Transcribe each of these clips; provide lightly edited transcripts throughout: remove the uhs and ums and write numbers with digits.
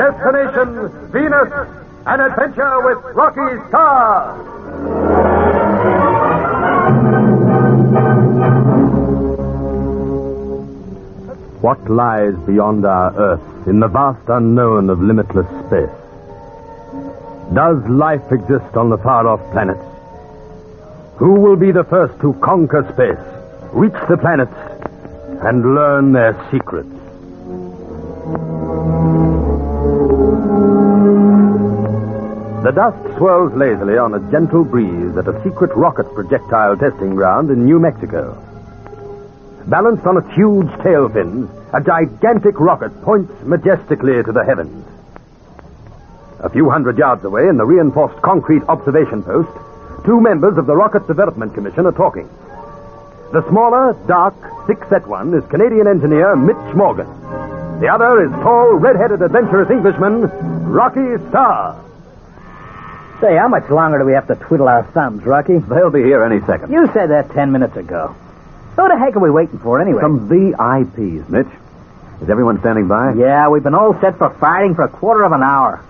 Destination Venus, an adventure with Rocky Starr. What lies beyond our Earth in the vast unknown of limitless space? Does life exist on the far-off planets? Who will be the first to conquer space, reach the planets, and learn their secrets? The dust swirls lazily on a gentle breeze at a secret rocket projectile testing ground in New Mexico. Balanced on its huge tail fins, a gigantic rocket points majestically to the heavens. A few hundred yards away, in the reinforced concrete observation post, two members of the Rocket Development Commission are talking. The smaller, dark, thick-set one is Canadian engineer Mitch Morgan. The other is tall, red-headed, adventurous Englishman Rocky Starr. Say, how much longer do we have to twiddle our thumbs, Rocky? They'll be here any second. You said that 10 minutes ago. Who the heck are we waiting for, anyway? Some VIPs, Mitch. Is everyone standing by? Yeah, we've been all set for firing for a quarter of an hour.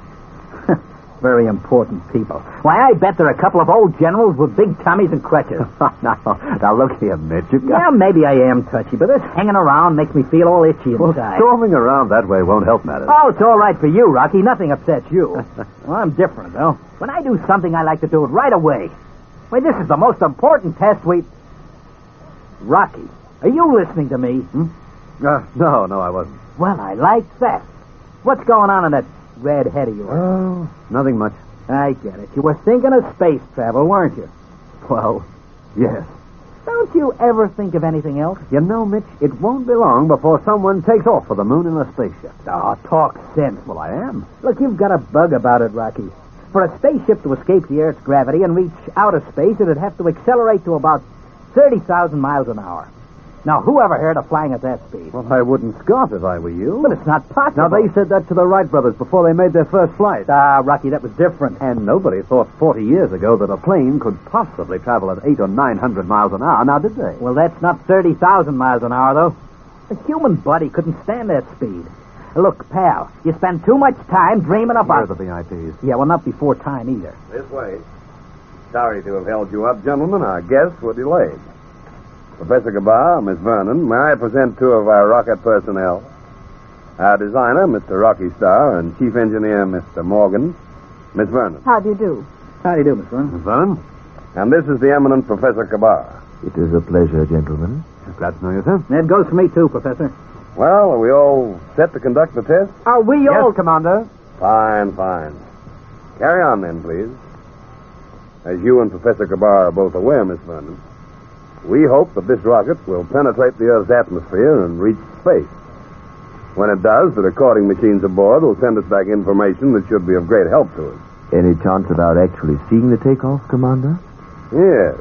Very important people. Why, I bet they're a couple of old generals with big tummies and crutches. Now, look here, Mitch. Yeah, maybe I am touchy, but this hanging around makes me feel all itchy inside. Well, storming around that way won't help matters. Oh, it's all right for you, Rocky. Nothing upsets you. Well, I'm different, though. When I do something, I like to do it right away. Wait, this is the most important test we... Rocky, are you listening to me? No, I wasn't. Well, I like that. What's going on in that red head of yours? Oh, nothing much. I get it. You were thinking of space travel, weren't you? Well, yes. Don't you ever think of anything else? You know, Mitch, it won't be long before someone takes off for the moon in a spaceship. Oh, talk sense. Well, I am. Look, you've got a bug about it, Rocky. For a spaceship to escape the Earth's gravity and reach outer space, it'd have to accelerate to about 30,000 miles an hour. Now, who ever heard of flying at that speed? Well, I wouldn't scoff if I were you. But it's not possible. Now, they said that to the Wright brothers before they made their first flight. Ah, Rocky, that was different. And nobody thought 40 years ago that a plane could possibly travel at 800 or 900 miles an hour. Now, did they? Well, that's not 30,000 miles an hour, though. The human body couldn't stand that speed. Look, pal, you spend too much time dreaming about... You're the VIPs. Yeah, well, not before time either. This way. Sorry to have held you up, gentlemen. Our guests were delayed. Professor Gabar, Miss Vernon, may I present two of our rocket personnel? Our designer, Mr. Rocky Starr, and Chief Engineer, Mr. Morgan. Miss Vernon. How do you do? How do you do, Miss Vernon? Miss Vernon? And this is the eminent Professor Gabar. It is a pleasure, gentlemen. Glad to know you, sir. That goes for me, too, Professor. Well, are we all set to conduct the test? Are we all... Yes, Commander. Fine. Carry on, then, please. As you and Professor Gabar are both aware, Miss Vernon, we hope that this rocket will penetrate the Earth's atmosphere and reach space. When it does, the recording machines aboard will send us back information that should be of great help to us. Any chance about actually seeing the takeoff, Commander? Yes.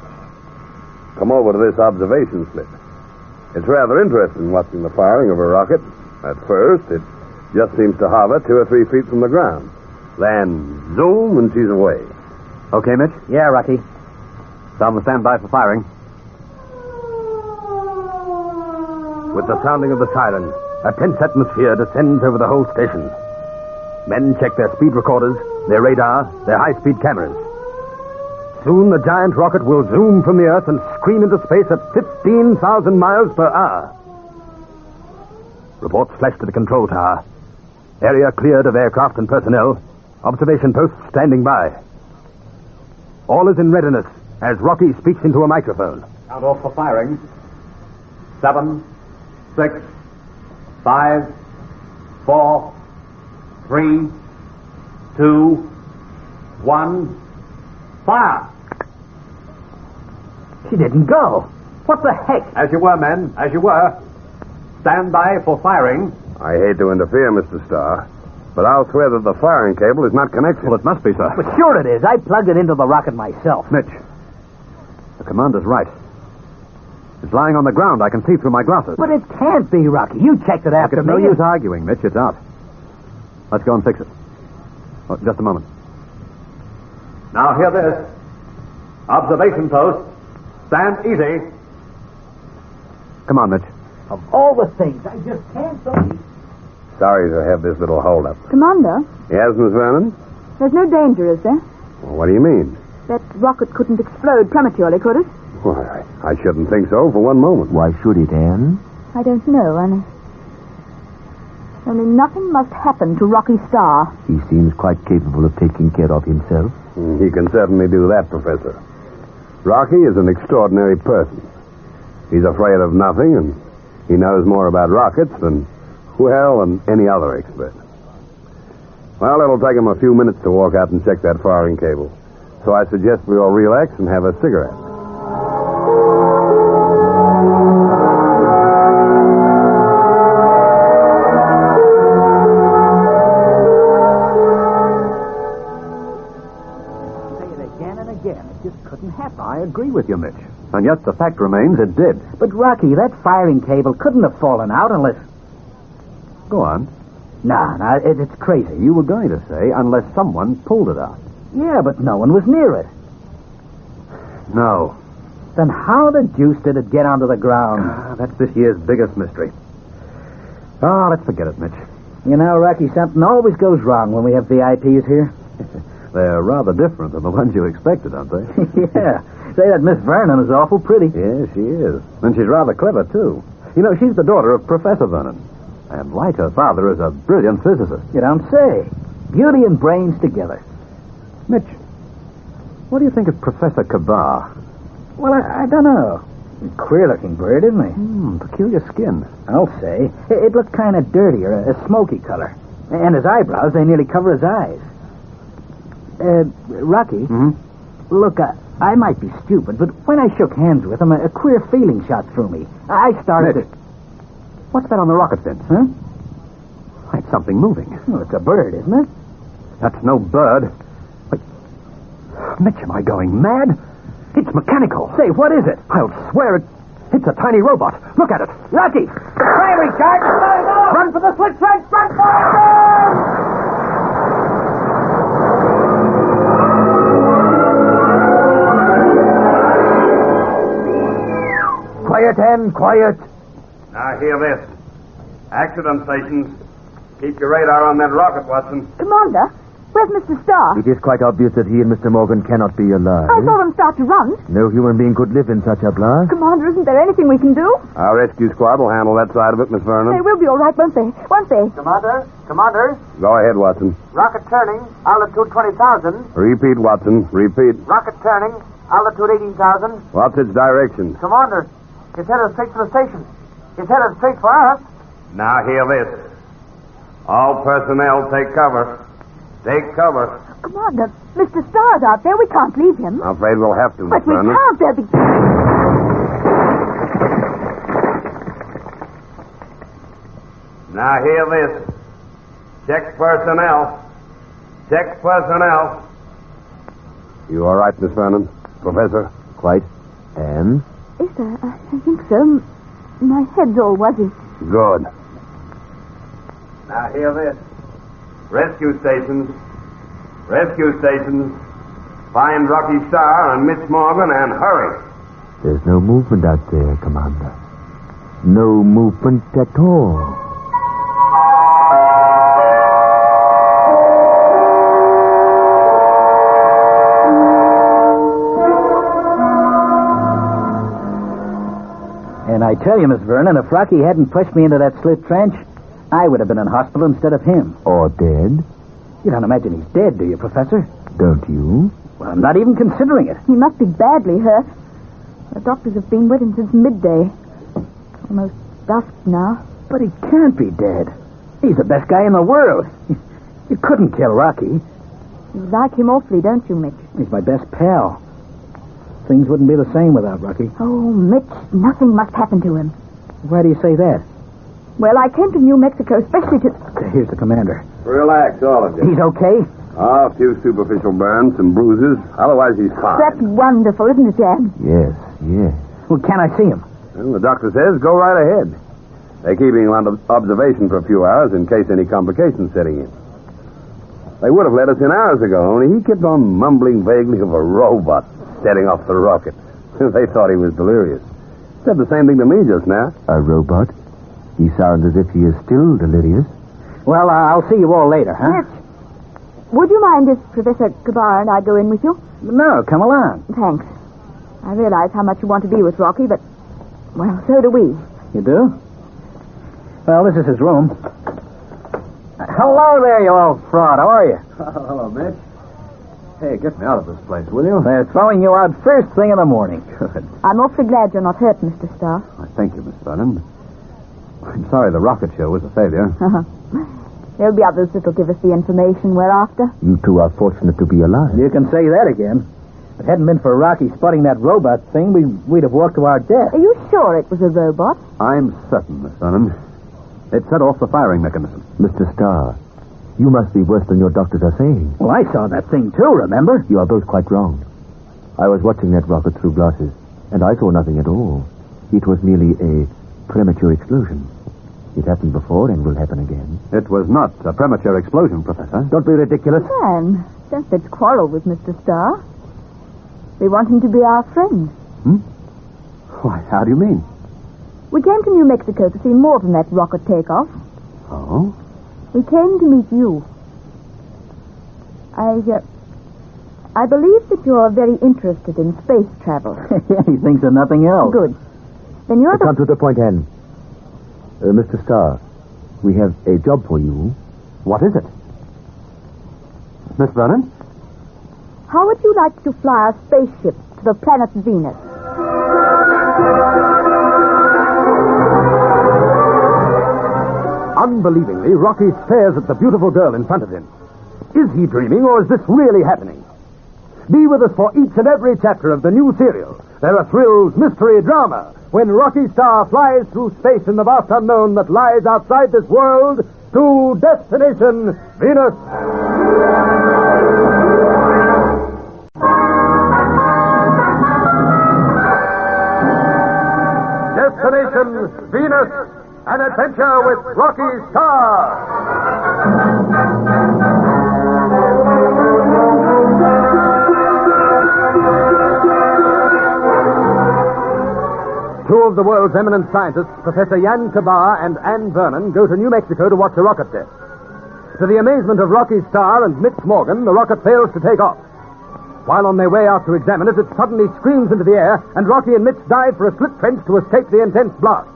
Come over to this observation slip. It's rather interesting watching the firing of a rocket. At first, it just seems to hover 2 or 3 feet from the ground. Then, zoom, and she's away. Okay, Mitch? Yeah, Rocky. Some stand by for firing. With the sounding of the siren, a tense atmosphere descends over the whole station. Men check their speed recorders, their radar, their high-speed cameras. Soon the giant rocket will zoom from the Earth and scream into space at 15,000 miles per hour. Reports flash to the control tower. Area cleared of aircraft and personnel. Observation posts standing by. All is in readiness as Rocky speaks into a microphone. Count off for firing. 7, 6, 5, 4, 3, 2, 1, fire! She didn't go. What the heck? As you were, men. As you were. Stand by for firing. I hate to interfere, Mr. Starr, but I'll swear that the firing cable is not connected. Well, it must be, sir. Well, sure it is. I plugged it into the rocket myself. Mitch, the commander's right. It's lying on the ground. I can see through my glasses. But it can't be, Rocky. You checked it after Look, it's me. no use arguing, Mitch. It's out. Let's go and fix it. Oh, just a moment. Now, hear this. Observation post. Stand easy. Come on, Mitch. Of all the things, I just can't believe... Sorry to have this little holdup. Commander, Yes, Miss Vernon? there's no danger, is there? Well, what do you mean? That rocket couldn't explode prematurely, could it? Why, I shouldn't think so for one moment. Why should it, Anne? I don't know, only nothing must happen to Rocky Starr. He seems quite capable of taking care of himself. He can certainly do that, Professor. Rocky is an extraordinary person. He's afraid of nothing, and he knows more about rockets than any other expert. Well, it'll take him a few minutes to walk out and check that firing cable. So I suggest we all relax and have a cigarette. Say it again and again. It just couldn't happen. I agree with you, Mitch. And yet the fact remains it did. But, Rocky, that firing cable couldn't have fallen out unless... Go on. No, it's crazy. You were going to say, unless someone pulled it out. Yeah, but no one was near it. No. Then how the deuce did it get onto the ground? That's this year's biggest mystery. Let's forget it, Mitch. You know, Rocky, something always goes wrong when we have VIPs here. They're rather different than the ones you expected, aren't they? Yeah. Say that Miss Vernon is awful pretty. Yes, she is. And she's rather clever, too. You know, she's the daughter of Professor Vernon. And like her father, is a brilliant physicist. You don't say. Beauty and brains together. Mitch, what do you think of Professor Kabar? Well, I don't know. Queer-looking bird, isn't he? Peculiar skin. I'll say. It looked kind of dirty, or a smoky color. And his eyebrows, they nearly cover his eyes. Rocky, look, I might be stupid, but when I shook hands with him, a queer feeling shot through me. I started Mitch, to... what's that on the rocket fence? Huh? It's something moving. Well, it's a bird, isn't it? That's no bird. Wait. Mitch, am I going mad? It's mechanical. Say, what is it? I'll swear it's a tiny robot. Look at it. Rocky! Firing charge! Run for the slit trench! Run for it! Quiet, Ann, quiet. Now, hear this. Accident stations. Keep your radar on that rocket, Watson. Commander, where's Mr. Starr? It is quite obvious that he and Mr. Morgan cannot be alive. I saw them start to run. No human being could live in such a blast. Commander, isn't there anything we can do? Our rescue squad will handle that side of it, Miss Vernon. They will be all right, won't they? Won't they? Commander, Go ahead, Watson. rocket turning, altitude 20,000. Repeat, Watson. Repeat. Rocket turning, altitude 18,000. What's its direction? Commander, it's headed straight for the station. It's headed straight for us. Now, hear this. All personnel take cover. Take cover. Commander, Mr. Starr's out there. We can't leave him. I'm afraid we'll have to, Miss But we Vernon. can't. There'll be... Now, hear this. Check personnel. Check personnel. You all right, Miss Vernon? Professor? Quite. Anne? Yes, sir. I think so. My head's all wuzzy. Good. Now, hear this. Rescue stations. Rescue stations. Find Rocky Starr and Miss Morgan and hurry. There's no movement out there, Commander. No movement at all. And I tell you, Miss Vernon, if Rocky hadn't pushed me into that slit trench, I would have been in hospital instead of him. Or dead? You don't imagine he's dead, do you, Professor? Don't you? Well, I'm not even considering it. He must be badly hurt. The doctors have been with him since midday. It's almost dusk now. But he can't be dead. He's the best guy in the world. You couldn't kill Rocky. You like him awfully, don't you, Mitch? He's my best pal. Things wouldn't be the same without Rocky. Oh, Mitch, nothing must happen to him. Why do you say that? Well, I came to New Mexico especially to... Here's the commander. Relax, all of you. He's okay? A few superficial burns, some bruises. Otherwise, he's fine. That's wonderful, isn't it, Dad? Yes, yes. Well, can I see him? Well, the doctor says go right ahead. They're keeping him under observation for a few hours in case any complications setting in. They would have let us in hours ago, only he kept on mumbling vaguely of a robot setting off the rocket. They thought he was delirious. Said the same thing to me just now. A robot? He sounds as if he is still delirious. Well, I'll see you all later, huh? Mitch, would you mind if Professor Kabar and I go in with you? No, come along. Thanks. I realize how much you want to be with Rocky, but, well, so do we. You do? Well, this is his room. Hello there, you old fraud. How are you? Hello, Mitch. Hey, get me out of this place, will you? They're throwing you out first thing in the morning. Good. I'm awfully glad you're not hurt, Mr. Starr. Thank you, Miss Vernon. I'm sorry the rocket show was a failure. There'll be others that'll give us the information we're after. You two are fortunate to be alive. You can say that again. If it hadn't been for Rocky spotting that robot thing, we'd have walked to our death. Are you sure it was a robot? I'm certain, Miss Vernon. It set off the firing mechanism. Mr. Starr, you must be worse than your doctors are saying. Well, I saw that thing too, remember? You are both quite wrong. I was watching that rocket through glasses, and I saw nothing at all. It was merely a premature explosion. It happened before and will happen again. It was not a premature explosion, Professor. Don't be ridiculous. Man, don't let's quarrel with Mr. Starr. We want him to be our friend. Why, how do you mean? We came to New Mexico to see more than that rocket takeoff. Oh? We came to meet you. I believe that you're very interested in space travel. Yeah, he thinks of nothing else. Good. Then you're Come to the point, Anne. Mr. Starr, we have a job for you. What is it? Miss Vernon? How would you like to fly a spaceship to the planet Venus? Unbelievingly, Rocky stares at the beautiful girl in front of him. Is he dreaming, or is this really happening? Be with us for each and every chapter of the new serial. There are thrills, mystery, drama, when Rocky Starr flies through space in the vast unknown that lies outside this world to Destination Venus. Destination Venus, an adventure with Rocky Starr. Two of the world's eminent scientists, Professor Jan Kabar and Anne Vernon, go to New Mexico to watch a rocket test. To the amazement of Rocky Starr and Mitch Morgan, the rocket fails to take off. While on their way out to examine it, it suddenly screams into the air, and Rocky and Mitch dive for a split trench to escape the intense blast.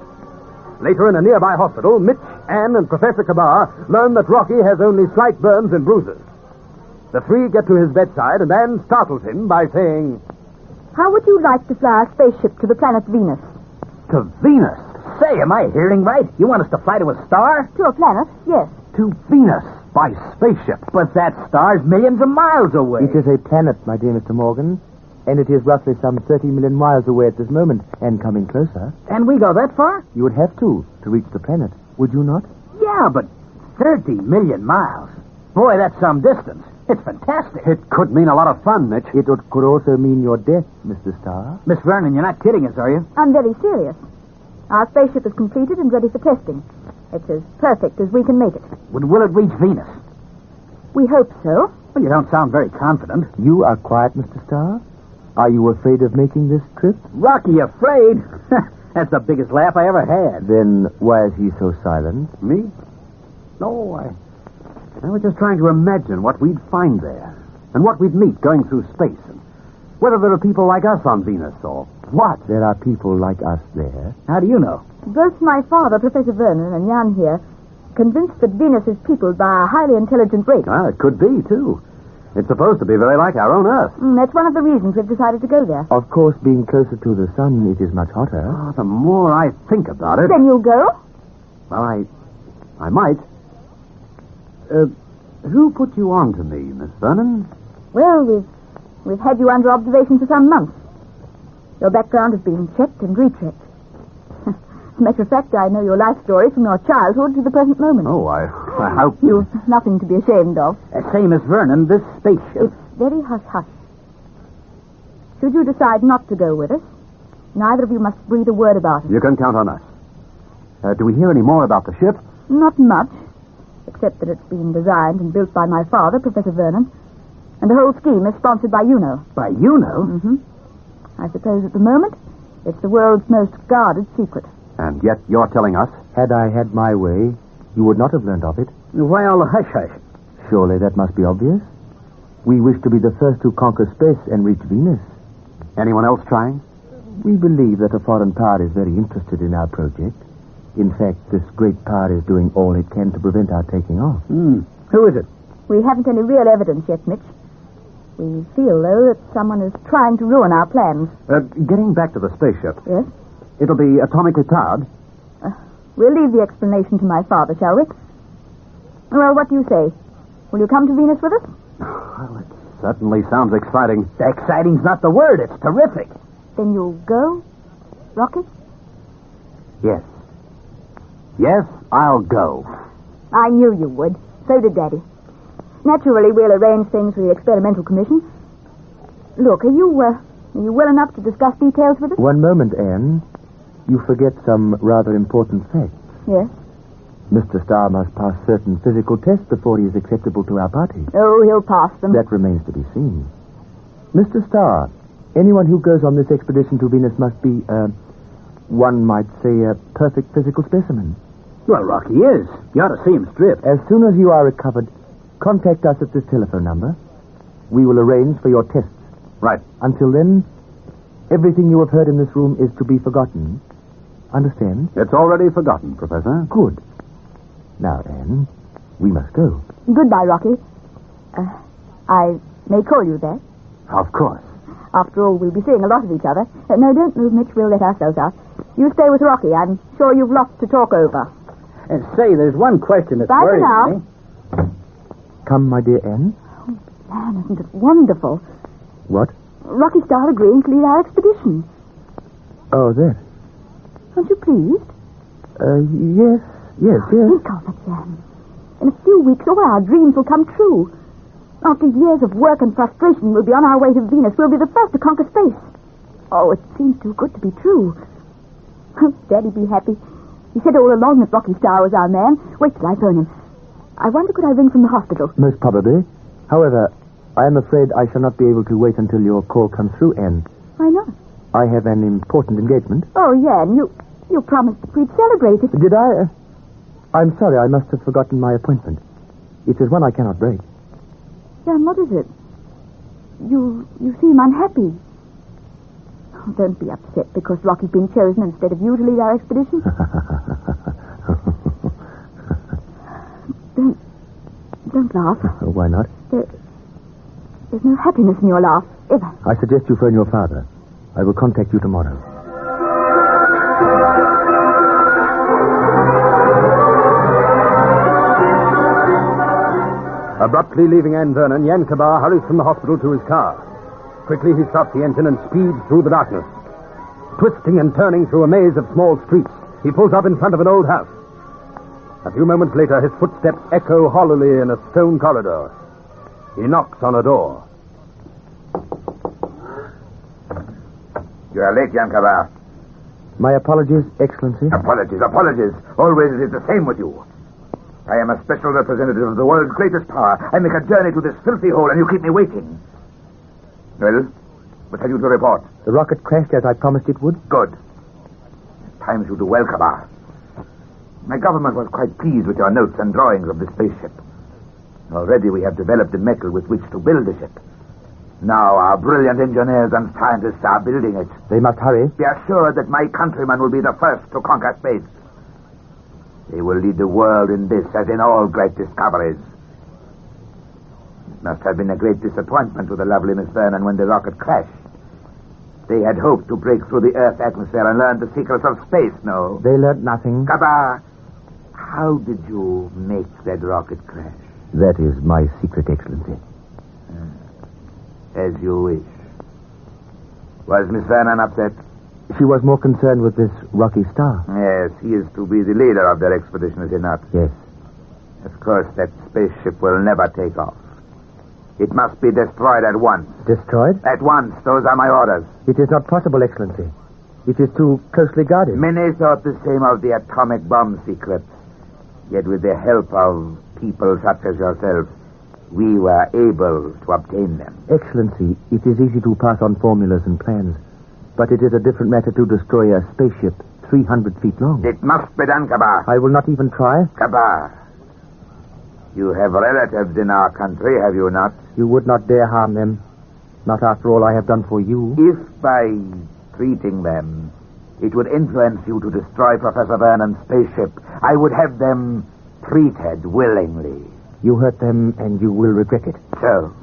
Later, in a nearby hospital, Mitch, Anne, and Professor Kabar learn that Rocky has only slight burns and bruises. The three get to his bedside, and Anne startles him by saying, How would you like to fly a spaceship to the planet Venus? To Venus? Say, am I hearing right? You want us to fly to a star? To a planet, yes. To Venus? By spaceship? But that star's millions of miles away. It is a planet, my dear Mr. Morgan, and it is roughly some 30 million miles away at this moment, and coming closer. Can we go that far? You would have to reach the planet, would you not? Yeah, but 30 million miles. Boy, that's some distance. It's fantastic. It could mean a lot of fun, Mitch. It could also mean your death, Mr. Starr. Miss Vernon, you're not kidding us, are you? I'm very serious. Our spaceship is completed and ready for testing. It's as perfect as we can make it. Will it reach Venus? We hope so. Well, you don't sound very confident. You are quiet, Mr. Starr? Are you afraid of making this trip? Rocky afraid? That's the biggest laugh I ever had. Then why is he so silent? Me? No, I was just trying to imagine what we'd find there, and what we'd meet going through space, and whether there are people like us on Venus, or what. There are people like us there. How do you know? Both my father, Professor Vernon, and Jan here, convinced that Venus is peopled by a highly intelligent race. Ah, it could be, too. It's supposed to be very like our own Earth. That's one of the reasons we've decided to go there. Of course, being closer to the sun, it is much hotter. Ah, the more I think about it... Then you'll go? Well, I might. Who put you on to me, Miss Vernon? Well, we've had you under observation for some months. Your background has been checked and rechecked. As a matter of fact, I know your life story from your childhood to the present moment. Oh, I hope... You've nothing to be ashamed of. Say, Miss Vernon, this spaceship... It's very hush-hush. Should you decide not to go with us, neither of you must breathe a word about it. You can count on us. Do we hear any more about the ship? Not much, except that it's been designed and built by my father, Professor Vernon, and the whole scheme is sponsored by UNO. By UNO? Mm-hmm. I suppose at the moment it's the world's most guarded secret. And yet you're telling us... Had I had my way, you would not have learned of it. Why all the hush-hush? Surely that must be obvious. We wish to be the first to conquer space and reach Venus. Anyone else trying? We believe that a foreign power is very interested in our project. In fact, this great power is doing all it can to prevent our taking off. Who is it? We haven't any real evidence yet, Mitch. We feel, though, that someone is trying to ruin our plans. Getting back to the spaceship. Yes? It'll be atomically powered. We'll leave the explanation to my father, shall we? Well, what do you say? Will you come to Venus with us? Well, it certainly sounds exciting. Exciting's not the word. It's terrific. Then you'll go, Rocky? Yes. Yes, I'll go. I knew you would. So did Daddy. Naturally, we'll arrange things for the experimental commission. Look, are you well enough to discuss details with us? One moment, Anne. You forget some rather important facts. Yes? Mr. Starr must pass certain physical tests before he is acceptable to our party. Oh, he'll pass them. That remains to be seen. Mr. Starr, anyone who goes on this expedition to Venus must be, one might say, a perfect physical specimen. Well, Rocky is. You ought to see him strip. As soon as you are recovered, contact us at this telephone number. We will arrange for your tests. Right. Until then, everything you have heard in this room is to be forgotten. Understand? It's already forgotten, Professor. Good. Now, Anne, we must go. Goodbye, Rocky. I may call you there. Of course. After all, we'll be seeing a lot of each other. No, don't move, Mitch. We'll let ourselves out. You stay with Rocky. I'm sure you've lots to talk over. And say, there's one question that's Bye for worrying now. me. Come, my dear Anne. Man, isn't it wonderful? What? Rocky Starr agreeing to lead our expedition. Oh, that. Aren't you pleased? Yes. Think of it, Jan. In a few weeks, all our dreams will come true. After years of work and frustration, we'll be on our way to Venus. We'll be the first to conquer space. Oh, it seems too good to be true. Daddy'd be happy. He said all along that Rocky Starr was our man. Wait till I phone him. I wonder, could I ring from the hospital? Most probably. However, I am afraid I shall not be able to wait until your call comes through, Anne. Why not? I have an important engagement. Oh, yeah, and you promised that we'd celebrate it. Did I? I'm sorry, I must have forgotten my appointment. It is one I cannot break. Jan, what is it? You seem unhappy. Oh, don't be upset because Rocky's been chosen instead of you to lead our expedition. Don't laugh. Why not? There's no happiness in your laugh, ever. I suggest you phone your father. I will contact you tomorrow. Abruptly leaving Anne Vernon, Yankobar hurries from the hospital to his car. Quickly he stops the engine and speeds through the darkness. Twisting and turning through a maze of small streets, he pulls up in front of an old house. A few moments later, his footsteps echo hollowly in a stone corridor. He knocks on a door. You are late, Yankobar. My apologies, Excellency. Apologies. Always it is the same with you. I am a special representative of the world's greatest power. I make a journey to this filthy hole, and you keep me waiting. Well, what have you to report? The rocket crashed as I promised it would. Good. Time you do well, Kabar. My government was quite pleased with your notes and drawings of the spaceship. Already we have developed the metal with which to build the ship. Now our brilliant engineers and scientists are building it. They must hurry. Be assured that my countrymen will be the first to conquer space. They will lead the world in this as in all great discoveries. It must have been a great disappointment to the lovely Miss Vernon when the rocket crashed. They had hoped to break through the Earth's atmosphere and learn the secrets of space, no? They learnt nothing. Kabar, how did you make that rocket crash? That is my secret, Excellency. As you wish. Was Miss Vernon upset? She was more concerned with this Rocky Starr. Yes, he is to be the leader of their expedition, is he not? Yes. Of course, that spaceship will never take off. It must be destroyed at once. Destroyed? At once. Those are my orders. It is not possible, Excellency. It is too closely guarded. Many thought the same of the atomic bomb secrets. Yet with the help of people such as yourself, we were able to obtain them. Excellency, it is easy to pass on formulas and plans, but it is a different matter to destroy a spaceship 300 feet long. It must be done, Kabar. I will not even try. Kabar, You have relatives in our country, have you not? You would not dare harm them. Not after all I have done for you. If by treating them, it would influence you to destroy Professor Vernon's spaceship, I would have them treated willingly. You hurt them, and you will regret it. So?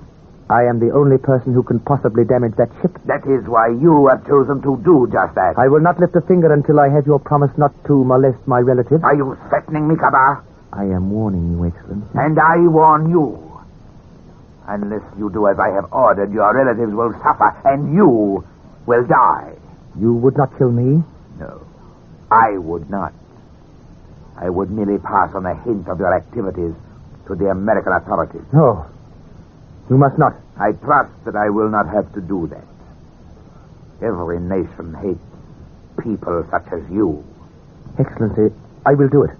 I am the only person who can possibly damage that ship. That is why you have chosen to do just that. I will not lift a finger until I have your promise not to molest my relatives. Are you threatening me, Kabar? I am warning you, Excellency. And I warn you. Unless you do as I have ordered, your relatives will suffer, and you will die. You would not kill me? No, I would not. I would merely pass on a hint of your activities to the American authorities. No, you must not. I trust that I will not have to do that. Every nation hates people such as you. Excellency, I will do it.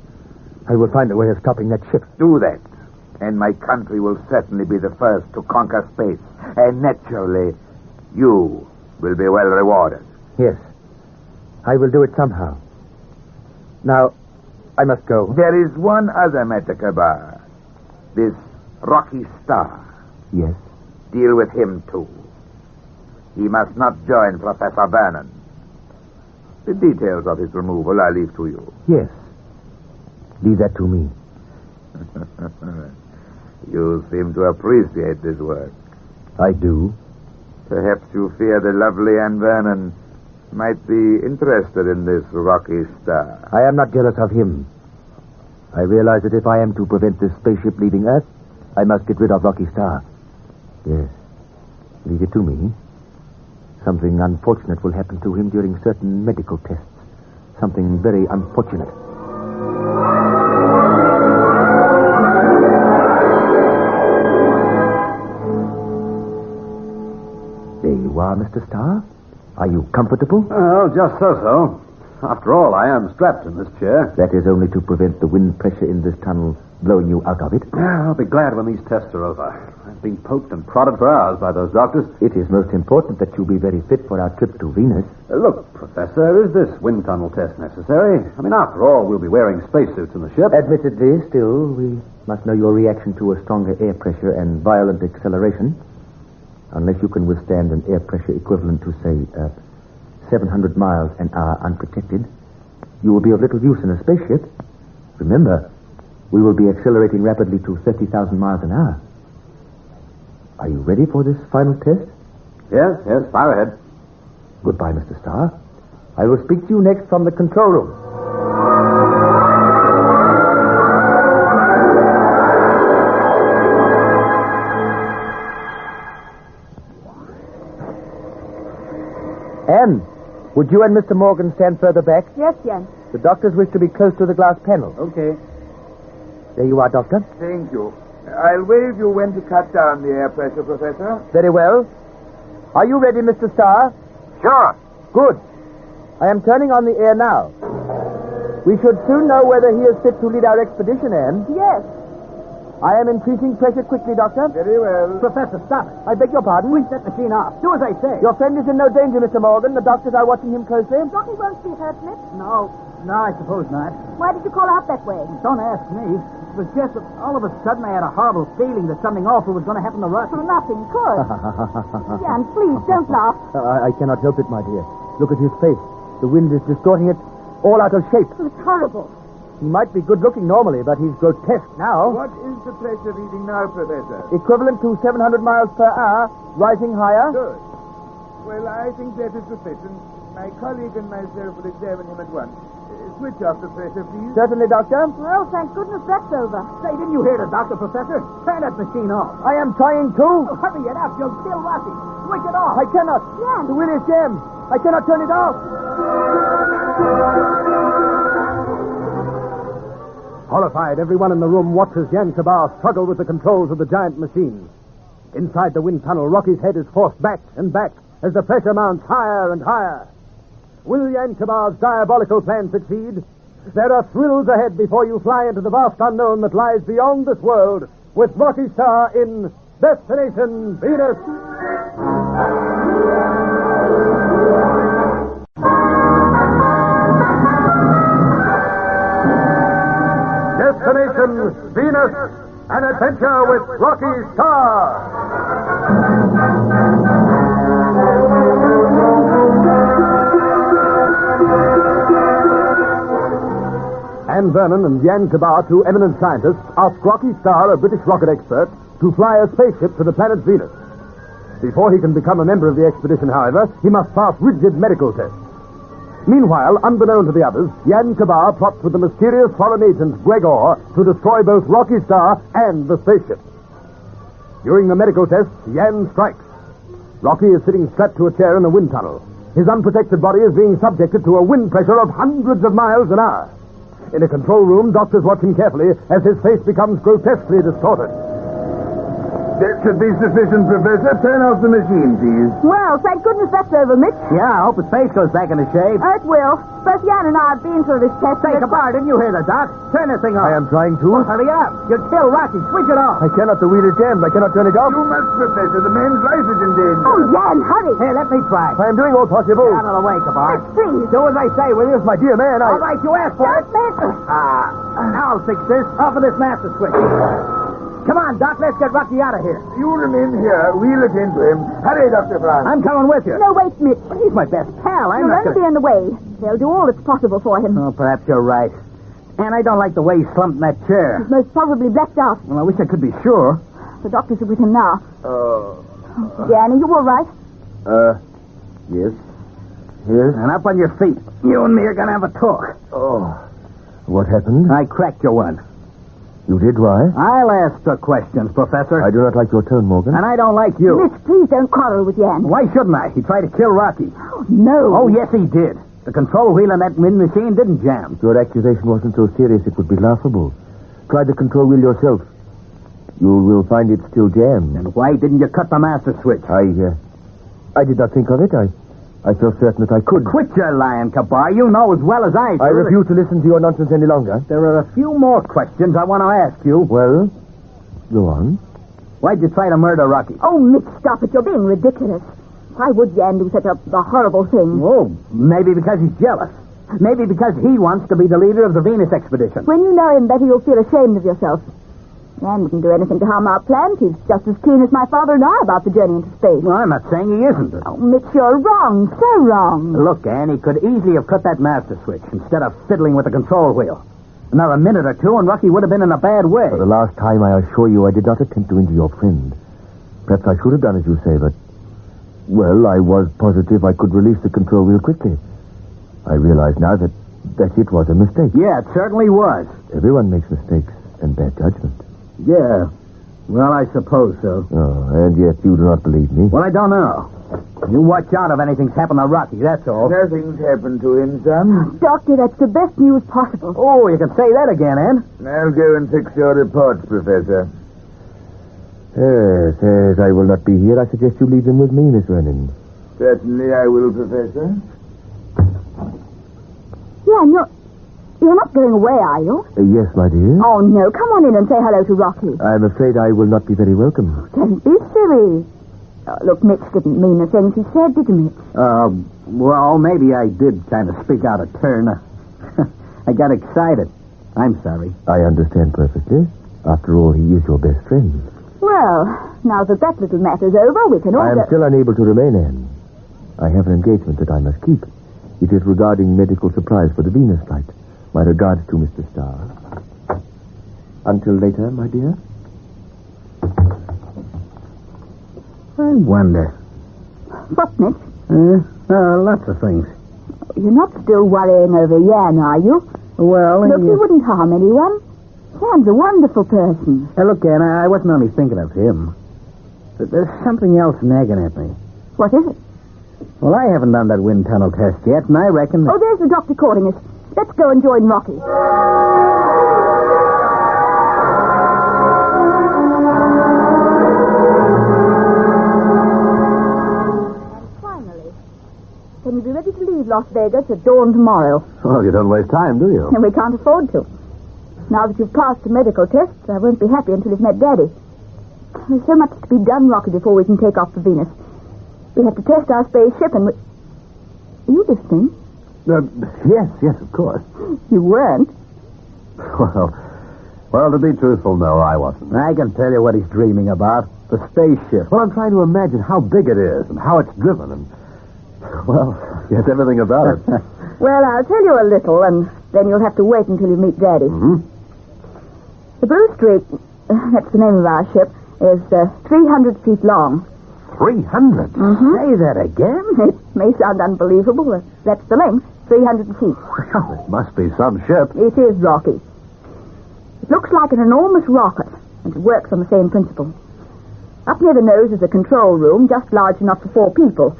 I will find a way of stopping that ship. Do that, and my country will certainly be the first to conquer space. And naturally, you will be well rewarded. Yes, I will do it somehow. Now, I must go. There is one other matter, Kabar. This Rocky Starr. Yes? Deal with him, too. He must not join Professor Vernon. The details of his removal I leave to you. Yes. Leave that to me. You seem to appreciate this work. I do. Perhaps you fear the lovely Anne Vernon might be interested in this Rocky Starr. I am not jealous of him. I realize that if I am to prevent this spaceship leaving Earth, I must get rid of Rocky Starr. Yes. Leave it to me. Something unfortunate will happen to him during certain medical tests. Something very unfortunate. There you are, Mr. Starr. Are you comfortable? Well, just so. After all, I am strapped in this chair. That is only to prevent the wind pressure in this tunnel blowing you out of it. I'll be glad when these tests are over. I've been poked and prodded for hours by those doctors. It is most important that you be very fit for our trip to Venus. Look, Professor, is this wind tunnel test necessary? I mean, after all, we'll be wearing spacesuits in the ship. Admittedly, still, we must know your reaction to a stronger air pressure and violent acceleration. Unless you can withstand an air pressure equivalent to, say, 700 miles an hour unprotected, you will be of little use in a spaceship. Remember, we will be accelerating rapidly to 30,000 miles an hour. Are you ready for this final test? Yes, fire ahead. Goodbye, Mr. Starr. I will speak to you next from the control room. Anne, would you and Mr. Morgan stand further back? Yes, Jen. The doctors wish to be close to the glass panel. Okay. There you are, Doctor. Thank you. I'll wave you when to cut down the air pressure, Professor. Very well. Are you ready, Mr. Starr? Sure. Good. I am turning on the air now. We should soon know whether he is fit to lead our expedition, Anne. Yes. I am increasing pressure quickly, Doctor. Very well. Professor, stop it. I beg your pardon? Switch that machine off. Do as I say. Your friend is in no danger, Mr. Morgan. The doctors are watching him closely. Rocky won't be hurt, Flip. No, I suppose not. Why did you call out that way? Don't ask me. It was just that all of a sudden I had a horrible feeling that something awful was going to happen to Rocky. Well, nothing could. Jan, please, don't laugh. I cannot help it, my dear. Look at his face. The wind is distorting it all out of shape. Oh, it's horrible. He might be good-looking normally, but he's grotesque now. What is the pressure reading now, Professor? Equivalent to 700 miles per hour, rising higher. Good. Well, I think that is sufficient. My colleague and myself will examine him at once. Switch off the pressure, please. Certainly, Doctor. Well, thank goodness that's over. Say, didn't you hear the doctor, Professor? Turn that machine off. I am trying to. Oh, hurry it up. You'll kill Rocky. Switch it off. I cannot. Jan. The wheel is jammed. I cannot turn it off. Horrified, everyone in the room watches Jan Kabar struggle with the controls of the giant machine. Inside the wind tunnel, Rocky's head is forced back and back as the pressure mounts higher and higher. Will Jan Kabar's diabolical plan succeed? There are thrills ahead before you fly into the vast unknown that lies beyond this world with Rocky Starr in Destination Venus. Destination Venus An Adventure with Rocky Starr. Anne Vernon and Jan Kabar, two eminent scientists, asked Rocky Starr, a British rocket expert, to fly a spaceship to the planet Venus. Before he can become a member of the expedition, however, he must pass rigid medical tests. Meanwhile, unbeknown to the others, Jan Kabar plots with the mysterious foreign agent Gregor to destroy both Rocky Starr and the spaceship. During the medical tests, Jan strikes. Rocky is sitting strapped to a chair in a wind tunnel. His unprotected body is being subjected to a wind pressure of hundreds of miles an hour. In a control room, doctors watch him carefully as his face becomes grotesquely distorted. That should be sufficient, Professor. Turn off the machine, please. Well, thank goodness that's over, Mitch. Yeah, I hope his face goes back into shape. It will. Both Jan and I have been through this test. Say, Kabar, didn't you hear the doc? Turn this thing off. I am trying to. Well, hurry up. You'll kill Rocky. Switch it off. I cannot. The wheel is jammed. I cannot turn it off. You must, Professor. The man's life is in danger. Oh, Jan, hurry. Here, let me try. I am doing all possible. Get out of the way, Kabar. Mitch, please. Do as I say, will you? My dear man, All right, you asked for it. Don't, Mitch. Now I'll fix this. Off of this master switch. Come on, Doc. Let's get Rocky out of here. You remain here. We'll attend to him. Hurry, Dr. Franz. I'm coming with you. No, wait, Mitch. He's my best pal. I'm You'll not only be going in the way. They'll do all that's possible for him. Oh, perhaps you're right. And I don't like the way he slumped in that chair. He's most probably blacked out. Well, I wish I could be sure. The doctors are with him now. Oh. Jan, are you all right? Yes. Yes. And up on your feet. You and me are going to have a talk. Oh. What happened? I cracked you one. You did why? I'll ask the questions, Professor. I do not like your tone, Morgan. And I don't like you. Mitch, please don't quarrel with Jan. Why shouldn't I? He tried to kill Rocky. Oh, no. Oh, yes, he did. The control wheel on that wind machine didn't jam. If your accusation wasn't so serious, it would be laughable. Try the control wheel yourself. You will find it still jammed. And why didn't you cut the master switch? I did not think of it. I felt certain that I could. Quit your lying, Kabar. You know as well as I do. I refuse to listen to your nonsense any longer. There are a few more questions I want to ask you. Well, go on. Why'd you try to murder Rocky? Oh, Mitch, stop it. You're being ridiculous. Why would Jan do such a horrible thing? Oh, maybe because he's jealous. Maybe because he wants to be the leader of the Venus expedition. When you know him better, you'll feel ashamed of yourself. Jan wouldn't do anything to harm our plans. He's just as keen as my father and I about the journey into space. Well, I'm not saying he isn't. Oh, Mitch, you're wrong. So wrong. Look, Anne, he could easily have cut that master switch instead of fiddling with the control wheel. Another minute or two, and Rocky would have been in a bad way. For the last time, I assure you I did not attempt to injure your friend. Perhaps I should have done as you say, but... Well, I was positive I could release the control wheel quickly. I realize now that it was a mistake. Yeah, it certainly was. Everyone makes mistakes and bad judgment. Yeah. Well, I suppose so. Oh, and yet you do not believe me. Well, I don't know. You watch out if anything's happened to Rocky, that's all. Nothing's happened to him, son. Doctor, that's the best news possible. Oh, you can say that again, Anne. I'll go and fix your reports, Professor. Yes, as I will not be here, I suggest you leave them with me, Miss Vernon. Certainly I will, Professor. Jan, you're not going away, are you? Yes, my dear. Oh, no. Come on in and say hello to Rocky. I'm afraid I will not be very welcome. Don't be silly. Oh, look, Mitch didn't mean the things he said, did you, Mitch? Well, maybe I did kind of speak out of turn. I got excited. I'm sorry. I understand perfectly. After all, he is your best friend. Well, now that little matter's over, we can all... I am still unable to remain, Anne. I have an engagement that I must keep. It is regarding medical supplies for the Venus flight. My regards to Mr. Starr. Until later, my dear. I wonder. What, Mitch? Lots of things. You're not still worrying over Jan, are you? Well, Look, he wouldn't harm anyone. Jan's a wonderful person. Look, Anne, I wasn't only thinking of him. But there's something else nagging at me. What is it? Well, I haven't done that wind tunnel test yet, and I reckon... Oh, there's the doctor calling us. Let's go and join Rocky. Can you be ready to leave Las Vegas at dawn tomorrow? Well, you don't waste time, do you? And we can't afford to. Now that you've passed the medical tests, I won't be happy until you've met Daddy. There's so much to be done, Rocky, before we can take off for Venus. We have to test our spaceship and... Are you listening? Yes, of course. You weren't. Well, Well, to be truthful, no, I wasn't. I can tell you what he's dreaming about. The spaceship. Well, I'm trying to imagine how big it is and how it's driven and... Well, yes, everything about it. Well, I'll tell you a little, and then you'll have to wait until you meet Daddy. Mm-hmm. The Blue Streak, that's the name of our ship, is 300 feet long. 300? Mm-hmm. Say that again? It may sound unbelievable, but that's the length, 300 feet. Well, it must be some ship. It is, Rocky. It looks like an enormous rocket, and it works on the same principle. Up near the nose is a control room, just large enough for 4 people.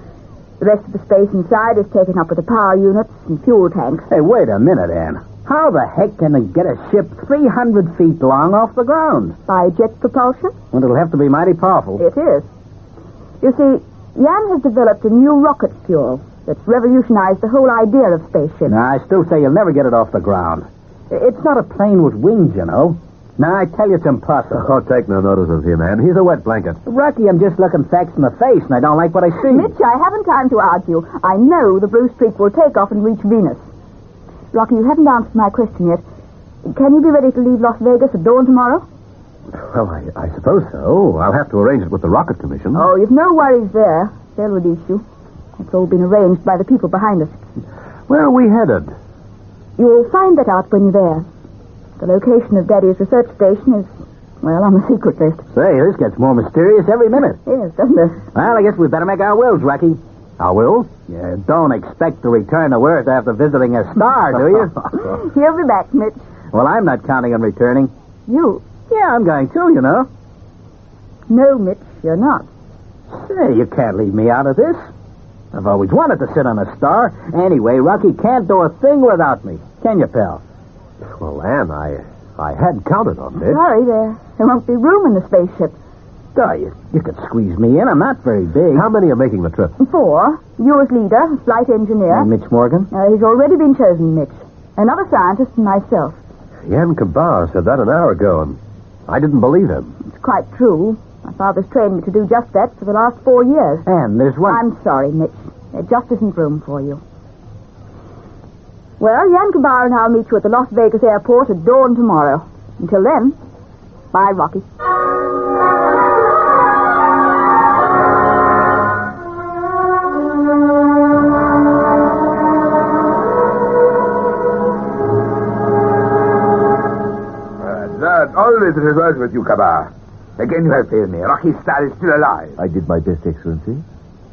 The rest of the space inside is taken up with the power units and fuel tanks. Hey, wait a minute, Ann. How the heck can they get a ship 300 feet long off the ground? By jet propulsion? Well, it'll have to be mighty powerful. It is. You see, Jan has developed a new rocket fuel that's revolutionized the whole idea of spaceship. Now, I still say you'll never get it off the ground. It's not a plane with wings, you know. Now, I tell you it's impossible. Oh, take no notice of him, man. He's a wet blanket. Rocky, I'm just looking facts in the face, and I don't like what I see. Mitch, I haven't time to argue. I know the Blue Streak will take off and reach Venus. Rocky, you haven't answered my question yet. Can you be ready to leave Las Vegas at dawn tomorrow? Well, I suppose so. I'll have to arrange it with the Rocket Commission. Oh, you've no worries there. They'll release you. It's all been arranged by the people behind us. Where are we headed? You'll find that out when you're there. The location of Daddy's research station is, well, on the secret list. Say, this gets more mysterious every minute. Yes, doesn't it? Well, I guess we better make our wills, Rocky. Our wills? Yeah, don't expect to return to Earth after visiting a star, do you? He'll be back, Mitch. Well, I'm not counting on returning. You? Yeah, I'm going to, you know. No, Mitch, you're not. Say, you can't leave me out of this. I've always wanted to sit on a star. Anyway, Rocky can't do a thing without me. Can you, pal? Well, Ann, I had counted on this. Sorry, there won't be room in the spaceship. Oh, you could squeeze me in. I'm not very big. How many are making the trip? 4. You as leader, flight engineer. Mitch Morgan? He's already been chosen, Mitch. Another scientist and myself. Jan Kabar said that an hour ago, and I didn't believe him. It's quite true. My father's trained me to do just that for the last 4 years. And there's one... I'm sorry, Mitch. There just isn't room for you. Well, Jan Kabar and I'll meet you at the Las Vegas airport at dawn tomorrow. Until then, bye, Rocky. That always reverts with you, Kabar. Again you have failed me. Rocky Starr is still alive. I did my best, Excellency.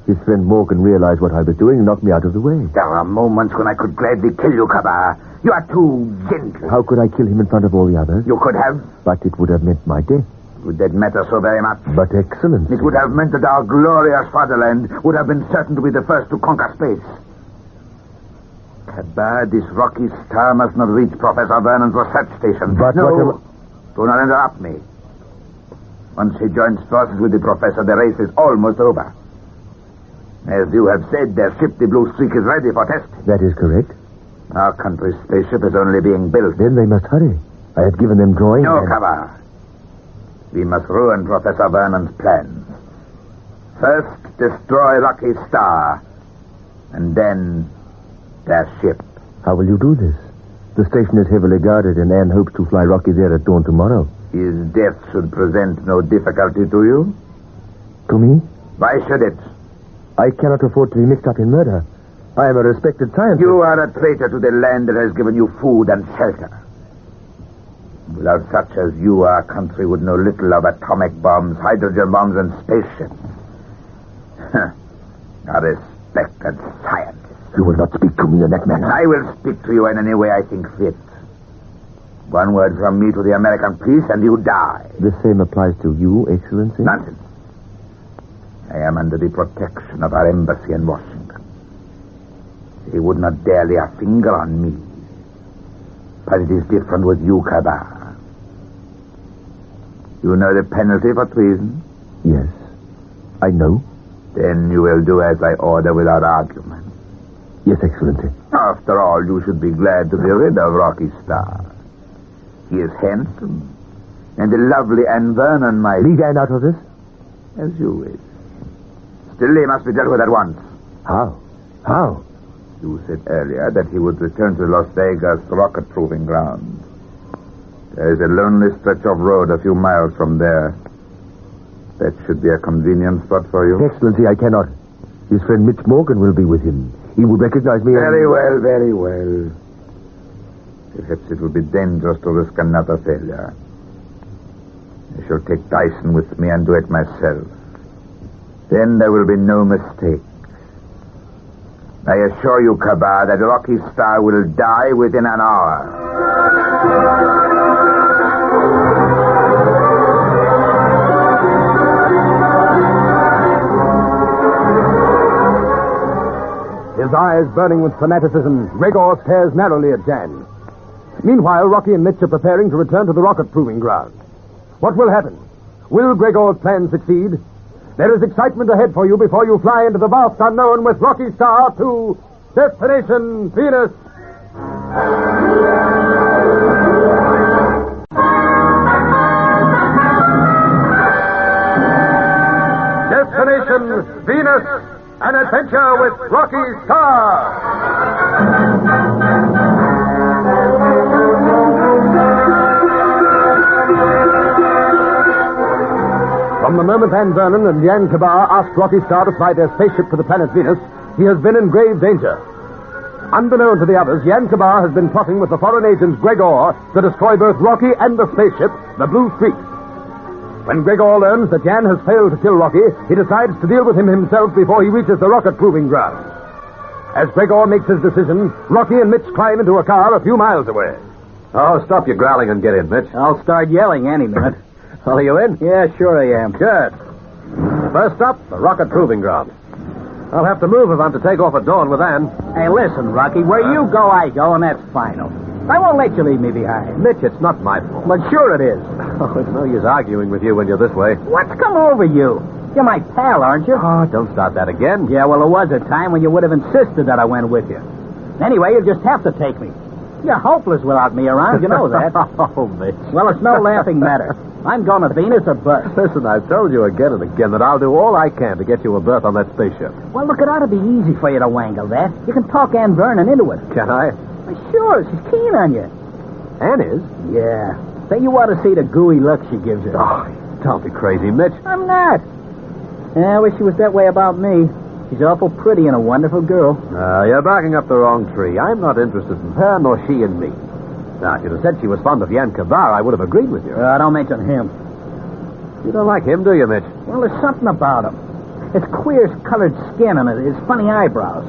His friend Morgan realized what I was doing and knocked me out of the way. There are moments when I could gladly kill you, Kabar. You are too gentle. How could I kill him in front of all the others? You could have. But it would have meant my death. Would that matter so very much? But, Excellency... It would have meant that our glorious fatherland would have been certain to be the first to conquer space. Kabar, this Rocky Starr must not reach Professor Vernon's research station. But no, do not interrupt me. Once he joins forces with the professor, the race is almost over. As you have said, their ship, the Blue Streak, is ready for testing. That is correct. Our country's spaceship is only being built. Then they must hurry. I have given them drawings. No, Kabar. We must ruin Professor Vernon's plans. First, destroy Rocky Starr, and then their ship. How will you do this? The station is heavily guarded, and Anne hopes to fly Rocky there at dawn tomorrow. His death should present no difficulty to you. To me? Why should it? I cannot afford to be mixed up in murder. I am a respected scientist. You are a traitor to the land that has given you food and shelter. Without such as you, our country would know little of atomic bombs, hydrogen bombs, and spaceships. A respected scientist. You will not speak to me in that manner. I will speak to you in any way I think fit. One word from me to the American police and you die. The same applies to you, Excellency? Nonsense. I am under the protection of our embassy in Washington. They would not dare lay a finger on me. But it is different with you, Kabar. You know the penalty for treason? Yes, I know. Then you will do as I order without argument. Yes, Excellency. After all, you should be glad to be rid of Rocky Starr. He is handsome. And the lovely Anne Vernon might... Leave Anne out of this? As you wish. Still, he must be dealt with at once. How? How? You said earlier that he would return to Las Vegas rocket-proving ground. There is a lonely stretch of road a few miles from there. That should be a convenient spot for you. Excellency, I cannot. His friend Mitch Morgan will be with him. He would recognize me. Very well, very well. Perhaps it would be dangerous to risk another failure. I shall take Dyson with me and do it myself. Then there will be no mistake. I assure you, Kabar, that Rocky Starr will die within an hour. His eyes burning with fanaticism, Gregor stares narrowly at Jan. Meanwhile, Rocky and Mitch are preparing to return to the rocket proving ground. What will happen? Will Gregor's plan succeed? There is excitement ahead for you before you fly into the vast unknown with Rocky Starr to Destination Venus. Destination Venus, an adventure with Rocky Starr. From the moment Van Vernon and Jan Kabar asked Rocky Starr to fly their spaceship to the planet Venus, he has been in grave danger. Unbeknown to the others, Jan Kabar has been plotting with the foreign agent Gregor to destroy both Rocky and the spaceship, the Blue Streak. When Gregor learns that Jan has failed to kill Rocky, he decides to deal with him himself before he reaches the rocket proving ground. As Gregor makes his decision, Rocky and Mitch climb into a car a few miles away. Oh, stop your growling and get in, Mitch. I'll start yelling any minute. Are you in? Yeah, sure I am. Good. First up, the rocket proving ground. I'll have to move if I'm to take off at dawn with Anne. Hey, listen, Rocky, where you go, I go, and that's final. I won't let you leave me behind. Mitch, it's not my fault. But sure it is. Oh, it's no use arguing with you when you're this way. What's come over you? You're my pal, aren't you? Oh, don't start that again. Yeah, well, there was a time when you would have insisted that I went with you. Anyway, you just have to take me. You're hopeless without me around, you know that. Oh, Mitch. Well, it's no laughing matter. I'm going to Venus or bust. Listen, I've told you again and again that I'll do all I can to get you a berth on that spaceship. Well, look, it ought to be easy for you to wangle that. You can talk Anne Vernon into it. Can I? Well, sure, she's keen on you. Anne is? Yeah. Say you ought to see the gooey look she gives you. Oh, don't be crazy, Mitch. I'm not. I wish she was that way about me. She's awful pretty and a wonderful girl. You're barking up the wrong tree. I'm not interested in her, nor she in me. Now, if you'd have said she was fond of Jan Kabar, I would have agreed with you. Don't mention him. You don't like him, do you, Mitch? Well, there's something about him. His queer colored skin and his funny eyebrows.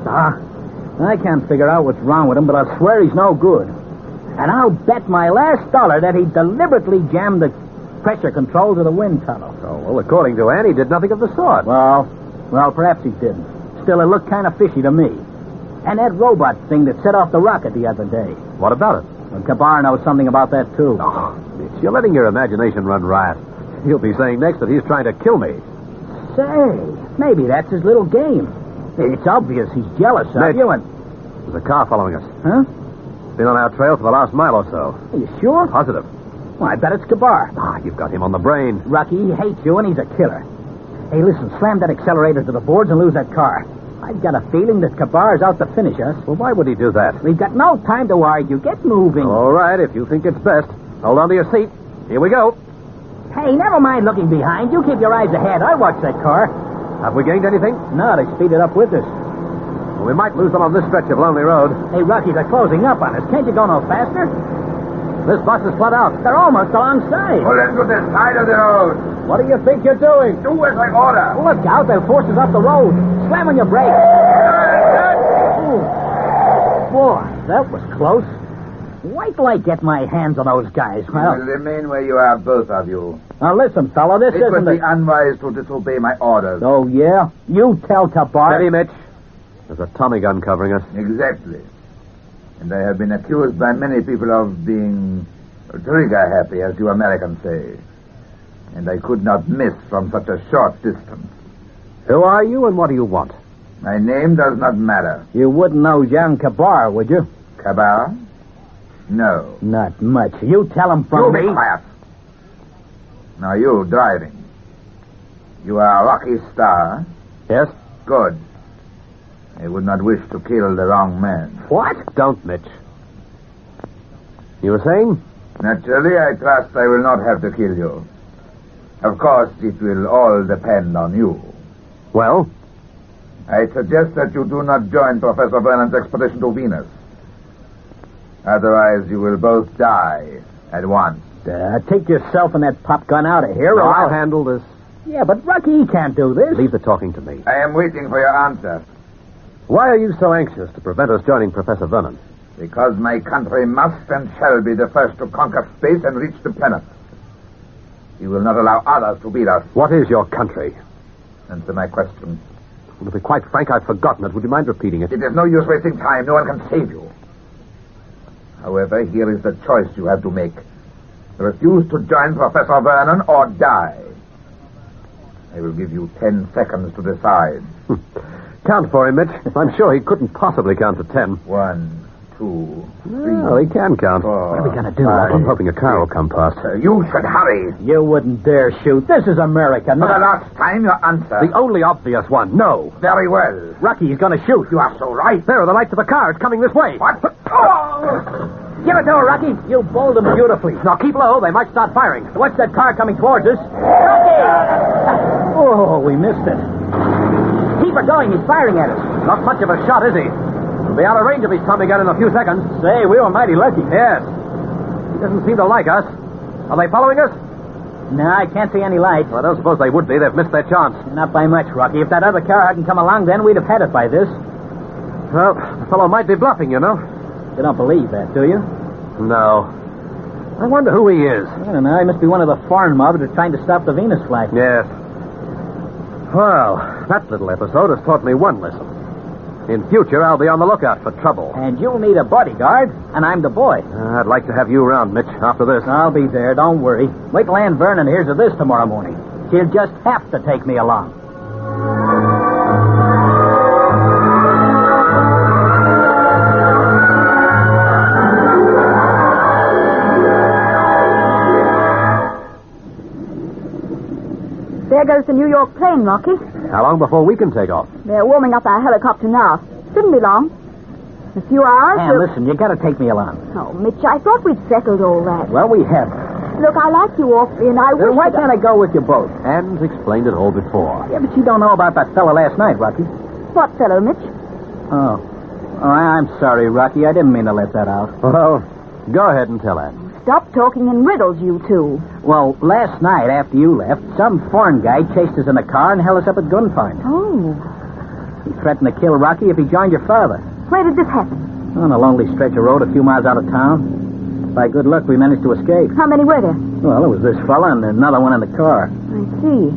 I can't figure out what's wrong with him, but I'll swear he's no good. And I'll bet my last dollar that he deliberately jammed the pressure control to the wind tunnel. Oh, well, according to Anne, he did nothing of the sort. Well, perhaps he didn't. Still, it looked kind of fishy to me. And that robot thing that set off the rocket the other day. What about it? Well, Kabar knows something about that, too. Oh, Mitch, you're letting your imagination run riot. He'll be saying next that he's trying to kill me. Say, maybe that's his little game. It's obvious he's jealous of you and... There's a car following us. Huh? Been on our trail for the last mile or so. Are you sure? Positive. Well, I bet it's Kabar. You've got him on the brain. Rocky, he hates you and he's a killer. Hey, listen, slam that accelerator to the boards and lose that car. I've got a feeling that Kabar's out to finish us. Well, why would he do that? We've got no time to argue. Get moving. All right, if you think it's best. Hold on to your seat. Here we go. Hey, never mind looking behind. You keep your eyes ahead. I'll watch that car. Have we gained anything? No, they speeded up with us. Well, we might lose them on this stretch of lonely road. Hey, Rocky, they're closing up on us. Can't you go no faster? This bus is flat out. They're almost alongside. Pull into the side of the road. What do you think you're doing? Do as I order. Look out, they'll force us off the road. Slam on your brakes. Ooh. Boy, that was close. Wait till I get my hands on those guys. You will remain where you are, both of you. Now listen, fella, this It isn't would be unwise to disobey my orders. Oh, yeah? You tell Kabar. Steady, Mitch. There's a Tommy gun covering us. Exactly. And I have been accused by many people of being trigger-happy, as you Americans say. And I could not miss from such a short distance. Who are you and what do you want? My name does not matter. You wouldn't know Jan Kabar, would you? Kabar? No. Not much. You tell him from You me. be quiet. Now you, driving. You are Rocky Starr. Yes? Good. I would not wish to kill the wrong man. What? Don't, Mitch. You were saying? Naturally, I trust I will not have to kill you. Of course, it will all depend on you. Well? I suggest that you do not join Professor Vernon's expedition to Venus. Otherwise, you will both die at once. Take yourself and that pop gun out of here. No, or I'll handle this. Yeah, but Rocky, he can't do this. Leave the talking to me. I am waiting for your answer. Why are you so anxious to prevent us joining Professor Vernon? Because my country must and shall be the first to conquer space and reach the planet. You will not allow others to beat us. What is your country? Answer my question. Well, to be quite frank, I've forgotten it. Would you mind repeating it? It is no use wasting time. No one can save you. However, here is the choice you have to make. Refuse to join Professor Vernon or die. I will give you 10 seconds to decide. Count for him, Mitch. I'm sure he couldn't possibly count to 10. 1, 2, 3. Well, he can count. 4, What are we going to do? I'm hoping a car will come past. You should hurry. You wouldn't dare shoot. This is America. For the last time, your answer. The only obvious one. No. Very well. Rocky, he's going to shoot. You are so right. There are the lights of the car. It's coming this way. What? Oh! Give it to her, Rocky. You bowled him beautifully. Now keep low. They might start firing. What's that car coming towards us? Rocky! Oh, we missed it. Keep it going. He's firing at us. Not much of a shot, is he? He'll be out of range of his Tommy gun in a few seconds. Say, we were mighty lucky. Yes. He doesn't seem to like us. Are they following us? No, I can't see any lights. Well, I don't suppose they would be. They've missed their chance. Not by much, Rocky. If that other car hadn't come along, then we'd have had it by this. Well, the fellow might be bluffing, you know. You don't believe that, do you? No. I wonder who he is. I don't know. He must be one of the foreign mob that are trying to stop the Venus flight. Yes. Well, that little episode has taught me one lesson. In future, I'll be on the lookout for trouble. And you'll need a bodyguard, and I'm the boy. I'd like to have you around, Mitch, after this. I'll be there. Don't worry. Wait till Ann Vernon hears of this tomorrow morning. She'll just have to take me along. There goes the New York plane, Rocky. How long before we can take off? They're warming up our helicopter now. Shouldn't be long. In a few hours. Ann, listen, you gotta take me along. Oh, Mitch, I thought we'd settled all that. Well, we haven't. Look, I like you awfully, and I wish... Then why can't I go with you both? Ann's explained it all before. Yeah, but you don't know about that fella last night, Rocky. What fellow, Mitch? Oh, I'm sorry, Rocky. I didn't mean to let that out. Well, go ahead and tell Ann. Stop talking in riddles, you two. Well, last night, after you left, some foreign guy chased us in a car and held us up at gunpoint. Oh. He threatened to kill Rocky if he joined your father. Where did this happen? On a lonely stretch of road a few miles out of town. By good luck, we managed to escape. How many were there? Well, it was this fella and another one in the car. I see.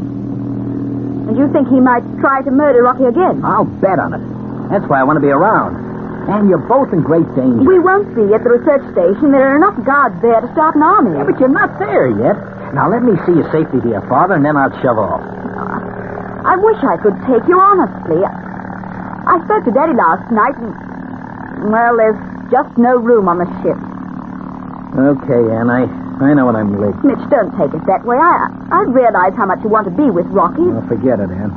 And you think he might try to murder Rocky again? I'll bet on it. That's why I want to be around. And you're both in great danger. We won't be at the research station. There are enough guards there to stop an army. Yeah, but you're not there yet. Now, let me see you safely to your father, and then I'll shove off. I wish I could take you, honestly. I spoke to Daddy last night, and... well, there's just no room on the ship. Okay, Ann, I know what I'm like. Mitch, don't take it that way. I realize how much you want to be with Rocky. Well, forget it, Ann.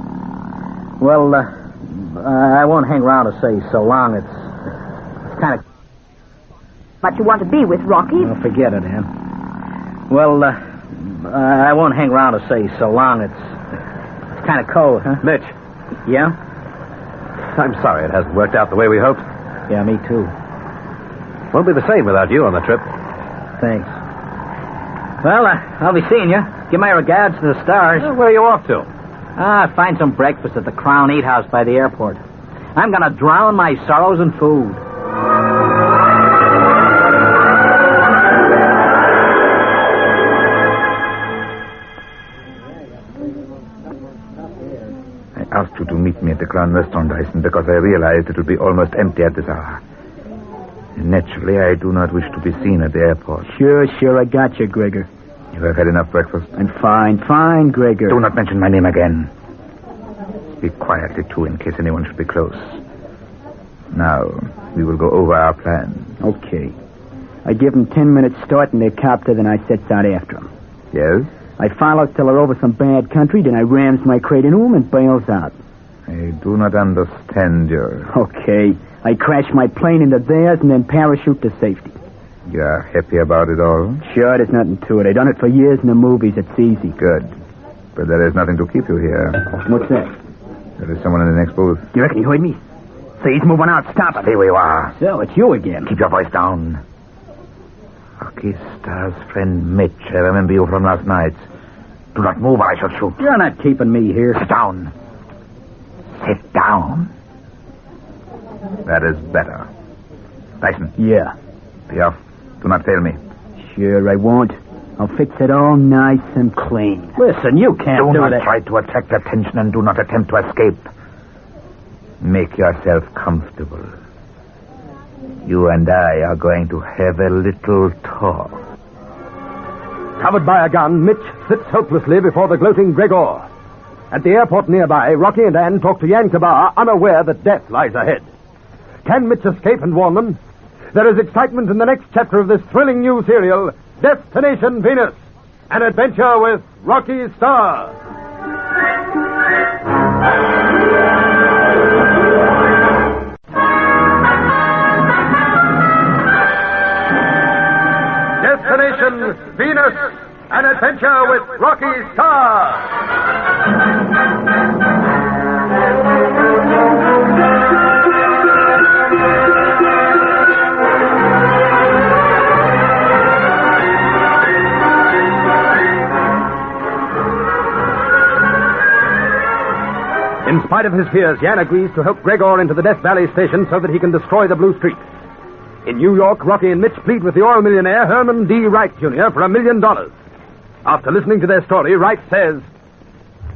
Well, I won't hang around to say so long. It's kind of... Much you want to be with Rocky. Well, forget it, Ann. Well, I won't hang around to say so long. It's kind of cold, huh? Mitch. Yeah? I'm sorry it hasn't worked out the way we hoped. Yeah, me too. Won't be the same without you on the trip. Thanks. Well, I'll be seeing you. Give my regards to the stars. Where are you off to? Find some breakfast at the Crown Eat House by the airport. I'm going to drown my sorrows in food. I asked you to meet me at the Crown Restaurant, Dyson, because I realized it would be almost empty at this hour. And naturally, I do not wish to be seen at the airport. Sure, I got you, Gregor. You have had enough breakfast? I'm fine, Gregor. Do not mention my name again. Speak quietly, too, in case anyone should be close. Now, we will go over our plan. Okay. I give them 10 minutes start in their copter, then I sets out after them. Yes? I follows till they're over some bad country, then I rams my crate into them and bails out. I do not understand your... Okay. I crash my plane into theirs and then parachute to safety. You're happy about it all? Sure, there's nothing to it. I've done it for years in the movies. It's easy. Good. But there is nothing to keep you here. What's that? There is someone in the next booth. You reckon you heard me? Say, he's moving out. Stop it. Stay where you are. So, it's you again. Keep your voice down. Rocky Starr's friend Mitch. I remember you from last night. Do not move or I shall shoot. You're not keeping me here. Sit down. Sit down. That is better. Dyson. Yeah. Be off. Do not fail me. Sure, I won't. I'll fix it all nice and clean. Listen, you can't do not that. try to attract attention and do not attempt to escape. Make yourself comfortable. You and I are going to have a little talk. Covered by a gun, Mitch sits helplessly before the gloating Gregor. At the airport nearby, Rocky and Anne talk to Yan Kabar, unaware that death lies ahead. Can Mitch escape and warn them? There is excitement in the next chapter of this thrilling new serial, Destination Venus, an adventure with Rocky Starr. Destination Venus, an adventure with Rocky Starr. In spite of his fears, Yan agrees to help Gregor into the Death Valley station so that he can destroy the Blue Streak. In New York, Rocky and Mitch plead with the oil millionaire Herman D. Wright, Jr. for $1 million. After listening to their story, Wright says,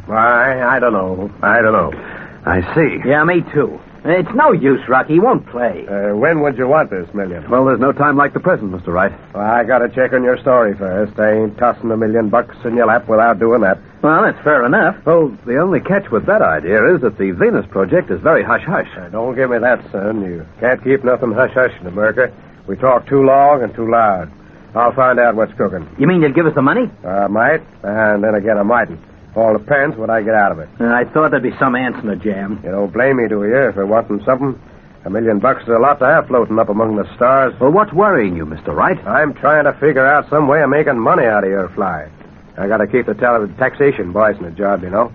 I don't know. I see. Yeah, me too. It's no use, Rocky. He won't play. When would you want this million? Well, there's no time like the present, Mr. Wright. Well, I got to check on your story first. I ain't tossing $1 million in your lap without doing that. Well, that's fair enough. Well, the only catch with that idea is that the Venus project is very hush-hush. Don't give me that, son. You can't keep nothing hush-hush in America. We talk too long and too loud. I'll find out what's cooking. You mean you'll give us the money? I might, and then again I mightn't. All depends what I get out of it. I thought there'd be some ants in the jam. You don't blame me, do you, if you're wanting something? $1 million is a lot to have floating up among the stars. Well, what's worrying you, Mr. Wright? I'm trying to figure out some way of making money out of your fly. I got to keep the taxation boys in the job, you know.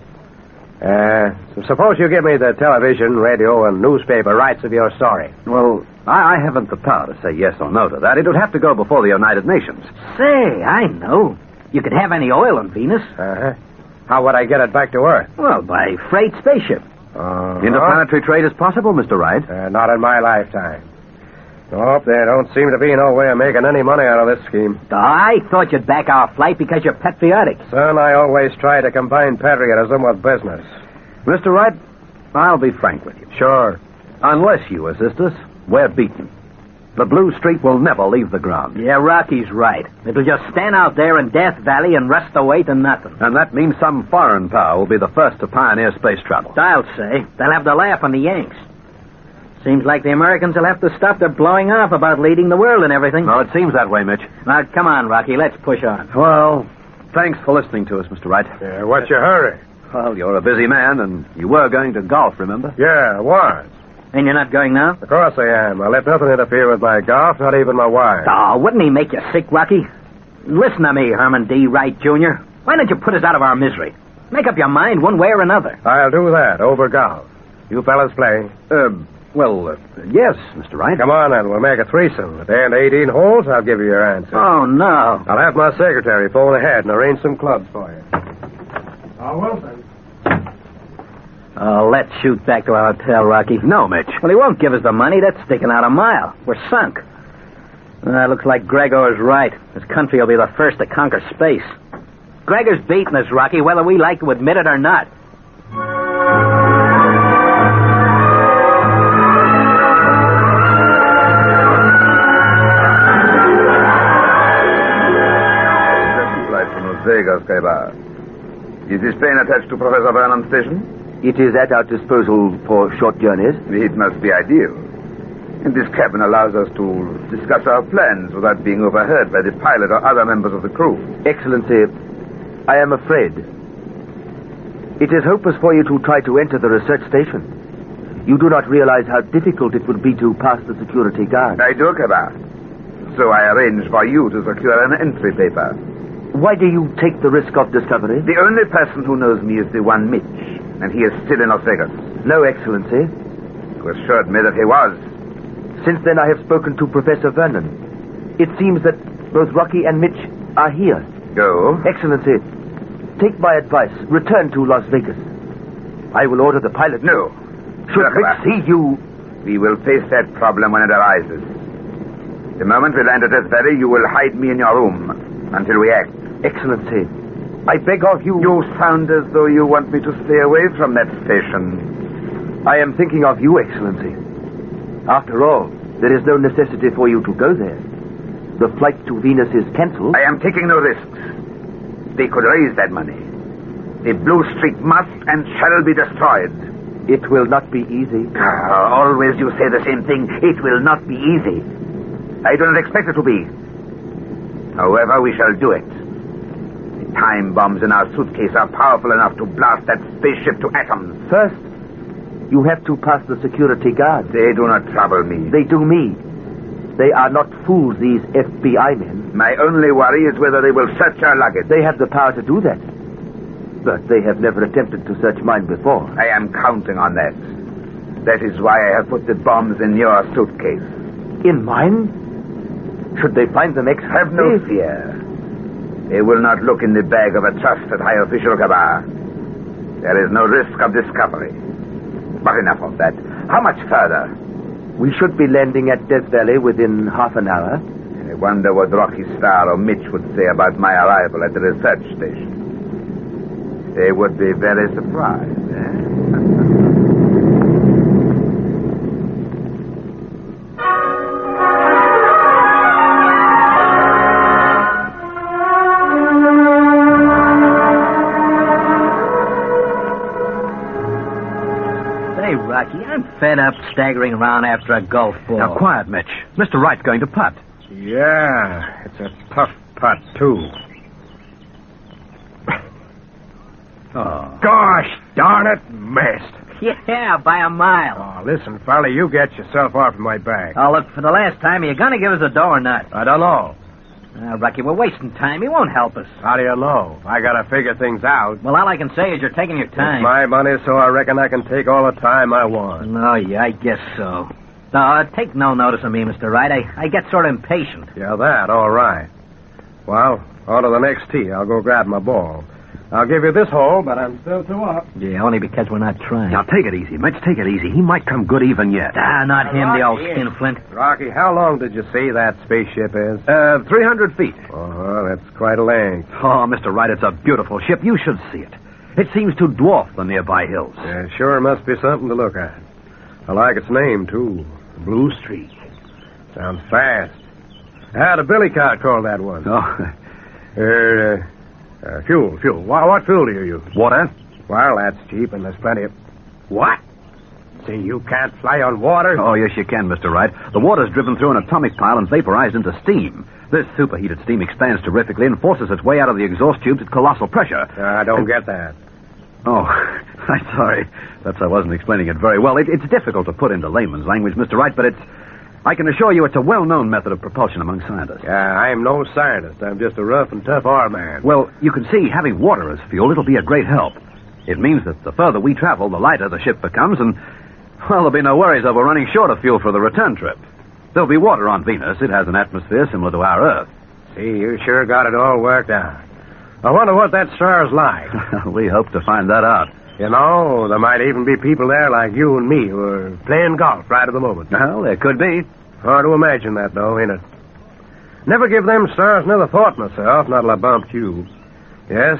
So suppose you give me the television, radio, and newspaper rights of your story. Well, I haven't the power to say yes or no to that. It would have to go before the United Nations. Say, I know. You could have any oil on Venus. Uh-huh. How would I get it back to Earth? Well, by freight spaceship. Interplanetary trade is possible, Mr. Wright. Not in my lifetime. Nope, there don't seem to be no way of making any money out of this scheme. I thought you'd back our flight because you're patriotic. Son, I always try to combine patriotism with business. Mr. Wright, I'll be frank with you. Sure. Unless you assist us, we're beaten. The Blue Streak will never leave the ground. Yeah, Rocky's right. It'll just stand out there in Death Valley and rust away to nothing. And that means some foreign power will be the first to pioneer space travel. I'll say. They'll have the laugh on the Yanks. Seems like the Americans will have to stop their blowing off about leading the world and everything. No, it seems that way, Mitch. Now, come on, Rocky. Let's push on. Well, thanks for listening to us, Mr. Wright. Yeah, what's your hurry? Well, you're a busy man, and you were going to golf, remember? Yeah, I was. And you're not going now? Of course I am. I let nothing interfere with my golf, not even my wife. Oh, wouldn't he make you sick, Rocky? Listen to me, Herman D. Wright, Jr. Why don't you put us out of our misery? Make up your mind one way or another. I'll do that, over golf. You fellas play? Yes, Mr. Wright. Come on, then. We'll make a threesome. At the end of 18 holes, I'll give you your answer. Oh, no. I'll have my secretary phone ahead and arrange some clubs for you. Oh, well, then. Oh, let's shoot back to our hotel, Rocky. No, Mitch. Well, he won't give us the money. That's sticking out a mile. We're sunk. Looks like Gregor's right. This country will be the first to conquer space. Gregor's beating us, Rocky, whether we like to admit it or not. Flight from Las Vegas, Kabar. Is this plane attached to Professor Vernon's station? It is at our disposal for short journeys. It must be ideal. And this cabin allows us to discuss our plans without being overheard by the pilot or other members of the crew. Excellency, I am afraid. It is hopeless for you to try to enter the research station. You do not realize how difficult it would be to pass the security guard. I do, Kabar. so I arranged for you to secure an entry paper. Why do you take the risk of discovery? The only person who knows me is the one Mitch, and he is still in Las Vegas. No, Excellency. You assured me that he was. Since then, I have spoken to Professor Vernon. It seems that both Rocky and Mitch are here. Go. Excellency, take my advice. Return to Las Vegas. I will order the pilot. No. Should Mitch see you... We will face that problem when it arises. The moment we land at Death Valley, you will hide me in your room until we act. Excellency, I beg of you... You sound as though you want me to stay away from that station. I am thinking of you, Excellency. After all, there is no necessity for you to go there. The flight to Venus is cancelled. I am taking no risks. They could raise that money. The Blue Streak must and shall be destroyed. It will not be easy. Always you say the same thing. It will not be easy. I do not expect it to be. However, we shall do it. The time bombs in our suitcase are powerful enough to blast that spaceship to atoms. First, you have to pass the security guards. They do not trouble me. They do me. They are not fools, these FBI men. My only worry is whether they will search our luggage. They have the power to do that. But they have never attempted to search mine before. I am counting on that. That is why I have put the bombs in your suitcase. In mine? Should they find them Have no fear. They will not look in the bag of a trusted high official, Gabar. There is no risk of discovery. But enough of that. How much further? We should be landing at Death Valley within half an hour. I wonder what Rocky Starr or Mitch would say about my arrival at the research station. They would be very surprised, Say, Rocky, I'm fed up staggering around after a golf ball. Now, quiet, Mitch. Mr. Wright's going to putt. Yeah, it's a tough putt, too. Oh. Gosh darn it, missed. Yeah, by a mile. Oh, listen, fella, you get yourself off my back. Oh, look, for the last time, are you going to give us a dough or not? I don't know. Rocky, we're wasting time. He won't help us. How do you know? I gotta figure things out. Well, all I can say is you're taking your time. It's my money, so I reckon I can take all the time I want. Oh, yeah, I guess so. No, take no notice of me, Mr. Wright. I get sort of impatient. Yeah, that, all right. Well, on to the next tee. I'll go grab my ball. I'll give you this hole, but I'm still two up. Yeah, only because we're not trying. Now, take it easy, Mitch. Take it easy. He might come good even yet. Not him, the old skinflint. Rocky, how long did you say that spaceship is? 300 feet. Oh, that's quite a length. Oh, Mr. Wright, it's a beautiful ship. You should see it. It seems to dwarf the nearby hills. Yeah, sure must be something to look at. I like its name, too. Blue Streak. Sounds fast. How the billy cock called that one? Oh, Fuel. What fuel do you use? water? Well, that's cheap, and there's plenty of... What? See, you can't fly on water? Oh, yes, you can, Mr. Wright. The water's driven through an atomic pile and vaporized into steam. This superheated steam expands terrifically and forces its way out of the exhaust tubes at colossal pressure. I don't get that. Oh, I'm sorry. Perhaps I wasn't explaining it very well. It's difficult to put into layman's language, Mr. Wright, but I can assure you it's a well-known method of propulsion among scientists. Yeah, I'm no scientist. I'm just a rough and tough R-man. Well, you can see, having water as fuel, it'll be a great help. It means that the further we travel, the lighter the ship becomes, and, well, there'll be no worries over running short of fuel for the return trip. There'll be water on Venus. It has an atmosphere similar to our Earth. See, you sure got it all worked out. I wonder what that star's like. We hope to find that out. You know, there might even be people there like you and me who are playing golf right at the moment. Well, there could be. Hard to imagine that, though, ain't it? Never give them stars another thought myself, not till I bumped you. Yes,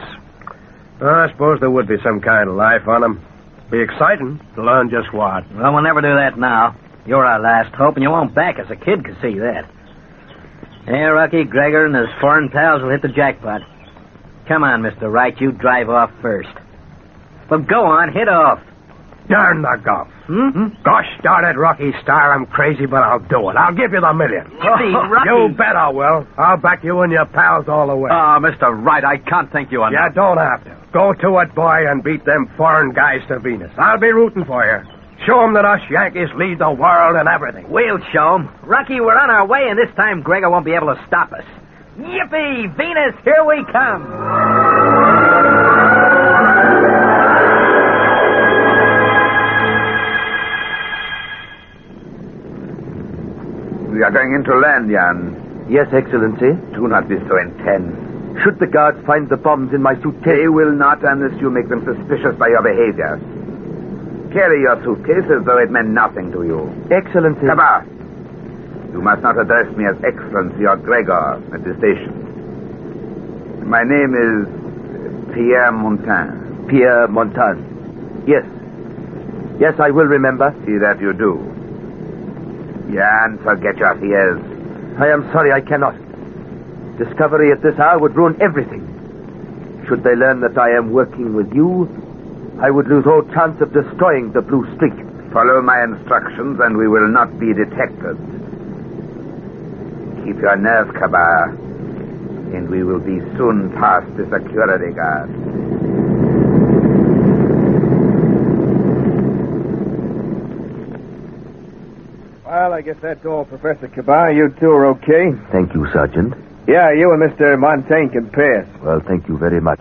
I suppose there would be some kind of life on them. Be exciting to learn just what. Well, we'll never do that now. You're our last hope, and you won't back us. A kid could see that. Hey, Rocky, Gregor and his foreign pals will hit the jackpot. Come on, Mr. Wright, you drive off first. Well, go on, hit off. Darn the golf. Gosh darn it, Rocky Starr, I'm crazy, but I'll do it. I'll give you the million. Yippee, Rocky. You bet I will. I'll back you and your pals all the way. Ah, Mr. Wright, I can't thank you enough. You don't have to. Go to it, boy, and beat them foreign guys to Venus. I'll be rooting for you. Show 'em that us Yankees lead the world and everything. We'll show 'em. Rocky, we're on our way, and this time Gregor won't be able to stop us. Yippee! Venus, here we come! We are going into land, Jan. Yes, Excellency. Do not be so intense. Should the guards find the bombs in my suitcase? They will not unless you make them suspicious by your behavior. Carry your suitcase as though it meant nothing to you. Excellency. Cabas, you must not address me as Excellency or Gregor at the station. My name is Pierre Montagne. Pierre Montagne. Yes. Yes, I will remember. See that you do. Jan, forget your fears. I am sorry, I cannot. Discovery at this hour would ruin everything. Should they learn that I am working with you, I would lose all chance of destroying the blue streak. Follow my instructions and we will not be detected. Keep your nerve, Cabas, and we will be soon past the security guard. Well, I guess that's all, Professor Cabas. You two are okay. Thank you, Sergeant. Yeah, you and Mr. Montaigne can pass. Well, thank you very much.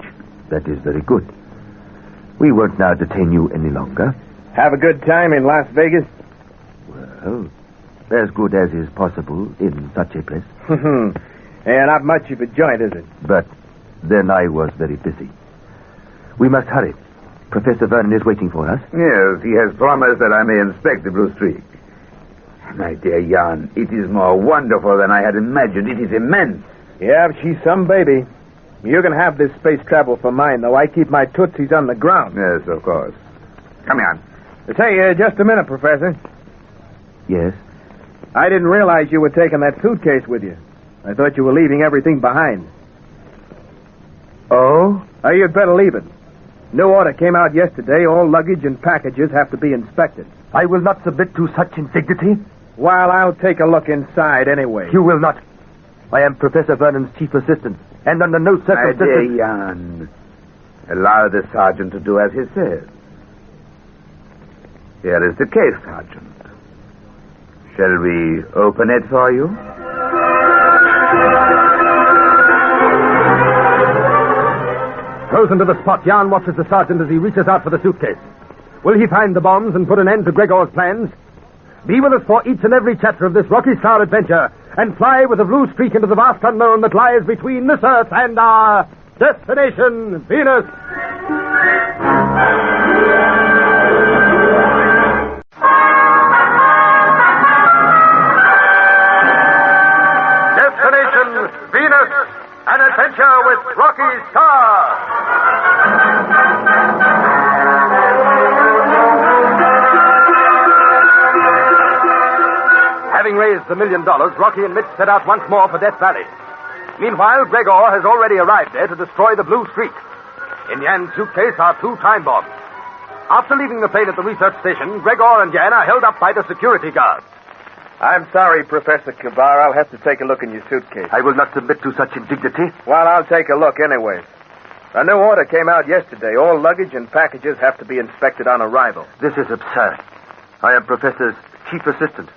That is very good. We won't now detain you any longer. Have a good time in Las Vegas? Well, as good as is possible in such a place. Yeah, not much of a joint, is it? But then I was very busy. We must hurry. Professor Vernon is waiting for us. Yes, he has promised that I may inspect the blue streak. My dear Jan, it is more wonderful than I had imagined. It is immense. Yeah, she's some baby. You can have this space travel for mine, though. I keep my tootsies on the ground. Yes, of course. Come on. Say, just a minute, Professor. Yes? I didn't realize you were taking that suitcase with you. I thought you were leaving everything behind. Oh? You'd better leave it. New order came out yesterday. All luggage and packages have to be inspected. I will not submit to such indignity. Well, I'll take a look inside anyway. You will not. I am Professor Vernon's chief assistant, and under no circumstances... My dear Jan, allow the sergeant to do as he says. Here is the case, Sergeant. Shall we open it for you? Frozen to the spot, Jan watches the sergeant as he reaches out for the suitcase. Will he find the bombs and put an end to Gregor's plans? Be with us for each and every chapter of this Rocky Starr adventure and fly with a blue streak into the vast unknown that lies between this Earth and our destination, Venus. Destination, Venus, an adventure with Rocky Starr. Having raised $1 million, Rocky and Mitch set out once more for Death Valley. Meanwhile, Gregor has already arrived there to destroy the blue streak. In Jan's suitcase are 2 time bombs. After leaving the plane at the research station, Gregor and Jan are held up by the security guards. I'm sorry, Professor Kabar. I'll have to take a look in your suitcase. I will not submit to such indignity. Well, I'll take a look anyway. A new order came out yesterday. All luggage and packages have to be inspected on arrival. This is absurd. I am Professor's chief assistant.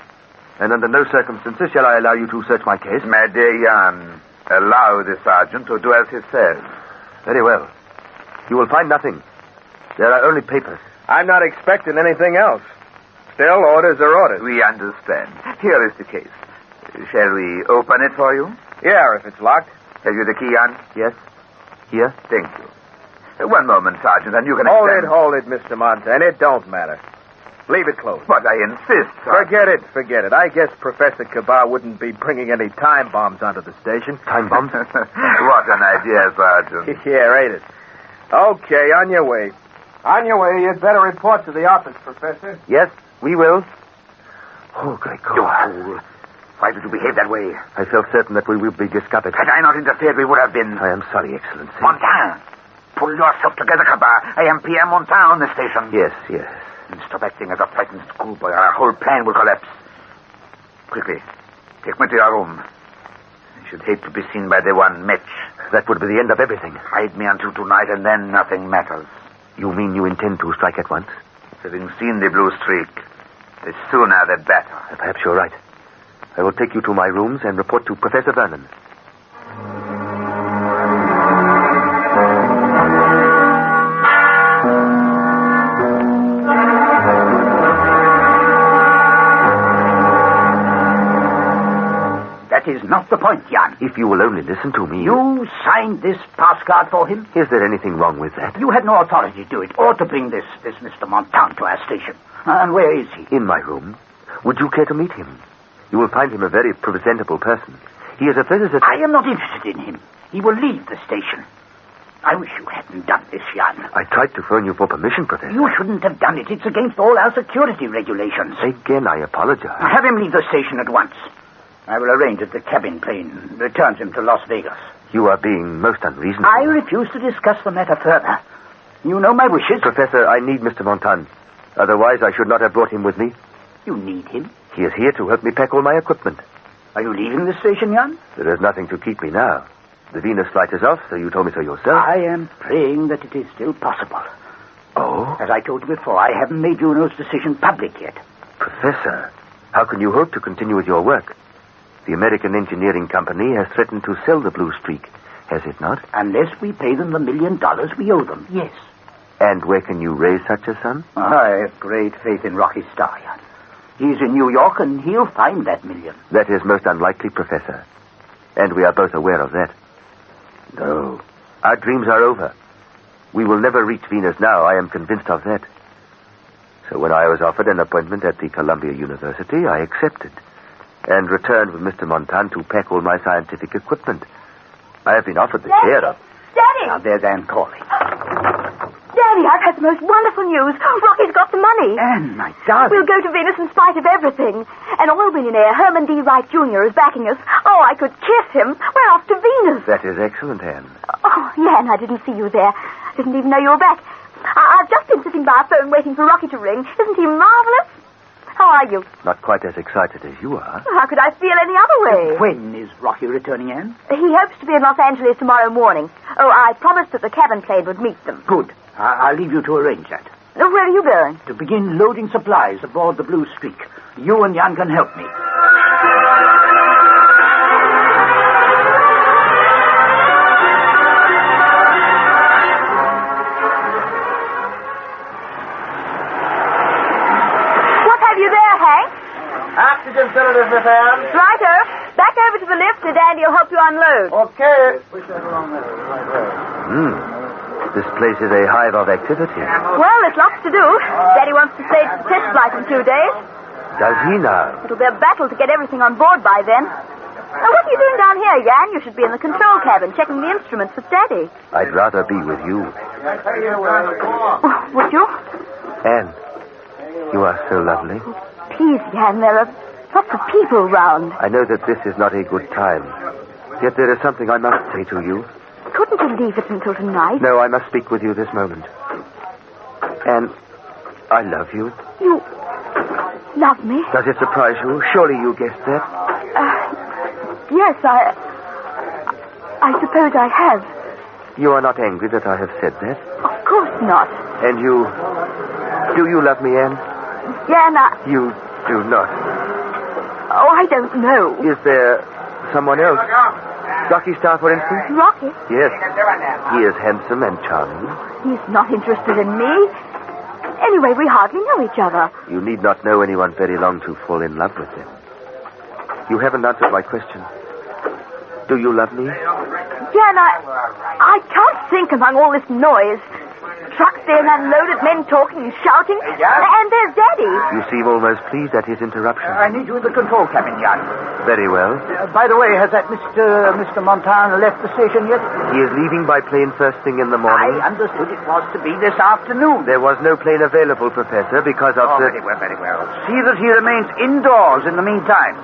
And under no circumstances shall I allow you to search my case. My dear Jan, allow the sergeant to do as he says. Very well. You will find nothing. There are only papers. I'm not expecting anything else. Still, orders are orders. We understand. Here is the case. Shall we open it for you? Yeah, if it's locked. Have you the key, Jan? Yes. Here. Thank you. One moment, Sergeant, and you can... Hold it, Mr. Montaigne. It don't matter. Leave it closed. But I insist, Sergeant. Forget it. I guess Professor Kabar wouldn't be bringing any time bombs onto the station. Time bombs? What an idea, Sergeant. Yeah, ain't it? Okay, on your way. On your way, you'd better report to the office, Professor. Yes, we will. Oh, Gregor. You fool. Why did you behave that way? I felt certain that we would be discovered. Had I not interfered, we would have been... I am sorry, Excellency. Montaigne! Pull yourself together, Kabar. I am Pierre Montaigne on the station. Yes, yes. And stop acting as a frightened schoolboy, or our whole plan will collapse. Quickly, take me to your room. I should hate to be seen by the one Mitch. That would be the end of everything. Hide me until tonight, and then nothing matters. You mean you intend to strike at once? Having seen the blue streak, the sooner the better. Perhaps you're right. I will take you to my rooms and report to Professor Vernon. That is not the point, Jan. If you will only listen to me... You signed this pass card for him? Is there anything wrong with that? You had no authority to do it, or to bring this Mr. Montan to our station. And where is he? In my room. Would you care to meet him? You will find him a very presentable person. He is a pleasant... I am not interested in him. He will leave the station. I wish you hadn't done this, Jan. I tried to phone you for permission, Professor. You shouldn't have done it. It's against all our security regulations. Again, I apologize. Have him leave the station at once. I will arrange that the cabin plane returns him to Las Vegas. You are being most unreasonable. I refuse to discuss the matter further. You know my wishes. Professor, I need Mr. Montan. Otherwise, I should not have brought him with me. You need him? He is here to help me pack all my equipment. Are you leaving the station, Jan? There is nothing to keep me now. The Venus flight is off, so you told me so yourself. I am praying that it is still possible. Oh? As I told you before, I haven't made Juno's decision public yet. Professor, how can you hope to continue with your work? The American Engineering Company has threatened to sell the Blue Streak, has it not? Unless we pay them the $1 million we owe them, yes. And where can you raise such a sum? I have great faith in Rocky Starr. He's in New York, and he'll find that $1 million. That is most unlikely, Professor. And we are both aware of that. No, our dreams are over. We will never reach Venus now, I am convinced of that. So when I was offered an appointment at the Columbia University, I accepted. And returned with Mr. Montan to pack all my scientific equipment. I have been offered the chair of... Daddy! Now, there's Anne calling. Daddy, I've had the most wonderful news. Rocky's got the money. Anne, my darling. We'll go to Venus in spite of everything. An oil millionaire, Herman D. Wright Jr., is backing us. Oh, I could kiss him. We're off to Venus. That is excellent, Anne. Oh, Nan, I didn't see you there. Didn't even know you were back. I've just been sitting by a phone waiting for Rocky to ring. Isn't he marvelous? How are you? Not quite as excited as you are. How could I feel any other way? When is Rocky returning, Anne? He hopes to be in Los Angeles tomorrow morning. Oh, I promised that the cabin plane would meet them. Good. I'll leave you to arrange that. Where are you going? To begin loading supplies aboard the Blue Streak. You and Jan can help me. Oxygen cylinders, Miss Anne. Righto. Back over to the lift and Andy will help you unload. Okay. This place is a hive of activity. Well, there's lots to do. Daddy wants to stage the test flight in 2 days. Does he now? It'll be a battle to get everything on board by then. Now, what are you doing down here, Jan? You should be in the control cabin checking the instruments with Daddy. I'd rather be with you. Oh, would you? Anne, you are so lovely. Please, Jan, there are lots of people round. I know that this is not a good time. Yet there is something I must say to you. Couldn't you leave it until tonight? No, I must speak with you this moment. Anne, I love you. You love me? Does it surprise you? Surely you guessed that. Yes, I suppose I have. You are not angry that I have said that? Of course not. And you... Do you love me, Anne? Jan, You do not. Oh, I don't know. Is there someone else? Rocky Starr, for instance? Rocky? Yes. He is handsome and charming. He's not interested in me. Anyway, we hardly know each other. You need not know anyone very long to fall in love with him. You haven't answered my question. Do you love me? Jan, I can't think among all this noise. Trucks being unloaded, men talking and shouting. And there's Daddy. You seem almost pleased at his interruption. I need you in the control cabin, Jan. Very well. By the way, has that Mr. Montan left the station yet? He is leaving by plane first thing in the morning. I understood it was to be this afternoon. There was no plane available, Professor, because of the... Very well, very well. See that he remains indoors in the meantime.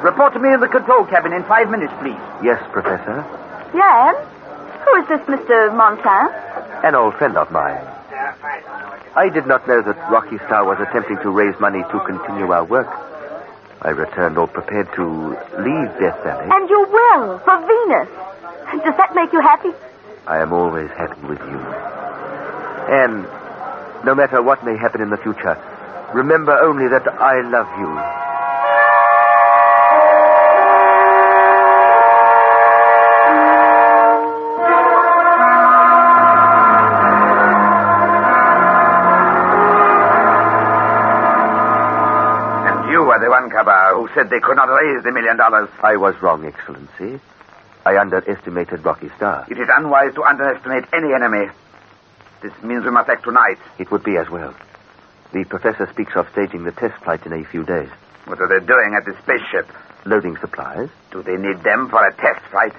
Report to me in the control cabin in 5 minutes, please. Yes, Professor. Jan? Who is this Mr. Montan? An old friend of mine. I did not know that Rocky Starr was attempting to raise money to continue our work. I returned all prepared to leave Death Valley. And you will, for Venus. Does that make you happy? I am always happy with you. And No matter what may happen in the future, remember only that I love you. The one Kabar who said they could not raise the $1 million. I was wrong, Excellency. I underestimated Rocky Starr. It is unwise to underestimate any enemy. This means we must act tonight. It would be as well. The professor speaks of staging the test flight in a few days. What are they doing at the spaceship? Loading supplies. Do they need them for a test flight?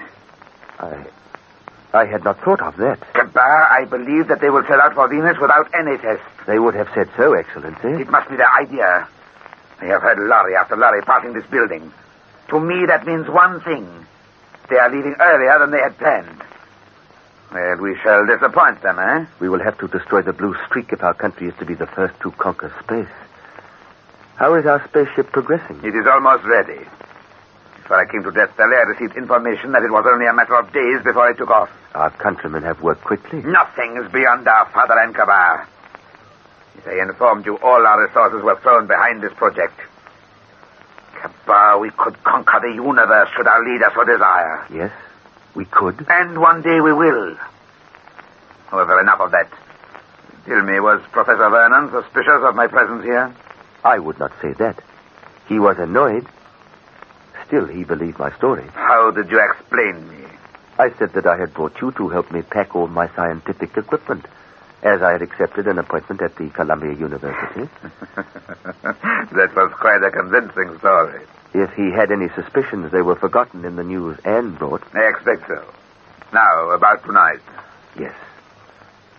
I had not thought of that. Kabar, I believe that they will set out for Venus without any tests. They would have said so, Excellency. It must be their idea. I have heard lorry after lorry passing this building. To me, that means one thing. They are leaving earlier than they had planned. Well, we shall disappoint them, eh? We will have to destroy the blue streak if our country is to be the first to conquer space. How is our spaceship progressing? It is almost ready. Before I came to Death Valley, I received information that it was only a matter of days before it took off. Our countrymen have worked quickly. Nothing is beyond our father and Kabar. As I informed you, all our resources were thrown behind this project. Kabar, we could conquer the universe should our leader so desire. Yes, we could. And one day we will. However, enough of that. Tell me, was Professor Vernon suspicious of my presence here? I would not say that. He was annoyed. Still, he believed my story. How did you explain me? I said that I had brought you to help me pack all my scientific equipment, as I had accepted an appointment at the Columbia University. That was quite a convincing story. If he had any suspicions, they were forgotten in the news Anne brought. I expect so. Now, about tonight. Yes.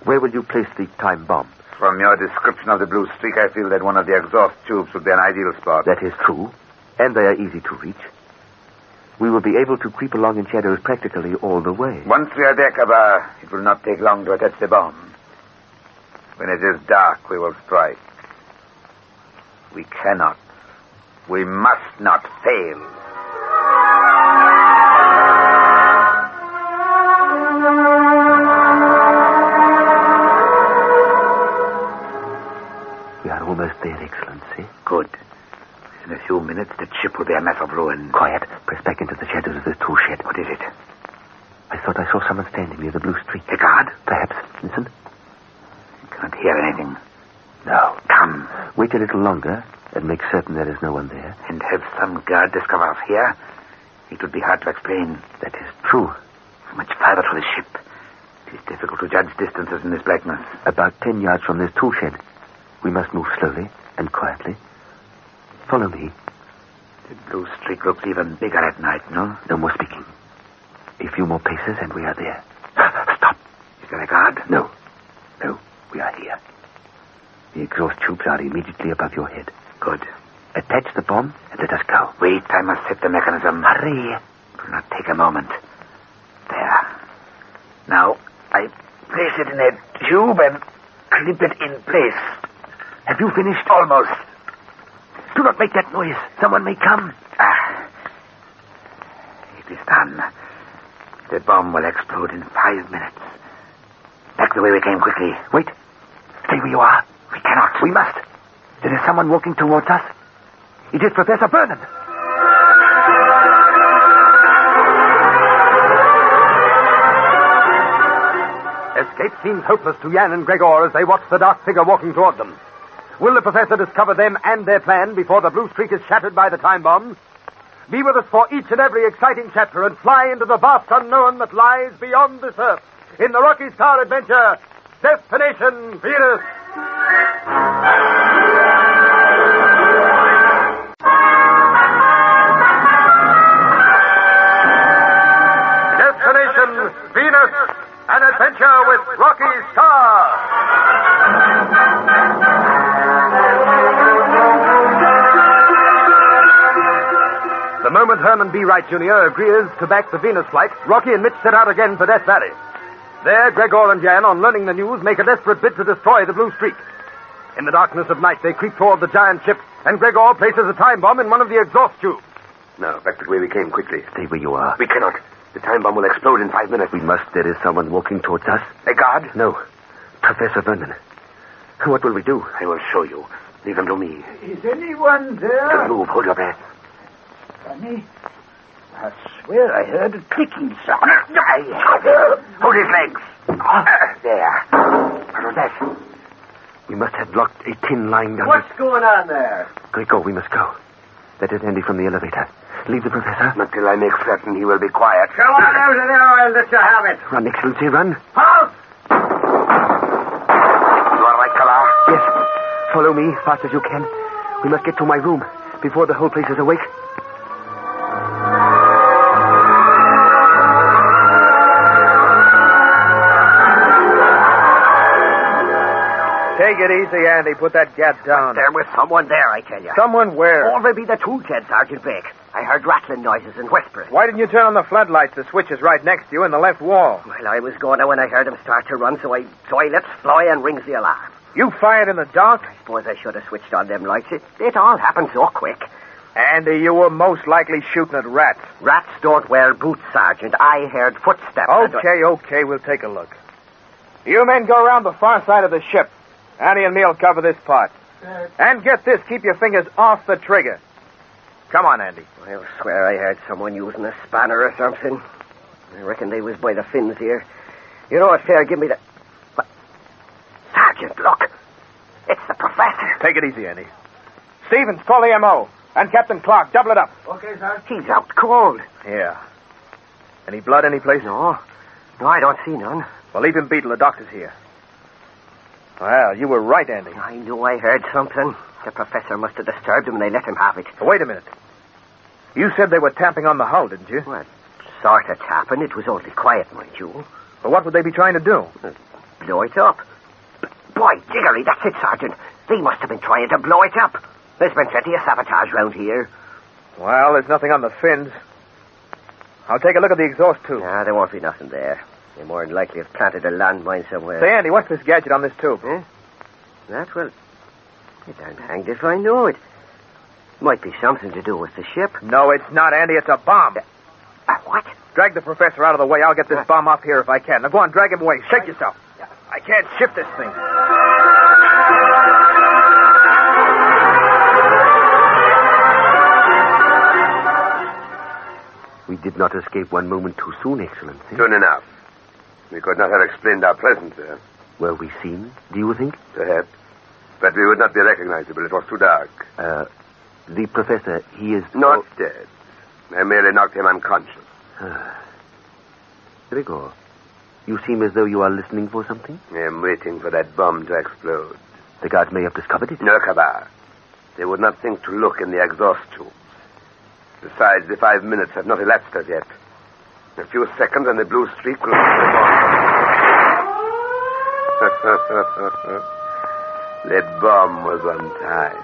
Where will you place the time bomb? From your description of the blue streak, I feel that one of the exhaust tubes would be an ideal spot. That is true, and they are easy to reach. We will be able to creep along in shadows practically all the way. Once we are there, Kabar, it will not take long to attach the bomb. When it is dark, we will strike. We cannot. We must not fail. We are almost there, Excellency. Good. In a few minutes, the ship will be a mass of ruin. Quiet. Press back into the shadows of the tool shed. What is it? I thought I saw someone standing near the blue streak. A guard? Perhaps. Listen. Can't hear anything. No. Come. Wait a little longer and make certain there is no one there. And have some guard discover us here? It would be hard to explain. That is true. So much farther to the ship. It is difficult to judge distances in this blackness. About 10 yards from this tool shed. We must move slowly and quietly. Follow me. The blue streak looks even bigger at night, no? No more speaking. A few more paces and we are there. Stop. Is there a guard? No. No. We are here. The exhaust tubes are immediately above your head. Good. Attach the bomb and let us go. Wait, I must set the mechanism. Hurry. It will not take a moment. There. Now, I place it in a tube and clip it in place. Have you finished? Almost. Do not make that noise. Someone may come. It is done. The bomb will explode in 5 minutes. Back the way we came quickly. Wait. Stay where you are. We cannot. We must. There is someone walking towards us. It is Professor Vernon. Escape seems hopeless to Jan and Gregor as they watch the dark figure walking toward them. Will the professor discover them and their plan before the blue streak is shattered by the time bomb? Be with us for each and every exciting chapter and fly into the vast unknown that lies beyond this earth in the Rocky Starr Adventure, Destination Venus. Destination Venus, an adventure with Rocky Starr. The moment Herman B. Wright, Jr. agrees to back the Venus flight, Rocky and Mitch set out again for Death Valley. There, Gregor and Jan, on learning the news, make a desperate bid to destroy the blue streak. In the darkness of night, they creep toward the giant ship, and Gregor places a time bomb in one of the exhaust tubes. Now, back to where we came quickly. Stay where you are. We cannot. The time bomb will explode in 5 minutes. We must. There is someone walking towards us. A guard? No. Professor Vernon. What will we do? I will show you. Leave him to me. Is anyone there? Don't move. Hold your breath. Funny. I swear I heard a clicking sound. Hold his legs. There. What was that? We must have blocked a tin line down. What's going on there? Go, we must go. That is Andy from the elevator. Leave the professor. Until I make certain he will be quiet. Come on out of there, I'll let you have it. Run, Excellency, run. Halt! You all right, Kala? Yes. Follow me, fast as you can. We must get to my room before the whole place is awake. Take it easy, Andy. Put that gat down. There was someone there, I tell you. Someone where? Over be the tool shed, Sergeant Blake. I heard rattling noises and whispering. Why didn't you turn on the floodlights? The switch is right next to you in the left wall. Well, I was going to when I heard him start to run, so I lets fly and rings the alarm. You fired in the dark? I suppose I should have switched on them lights. It all happened so quick. Andy, you were most likely shooting at rats. Rats don't wear boots, Sergeant. I heard footsteps. Okay, we'll take a look. You men go around the far side of the ship. Andy and me'll cover this part. And get this, keep your fingers off the trigger. Come on, Andy. I'll swear I heard someone using a spanner or something. I reckon they was by the fins here. You know what, fair, give me the... What? Sergeant, look. It's the professor. Take it easy, Andy. Stevens, call the M.O. And Captain Clark, double it up. Okay, sir. He's out cold. Yeah. Any blood anyplace? No, I don't see none. Well, leave him be till the doctor's here. Well, you were right, Andy. I knew I heard something. The professor must have disturbed him and they let him have it. Wait a minute. You said they were tapping on the hull, didn't you? Well, sort of tapping. It was only quiet, mind you. But what would they be trying to do? Blow it up. Boy, jiggery, that's it, Sergeant. They must have been trying to blow it up. There's been plenty of sabotage round here. Well, there's nothing on the fins. I'll take a look at the exhaust tube. Nah, there won't be nothing there. They more than likely have planted a landmine somewhere. Say, Andy, what's this gadget on this tube? That, well, I'm hanged if I know it. Might be something to do with the ship. No, it's not, Andy. It's a bomb. What? Drag the professor out of the way. I'll get this bomb off here if I can. Now, go on, drag him away. Shake yourself. I can't shift this thing. We did not escape one moment too soon, Excellency. Soon enough. We could not have explained our presence there. Were we seen, do you think? Perhaps. But we would not be recognizable. It was too dark. The professor, he is... Not dead. I merely knocked him unconscious. Gregor, you seem as though you are listening for something. I am waiting for that bomb to explode. The guards may have discovered it. No, Kabar. They would not think to look in the exhaust tubes. Besides, the 5 minutes have not elapsed as yet. In a few seconds and the blue streak will... That bomb was on time.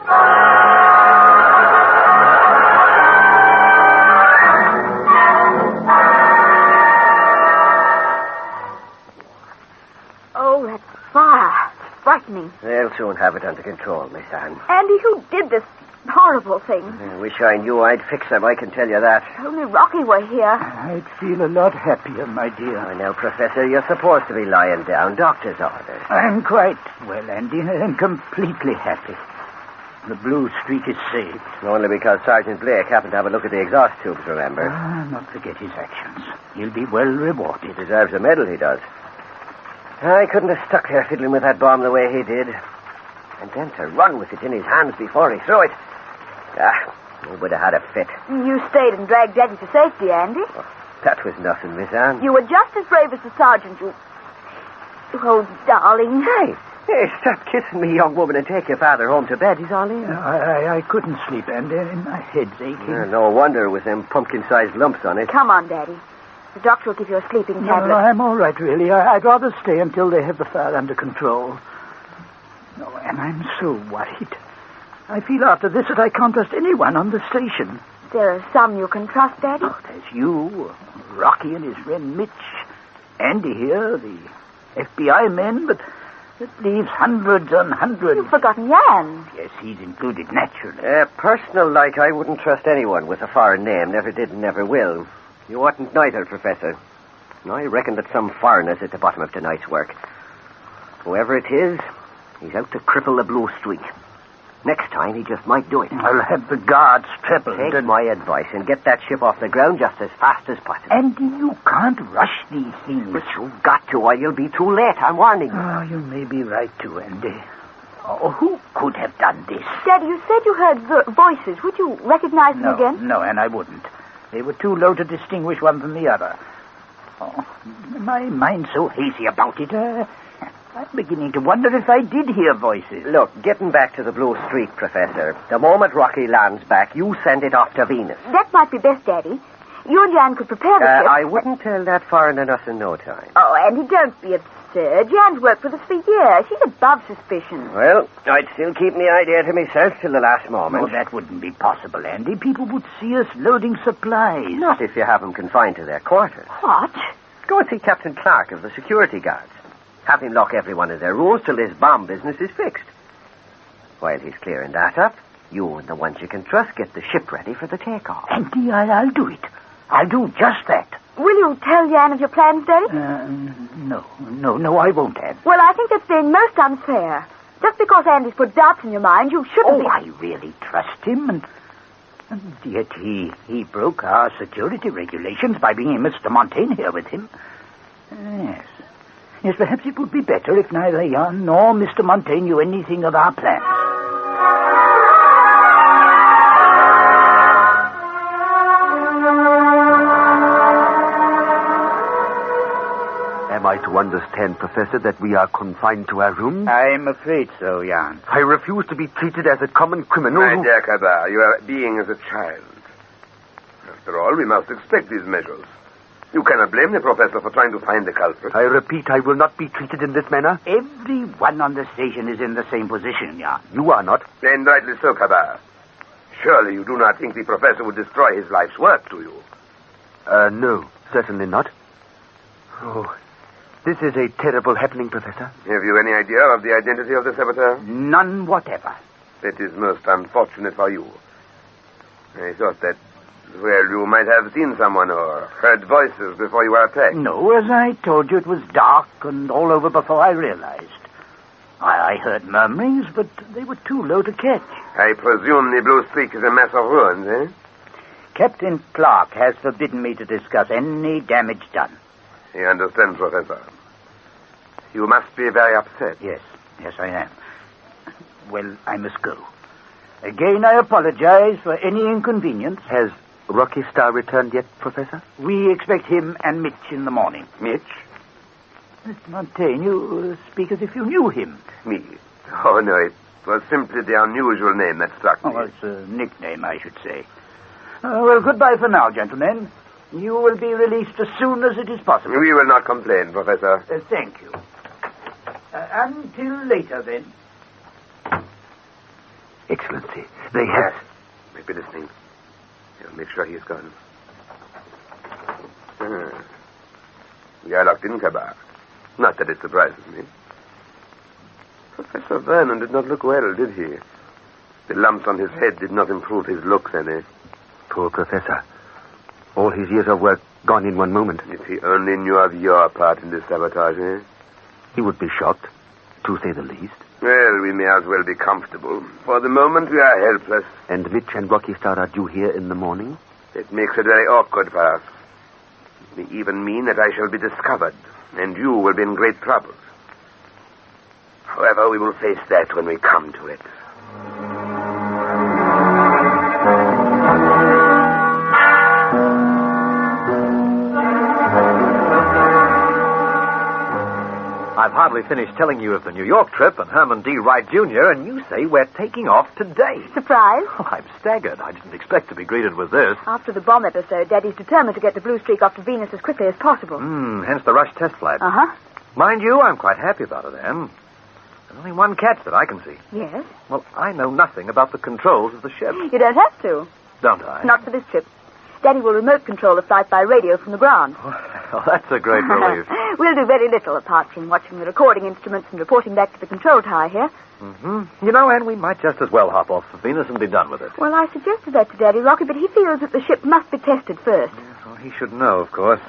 Oh, that fire. It's frightening. They'll soon have it under control, Miss Anne. Andy, who did this horrible thing? I wish I knew I'd fix them, I can tell you that. If only Rocky were here. I'd feel a lot happier, my dear. I know, Professor, you're supposed to be lying down. Doctor's orders. I'm quite well, Andy. I'm completely happy. The blue streak is saved. Only because Sergeant Blake happened to have a look at the exhaust tubes, remember? Not forget his actions. He'll be well rewarded. He deserves a medal, he does. I couldn't have stuck there fiddling with that bomb the way he did. And then to run with it in his hands before he threw it. He would have had a fit. You stayed and dragged Daddy to safety, Andy. Oh, that was nothing, Miss Anne. You were just as brave as the sergeant, you... Oh, darling. Hey, stop kissing me, young woman, and take your father home to bed. He's all in. I couldn't sleep, Andy. My head's aching. No wonder it was them pumpkin-sized lumps on it. Come on, Daddy. The doctor will give you a sleeping tablet. No, I'm all right, really. I'd rather stay until they have the fire under control. No, and I'm so worried. I feel after this that I can't trust anyone on the station. There are some you can trust, Daddy. Oh, there's you, Rocky and his friend Mitch, Andy here, the FBI men, but that leaves hundreds and hundreds. You've forgotten Jan. Yes, he's included, naturally. Personal like, I wouldn't trust anyone with a foreign name. Never did and never will. You oughtn't neither, Professor. I reckon that some foreigner's at the bottom of tonight's work. Whoever it is, He's out to cripple the blue streak. Next time, he just might do it. I'll have the guards tripled. Take my advice and get that ship off the ground just as fast as possible. Andy, you can't rush these things. But you've got to, or you'll be too late. I'm warning you. Oh, you may be right too, Andy. Oh, who could have done this? Daddy, you said you heard voices. Would you recognize them again? No, and I wouldn't. They were too low to distinguish one from the other. Oh, my mind's so hazy about it. I'm beginning to wonder if I did hear voices. Look, getting back to the blue streak, Professor. The moment Rocky lands back, you send it off to Venus. That might be best, Daddy. You and Jan could prepare the ship. I wouldn't tell that foreigner enough in no time. Oh, Andy, don't be absurd. Jan's worked with us for years. She's above suspicion. Well, I'd still keep my idea to myself till the last moment. Oh, that wouldn't be possible, Andy. People would see us loading supplies. Not if you have them confined to their quarters. What? Go and see Captain Clark of the security guards. Have him lock everyone in their rooms till this bomb business is fixed. While he's clearing that up, you and the ones you can trust get the ship ready for the takeoff. Andy, I'll do it. I'll do just that. Will you tell Jan of your plans, Daddy? No, I won't, Anne. Well, I think that's being most unfair. Just because Andy's put doubts in your mind, you shouldn't be... I really trust him, and yet he broke our security regulations by bringing Mr. Montaigne here with him. Yes, perhaps it would be better if neither Jan nor Mr. Montaigne knew anything of our plans. Am I to understand, Professor, that we are confined to our rooms? I'm afraid so, Jan. I refuse to be treated as a common criminal. My dear Kabar, you are being as a child. After all, we must expect these measures. You cannot blame the professor for trying to find the culprit. I repeat, I will not be treated in this manner. Everyone on the station is in the same position, Jan. You are not. And rightly so, Kabar. Surely you do not think the professor would destroy his life's work, do you? No, certainly not. Oh, this is a terrible happening, Professor. Have you any idea of the identity of the saboteur? None whatever. That is most unfortunate for you. I thought that, well, you might have seen someone or heard voices before you were attacked. No, as I told you, it was dark and all over before I realized. I heard murmurings, but they were too low to catch. I presume the blue streak is a mass of ruins, eh? Captain Clark has forbidden me to discuss any damage done. I understand, Professor. You must be very upset. Yes, I am. Well, I must go. Again, I apologize for any inconvenience. Has Rocky Starr returned yet, Professor? We expect him and Mitch in the morning. Mitch? Mr. Montaigne, you speak as if you knew him. Me? Oh, no, it was simply the unusual name that struck me. Oh, it's a nickname, I should say. Well, goodbye for now, gentlemen. You will be released as soon as it is possible. We will not complain, Professor. Thank you. Until later, then. Excellency, they have... Yes. Might be listening. I'll make sure he is gone. We are locked in, Kabar. Not that it surprises me. Professor Vernon did not look well, did he? The lumps on his head did not improve his looks any. Poor Professor. All his years of work gone in one moment. If he only knew of your part in this sabotage, eh? He would be shocked, to say the least. Well, we may as well be comfortable. For the moment, we are helpless. And Mitch and Rocky Starr are due here in the morning? It makes it very awkward for us. It may even mean that I shall be discovered, and you will be in great trouble. However, we will face that when we come to it. I've hardly finished telling you of the New York trip and Herman D. Wright Jr., and you say we're taking off today. Surprise? Oh, I'm staggered. I didn't expect to be greeted with this. After the bomb episode, Daddy's determined to get the blue streak off to Venus as quickly as possible. Hence the rush test flight. Uh-huh. Mind you, I'm quite happy about it, Anne. There's only one catch that I can see. Yes? Well, I know nothing about the controls of the ship. You don't have to. Don't I? Not for this trip. Daddy will remote control the flight by radio from the ground. Oh, that's a great relief. We'll do very little apart from watching the recording instruments and reporting back to the control tower here. You know, Anne, we might just as well hop off for Venus and be done with it. Well, I suggested that to Daddy, Rocky, but he feels that the ship must be tested first. Yes, well, he should know, of course.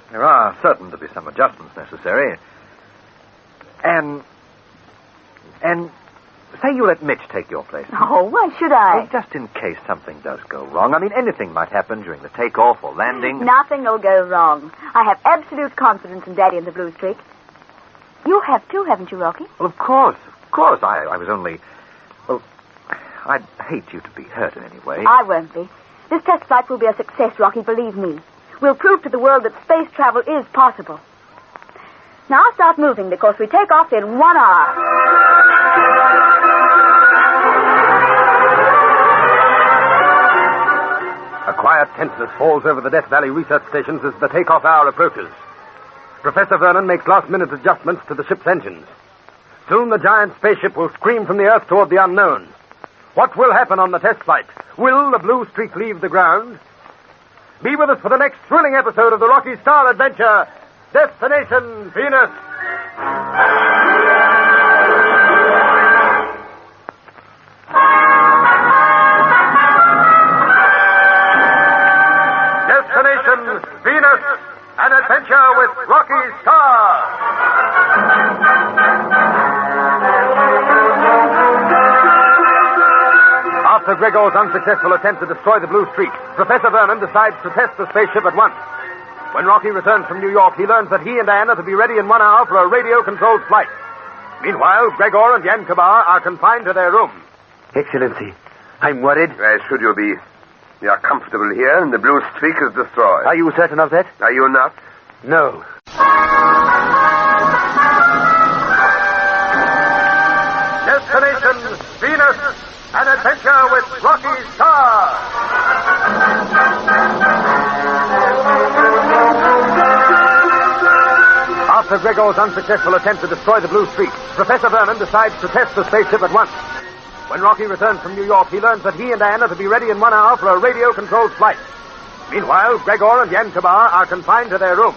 There are certain to be some adjustments necessary. And And say you let Mitch take your place. Oh, why should I? Well, just in case something does go wrong. I mean, anything might happen during the takeoff or landing. Nothing will go wrong. I have absolute confidence in Daddy and the Blue Streak. You have too, haven't you, Rocky? Well, of course. I was only... Well, I'd hate you to be hurt in any way. I won't be. This test flight will be a success, Rocky, believe me. We'll prove to the world that space travel is possible. Now start moving because we take off in 1 hour. A quiet tenseness falls over the Death Valley research stations as the takeoff hour approaches. Professor Vernon makes last-minute adjustments to the ship's engines. Soon the giant spaceship will scream from the Earth toward the unknown. What will happen on the test flight? Will the Blue Streak leave the ground? Be with us for the next thrilling episode of the Rocky Starr Adventure, Destination Venus. Destination Venus, an adventure with Rocky Starr. After Gregor's unsuccessful attempt to destroy the Blue Streak, Professor Vernon decides to test the spaceship at once. When Rocky returns from New York, he learns that he and Anne are to be ready in 1 hour for a radio-controlled flight. Meanwhile, Gregor and Jan Kabar are confined to their room. Excellency, I'm worried. Why should you be? You are comfortable here, and the Blue Streak is destroyed. Are you certain of that? Are you not? No. Destination Venus, an adventure with Rocky Starr. After Gregor's unsuccessful attempt to destroy the Blue Streak, Professor Vernon decides to test the spaceship at once. When Rocky returns from New York, he learns that he and Anne are to be ready in 1 hour for a radio-controlled flight. Meanwhile, Gregor and Jan Kabar are confined to their room.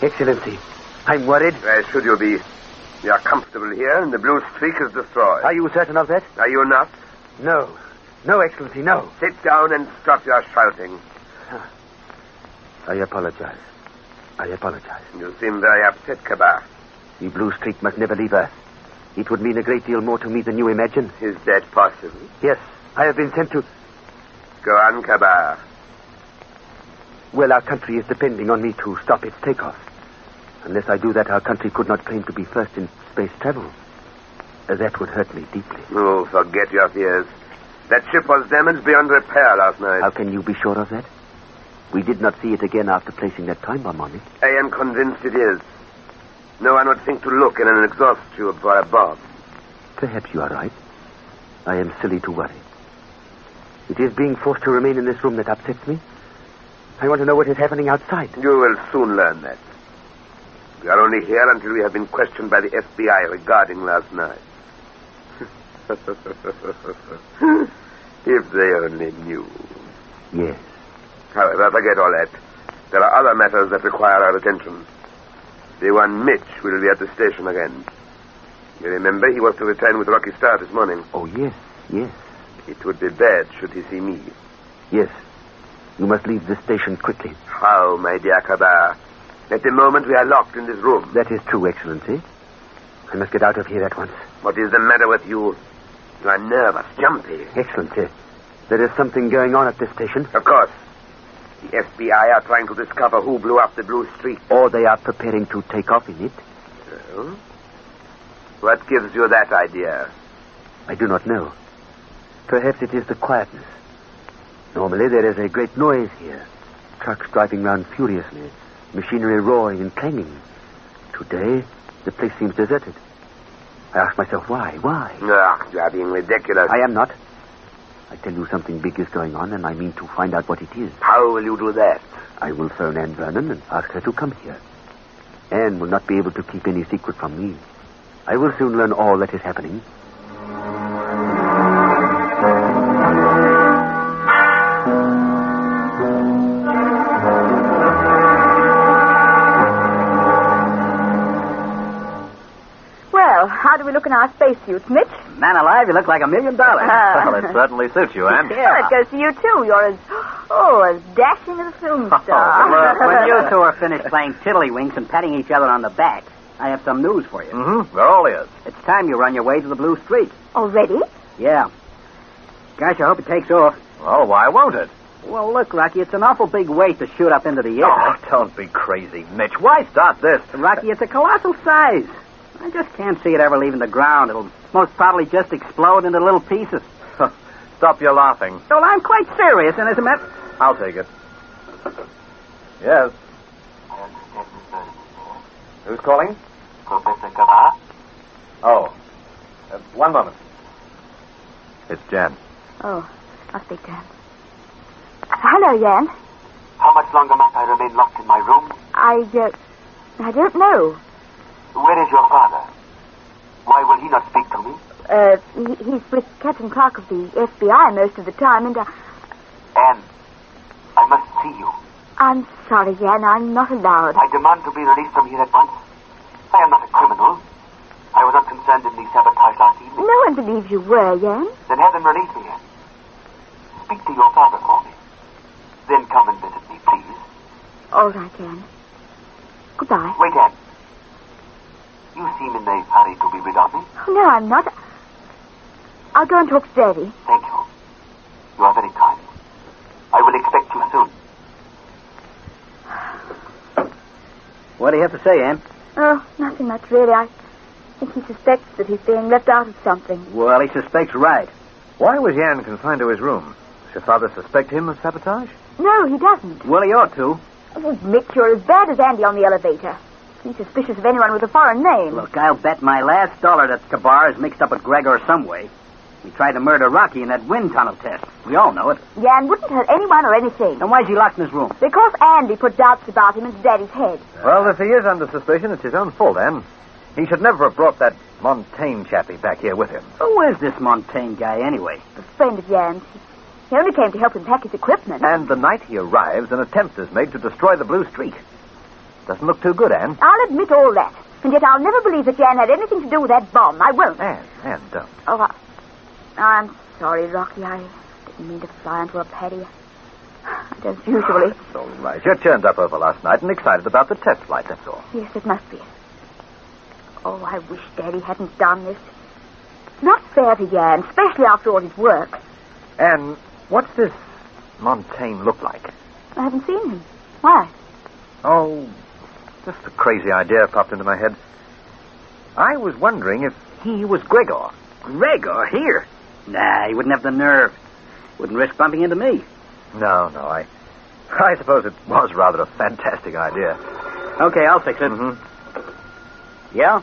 Excellency, I'm worried. Why should you be? You are comfortable here, and the Blue Streak is destroyed. Are you certain of that? Are you not? No. No, Excellency, no. Sit down and stop your shouting. I apologize. You seem very upset, Kabar. The Blue Streak must never leave Earth. It would mean a great deal more to me than you imagine. Is that possible? Yes, I have been sent to... Go on, Kabar. Well, our country is depending on me to stop its takeoff. Unless I do that, our country could not claim to be first in space travel. That would hurt me deeply. Oh, forget your fears. That ship was damaged beyond repair last night. How can you be sure of that? We did not see it again after placing that time bomb on it. I am convinced it is. No one would think to look in an exhaust tube for a bomb. Perhaps you are right. I am silly to worry. It is being forced to remain in this room that upsets me. I want to know what is happening outside. You will soon learn that. We are only here until we have been questioned by the FBI regarding last night. If they only knew. Yes. However, forget all that. There are other matters that require our attention. The one Mitch will be at the station again. You remember he was to return with Rocky Starr this morning. Oh, yes. It would be bad should he see me. Yes. You must leave the station quickly. How, my dear Kabar? At the moment we are locked in this room. That is true, Excellency. I must get out of here at once. What is the matter with you? You are nervous, jumpy. Excellency, there is something going on at this station. Of course. The FBI are trying to discover who blew up the Blue Streak. Or they are preparing to take off in it. So? What gives you that idea? I do not know. Perhaps it is the quietness. Normally there is a great noise here. Trucks driving round furiously. Machinery roaring and clanging. Today, the place seems deserted. I ask myself why. Ah, you are being ridiculous. I am not. I tell you something big is going on, and I mean to find out what it is. How will you do that? I will phone Anne Vernon and ask her to come here. Anne will not be able to keep any secret from me. I will soon learn all that is happening. How do we look in our spacesuits, Mitch? Man alive, you look like $1 million. Well, it certainly suits you, Anne. Yeah. It goes to you, too. You're as dashing as a film star. When you two are finished playing tiddlywinks and patting each other on the back, I have some news for you. Mm-hmm. We're all ears. It's time you run your way to the Blue Streak. Already? Yeah. Gosh, I hope it takes off. Well, why won't it? Well, look, Rocky, it's an awful big weight to shoot up into the air. Oh, don't be crazy, Mitch. Why start this? Rocky, it's a colossal size. I just can't see it ever leaving the ground. It'll most probably just explode into little pieces. Stop your laughing. Well, I'm quite serious, and as a matter... I'll take it. Yes. Who's calling? Professor Kabar? Oh. One moment. It's Jan. Oh, I'll speak to him. Hello, Jan. How much longer must I remain locked in my room? I don't know. Where is your father? Why will he not speak to me? He's with Captain Clark of the FBI most of the time, and, Anne, I must see you. I'm sorry, Jan, I'm not allowed. I demand to be released from here at once. I am not a criminal. I was not concerned in the sabotage last evening. No one believes you were, Jan. Then have them release me, Anne. Speak to your father for me. Then come and visit me, please. All right, Jan. Goodbye. Wait, Anne. You seem in a hurry to be rid of me. Oh, no, I'm not. I'll go and talk to Daddy. Thank you. You are very kind. I will expect you soon. What do you have to say, Anne? Oh, nothing much, really. I think he suspects that he's being left out of something. Well, he suspects right. Why was Jan confined to his room? Does your father suspect him of sabotage? No, he doesn't. Well, he ought to. Oh, Mick, you're as bad as Andy on the elevator. He's suspicious of anyone with a foreign name. Look, I'll bet my last dollar that Kabar is mixed up with Gregor some way. He tried to murder Rocky in that wind tunnel test. We all know it. Jan wouldn't hurt anyone or anything. Then why's he locked in his room? Because Andy put doubts about him into Daddy's head. Well, if he is under suspicion, it's his own fault, Anne. He should never have brought that Montaigne chappie back here with him. Who is this Montaigne guy, anyway? A friend of Jan's. He only came to help him pack his equipment. And the night he arrives, an attempt is made to destroy the Blue Streak. Doesn't look too good, Anne. I'll admit all that. And yet I'll never believe that Jan had anything to do with that bomb. I won't. Anne, don't. Oh, I'm sorry, Rocky. I didn't mean to fly into a paddy. I don't usually. It's all right. You're churned up over last night and excited about the test flight, that's all. Yes, it must be. Oh, I wish Daddy hadn't done this. It's not fair to Jan, especially after all his work. Anne, what's this Montaigne look like? I haven't seen him. Why? Oh, just a crazy idea popped into my head. I was wondering if he was Gregor. Gregor? Here? Nah, he wouldn't have the nerve. Wouldn't risk bumping into me. No, I suppose it was rather a fantastic idea. Okay, I'll fix it. Mm-hmm. Yeah?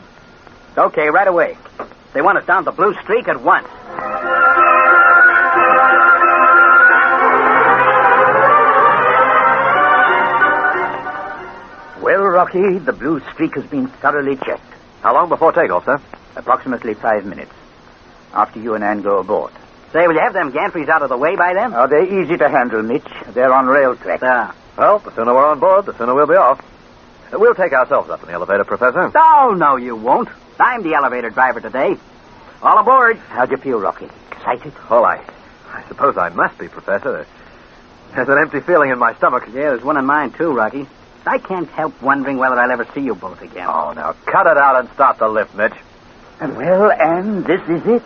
Okay, right away. They want us down the Blue Streak at once. Well, Rocky, the Blue Streak has been thoroughly checked. How long before takeoff, sir? Approximately 5 minutes. After you and Anne go aboard. Say, will you have them gantries out of the way by then? Oh, they're easy to handle, Mitch. They're on rail tracks. Well, the sooner we're on board, the sooner we'll be off. We'll take ourselves up in the elevator, Professor. Oh, no, you won't. I'm the elevator driver today. All aboard. How'd you feel, Rocky? Excited? Well, I suppose I must be, Professor. There's an empty feeling in my stomach. Yeah, there's one in mine, too, Rocky. I can't help wondering whether I'll ever see you both again. Oh, now, cut it out and start the lift, Mitch. Well, Anne, this is it.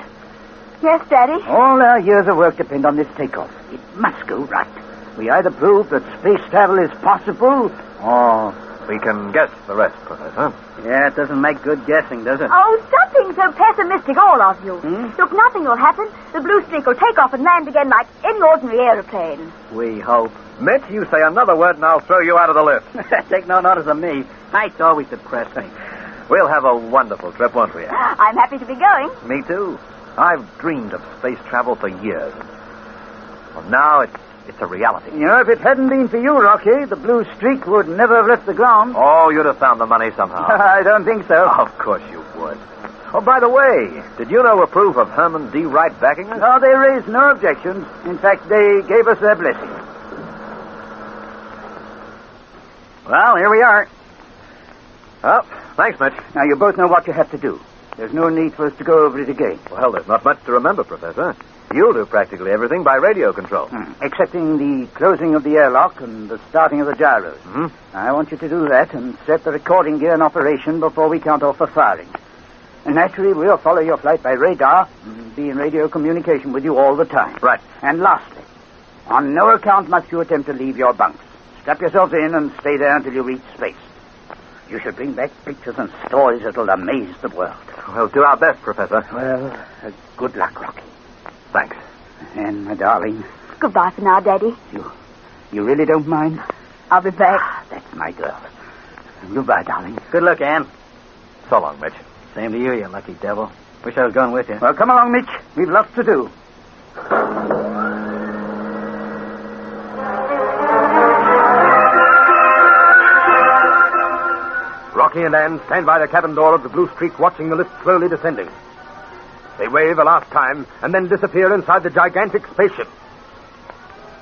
Yes, Daddy? All our years of work depend on this takeoff. It must go right. We either prove that space travel is possible, or... We can guess the rest, Professor. Yeah, it doesn't make good guessing, does it? Oh, stop being so pessimistic, all of you. Look, nothing will happen. The Blue Streak will take off and land again like any ordinary aeroplane. We hope. Mitch, you say another word and I'll throw you out of the lift. Take no notice of me. Heights always depress me. We'll have a wonderful trip, won't we? I'm happy to be going. Me too. I've dreamed of space travel for years. Well, now it's a reality. You know, if it hadn't been for you, Rocky, the Blue Streak would never have left the ground. Oh, you'd have found the money somehow. I don't think so. Of course you would. Oh, by the way, did you know approve of Herman D. Wright backing us? No, they raised no objections. In fact, they gave us their blessing. Well, here we are. Well, thanks, Mitch. Now, you both know what you have to do. There's no need for us to go over it again. Well, there's not much to remember, Professor. You'll do practically everything by radio control. Excepting the closing of the airlock and the starting of the gyros. I want you to do that and set the recording gear in operation before we count off for firing. And naturally, we'll follow your flight by radar and be in radio communication with you all the time. Right. And lastly, on no account must you attempt to leave your bunks. Strap yourselves in and stay there until you reach space. You should bring back pictures and stories that'll amaze the world. We'll do our best, Professor. Well, good luck, Rocky. Thanks. And, my darling, Goodbye for now, Daddy. you really don't mind? I'll be back. That's my girl. Goodbye, darling. Good luck, Ann. So long, Mitch. Same to you, you lucky devil. Wish I was going with you. Well, come along, Mitch. We've lots to do. Rocky and Ann stand by the cabin door of the Blue Streak, watching the lift slowly descending. They wave a last time and then disappear inside the gigantic spaceship.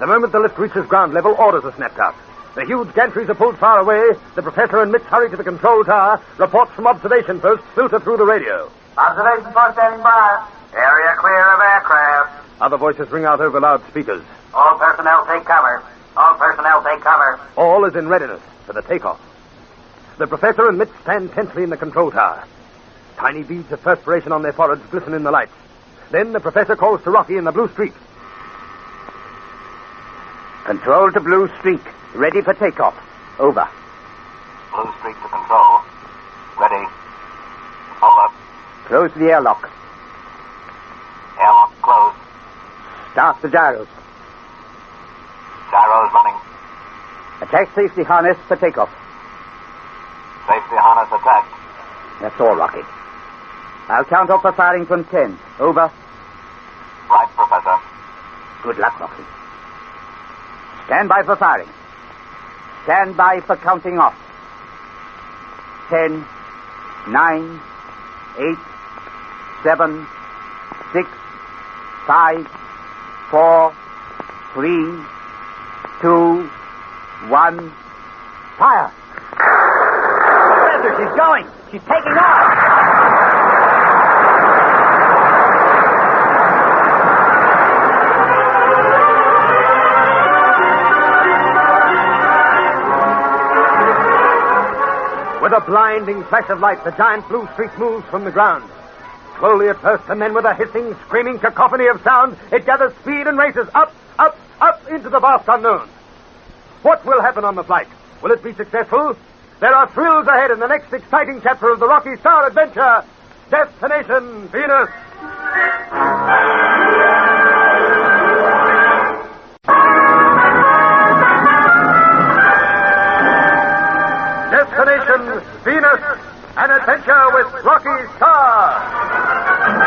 The moment the lift reaches ground level, orders are snapped out. The huge gantries are pulled far away. The professor and Mitch hurry to the control tower. Reports from observation posts filter through the radio. Observation post standing by. Area clear of aircraft. Other voices ring out over loudspeakers. All personnel take cover. All personnel take cover. All is in readiness for the takeoff. The professor and Mitch stand tensely in the control tower. Tiny beads of perspiration on their foreheads glisten in the lights. Then the professor calls to Rocky in the Blue Streak. Control to Blue Streak. Ready for takeoff. Over. Blue Streak to control. Ready. Over. Close the airlock. Airlock closed. Start the gyros. Gyros running. Attack safety harness for takeoff. Safety harness attacked. That's all, Rocky. I'll count off for firing from 10. Over. Right, Professor. Good luck, Rocky. Stand by for firing. Stand by for counting off. 10, 9, 8, 7, 6, 5, 4, 3, 2, 1. Fire! Professor, she's going. She's taking off. With a blinding flash of light, the giant Blue Streak moves from the ground. Slowly at first, and then with a hissing, screaming cacophony of sound, it gathers speed and races up, up, up into the vast unknown. What will happen on the flight? Will it be successful? There are thrills ahead in the next exciting chapter of the Rocky Starr Adventure, Destination Venus. Destination Venus, an adventure with Rocky Starr.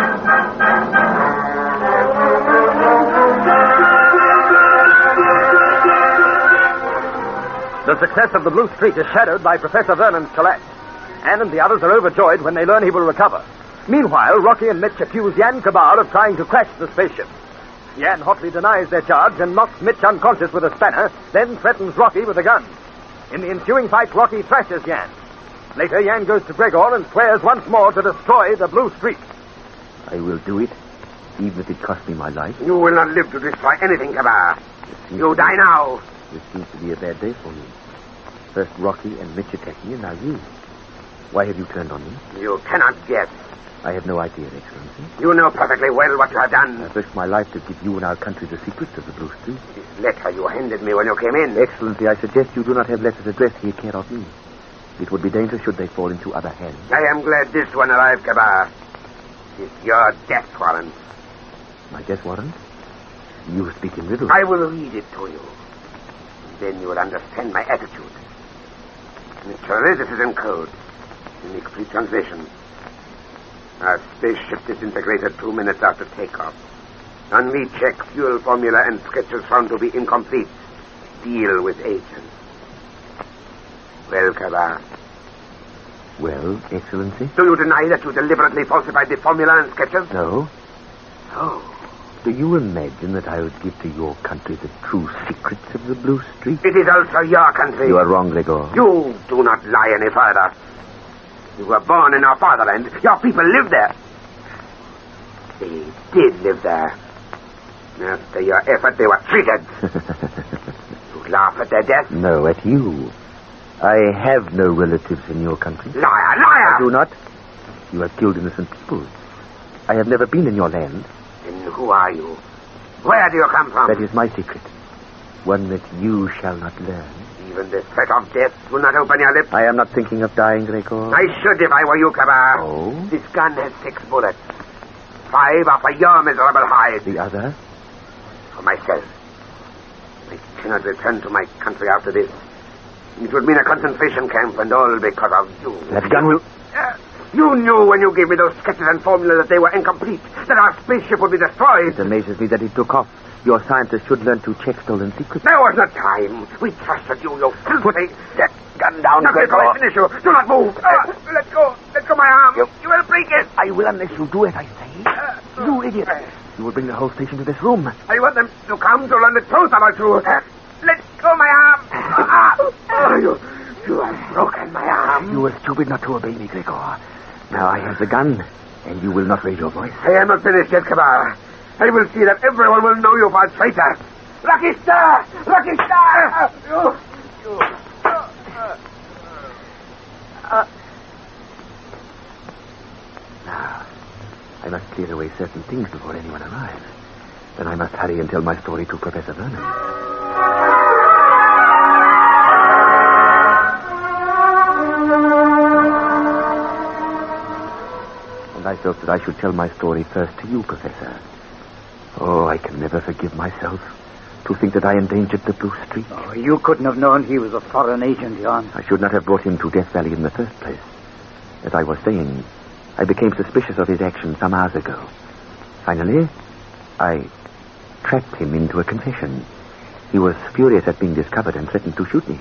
The success of the Blue Streak is shadowed by Professor Vernon's collapse. Ann and the others are overjoyed when they learn he will recover. Meanwhile, Rocky and Mitch accuse Jan Kabar of trying to crash the spaceship. Jan hotly denies their charge and knocks Mitch unconscious with a spanner, then threatens Rocky with a gun. In the ensuing fight, Rocky thrashes Jan. Later, Jan goes to Gregor and swears once more to destroy the Blue Streak. I will do it, even if it costs me my life. You will not live to destroy anything, Kabar. You die now. This seems to be a bad day for me. First Rocky and Mitch attack me, and now you. Why have you turned on me? You cannot guess. I have no idea, Excellency. You know perfectly well what you have done. I've risked my life to give you and our country the secrets of the Blue Streak. This letter you handed me when you came in. Excellency, I suggest you do not have letters addressed here care of me. It would be dangerous should they fall into other hands. I am glad this one arrived, Kabar. It's your death warrant. My death warrant? You speak in riddles. I will read it to you. Then you will understand my attitude. Naturally, this is in code. In the complete translation. Our spaceship disintegrated 2 minutes after takeoff. On recheck, fuel formula and sketches found to be incomplete. Deal with agents. Well, Kabar. Well, Excellency? Do you deny that you deliberately falsified the formula and sketches? No. No. Do you imagine that I would give to your country the true secrets of the Blue Streak? It is also your country. You are wrong, Gregor. You do not lie any further. You were born in our fatherland. Your people live there. They did live there. After your effort, they were treated. You laugh at their death? No, at you. I have no relatives in your country. Liar, liar! I do not. You have killed innocent people. I have never been in your land. Then who are you? Where do you come from? That is my secret. One that you shall not learn. Even the threat of death will not open your lips. I am not thinking of dying, Gregor. I should if I were you, Kabar. Oh? This gun has 6 bullets. 5 are for your miserable hide. The other? For myself. I cannot return to my country after this. It would mean a concentration camp, and all because of you. That gun will... You knew when you gave me those sketches and formulas that they were incomplete, that our spaceship would be destroyed. It amazes me that it took off. Your scientists should learn to check stolen secrets. There was no time. We trusted you, you filthy... Put that gun down, Not Gregor. before I finish you. Do not move. Let go. Let go my arm. You will break it. I will unless you do as I say. You idiot. You will bring the whole station to this room. I want them to come to learn the truth about you. Let go my arm. You have broken my arm. You were stupid not to obey me, Gregor. Now I have the gun, and you will not raise your voice. I am not finished yet, Kabar. I will see that everyone will know you for a traitor. Rocky Starr! Rocky Starr! Now, I must clear away certain things before anyone arrives. Then I must hurry and tell my story to Professor Vernon. And I felt that I should tell my story first to you, Professor. Oh, I can never forgive myself to think that I endangered the Blue Streak. Oh, you couldn't have known he was a foreign agent, Jan. I should not have brought him to Death Valley in the first place. As I was saying, I became suspicious of his actions some hours ago. Finally, I trapped him into a confession. He was furious at being discovered and threatened to shoot me.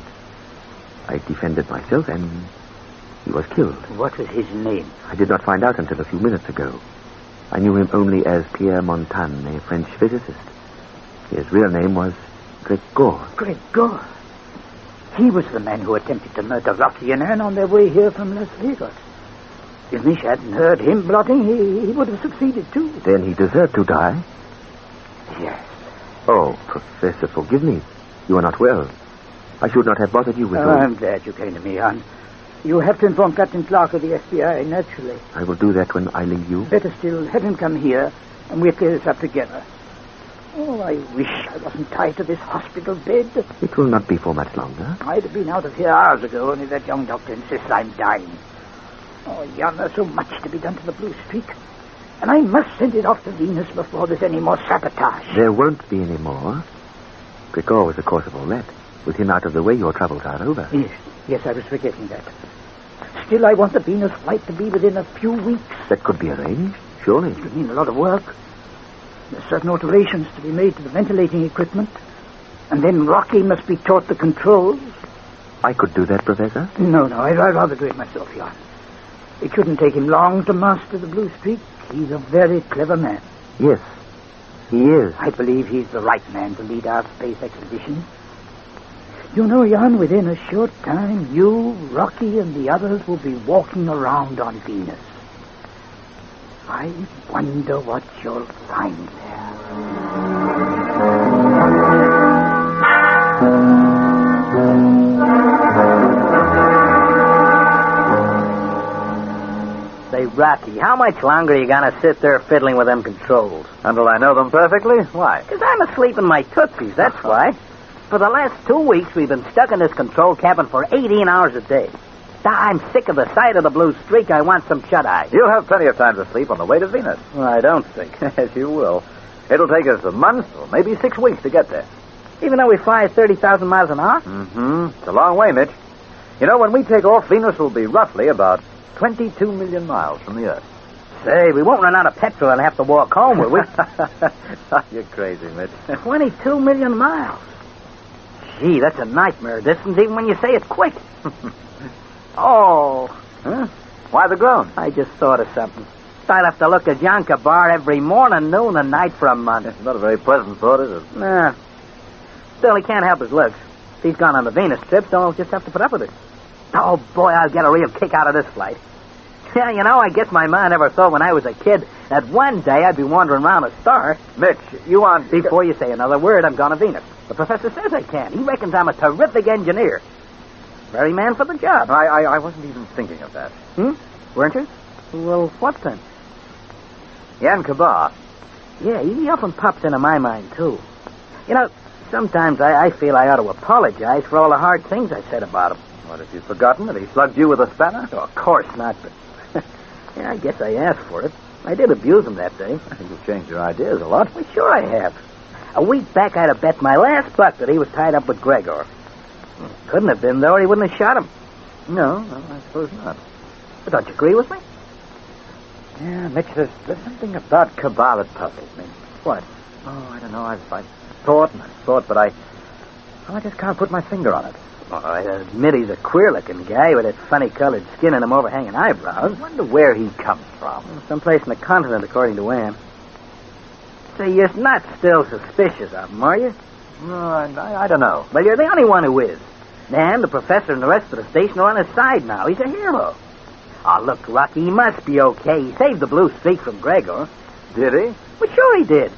I defended myself and he was killed. What was his name? I did not find out until a few minutes ago. I knew him only as Pierre Montan, a French physicist. His real name was Gregor. Gregor? He was the man who attempted to murder Rocky and Anne on their way here from Las Vegas. If Mish hadn't heard him plotting, he would have succeeded too. Then he deserved to die? Yes. Oh, Professor, forgive me. You are not well. I should not have bothered you with those. I'm glad you came to me, Jan. You have to inform Captain Clark of the FBI, naturally. I will do that when I leave you. Better still, have him come here, and we'll clear this up together. Oh, I wish I wasn't tied to this hospital bed. It will not be for much longer. I'd have been out of here hours ago, only that young doctor insists I'm dying. Oh, Jan, there's so much to be done to the Blue Streak. And I must send it off to Venus before there's any more sabotage. There won't be any more. Gregor was the cause of all that. With him out of the way, your troubles are over. Yes, I was forgetting that. Still, I want the Venus flight to be within a few weeks. That could be arranged, surely. It would mean a lot of work. There's certain alterations to be made to the ventilating equipment. And then Rocky must be taught the controls. I could do that, Professor? No, I'd rather do it myself, Jan. It shouldn't take him long to master the Blue Streak. He's a very clever man. Yes, he is. I believe he's the right man to lead our space expedition. You know, Jan, within a short time, you, Rocky, and the others will be walking around on Venus. I wonder what you'll find there. Say, Rocky, how much longer are you going to sit there fiddling with them controls? Until I know them perfectly? Why? Because I'm asleep in my tootsies, that's why. For the last 2 weeks, we've been stuck in this control cabin for 18 hours a day. I'm sick of the sight of the Blue Streak. I want some shut-eye. You'll have plenty of time to sleep on the way to Venus. Well, I don't think. Yes, you will. It'll take us a month or maybe 6 weeks to get there. Even though we fly at 30,000 miles an hour? Mm-hmm. It's a long way, Mitch. You know, when we take off, Venus will be roughly about 22 million miles from the Earth. Say, we won't run out of petrol and have to walk home, will we? You're crazy, Mitch. 22 million miles. Gee, that's a nightmare distance, even when you say it quick. Oh. Huh? Why the groan? I just thought of something. I'll have to look at Yonka Bar every morning, noon, and night for a month. It's not a very pleasant thought, is it? Nah. Still, he can't help his looks. If he's gone on the Venus trip, so I'll just have to put up with it. Oh, boy, I'll get a real kick out of this flight. Yeah, I guess my ma never thought when I was a kid that one day I'd be wandering around a star. Mitch, you aren't... Before you say another word, I'm going to Venus. The professor says I can. He reckons I'm a terrific engineer. Very man for the job. I wasn't even thinking of that. Weren't you? Well, what then? Jan Kabar. Yeah, he often pops into my mind, too. Sometimes I feel I ought to apologize for all the hard things I said about him. What, have you forgotten that he slugged you with a spanner? Oh, of course not, but... yeah, I guess I asked for it. I did abuse him that day. I think you've changed your ideas a lot. Well, sure I have. A week back, I'd have bet my last buck that he was tied up with Gregor. Couldn't have been, though, or he wouldn't have shot him. No, I suppose not. But don't you agree with me? Yeah, Mitch, there's something about Kabar that puzzles me. What? Oh, I don't know. I've thought, but I just can't put my finger on it. Oh, I admit he's a queer-looking guy with that funny-colored skin and them overhanging eyebrows. I wonder where he comes from. Someplace in the continent, according to Anne. Say, you're not still suspicious of him, are you? No, I don't know. Well, you're the only one who is. Nan, the professor, and the rest of the station are on his side now. He's a hero. Oh, look, Rocky, he must be okay. He saved the blue streak from Gregor. Did he? Well, sure he did.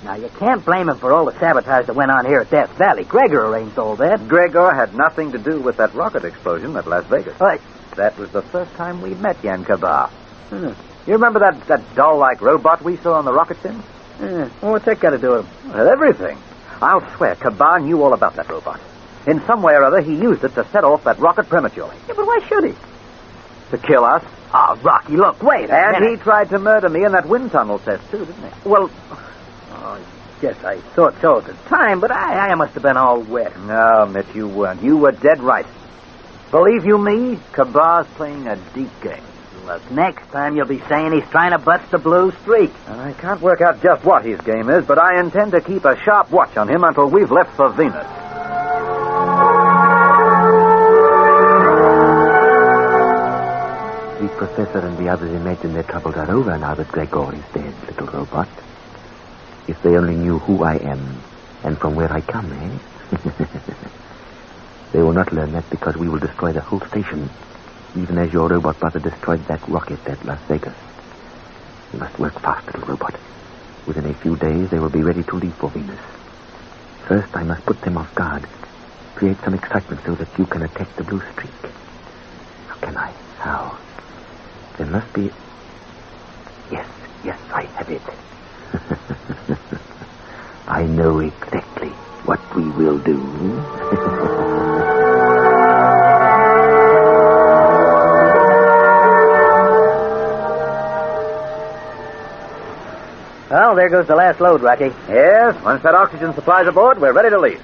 Now, you can't blame him for all the sabotage that went on here at Death Valley. Gregor arranged all that. Gregor had nothing to do with that rocket explosion at Las Vegas. Right. That was the first time we met Jan Kabar. You remember that doll-like robot we saw on the rocket sim? Well, what's that got to do with him? Well, everything. I'll swear Kabar knew all about that robot. In some way or other, he used it to set off that rocket prematurely. Yeah, but why should he? To kill us. Oh, Rocky, look, wait a minute. And he tried to murder me in that wind tunnel test, too, didn't he? Well... Oh, yes, I thought so at the time, but I must have been all wet. No, Mitch, you weren't. You were dead right. Believe you me, Kabar's playing a deep game. Look, next time you'll be saying he's trying to bust the blue streak. I can't work out just what his game is, but I intend to keep a sharp watch on him until we've left for Venus. The professor and the others imagine their troubles are over now that Gregor is dead, little robot. If they only knew who I am and from where I come, eh? They will not learn that because we will destroy the whole station, even as your robot brother destroyed that rocket at Las Vegas. You must work fast, little robot. Within a few days, they will be ready to leave for Venus. First, I must put them off guard. Create some excitement so that you can attack the blue streak. How can I? How? There must be... Yes, I have it. I know exactly what we will do. Well, there goes the last load, Rocky. Yes, once that oxygen supply's aboard, we're ready to leave.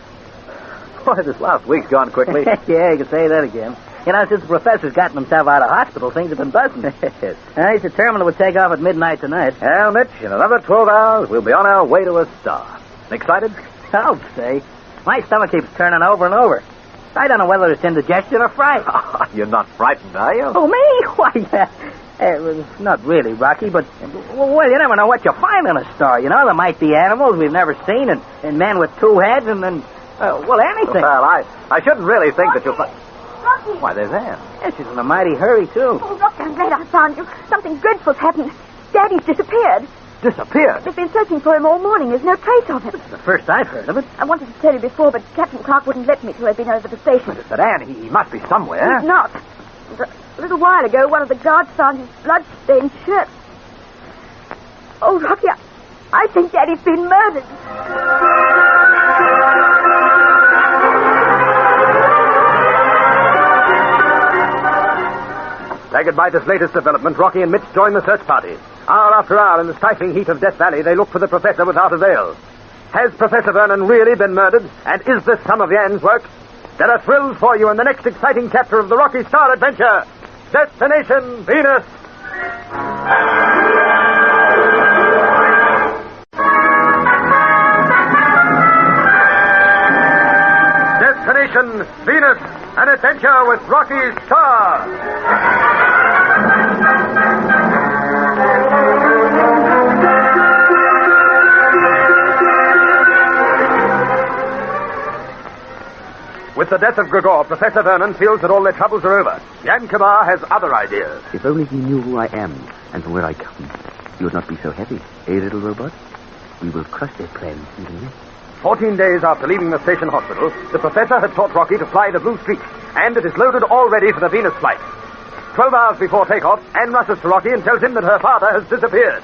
Boy, this last week's gone quickly. Yeah, you can say that again. Since the professor's gotten himself out of hospital, things have been buzzing. He's determined it would take off at midnight tonight. Well, Mitch, in another 12 hours, we'll be on our way to a star. Excited? I'll say. My stomach keeps turning over and over. I don't know whether it's indigestion or fright. Oh, you're not frightened, are you? Oh, me? Why, not really, Rocky, but, well, you never know what you'll find on a star. There might be animals we've never seen, and men with two heads, and then, anything. Well, I shouldn't really think that you'll find... Rocky! Why, there's Anne. Yeah, she's in a mighty hurry, too. Oh, Rocky, I'm glad I found you. Something dreadful's happened. Daddy's disappeared. Disappeared? They've been searching for him all morning. There's no trace of him. This is the first I've heard of it. I wanted to tell you before, but Captain Clark wouldn't let me till I'd been over the station. But Anne, he must be somewhere. He's not. A little while ago, one of the guards found his blood-stained shirt. Oh, Rocky, I think Daddy's been murdered. Staggered by this latest development, Rocky and Mitch join the search party. Hour after hour in the stifling heat of Death Valley, they look for the professor without avail. Has Professor Vernon really been murdered? And is this some of Yan's work? There are thrills for you in the next exciting chapter of the Rocky Starr Adventure, Destination Venus. Destination Venus, an adventure with Rocky Starr. With the death of Gregor, Professor Vernon feels that all their troubles are over. Jan Kabar has other ideas. If only he knew who I am and from where I come, he would not be so heavy. Eh, little robot? We will crush their plans even yet. 14 days after leaving the station hospital, the professor had taught Rocky to fly the Blue Streak, and it is loaded all ready for the Venus flight. 12 hours before takeoff, Anne rushes to Rocky and tells him that her father has disappeared.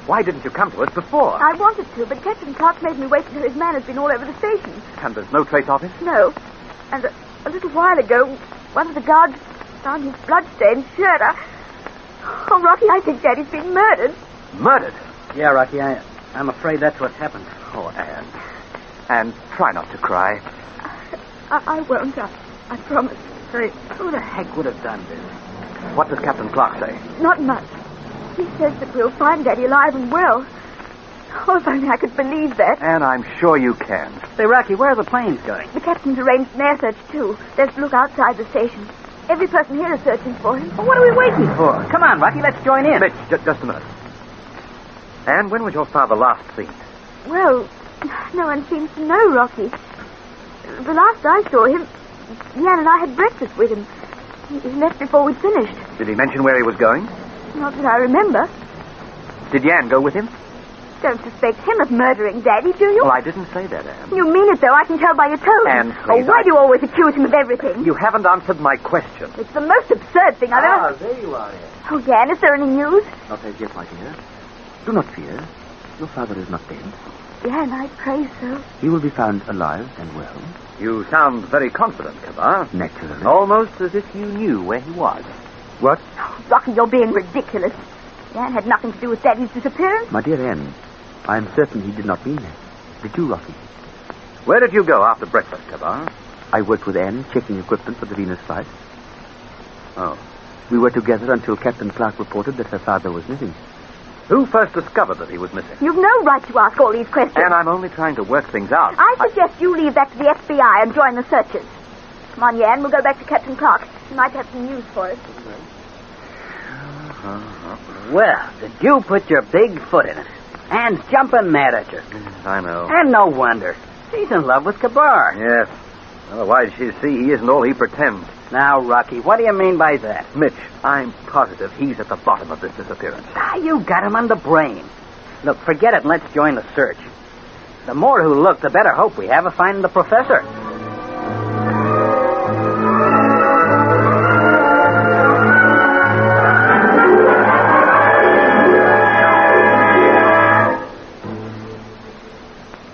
Why didn't you come to us before? I wanted to, but Captain Clark made me wait until his man has been all over the station. And there's no trace of him? No. And a little while ago, one of the guards found his blood-stained shirt. Oh, Rocky, I think Daddy's been murdered. Murdered? Yeah, Rocky, I'm afraid that's what happened. Oh, Anne. Anne, try not to cry. I won't. I promise. Say, who the heck would have done this? What does Captain Clark say? Not much. He says that we'll find Daddy alive and well. Oh, if only I could believe that. And I'm sure you can. Say, Rocky, where are the planes going? The captain's arranged an air search, too. There's a look outside the station. Every person here is searching for him. Well, what are we waiting for? Come on, Rocky, let's join in. Mitch, just a minute. Anne, when was your father last seen? Well, no one seems to know, Rocky. The last I saw him, Jan and I had breakfast with him. He left before we'd finished. Did he mention where he was going? Not that I remember. Did Jan go with him? Don't suspect him of murdering Daddy, do you? Well, I didn't say that, Anne. You mean it, though. I can tell by your tone. Anne, please, why do you always accuse him of everything? You haven't answered my question. It's the most absurd thing I've ever... there you are, Anne. Oh, Jan, is there any news? Not as yet, my dear. Do not fear. Your father is not dead. Jan, I pray so. He will be found alive and well. You sound very confident, Kabar. Naturally. Almost as if you knew where he was. What? Oh, Rocky, you're being ridiculous. Jan had nothing to do with Daddy's disappearance. My dear Anne, I am certain he did not mean that. Did you, Rocky? Where did you go after breakfast, Kabar? I worked with Anne, checking equipment for the Venus flight. Oh. We were together until Captain Clark reported that her father was missing. Who first discovered that he was missing? You've no right to ask all these questions. And I'm only trying to work things out. I suggest you leave that to the FBI and join the searchers. Come on, Jan, we'll go back to Captain Clark. He might have some news for us. Well, did you put your big foot in it? Anne's jumping mad at you. I know. And no wonder. She's in love with Kabar. Yes. Otherwise, she'd see he isn't all he pretends. Now, Rocky, what do you mean by that? Mitch, I'm positive he's at the bottom of this disappearance. You got him on the brain. Look, forget it and let's join the search. The more who look, the better hope we have of finding the professor.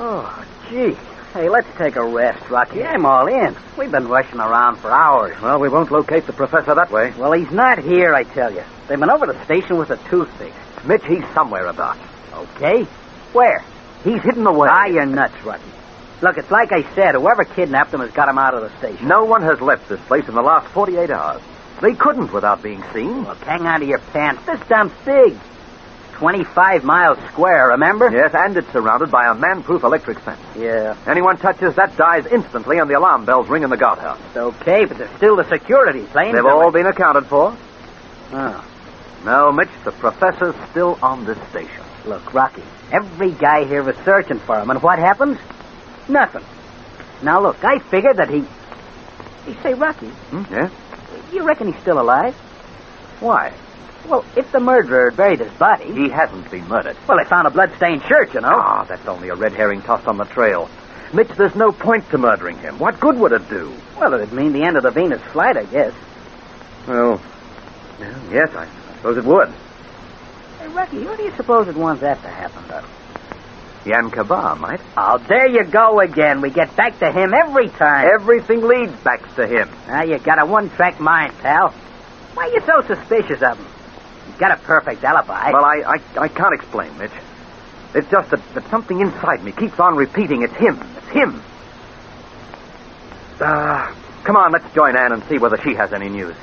Oh, gee. Hey, let's take a rest, Rocky. I'm all in. We've been rushing around for hours. Well, we won't locate the professor that way. Well, he's not here, I tell you. They've been over the station with a toothpick. Mitch, he's somewhere about. Okay. Where? He's hidden away. You're nuts, Rocky. Look, it's like I said. Whoever kidnapped him has got him out of the station. No one has left this place in the last 48 hours. They couldn't without being seen. Look, hang on to your pants. This dump's big. 25 miles square, remember? Yes, and it's surrounded by a man-proof electric fence. Yeah. Anyone touches that dies instantly and the alarm bells ring in the guardhouse. It's okay, but there's still the security planes. They've all been accounted for. Oh. No, Mitch, the professor's still on this station. Look, Rocky, every guy here was searching for him, and what happens? Nothing. Now, look, I figured that he... Hey, say, Rocky. Yes? You reckon he's still alive? Why? Well, if the murderer buried his body... He hasn't been murdered. Well, they found a blood-stained shirt, you know. Ah, that's only a red herring tossed on the trail. Mitch, there's no point to murdering him. What good would it do? Well, it'd mean the end of the Venus flight, I guess. Well, yes, I suppose it would. Hey, Rocky, who do you suppose would want that to happen, though? Jan Kabar might. Oh, there you go again. We get back to him every time. Everything leads back to him. Now, you got a one-track mind, pal. Why are you so suspicious of him? He's got a perfect alibi. Well, I can't explain, Mitch. It's just that something inside me keeps on repeating, it's him. It's him. Come on, let's join Anne and see whether she has any news.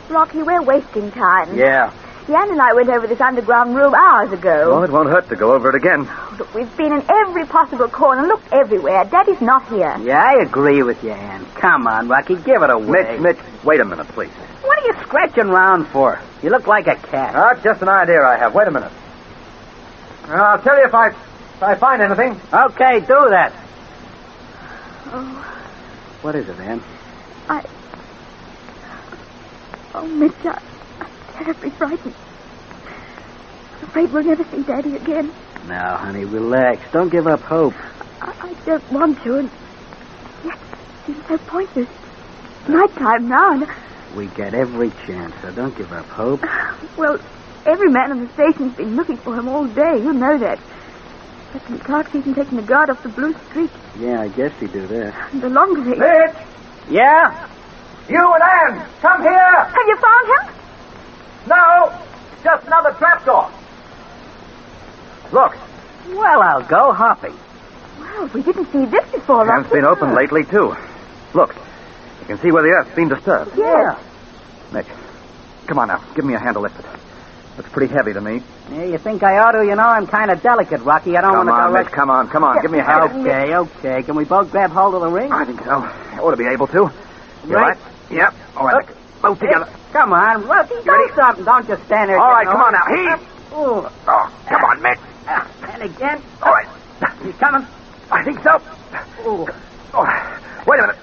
Rocky, we're wasting time. Yeah. Jan and I went over this underground room hours ago. Well, it won't hurt to go over it again. Look, we've been in every possible corner, looked everywhere. Daddy's not here. Yeah, I agree with you, Ann. Come on, Rocky, give it away. Mitch, wait a minute, please. What are you scratching around for? You look like a cat. Just an idea I have. Wait a minute. I'll tell you if I find anything. Okay, do that. Oh, What is it, Ann? Oh, Mitch, I'm terribly frightened. I'm afraid we'll never see Daddy again. Now, honey, relax. Don't give up hope. I don't want to, and yet it seems so pointless. Nighttime now, and... We get every chance, so don't give up hope. Well, every man on the station's been looking for him all day. You know that. Captain Clark's even taken the guard off the Blue Streak. Yeah, I guess he do that. And the longer they... Mitch! Yeah? You and Ann, come here! Have you found him? No, just another trapdoor. Look. Well, I'll go hopping. Well, we didn't see this before, It's been open lately, too. Look, you can see where the earth's been disturbed. Yeah. Mitch, come on now. Give me a hand to lift it. Looks pretty heavy to me. Yeah, you think I ought to? You know, I'm kind of delicate, Rocky. I don't want to go... Mitch, come on. Give me a hand. Okay. Can we both grab hold of the ring? I think so. I ought to be able to. You Right. Yep. All right. Both together. Come on, Rocky, do something. Don't just stand there. All right, come on now. Heave. Oh, Come on, Mitch. and again. All right. He's coming. I think so. Oh. Wait a minute.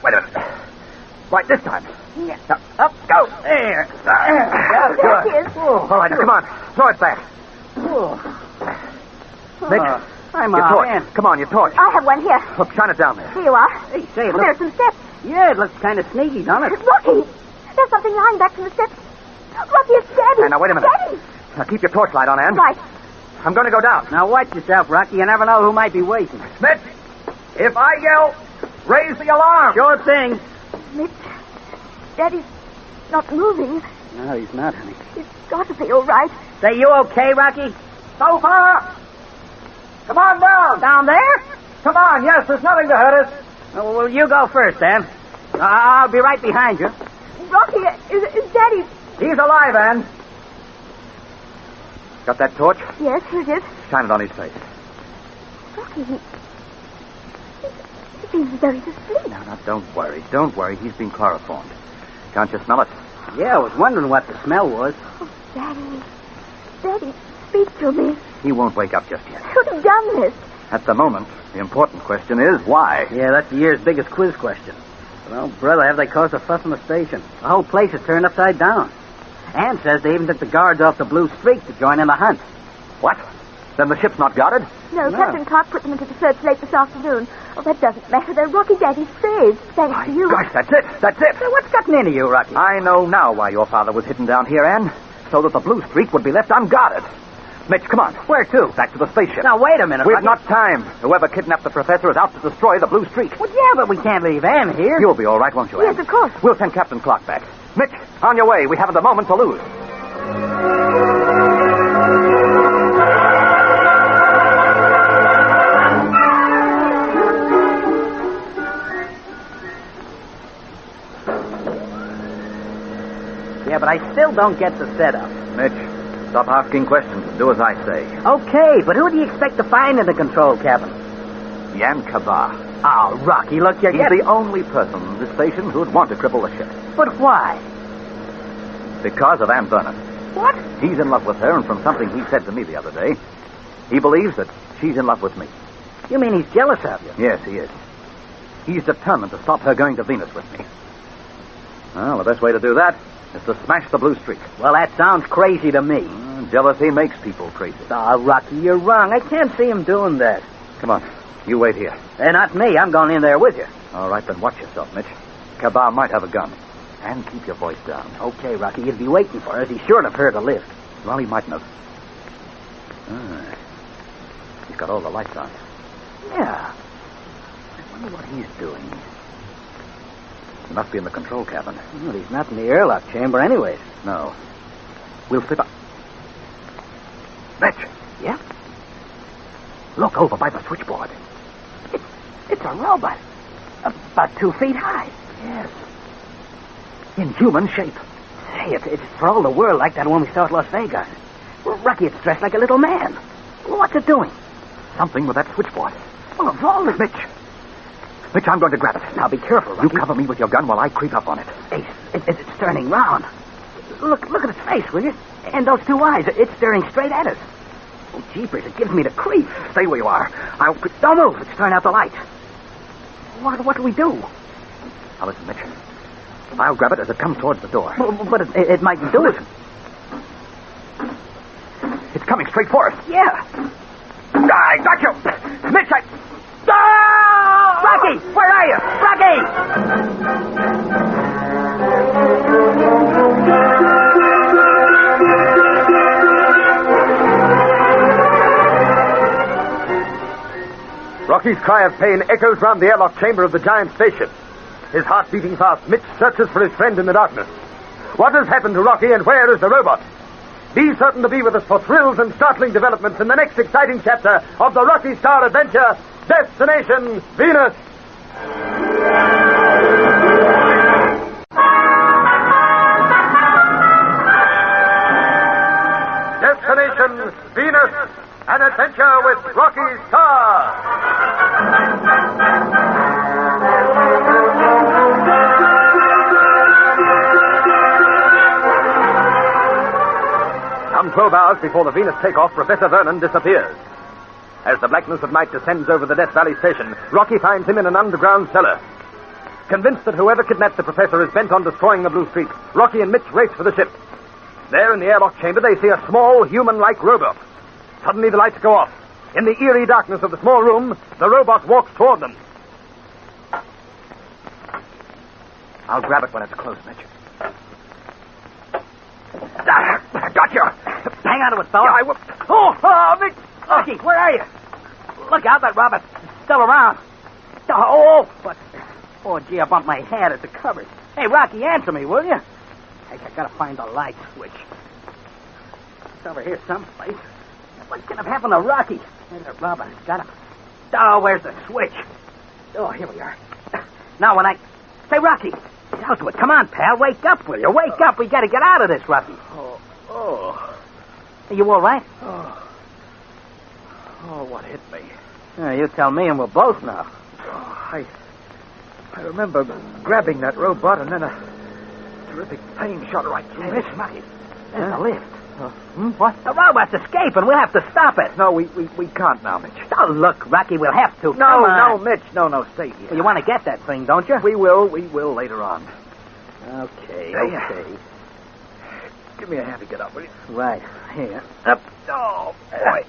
Right, this time. Yeah. Up, go. There. There he is. All right, now, come on. Throw it back. Mitch, I'm your out. torch. Man. Come on, your torch. I have one here. Look, shine it down there. Here you are. Hey, say, it There's looks... some steps. Yeah, it looks kind of sneaky, don't it? Rocky, there's something lying back from the steps. Rocky, it's Daddy. Now, wait a minute. Daddy. Now, keep your torchlight on, Ann. Right. I'm going to go down. Now, watch yourself, Rocky. You never know who might be waiting. Mitch, if I yell, raise the alarm. Sure thing. Mitch, Daddy's not moving. No, he's not, honey. He's got to be all right. Say, you okay, Rocky? So far. Come on down. Down there? Come on, yes, there's nothing to hurt us. Oh, well, you go first, then. I'll be right behind you. Rocky, is Daddy... He's alive, Ann. Got that torch? Yes, here it is. Shine it on his face. Rocky, he seems very asleep. Now, don't worry. He's been chloroformed. Can't you smell it? Yeah, I was wondering what the smell was. Oh, Daddy, speak to me. He won't wake up just yet. Who'd have done this? At the moment, the important question is why? Yeah, that's the year's biggest quiz question. Well, brother, have they caused a fuss in the station? The whole place is turned upside down. Ann says they even took the guards off the Blue Streak to join in the hunt. What? Then the ship's not guarded? No, Captain Clark put them into the search late this afternoon. Oh, that doesn't matter. They're Rocky Daddy's saved, thanks to you. Gosh, that's it. Hey, what's gotten into you, Rocky? I know now why your father was hidden down here, Ann. So that the Blue Streak would be left unguarded. Mitch, come on. Where to? Back to the spaceship. Now, wait a minute, We've Rocky. not time. Whoever kidnapped the professor is out to destroy the Blue Streak. Well, yeah, but we can't leave Ann here. You'll be all right, won't you, Ann? Yes, of course. We'll send Captain Clark back. Mitch, on your way. We haven't a moment to lose. Yeah, but I still don't get the setup. Mitch, stop asking questions and do as I say. Okay, but who do you expect to find in the control cabin? Yan Kabar. Oh, Rocky, look, you're He's the only person in this station who'd want to cripple the ship. But why? Because of Ann Vernon. What? He's in love with her, and from something he said to me the other day, he believes that she's in love with me. You mean he's jealous of you? Yes, he is. He's determined to stop her going to Venus with me. Well, the best way to do that is to smash the Blue Streak. Well, that sounds crazy to me. Jealousy makes people crazy. Oh, Rocky, you're wrong. I can't see him doing that. Come on, you wait here. Not me. I'm going in there with you. All right, then watch yourself, Mitch. Kabar might have a gun. And keep your voice down. Okay, Rocky, he'd be waiting for us. He's sure to have heard a lift. Well, he mightn't have. He's got all the lights on. Yeah. I wonder what he's doing. He must be in the control cabin. Well, he's not in the airlock chamber anyways. No. We'll slip up. Mitch! Yeah? Look over by the switchboard. It's a robot. About 2 feet high. Yes. In human shape. Hey, it's for all the world like that one we saw at Las Vegas. Well, Rocky, it's dressed like a little man. What's it doing? Something with that switchboard. Well, of all the... Mitch, I'm going to grab it. Now, be careful, Rocky. You cover me with your gun while I creep up on it. Hey, it's turning round. Look at its face, will you? And those two eyes. It's staring straight at us. Oh, jeepers, it gives me the creep. Stay where you are. Don't move. Let's turn out the light. What do we do? Now, listen, Mitch. I'll grab it as it comes towards the door. But it mightn't do it. It's coming straight for us. Yeah. I got you. Mitch, Rocky, where are you? Rocky! Rocky's cry of pain echoes round the airlock chamber of the giant spaceship. His heart beating fast, Mitch searches for his friend in the darkness. What has happened to Rocky, and where is the robot? Be certain to be with us for thrills and startling developments in the next exciting chapter of the Rocky Starr Adventure, Destination Venus. Destination Venus, an adventure with Rocky Starr. Some 12 hours before the Venus takeoff, Professor Vernon disappears. As the blackness of night descends over the Death Valley station, Rocky finds him in an underground cellar. Convinced that whoever kidnapped the professor is bent on destroying the Blue Streak, Rocky and Mitch race for the ship. There in the airlock chamber, they see a small, human-like robot. Suddenly the lights go off. In the eerie darkness of the small room, the robot walks toward them. I'll grab it when it's close, Mitch. Got you. Hang on to it, fella. Yeah, I will. Oh, Mitch. Rocky, where are you? Look out, that robot's still around. Oh, gee, I bumped my head at the cupboard. Hey, Rocky, answer me, will you? Hey, I gotta find the light switch. It's over here someplace. What could have happened to Rocky? There's that robot's got him. Oh, where's the switch? Oh, here we are. Now, when I... Say, Rocky, down to it. Come on, pal. Wake up, will you? Wake up. We gotta get out of this, Rocky. Oh. Are you all right? Oh, what hit me? You tell me and we'll both know. I remember grabbing that robot and then a terrific pain shot right through me. Listen, Rocky. There's a lift. What? The robot's escaping. We'll have to stop it. No, we can't now, Mitch. Oh, look, Rocky, we'll have to. No, Mitch. No, stay here. Well, you want to get that thing, don't you? We will later on. Okay. Give me a hand to get up, will you? Right. Here. Up. Oh, boy.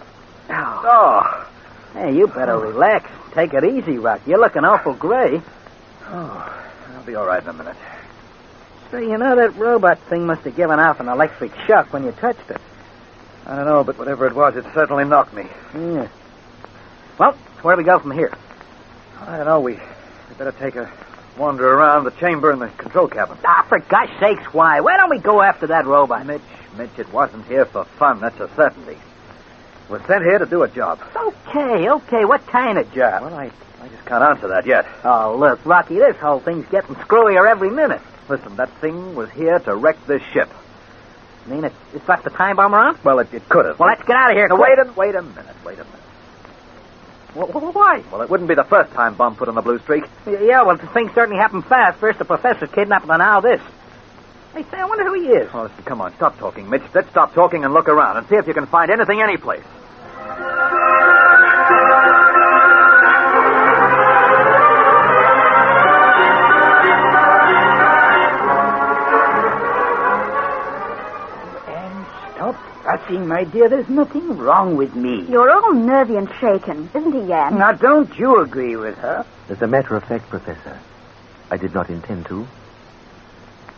Oh. Hey, you better relax. Take it easy, Rocky. You're looking awful gray. Oh, I'll be all right in a minute. Say, you know, that robot thing must have given off an electric shock when you touched it. I don't know, but whatever it was, it certainly knocked me. Yeah. Well, where do we go from here? I don't know. We better take a wander around the chamber and the control cabin. For gosh sakes, why? Why don't we go after that robot? Mitch, it wasn't here for fun. That's a certainty. We're sent here to do a job. Okay. What kind of job? Well, I just can't answer that yet. Oh, look, Rocky, this whole thing's getting screwier every minute. Listen, that thing was here to wreck this ship. You mean it's left the time bomb around? Well, it could have. Well, let's get out of here. Now, wait a minute. Why? Well, it wouldn't be the first time bomb put on the Blue Streak. Yeah, well, things certainly happened fast. First the professor kidnapped, and now this. Hey, say, I wonder who he is. Oh, listen, come on, stop talking, Mitch. Let's stop talking and look around and see if you can find anything anyplace. Fussing, my dear, there's nothing wrong with me. You're all nervy and shaken, isn't he, Jan? Now, don't you agree with her? As a matter of fact, Professor, I did not intend to.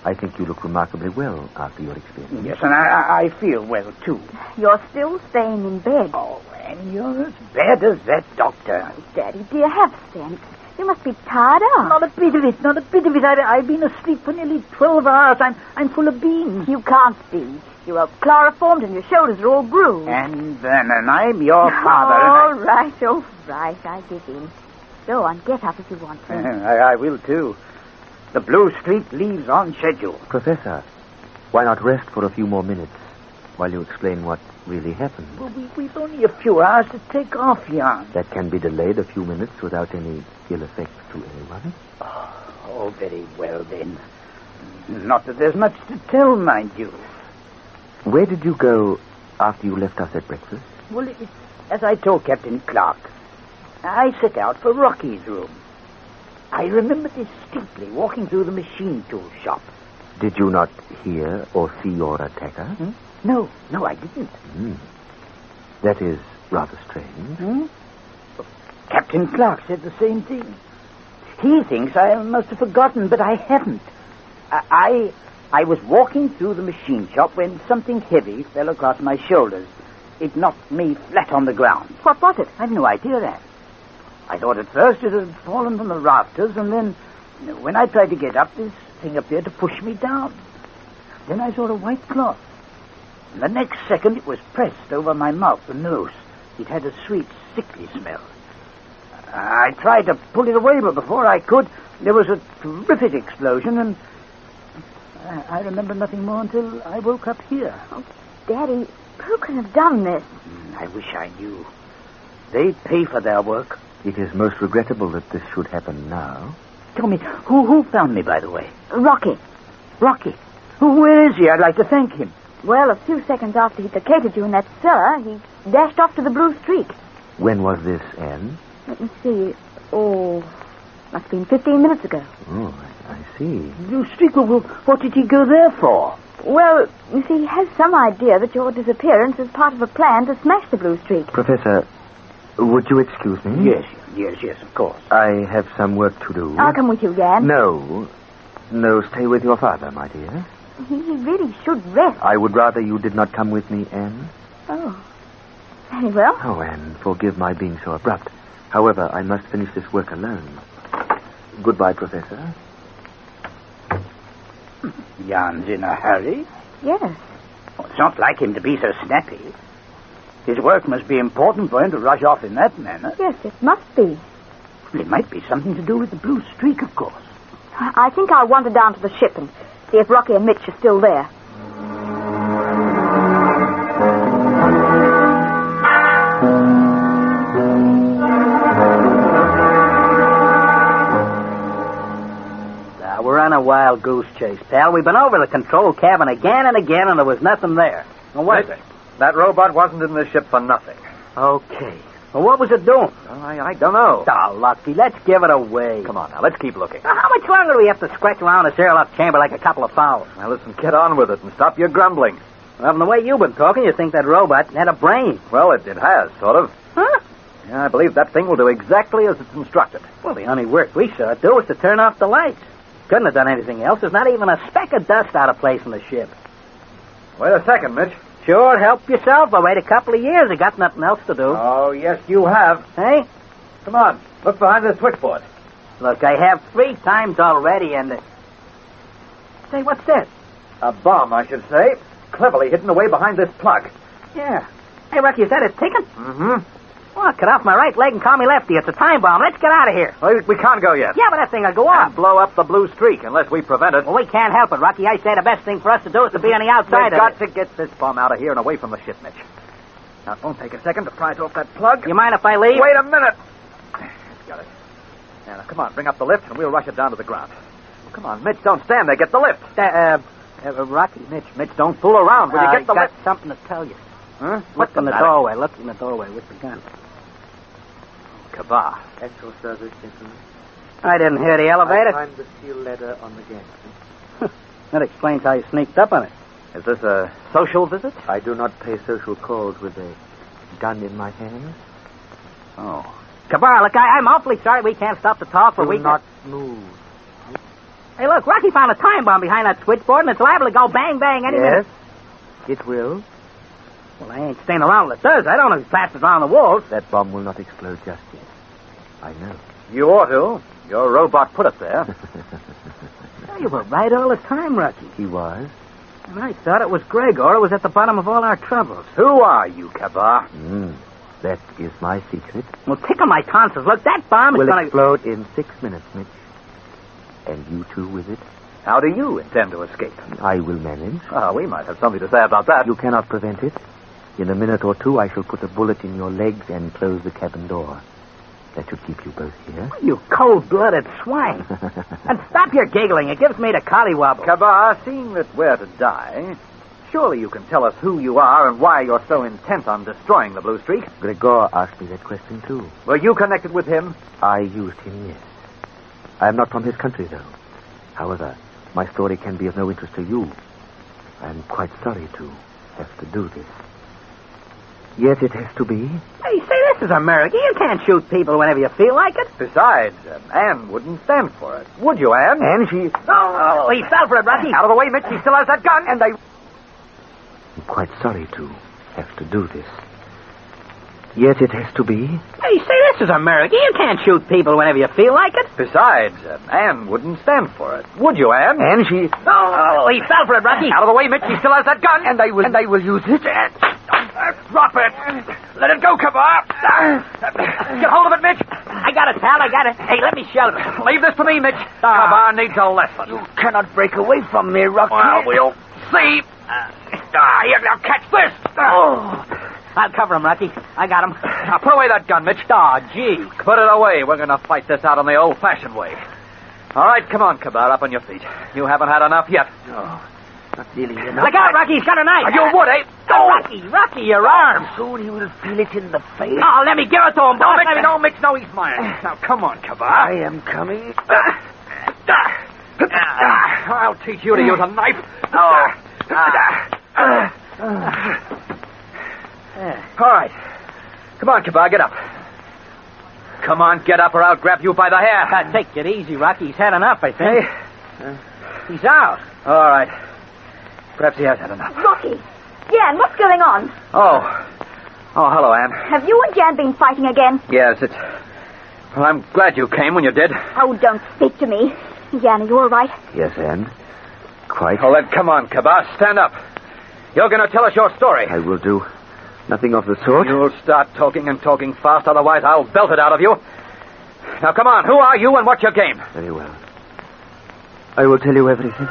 I think you look remarkably well after your experience. Yes, and I feel well, too. You're still staying in bed. Oh, and you're as bad as that doctor. Daddy, dear, have sense. You must be tired out. Not a bit of it. I've been asleep for nearly 12 hours. I'm full of beans. You can't be. You are chloroformed and your shoulders are all bruised. And Vernon, I'm your father. All right. I give in. Go on, get up if you want to. I will, too. The Blue Streak leaves on schedule. Professor, Why not rest for a few more minutes while you explain what really happened? Well, we've only a few hours to take off, Jan. That can be delayed a few minutes without any ill effects to anyone. Oh, very well, then. Not that there's much to tell, mind you. Where did you go after you left us at breakfast? Well, as I told Captain Clark, I set out for Rocky's room. I remember distinctly walking through the machine tool shop. Did you not hear or see your attacker? No, I didn't. That is rather strange. Captain Clark said the same thing. He thinks I must have forgotten, but I haven't. I was walking through the machine shop when something heavy fell across my shoulders. It knocked me flat on the ground. What was it? I've no idea that. I thought at first it had fallen from the rafters, and then when I tried to get up, this thing appeared to push me down. Then I saw a white cloth. And the next second it was pressed over my mouth and nose. It had a sweet, sickly smell. I tried to pull it away, but before I could, there was a terrific explosion, and I remember nothing more until I woke up here. Oh, Daddy, who could have done this? I wish I knew. They pay for their work. It is most regrettable that this should happen now. Tell me, who found me, by the way? Rocky. Rocky? Where is he? I'd like to thank him. Well, a few seconds after he located you in that cellar, he dashed off to the Blue Streak. When was this, Anne? Let me see. Oh, must have been 15 minutes ago. Oh, I see. Blue Streak? Well, what did he go there for? Well, you see, he has some idea that your disappearance is part of a plan to smash the Blue Streak. Professor, would you excuse me? Yes, of course. I have some work to do. I'll come with you, Jan. No, stay with your father, my dear. He really should rest. I would rather you did not come with me, Anne. Oh, very well. Oh, Anne, forgive my being so abrupt. However, I must finish this work alone. Goodbye, Professor. Jan's in a hurry? Yes. Oh, it's not like him to be so snappy. His work must be important for him to rush off in that manner. Yes, it must be. Well, it might be something to do with the Blue Streak, of course. I think I'll wander down to the ship and see if Rocky and Mitch are still there. We're on a wild goose chase, pal. We've been over the control cabin again and again, and there was nothing there. Well, was it? That robot wasn't in the ship for nothing. Okay. Well, what was it doing? Well, I don't know. Oh, Lucky, let's give it away. Come on now, let's keep looking. Now, how much longer do we have to scratch around this airlock chamber like a couple of fowls? Now, listen, get on with it and stop your grumbling. Well, from the way you've been talking, you think that robot had a brain. Well, it has, sort of. Huh? Yeah, I believe that thing will do exactly as it's instructed. Well, the only work we saw it do was to turn off the lights. Couldn't have done anything else. There's not even a speck of dust out of place in the ship. Wait a second, Mitch. Sure, help yourself. I wait a couple of years. I got nothing else to do. Oh, yes, you have. Hey? Come on, look behind the switchboard. Look, I have 3 times already, and... Say, what's that? A bomb, I should say. Cleverly hidden away behind this plug. Yeah. Hey, Rocky, is that it ticking? Mm-hmm. Well, cut off my right leg and call me lefty. It's a time bomb. Let's get out of here. Well, we can't go yet. Yeah, but that thing will go off. And blow up the Blue Streak unless we prevent it. Well, we can't help it, Rocky. I say the best thing for us to do is to be on the outside We've of got to get this bomb out of here and away from the ship, Mitch. Now, it won't take a second to prise off that plug. You mind if I leave? Wait a minute. Got it. Now, come on, bring up the lift and we'll rush it down to the ground. Well, come on, Mitch, don't stand there. Get the lift. Rocky, Mitch, don't fool around. Will you get the lift? Something to tell you. Huh? Look in the doorway. Look in the doorway with the gun. Kabah. Actual service, gentlemen. I didn't hear the elevator. I find the steel ladder on the gantry. That explains how you sneaked up on it. Is this a social visit? I do not pay social calls with a gun in my hand. Oh. Kabah, look, I'm awfully sorry we can't stop to talk for Do not move. Hey, look, Rocky found a time bomb behind that switchboard, and it's liable to go bang, bang any minute. Yes, it will. Well, I ain't staying around till it does. I don't know if it passes around the walls. That bomb will not explode just yet. I know. You ought to. Your robot put it there. Oh, you were right all the time, Rocky. He was. And I thought it was Gregor who was at the bottom of all our troubles. Who are you, Kabah? That is my secret. Well, tickle my tonsils. Look, that bomb is will going to... explode in 6 minutes, Mitch. And you too with it. How do you intend to escape? I will manage. We might have something to say about that. You cannot prevent it. In a minute or two, I shall put a bullet in your legs and close the cabin door. That should keep you both here. You cold-blooded swine. And stop your giggling. It gives me the collywobble. Kabar, seeing that we're to die, surely you can tell us who you are and why you're so intent on destroying the Blue Streak. Gregor asked me that question, too. Were you connected with him? I used him, yes. I am not from his country, though. However, my story can be of no interest to you. I am quite sorry to have to do this. Yet it has to be. Hey, say, this is America. You can't shoot people whenever you feel like it. Besides, Anne wouldn't stand for it. Would you, Anne? And she... Oh, he fell for it, Rocky. Out of the way, Mitch. He still has that gun. And I'm quite sorry to have to do this. Yet it has to be. Hey, say, this is America. You can't shoot people whenever you feel like it. Besides, Anne wouldn't stand for it. Would you, Anne? And she... Oh, he fell for it, Rocky. Out of the way, Mitch. He still has that gun. And I will use it. Drop it. Let it go, Kabar. Get hold of it, Mitch. I got it, pal. I got it. Hey, let me shout it. Leave this to me, Mitch. Kabar needs a lesson. You cannot break away from me, Rocky. Well, we'll see. Here, now catch this. I'll cover him, Rocky. I got him. Now, put away that gun, Mitch. Gee. Put it away. We're going to fight this out on the old-fashioned way. All right, come on, Kabar, up on your feet. You haven't had enough yet. No, not nearly enough. Look out, Rocky. He's got a knife. You would, eh? Oh, Rocky, your arm. Soon he will feel it in the face. Oh, let me give it to him, boss. No, Mitch, no, he's mine. Now, come on, Kabar. I am coming. I'll teach you to use a knife. All right. Come on, Kabar, get up. Come on, get up or I'll grab you by the hair. Take it easy, Rocky. He's had enough, I think. He's out. All right. Perhaps he has had enough. Rocky! Jan, what's going on? Oh, hello, Anne. Have you and Jan been fighting again? Yes, it's... Well, I'm glad you came when you did. Oh, don't speak to me. Jan, are you all right? Yes, Anne. Quite. Oh, then come on, Kabar. Stand up. You're going to tell us your story. I will do. Nothing of the sort. You'll start talking and talking fast, otherwise I'll belt it out of you. Now, come on. Who are you and what's your game? Very well. I will tell you everything.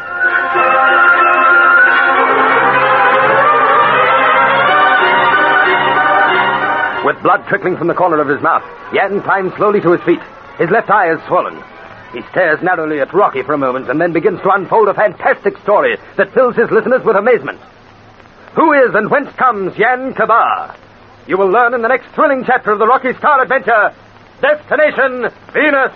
With blood trickling from the corner of his mouth, Jan climbs slowly to his feet. His left eye is swollen. He stares narrowly at Rocky for a moment and then begins to unfold a fantastic story that fills his listeners with amazement. Who is and whence comes Jan Kabar? You will learn in the next thrilling chapter of the Rocky Starr Adventure, Destination Venus.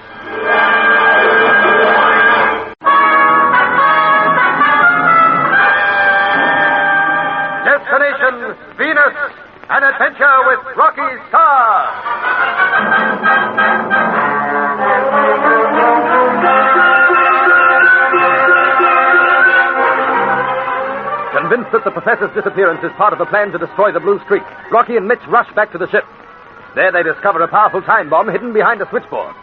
Destination Venus, an adventure with Rocky Starr. Convinced that the professor's disappearance is part of the plan to destroy the Blue Streak, Rocky and Mitch rush back to the ship. There they discover a powerful time bomb hidden behind a switchboard.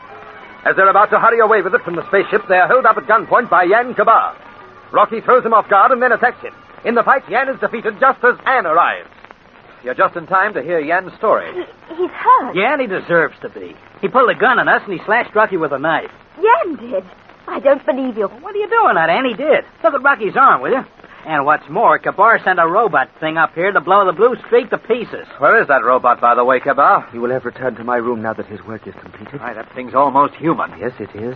As they're about to hurry away with it from the spaceship, they are held up at gunpoint by Jan Kabar. Rocky throws him off guard and then attacks him. In the fight, Jan is defeated just as Anne arrives. You're just in time to hear Jan's story. He's hurt. Jan, he deserves to be. He pulled a gun on us and he slashed Rocky with a knife. Jan did. I don't believe you. What are you doing, that, Anne? He did. Look at Rocky's arm, will you? And what's more, Kabar sent a robot thing up here to blow the Blue Streak to pieces. Where is that robot, by the way, Kabar? He will have returned to my room now that his work is completed. Why, that thing's almost human. Yes, it is.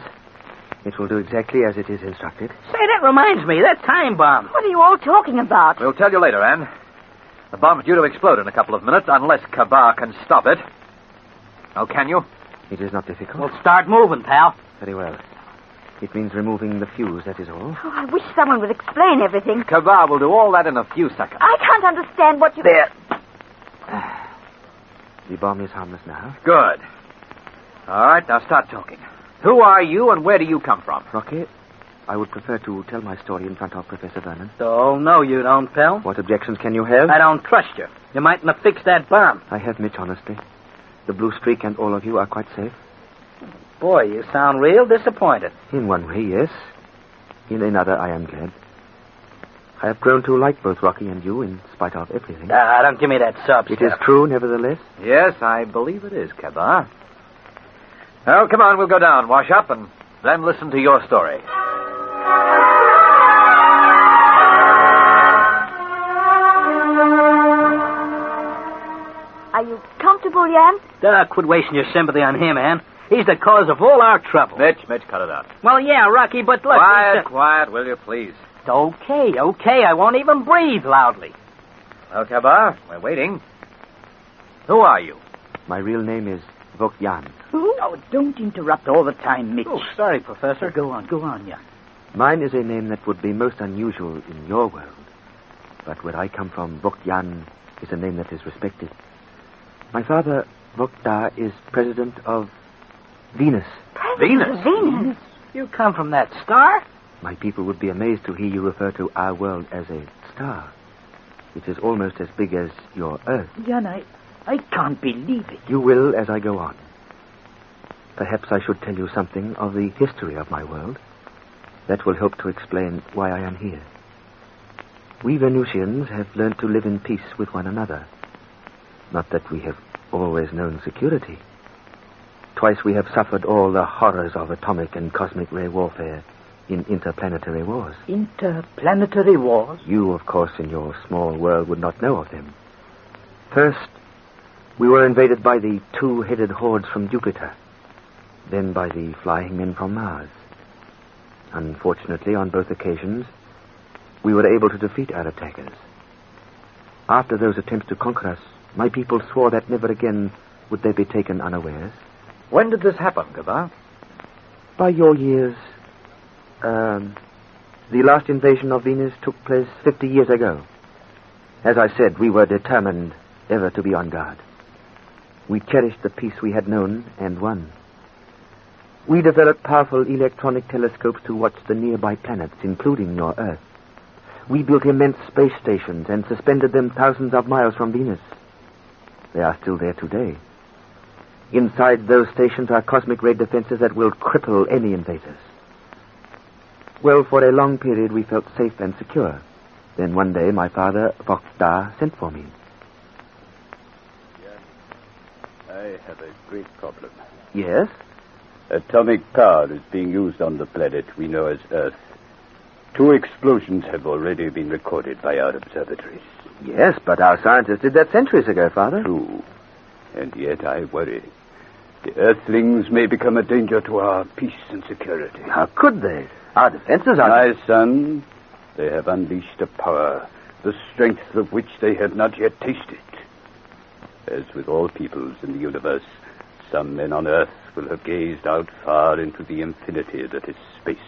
It will do exactly as it is instructed. Say, that reminds me, that time bomb. What are you all talking about? We'll tell you later, Anne. The bomb's due to explode in a couple of minutes, unless Kabar can stop it. Oh, can you? It is not difficult. Well, start moving, pal. Very well. It means removing the fuse, that is all. Oh, I wish someone would explain everything. Kabar will do all that in a few seconds. I can't understand what you... There. The bomb is harmless now. Good. All right, now start talking. Who are you and where do you come from? Rocky, I would prefer to tell my story in front of Professor Vernon. Oh, no, you don't, pal. What objections can you have? I don't trust you. You mightn't have fixed that bomb. I have, Mitch, honestly. The Blue Streak and all of you are quite safe. Boy, you sound real disappointed. In one way, yes. In another, I am glad. I have grown to like both Rocky and you in spite of everything. Don't give me that sub It is true, nevertheless. Yes, I believe it is, Kabar. Well, come on, we'll go down, wash up, and then listen to your story. Are you comfortable, Jan? Quit wasting your sympathy on him, Ann. He's the cause of all our trouble. Mitch, cut it out. Well, yeah, Rocky, but look... Quiet, will you, please? Okay. I won't even breathe loudly. Well, Kabar, we're waiting. Who are you? My real name is Vokyan. Who? Oh, don't interrupt all the time, Mitch. Oh, sorry, Professor. Go on, yeah. Mine is a name that would be most unusual in your world. But where I come from, Vokyan is a name that is respected. My father, Vokta, is president of Venus. Venus? You come from that star? My people would be amazed to hear you refer to our world as a star. It is almost as big as your Earth. Jan, I can't believe it. You will as I go on. Perhaps I should tell you something of the history of my world. That will help to explain why I am here. We Venusians have learned to live in peace with one another. Not that we have always known security. Twice we have suffered all the horrors of atomic and cosmic ray warfare in interplanetary wars. Interplanetary wars? You, of course, in your small world would not know of them. First, we were invaded by the two-headed hordes from Jupiter, then by the flying men from Mars. Unfortunately, on both occasions, we were able to defeat our attackers. After those attempts to conquer us, my people swore that never again would they be taken unawares. When did this happen, Kabar? By your years, the last invasion of Venus took place 50 years ago. As I said, we were determined ever to be on guard. We cherished the peace we had known and won. We developed powerful electronic telescopes to watch the nearby planets, including your Earth. We built immense space stations and suspended them thousands of miles from Venus. They are still there today. Inside those stations are cosmic ray defenses that will cripple any invaders. Well, for a long period we felt safe and secure. Then one day my father, Vokta, sent for me. I have a great problem. Yes? Atomic power is being used on the planet we know as Earth. 2 explosions have already been recorded by our observatories. Yes, but our scientists did that centuries ago, Father. True. And yet I worry. The Earthlings may become a danger to our peace and security. How could they? Our defenses are... My son, they have unleashed a power, the strength of which they have not yet tasted. As with all peoples in the universe, some men on Earth will have gazed out far into the infinity that is space.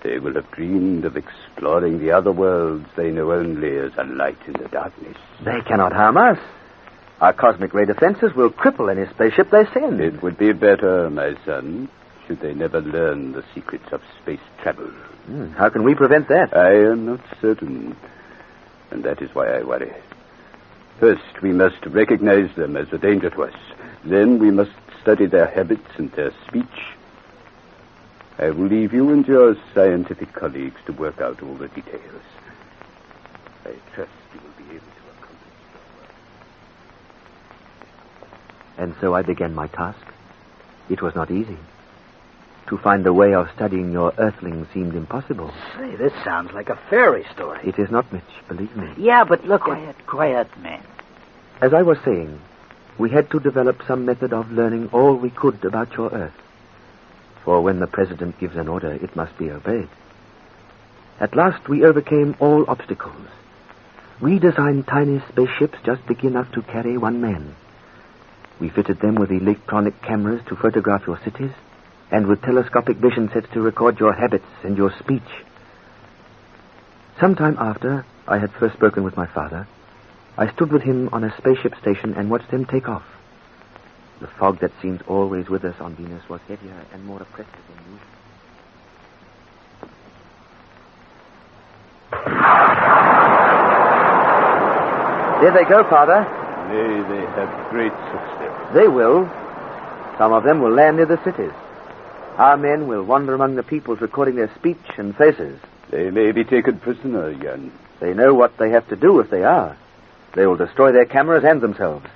They will have dreamed of exploring the other worlds they know only as a light in the darkness. They cannot harm us. Our cosmic ray defenses will cripple any spaceship they send. It would be better, my son, should they never learn the secrets of space travel. How can we prevent that? I am not certain, and that is why I worry. First, we must recognize them as a danger to us. Then we must study their habits and their speech. I will leave you and your scientific colleagues to work out all the details. I trust you will be able to accomplish your work. And so I began my task. It was not easy. To find a way of studying your Earthlings seemed impossible. Say, this sounds like a fairy story. It is not, Mitch, believe me. Yeah, but look... Quiet, man. As I was saying, we had to develop some method of learning all we could about your Earth. For when the President gives an order, it must be obeyed. At last, we overcame all obstacles. We designed tiny spaceships just big enough to carry one man. We fitted them with electronic cameras to photograph your cities, and with telescopic vision sets to record your habits and your speech. Sometime after I had first spoken with my father, I stood with him on a spaceship station and watched them take off. The fog that seemed always with us on Venus was heavier and more oppressive than usual. There they go, Father. May they have great success. They will. Some of them will land near the cities. Our men will wander among the peoples recording their speech and faces. They may be taken prisoner, Jan. They know what they have to do if they are. They will destroy their cameras and themselves.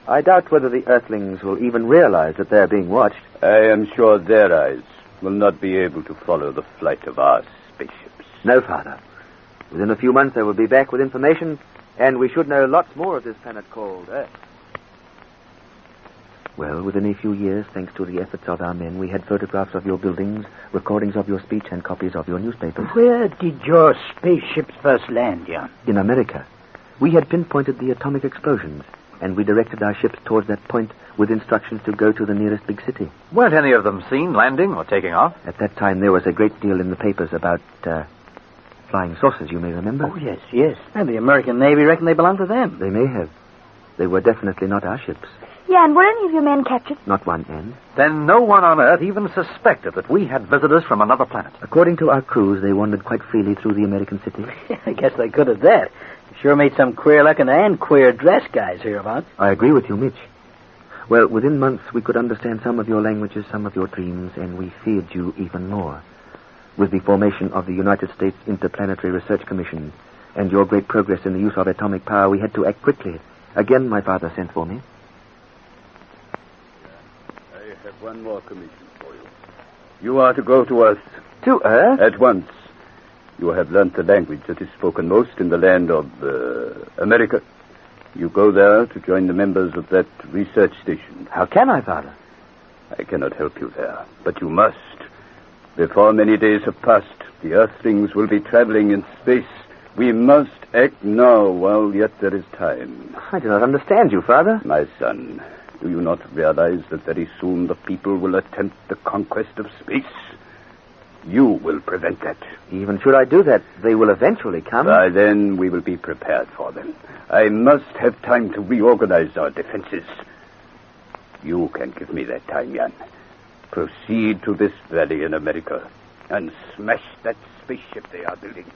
I doubt whether the Earthlings will even realize that they are being watched. I am sure their eyes will not be able to follow the flight of our spaceships. No, Father. Within a few months they will be back with information And we should know lots more of this planet called Earth. Well, within a few years, thanks to the efforts of our men, we had photographs of your buildings, recordings of your speech, and copies of your newspapers. Where did your spaceships first land, Jan? In America. We had pinpointed the atomic explosions, and we directed our ships towards that point with instructions to go to the nearest big city. Weren't any of them seen landing or taking off? At that time, there was a great deal in the papers about flying saucers, you may remember. Oh, yes. And the American Navy reckoned they belonged to them. They may have. They were definitely not our ships. Yeah, and were any of your men captured? Not one, Anne. Then no one on Earth even suspected that we had visitors from another planet. According to our crews, they wandered quite freely through the American city. I guess they could have that. Sure made some queer-looking and queer-dressed guys hereabouts. I agree with you, Mitch. Well, within months, we could understand some of your languages, some of your dreams, and we feared you even more. With the formation of the United States Interplanetary Research Commission and your great progress in the use of atomic power, we had to act quickly. Again, my father sent for me. I have one more commission for you. You are to go to Earth. To Earth? At once. You have learnt the language that is spoken most in the land of America. You go there to join the members of that research station. How can I, Father? I cannot help you there, but you must. Before many days have passed, the Earthlings will be traveling in space. We must act now while yet there is time. I do not understand you, Father. My son, do you not realize that very soon the people will attempt the conquest of space? You will prevent that. Even should I do that, they will eventually come. By then, we will be prepared for them. I must have time to reorganize our defenses. You can give me that time, Jan. Proceed to this valley in America and smash that spaceship they are building.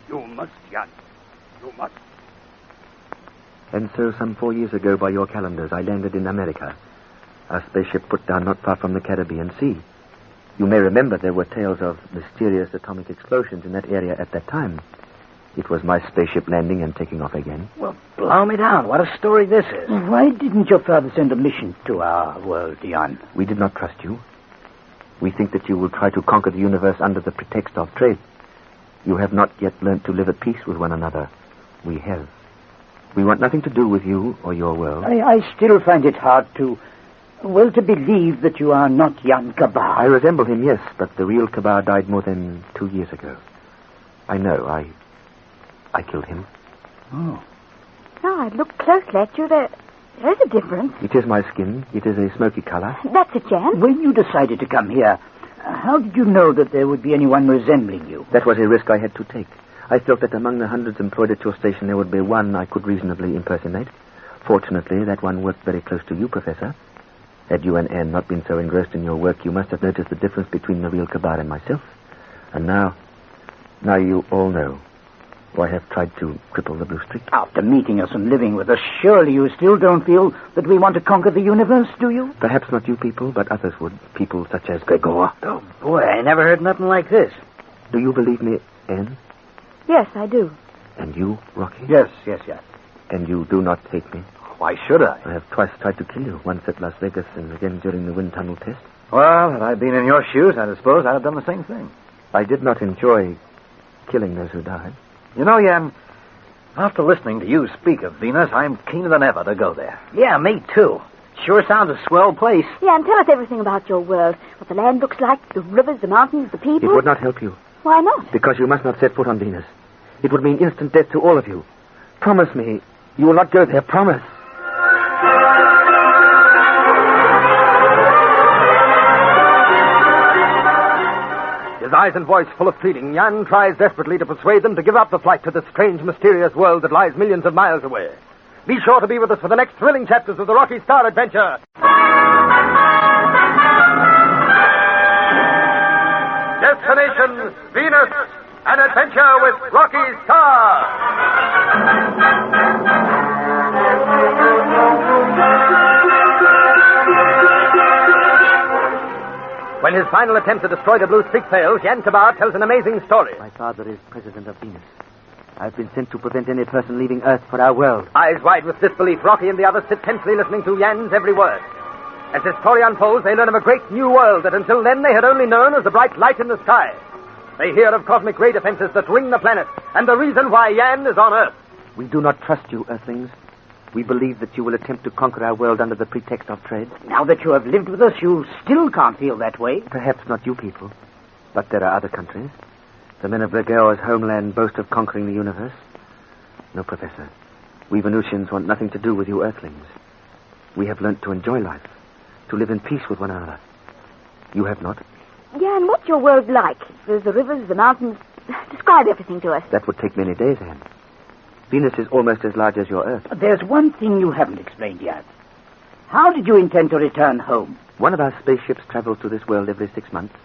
You must, Jan. You must. And so, some 4 years ago, by your calendars, I landed in America. Our spaceship put down not far from the Caribbean Sea. You may remember there were tales of mysterious atomic explosions in that area at that time. It was my spaceship landing and taking off again. Well, blow me down. What a story this is. Why didn't your father send a mission to our world, Jan? We did not trust you. We think that you will try to conquer the universe under the pretext of trade. You have not yet learnt to live at peace with one another. We have. We want nothing to do with you or your world. I still find it hard to believe that you are not Jan Kabar. I resemble him, yes, but the real Kabar died more than 2 years ago. I know, I killed him. Oh. Now, I look closely at you. There is a difference. It is my skin. It is a smoky color. That's it, Jan. When you decided to come here, how did you know that there would be anyone resembling you? That was a risk I had to take. I felt that among the hundreds employed at your station, there would be one I could reasonably impersonate. Fortunately, that one worked very close to you, Professor. Had you and Anne not been so engrossed in your work, you must have noticed the difference between the real Kabar and myself. And now you all know. I have tried to cripple the Blue Streak. After meeting us and living with us, surely you still don't feel that we want to conquer the universe, do you? Perhaps not you people, but others would. People such as Gregor. Oh, boy, I never heard nothing like this. Do you believe me, Anne? Yes, I do. And you, Rocky? Yes. And you do not hate me? Why should I? I have twice tried to kill you, once at Las Vegas and again during the wind tunnel test. Well, had I been in your shoes, I suppose I'd have done the same thing. I did not enjoy killing those who died. You know, Jan, after listening to you speak of Venus, I'm keener than ever to go there. Yeah, me too. Sure sounds a swell place. Yeah, and tell us everything about your world. What the land looks like, the rivers, the mountains, the people. It would not help you. Why not? Because you must not set foot on Venus. It would mean instant death to all of you. Promise me you will not go there. Promise. His eyes and voice full of pleading, Jan tries desperately to persuade them to give up the flight to this strange, mysterious world that lies millions of miles away. Be sure to be with us for the next thrilling chapters of the Rocky Starr Adventure. Destination Venus, an adventure with Rocky Starr. When his final attempt to destroy the Blue Streak fails, Jan Kabar tells an amazing story. My father is president of Venus. I've been sent to prevent any person leaving Earth for our world. Eyes wide with disbelief, Rocky and the others sit tensely listening to Jan's every word. As his story unfolds, they learn of a great new world that until then they had only known as the bright light in the sky. They hear of cosmic ray defenses that ring the planet, and the reason why Jan is on Earth. We do not trust you, Earthlings. We believe that you will attempt to conquer our world under the pretext of trade. Now that you have lived with us, you still can't feel that way. Perhaps not you people, but there are other countries. The men of Vergao's homeland boast of conquering the universe. No, Professor. We Venusians want nothing to do with you Earthlings. We have learnt to enjoy life, to live in peace with one another. You have not. Yeah, and what's your world like? There's the rivers, the mountains. Describe everything to us. That would take many days, Anne. Venus is almost as large as your Earth. There's one thing you haven't explained yet. How did you intend to return home? One of our spaceships travels to this world every 6 months.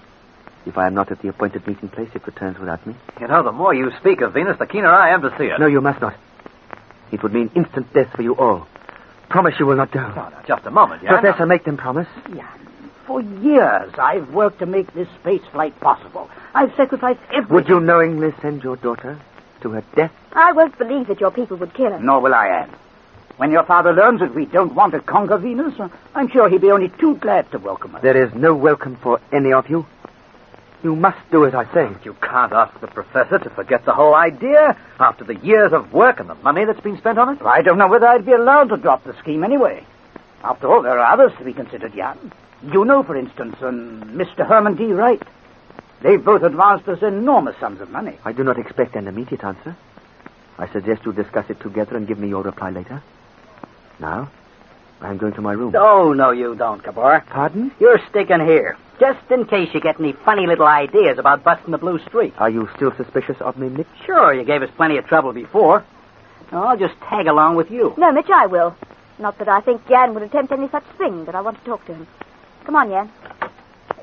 If I am not at the appointed meeting place, it returns without me. You know, the more you speak of Venus, the keener I am to see it. No, you must not. It would mean instant death for you all. Promise you will not go. Oh, now, just a moment, Jan. Professor, make them promise. Jan, for years I've worked to make this space flight possible. I've sacrificed everything. Would you knowingly send your daughter to her death? I won't believe that your people would kill her. Nor will I, Anne. When your father learns that we don't want to conquer Venus, I'm sure he'll be only too glad to welcome us. There is no welcome for any of you. You must do as I say. You can't ask the professor to forget the whole idea after the years of work and the money that's been spent on it. I don't know whether I'd be allowed to drop the scheme anyway. After all, there are others to be considered, Jan. You know, for instance, Mr. Herman D. Wright. They've both advanced us enormous sums of money. I do not expect an immediate answer. I suggest you discuss it together and give me your reply later. Now, I'm going to my room. Oh, no, you don't, Cabor. Pardon? You're sticking here, just in case you get any funny little ideas about busting the Blue Streak. Are you still suspicious of me, Mitch? Sure, you gave us plenty of trouble before. No, I'll just tag along with you. No, Mitch, I will. Not that I think Jan would attempt any such thing, but I want to talk to him. Come on, Jan.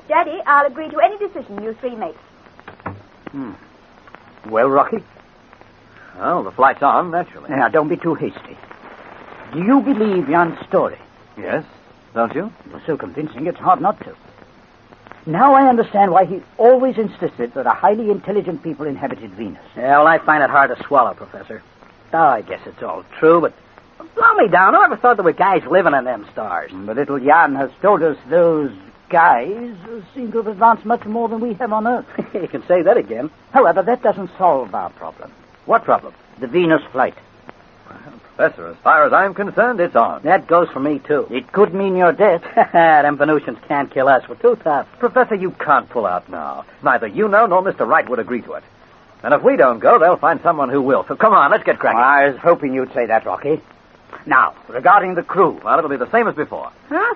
Daddy, I'll agree to any decision you three make. Well, Rocky? Well, the flight's on, naturally. Now, don't be too hasty. Do you believe Jan's story? Yes, don't you? You're so convincing, it's hard not to. Now I understand why he always insisted that a highly intelligent people inhabited Venus. Yeah, well, I find it hard to swallow, Professor. Oh, I guess it's all true, but blow me down. I never thought there were guys living on them stars. But little Jan has told us those guys seem to have advanced much more than we have on Earth. You can say that again. However, that doesn't solve our problem. What problem? The Venus flight. Well, Professor, as far as I'm concerned, it's on. That goes for me, too. It could mean your death. Them Venusians can't kill us. We're too tough. Professor, you can't pull out now. Neither you know nor Mr. Wright would agree to it. And if we don't go, they'll find someone who will. So come on, let's get cracking. I was hoping you'd say that, Rocky. Now, regarding the crew. Well, it'll be the same as before. Huh?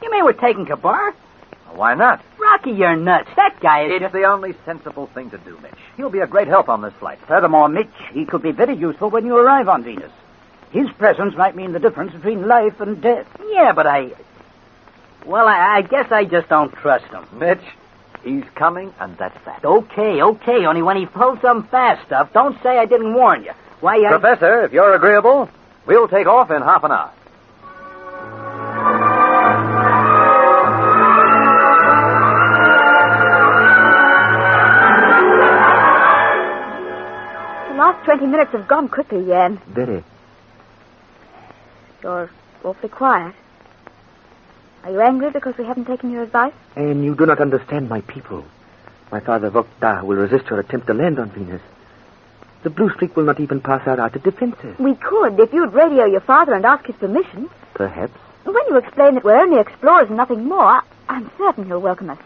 You mean we're taking Cabor? Why not? Rocky, you're nuts. That guy is... It's the only sensible thing to do, Mitch. He'll be a great help on this flight. Furthermore, Mitch, he could be very useful when you arrive on Venus. His presence might mean the difference between life and death. Yeah, but I guess I just don't trust him. Mitch, he's coming, and that's that. Okay. Only when he pulls some fast stuff, don't say I didn't warn you. Why, Professor, if you're agreeable, we'll take off in half an hour. The last 20 minutes have gone quickly, Jan. Very. You're awfully quiet. Are you angry because we haven't taken your advice? And you do not understand my people. My father, Vokta, will resist your attempt to land on Venus. The Blue Streak will not even pass out after defenses. We could, if you'd radio your father and ask his permission. Perhaps. When you explain that we're only explorers and nothing more, I'm certain he'll welcome us.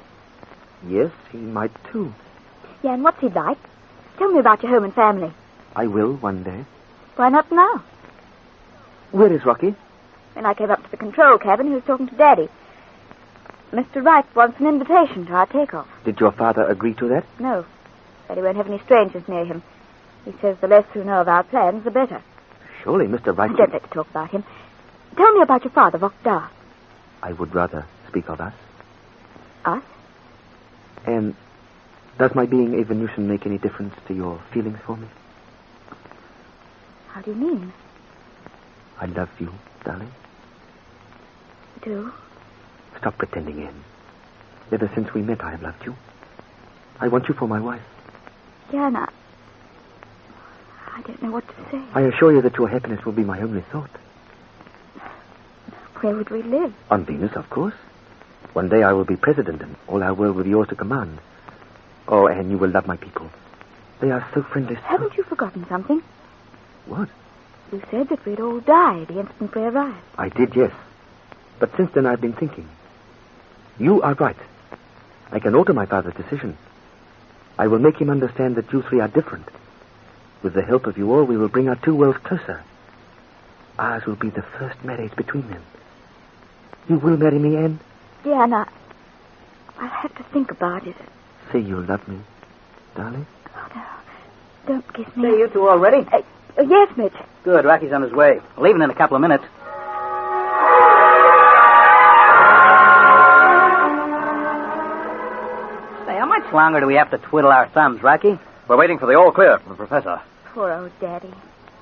Yes, he might too. Jan, what's he like? Tell me about your home and family. I will one day. Why not now? Where is Rocky? When I came up to the control cabin, he was talking to Daddy. Mr. Wright wants an invitation to our takeoff. Did your father agree to that? No. Daddy won't have any strangers near him. He says the less who know of our plans, the better. Surely, Mr. Wright... Don't let's talk about him. Tell me about your father, Vokta. I would rather speak of us. Us? And does my being a Venusian make any difference to your feelings for me? How do you mean? I love you, darling. You do? Stop pretending, Anne. Ever since we met, I have loved you. I want you for my wife. Jan, I don't know what to say. I assure you that your happiness will be my only thought. Where would we live? On Venus, of course. One day I will be president, and all our world will be yours to command. Oh, Anne, you will love my people. They are so friendly. Haven't you forgotten something? What? You said that we'd all die the instant we arrived. I did, yes. But since then I've been thinking. You are right. I can alter my father's decision. I will make him understand that you three are different. With the help of you all, we will bring our two worlds closer. Ours will be the first marriage between them. You will marry me, Anne? Dan, I'll have to think about it. Say you love me, darling. Oh, no. Don't kiss me. Say, you two all ready? Yes, Mitch. Good. Rocky's on his way. Leaving in a couple of minutes. Say, how much longer do we have to twiddle our thumbs, Rocky? We're waiting for the all clear from the professor. Poor old Daddy.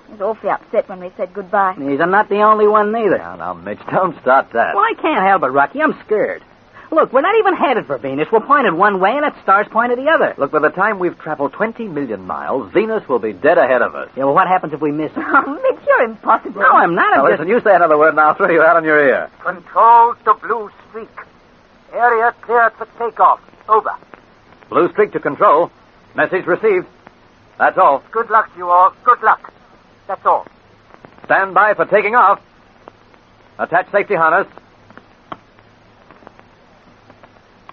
He was awfully upset when we said goodbye. He's not the only one, neither. Now, Mitch, don't start that. Well, I can't help it, Rocky. I'm scared. Look, we're not even headed for Venus. We're pointed one way, and that star's pointed the other. Look, by the time we've traveled 20 million miles, Venus will be dead ahead of us. Yeah, well, what happens if we miss it? Oh, Mitch, you're impossible. No, I'm not. Now, listen, you say another word, and I'll throw you out on your ear. Control to Blue Streak. Area cleared for takeoff. Over. Blue streak to control. Message received. That's all. Good luck to you all. Good luck. That's all. Stand by for taking off. Attach safety harness.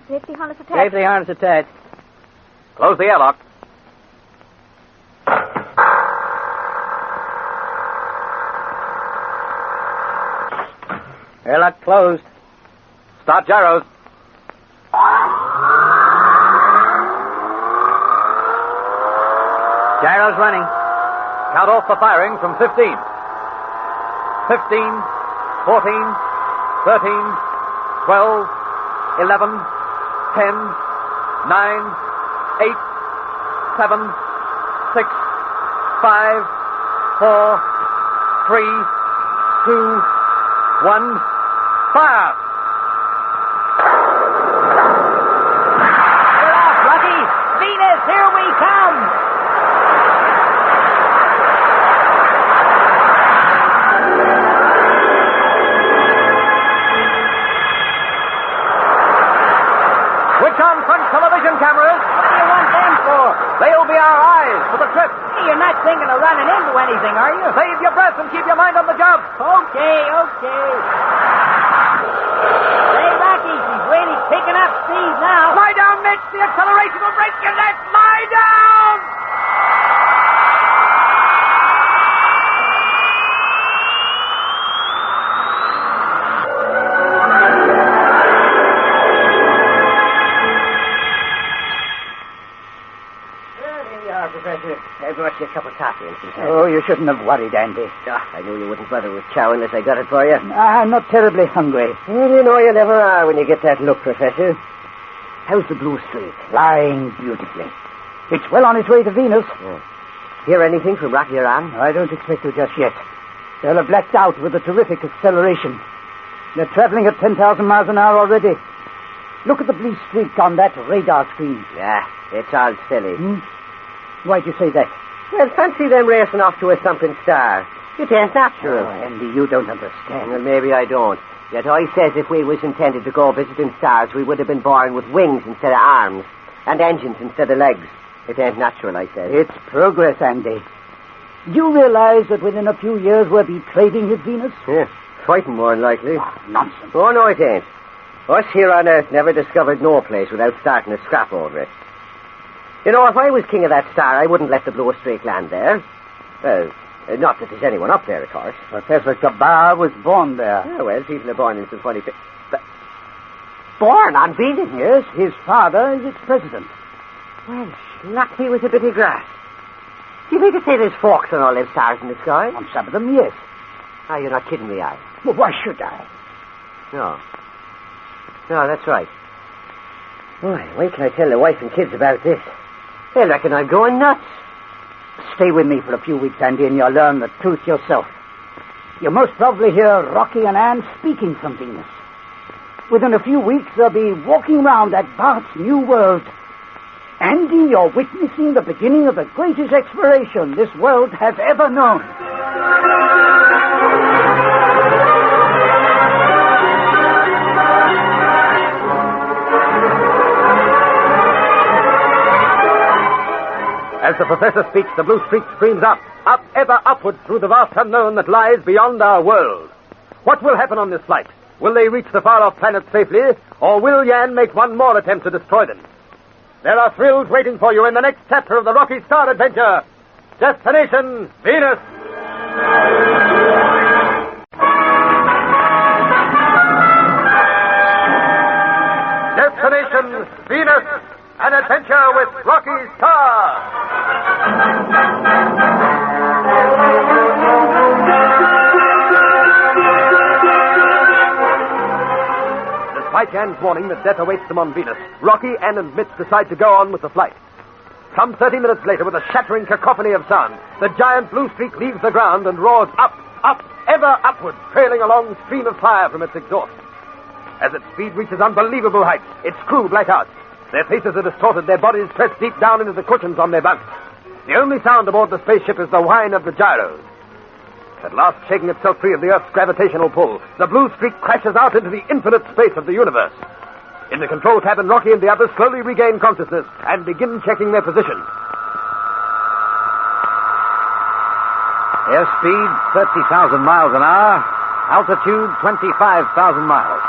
Safety harness attached. Safety harness attached. Close the airlock. Airlock closed. Start gyros. Gyro's running. Count off for firing from 15. 15, 14, 13, 12, 11, 10, 9, 8, 7, 6, 5, 4, 3, 2, 1, fire! We're off, Rocky! Venus, here we come! Switch on front television cameras. What do you want them for? They'll be our eyes for the trip. Hey, you're not thinking of running into anything, are you? Save your breath and keep your mind on the job. Okay. Hey, Rocky, she's really picking up speed now. Lie down, Mitch. The acceleration will break your neck. Lie down! Professor, I brought you a cup of coffee and some Oh, you shouldn't have worried, Andy. I knew you wouldn't bother with chow unless I got it for you. I'm not terribly hungry. Well, you know you never are when you get that look, Professor. How's the Blue Streak? Flying beautifully. It's well on its way to Venus. Hear anything from Rocky or Anne? I don't expect to just yet. They'll have blacked out with a terrific acceleration. They're traveling at 10,000 miles an hour already. Look at the Blue Streak on that radar screen. Yeah, it's all silly. Why'd you say that? Well, fancy them racing off to a thumping star. It ain't natural. Oh, Andy, you don't understand. Well, maybe I don't. Yet I says if we was intended to go visiting stars, we would have been born with wings instead of arms, and engines instead of legs. It ain't natural, I said. It's progress, Andy. Do you realize that within a few years we'll be trading with Venus? Yeah, fighting more than likely. Nonsense. Oh, no, it ain't. Us here on Earth never discovered no place without starting a scrap over it. You know, if I was king of that star, I wouldn't let the Blue Streak land there. Well, not that there's anyone up there, of course. Professor Kabar was born there. Yeah, well, people are born into funny things. Born on Venus? Yes, his father is its president. Well, schnack me with a bit of grass. Do you mean to say there's forks on all them stars in the sky? On some of them, yes. Ah, you're not kidding me, are you? Well, why should I? No, that's right. Boy, wait till I tell the wife and kids about this. They reckon I'm going nuts. Stay with me for a few weeks, Andy, and you'll learn the truth yourself. You'll most probably hear Rocky and Anne speaking from Venus. Within a few weeks, they'll be walking around that vast new world. Andy, you're witnessing the beginning of the greatest exploration this world has ever known. As the professor speaks, the blue streak streams up, ever upward through the vast unknown that lies beyond our world. What will happen on this flight? Will they reach the far-off planet safely, or will Yan make one more attempt to destroy them? There are thrills waiting for you in the next chapter of the Rocky Starr Adventure. Destination Venus. Destination Venus, an adventure with Rocky Starr. Despite Yan's warning that death awaits them on Venus, Rocky, Ann, and Mitch decide to go on with the flight. Some 30 minutes later, with a shattering cacophony of sound, the giant blue streak leaves the ground and roars up, ever upward, trailing a long stream of fire from its exhaust. As its speed reaches unbelievable heights, its crew black out. Their faces are distorted, their bodies pressed deep down into the cushions on their bunks. The only sound aboard the spaceship is the whine of the gyros. At last, shaking itself free of the Earth's gravitational pull, the blue streak crashes out into the infinite space of the universe. In the control cabin, Rocky and the others slowly regain consciousness and begin checking their positions. Airspeed, 30,000 miles an hour. Altitude, 25,000 miles.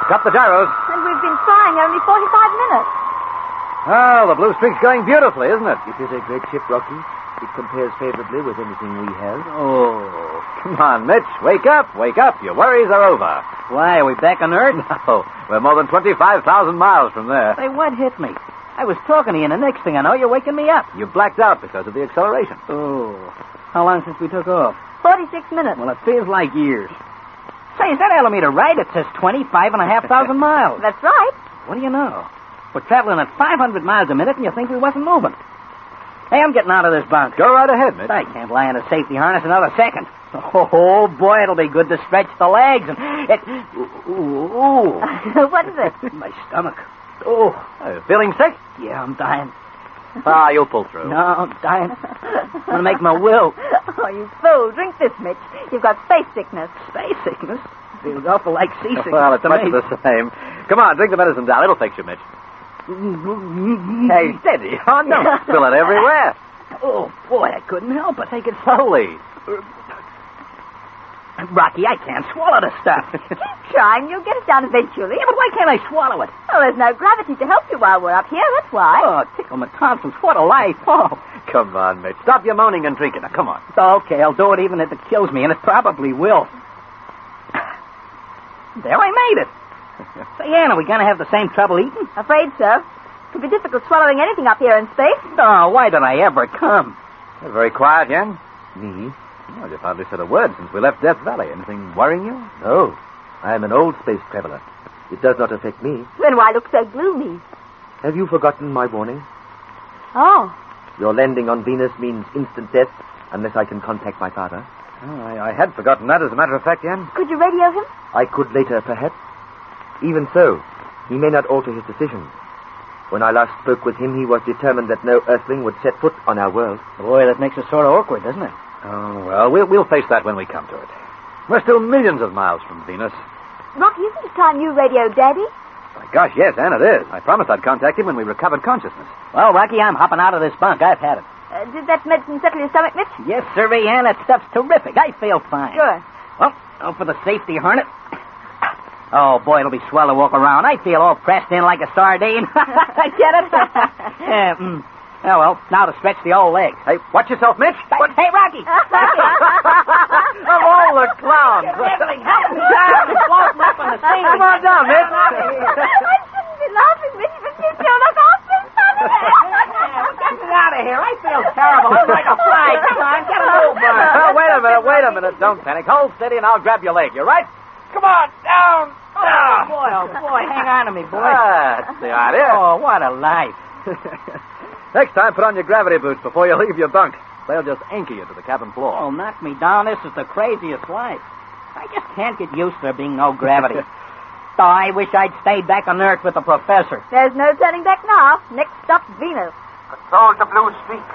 Got the gyros. And we've been flying only 45 minutes. Oh, the blue streak's going beautifully, isn't it? It is a great ship, Rocky. It compares favorably with anything we have. Oh, come on, Mitch. Wake up. Your worries are over. Why, are we back on Earth? No, we're more than 25,000 miles from there. Say, what hit me? I was talking to you, and the next thing I know, you're waking me up. You blacked out because of the acceleration. Oh, how long since we took off? 46 minutes. Well, it feels like years. Say, is that altimeter right? It says 25,500 miles. That's right. What do you know? We're traveling at 500 miles a minute, and you think we wasn't moving. Hey, I'm getting out of this bunk. Go right ahead, Mitch. I can't lie in a safety harness another second. Oh, boy, it'll be good to stretch the legs. And it... Ooh. What is it? My stomach. Oh. Feeling sick? Yeah, I'm dying. You'll pull through. No, I'm dying. I'm going to make my will. Oh, you fool. Drink this, Mitch. You've got space sickness. Space sickness? Feels awful like seasickness. Well, it's much the same. Come on, drink the medicine, Dal. It'll fix you, Mitch. Hey, steady. Oh, don't spill it everywhere. Oh, boy, I couldn't help it. Take it slowly. Rocky, I can't swallow the stuff. Keep trying. You'll get it down eventually. Yeah, but why can't I swallow it? Oh, there's no gravity to help you while we're up here. That's why. Oh, tickle my tonsils. What a life. Oh. Come on, Mitch. Stop your moaning and drinking. Now, come on. Okay, I'll do it even if it kills me, and it probably will. There, I made it. Say, Ann, are we going to have the same trouble eating? Afraid so. It could be difficult swallowing anything up here in space. Oh, why did I ever come? You're very quiet, Yen. Me? Oh, you've hardly said a word since we left Death Valley. Anything worrying you? No. I am an old space traveler. It does not affect me. Then why look so gloomy? Have you forgotten my warning? Oh. Your landing on Venus means instant death unless I can contact my father. Oh, I had forgotten that, as a matter of fact, Yen. Could you radio him? I could later, perhaps. Even so, he may not alter his decision. When I last spoke with him, he was determined that no Earthling would set foot on our world. Boy, that makes it sort of awkward, doesn't it? Oh, well, we'll face that when we come to it. We're still millions of miles from Venus. Rocky, isn't it time you radioed Daddy? My gosh, yes, Ann, it is. I promised I'd contact him when we recovered consciousness. Well, Rocky, I'm hopping out of this bunk. I've had it. Did that medicine settle your stomach, Mitch? Yes, sir, Ann. That stuff's terrific. I feel fine. Good. Well, for the safety harness. Oh, boy, it'll be swell to walk around. I feel all pressed in like a sardine. Get it? Oh, well, now to stretch the old legs. Hey, watch yourself, Mitch. Hey, Rocky! Of all the clowns. Everything help me down. It's floating up on the scene. Come on down, Mitch. I shouldn't be laughing, Mitch, but you still look awful funny. Get me out of here. I feel terrible. I'm like a fly. Come on, get a move on. Wait a minute. Don't panic. Hold steady and I'll grab your leg. You right? Come on, down. Oh, boy, hang on to me, boy. That's the idea. Oh, what a life. Next time, put on your gravity boots before you leave your bunk. They'll just anchor you to the cabin floor. Oh, knock me down. This is the craziest life. I just can't get used to there being no gravity. Oh, I wish I'd stayed back on Earth with the professor. There's no turning back now. Next stop, Venus. Control to blue streak.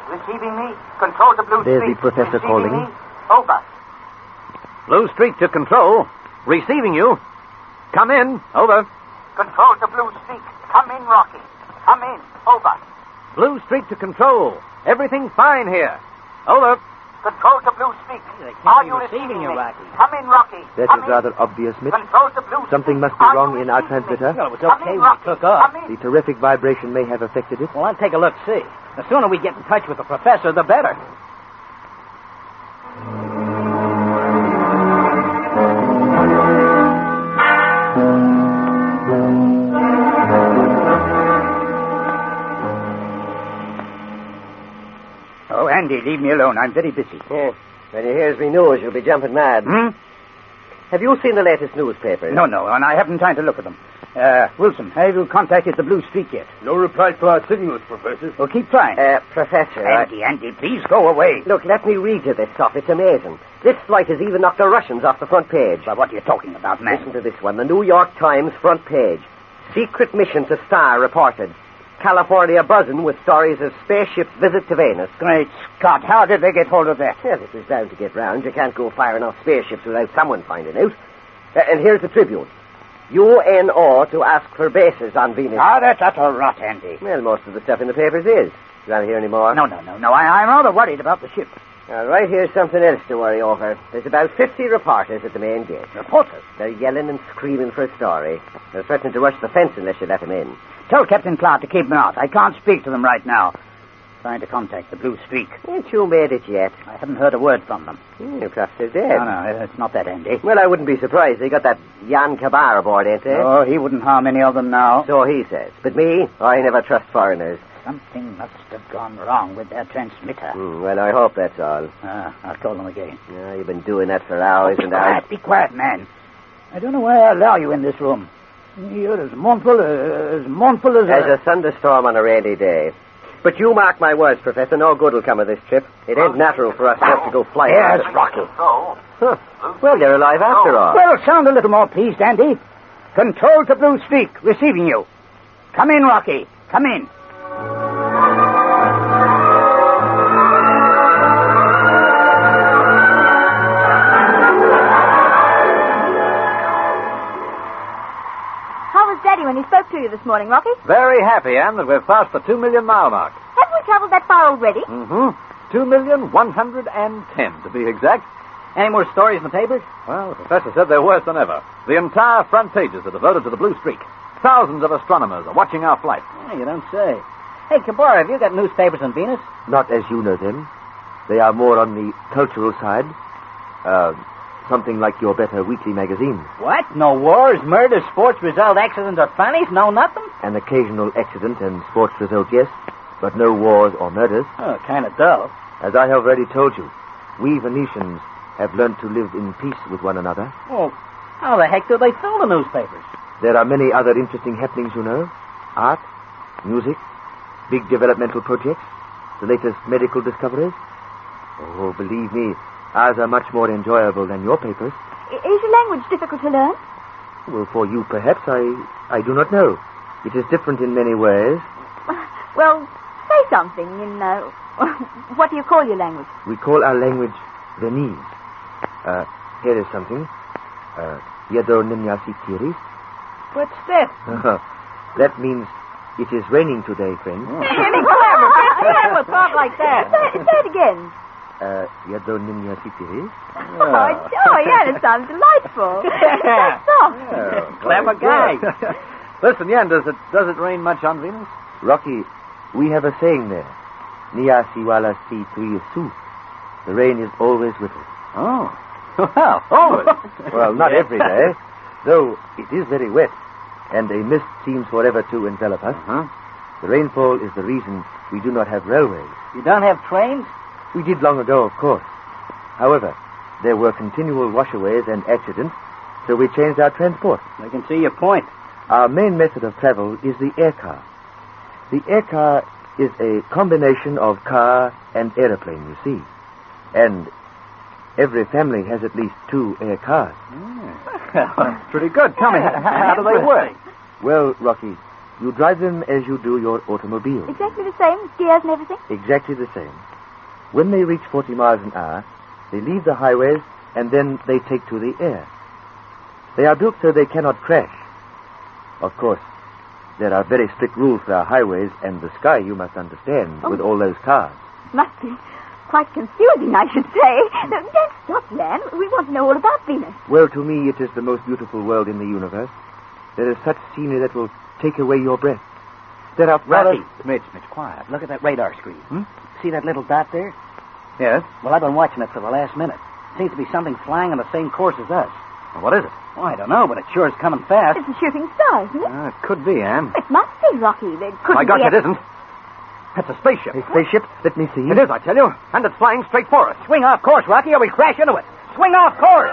Receiving me. Control to blue There's streak. the professor Receiving calling. me. Over. Blue streak to control. Receiving you. Come in. Over. Control to blue streak. Come in, Rocky. Come in. Over. Blue Streak to control. Everything fine here. Over. Control to Blue Streak. Are you receiving me? Rocky? Come in, Rocky. That Come is in. rather obvious, Mitch. Control to Blue Streak. Something must be wrong in our transmitter. Well, it was okay when it took off. The terrific vibration may have affected it. Well, I'll take a look, see. The sooner we get in touch with the professor, the better. Oh, Andy, leave me alone. I'm very busy. Yes. When he hears me news, you'll be jumping mad. Have you seen the latest newspapers? No, and I haven't time to look at them. Wilson, have you contacted the Blue Streak yet? No reply to our signals, Professor. Well, keep trying. Professor... Andy, please go away. Look, let me read you this stuff. It's amazing. This flight has even knocked the Russians off the front page. But what are you talking about, man? Listen to this one. The New York Times front page. Secret mission to Star reported. California buzzing with stories of spaceship visit to Venus. Great Scott, how did they get hold of that? Well, it was bound to get round. You can't go firing off spaceships without someone finding out. And here's the Tribune. UNO to ask for bases on Venus. That's utter rot, Andy. Well, most of the stuff in the papers is. You want to hear any more? No. I'm rather worried about the ship. Right here's something else to worry over. There's about 50 reporters at the main gate. Reporters? They're yelling and screaming for a story. They're threatening to rush the fence unless you let them in. Tell Captain Clark to keep them out. I can't speak to them right now. Trying to contact the Blue Streak. Ain't you made it yet? I haven't heard a word from them. Perhaps they're dead. No, it's not that, Andy. Well, I wouldn't be surprised. They got that Jan Kabar aboard, ain't they? Oh, he wouldn't harm any of them now. So he says. But me, I never trust foreigners. Something must have gone wrong with their transmitter. Well, I hope that's all. I'll call them again. You've been doing that for hours and hours. Be quiet, man. I don't know why I allow you in this room. You're as mournful as a thunderstorm on a rainy day. But you mark my words, Professor, no good will come of this trip. It ain't natural for us just to go flying. Yes, Rocky. Well, you're alive after all. Well, sound a little more pleased, Andy. Control to Blue Streak, receiving you. Come in, Rocky. Come in. Daddy when he spoke to you this morning, Rocky? Very happy, Anne, that we've passed the 2 million mile mark. Haven't we traveled that far already? 2,110,000 to be exact. Any more stories in the papers? Well, the professor said they're worse than ever. The entire front pages are devoted to the Blue Streak. Thousands of astronomers are watching our flight. You don't say. Hey, Kabar, have you got newspapers on Venus? Not as you know them. They are more on the cultural side. Something like your better weekly magazine. What? No wars, murders, sports result, accidents, or funnies? No nothing? An occasional accident and sports result, yes, but no wars or murders. Oh, kind of dull. As I have already told you, we Venetians have learned to live in peace with one another. Well, how the heck do they fill the newspapers? There are many other interesting happenings, you know. Art, music, big developmental projects, the latest medical discoveries. Oh, believe me, ours are much more enjoyable than your papers. Is your language difficult to learn? Well, for you, perhaps. I do not know. It is different in many ways. Well, say something in, what do you call your language? We call our language Venise. Here is something. Yedo Nimyasi Tiris. What's that? That means it is raining today, friend. We'll talk like that. Say it again. Yedo Nimyasi Tiris. Yeah, it sounds delightful. That's soft. Clever guy. Listen, Yen, does it rain much on Venus? Rocky, we have a saying there. Niyasi wala si tuisu. The rain is always with us. Oh. Well, always. Well, not every day, though it is very wet, and a mist seems forever to envelop us. The rainfall is the reason we do not have railways. You don't have trains? We did long ago, of course. However, there were continual washaways and accidents, so we changed our transport. I can see your point. Our main method of travel is the air car. The air car is a combination of car and aeroplane, you see. And every family has at least 2 air cars. Pretty good. Tell me, how do they work? Well, Rocky, you drive them as you do your automobile. Exactly the same? Gears and everything? Exactly the same. When they reach 40 miles an hour, they leave the highways and then they take to the air. They are built so they cannot crash. Of course, There are very strict rules for our highways, and the sky, you must understand, with all those cars. Must be quite confusing, I should say. Don't stop, Len. We want to know all about Venus. Well, to me, it is the most beautiful world in the universe. There is such scenery that will take away your breath. There are Rocky. Mitch, quiet. Look at that radar screen. See that little dot there? Yes? Well, I've been watching it for the last minute. Seems to be something flying on the same course as us. Well, what is it? Oh, I don't know, but it sure is coming fast. It's a shooting star, isn't it? It could be, Anne. It must be, Rocky. There couldn't My gosh, be it isn't. That's a spaceship. A spaceship? Let me see. It is, I tell you. And it's flying straight for us. Swing off course, Rocky, or we crash into it. Swing off course.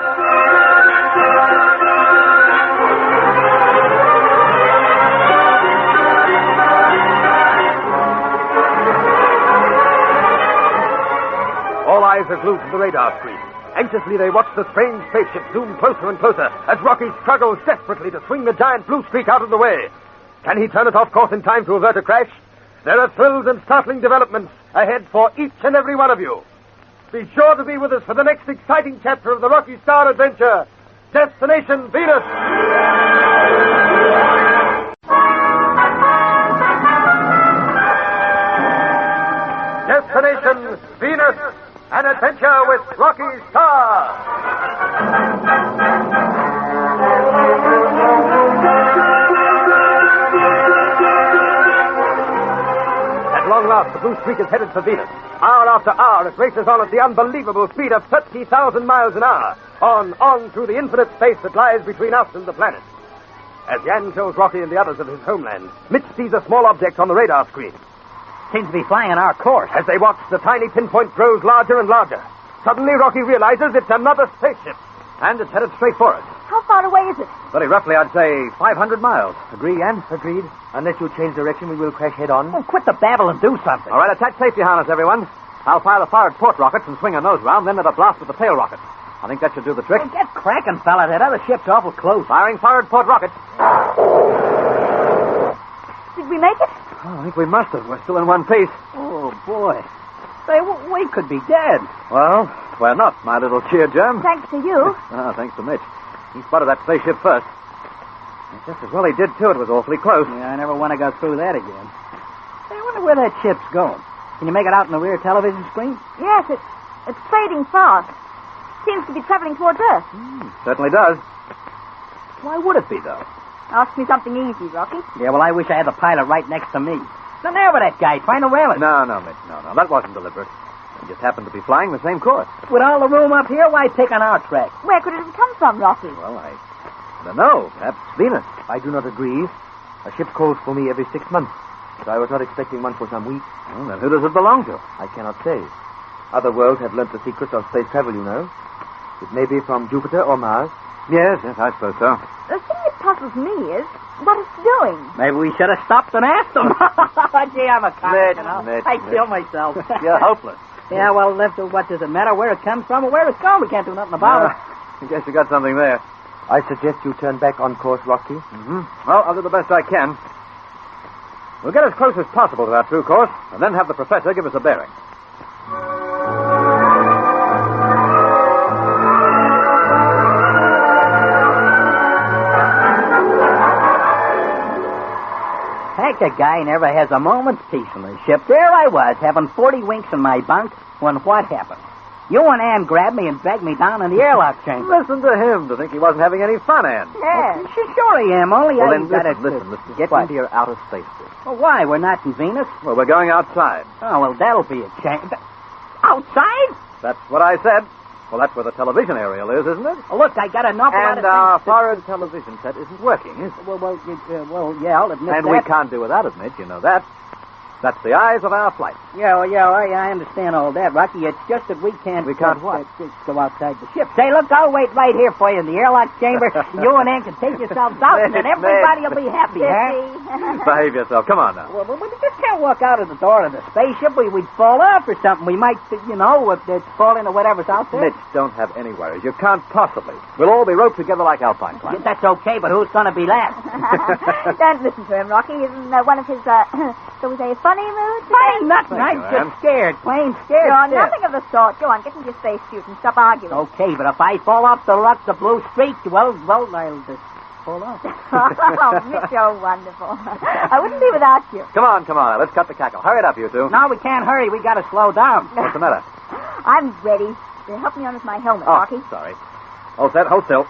All eyes are glued to the radar screen. Anxiously, they watch the strange spaceship zoom closer and closer as Rocky struggles desperately to swing the giant blue streak out of the way. Can he turn it off course in time to avert a crash? There are thrills and startling developments ahead for each and every one of you. Be sure to be with us for the next exciting chapter of the Rocky Starr Adventure, Destination Venus. Destination Venus, an adventure with Rocky Starr. At long last, the blue streak is headed for Venus. Hour after hour, it races on at the unbelievable speed of 30,000 miles an hour. On through the infinite space that lies between us and the planet. As Jan shows Rocky and the others of his homeland, Mitch sees a small object on the radar screen. Seems to be flying on our course. As they watch, the tiny pinpoint grows larger and larger. Suddenly, Rocky realizes it's another spaceship. And it's headed straight for us. How far away is it? Very roughly, I'd say 500 miles. Agree, Anne? Agreed. Unless you change direction, we will crash head on. Oh, quit the babble and do something. All right, attach safety harness, everyone. I'll fire the forward port rockets and swing a nose round, then let a blast with the tail rocket. I think that should do the trick. Well, get cracking, fella. That other ship's awful close. Firing forward port rockets. Did we make it? Oh, I think we must have. We're still in one piece. Oh, boy. Say, we could be dead. Well, we're not, my little cheer germ. Thanks to you. Thanks to Mitch. He spotted that spaceship first. And just as well he did, too. It was awfully close. Yeah, I never want to go through that again. Hey, I wonder where that ship's going. Can you make it out in the rear television screen? Yes, it's fading fast. Seems to be traveling towards Earth. Certainly does. Why would it be, though? Ask me something easy, Rocky. Yeah, well, I wish I had the pilot right next to me. So there with that guy, trying to rail it. No, Mitch, no. That wasn't deliberate. We just happened to be flying the same course. With all the room up here, why pick on our track? Where could it have come from, Rocky? Well, I don't know. Perhaps Venus. I do not agree. A ship calls for me every 6 months. But I was not expecting one for some weeks. Well, then who does it belong to? I cannot say. Other worlds have learnt the secrets of space travel, you know. It may be from Jupiter or Mars. Yes, I suppose so. The thing that puzzles me is what it's doing. Maybe we should have stopped and asked them. Gee, I'm a comic, you know. Mitch. I kill myself. You're hopeless. Yeah, well, what does it matter where it comes from or where it's going? We can't do nothing about it. I guess you got something there. I suggest you turn back on course, Rocky. Well, I'll do the best I can. We'll get as close as possible to our true course, and then have the professor give us a bearing. Heck, a guy never has a moment's peace in the ship. There I was, having 40 winks in my bunk, when what happened? You and Ann grabbed me and dragged me down in the airlock chamber. Listen to him to think he wasn't having any fun, Ann. Yeah, sure I am, only Well, I then got listen. Get What? into your outer space suit. Well, why? We're not in Venus? Well, we're going outside. Oh, well, that'll be a change. Outside? That's what I said. Well, that's where the television aerial is, isn't it? Oh, look, I got an awful lot And of our things forward television set isn't working, is it? Well, yeah, I'll admit And that. we can't do without it, Mitch. You know that. That's the eyes of our flight. Yeah, I understand all that, Rocky. It's just that we can't... We can't what? Go outside the ship. Say, look, I'll wait right here for you in the airlock chamber. You and Ann can take yourselves out, and then everybody will be happy, huh? Behave yourself. Come on now. Well, we just can't walk out of the door of the spaceship. We'd fall off or something. We might, fall into whatever's out there. Mitch, don't have any worries. You can't possibly. We'll all be roped together like alpine climbers. That's okay, but who's going to be last? Don't listen to him, Rocky. Isn't one of his, shall we say, funny moods? Nothing. I'm just scared. Plain scared. You're nothing of the sort. Go on, get into your spacesuit and stop arguing. Okay, but if I fall off the rock, the blue streak, well, I'll just... pulled off. Oh, Mitch, you're wonderful. I wouldn't be without you. Come on. Let's cut the cackle. Hurry it up, you two. No, we can't hurry. We got to slow down. What's the matter? I'm ready. Help me on with my helmet, Oh, Rocky. sorry. All set. Hold still.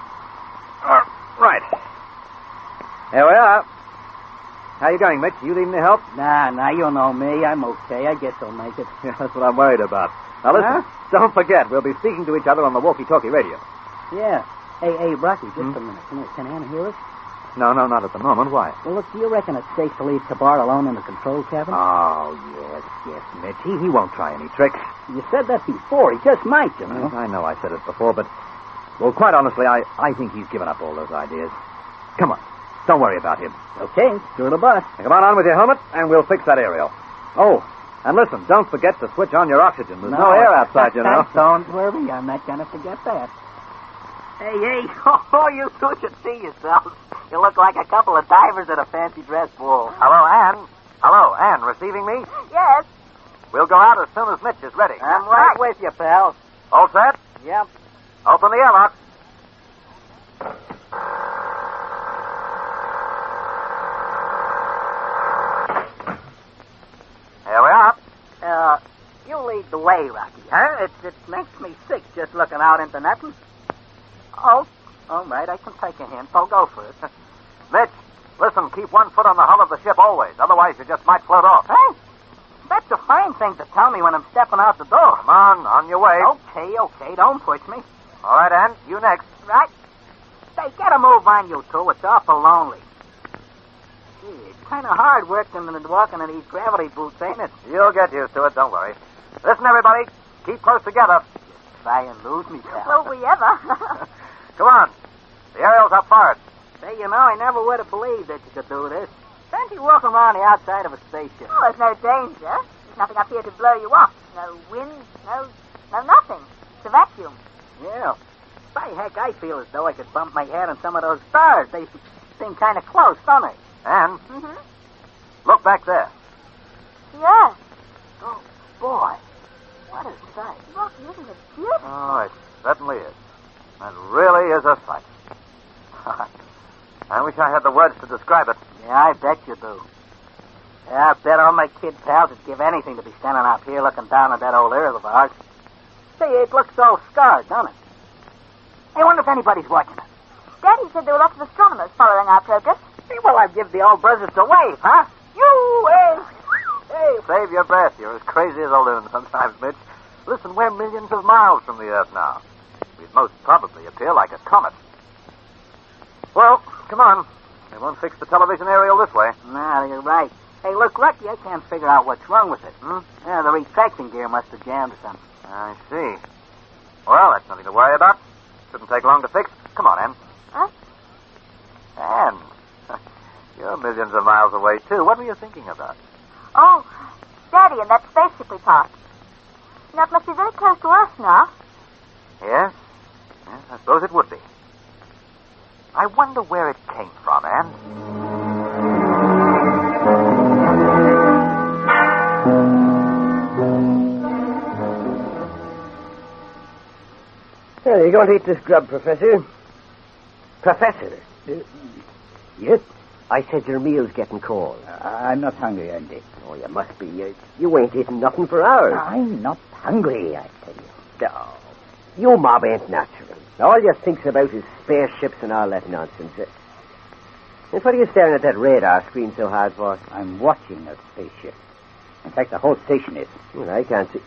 Right. Here we are. How you going, Mitch? You need any help? Nah, you know me. I'm okay. I guess I'll make it. Yeah, that's what I'm worried about. Now, listen. Don't forget, we'll be speaking to each other on the walkie-talkie radio. Yeah. Hey, Rocky, just a minute. Can Ann hear us? No, not at the moment. Why? Well, look, do you reckon it's safe to leave Kabar alone in the control cabin? Oh, yes, Mitch. He won't try any tricks. You said that before. He just might, you know. I know I said it before, but... Well, quite honestly, I think he's given up all those ideas. Come on. Don't worry about him. Okay, sure the bus. Now, come on with your helmet, and we'll fix that aerial. Oh, and listen, don't forget to switch on your oxygen. There's no air outside, you know. Don't worry, I'm not going to forget that. Hey, oh, you two should see yourselves. You look like a couple of divers at a fancy dress ball. Hello, Ann, receiving me? Yes. We'll go out as soon as Mitch is ready. I'm right with you, pal. All set? Yep. Open the airlock. Here we are. You lead the way, Rocky, huh? It makes me sick just looking out into nothing. Oh, all right, I can take a hint. I'll go for it. Mitch, listen, keep 1 foot on the hull of the ship always. Otherwise, you just might float off. Hey, that's a fine thing to tell me when I'm stepping out the door. Come on your way. Okay, don't push me. All right, Ann, you next. Right. Say, get a move on, you two. It's awful lonely. Gee, it's kind of hard walking in these gravity boots, ain't it? You'll get used to it, don't worry. Listen, everybody, keep close together. Try and lose me, pal. Will we ever? Come on. The aerial's up first. Say, you know, I never would have believed that you could do this. Fancy walking around the outside of a spaceship. Oh, there's no danger. There's nothing up here to blow you off. No wind, no nothing. It's a vacuum. Yeah. By heck, I feel as though I could bump my head on some of those stars. They seem kind of close, don't they? Ann, Mm-hmm. look back there. Yeah. Oh, boy. What a sight. Rocky, isn't it beautiful? Oh, it certainly is. It really is a sight. I wish I had the words to describe it. Yeah, I bet you do. Yeah, I bet all my kid pals would give anything to be standing up here looking down at that old Earth of ours. Say, it looks all scarred, don't it? I wonder if anybody's watching us. Daddy said there were lots of astronomers following our progress. Hey, well, I'd give the old buzzards a wave, huh? Hey, save your breath. You're as crazy as a loon sometimes, Mitch. Listen, we're millions of miles from the Earth now. We'd most probably appear like a comet. Well, come on. We won't fix the television aerial this way. Nah, you're right. Hey, look, Lucky, I can't figure out what's wrong with it. Yeah, the retraction gear must have jammed or something. I see. Well, that's nothing to worry about. Shouldn't take long to fix. Come on, Ann. Huh? Ann, you're millions of miles away, too. What were you thinking about? Oh, Daddy, and that spaceship we passed. Now, it must be very close to us now. Yes, I suppose it would be. I wonder where it came from, Ann. Well, you're going to eat this grub, Professor. Professor? Yes? I said your meal's getting cold. I'm not hungry, Andy. Oh, you must be. You ain't eaten nothing for hours. I'm not hungry, I tell you. No. You mob ain't natural. All you thinks about is spaceships and all that nonsense. And what are you staring at that radar screen so hard for? I'm watching a spaceship. In fact, the whole station is. Well, I can't see.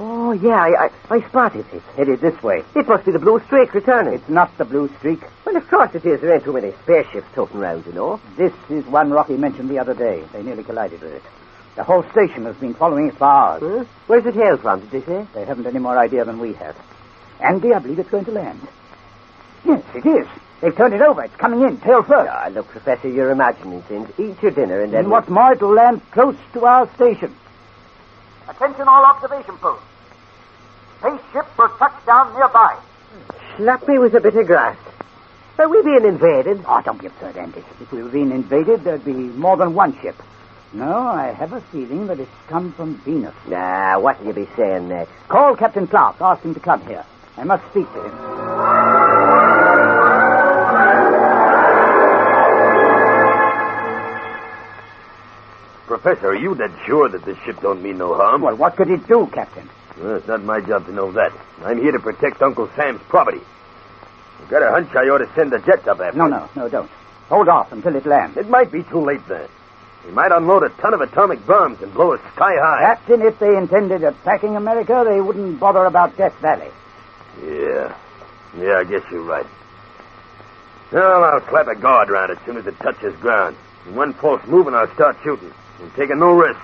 Oh, yeah, I spotted it. Headed this way. It must be the Blue Streak returning. It's not the Blue Streak. Well, of course it is. There ain't too many spaceships toting around, you know. This is one Rocky mentioned the other day. They nearly collided with it. The whole station has been following it for hours. Huh? Where's it hailed from, did they say? They haven't any more idea than we have. Andy, I believe it's going to land. Yes, it is. They've turned it over. It's coming in, tail first. Ah, look, Professor, you're imagining things. Eat your dinner and then... And what's more, it'll land close to our station. Attention all observation posts. Spaceship will touch down nearby. Slap me with a bit of grass. Are we being invaded? Oh, don't be absurd, Andy. If we were being invaded, there'd be more than one ship. No, I have a feeling that it's come from Venus. Nah, what'll you be saying next? Call Captain Clark. Ask him to come here. I must speak to him. Professor, are you dead sure that this ship don't mean no harm? Well, what could it do, Captain? Well, it's not my job to know that. I'm here to protect Uncle Sam's property. I've got a hunch I ought to send the jet up after it. No, don't. Hold off until it lands. It might be too late then. He might unload a ton of atomic bombs and blow us sky high. Captain, if they intended attacking America, they wouldn't bother about Death Valley. Yeah, I guess you're right. Well, I'll clap a guard around it as soon as it touches ground. In one false move and I'll start shooting. I'm taking no risks.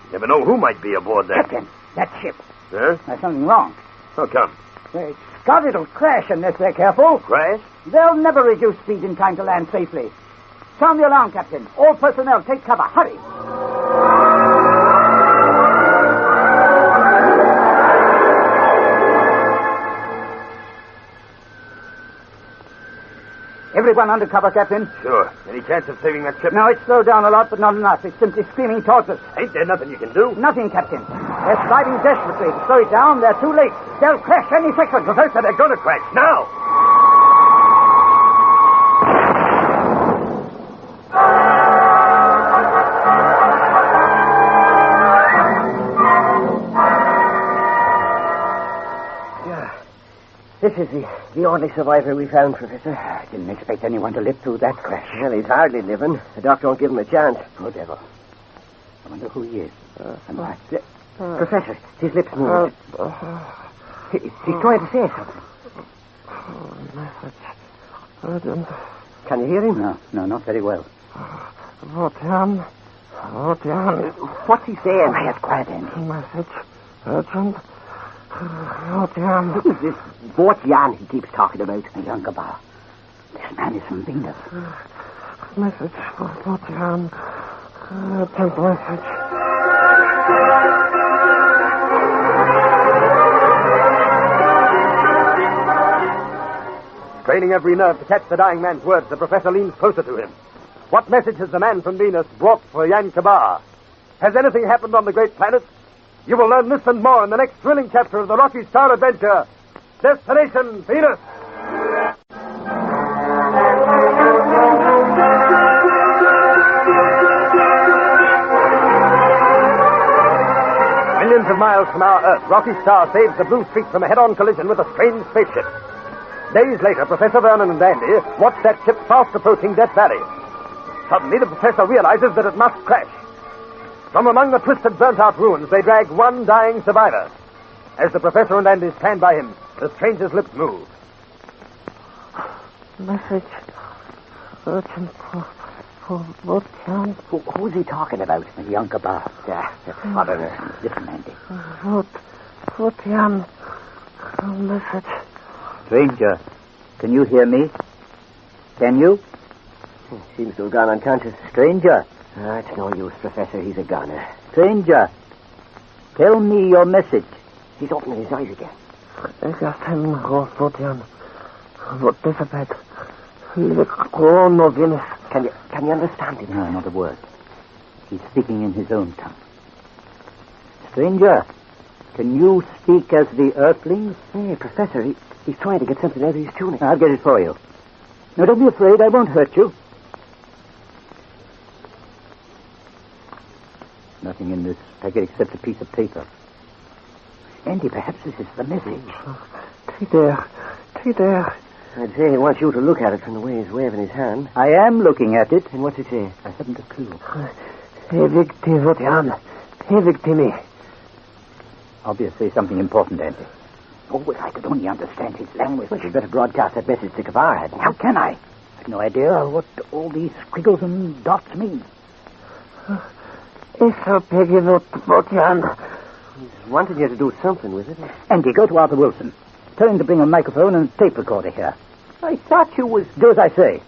You never know who might be aboard that. Captain, that ship. Huh? There's something wrong. How come? Scott, it'll crash unless they're careful. Crash? They'll never reduce speed in time to land safely. Sound the alarm, Captain. All personnel, take cover. Hurry. Everyone under cover, Captain. Sure. Any chance of saving that ship? No, it's slowed down a lot, but not enough. It's simply screaming towards us. Ain't there nothing you can do? Nothing, Captain. They're sliding desperately. To slow it down, they're too late. They'll crash any second. Professor, they're going to crash now. This is the only survivor we found, Professor. I didn't expect anyone to live through that crash. Well, he's hardly living. The doctor won't give him a chance. Poor devil. I wonder who he is. Professor, his lips moved. He's trying to say something. Message. Can you hear him? No, not very well. Votian. What's he saying? Quiet, quiet, Andy. Message. Urgent. Votian. Who's this Votian he keeps talking about? The younger bar. This man is from Venus. Message for Votian. Urgent message. Straining every nerve to catch the dying man's words, the professor leans closer to him. What message has the man from Venus brought for Yan Kabar? Has anything happened on the great planet? You will learn this and more in the next thrilling chapter of the Rocky Starr Adventure. Destination Venus. Millions of miles from our Earth, Rocky Starr saves the Blue Streak from a head-on collision with a strange spaceship. Days later, Professor Vernon and Andy watch that ship fast approaching Death Valley. Suddenly, the professor realizes that it must crash. From among the twisted, burnt-out ruins, they drag one dying survivor. As the professor and Andy stand by him, the stranger's lips move. Message. Urgent for Votian. Who's he talking about? The younger bar. Yeah, the foreigner. Listen, Andy. Votian. Message. Stranger, can you hear me? Can you? Seems to have gone unconscious. Stranger. It's no use, Professor. He's a goner. Stranger, tell me your message. He's opening his eyes again. Egatem Votian. What disappeared? The crown of Venus. Can you understand him? No, not a word. He's speaking in his own tongue. Stranger, can you speak as the Earthlings? Hey, Professor, he's trying to get something out of his tunic. I'll get it for you. No, don't be afraid. I won't hurt you. Nothing in this packet except a piece of paper. Andy, perhaps this is the message. There. I'd say he wants you to look at it from the way he's waving his hand. I am looking at it. And what's it say? I haven't a clue. Evicti Votian. Evicti me. Obviously something important, Andy. Oh, if I could only understand his language. Well, you'd better broadcast that message to Kavar, hadn't you? How can I? I've no idea what all these squiggles and dots mean. Votian. He's wanting you to do something with it. Andy, go to Arthur Wilson. Tell him to bring a microphone and a tape recorder here. I thought you was... Do as I say.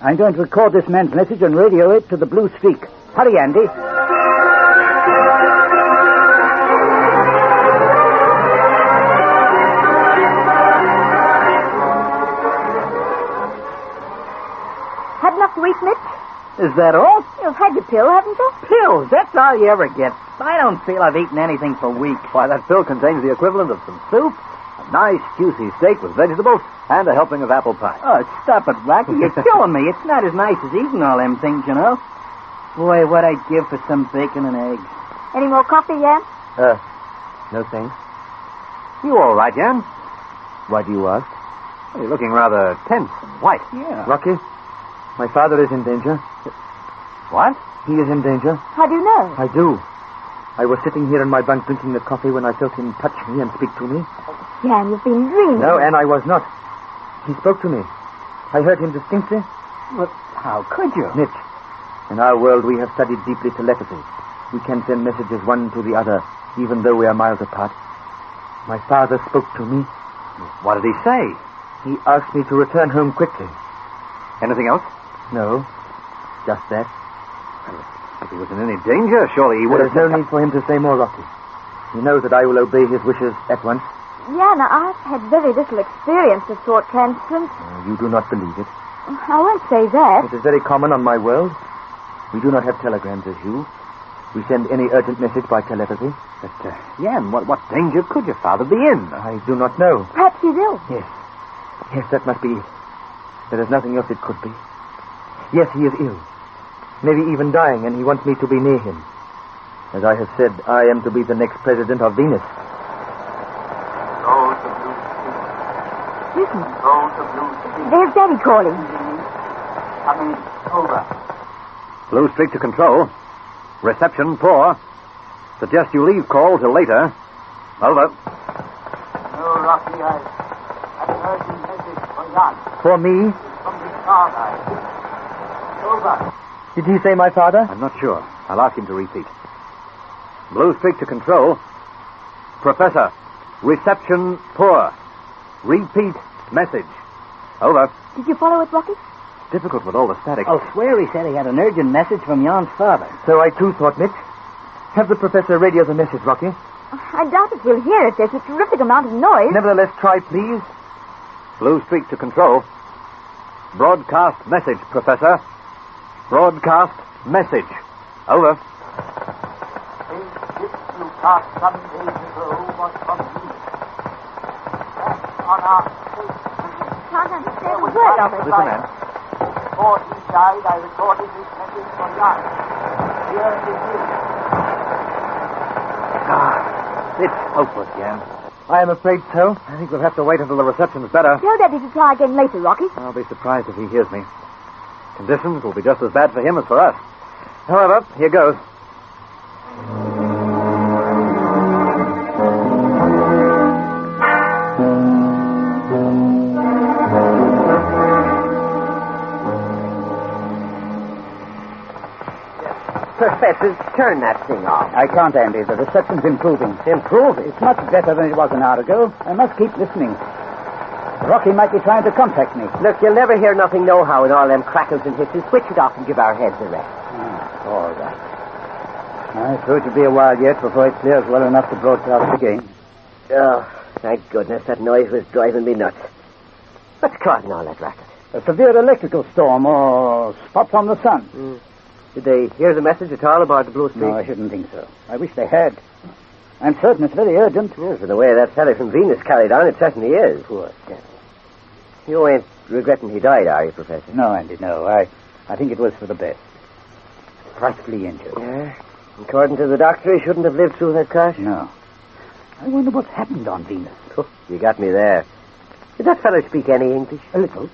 I'm going to record this man's message and radio it to the Blue Streak. Hurry, Andy. Had enough to eat, Mitch? Is that all? You've had your pill, haven't you? Pills, that's all you ever get. I don't feel I've eaten anything for weeks. Why, that pill contains the equivalent of some soup, a nice, juicy steak with vegetables, and a helping of apple pie. Oh, stop it, Rocky. You're killing me. It's not as nice as eating all them things, you know. Boy, what I'd give for some bacon and eggs. Any more coffee, Jan? No thanks. You all right, Jan? Why do you ask? Well, you're looking rather tense and white. Yeah. Rocky, my father is in danger. What? He is in danger. How do you know? I do. I was sitting here in my bunk drinking the coffee when I felt him touch me and speak to me. Jan, you've been dreaming. No, and I was not. He spoke to me. I heard him distinctly. But how could you? Mitch, in our world we have studied deeply telepathy. We can send messages one to the other, even though we are miles apart. My father spoke to me. What did he say? He asked me to return home quickly. Anything else? No, just that. If he was in any danger, surely he would have... There is no need for him to say more, Rocky. He knows that I will obey his wishes at once. Jan, I've had very little experience of thought transference. You do not believe it. I won't say that. It is very common on my world. We do not have telegrams as you. We send any urgent message by telepathy. But, Jan, what danger could your father be in? I do not know. Perhaps he's ill. Yes. Yes, that must be it. There is nothing else it could be. Yes, he is ill. Maybe even dying, and he wants me to be near him. As I have said, I am to be the next president of Venus. Go to Blue Street. Listen. Go to Blue Street. There's Daddy calling. Coming over. Blue Street to control. Reception poor. Suggest you leave call till later. Over. No, Rocky, I have an urgent message for Jan. For me? From the Starlight. Over. Did he say my father? I'm not sure. I'll ask him to repeat. Blue Street to control. Professor, reception poor. Repeat message. Over. Did you follow it, Rocky? Difficult with all the static. I'll swear he said he had an urgent message from Jan's father. So I too thought, Mitch. Have the professor radio the message, Rocky. I doubt if we'll hear it. There's a terrific amount of noise. Nevertheless, try, please. Blue Street to control. Broadcast message, Professor. Broadcast message. Over. The ship you cast some days ago was from Venus. That's on our space station. Can't understand a word of it. Listen, man. Before he died, I recorded this message for Jan. Here it is. It's hopeless, Jan. I am afraid so. I think we'll have to wait until the reception's better. Tell Daddy to try again later, Rocky. I'll be surprised if he hears me. Conditions will be just as bad for him as for us. However, here goes. Professor, turn that thing off. I can't, Andy. The reception's improving. Improving? It's much better than it was an hour ago. I must keep listening. Rocky might be trying to contact me. Look, you'll never hear nothing nohow in all them crackles and hisses. Switch it off and give our heads a rest. All right. I thought it'd be a while yet before it clears well enough to broadcast again. Oh, thank goodness. That noise was driving me nuts. What's causing all that racket? A severe electrical storm or spots on the sun. Did they hear the message at all about the Blue Street? No, I shouldn't think so. I wish they had. I'm certain it's very urgent. Yes, for the way that fellow from Venus carried on, it certainly is. Poor devil. You ain't regretting he died, are you, Professor? No, Andy, no. I think it was for the best. Frightfully injured. Yeah. According to the doctor, he shouldn't have lived through that crash. No. I wonder what happened on Venus. Oh, you got me there. Did that fellow speak any English? A little.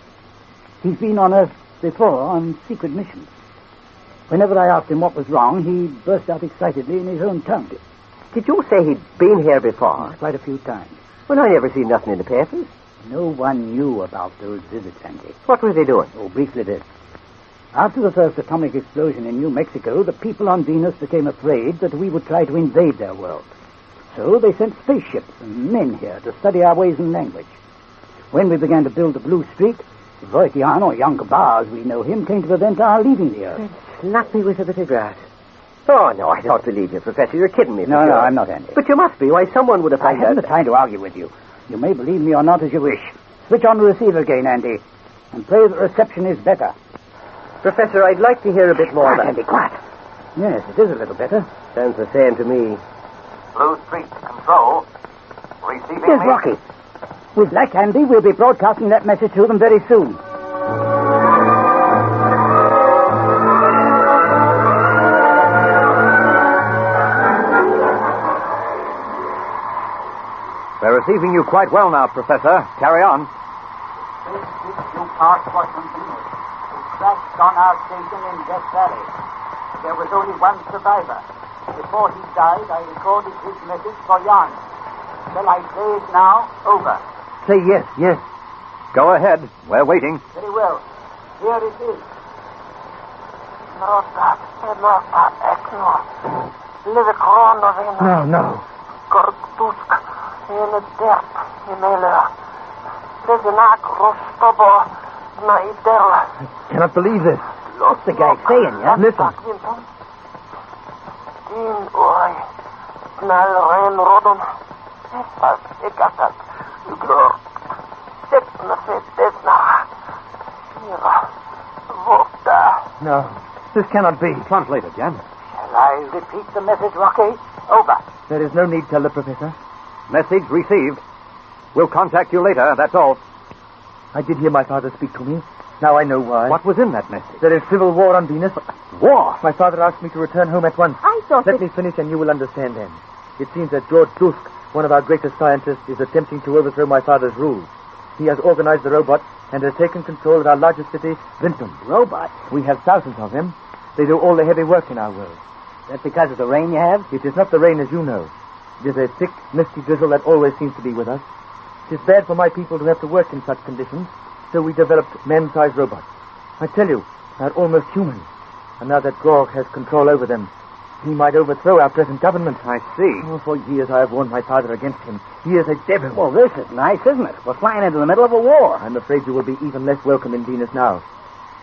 He's been on Earth before on secret missions. Whenever I asked him what was wrong, he burst out excitedly in his own tongue. Did you say he'd been here before? Quite a few times. Well, I never seen nothing in the papers. No one knew about those visits, Andy. What were they doing? Oh, briefly this. After the first atomic explosion in New Mexico, the people on Venus became afraid that we would try to invade their world. So they sent spaceships and men here to study our ways and language. When we began to build the Blue Street, Voitian, or Yankabar as we know him, came to prevent our leaving the Earth. Slap me with a bit of grass. Oh, no, I don't believe you, Professor. You're kidding me. No, I'm not, Andy. But you must be. Why, someone would have found out. I haven't the time to argue with you. You may believe me or not as you wish. Switch on the receiver again, Andy, and pray the reception is better. Professor, I'd like to hear a bit more about... Andy, quiet. Yes, it is a little better. Sounds the same to me. Blue Street control. Receiving Yes, me. Rocky. With Black Andy, we'll be broadcasting that message to them very soon. receiving you quite well now, Professor. Carry on. You passed Washington Venus. It crashed on our station in Death Valley. There was only one survivor. Before he died, I recorded his message for Jan. Shall I say it now? Over. Say yes, yes. Go ahead. We're waiting. Very well. Here it is. No. Kortusk, in a derp, in a Lezenak Rostobo, Naidel. Cannot believe this. What's the guy saying, yeah? Listen. Din Oi, Nal Ren Rodon, Epas, Ekatat, Ugror, Sepna Fetesna, Mira, Vota. No, this cannot be. Translate it, Jan. Shall I repeat the message, Rocky? Over. There is no need, tell the Professor. Message received. We'll contact you later, that's all. I did hear my father speak to me. Now I know why. What was in that message? There is civil war on Venus. War? My father asked me to return home at once. I thought Let me finish and you will understand then. It seems that George Dusk, one of our greatest scientists, is attempting to overthrow my father's rule. He has organized the robots and has taken control of our largest city, Vinton. Robots? We have thousands of them. They do all the heavy work in our world. That because of the rain you have? It is not the rain as you know. It is a thick, misty drizzle that always seems to be with us. It is bad for my people to have to work in such conditions, so we developed man-sized robots. I tell you, they're almost human. And now that Gorg has control over them, he might overthrow our present government. I see. Oh, for years I have warned my father against him. He is a devil. Well, this is nice, isn't it? We're flying into the middle of a war. I'm afraid you will be even less welcome in Venus now.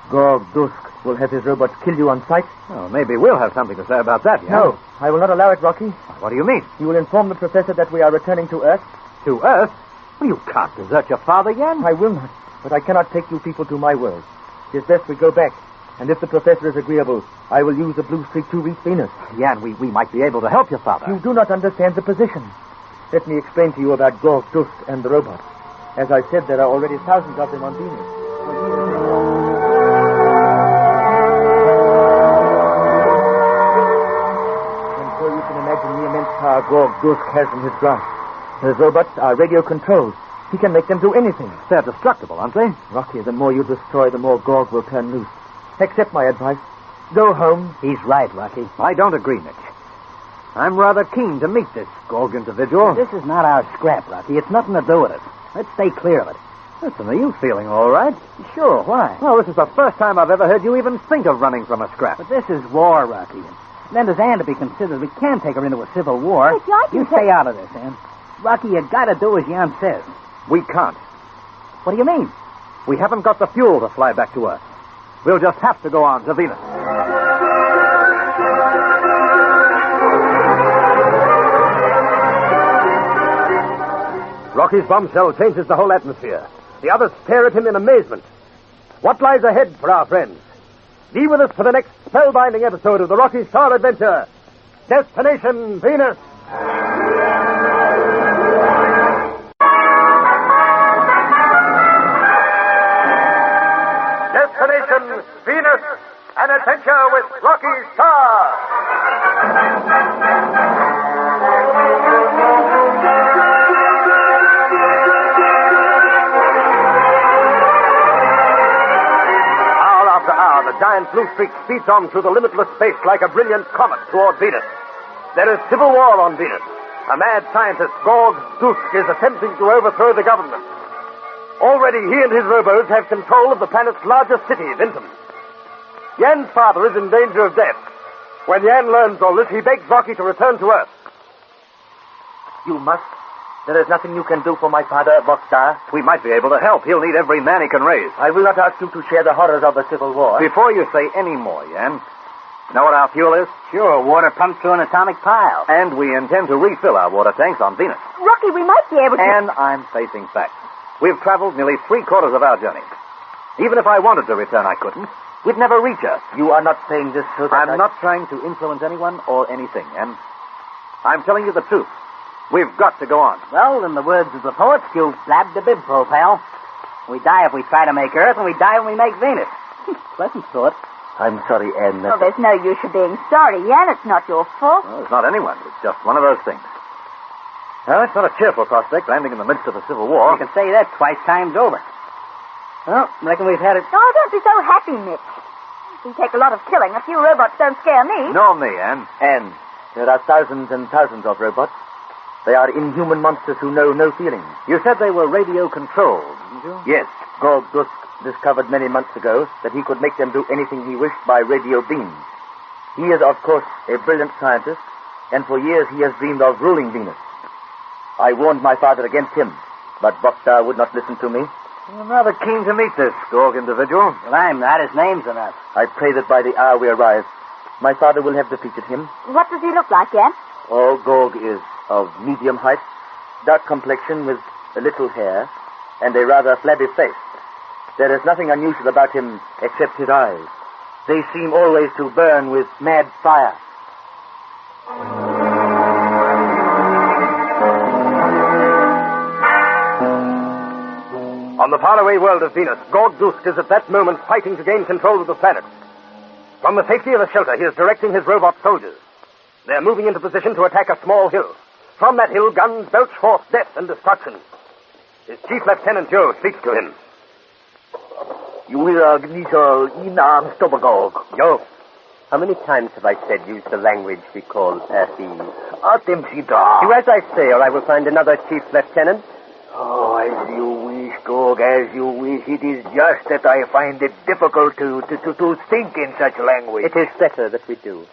Gorg Dusk will have his robots kill you on sight. Oh, maybe we'll have something to say about that, yeah? No, I will not allow it, Rocky. What do you mean? You will inform the Professor that we are returning to Earth. To Earth? Well, you can't desert your father, Jan. I will not, but I cannot take you people to my world. It is best we go back. And if the Professor is agreeable, I will use the Blue Streak to reach Venus. Jan, we might be able to help your father. You do not understand the position. Let me explain to you about Gorg Dusk and the robots. As I said, there are already thousands of them on Venus. And so you can imagine the immense power Gorg Dusk has in his grasp. His robots are radio-controlled. He can make them do anything. They're destructible, aren't they? Rocky, the more you destroy, the more Gorg will turn loose. Accept my advice. Go home. He's right, Rocky. I don't agree, Mitch. I'm rather keen to meet this Gorg individual. This is not our scrap, Rocky. It's nothing to do with it. Let's stay clear of it. Listen, are you feeling all right? Sure, why? Well, this is the first time I've ever heard you even think of running from a scrap. But this is war, Rocky. And then there's Anne to be considered. We can't take her into a civil war. Hey, you stay out of this, Anne. Rocky, you gotta do as Jan says. We can't. What do you mean? We haven't got the fuel to fly back to Earth. We'll just have to go on to Venus. Rocky's bombshell changes the whole atmosphere. The others stare at him in amazement. What lies ahead for our friends? Be with us for the next spellbinding episode of the Rocky Starr Adventure. Destination Venus. Destination Venus, an adventure with Rocky Starr. Hour after hour, the giant Blue Streak speeds on through the limitless space like a brilliant comet toward Venus. There is civil war on Venus. A mad scientist, Gorg Dusk, is attempting to overthrow the government. Already he and his robos have control of the planet's largest city, Vinton. Jan's father is in danger of death. When Jan learns all this, he begs Rocky to return to Earth. You must. There is nothing you can do for my father, Boxstar. We might be able to help. He'll need every man he can raise. I will not ask you to share the horrors of the Civil War. Before you say any more, Jan, know what our fuel is? Sure, water pumped through an atomic pile. And we intend to refill our water tanks on Venus. Rocky, we might be able to... And I'm facing facts. We've traveled nearly 3/4 of our journey. Even if I wanted to return, I couldn't. We'd never reach Earth. You are not saying this so that I'm not trying to influence anyone or anything, and I'm telling you the truth. We've got to go on. Well, in the words of the poets, you've blabbed a bibful, pal. We die if we try to make Earth, and we die when we make Venus. Pleasant thought. I'm sorry, Anne. Oh, there's no use of being sorry, Jan. It's not your fault. Well, it's not anyone. It's just one of those things. Well, it's not a cheerful prospect, landing in the midst of a civil war. You can say that twice times over. Well, reckon we've had it. Oh, don't be so happy, Mitch. We take a lot of killing. A few robots don't scare me. Nor me, Anne. And there are thousands and thousands of robots. They are inhuman monsters who know no feelings. You said they were radio-controlled, didn't you? Yes, Gog Dusk discovered many months ago that he could make them do anything he wished by radio beams. He is, of course, a brilliant scientist, and for years he has dreamed of ruling Venus. I warned my father against him, but Bokta would not listen to me. I'm rather keen to meet this Gog individual. Well, I'm not. His name's enough. I pray that by the hour we arrive, my father will have defeated him. What does he look like, Anne? Oh, Gog is of medium height, dark complexion with a little hair, and a rather flabby face. There is nothing unusual about him except his eyes. They seem always to burn with mad fire. On the faraway world of Venus, Gog Dusk is at that moment fighting to gain control of the planet. From the safety of a shelter, he is directing his robot soldiers. They're moving into position to attack a small hill. From that hill, guns belch forth death and destruction. His Chief Lieutenant Joe speaks to him. You will Gnisol in arms to Gog. Joe. How many times have I said use the language we call Earthese? Do as I say, or I will find another Chief Lieutenant. Oh, as you wish, Gog, as you wish. It is just that I find it difficult to think in such language. It is better that we do.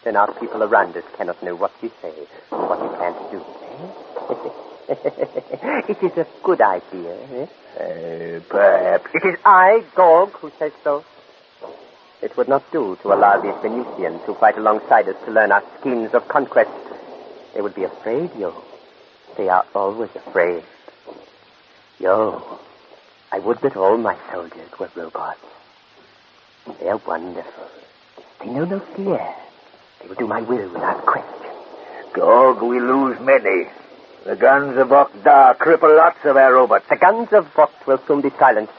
Then our people around us cannot know what we say and what we can't do. It is a good idea, eh? Perhaps. It is I, Gog, who says so. It would not do to allow these Venusians who fight alongside us to learn our schemes of conquest. They would be afraid, Yo. They are always afraid. Yo, I would that all my soldiers were robots. They are wonderful. They know no fear. They will do my will without question. Gog, we lose many. The guns of Okda cripple lots of our robots. The guns of Vokt will soon be silenced.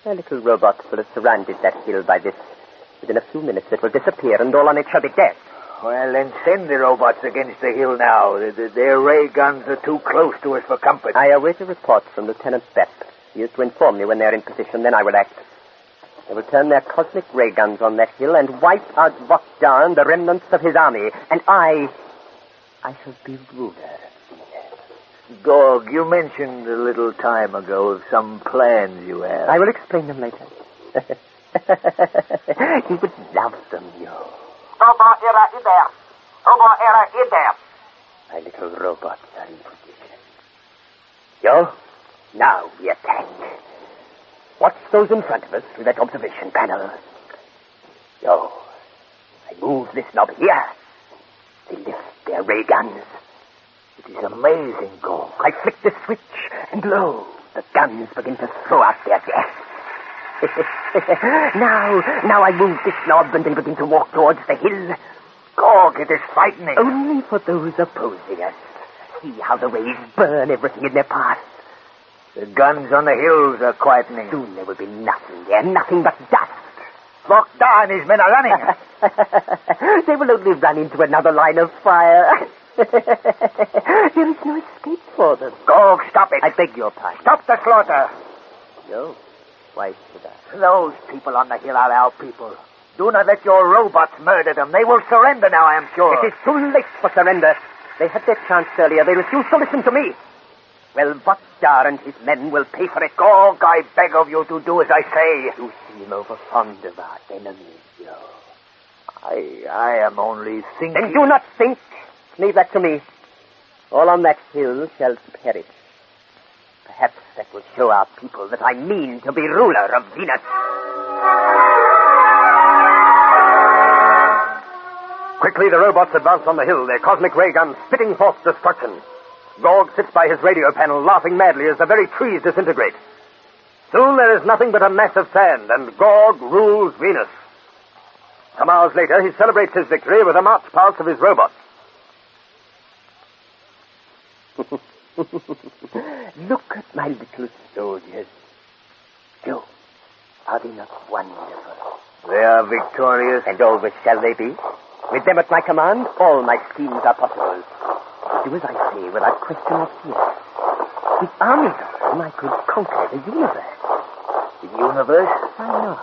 Their little robots will have surrounded that hill by this. Within a few minutes it will disappear, and all on it shall be dead. Well, then send the robots against the hill now. Their ray guns are too close to us for comfort. I await a report from Lieutenant Bepp. He is to inform me when they're in position, then I will act. They will turn their cosmic ray guns on that hill and wipe out Vokta and the remnants of his army. And I shall be ruler. Gog, you mentioned a little time ago of some plans you have. I will explain them later. He would love them, Yo. My little robots are in position. Yo, now we attack. Watch those in front of us through that observation panel. Yo, I move this knob here. They lift their ray guns. It is amazing, Gog. I flick the switch, and lo, the guns begin to throw out their gas. Now I move this knob, and they begin to walk towards the hill. Gog, it is frightening. Only for those opposing us. See how the rays burn everything in their path. The guns on the hills are quietening. Soon there will be nothing there, nothing but dust. Vokta and his men are running. They will only run into another line of fire. There is no escape for them. Gog, stop it. I beg your pardon. Stop the slaughter. No. Why should I? Those people on the hill are our people. Do not let your robots murder them. They will surrender now, I am sure. It is too late for surrender. They had their chance earlier. They refused to listen to me. Well, Vokta and his men will pay for it. Gog, I beg of you to do as I say. You seem over fond of our enemies, Joe. I am only thinking... Then do not think. Leave that to me. All on that hill shall perish. Perhaps that will show our people that I mean to be ruler of Venus. Quickly, the robots advance on the hill, their cosmic ray guns spitting forth destruction. Gog sits by his radio panel, laughing madly as the very trees disintegrate. Soon there is nothing but a mass of sand, and Gog rules Venus. Some hours later, he celebrates his victory with a march past of his robots. Look at my little soldiers. Joe, are they not wonderful? They are victorious. And always shall they be. With them at my command, all my schemes are possible. Do as I say without question or fear. With armies of them, I could conquer the universe. The universe? Why not?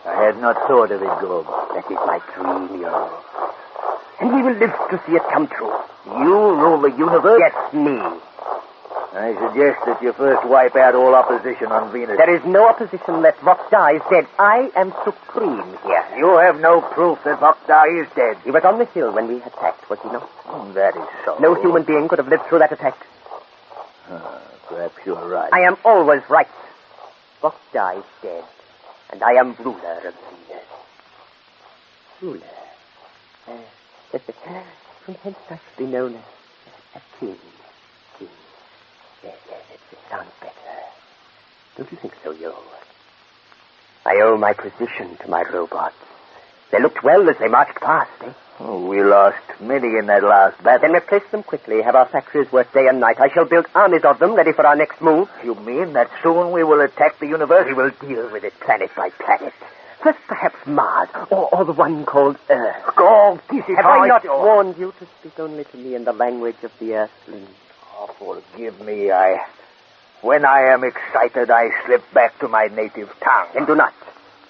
I had not thought of it, Gog. That is my dream, Earl. And we will live to see it come true. You rule the universe? Yes, me. I suggest that you first wipe out all opposition on Venus. There is no opposition left. Voxda is dead. I am supreme here. You have no proof that Voxda is dead. He was on the hill when we attacked, was he not? That is so. No human being could have lived through that attack. Perhaps you're right. I am always right. Voxda is dead, and I am ruler of Venus. Ruler. From hence I should be known as a king. Yes, it sounds better. Don't you think so, Yo? I owe my position to my robots. They looked well as they marched past, eh? Oh, we lost many in that last battle. Then replace them quickly. Have our factories work day and night. I shall build armies of them, ready for our next move. You mean that soon we will attack the universe? We will deal with it planet by planet. First, perhaps Mars, or the one called Earth. Gog, this is Have how I not warned you to speak only to me in the language of the Earthlings? Oh, forgive me. When I am excited, I slip back to my native tongue. Then do not.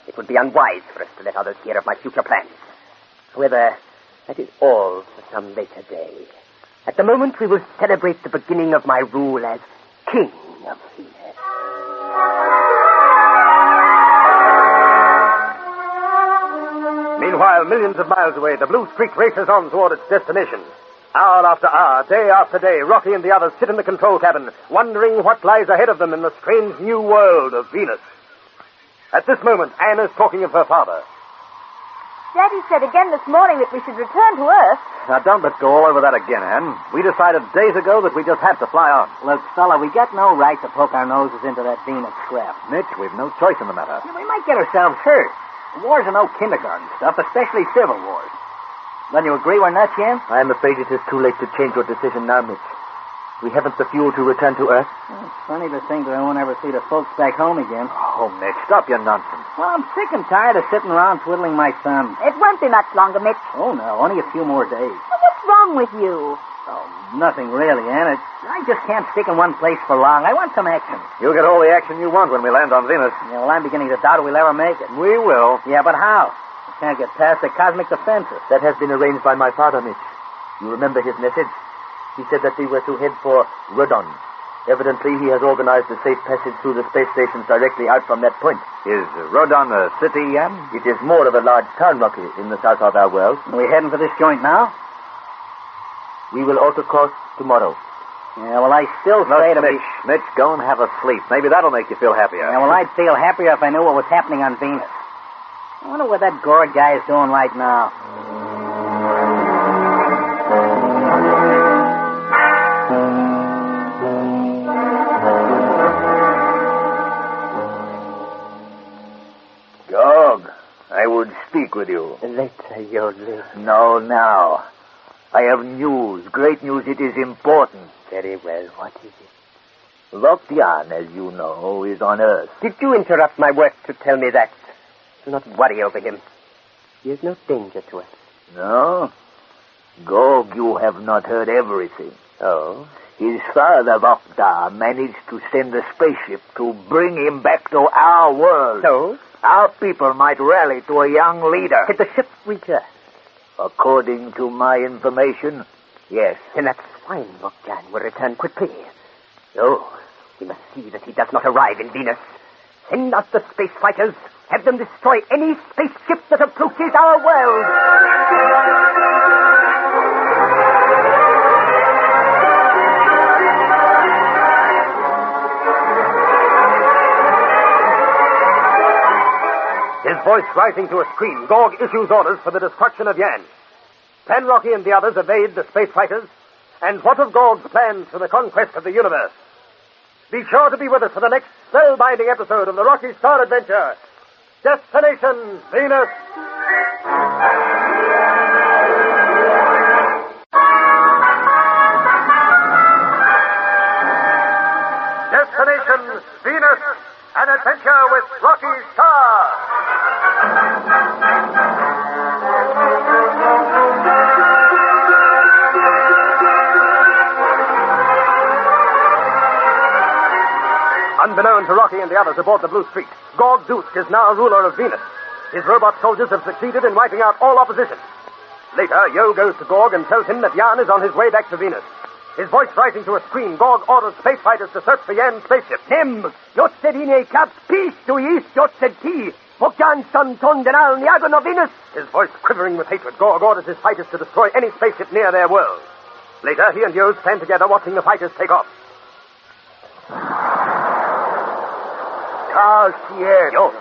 It would be unwise for us to let others hear of my future plans. However, that is all for some later day. At the moment, we will celebrate the beginning of my rule as King of Venus. Meanwhile, millions of miles away, the Blue Streak races on toward its destination. Hour after hour, day after day, Rocky and the others sit in the control cabin, wondering what lies ahead of them in the strange new world of Venus. At this moment, Anne is talking of her father. Daddy said again this morning that we should return to Earth. Now, don't let's go all over that again, Anne. We decided days ago that we just had to fly on. Look, fella, we got no right to poke our noses into that Venus scrap. Mitch, we've no choice in the matter. We might get ourselves hurt. Wars are no kindergarten stuff, especially civil wars. Don't you agree we're nuts, Yen? I am afraid it is too late to change your decision now, Mitch. We haven't the fuel to return to Earth. It's funny to think that I won't ever see the folks back home again. Oh, Mitch, stop your nonsense. Well, I'm sick and tired of sitting around twiddling my thumbs. It won't be much longer, Mitch. Oh, no, only a few more days. Well, what's wrong with you? Oh, nothing really, Anne. I just can't stick in one place for long. I want some action. You'll get all the action you want when we land on Venus. Yeah, well, I'm beginning to doubt we'll ever make it. We will. Yeah, but how? We can't get past the cosmic defenses. That has been arranged by my father, Mitch. You remember his message? He said that we were to head for Rodon. Evidently, he has organized a safe passage through the space stations directly out from that point. Is Rodon a city, Yen? It is more of a large town, Rocky, in the south of our world. Are we heading for this joint now? We will alter course tomorrow. Yeah, well, I still say to Mitch, Mitch, go and have a sleep. Maybe that'll make you feel happier. Yeah, well, I'd feel happier if I knew what was happening on Venus. I wonder what that Gord guy is doing right now. I would speak with you. Later, your lips. No, now. I have news. Great news. It is important. Very well. What is it? Loktian, as you know, is on Earth. Did you interrupt my work to tell me that? Do not worry over him. He is no danger to us. No? Gog, you have not heard everything. Oh? His father, Vokta, managed to send a spaceship to bring him back to our world. So? Our people might rally to a young leader. Did the ship reach us? According to my information, yes. Then that's fine, Voktan. We'll return quickly. Oh, we must see that he does not arrive in Venus. Send out the space fighters. Have them destroy any spaceship that approaches our world. His voice rising to a scream, Gorg issues orders for the destruction of Yan. Can Rocky and the others evade the space fighters? And what of Gorg's plans for the conquest of the universe? Be sure to be with us for the next spellbinding episode of the Rocky Starr Adventure. Destination Venus. Destination Venus, an adventure with Rocky Starr. Unbeknown to Rocky and the others aboard the Blue Streak, Gorg Dusk is now ruler of Venus. His robot soldiers have succeeded in wiping out all opposition. Later, Yo goes to Gorg and tells him that Jan is on his way back to Venus. His voice rising to a scream, Gorg orders space fighters to search for Jan's spaceship. Nem, jotsedine kap peace to east jotsedki. Vokjan son tondenal niagon of Venus. His voice quivering with hatred, Gorg orders his fighters to destroy any spaceship near their world. Later, he and Yo stand together watching the fighters take off. Yo,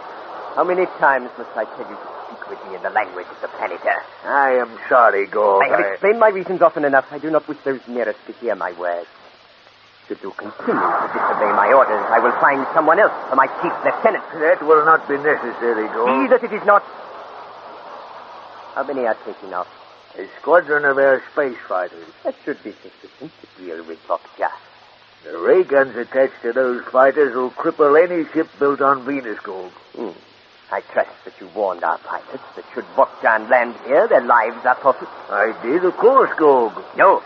how many times must I tell you to speak with me in the language of the planet Earth? I am sorry, Gorg. I have explained my reasons often enough. I do not wish those nearest to hear my words. Should you continue to disobey my orders, I will find someone else for my chief lieutenant. That will not be necessary, Gorg. See that it is not. How many are taking off? A squadron of our space fighters. That should be sufficient to deal with Vokja. The ray guns attached to those fighters will cripple any ship built on Venus, Gorg. I trust that you warned our pilots that should Vokjan land here, their lives are forfeit. I did, of course, Gorg. No.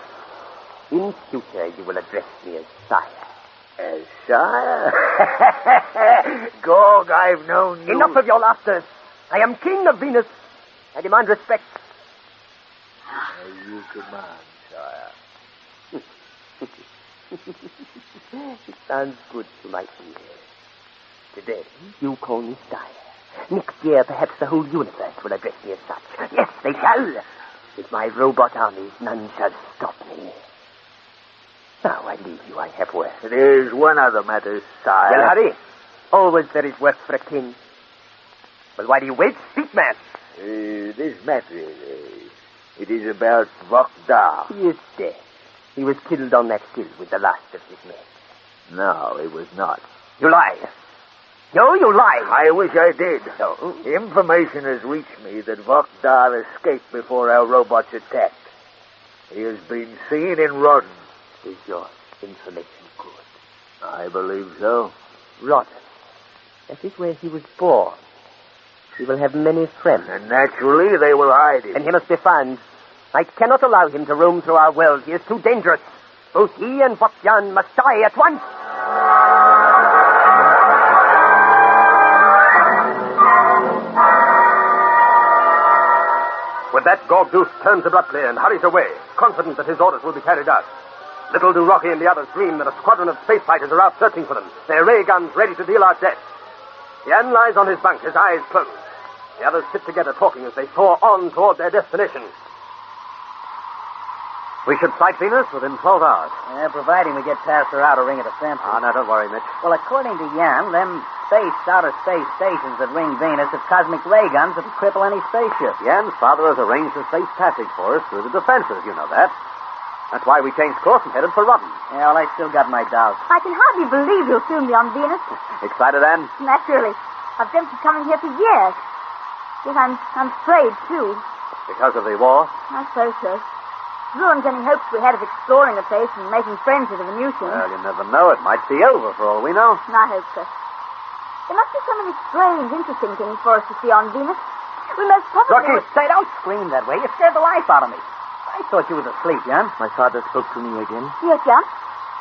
In future, you will address me as sire. As sire? Gorg, I've known you... Enough of your laughter. I am king of Venus. I demand respect. As you command, sire. It sounds good to my ears. Today, you call me sire. Next year, perhaps the whole universe will address me as such. Yes, they shall. With my robot armies, none shall stop me. Now I leave you, I have work. There's one other matter, sire. Well, hurry. Always there is work for a king. Well, why do you wait? Speak, man. This matter, it is about Vokja. He is dead. He was killed on that hill with the last of his men. No, it was not. You lie. No, you lie. I wish I did. No. Information has reached me that Vokja escaped before our robots attacked. He has been seen in Rodden. Is your information good? I believe so. Rodden. That is where he was born. He will have many friends. And naturally, they will hide him. And he must be found. I cannot allow him to roam through our world. He is too dangerous. Both he and Vokjan must die at once. With that, Gorg Dusk turns abruptly and hurries away, confident that his orders will be carried out. Little do Rocky and the others dream that a squadron of space fighters are out searching for them, their ray guns ready to deal out death. Jan lies on his bunk, his eyes closed. The others sit together talking as they soar on toward their destination. We should sight Venus within 12 hours. Yeah, providing we get past her outer ring of defense. Oh, no, don't worry, Mitch. Well, according to Jan, them outer space stations that ring Venus have cosmic ray guns that will cripple any spaceship. Jan's father has arranged a safe passage for us through the defenses, you know that. That's why we changed course and headed for Rodden. Yeah, well, I still got my doubts. I can hardly believe you'll soon be on Venus. Excited, Anne? Naturally. I've dreamt of coming here for years. Yet I'm afraid, too. Because of the war? I suppose so. Ruins any hopes we had of exploring the place and making friends with the Venusians. Well, you never know. It might be over for all we know. I hope so. There must be so many strange, interesting things for us to see on Venus. We most probably... Rocky, say, don't scream that way. You scared the life out of me. I thought you was asleep, Jan. My father spoke to me again. Yes, Jan?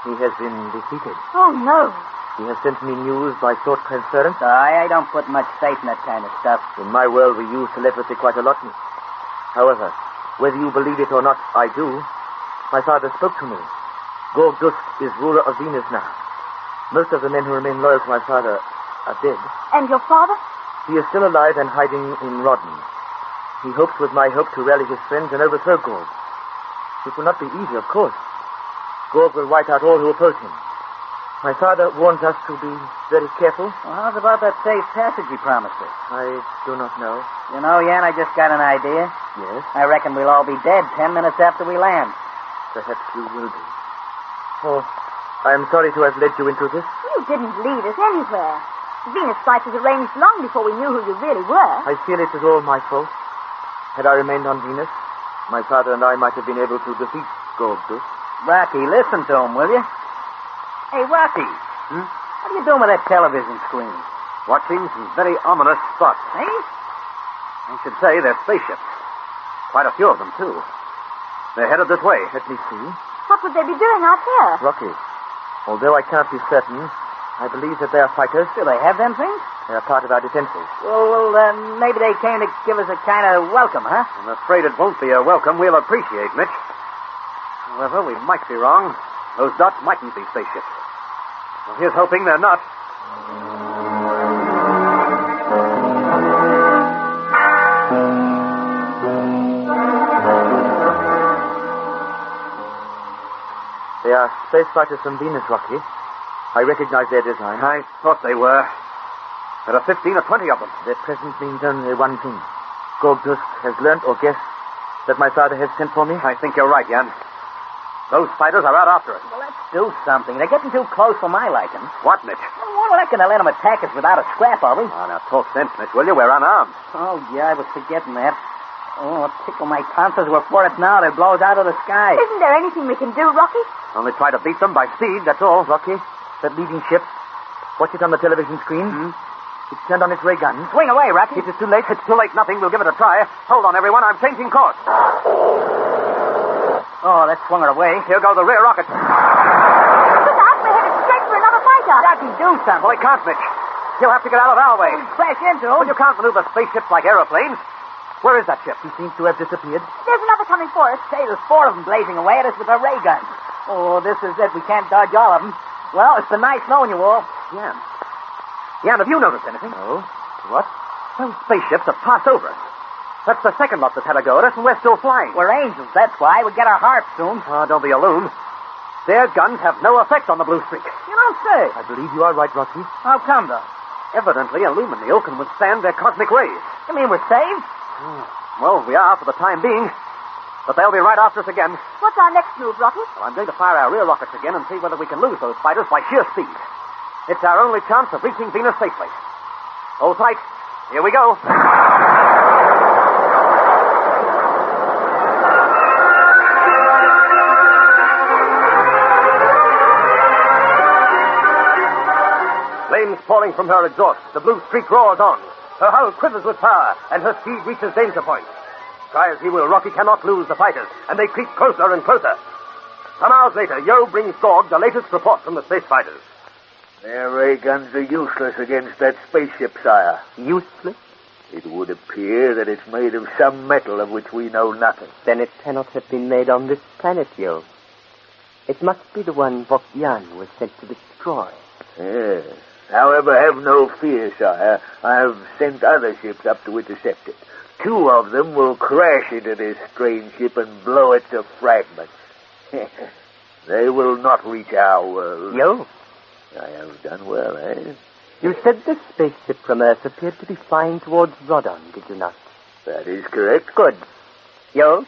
He has been defeated. Oh, no. He has sent me news by short transference. I don't put much faith in that kind of stuff. In my world, we use telepathy quite a lot. However, whether you believe it or not, I do. My father spoke to me. Gorg Dusk is ruler of Venus now. Most of the men who remain loyal to my father are dead. And your father? He is still alive and hiding in Rodden. He hopes with my hope to rally his friends and overthrow Gorg. It will not be easy, of course. Gorg will wipe out all who oppose him. My father warns us to be very careful. Well, how's about that safe passage he promised us? I do not know. You know, Jan, I just got an idea. Yes? I reckon we'll all be dead 10 minutes after we land. Perhaps you will be. Oh, I am sorry to have led you into this. You didn't lead us anywhere. The Venus flight was arranged long before we knew who you really were. I feel it is all my fault. Had I remained on Venus, my father and I might have been able to defeat Gorg Dusk. Rocky, listen to him, will you? Hey, Rocky. What are you doing with that television screen? Watching some very ominous spots. Eh? I should say they're spaceships. Quite a few of them, too. They're headed this way. Let me see. What would they be doing out here? Rocky, although I can't be certain, I believe that they are fighters. Do they have them things? They are part of our defenses. Well, maybe they came to give us a kind of welcome, huh? I'm afraid it won't be a welcome we'll appreciate, Mitch. However, we might be wrong. Those dots mightn't be spaceships. Well, here's hoping they're not. They are space fighters from Venus, Rocky. I recognize their design. I thought they were. There are 15 or 20 of them. Their presence means only one thing. Gorgdust has learnt or guessed that my father has sent for me. I think you're right, Jan. Those fighters are out after us. Well, let's do something. They're getting too close for my liking. What, Mitch? Well, we're not going to let them attack us without a scrap, are we? Oh, now, talk sense, Mitch, will you? We're unarmed. Oh, yeah, I was forgetting that. Oh, tickle my tonsils. We're for it now. They blow us out of the sky. Isn't there anything we can do, Rocky? Only try to beat them by speed, that's all. Rocky, that leading ship. Watch it on the television screen. Mm-hmm. It's turned on its ray gun. Swing away, Rocky. It is too late. It's too late. Nothing. We'll give it a try. Hold on, everyone. I'm changing course. Oh, that swung her away. Here go the rear rockets. Look out. We're headed straight for another fighter. Rocky, do something. Well, he can't, Mitch. He'll have to get out of our way. Crash into him. Well, you can't maneuver spaceships like aeroplanes. Where is that ship? He seems to have disappeared. There's another coming for us. Say, there's 4 of them blazing away at us with their ray guns. Oh, this is it. We can't dodge all of them. Well, it's been nice knowing you all. Jan, have you noticed anything? No. What? Those spaceships have passed over us. That's the second lot that's had a go at us, and we're still flying. We're angels, that's why. We get our harps soon. Oh, don't be a loon. Their guns have no effect on the blue streak. You don't say. I believe you are right, Rocky. How come, though? Evidently, Aluminil can withstand their cosmic rays. You mean we're saved? Well, we are for the time being. But they'll be right after us again. What's our next move, Rocky? Well, I'm going to fire our rear rockets again and see whether we can lose those fighters by sheer speed. It's our only chance of reaching Venus safely. Hold tight. Here we go. Flames pouring from her exhaust. The blue streak roars on. Her hull quivers with power, and her speed reaches danger point. Try as he will, Rocky cannot lose the fighters, and they creep closer and closer. Some hours later, Yo brings Gorg the latest report from the space fighters. Their ray guns are useless against that spaceship, sire. Useless? It would appear that it's made of some metal of which we know nothing. Then it cannot have been made on this planet, Yo. It must be the one Vokyan was sent to destroy. Yes. However, have no fear, sire. I have sent other ships up to intercept it. 2 of them will crash into this strange ship and blow it to fragments. They will not reach our world. Yo. I have done well, eh? You said the spaceship from Earth appeared to be flying towards Rodon, did you not? That is correct. Good. Yo,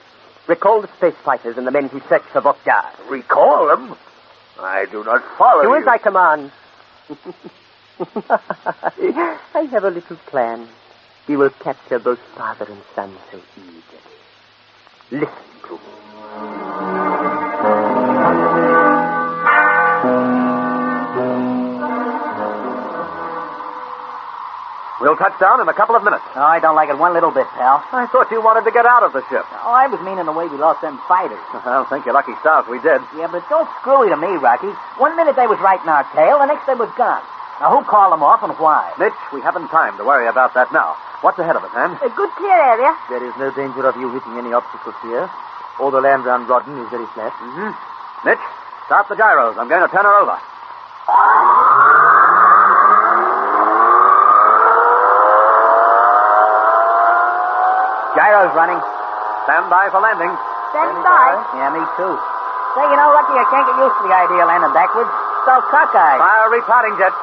recall the space fighters and the men who searched for Vokdar. Recall them? I do not follow Do you. as I command. I have a little plan. We will capture both father and son so easily. Listen to me. We'll touch down in a couple of minutes. Oh, I don't like it one little bit, pal. I thought you wanted to get out of the ship. Oh, I was meaning the way we lost them fighters. Well, thank your lucky stars we did. Yeah, but don't screwy to me, Rocky. One minute they was right in our tail, the next they was gone. Now, who called them off and why? Mitch, we haven't time to worry about that now. What's ahead of us, Anne? A good clear area. There is no danger of you hitting any obstacles here. All the land round Rodden is very flat. Mm-hmm. Mitch, start the gyros. I'm going to turn her over. Gyro's running. Stand by for landing. Stand by. Yeah, me too. Say, you know, Rocky, I can't get used to the idea of landing backwards. So cockeyed. Fire a retarding jet.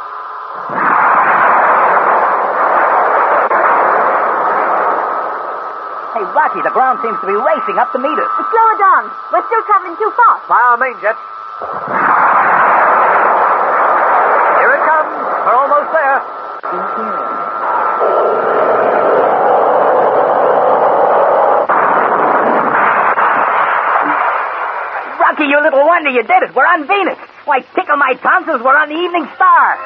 Hey, Rocky, the ground seems to be racing up to meet us. Slow her down. We're still traveling too fast. Fire a main jet. Here it comes. We're almost there. Rocky, you little wonder you did it. We're on Venus. Why, tickle my tonsils, we're on the Evening Star.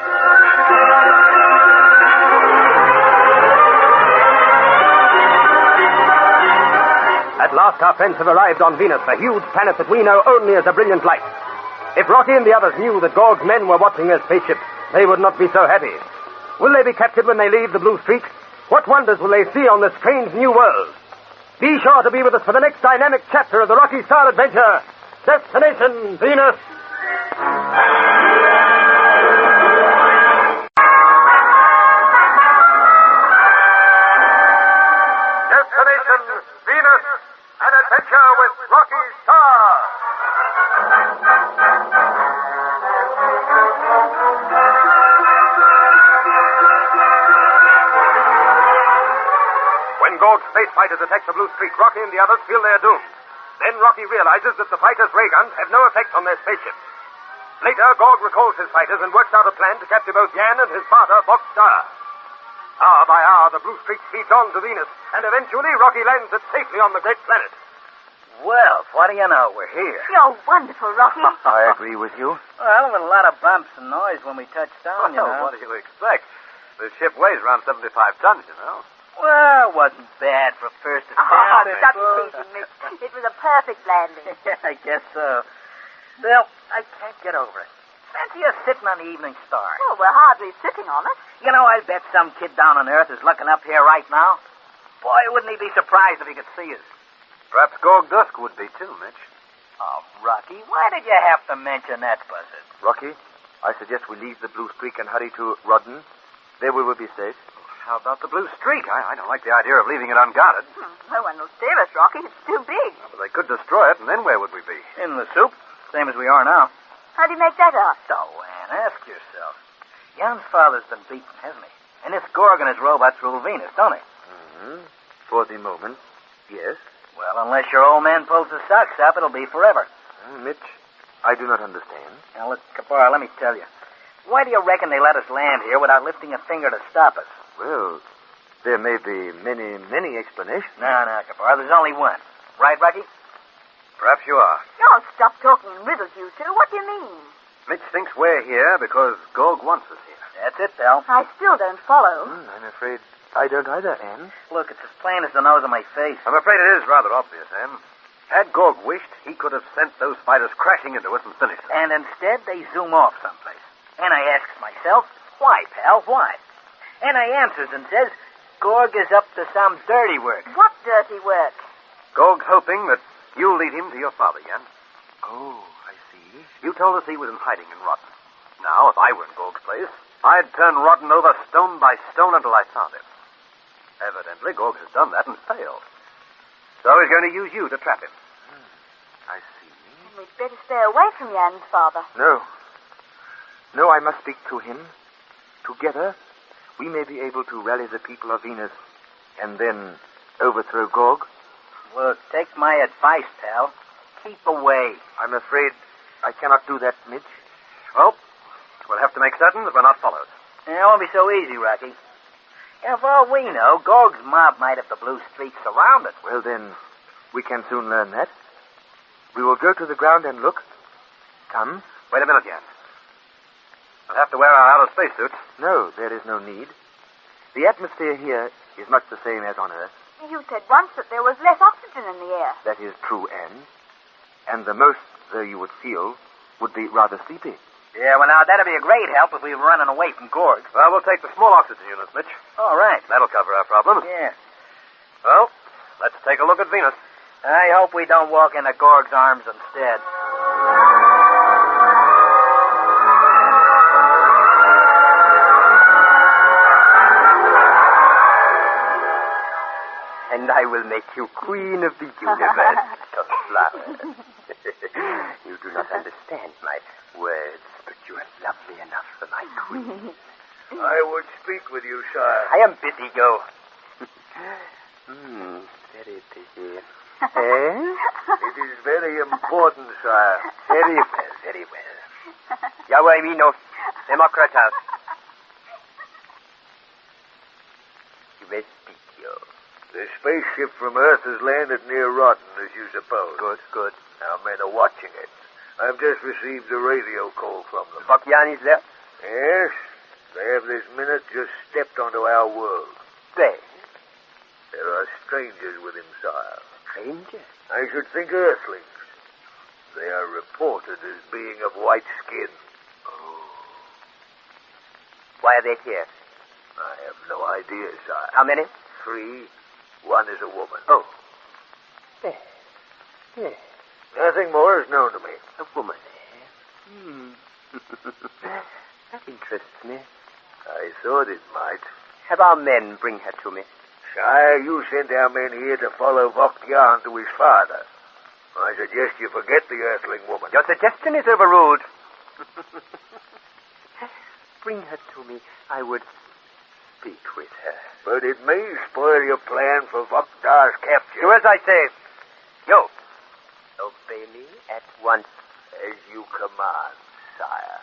At last our friends have arrived on Venus, a huge planet that we know only as a brilliant light. If Rocky and the others knew that Gorg's men were watching their spaceship, they would not be so happy. Will they be captured when they leave the Blue Streak? What wonders will they see on this strange new world? Be sure to be with us for the next dynamic chapter of the Rocky Starr Adventure, Destination Venus. Destination Venus, an adventure with Rocky Starr. When Gorg's space fighters attack the Blue Streak, Rocky and the others feel they're doomed. Then Rocky realizes that the fighters' ray guns have no effect on their spaceship. Later, Gorg recalls his fighters and works out a plan to capture both Yan and his father, Box Star. Hour by hour, the Blue Streak speeds on to Venus, and eventually Rocky lands it safely on the great planet. Well, what do you know? We're here. You're wonderful, Rocky. I agree with you. Well, with a lot of bumps and noise when we touched down, you know. What do you expect? The ship weighs around 75 tons, you know. Well, it wasn't bad for first attempt. Oh, stop teasing, Mitch. It was a perfect landing. I guess so. Well, I can't get over it. Fancy us sitting on the Evening Star. Well, we're hardly sitting on it. You know, I bet some kid down on Earth is looking up here right now. Boy, wouldn't he be surprised if he could see us. Perhaps Gorg Dusk would be too, Mitch. Oh, Rocky, why did you have to mention that buzzard? Rocky, I suggest we leave the Blue Streak and hurry to Rodden. There we will be safe. How about the Blue Streak? I don't like the idea of leaving it unguarded. No one will save us, Rocky. It's too big. But they could destroy it, and then where would we be? In the soup, same as we are now. How do you make that out? So, Anne, ask yourself. Jan's father's been beaten, hasn't he? And this Gorg and his robots rule Venus, don't he? Mm-hmm. For the moment, yes. Well, unless your old man pulls his socks up, it'll be forever. Mitch, I do not understand. Now, look, Kapar, let me tell you. Why do you reckon they let us land here without lifting a finger to stop us? Well, there may be many explanations. No, Kapar, there's only one. Right, Rocky? Perhaps you are. Oh, stop talking in riddles, you two. What do you mean? Mitch thinks we're here because Gorg wants us here. That's it, pal. I still don't follow. I'm afraid I don't either, Anne. Look, it's as plain as the nose on my face. I'm afraid it is rather obvious, Anne. Had Gorg wished, he could have sent those fighters crashing into us and finished them. And instead, they zoom off someplace. And I asks myself, why, pal, why? And I answers and says, Gorg is up to some dirty work. What dirty work? Gorg's hoping that you'll lead him to your father, Jan. Oh, I see. You told us he was in hiding in Rodden. Now, if I were in Gorg's place, I'd turn Rodden over stone by stone until I found him. Evidently, Gorg has done that and failed. So he's going to use you to trap him. I see. Then we'd better stay away from Jan's father. No, I must speak to him. Together, we may be able to rally the people of Venus and then overthrow Gorg. Look, take my advice, pal. Keep away. I'm afraid I cannot do that, Mitch. Well, we'll have to make certain that we're not followed. It won't be so easy, Rocky. And for all we know, Gorg's mob might have the Blue Streak surrounded. Well, then, we can soon learn that. We will go to the ground and look. Come. Wait a minute, Jan. We'll have to wear our outer spacesuits. No, there is no need. The atmosphere here is much the same as on Earth. You said once that there was less oxygen in the air. That is true, Anne. And the most, though you would feel, would be rather sleepy. Yeah, well, now, that'd be a great help if we were running away from Gorg. Well, we'll take the small oxygen units, Mitch. All right. That'll cover our problems. Yeah. Well, let's take a look at Venus. I hope we don't walk into Gorg's arms instead. And I will make you queen of the universe, of flowers. You do not understand my words, but you are lovely enough for my queen. I would speak with you, sire. I am busy, go. Very busy. It is very important, sire. Very well, very well. Yahweh Mino, Democratas. You may speak, yo. The spaceship from Earth has landed near Rodden, as you suppose. Good. Our men are watching it. I've just received a radio call from them. Bokyan is there? Yes. They have this minute just stepped onto our world. They? There are strangers with him, sire. Strangers? I should think Earthlings. They are reported as being of white skin. Oh. Why are they here? I have no idea, sire. How many? 3. One is a woman. Oh. Yes. Yes. Nothing more is known to me. A woman, That interests me. I thought it might. Have our men bring her to me. Sire, you sent our men here to follow Voktian to his father. I suggest you forget the Earthling woman. Your suggestion is overruled. Bring her to me. I would speak with her. But it may spoil your plan for Voktar's capture. Do as I say. Yo, obey me at once. As you command, sire.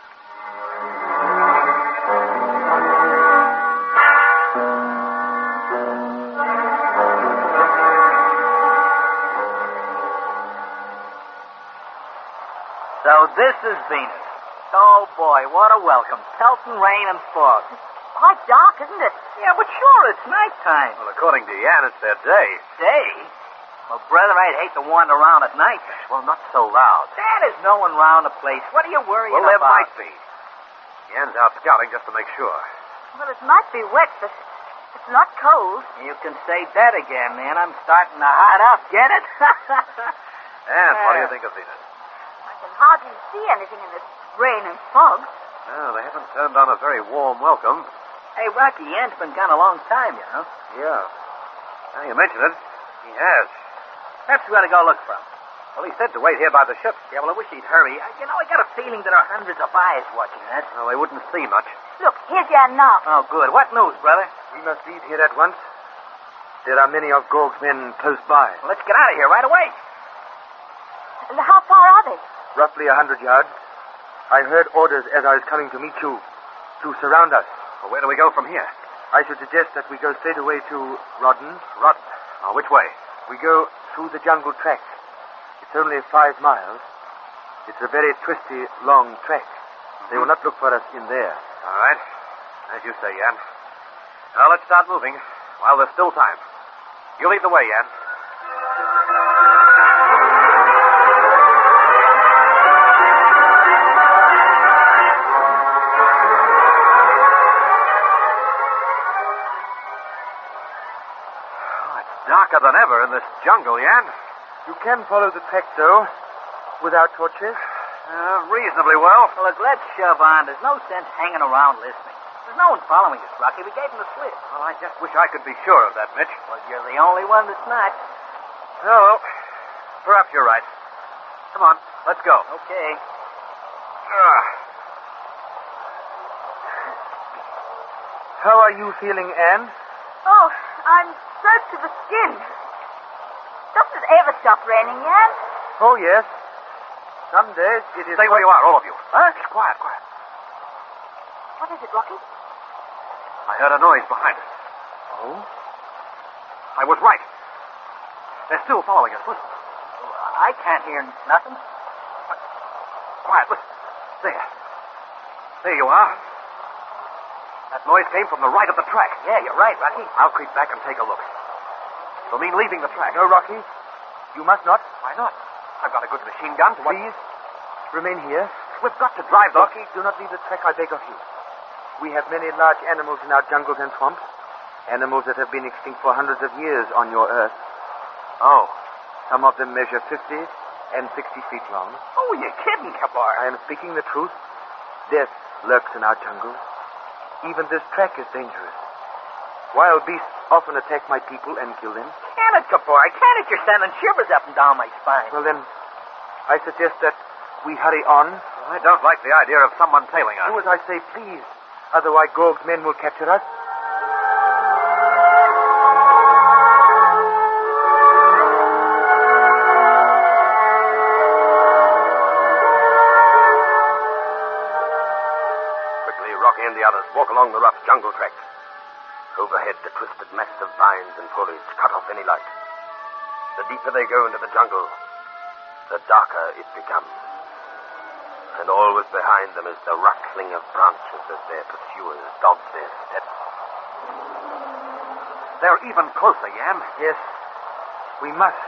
So this is Venus. Oh, boy, what a welcome. Pelting rain and fog. Quite dark, isn't it? Yeah, but sure, it's nighttime. Well, according to Jan, it's their day. Day? Well, brother, I'd hate to wander around at night. Well, not so loud. There is no one round the place. What are you worrying Well, about? there might be. Jan's out scouting just to make sure. Well, it might be wet, but it's not cold. You can say that again, man. I'm starting to hot up. Get it? And what do you think of Venus? I can hardly see anything in this rain and fog. Well, they haven't turned on a very warm welcome. Hey, Rocky, Jan's been gone a long time, you know. Yeah. Now you mention it, he has. Perhaps we ought to go look for him. Well, he said to wait here by the ship. Yeah, well, I wish he'd hurry. I got a feeling there are hundreds of eyes watching us. Well, they wouldn't see much. Look, here's Jan now. Oh, good. What news, brother? We must leave here at once. There are many of Gorg's men close by. Well, let's get out of here right away. How far are they? Roughly 100 yards. I heard orders as I was coming to meet you to surround us. Well, where do we go from here? I should suggest that we go straight away to Rodden. Rodden? Oh, which way? We go through the jungle track. It's only 5 miles. It's a very twisty, long track. They will not look for us in there. All right. As you say, Jan. Now, let's start moving while there's still time. You lead the way, Jan. Darker than ever in this jungle, Jan. You can follow the track, though, without torches. Reasonably well. Well, let's shove on. There's no sense hanging around listening. There's no one following us, Rocky. We gave him the slip. Well, I just wish I could be sure of that, Mitch. Well, you're the only one that's not. Oh, perhaps you're right. Come on, let's go. Okay. How are you feeling, Anne? Oh, I'm soaked to the skin. Doesn't it ever stop raining, Jan? Oh, yes. Some days it is... Stay where you are, all of you. Huh? Quiet, quiet. What is it, Rocky? I heard a noise behind us. Oh? I was right. They're still following us. Listen. I can't hear nothing. Quiet, listen. There. There you are. That noise came from the right of the track. Yeah, you're right, Rocky. I'll creep back and take a look. It'll mean leaving the track. No, Rocky. You must not. Why not? I've got a good machine gun to... Please, remain here. We've got to drive those... Rocky, do not leave the track, I beg of you. We have many large animals in our jungles and swamps. Animals that have been extinct for hundreds of years on your Earth. Oh. Some of them measure 50 and 60 feet long. Oh, you're kidding, Kabar. I am speaking the truth. Death lurks in our jungles. Even this track is dangerous. Wild beasts often attack my people and kill them. Can it, Kabar? Can it? You're sending shivers up and down my spine. Well, then, I suggest that we hurry on. I don't like the idea of someone tailing us. Do as I say, please. Otherwise, Gorg's men will capture us. Quickly, Rocky and the others walk along the rough jungle track. Overhead, the twisted mass of vines and foliage cut off any light. The deeper they go into the jungle, the darker it becomes. And always behind them is the rustling of branches as their pursuers dodge their steps. They're even closer, Jan. Yes, we must.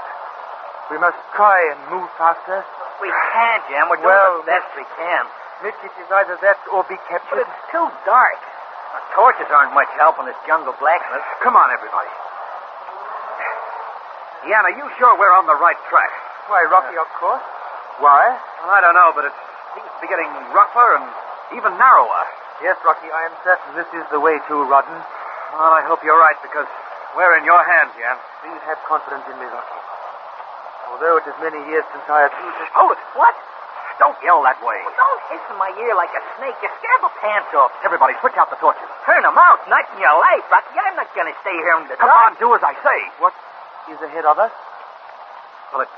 We must try and move faster. We can't, Jan. We're doing the best we can. Mitch, it is either that or be captured. But it's too dark. Torches aren't much help in this jungle blackness. Come on, everybody. Ian, are you sure we're on the right track? Why, Rocky, of course. Why? Well, I don't know, but it seems to be getting rougher and even narrower. Yes, Rocky, I am certain this is the way to Rodden. Well, I hope you're right, because we're in your hands, Ian. Please have confidence in me, Rocky. Although it is many years since I have used it... Hold it! What? Don't yell that way. Well, don't hiss in my ear like a snake. You scare my pants off. Everybody, switch out the torches. Turn them out, not in your life, Rocky. I'm not going to stay here in the Come dark. on, do as I say. What is ahead of us? Well, it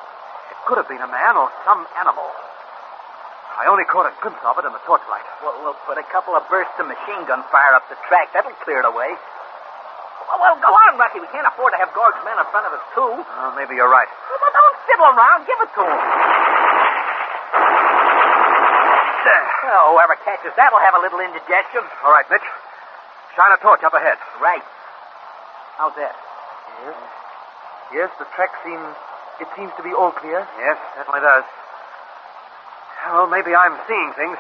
could have been a man or some animal. I only caught a glimpse of it in the torchlight. Well, we'll put a couple of bursts of machine gun fire up the track. That'll clear it away. Well, go on, Rocky. We can't afford to have Gorg's men in front of us, too. Maybe you're right. Well, don't fiddle around. Give it to him. There. Well, whoever catches that will have a little indigestion. All right, Mitch. Shine a torch up ahead. Right. How's that? Yes. Yes, the track seems to be all clear. Yes, certainly does. Well, maybe I'm seeing things.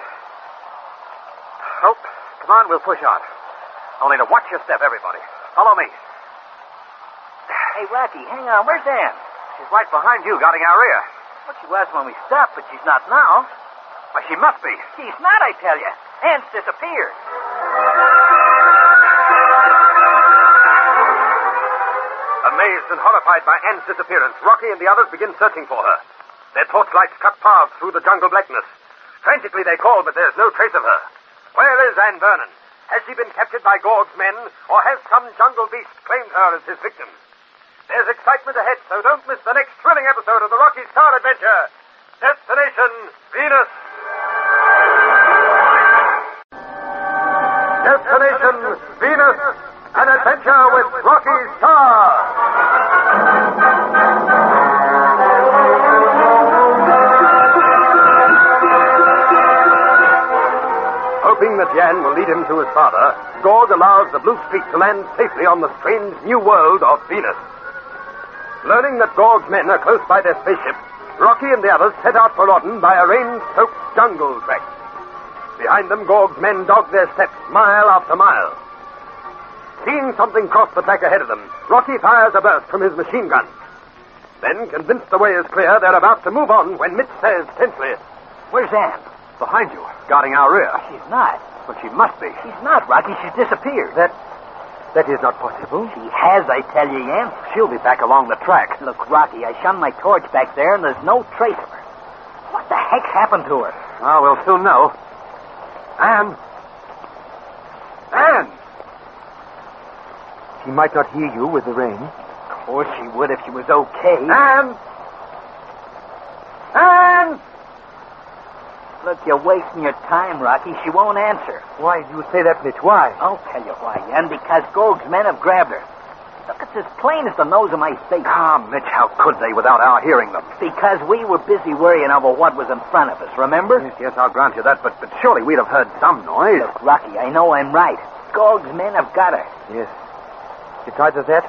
Oh, come on, we'll push on. Only to watch your step, everybody. Follow me. Hey, Rocky, hang on. Where's Ann? She's right behind you, guarding our rear. Well, she was when we stopped, but she's not now. Why, she must be. She's not, I tell you. Ann's disappeared. Amazed and horrified by Ann's disappearance, Rocky and the others begin searching for her. Their torchlights cut paths through the jungle blackness. Frantically they call, but there's no trace of her. Where is Ann Vernon? Has she been captured by Gorg's men, or has some jungle beast claimed her as his victim? There's excitement ahead, so don't miss the next thrilling episode of the Rocky Starr Adventure. Destination Venus. Destination Venus, an adventure with Rocky Starr. Hoping that Jan will lead him to his father, Gorg allows the Blue Streak to land safely on the strange new world of Venus. Learning that Gorg's men are close by their spaceship, Rocky and the others set out for Rodden by a rain-soaked jungle track. Behind them, Gorg's men dog their steps mile after mile. Seeing something cross the track ahead of them, Rocky fires a burst from his machine gun. Then, convinced the way is clear, they're about to move on when Mitch says tensely, Where's Ann? Behind you, guarding our rear. She's not. But she must be. She's not, Rocky. She's disappeared. That is not possible. She has, I tell you, Ann. She'll be back along the track. Look, Rocky, I shone my torch back there, and there's no trace of her. What the heck's happened to her? Well, we'll soon know. Ann! Ann! She might not hear you with the rain. Of course she would if she was okay. Ann! Ann! Look, you're wasting your time, Rocky. She won't answer. Why do you say that, Mitch? Why? I'll tell you why, Ann. Because Gorg's men have grabbed her. Look, it's as plain as the nose of my face. Ah, Mitch, how could they without our hearing them? Because we were busy worrying over what was in front of us, remember? Yes, I'll grant you that, but surely we'd have heard some noise. Look, Rocky, I know I'm right. Gorg's men have got her. Yes. Besides of that,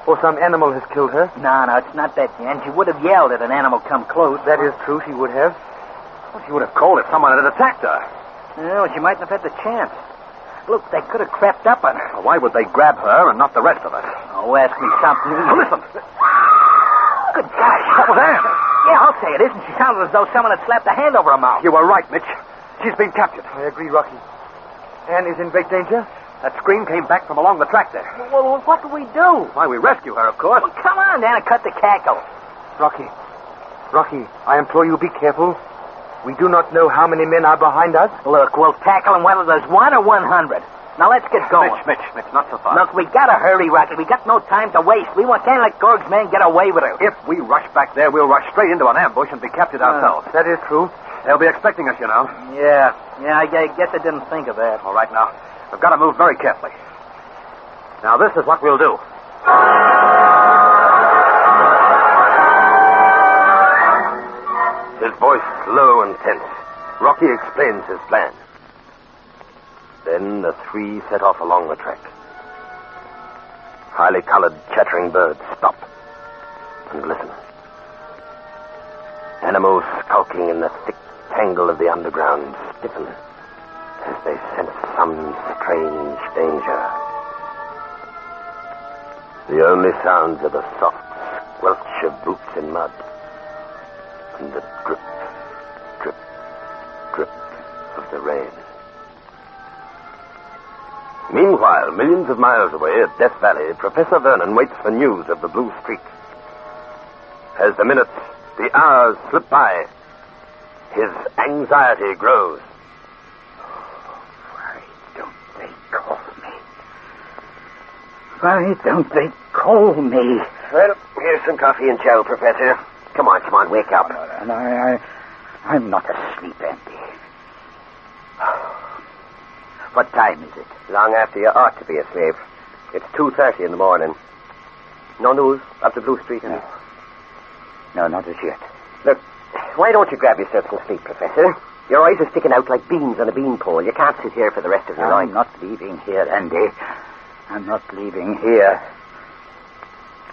or some animal has killed her. No, it's not that, Ann. She would have yelled if an animal come close. That is true, she would have. Well, she would have called if someone had attacked her. No, she mightn't have had the chance. Look, they could have crept up on her. Well, why would they grab her and not the rest of us? Oh, ask me something. Oh, listen. Good gosh. That was Ann. Yeah, I'll say it isn't. She sounded as though someone had slapped a hand over her mouth. You were right, Mitch. She's been captured. I agree, Rocky. Ann is in great danger. That scream came back from along the track there. Well, what do we do? Why, we rescue her, of course. Well, come on, then, and cut the cackle. Rocky, I implore you, be careful. We do not know how many men are behind us. Look, we'll tackle them whether there's 1 or 100. Now, let's get going. Mitch, not so fast. Look, we gotta hurry, Rocky. We got no time to waste. We can't let Gorg's men get away with her. If we rush back there, we'll rush straight into an ambush and be captured ourselves. That is true. They'll be expecting us, you know. Yeah, I guess I didn't think of that. All right, now, we've got to move very carefully. Now, this is what we'll do. His voice low and tense, Rocky explains his plan. Then the three set off along the track. Highly colored, chattering birds stop and listen. Animals skulking in the thick tangle of the underground stiffen as they sense some strange danger. The only sounds are the soft squelch of boots in mud and the drip, drip, drip of the rain. Meanwhile, millions of miles away at Death Valley, Professor Vernon waits for news of the Blue Streak. As the minutes, the hours slip by, his anxiety grows. Why don't they call me? Why don't they call me? Well, here's some coffee and chow, Professor. Come on, wake up. And I'm not asleep, Andy. What time is it? Long after you ought to be asleep. It's 2:30 in the morning. No news of the Blue Streak? No, not as yet. Look, why don't you grab yourself some sleep, Professor? Your eyes are sticking out like beans on a beanpole. You can't sit here for the rest of your life. I'm not leaving here, Andy. I'm not leaving here.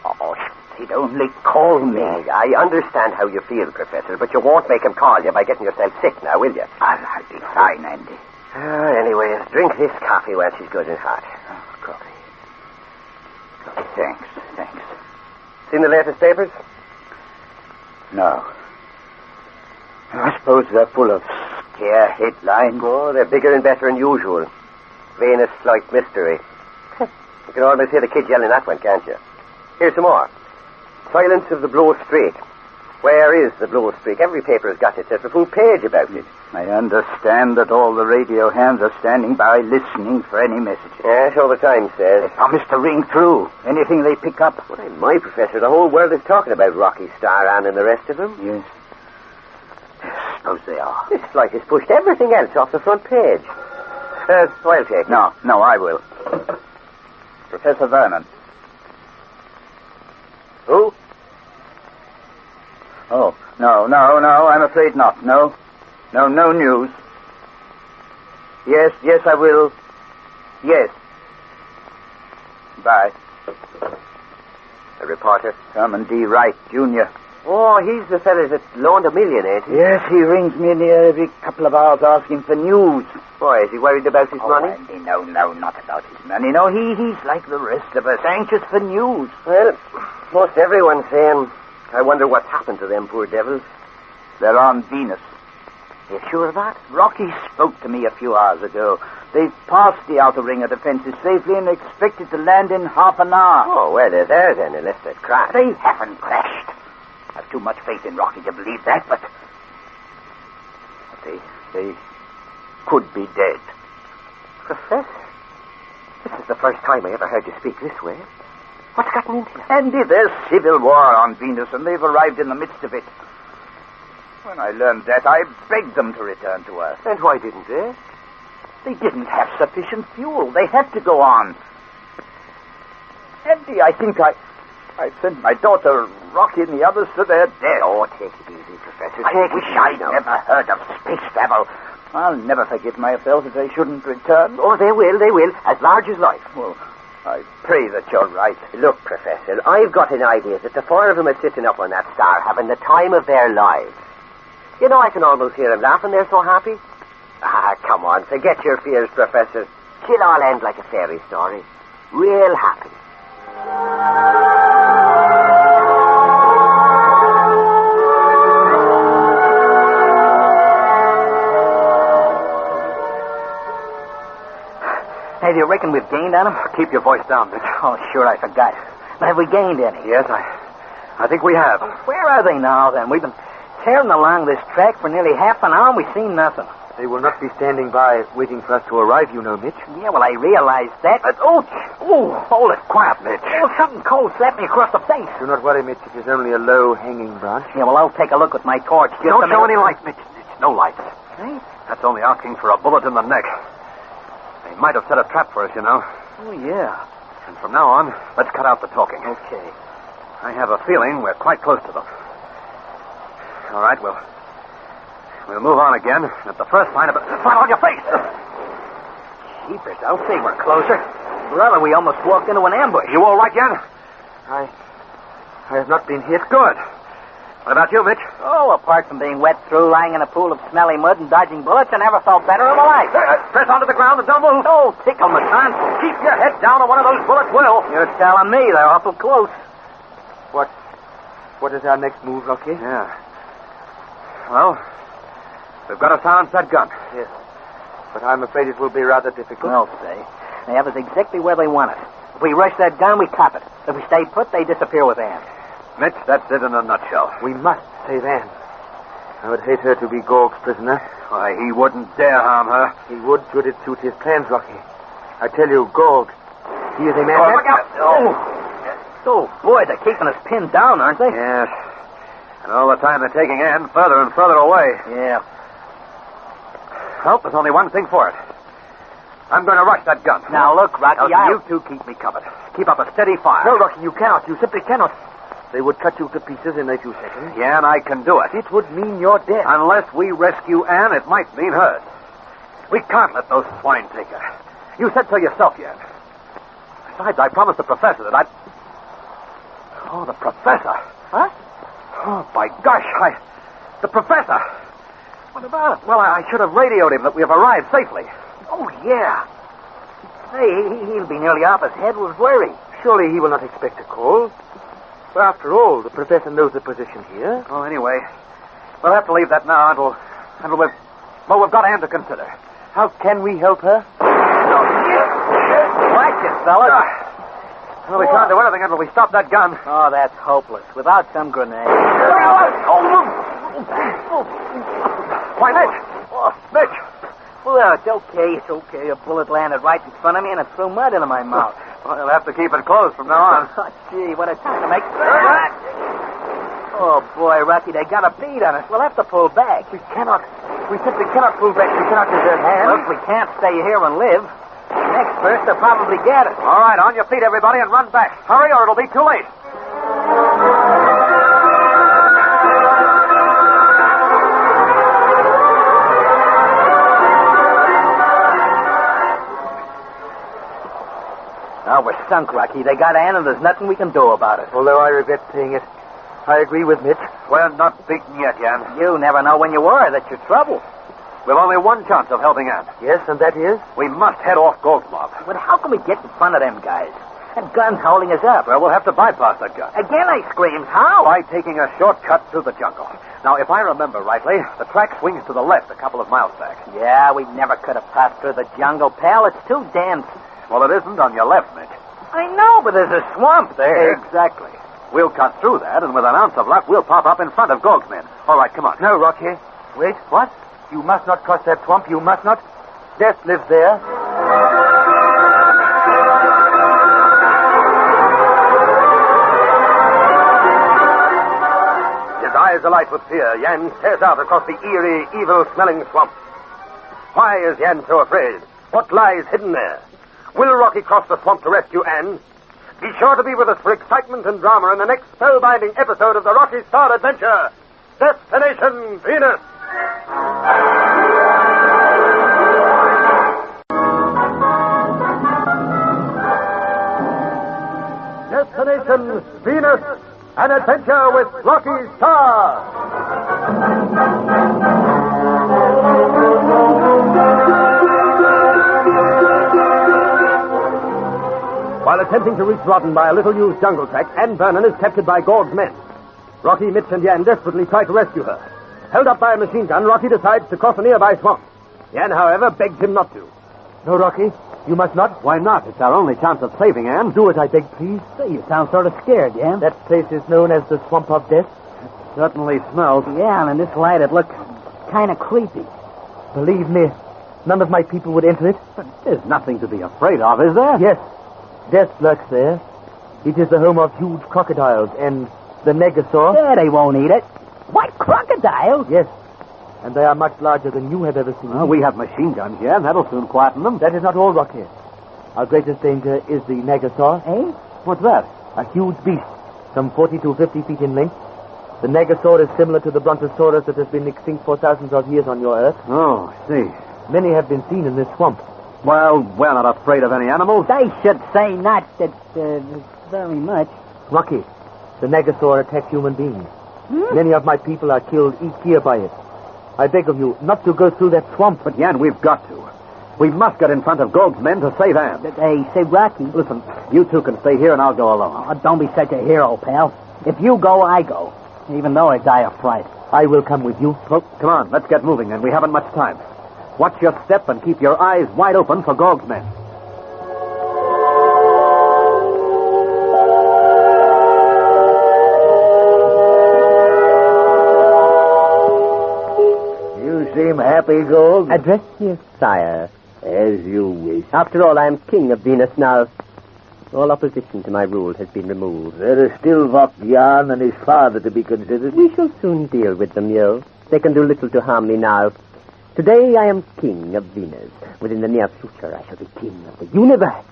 Oh, he'd only call me. I understand how you feel, Professor, but you won't make him call you by getting yourself sick now, will you? I'll be fine, Andy. Anyways, drink this coffee while she's good and hot. Coffee. Thanks. Seen the latest papers? No. I suppose they're full of scare headlines. Oh, they're bigger and better than usual. Venus Flight Mystery. You can almost hear the kid yelling that one, can't you? Here's some more. Silence of the Blue Streak. Where is the Blue Streak? Every paper has got itself a full page about it. I understand that all the radio hands are standing by listening for any messages. Yeah, so the Times says. They promise to ring through anything they pick up. Well, my Professor, the whole world is talking about Rocky Starr and the rest of them. Yes. I suppose they are. This flight has pushed everything else off the front page. I'll take it. No, I will. Professor Vernon. Who? Oh, no, I'm afraid not. No news. Yes, I will. Yes. Bye. A reporter? Herman D. Wright, Jr. Oh, he's the fellow that loaned $1 million, ain't he? Yes, he rings me near every couple of hours asking for news. Why, is he worried about his money? Andy, no, not about his money. No, he's like the rest of us, anxious for news. Well, most everyone's saying, I wonder what's happened to them poor devils. They're on Venus. You sure of that? Rocky spoke to me a few hours ago. They've passed the outer ring of defenses safely and expected to land in half an hour. Oh, well, they're there then, unless they've crashed. They haven't crashed. I've too much faith in Rocky to believe that, but they could be dead. Professor, this is the first time I ever heard you speak this way. What's gotten into you? Andy, there's civil war on Venus, and they've arrived in the midst of it. When I learned that, I begged them to return to Earth. And why didn't they? They didn't have sufficient fuel. They had to go on. Andy, I think I sent my daughter, Rocky, and the others to their death. Oh, take it easy, Professor. I wish I'd never heard of space travel. I'll never forgive myself if they shouldn't return. Oh, they will, as large as life. Well, I pray that you're right. Look, Professor, I've got an idea that the four of them are sitting up on that star having the time of their lives. You know, I can almost hear them laughing. They're so happy. Ah, come on, forget your fears, Professor. She'll all end like a fairy story. Real happy. Hey, do you reckon we've gained on them? Keep your voice down, Mitch. Oh, sure, I forgot. But have we gained any? Yes, I think we have. Where are they now, then? We've been tearing along this track for nearly half an hour, and we've seen nothing. They will not be standing by waiting for us to arrive, you know, Mitch. Yeah, well, I realize that. But, Hold it quiet, Mitch. Oh, something cold slapped me across the face. Do not worry, Mitch. It is only a low-hanging branch. Yeah, well, I'll take a look with my torch. Don't show any light, Mitch. No lights. Hey? That's only asking for a bullet in the neck. They might have set a trap for us, you know. Oh, yeah. And from now on, let's cut out the talking. Okay. I have a feeling we're quite close to them. All right, we'll move on again. At the first sign of it, flat on your face. Jeepers, I'll say we're closer. Brother, we almost walked into an ambush. You all right yet? I have not been hit. Good. What about you, Mitch? Oh, apart from being wet through, lying in a pool of smelly mud and dodging bullets, I never felt better in my life. Press onto the ground and don't move. Oh, tickle my tonsil. Keep your head down or one of those bullets will. You're telling me they're awful close. What is our next move, Rocky? Yeah. Well, we've got to silence that gun. Yes. But I'm afraid it will be rather difficult. I'll say. They have us exactly where they want us. If we rush that gun, we cop it. If we stay put, they disappear with Anne. Mitch, that's it in a nutshell. We must save Anne. I would hate her to be Gorg's prisoner. Why, he wouldn't dare harm her. He would, should it suit his plans, Rocky. I tell you, Gorg, he is a man... Oh, look out! Oh, boy, they're keeping us pinned down, aren't they? Yes. And all the time they're taking Anne further and further away. Yeah. Well, there's only one thing for it. I'm going to rush that gun. Now, look, Rocky, you two keep me covered. Keep up a steady fire. No, Rocky, you cannot. You simply cannot. They would cut you to pieces in a few seconds. Yeah, and I can do it. It would mean your death. Unless we rescue Anne, it might mean hers. We can't let those swine take her. You said so yourself, Jan. Besides, I promised the professor that I'd... Oh, the professor. Huh? Oh, by gosh, The professor. What about him? Well, I should have radioed him that we have arrived safely. Oh, yeah. Hey, he'll be nearly off his head with worry. Surely he will not expect a call. But after all, the professor knows the position here. Oh, anyway, we'll have to leave that now until we've got Anne to consider. How can we help her? Watch it, fellas. Well, we can't do anything until we stop that gun. Oh, that's hopeless. Without some grenade. Why, Mitch! Mitch! Well, it's okay. It's okay. A bullet landed right in front of me and it threw mud into my mouth. Well, you'll have to keep it closed from now on. Oh, gee, what a time to make... Oh, boy, Rocky, they got a bead on us. We'll have to pull back. We simply cannot pull back. We cannot desert Anne. Look, we can't stay here and live. Next burst, they'll probably get us. All right, on your feet, everybody, and run back. Hurry, or it'll be too late. Now we're sunk, Rocky. They got Anne, and there's nothing we can do about it. Although I regret saying it, I agree with Mitch. We're not beaten yet, Jan. You never know when you are. That's your trouble. We've only one chance of helping Anne. Yes, and that is? We must head off Gorg's mob. But how can we get in front of them guys? That gun's holding us up. Well, we'll have to bypass that gun. Again, I screamed. How? By taking a shortcut through the jungle. Now, if I remember rightly, the track swings to the left a couple of miles back. Yeah, we never could have passed through the jungle, pal. It's too dense. Well, it isn't on your left, Mitch. I know, but there's a swamp there. Exactly. We'll cut through that, and with an ounce of luck, we'll pop up in front of Gorg's men. All right, come on. No, Rocky. Wait. What? You must not cross that swamp. You must not. Death lives there. His eyes alight with fear, Jan stares out across the eerie, evil-smelling swamp. Why is Jan so afraid? What lies hidden there? Will Rocky cross the swamp to rescue Anne? Be sure to be with us for excitement and drama in the next spellbinding episode of the Rocky Starr Adventure, Destination Venus. Destination Venus, an adventure with Rocky Starr. While attempting to reach Rotten by a little-used jungle track, Anne Vernon is captured by Gorg's men. Rocky, Mitch, and Jan desperately try to rescue her. Held up by a machine gun, Rocky decides to cross a nearby swamp. Jan, however, begs him not to. No, Rocky, you must not. Why not? It's our only chance of saving Anne. Do it, I beg, please. Say, you sound sort of scared, Jan. That place is known as the Swamp of Death. It certainly smells. Yeah, and in this light, it looks kind of creepy. Believe me, none of my people would enter it. But there's nothing to be afraid of, is there? Yes. Death lurks there. It is the home of huge crocodiles and the negasaur. Yeah, they won't eat it. What, crocodiles? Yes. And they are much larger than you have ever seen. Well, we have machine guns here, and that'll soon quieten them. That is not all, Rocky. Our greatest danger is the negasaur. Eh? What's that? A huge beast, some 40 to 50 feet in length. The negasaur is similar to the brontosaurus that has been extinct for thousands of years on your Earth. Oh, I see. Many have been seen in this swamp. Well, we're not afraid of any animals. They should say not that very much. Rocky, the negasaur attacks human beings. Many of my people are killed each year by it. I beg of you not to go through that swamp. But, Jan, we've got to. We must get in front of Gog's men to save Anne. Hey, say, Rocky. Listen, you two can stay here and I'll go alone. Oh, don't be such a hero, pal. If you go, I go. Even though I die of fright. I will come with you. Well, come on, let's get moving, and we haven't much time. Watch your step and keep your eyes wide open for Gog's men. You seem happy, Gog. Address me, sire. As you wish. After all, I am king of Venus now. All opposition to my rule has been removed. There is still Jan and his father to be considered. We shall soon deal with them, Yo. They can do little to harm me now. Today I am king of Venus. Within the near future I shall be king of the universe.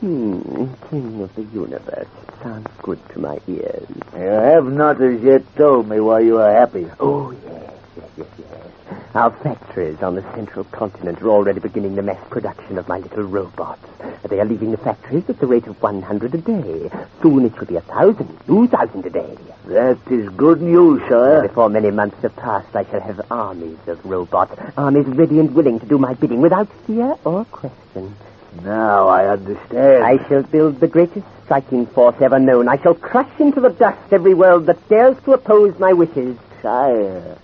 King of the universe. Sounds good to my ears. You have not as yet told me why you are happy. Oh, yes. Our factories on the central continent are already beginning the mass production of my little robots. They are leaving the factories at the rate of 100 a day. Soon it will be 1,000, 2,000 a day. That is good news, sir. Before many months have passed, I shall have armies of robots. Armies ready and willing to do my bidding without fear or question. Now I understand. I shall build the greatest striking force ever known. I shall crush into the dust every world that dares to oppose my wishes. Sire,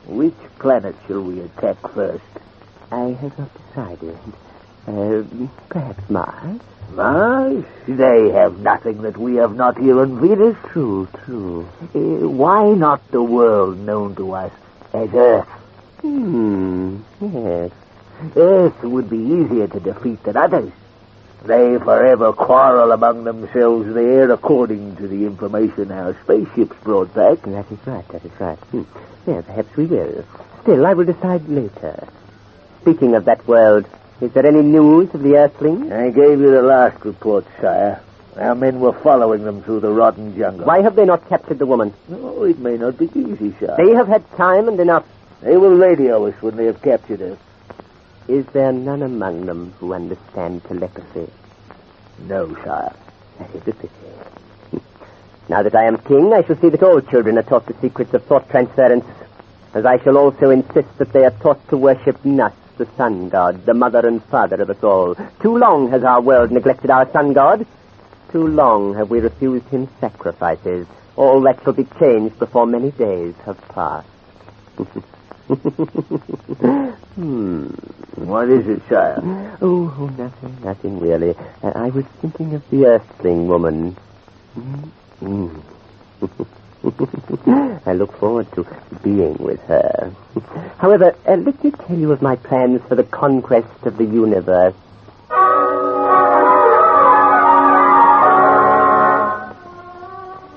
which planet shall we attack first? I have not decided. Perhaps Mars. Mars? They have nothing that we have not here on Venus. True. Why not the world known to us as Earth? Yes. Earth would be easier to defeat than others. They forever quarrel among themselves there, according to the information our spaceships brought back. That is right. Yeah, perhaps we will. Still, I will decide later. Speaking of that world, is there any news of the Earthlings? I gave you the last report, sire. Our men were following them through the rotten jungle. Why have they not captured the woman? Oh, it may not be easy, sire. They have had time and enough. They will radio us when they have captured her. Is there none among them who understand telepathy? No, sire. That is a pity. Now that I am king, I shall see that all children are taught the secrets of thought transference, as I shall also insist that they are taught to worship Nus, the sun god, the mother and father of us all. Too long has our world neglected our sun god. Too long have we refused him sacrifices. All that shall be changed before many days have passed. What is it, sire? Oh, nothing really. I was thinking of the Earthling woman. I look forward to being with her. However, let me tell you of my plans for the conquest of the universe.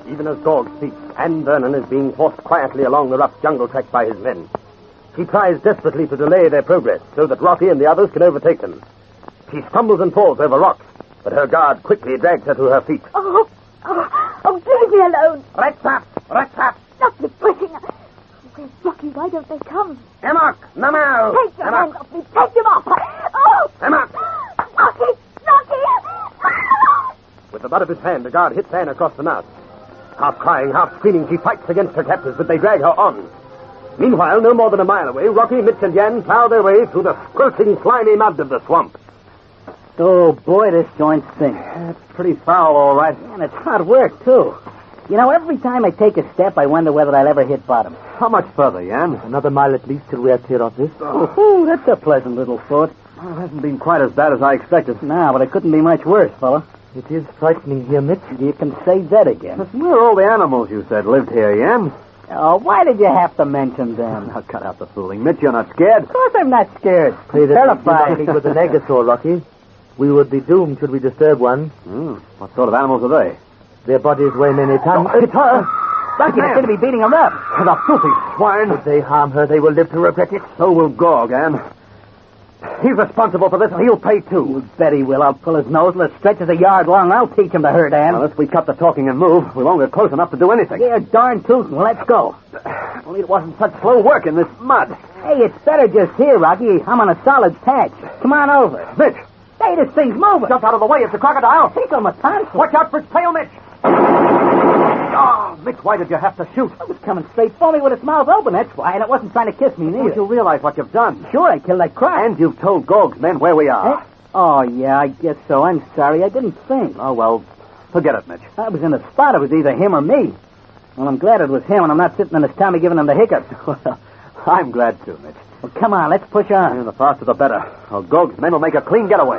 Even as Gog speaks, Anne Vernon is being forced quietly along the rough jungle track by his men. She tries desperately to delay their progress so that Rocky and the others can overtake them. She stumbles and falls over rocks, but her guard quickly drags her to her feet. Oh, leave me alone. Rats up! Stop me pushing. Where's Rocky? Why don't they come? Emok! Namau! Take your hands off me. Take them off. Oh! Emok! Rocky! With the butt of his hand, the guard hits Anne across the mouth. Half crying, half screaming, she fights against her captors, but they drag her on. Meanwhile, no more than a mile away, Rocky, Mitch, and Jan plow their way through the squelching, slimy mud of the swamp. Oh, boy, this joint stinks. It's pretty foul, all right. And it's hard work, too. You know, every time I take a step, I wonder whether I'll ever hit bottom. How much further, Jan? Another mile at least till we are clear of this. Oh, that's a pleasant little thought. Well, it hasn't been quite as bad as I expected. No, but it couldn't be much worse, fella. It is frightening here, Mitch. You can say that again. Listen, where are all the animals you said lived here, Jan? Oh, why did you have to mention them? Now, cut out the fooling. Mitch, you're not scared? Of course I'm not scared. Pray that terrified. we with the Negasaur, Rocky. We would be doomed should we disturb one. What sort of animals are they? Their bodies weigh many tons. It's her. Rocky, they're going to be beating them up. The filthy swine. If they harm her, they will live to regret it. So will Gog, Anne. He's responsible for this, and he'll pay, too. You bet he will. I'll pull his nose till it stretches a yard long. I'll teach him to hurt Anne. Unless we cut the talking and move, we won't get close enough to do anything. Yeah, darn tootin'. Well, let's go. Only it wasn't such slow work in this mud. Hey, it's better just here, Rocky. I'm on a solid patch. Come on over. Mitch! Hey, this thing's moving. Jump out of the way. It's a crocodile. Think I'm a tonsil. Watch out for its tail, Mitch. Oh, Mitch, why did you have to shoot? It was coming straight for me with its mouth open, that's why. And it wasn't trying to kiss me, neither. Don't you realize what you've done? Sure, I killed that croc. And you've told Gog's men where we are. Eh? Oh, yeah, I guess so. I'm sorry. I didn't think. Oh, well, forget it, Mitch. I was in the spot. It was either him or me. Well, I'm glad it was him, and I'm not sitting in his tummy giving him the hiccups. Well, I'm glad too, Mitch. Well, come on, let's push on. Yeah, the faster the better. Or Gog's men will make a clean getaway.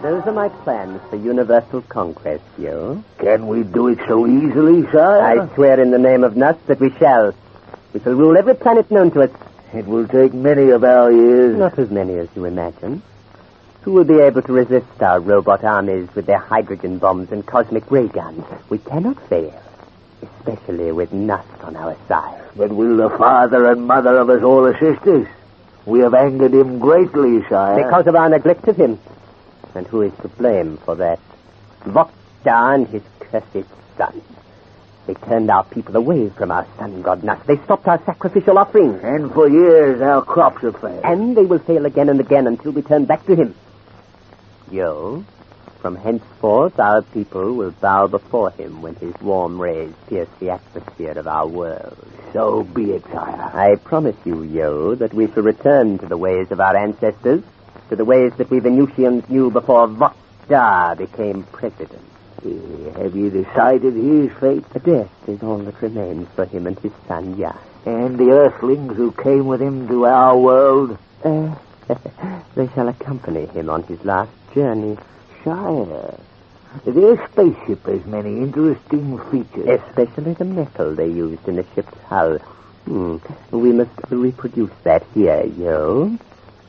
Those are my plans for universal conquest, Yo. Can we do it so easily, sir? I swear in the name of Nuss that we shall. We shall rule every planet known to us. It will take many of our years. Not as many as you imagine. Who will be able to resist our robot armies with their hydrogen bombs and cosmic ray guns? We cannot fail, especially with Nuss on our side. But will the father and mother of us all assist us? We have angered him greatly, sire. Because of our neglect of him. And who is to blame for that? Vokta and his cursed son. They turned our people away from our sun god Nuss. They stopped our sacrificial offerings. And for years our crops have failed. And they will fail again and again until we turn back to him. Yo, from henceforth our people will bow before him when his warm rays pierce the atmosphere of our world. So be it, sire. I promise you, Yo, that we shall return to the ways of our ancestors, to the ways that we Venusians knew before Vokta became president. Have you decided his fate? Death is all that remains for him and his son, Yas. And the earthlings who came with him to our world? They shall accompany him on his last journey. Sire, their spaceship has many interesting features. Especially the metal they used in the ship's hull. We must reproduce that here, Yo.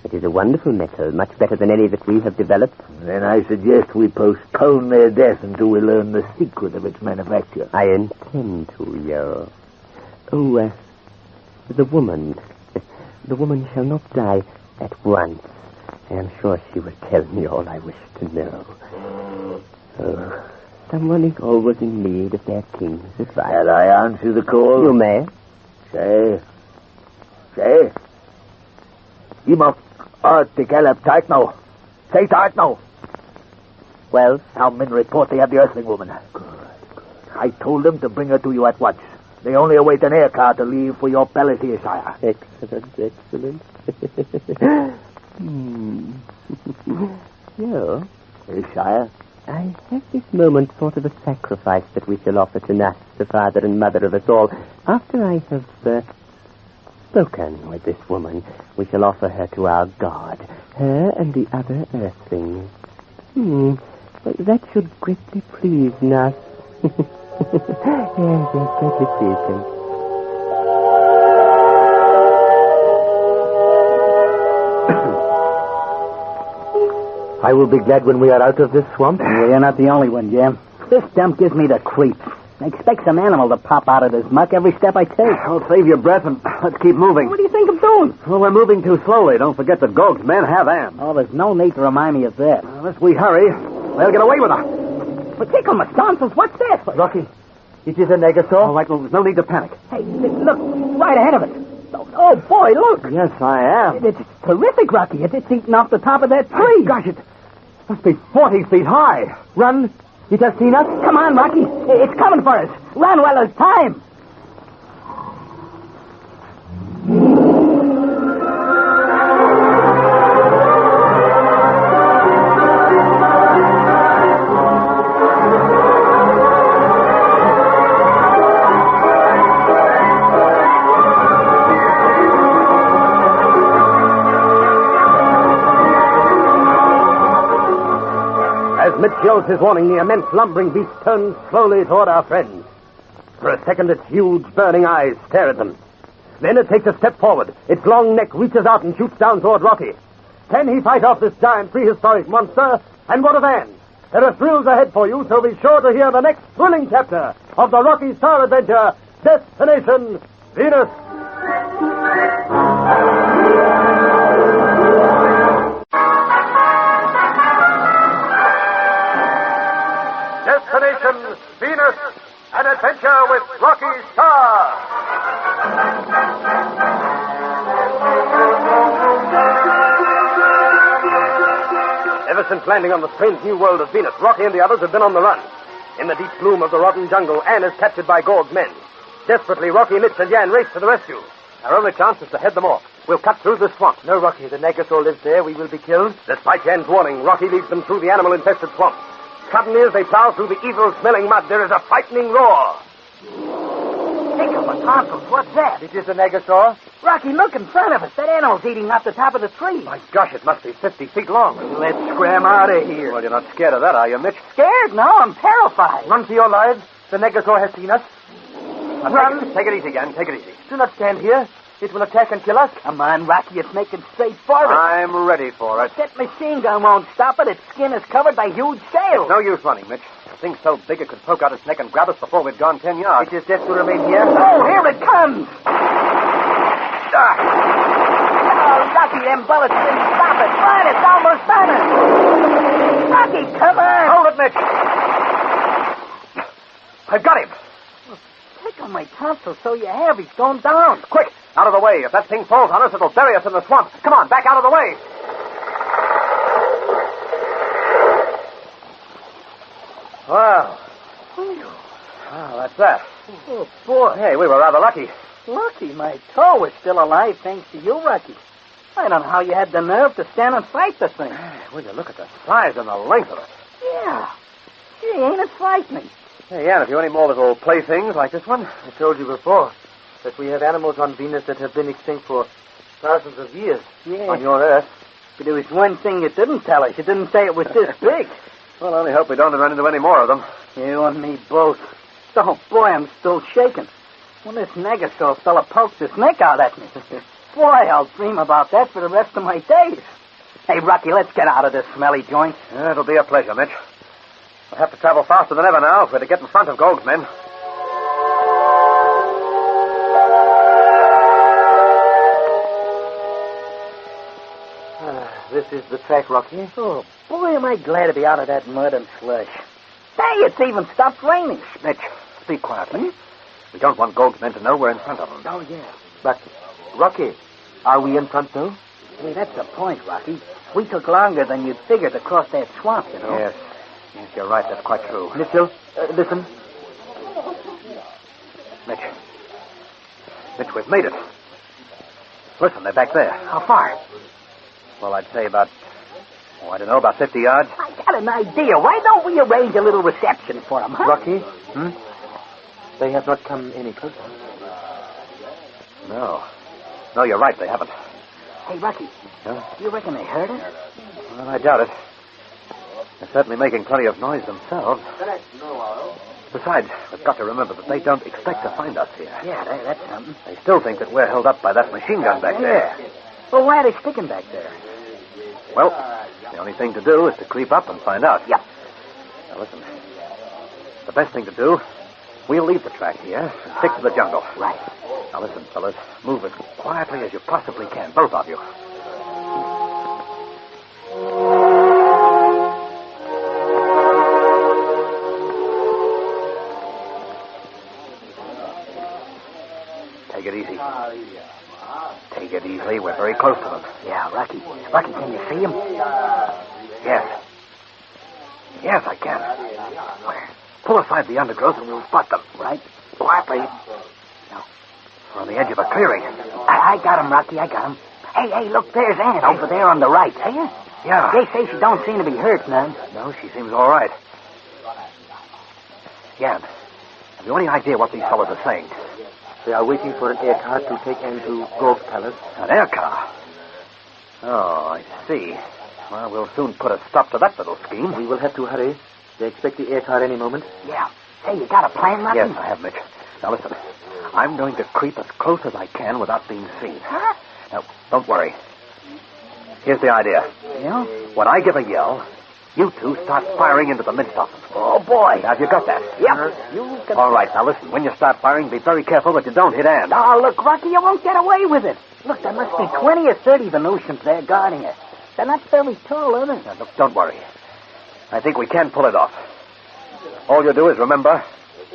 It is a wonderful metal, much better than any that we have developed. Then I suggest we postpone their death until we learn the secret of its manufacture. I intend to, Yo. Oh, the woman. The woman shall not die at once. I am sure she will tell me all I wish to know. Oh, someone is always in need of their king's advice. Shall I answer the call? You may. Say. Imok, Tikelep, tight now. Say tight now. Well? Our men report they have the Earthling woman. Good. I told them to bring her to you at once. They only await an air car to leave for your palace here, sire. Excellent. Yo? Yes, sire? I have this moment thought of a sacrifice that we shall offer to Nuss, the father and mother of us all. After I have spoken with this woman, we shall offer her to our god, her and the other earthlings. That should greatly please Nuss. Yes, greatly please him. I will be glad when we are out of this swamp. Well, you're not the only one, Jim. This dump gives me the creeps. I expect some animal to pop out of this muck every step I take. I'll save your breath and let's keep moving. What do you think I'm doing? Well, we're moving too slowly. Don't forget that Gog's men have arms. Oh, there's no need to remind me of that. Unless we hurry, they'll get away with her. But tickle my tonsils, what's this? Rocky, it is a negasaur. All right, well, there's no need to panic. Hey, look, right ahead of it. Oh, boy, look. Yes, I am. It's terrific, Rocky. It's eating off the top of that tree. Gosh, it must be 40 feet high. Run. You just seen us? Come on, Rocky. It's coming for us. Run while there's time. Mitch yells his warning, the immense lumbering beast turns slowly toward our friends. For a second, its huge, burning eyes stare at them. Then it takes a step forward. Its long neck reaches out and shoots down toward Rocky. Can he fight off this giant prehistoric monster? And what of Anne? There are thrills ahead for you, so be sure to hear the next thrilling chapter of the Rocky Starr Adventure, Destination Venus. Destination Venus, an adventure with Rocky Starr. Ever since landing on the strange new world of Venus, Rocky and the others have been on the run. In the deep gloom of the rotten jungle, Anne is captured by Gord's men. Desperately, Rocky, Mitch, and Jan race to the rescue. Our only chance is to head them off. We'll cut through the swamp. No, Rocky, the Negasaur lives there. We will be killed. Despite Jan's warning, Rocky leads them through the animal-infested swamp. Suddenly, as they plow through the evil-smelling mud, there is a frightening roar. Think of my tonsils. What's that? It is the Negasaur. Rocky, look in front of us. That animal's eating up the top of the tree. My gosh, it must be 50 feet long. Let's scram out of here. Well, you're not scared of that, are you, Mitch? Scared? No, I'm terrified. Run for your lives. The Negasaur has seen us. Now, Run. Take it easy, Jan. Take it easy. Do not stand here. It will attack and kill us. Come on, Rocky. It's making straight for us. I'm ready for it. That machine gun won't stop it. Its skin is covered by huge scales. No use running, Mitch. The thing's so big it could poke out its neck and grab us before we'd gone 10 yards. It is death to remain here. Oh, here it comes. Oh, Rocky, them bullets didn't stop it. Run, it's almost on us. Rocky, come on. Hold it, Mitch. I've got him. Tickle my tonsils so you have. He's going down. Quick, out of the way. If that thing falls on us, it'll bury us in the swamp. Come on, back out of the way. Wow. Wow, that's that. Oh, boy. Hey, we were rather lucky. Lucky, my toe is still alive thanks to you, Rocky. I don't know how you had the nerve to stand and fight the thing. Will you look at the size and the length of it? Yeah. Gee, ain't it frightening? Hey, Ann, have you any more little playthings like this one? I told you before that we have animals on Venus that have been extinct for thousands of years. Yeah. On your Earth. But there was one thing you didn't tell us. You didn't say it was this big. Well, I only hope we don't run into any more of them. You and me both. Oh, boy, I'm still shaking. When this Negasaur fella poked his neck out at me. Boy, I'll dream about that for the rest of my days. Hey, Rocky, let's get out of this smelly joint. Yeah, it'll be a pleasure, Mitch. We'll have to travel faster than ever now if we're to get in front of Gold's men. This is the track, Rocky. Oh, boy, am I glad to be out of that mud and slush. Hey, it's even stopped raining. Mitch, speak quietly. We don't want Gold's men to know we're in front of them. Oh, yeah. But, Rocky, are we in front, though? Hey, that's the point, Rocky. We took longer than you'd figure to cross that swamp, you know. Yes, you're right. That's quite true. Mitchell, listen. Mitch, we've made it. Listen, they're back there. How far? Well, I'd say about 50 yards. I got an idea. Why don't we arrange a little reception for them, huh? Rocky? They have not come any closer. No, you're right. They haven't. Hey, Rocky. Huh? Do you reckon they heard us? Well, I doubt it. They're certainly making plenty of noise themselves. Besides, we've got to remember that they don't expect to find us here. Yeah, that's something. They still think that we're held up by that machine gun back there. Well, why are they sticking back there? Well, the only thing to do is to creep up and find out. Yeah. Now, listen. The best thing to do, we'll leave the track here and stick to the jungle. Right. Now, listen, fellas. Move as quietly as you possibly can, both of you. Take it easy. Take it easy. We're very close to them. Yeah, Rocky. Rocky, can you see him? Yes. Yes, I can. Where? Pull aside the undergrowth and we'll spot them. Right. Quietly. Now, we're on the edge of a clearing. I got him, Rocky. I got him. Hey, look, there's Ann over there on the right. See her? Yeah. They say she don't seem to be hurt none. No, she seems all right. Jan, have you any idea what these fellows are saying? They are waiting for an air car to take Anne to Gold's Palace. An air car? Oh, I see. Well, we'll soon put a stop to that little scheme. We will have to hurry. They expect the air car any moment. Yeah. Hey, you got a plan, Rocky? Yes, I have, Mitch. Now, listen. I'm going to creep as close as I can without being seen. Huh? Now, don't worry. Here's the idea. Yeah? When I give a yell, you two start firing into the midst of them. Oh, boy. Now, have you got that? Yep. All right, now listen. When you start firing, be very careful that you don't hit Ann. Oh, look, Rocky, you won't get away with it. Look, there must be 20 or 30 Venusians there guarding us. They're not very tall, are they? Now, look, don't worry. I think we can pull it off. All you do is remember,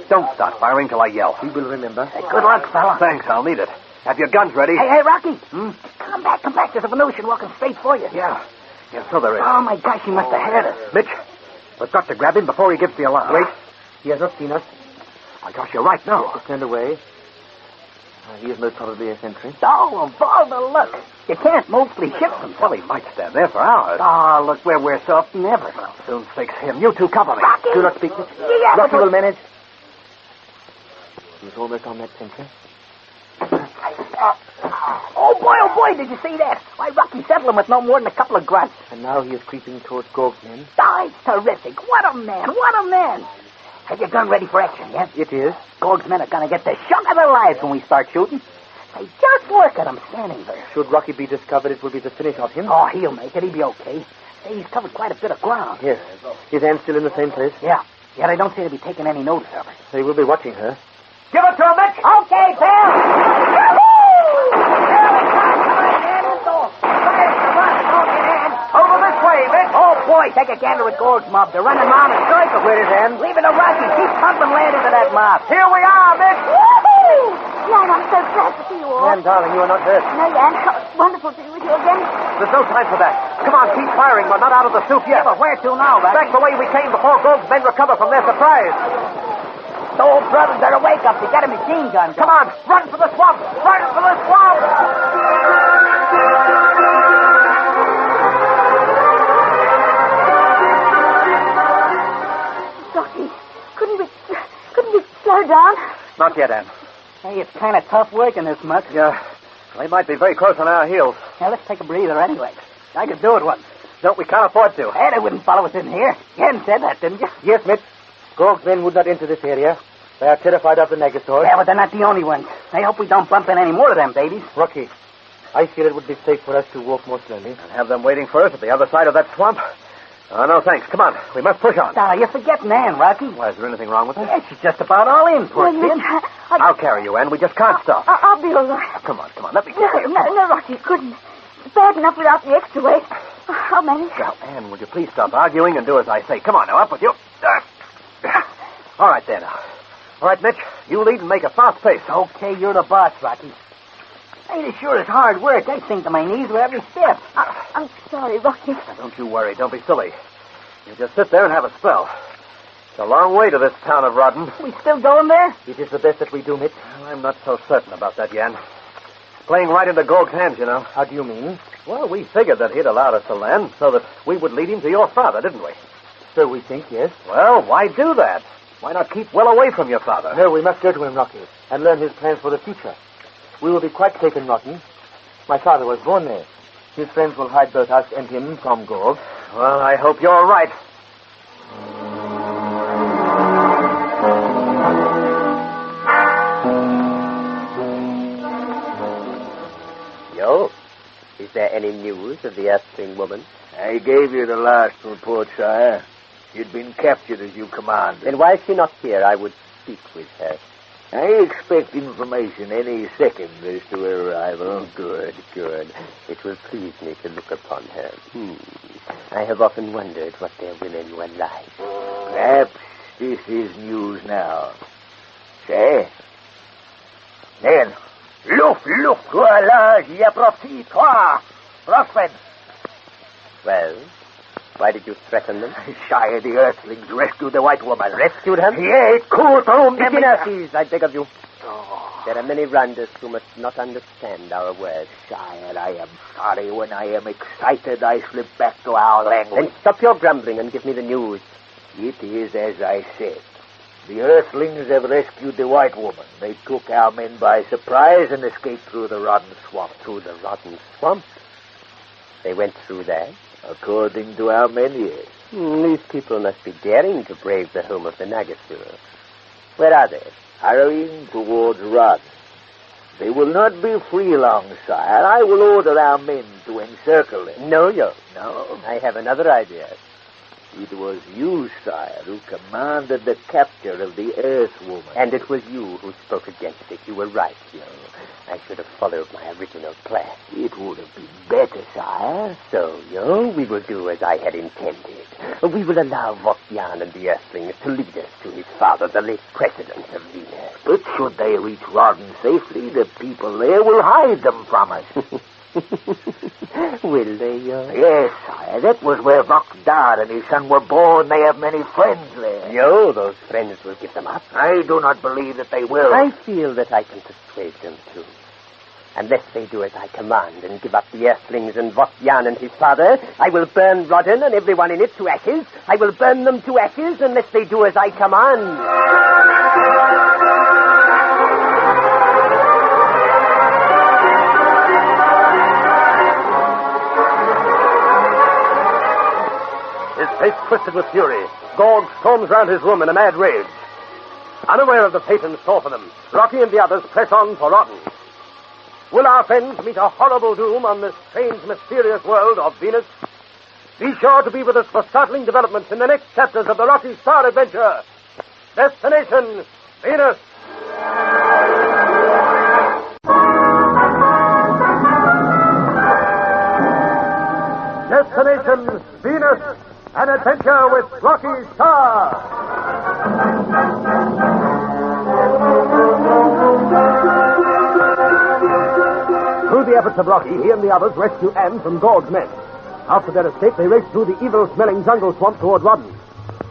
don't start firing till I yell. We will remember. Hey, good luck, fella. Thanks, I'll need it. Have your guns ready? Hey, Rocky. Come back. There's a Venusian walking straight for you. Yeah. Yes, so there is. Oh, my gosh, he must have heard us. Mitch, we've got to grab him before he gives the alarm. Wait. He has not seen us. My gosh, you're right now. Just turned away. He is most probably a sentry. Oh, of all the luck. You can't mostly ship them. Well, he might stand there for hours. Oh, look where we're so often ever. Well, soon fix him. You two cover me. Rocky! Do not speak, Mitch. Yeah, Rocky will manage. He was almost on that sentry. Oh, boy, did you see that? Why, Rocky settled him with no more than a couple of grunts. And now he is creeping towards Gorg's men. Oh, it's terrific. What a man, what a man. Have your gun ready for action, yes? It is. Gorg's men are going to get the shock of their lives when we start shooting. Say, just look at him standing there. Should Rocky be discovered, it will be the finish of him. Oh, he'll make it. He'll be okay. Say, he's covered quite a bit of ground. Yes. His hand's still in the same place. Yeah. Yet I don't seem to be taking any notice of her. They will be watching her. Give it to him, Mitch! Okay, Bill! Woo-hoo! There we come. Come on, Dan. Let's go. Fire the run. Don't get in. Over this way, Mitch! Oh, boy, take a gander at Gorg's mob. They're running around in circles. Where is Ann? Leave it to Rocky. Keep pumping lead into that mob. Here we are, Mitch! Woohoo! Jan, I'm so glad to see you all. Ann, darling, you are not hurt. No, Jan. It's wonderful to be with you again. There's no time for that. Come on, keep firing. We're not out of the soup yet. Yeah, but where to now, Rocky? Back the way we came before Gorg's men recover from their surprise. The old brothers are awake up. They got a machine gun. Come on, run for the swamp! Run for the swamp! Rocky, couldn't we slow down? Not yet, Ann. Hey, it's kind of tough work in this muck. Yeah, they might be very close on our heels. Now, let's take a breather anyway. I could do it once. No, we can't afford to. Hey, they wouldn't follow us in here. You hadn't said that, didn't you? Yes, Mitch. Gorg's men would not enter this area. They are terrified of the Negasaurs. Yeah, but they're not the only ones. I hope we don't bump in any more of them babies. Rocky, I feel it would be safe for us to walk more slowly. And have them waiting for us at the other side of that swamp? Oh, no, thanks. Come on. We must push on. Now, you're forgetting Ann, Rocky. Why, is there anything wrong with her? Yeah, she's just about all in, poor Well, kid. I'll carry you, Ann. We just can't stop. I'll be all right. Come on. Let me carry you. No, Rocky, couldn't. It's bad enough without the extra weight. I'll manage. Now, Ann, would you please stop arguing and do as I say? Come on, now, up with you. All right, there now. All right, Mitch, you lead and make a fast pace. Okay, you're the boss, Rocky. Hey, this sure is hard work. I sink to my knees with every step. I'm sorry, Rocky. Now, don't you worry. Don't be silly. You just sit there and have a spell. It's a long way to this town of Rodden. We still going there? It is the best that we do, Mitch. Well, I'm not so certain about that, Jan. Playing right into Gorg's hands, you know. How do you mean? Well, we figured that he'd allowed us to land so that we would lead him to your father, didn't we? So we think, yes. Well, why do that? Why not keep well away from your father? No, we must go to him, Rocky, and learn his plans for the future. We will be quite safe in Rodden. My father was born there. His friends will hide both us and him from Gorg. Well, I hope you're right. Yo, is there any news of the Earthling woman? I gave you the last report, sire. She'd been captured as you commanded. Then why is she not here? I would speak with her. I expect information any second as to her arrival. Good. It will please me to look upon her. I have often wondered what their women were like. Perhaps this is news now. Say? Then, look, voilà, j'y approche, toi, Rossman. Well, why did you threaten them? Sire, the Earthlings rescued the white woman. Rescued her? Yeah, cool, through them. Please, I beg of you. There are many Randers who must not understand our words. Sire, I am sorry. When I am excited, I slip back to our language. Then stop your grumbling and give me the news. It is as I said. The Earthlings have rescued the white woman. They took our men by surprise and escaped through the Rodden Swamp. Through the Rodden Swamp? They went through there? According to our men, yes. These people must be daring to brave the home of the Nagasura. Where are they? Hurrying towards Rodden. They will not be free long, sire. I will order our men to encircle them. No. No? I have another idea. It was you, sire, who commanded the capture of the Earth Woman. And it was you who spoke against it. You were right, I should have followed my original plan. It would have been better, sire. So, we will do as I had intended. We will allow Vokian and the Earthlings to lead us to his father, the late president of Venus. But should they reach Rodden safely, the people there will hide them from us. Will they, Yes, sire. That was where Rocky Starr and his son were born. They have many friends there. No, those friends will give them up. I do not believe that they will. I feel that I can persuade them to. Unless they do as I command and give up the Earthlings and Votyan and his father, I will burn Rodden and everyone in it to ashes. I will burn them to ashes unless they do as I command. His face twisted with fury, Gorg storms round his room in a mad rage. Unaware of the fate in store for them, Rocky and the others press on for Rodden. Will our friends meet a horrible doom on this strange, mysterious world of Venus? Be sure to be with us for startling developments in the next chapters of the Rocky Starr Adventure. Destination, Venus. Destination, Venus. An adventure with Rocky Starr. Through the efforts of Rocky, he and the others rescue Anne from Gorg's men. After their escape, they race through the evil-smelling jungle swamp toward Rodden.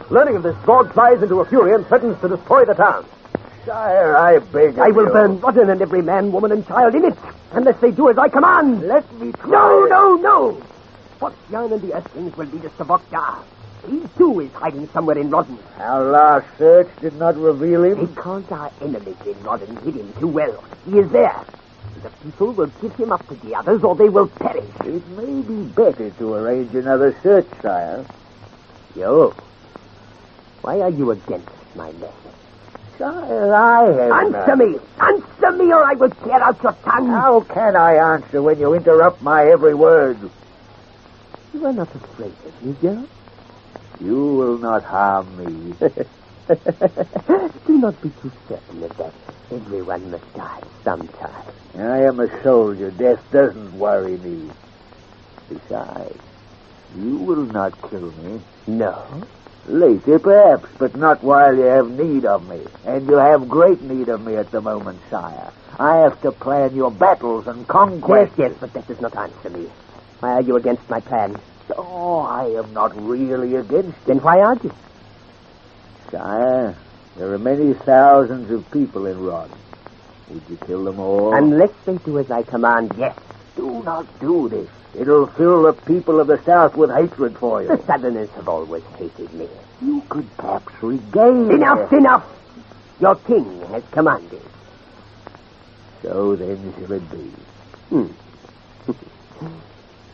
Learning of this, Gorg flies into a fury and threatens to destroy the town. Sire, I beg of you. I will burn Rodden and every man, woman, and child in it, unless they do as I command. Let me try. No. Votyan and the Earthlings will lead us to Votgar. He, too, is hiding somewhere in Rodden. Our last search did not reveal him. Because our enemies in Rodden hid him too well. He is there. The people will give him up to the others, or they will perish. It may be better to arrange another search, sire. You? Why are you against my method? Sire, I have Answer me, or I will tear out your tongue. How can I answer when you interrupt my every word? You are not afraid of me, girl? You will not harm me. Do not be too certain of that. Everyone must die sometime. I am a soldier. Death doesn't worry me. Besides, you will not kill me. No? Later, perhaps, but not while you have need of me. And you have great need of me at the moment, sire. I have to plan your battles and conquests. Yes, but that does not answer me. Why are you against my plan? Oh, I am not really against it. Then why are you? Sire, there are many thousands of people in Rodden. Would you kill them all? Unless they do as I command, yes. Do not do this. It'll fill the people of the South with hatred for you. The Southerners have always hated me. You could perhaps regain... Enough! Your king has commanded. So then shall it be.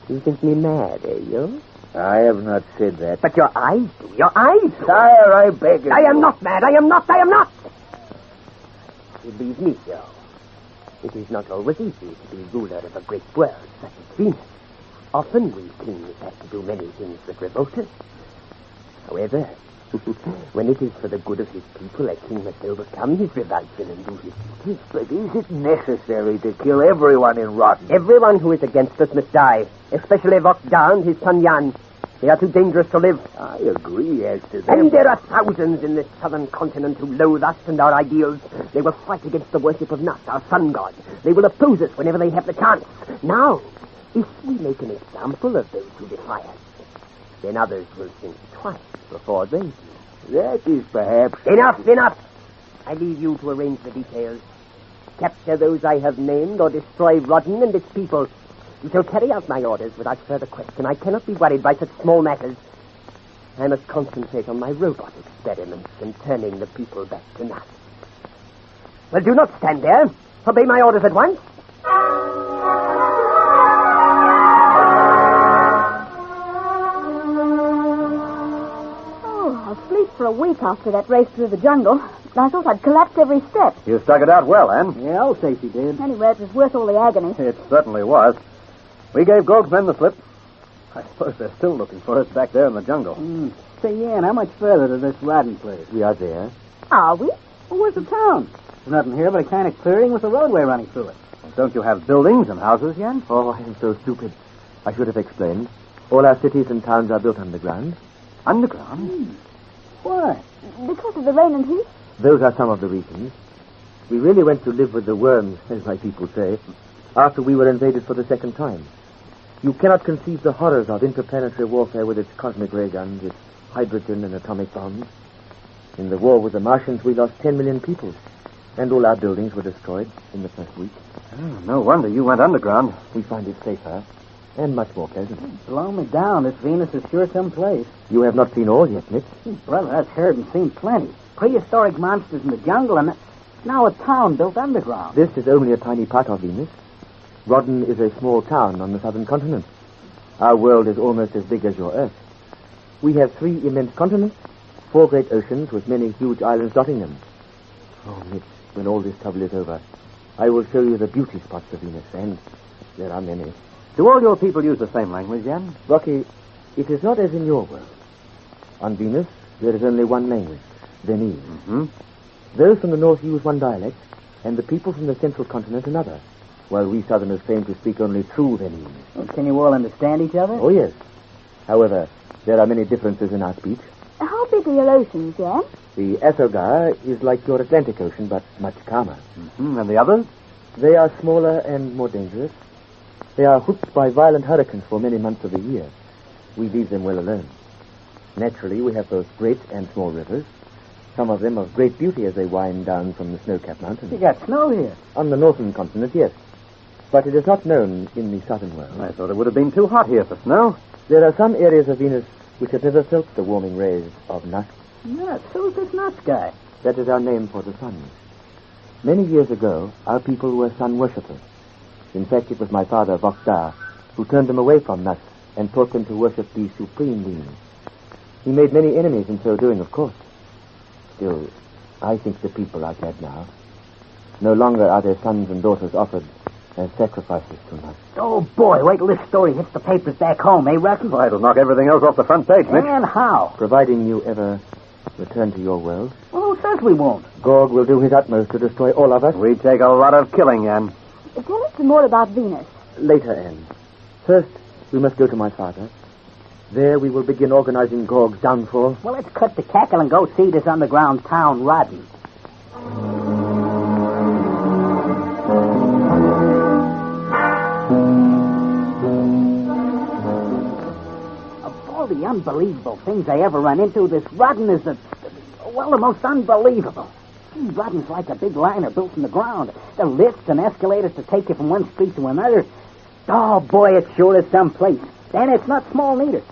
You think me mad, you? I have not said that. But your eyes do. Your eyes do. Sire, I beg of you. I am not mad. I am not. Believe me, Joe. It is not always easy to be ruler of a great world such as Venus. Often we kings have to do many things that revolt us. However, when it is for the good of his people, a king must overcome his revulsion and do his duty. But is it necessary to kill everyone in Rodden? Everyone who is against us must die, especially Votgar and his son Jan. They are too dangerous to live. I agree as to them. And there are thousands in this southern continent who loathe us and our ideals. They will fight against the worship of Nut, our sun god. They will oppose us whenever they have the chance. Now, if we make an example of those who defy us, then others will think twice before they do. That is perhaps... Enough! I leave you to arrange the details. Capture those I have named or destroy Rodden and its people. You shall carry out my orders without further question. I cannot be worried by such small matters. I must concentrate on my robot experiments and turning the people back to Nut. Well, do not stand there. Obey my orders at once. Asleep for a week after that race through the jungle. I thought I'd collapsed every step. You stuck it out well, Anne. Yeah, I'll say she did. Anyway, it was worth all the agony. It certainly was. We gave Gorg's men the slip. I suppose they're still looking for us back there in the jungle. Say, Ann, how much further to this Rodden place? We are there. Are we? Well, where's the town? There's nothing here but a kind of clearing with a roadway running through it. Well, don't you have buildings and houses yet? Oh, I am so stupid. I should have explained. All our cities and towns are built underground. Underground? Why? Because of the rain and heat? Those are some of the reasons. We really went to live with the worms, as my people say, after we were invaded for the second time. You cannot conceive the horrors of interplanetary warfare with its cosmic ray guns, its hydrogen and atomic bombs. In the war with the Martians, we lost 10 million people, and all our buildings were destroyed in the first week. Oh, no wonder you went underground. We find it safer and much more pleasant. Blow me down. This Venus is sure some place. You have not seen all yet, Mitch. Brother, I've heard and seen plenty. Prehistoric monsters in the jungle, and now a town built underground. This is only a tiny part of Venus. Rodden is a small town on the southern continent. Our world is almost as big as your Earth. We have 3 immense continents, 4 great oceans with many huge islands dotting them. Oh, Mitch, when all this trouble is over, I will show you the beauty spots of Venus, and there are many. Do all your people use the same language, Jan? Rocky, it is not as in your world. On Venus, there is only one language, Venese. Mm-hmm. Those from the north use one dialect, and the people from the central continent another, while we southerners claim to speak only true Venese. Well, can you all understand each other? Oh, yes. However, there are many differences in our speech. How big are your oceans, Jan? The Asogar is like your Atlantic Ocean, but much calmer. Mm-hmm. And the others? They are smaller and more dangerous. They are hooked by violent hurricanes for many months of the year. We leave them well alone. Naturally, we have both great and small rivers. Some of them of great beauty as they wind down from the snow-capped mountains. You got snow here. On the northern continent, yes. But it is not known in the southern world. I thought it would have been too hot here for snow. There are some areas of Venus which have never felt the warming rays of Nut. Yes, who's this Nut guy? That is our name for the sun. Many years ago, our people were sun worshippers. In fact, it was my father, Rocky Starr, who turned them away from Nut and taught them to worship the supreme being. He made many enemies in so doing, of course. Still, I think the people are glad now. No longer are their sons and daughters offered as sacrifices to Nut. Oh, boy, wait till this story hits the papers back home, eh, Rocky? Well, it'll knock everything else off the front page, Mitch. And how? Providing you ever return to your world. Well, who says we won't? Gog will do his utmost to destroy all of us. We take a lot of killing, Anne. Tell us some more about Venus. Later, Anne. First, we must go to my father. There we will begin organizing Gog's downfall. Well, let's cut the cackle and go see this underground town rotten. Of all the unbelievable things I ever run into, this Rodden is the most unbelievable. Gee, Rodden's like a big liner built in the ground. The lifts and escalators to take you from one street to another. Oh, boy, it sure is someplace. And it's not small neither.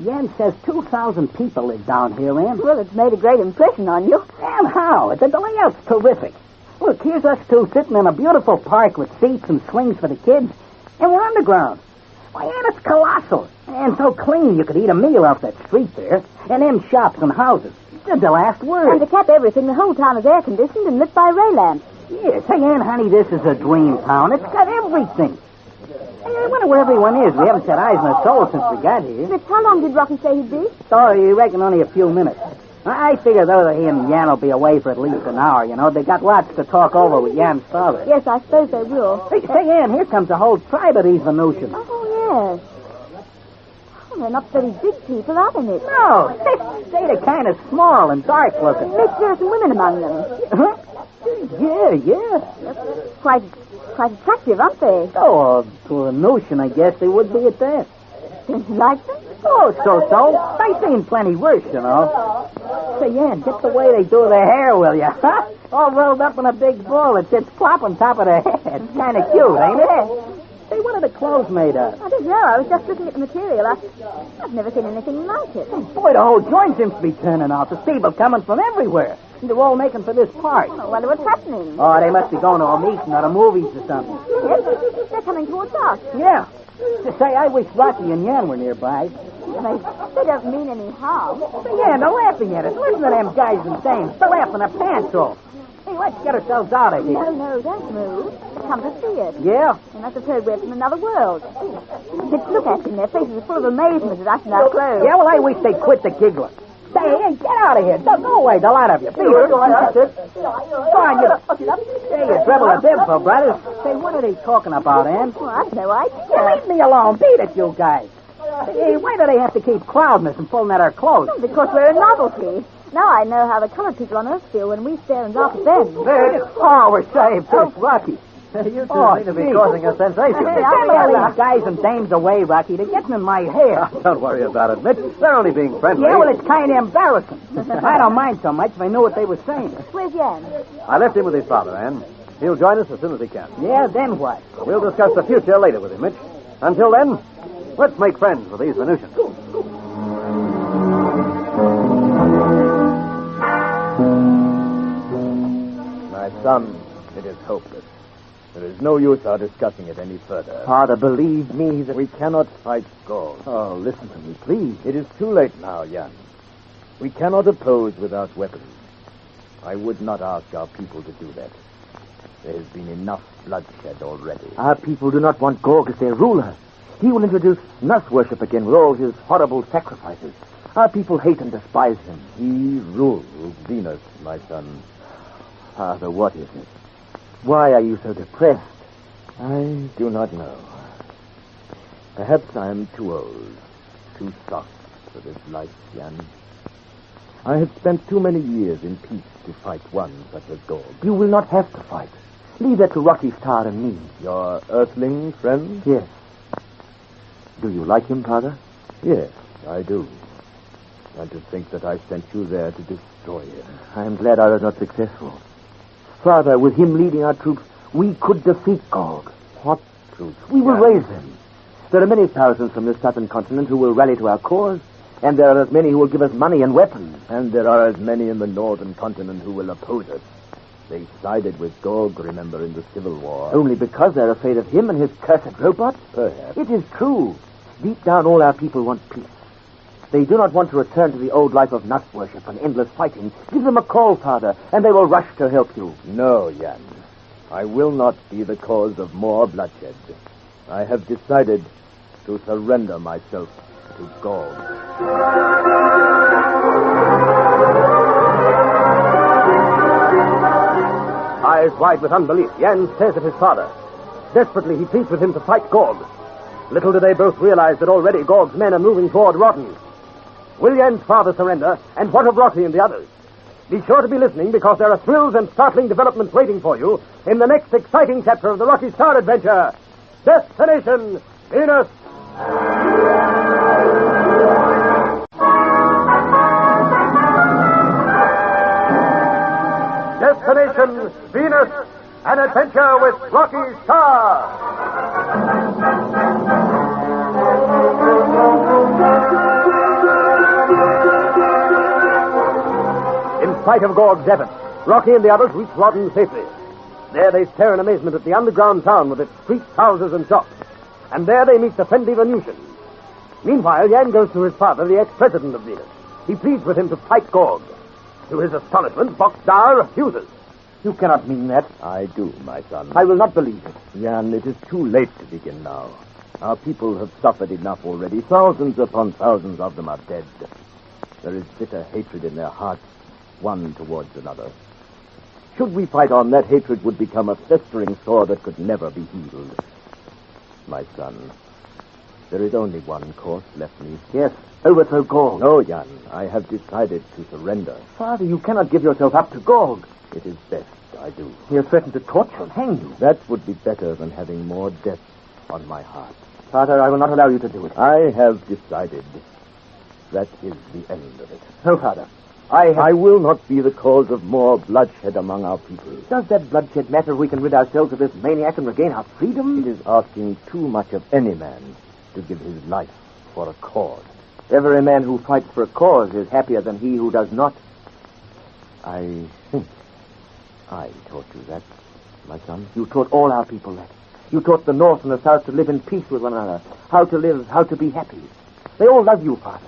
Jan says 2,000 people live down here, Ann. Well, it's made a great impression on you. And how? The layout's terrific. Look, here's us two sitting in a beautiful park with seats and swings for the kids, and we're underground. Why, Ann, it's colossal. And so clean you could eat a meal off that street there. And them shops and houses. They're the last word. And to cap everything, the whole town is air-conditioned and lit by ray lamps. Yeah, say, Ann, honey, this is a dream town. It's got everything. Hey, I wonder where everyone is. We haven't set eyes on a soul since we got here. Mitch, how long did Rocky say he'd be? Sorry, I reckon only a few minutes. I figure, though, that he and Jan will be away for at least an hour, you know. They got lots to talk over with Jan's father. Yes, I suppose they will. Hey, Ann, here comes a whole tribe of these Venusians. Oh, yes. Oh, they're not very big people, are they, Mitch? No, they're kind of small and dark-looking. Mitch, there are some women among them. Huh? Yeah. Quite attractive, aren't they? Oh, to a notion, I guess they would be at that. Don't you like them? Oh, so. They seem plenty worse, you know. Say, Ann, get the way they do their hair, will you? Huh? All rolled up in a big ball that sits plop on top of their head. It's kind of cute, ain't it? Say, what are the clothes made of? I don't know. I was just looking at the material. I've never seen anything like it. Boy, the whole joint seems to be turning off. There's people coming from everywhere. They're all making for this park. I wonder what's happening. Oh, they must be going to a meeting or the movies or something. Yes, they're coming towards us. Yeah. Say, I wish Rocky and Jan were nearby. They don't mean any harm. Yeah, they're laughing at us. Listen to them guys and dames. They're laughing their pants off. Hey, let's get ourselves out of here. No, don't move. They've come to see us. Yeah? They must have heard we're from another world. Look at them. Their faces are full of amazement at us in our clothes. Yeah, well, I wish they'd quit the giggling. Hey, get out of here. Go away, the lot of you. Go on, you. Hey, you dribble a dimple, brothers. Say, what are they talking about, Ann? Well, I've no idea. Leave me alone. Beat it, you guys. Hey, why do they have to keep crowding us and pulling at our clothes? Well, because we're a novelty. Now I know how the colored people on Earth feel when we stare and laugh at them. Oh, we're saved. Rocky. You two seem to be causing a sensation. Hey, I'm all these guys and dames away, Rocky. They're getting in my hair. Don't worry about it, Mitch. They're only being friendly. Yeah, well, it's kind of embarrassing. I don't mind so much if I knew what they were saying. Where's Jan? I left him with his father, Anne. He'll join us as soon as he can. Yeah, then what? We'll discuss the future later with him, Mitch. Until then, let's make friends with these Venusians. My son, it is hopeless. There is no use our discussing it any further. Father, believe me that... We cannot fight Gog. Oh, listen to me, please. It is too late now, Jan. We cannot oppose without weapons. I would not ask our people to do that. There has been enough bloodshed already. Our people do not want Gog as their ruler. He will introduce nurse worship again with all his horrible sacrifices. Our people hate and despise him. He rules Venus, my son. Father, what is it? Why are you so depressed? I do not know. Perhaps I am too old, too soft for this life, Jan. I have spent too many years in peace to fight one such as Gog. You will not have to fight. Leave that to Rocky Starr and me. Your earthling friend? Yes. Do you like him, Father? Yes, I do. And to think that I sent you there to destroy him. I am glad I was not successful. Father, with him leading our troops, we could defeat Gog. What troops? We will raise them. There are many thousands from the southern continent who will rally to our cause, and there are as many who will give us money and weapons. And there are as many in the northern continent who will oppose us. They sided with Gog, remember, in the Civil War. Only because they're afraid of him and his cursed robots? Perhaps. It is true. Deep down, all our people want peace. They do not want to return to the old life of nut worship and endless fighting. Give them a call, Father, and they will rush to help you. No, Jan. I will not be the cause of more bloodshed. I have decided to surrender myself to Gog. Eyes wide with unbelief, Jan stares at his father. Desperately, he pleads with him to fight Gog. Little do they both realize that already Gog's men are moving toward Rotten. Will Jan's father surrender, and what of Rocky and the others? Be sure to be listening, because there are thrills and startling developments waiting for you in the next exciting chapter of the Rocky Starr Adventure, Destination Venus. Destination Venus, an adventure with Rocky Starr. In spite of Gog's efforts, Rocky and the others reach Rotten safely. There they stare in amazement at the underground town with its streets, houses, and shops. And there they meet the friendly Venusians. Meanwhile, Jan goes to his father, the ex-president of Venus. He pleads with him to fight Gog. To his astonishment, Boxstar refuses. You cannot mean that. I do, my son. I will not believe it. Jan, it is too late to begin now. Our people have suffered enough already. Thousands upon thousands of them are dead. There is bitter hatred in their hearts, one towards another. Should we fight on, that hatred would become a festering sore that could never be healed. My son, there is only one course left me. Yes, overthrow Gog. No, Jan, I have decided to surrender. Father, you cannot give yourself up to Gog. It is best I do. He has threatened to torture and hang you. That would be better than having more death on my heart. Father, I will not allow you to do it. I have decided. That is the end of it. No, Father. I will not be the cause of more bloodshed among our people. Does that bloodshed matter if we can rid ourselves of this maniac and regain our freedom? It is asking too much of any man to give his life for a cause. Every man who fights for a cause is happier than he who does not. I think I taught you that, my son. You taught all our people that. You taught the North and the South to live in peace with one another, how to live, how to be happy. They all love you, Father.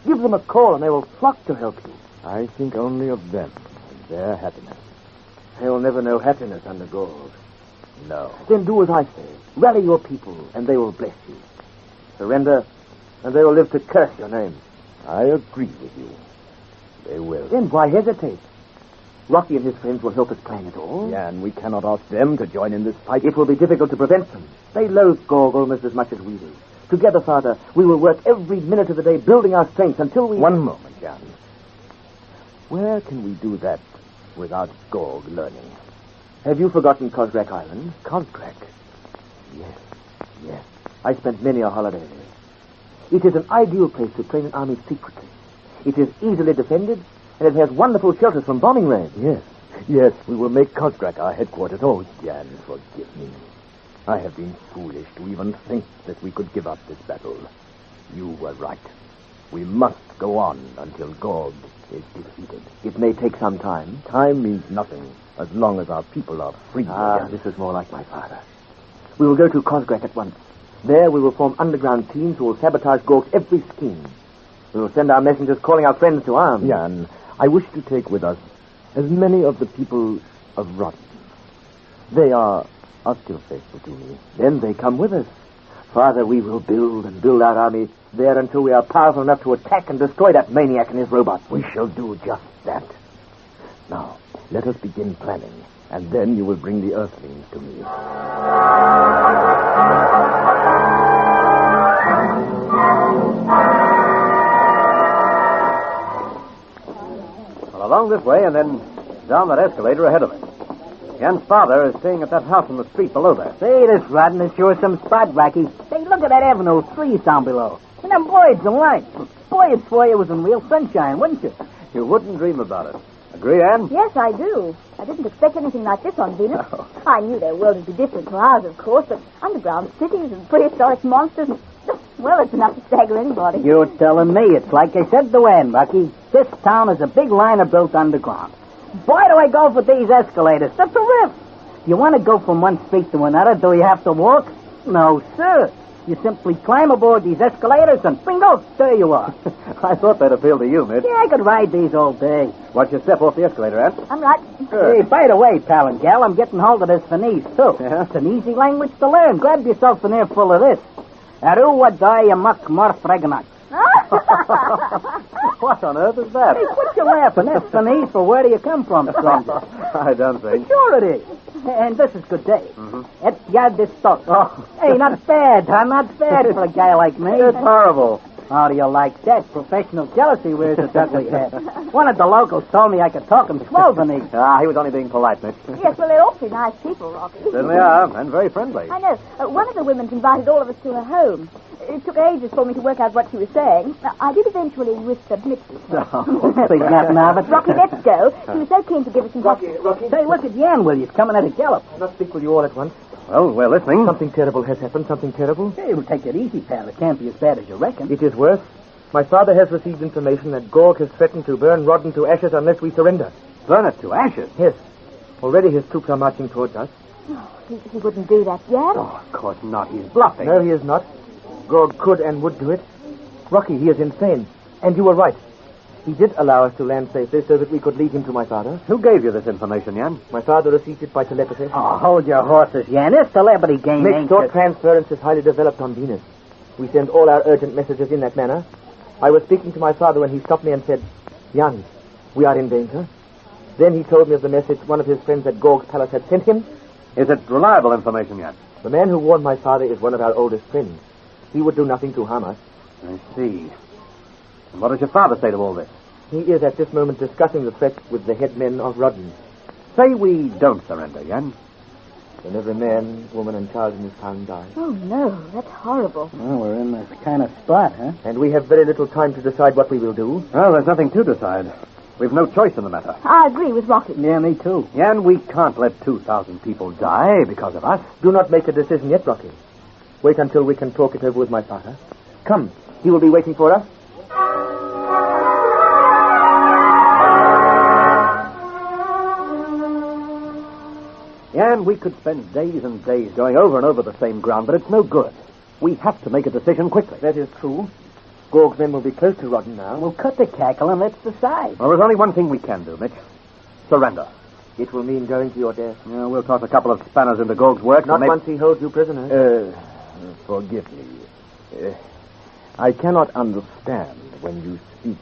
Give them a call and they will flock to help you. I think only of them and their happiness. They will never know happiness under Gog. No. Then do as I say. Rally your people and they will bless you. Surrender and they will live to curse your name. I agree with you. They will. Then why hesitate? Rocky and his friends will help us plan it all. Jan, we cannot ask them to join in this fight. It will be difficult to prevent them. They loathe Gog almost as much as we do. Together, Father, we will work every minute of the day building our strength until we... One moment, Jan. Where can we do that without Gog learning? Have you forgotten Cosgrack Island? Cosgrack? Yes. I spent many a holiday there. It is an ideal place to train an army secretly. It is easily defended, and it has wonderful shelters from bombing range. Yes, we will make Cosgrack our headquarters. Oh, Jan, forgive me. I have been foolish to even think that we could give up this battle. You were right. We must go on until Gorg is defeated. It may take some time. Time means nothing as long as our people are free. This is more like my father. We will go to Cosgrack at once. There we will form underground teams who will sabotage Gorg's every scheme. We will send our messengers calling our friends to arms. Jan, I wish to take with us as many of the people of Rotten. They are still faithful to me. Then they come with us. Father, we will build and build our army there until we are powerful enough to attack and destroy that maniac and his robots. We shall do just that. Now, let us begin planning, and then you will bring the Earthlings to me. Well, along this way and then down that escalator ahead of it. Jan's father is staying at that house on the street below there. Say, this Rodden is sure some spot, Rocky. Hey, look at that avenue of trees down below. And them birds and lights. Boy, you'd swear you was in real sunshine, wouldn't you? You wouldn't dream about it. Agree, Anne? Yes, I do. I didn't expect anything like this on Venus. I knew their world would be different to ours, of course, but underground cities and prehistoric monsters, well, it's enough to stagger anybody. You're telling me. It's like I said to Anne, Rocky. This town is a big liner built underground. Boy, do I go for these escalators. That's a riff. You want to go from one street to another, do you have to walk? No, sir. You simply climb aboard these escalators and bingo, there you are. I thought that appealed to you, Mitch. Yeah, I could ride these all day. Watch your step off the escalator, Anne. I'm right. Hey, by the way, pal and gal, I'm getting hold of this Finese, too. Yeah? It's an easy language to learn. Grab yourself an earful of this. Aruwadaya-mak marfreganak. What on earth is that? Hey, quit your laughing. That's Finese for where do you come from, stranger? I don't think. Sure it is. And this is good day. Et yadistok. Oh. Hey, not bad, huh? Not bad for a guy like me. It's horrible. How do you like that? Professional jealousy wears a ugly head. One of the locals told me I could talk him swell Finese. He was only being polite, Mitch. Yes, well, they're awfully nice people, Rocky. Certainly are, and very friendly. I know. One of the women's invited all of us to her home. It took ages for me to work out what she was saying. I did eventually submit to her. Think nothing of it. Rocky, let's go. She was so keen to give us some... Rocky. Say, look at Jan, will you? He's coming at a gallop. I'll not speak with you all at once. Well, we're listening. Something terrible has happened, something terrible. Hey, we'll take it easy, pal. It can't be as bad as you reckon. It is worse. My father has received information that Gorg has threatened to burn Rodden to ashes unless we surrender. Burn it to ashes? Yes. Already his troops are marching towards us. Oh, he wouldn't do that, Jan. Oh, of course not. He's bluffing. No, he is not. Gorg could and would do it. Rocky, he is insane. And you were right. He did allow us to land safely so that we could lead him to my father. Who gave you this information, Jan? My father received it by telepathy. Oh, hold your horses, Jan. This telepathy game ain't... Mixed-thought transference is highly developed on Venus. We send all our urgent messages in that manner. I was speaking to my father when he stopped me and said, Jan, we are in danger. Then he told me of the message one of his friends at Gorg's palace had sent him. Is it reliable information, Jan? The man who warned my father is one of our oldest friends. He would do nothing to harm us. I see. And what does your father say to all this? He is at this moment discussing the threat with the head men of Rodden. Say we don't surrender, Jan. Then every man, woman, and child in this town dies. Oh, no. That's horrible. Well, we're in this kind of spot, huh? And we have very little time to decide what we will do. Well, there's nothing to decide. We've no choice in the matter. I agree with Rocky. Yeah, me too. Jan, we can't let 2,000 people die because of us. Do not make a decision yet, Rocky. Wait until we can talk it over with my father. Come. He will be waiting for us. Jan, we could spend days and days going over and over the same ground, but it's no good. We have to make a decision quickly. That is true. Gorg's men will be close to Rodden now. We'll cut the cackle and let's decide. Well, there's only one thing we can do, Mitch. Surrender. It will mean going to your death. Yeah, we'll toss a couple of spanners into Gorg's work. Not once he holds you prisoner. Forgive me. I cannot understand when you speak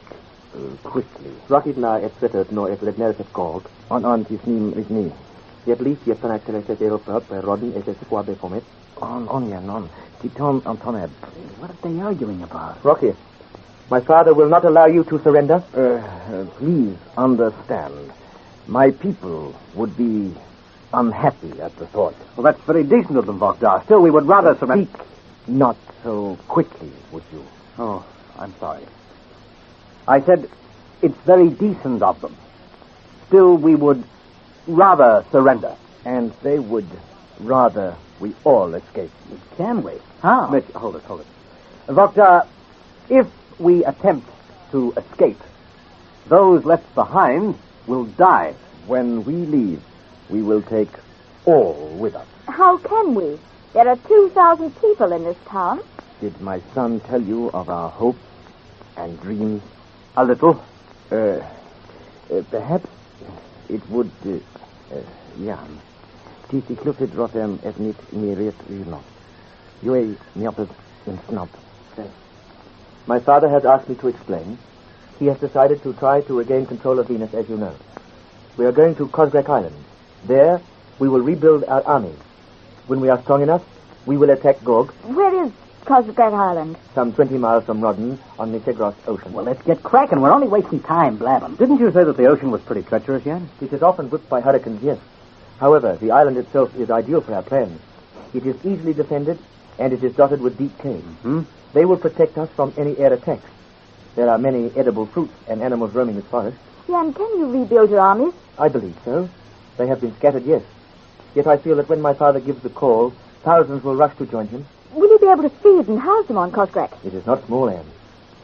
quickly. Rocky na et cetera no et ledner et Gorg. On tisnim igni. Yet least yet an actually set Europa per Rodden et esquabe fomet. On Yanon. Titon Antoneb. What are they arguing about? Rocky, my father will not allow you to surrender. Please understand. My people would be unhappy at the thought. Well, that's very decent of them, Vogdar. Still, we would rather surrender. Speak not so quickly, would you? Oh, I'm sorry. I said it's very decent of them. Still, we would rather surrender. And they would rather we all escape. Can we? How? Mitch, hold it. Vogdar, if we attempt to escape, those left behind will die. When we leave, we will take all with us. How can we? There are 2,000 people in this town. Did my son tell you of our hopes and dreams? A little. Perhaps it would... ja. Die gekluffet rotem et niet meer nog. Joe miopet in snap. My father has asked me to explain. He has decided to try to regain control of Venus, as you know. We are going to Cosgrec Island. There, we will rebuild our army. When we are strong enough, we will attack Gorg. Where is Cosgrec Island? Some 20 miles from Rodden on the Segros Ocean. Well, let's get cracking. We're only wasting time blabbing. Didn't you say that the ocean was pretty treacherous, Jan? It is often whipped by hurricanes, yes. However, the island itself is ideal for our plans. It is easily defended, and it is dotted with deep caves. Mm-hmm. They will protect us from any air attacks. There are many edible fruits and animals roaming this forest. Jan, can you rebuild your armies? I believe so. They have been scattered, yes. Yet I feel that when my father gives the call, thousands will rush to join him. Will you be able to feed and house them on Cosgrec? It is not small, Anne.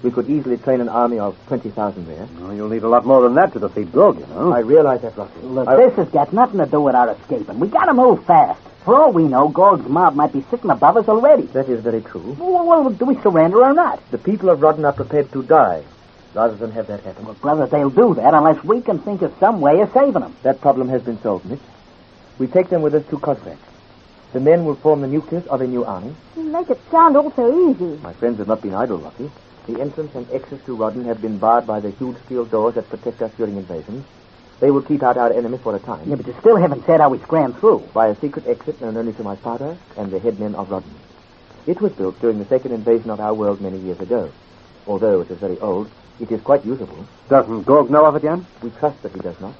We could easily train an army of 20,000 there. Oh, you'll need a lot more than that to defeat Gorg, you know. I realize that, Rocky. Look, this has got nothing to do with our escaping. We gotta move fast. For all we know, Gorg's mob might be sitting above us already. That is very true. Well, do we surrender or not? The people of Rodden are prepared to die rather than have that happen. Well, brother, they'll do that unless we can think of some way of saving them. That problem has been solved, Mitch. We take them with us to Cosgrec. The men will form the nucleus of a new army. You make it sound all so easy. My friends have not been idle, Rocky. The entrance and exits to Rodden have been barred by the huge steel doors that protect us during invasions. They will keep out our enemies for a time. Yeah, but you still haven't said how we scram through. By a secret exit known only to my father and the headmen of Rodden. It was built during the second invasion of our world many years ago. Although it is very old, it is quite usable. Doesn't Gorg know of it, Jan? We trust that he does not.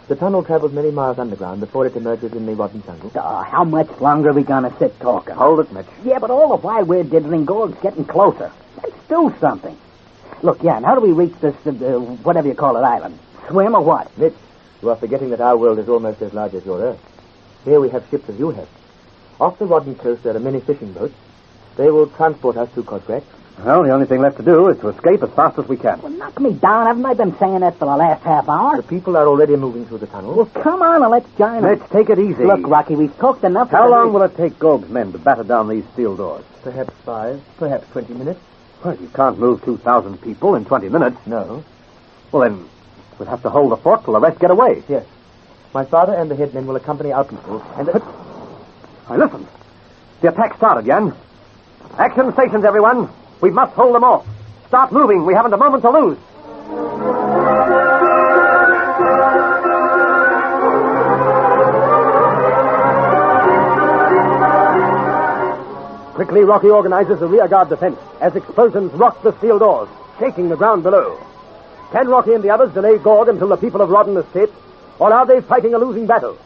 The tunnel travels many miles underground before it emerges in the Rodden jungle. How much longer are we going to sit talking? Hold it, Mitch. Yeah, but all the while we're diddling, Gorg's getting closer. Let's do something. Look, Jan, how do we reach this, whatever you call it, island? Swim or what? Mitch, you are forgetting that our world is almost as large as your Earth. Here we have ships as you have. Off the Rodden coast there are many fishing boats. They will transport us to Cosgrec. Well, the only thing left to do is to escape as fast as we can. Well, knock me down. Haven't I been saying that for the last half hour? The people are already moving through the tunnel. Well, come on and let's join them. Let's take it easy. Look, Rocky, we've talked enough. How long will it take Gorg's men to batter down these steel doors? Perhaps 5, perhaps 20 minutes. Well, you can't move 2,000 people in 20 minutes. No. Well, then, we'll have to hold the fort till the rest get away. Yes. My father and the headmen will accompany our people, and... Now, listen. The attack started, Jan. Action stations, everyone. We must hold them off. Start moving. We haven't a moment to lose. Quickly, Rocky organizes a rearguard defense as explosions rock the steel doors, shaking the ground below. Can Rocky and the others delay Gorg until the people of Rodden escape, or are they fighting a losing battle?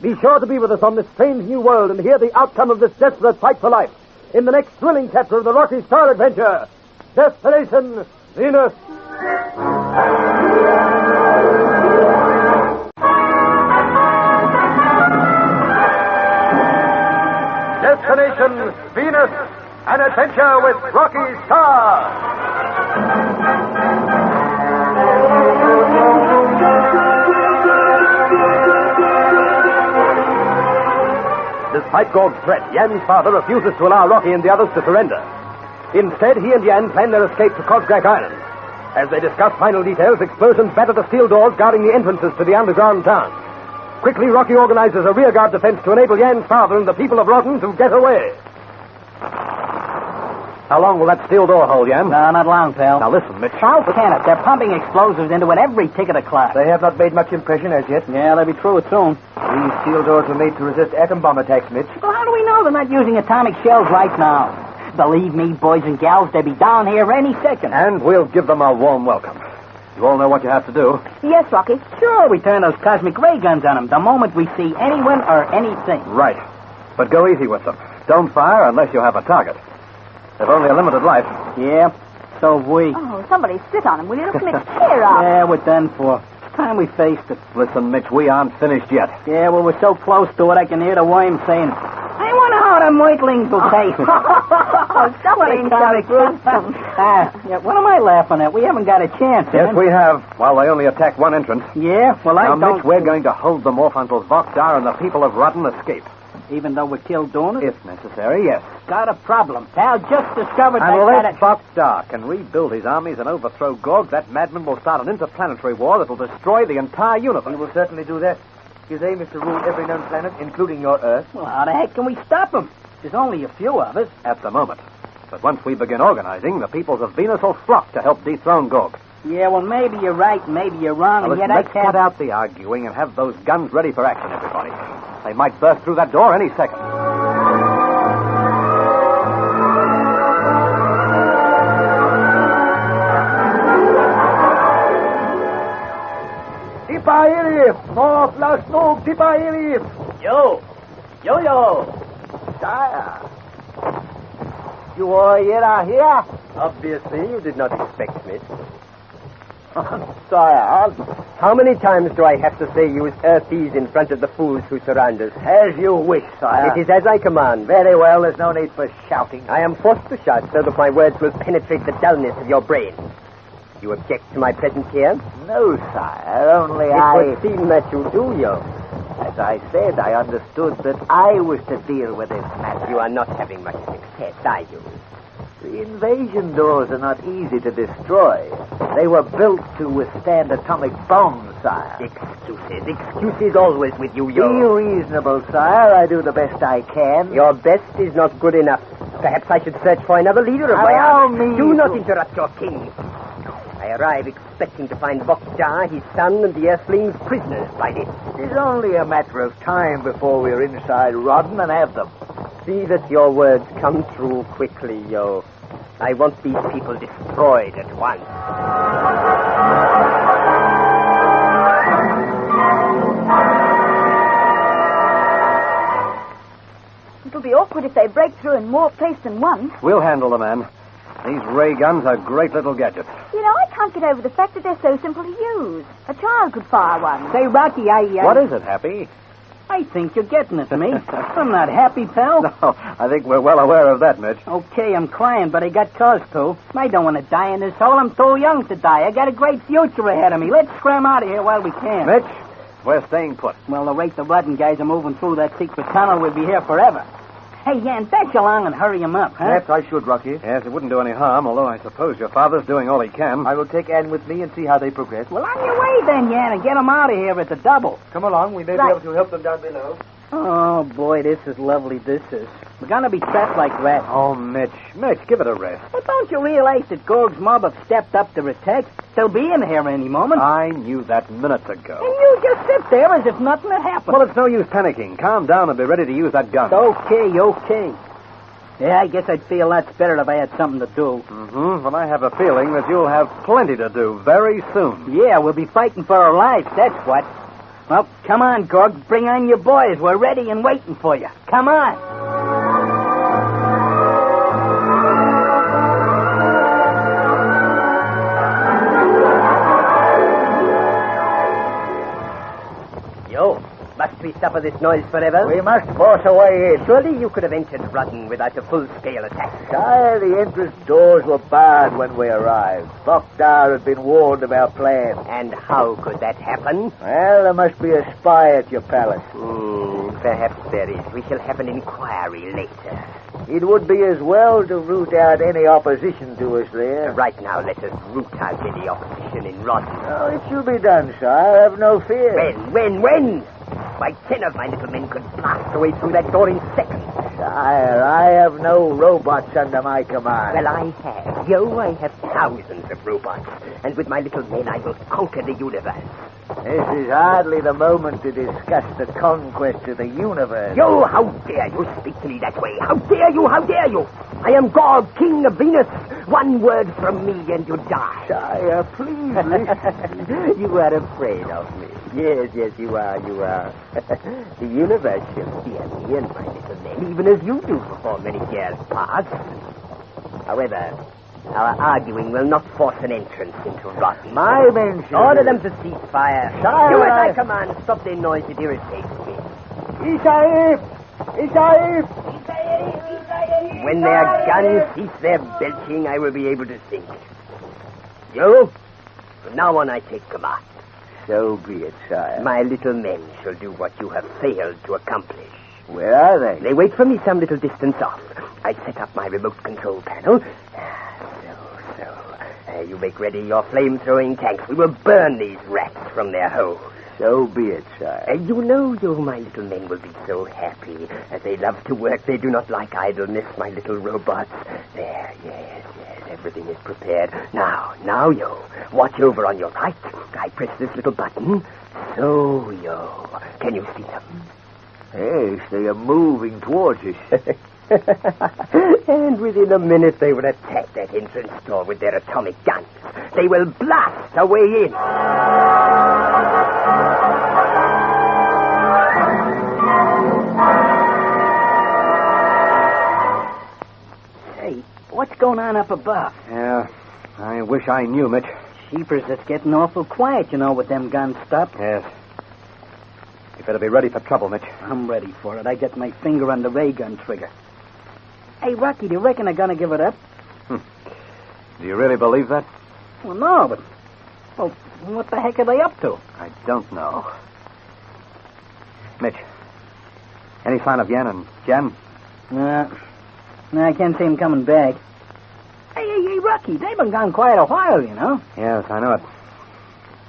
Be sure to be with us on this strange new world and hear the outcome of this desperate fight for life in the next thrilling chapter of the Rocky Starr Adventure, Destination Venus. Destination Venus, an adventure with Rocky Starr. Despite Gorg's threat, Yan's father refuses to allow Rocky and the others to surrender. Instead, he and Yan plan their escape to Cosgrec Island. As they discuss final details, explosions batter the steel doors guarding the entrances to the underground town. Quickly, Rocky organizes a rearguard defense to enable Yan's father and the people of Rodden to get away. How long will that steel door hold, Yan? No, not long, pal. Now listen, Mitch. How can it? They're pumping explosives into it every tick of the clock. They have not made much impression as yet. Yeah, they'll be through it soon. These steel doors were made to resist atom bomb attacks, Mitch. Well, how do we know they're not using atomic shells right now? Believe me, boys and gals, they'll be down here any second. And we'll give them a warm welcome. You all know what you have to do. Yes, Rocky. Sure, we turn those cosmic ray guns on them the moment we see anyone or anything. Right. But go easy with them. Don't fire unless you have a target. They've only a limited life. Yeah, so have we. Oh, somebody sit on him. Will you look Mitch cheer up? Yeah, we're done for. It's time we faced it. Listen, Mitch, we aren't finished yet. Yeah, well, we're so close to it, I can hear the worm saying, I wonder how the moitlings will taste. Stop being so gruesome. Yeah, what am I laughing at? We haven't got a chance. Yes, we have. Well, they only attacked one entrance. Yeah, well, I now, don't... Mitch, we're going to hold them off until Voxar and the people of Rodden escape. Even though we're killed doing it? If necessary, yes. Got a problem. Pal just discovered Unless Voxar can rebuild his armies and overthrow Gorg, that madman will start an interplanetary war that will destroy the entire universe. He will certainly do that. His aim is to rule every known planet, including your Earth. Well, how the heck can we stop him? There's only a few of us. At the moment. But once we begin organizing, the peoples of Venus will flock to help dethrone Gorg. Yeah, well, maybe you're right, maybe you're wrong, Now, and yet let's I can't... cut out the arguing and have those guns ready for action, everybody. They might burst through that door any second. North last smoke, Yo! Sire. You are here? Obviously, you did not expect me. Sire. How many times do I have to say use earthies in front of the fools who surround us? As you wish, sire. It is as I command. Very well, there's no need for shouting. I am forced to shout so that my words will penetrate the dullness of your brain. You object to my presence here? No, sire, only It would seem that you do, yo. As I said, I understood that I was to deal with this matter. You are not having much success, are you? The invasion doors are not easy to destroy. They were built to withstand atomic bombs, sire. Excuses always with you, yo. Be reasonable, sire. I do the best I can. Your best is not good enough. Perhaps I should search for another leader of my army. Do not interrupt your king. I arrive expecting to find Voxar, his son, and the Earthlings prisoners by this. It is only a matter of time before we're inside Rodden and have them. See that your words come true quickly, yo. I want these people destroyed at once. It'll be awkward if they break through in more place than one. We'll handle the man. These ray guns are great little gadgets. You know, I can't get over the fact that they're so simple to use. A child could fire one. Say, Rocky, What is it, Happy? I think you're getting it, me. I'm not happy, pal. No, I think we're well aware of that, Mitch. Okay, I'm crying, but I got cause to. I don't want to die in this hole. I'm too young to die. I got a great future ahead of me. Let's scram out of here while we can. Mitch, we're staying put. Well, the rate the Rodden guys are moving through that secret tunnel, we'll be here forever. Hey, Jan, fetch along and hurry him up, huh? Perhaps I should, Rocky. Yes, it wouldn't do any harm, although I suppose your father's doing all he can. I will take Anne with me and see how they progress. Well, on your way then, Jan, and get them out of here at the double. Come along. We may be able to help them down below. Oh, boy, this is lovely, this is. We're going to be trapped like rats. Oh, Mitch, give it a rest. Well, don't you realize that Gorg's mob have stepped up their attack? They'll be in here any moment. I knew that minutes ago. And you just sit there as if nothing had happened. Well, it's no use panicking. Calm down and be ready to use that gun. Okay. Yeah, I guess I'd feel lots better if I had something to do. Mm-hmm. Well, I have a feeling that you'll have plenty to do very soon. Yeah, we'll be fighting for our lives, that's what. Well, come on, Gorg. Bring on your boys. We're ready and waiting for you. Come on. Yo, must we suffer this noise forever? We must force a way in. Surely you could have entered Rodden without a full-scale attack. Sire, the entrance doors were barred when we arrived. Voxar had been warned of our plan. And how could that happen? Well, there must be a spy at your palace. Perhaps there is. We shall have an inquiry later. It would be as well to root out any opposition to us there. Right now, let us root out any opposition in Rodden. Oh, it shall be done, sire. Have no fear. When? Why, 10 of my little men could blast their way through that door in seconds. Sire, I have no robots under my command. Well, I have. Yo, I have thousands of robots. And with my little men, I will conquer the universe. This is hardly the moment to discuss the conquest of the universe. Yo, how dare you speak to me that way? How dare you? How dare you? I am God, King of Venus. One word from me and you die. Sire, please listen. You are afraid of me. Yes, you are. The universe shall fear me and my little men, even as you do before many years pass. However, our arguing will not force an entrance into Rocky. My men shall order them to cease fire. Sire, Do as I command. Stop their noise. It irritates me. Isaif! When their guns cease their belching, I will be able to think. You, from now on I take command. So be it, sire. My little men shall do what you have failed to accomplish. Where are they? They wait for me some little distance off. I set up my remote control panel. You make ready your flame-throwing tanks. We will burn these rats from their holes. So be it, sire. You know my little men will be so happy. As they love to work, they do not like idleness, my little robots. There, yes, everything is prepared. Now, yo, watch over on your right. I press this little button. So, yo, can you see them? Yes, they are moving towards us. And within a minute they will attack that entrance door with their atomic guns. They will blast a way in. Hey, what's going on up above? Yeah, I wish I knew, Mitch. Sheepers, it's getting awful quiet, with them guns stopped. Yes. You better be ready for trouble, Mitch. I'm ready for it. I got my finger on the ray gun trigger. Hey, Rocky, do you reckon they're going to give it up? Do you really believe that? Well, no, but... Well, what the heck are they up to? I don't know. Mitch, any sign of Yen and Jen? No, I can't see them coming back. Hey, Rocky, they've been gone quite a while, Yes, I know it.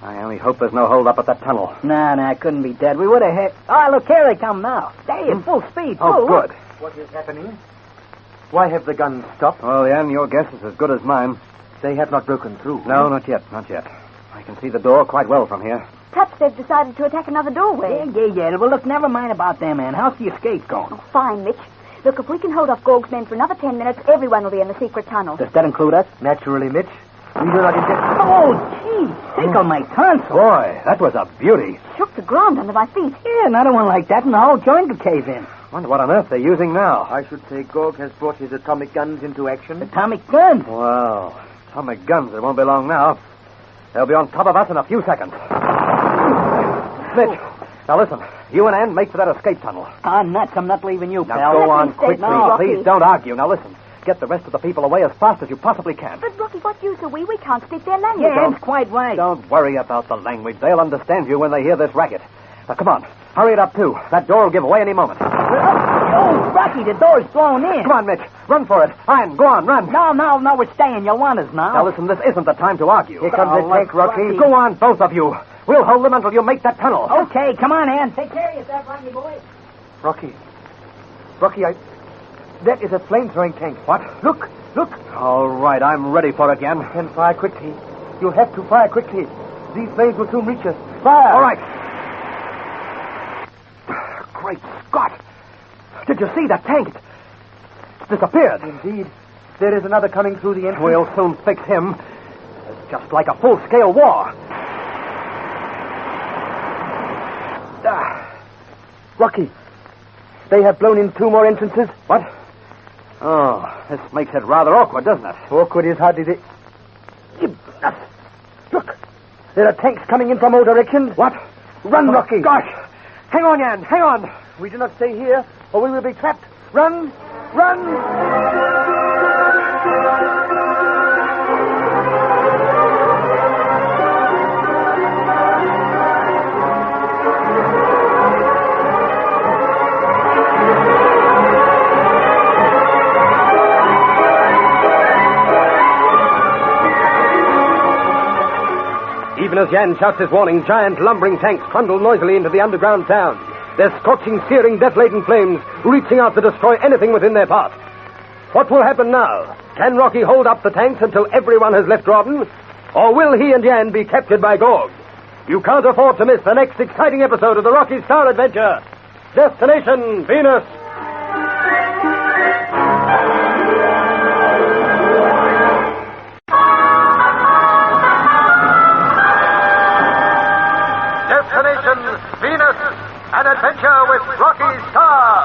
I only hope there's no hold up at that tunnel. Nah, it couldn't be dead. We would have hit... Oh, look, here they come now. They at full speed, too. Oh, good. What is happening? Why have the guns stopped? Well, Yen, your guess is as good as mine. They have not broken through. No, not yet. I can see the door quite well from here. Perhaps they've decided to attack another doorway. Yeah. Well, look, never mind about them, man. How's the escape going? Oh, fine, Mitch. Look, if we can hold off Gorg's men for another 10 minutes, everyone will be in the secret tunnel. Does that include us? Naturally, Mitch. We do not intend... Oh, gee. Tickle my tonsil. Boy, that was a beauty. Shook the ground under my feet. Yeah, another one like that and the whole joint will cave in. Wonder what on earth they're using now. I should say Gorg has brought his atomic guns into action. Atomic guns? Wow. Atomic guns. It won't be long now. They'll be on top of us in a few seconds. Mitch, now listen. You and Ann make for that escape tunnel. Nuts. I'm not leaving you, now pal. go on quickly. No, Please don't argue. Now listen. Get the rest of the people away as fast as you possibly can. But, Rocky, what use are we? We can't speak their language. Yeah, that's quite right. Don't worry about the language. They'll understand you when they hear this racket. Now, come on. Hurry it up, too. That door will give away any moment. Oh, Rocky, the door's blown in. Come on, Mitch. Run for it. Ian, go on, run. No, we're staying. You'll want us now. Now, listen, this isn't the time to argue. Here comes the tank, Rocky. Go on, both of you. We'll hold them until you make that tunnel. Okay, come on, Ann. Take care of yourself, Rocky boy. Rocky, that is a flame-throwing tank. What? Look. All right, I'm ready for it, Yen. Then fire quickly. You'll have to fire quickly. These flames will soon reach us. Fire! All right. Great Scott! Did you see that tank? It's disappeared. Indeed. There is another coming through the entrance. We'll soon fix him. It's just like a full-scale war. Rocky, they have blown in 2 more entrances. What? Oh, this makes it rather awkward, doesn't it? Awkward is hardly the... Look, there are tanks coming in from all directions. What? Run, Rocky. Gosh. Hang on, Jan, hang on. We do not stay here, or we will be trapped. Run! Even as Jan shouts his warning, giant lumbering tanks trundle noisily into the underground town. their scorching, searing, death-laden flames reaching out to destroy anything within their path. What will happen now? Can Rocky hold up the tanks until everyone has left Rawdon? Or will he and Jan be captured by Gorg? You can't afford to miss the next exciting episode of the Rocky Starr Adventure. Destination Venus. Destination Venus, an adventure with Rocky Starr.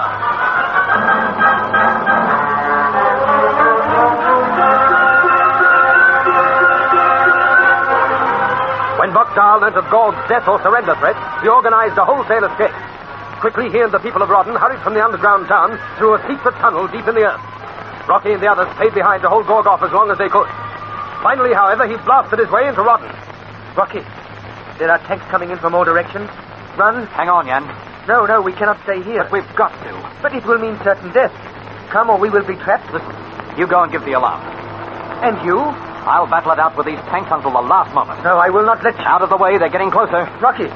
When Buckdahl learned of Gorg's death or surrender threat, he organized a wholesale escape. Quickly, he and the people of Rawdon hurried from the underground town through a secret tunnel deep in the earth. Rocky and the others stayed behind to hold Gorg off as long as they could. Finally, however, he blasted his way into Rawdon. Rocky, there are tanks coming in from all directions. Run. Hang on, Jan. No, we cannot stay here. But we've got to. But it will mean certain death. Come, or we will be trapped. Listen, you go and give the alarm. And you? I'll battle it out with these tanks until the last moment. No, I will not let you. Out of the way, they're getting closer. Rocky,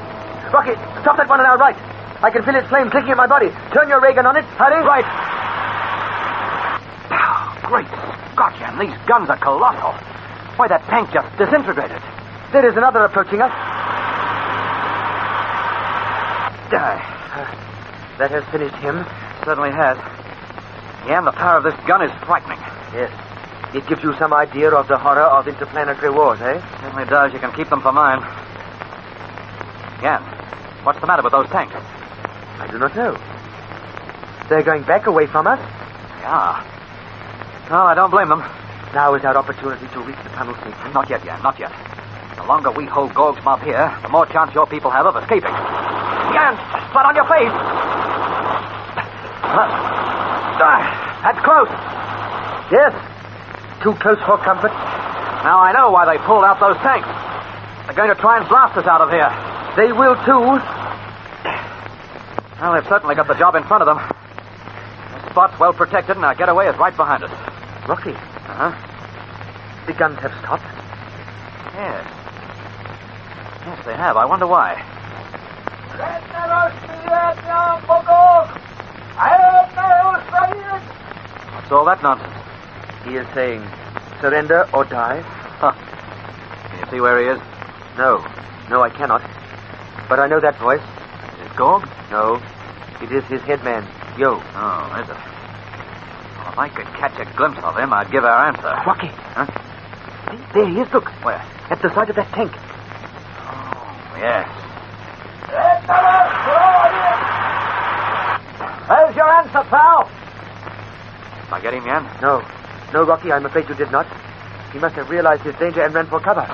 stop that one on our right. I can feel its flame clicking in my body. Turn your ray gun on it. Hurry. Right. Great Scott, Jan, these guns are colossal. Why, that tank just disintegrated. There is another approaching us. That has finished him. Certainly has. Jan, the power of this gun is frightening. Yes. It gives you some idea of the horror of interplanetary wars, eh? Certainly does. You can keep them for mine. Jan, what's the matter with those tanks? I do not know. They're going back away from us? Yeah. Well, I don't blame them. Now is our opportunity to reach the tunnel safely. Not yet, Jan, not yet. The longer we hold Gorg's mob here, the more chance your people have of escaping. Jan, flat on your face. That's close. Yes. Too close for comfort. Now I know why they pulled out those tanks. They're going to try and blast us out of here. They will, too. Well, they've certainly got the job in front of them. The spot's well protected, and our getaway is right behind us. Rocky. Uh-huh. The guns have stopped. Yes. Yes, they have. I wonder why. What's all that nonsense? He is saying, surrender or die. Huh. Can you see where he is? No, I cannot. But I know that voice. Is it Gorg? No, it is his headman, Yo. Oh, is it? Well, if I could catch a glimpse of him, I'd give our answer. Rocky. Huh? There he is, look. Where? At the side of that tank. Oh, yes. There's your answer, pal. Did I get him, Jan? No, Rocky, I'm afraid you did not. He must have realized his danger and ran for cover.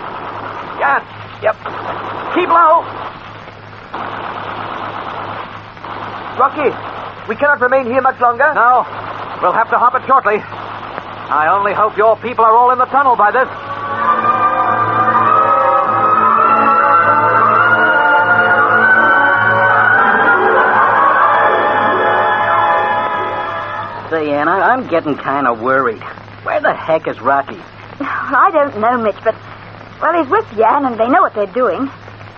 Jan! Yep. Keep low! Rocky, we cannot remain here much longer. No, we'll have to hop it shortly. I only hope your people are all in the tunnel by this. Say, Anna, I'm getting kind of worried. Where the heck is Rocky? I don't know, Mitch, but, well, he's with Jan, and they know what they're doing.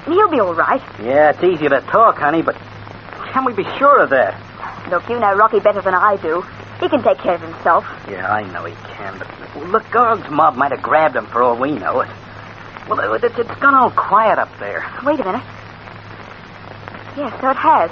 He'll be all right. Yeah, it's easy to talk, honey, but can we be sure of that? Look, you know Rocky better than I do. He can take care of himself. Yeah, I know he can, but look, Gorg's mob might have grabbed him for all we know. Well, it's gone all quiet up there. Wait a minute. Yes, so it has.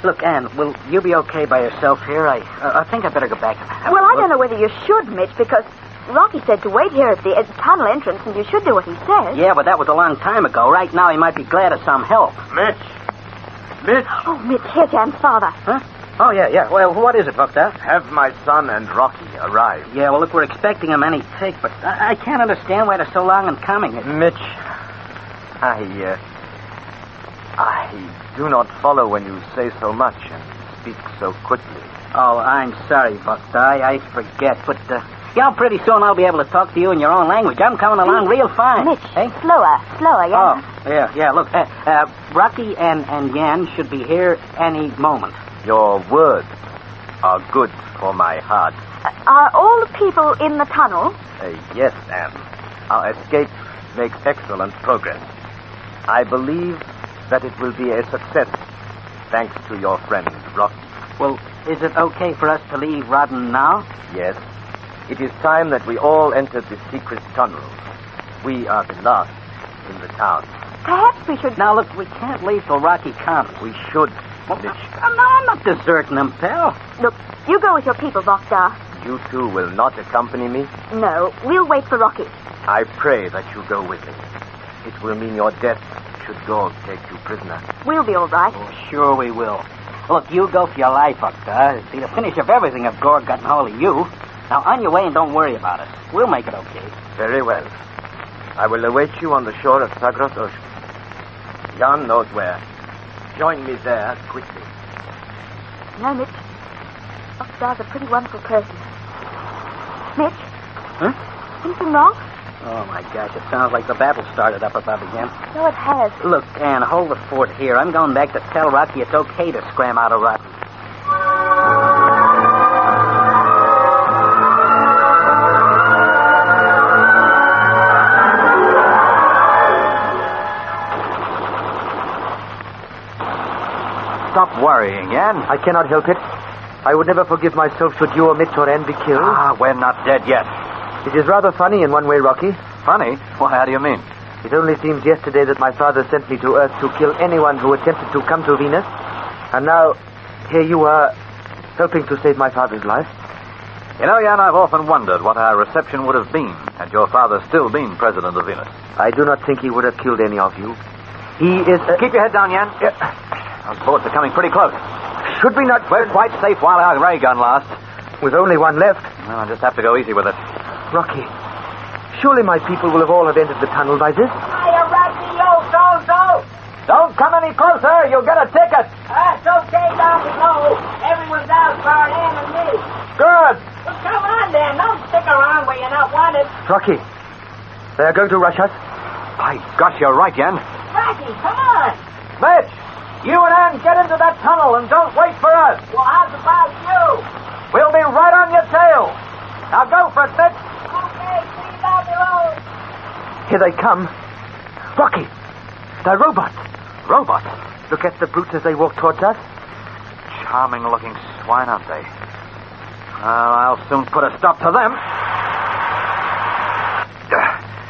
Look, Anne, will you be okay by yourself here? I think I'd better go back. Well, I don't know whether you should, Mitch, because Rocky said to wait here at the tunnel entrance, and you should do what he says. Yeah, but that was a long time ago. Right now, he might be glad of some help. Mitch! Oh, Mitch, here's Jan's father. Huh? Oh, yeah. Well, what is it, Buckdahl? Have my son and Rocky arrived? Yeah, well, look, we're expecting them any tick, but I can't understand why they're so long in coming. Mitch, I do not follow when you say so much and speak so quickly. Oh, I'm sorry, Buckdahl. I forget, but, pretty soon I'll be able to talk to you in your own language. I'm coming along real fine. Mitch, hey? slower, yeah? Oh, yeah, look, Rocky and Jan should be here any moment. Your words are good for my heart. Are all the people in the tunnel? Yes, Anne. Our escape makes excellent progress. I believe that it will be a success. thanks to your friend, Rocky. Well, is it okay for us to leave Rodden now? Yes. It is time that we all entered the secret tunnel. We are the last in the town. Perhaps we should... Now, look, we can't leave till Rocky comes. We should, Mitch. I'm not deserting him, pal. Look, you go with your people, Voxar. You two will not accompany me? No, we'll wait for Rocky. I pray that you go with me. It will mean your death should Gorg take you prisoner. We'll be all right. Oh, sure we will. Look, you go for your life, Voxar. It'd be the finish of everything if Gorg got hold of you. Now, on your way and don't worry about us. We'll make it okay. Very well. I will await you on the shore of Zagros Ocean. Jan knows where. Join me there quickly. No, Mitch. Voxar's a pretty wonderful person. Mitch? Huh? Anything wrong? Oh, my gosh, it sounds like the battle started up above again. No, it has. Look, Ann, hold the fort here. I'm going back to tell Rocky it's okay to scram out of Rodden. Stop worrying, Ann. I cannot help it. I would never forgive myself should you or Mitch or Ann be killed. Ah, we're not dead yet. It is rather funny in one way, Rocky. Funny? Well, how do you mean? It only seems yesterday that my father sent me to Earth to kill anyone who attempted to come to Venus. And now, here you are, helping to save my father's life. You know, Jan, I've often wondered what our reception would have been had your father still been president of Venus. I do not think he would have killed any of you. He is... Keep your head down, Jan. Those bullets are coming pretty close. Should we not... We're quite safe while our ray gun lasts. With only one left. Well, I'll just have to go easy with it. Rocky, surely my people will have all have entered the tunnel by this. Hiya, Rocky, yo, so. Don't come any closer. You'll get a ticket. That's okay down below. Everyone's out for Ann and me. Good. Well, come on, then. Don't stick around where you're not wanted. Rocky, they are going to rush us. By gosh, you're right, Jan. Rocky, come on. Mitch, you and Ann get into that tunnel and don't wait for us. Well, how's about you? We'll be right on your tail. Now go for it, Mitch. Okay, see you down below. Here they come. Rocky, they're robots. Robots? Look at the brutes as they walk towards us. Charming-looking swine, aren't they? Well, I'll soon put a stop to them.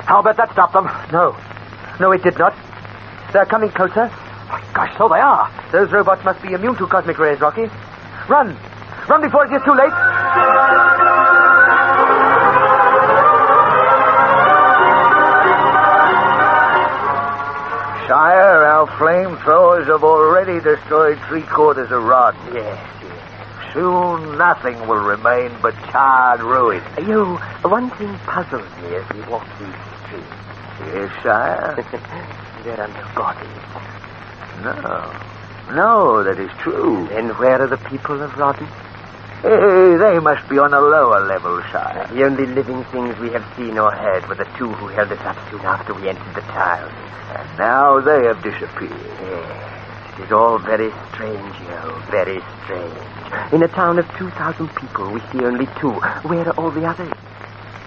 I'll bet that stopped them. No, it did not. They're coming closer. My gosh, so they are. Those robots must be immune to cosmic rays, Rocky. Run! Run before it is too late! Sire, our flamethrowers have already destroyed 3/4 of Rodden. Yes. Soon nothing will remain but charred ruin. One thing puzzles me as we walk these streets. Yes, sire? There are no bodies. No, that is true. Then where are the people of Rodden? They must be on a lower level, sire. The only living things we have seen or heard were the two who held us up soon after we entered the town. And now they have disappeared. Yes, it is all very strange, very strange. In a town of 2,000 people, we see only two. Where are all the others?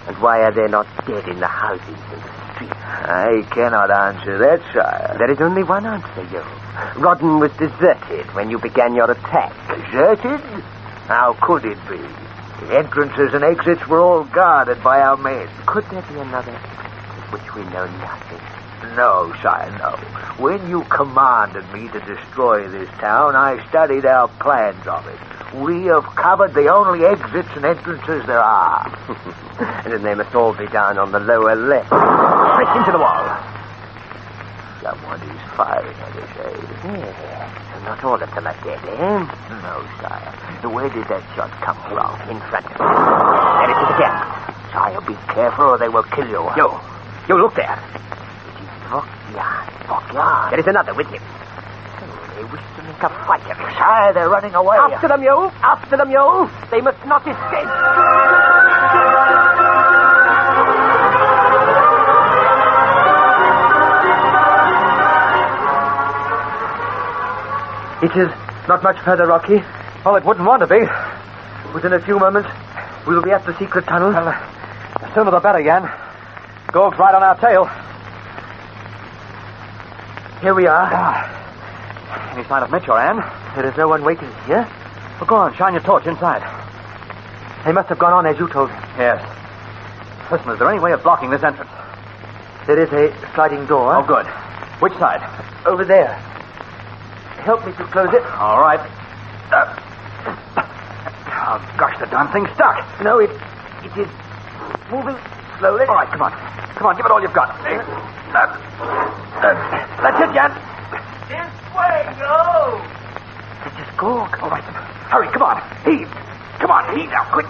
And why are they not dead in the houses and the streets? I cannot answer that, sire. There is only one answer, Rodden was deserted when you began your attack. Deserted? How could it be? The entrances and exits were all guarded by our men. Could there be another exit of which we know nothing? No, sire, no. When you commanded me to destroy this town, I studied our plans of it. We have covered the only exits and entrances there are. And then they must all be down on the lower left. Straight into the wall. Someone is firing at us, Yes. So not all of them are dead, eh? No, sire. Where did that shot come from? In front of us. There it is again. Sire, be careful or they will kill you. You look there. It is Voxar. There is another with him. They wish to make a fight of it. Sire, they're running away. After them, you! After them, you! They must not escape! It is not much further, Rocky. Well, it wouldn't want to be. Within a few moments, we will be at the secret tunnel. Well, the sooner the better, Jan. Gorg's right on our tail. Here we are. Any sign of Mitch or Anne? There is no one waiting here. Well, go on, shine your torch inside. They must have gone on as you told me. Yes. Listen, is there any way of blocking this entrance? There is a sliding door. Oh, good. Which side? Over there. Help me to close it. All right. Oh, gosh, the darn thing's stuck. No, it is moving slowly. All right, come on. Come on, give it all you've got. That's it, Jan. This way, go! It is Gorg. All right. Hurry, come on. Heave. Come on, heave now. Quick.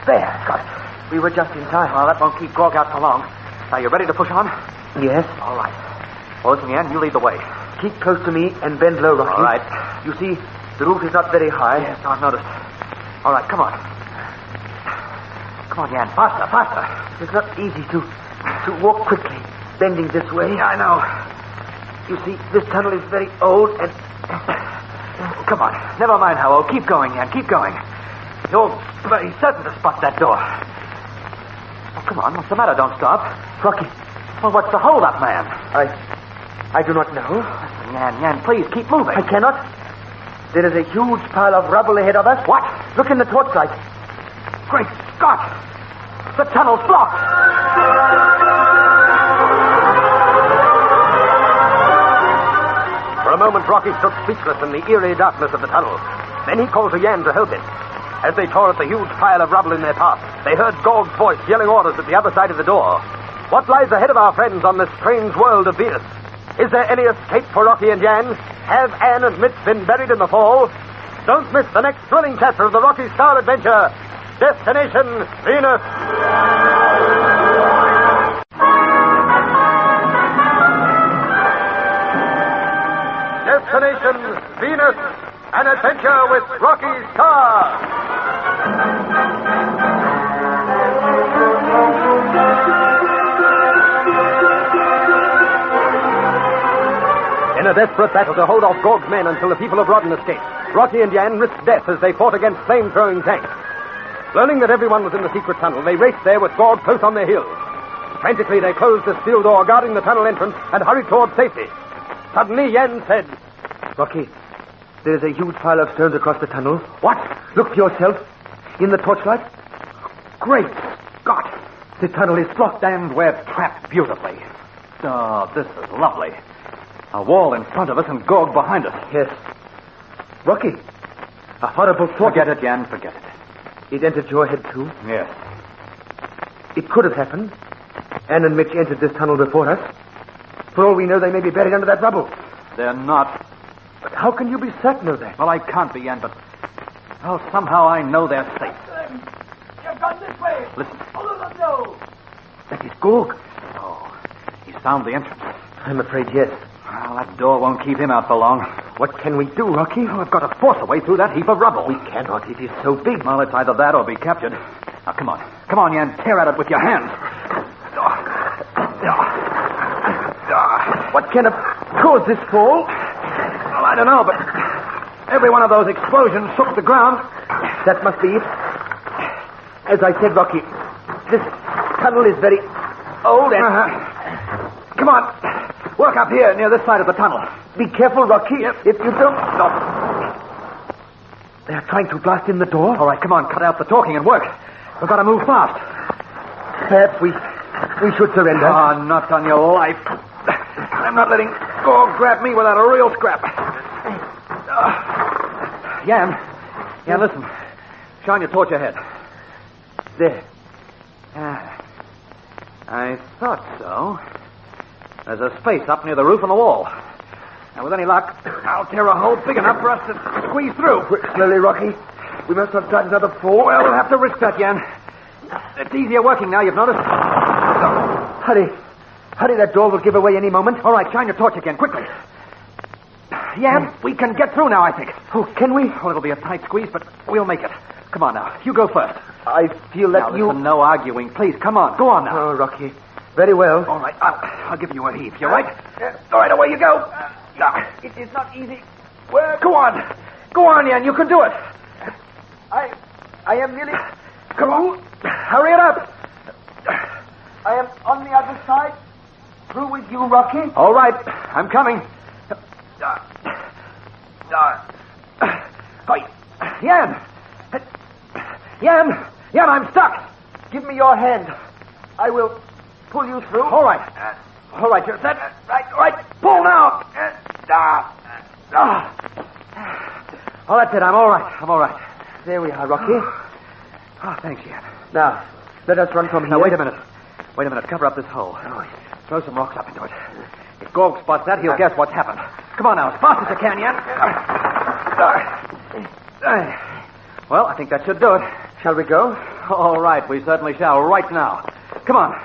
There. Got it. We were just in time. Well, that won't keep Gorg out for long. Are you ready to push on? Yes. All right. Well, listen, Jan, you lead the way. Keep close to me and bend low, Rocky. All right. You see, the roof is not very high. Yes, I've noticed. All right, come on. Come on, Jan. Faster. It's not easy to walk quickly, bending this way. Yeah, I know. You see, this tunnel is very old and... Come on. Never mind how old. Keep going, Jan. Keep going. You're very certain to spot that door. Oh, come on. What's the matter? Don't stop. Rocky. Well, what's the hold-up, man? I do not know. Jan, please, keep moving. I cannot. There is a huge pile of rubble ahead of us. What? Look in the torchlight. Great Scott! The tunnel's blocked! For a moment, Rocky stood speechless in the eerie darkness of the tunnel. Then he called to Jan to help him. As they tore at the huge pile of rubble in their path, they heard Gorg's voice yelling orders at the other side of the door. What lies ahead of our friends on this strange world of Venus? Is there any escape for Rocky and Jan? Have Anne and Mitch been buried in the fall? Don't miss the next thrilling chapter of the Rocky Starr Adventure, Destination Venus. Destination Venus, an adventure with Rocky Starr. In a desperate battle to hold off Gorg's men until the people of Rodden escaped, Rocky and Jan risked death as they fought against flame-throwing tanks. Learning that everyone was in the secret tunnel, they raced there with Gorg close on their heels. Frantically, they closed the steel door guarding the tunnel entrance and hurried toward safety. Suddenly, Jan said, Rocky, there is a huge pile of stones across the tunnel. What? Look for yourself. In the torchlight. Great Scott! The tunnel is blocked and we're trapped beautifully. Oh, this is lovely. A wall in front of us and Gorg behind us. Yes. Rocky, a horrible thought. Forget it, Jan, forget it. It entered your head, too? Yes. It could have happened. Anne and Mitch entered this tunnel before us. For all we know, they may be buried under that rubble. They're not. But how can you be certain of that? Well, I can't be, Jan, but... Well, somehow I know they're safe. You've gone this way. Listen. Follow the door. That is Gorg. Oh, he's found the entrance. I'm afraid yes. Well, that door won't keep him out for long. What can we do, Rocky? Oh, we've got to force a way through that heap of rubble. We cannot. It is so big. Well, it's either that or be captured. Now, come on. Come on, Jan. Tear at it with your hands. What can have caused this fall? Well, I don't know, but every one of those explosions shook the ground. That must be it. As I said, Rocky, this tunnel is very old and... Come on. Work up here near this side of the tunnel. Be careful, Rocky. If you don't... Stop. They're trying to blast in the door. All right, come on. Cut out the talking and work. We've got to move fast. Perhaps we should surrender. Oh, not on your life. I'm not letting Gorg grab me without a real scrap. Jan, listen. Shine your torch ahead. There. I thought so. There's a space up near the roof and the wall. And with any luck, I'll tear a hole big enough for us to squeeze through. Slowly, Rocky. We must not start another fall. Well, we'll have to risk that, Jan. It's easier working now, you've noticed. Hurry. Hurry, that door will give away any moment. All right, shine your torch again, quickly. Jan, we can get through now, I think. Oh, can we? Oh, it'll be a tight squeeze, but we'll make it. Come on now. You go first. I feel that now, listen, no arguing. Please, come on. Go on now. Oh, Rocky. Very well. All right, I'll give you a heave. You right? All right, away you go. It is not easy. Go on. Go on, Jan. You can do it. I am nearly... Come on. Hurry it up. I am on the other side. Through with you, Rocky. All right. I'm coming. Yan! Yan, I'm stuck! Give me your hand. I will pull you through. All right. All right, you're set? Right. Pull now! Oh, that's it. I'm all right. There we are, Rocky. Oh, thanks, Yan. Now, let us run from here. Now, wait a minute. Cover up this hole. Throw some rocks up into it. If Gorg spots that, he'll guess what's happened. Come on now, as fast as you can, Yan. Well, I think that should do it. Shall we go? All right, we certainly shall, right now. Come on.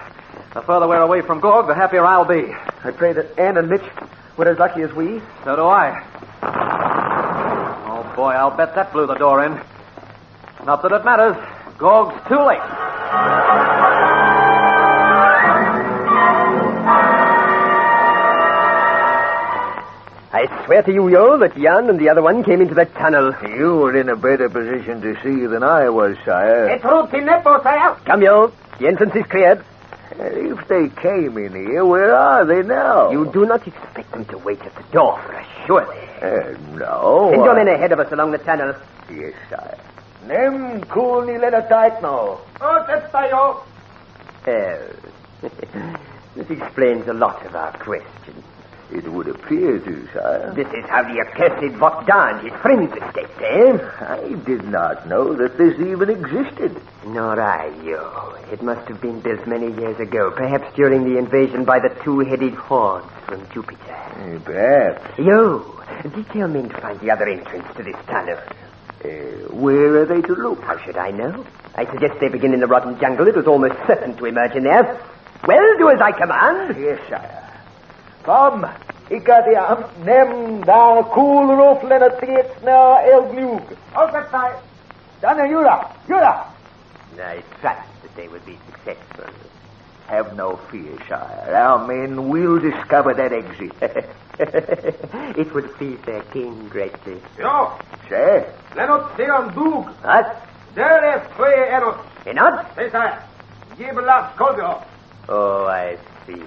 The further we're away from Gorg, the happier I'll be. I pray that Anne and Mitch were as lucky as we. So do I. Oh, boy, I'll bet that blew the door in. Not that it matters. Gorg's too late. I swear to you, Yo, that Jan and the other one came into that tunnel. You were in a better position to see than I was, sire. Come, Yo. The entrance is cleared. If they came in here, where are they now? You do not expect them to wait at the door for us, surely. No. Send your men ahead of us along the tunnel. Yes, sire. Nem kulni lena taikno. This explains a lot of our questions. It would appear to, sire. This is how the accursed Vokda and his friends escaped, eh? I did not know that this even existed. Nor I, Yo. It must have been built many years ago, perhaps during the invasion by the two-headed hordes from Jupiter. Perhaps. Yo, detail men to find the other entrance to this tunnel. Where are they to look? How should I know? I suggest they begin in the rotten jungle. It was almost certain to emerge in there. Well, do as I command. Yes, sire. Kom, ik ga die am nem daar koel roffelen het steeds naar Elgnug. Altijd bij. Dan naar Jura. I trust that they will be successful. Have no fear, sire. Our men will discover that exit. It would please their king greatly. Ja. Sir? Let us see on Doog. What? There is twee errors. Enough? Yes, sir. Je belast Kolbio. Oh, I see.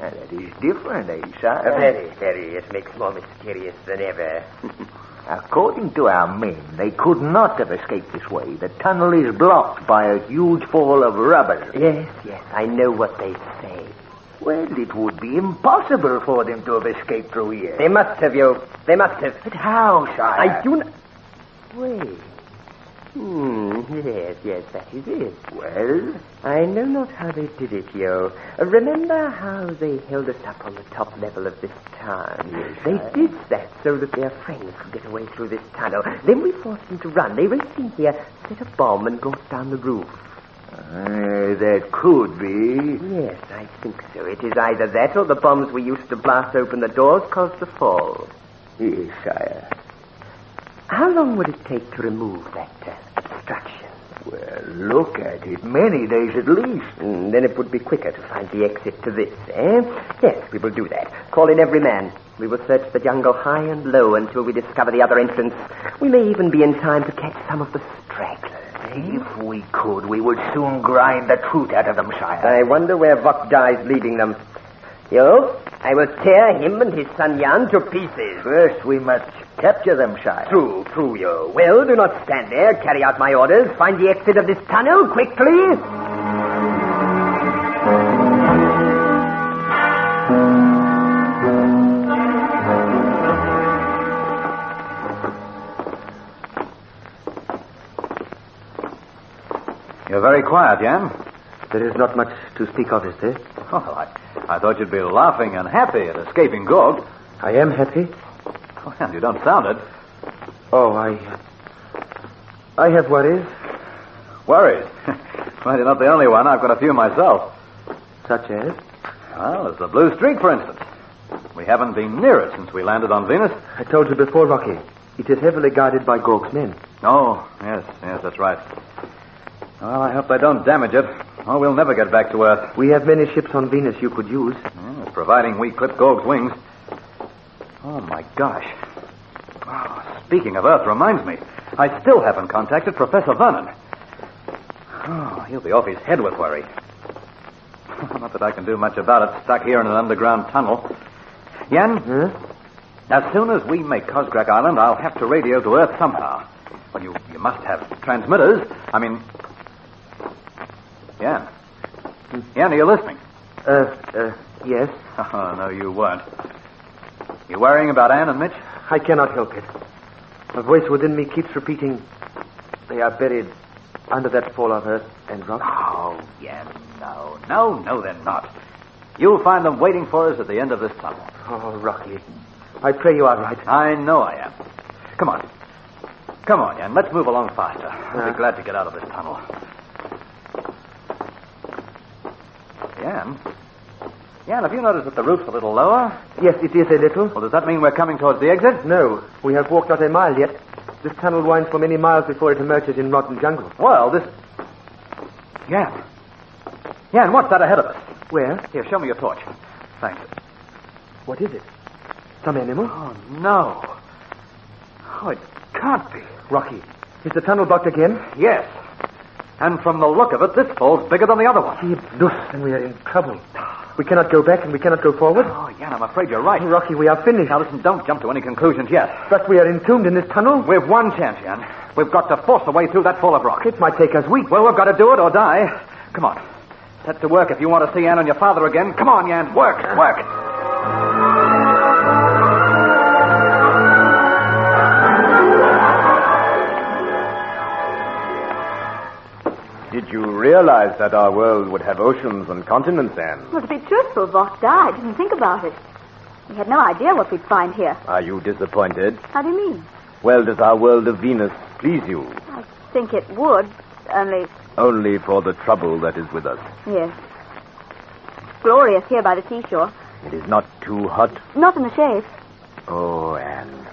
That is different, sire? Very, very. It makes more mysterious than ever. According to our men, they could not have escaped this way. The tunnel is blocked by a huge fall of rubble. Yes, I know what they say. Well, it would be impossible for them to have escaped through here. They must have, Yo. They must have. But how, sire? I do not... Wait. Yes, that is it. Well? I know not how they did it, Yo. Remember how they held us up on the top level of this town? Yes, they did that so that their friends could get away through this tunnel. Then we forced them to run. They raced in here, set a bomb, and got down the roof. That could be. Yes, I think so. It is either that or the bombs we used to blast open the doors caused the fall. Yes, sire. How long would it take to remove that obstruction? Well, look at it. Many days at least. Then it would be quicker to find the exit to this, eh? Yes, we will do that. Call in every man. We will search the jungle high and low until we discover the other entrance. We may even be in time to catch some of the stragglers. If we could, we would soon grind the truth out of them, sire. I wonder where Vokda is leading them. Yo, I will tear him and his son Jan to pieces. First, we must capture them, sire. True, Yo. Well, do not stand there. Carry out my orders. Find the exit of this tunnel, quickly. You're very quiet, Jan. There is not much to speak of, is there? Oh, I thought you'd be laughing and happy at escaping Gorg. I am happy. Well, you don't sound it. Oh, I have worries. Worries? Well, you're not the only one. I've got a few myself. Such as? Well, there's the Blue Streak, for instance. We haven't been near it since we landed on Venus. I told you before, Rocky. It is heavily guarded by Gorg's men. Oh, yes, that's right. Well, I hope they don't damage it, or we'll never get back to Earth. We have many ships on Venus you could use. Yes, providing we clip Gorg's wings. Oh, my gosh. Oh, speaking of Earth reminds me, I still haven't contacted Professor Vernon. Oh, he'll be off his head with worry. Not that I can do much about it, stuck here in an underground tunnel. Jan? Huh? As soon as we make Kosgrak Island, I'll have to radio to Earth somehow. Well, you must have transmitters. I mean... Jan. Jan, are you listening? Yes. Oh, no, you weren't. You worrying about Anne and Mitch? I cannot help it. A voice within me keeps repeating, they are buried under that fall of earth and rock. Oh, Jan, no, they're not. You'll find them waiting for us at the end of this tunnel. Oh, Rocky, I pray you are right. I know I am. Come on, Jan, let's move along faster. I'll be glad to get out of this tunnel. Jan, have you noticed that the roof's a little lower? Yes, it is a little. Well, does that mean we're coming towards the exit? No, we have walked not a mile yet. This tunnel winds for many miles before it emerges in rotten jungle. Well, Jan, what's that ahead of us? Where? Here, show me your torch. Thanks. What is it? Some animal? Oh, no. Oh, it can't be. Rocky, is the tunnel blocked again? Yes. And from the look of it, this fall's bigger than the other one. Then we are in trouble. We cannot go back and we cannot go forward. Oh, Jan, I'm afraid you're right. Rocky, we are finished. Now, listen, don't jump to any conclusions yet. But we are entombed in this tunnel. We've one chance, Jan. We've got to force a way through that fall of rock. It might take us weeks. Well, we've got to do it or die. Come on. Set to work if you want to see Anne and your father again. Come on, Jan. Work. Did you realize that our world would have oceans and continents, Anne? Well, to be truthful, Vox, I didn't think about it. We had no idea what we'd find here. Are you disappointed? How do you mean? Well, does our world of Venus please you? I think it would, only... Only for the trouble that is with us. Yes. Glorious here by the seashore. It is not too hot? Not in the shade. Oh, Anne.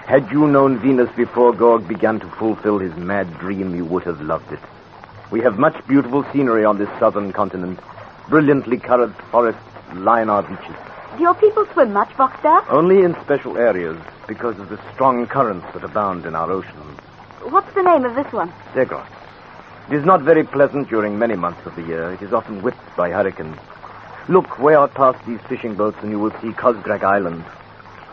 Had you known Venus before Gorg began to fulfill his mad dream, you would have loved it. We have much beautiful scenery on this southern continent. Brilliantly colored forests line our beaches. Do your people swim much, Voxstar? Only in special areas, because of the strong currents that abound in our oceans. What's the name of this one? Segros. It is not very pleasant during many months of the year. It is often whipped by hurricanes. Look way out past these fishing boats and you will see Kozgrak Island.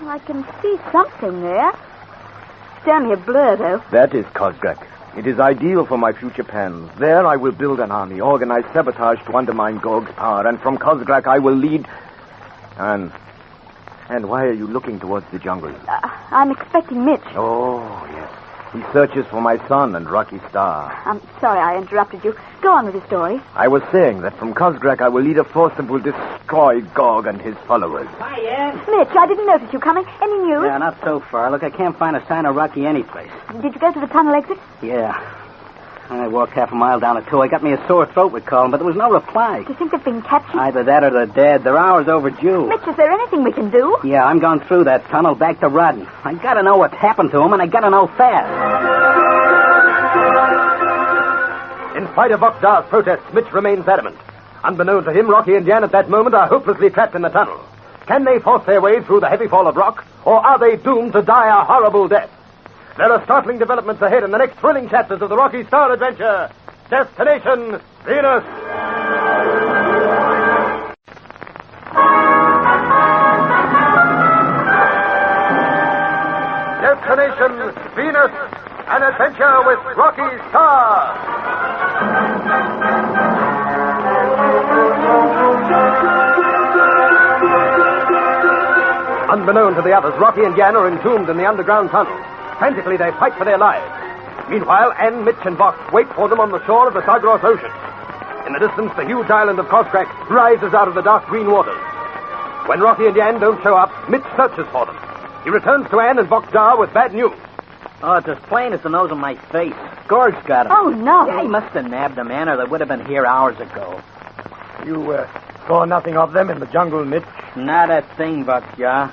Well, I can see something there. It's only a blur, though. That is Kozgrak. It is ideal for my future plans. There I will build an army, organize sabotage to undermine Gorg's power, and from Kozgrak I will lead... And why are you looking towards the jungle? I'm expecting Mitch. Oh, yes. He searches for my son and Rocky Starr. I'm sorry I interrupted you. Go on with your story. I was saying that from Kozgrak I will lead a force that will destroy Gorg and his followers. Hi, Ann. Mitch, I didn't notice you coming. Any news? Yeah, not so far. Look, I can't find a sign of Rocky anyplace. Did you go to the tunnel exit? Yeah. I walked half a mile down it, too. I got me a sore throat with Colin, but there was no reply. Do you think they've been captured? Either that or they're dead. They're hours overdue. Mitch, is there anything we can do? Yeah, I'm going through that tunnel back to Rodden. I gotta know what's happened to him, and I gotta know fast. In spite of Voxdar's protests, Mitch remains adamant. Unbeknown to him, Rocky and Jan at that moment are hopelessly trapped in the tunnel. Can they force their way through the heavy fall of rock, or are they doomed to die a horrible death? There are startling developments ahead in the next thrilling chapters of the Rocky Starr Adventure. Destination Venus. Destination Venus, an adventure with Rocky Starr. Unbeknown to the others, Rocky and Jan are entombed in the underground tunnel. Frantically, they fight for their lives. Meanwhile, Anne, Mitch, and Vox wait for them on the shore of the Sagros Ocean. In the distance, the huge island of Kozgrak rises out of the dark green waters. When Rocky and Jan don't show up, Mitch searches for them. He returns to Anne and Voxdar with bad news. Oh, it's as plain as the nose on my face. Gorg's got him. Oh, no. Yeah, he must have nabbed him, man, or they would have been here hours ago. You, saw nothing of them in the jungle, Mitch? Not a thing, Voxdar.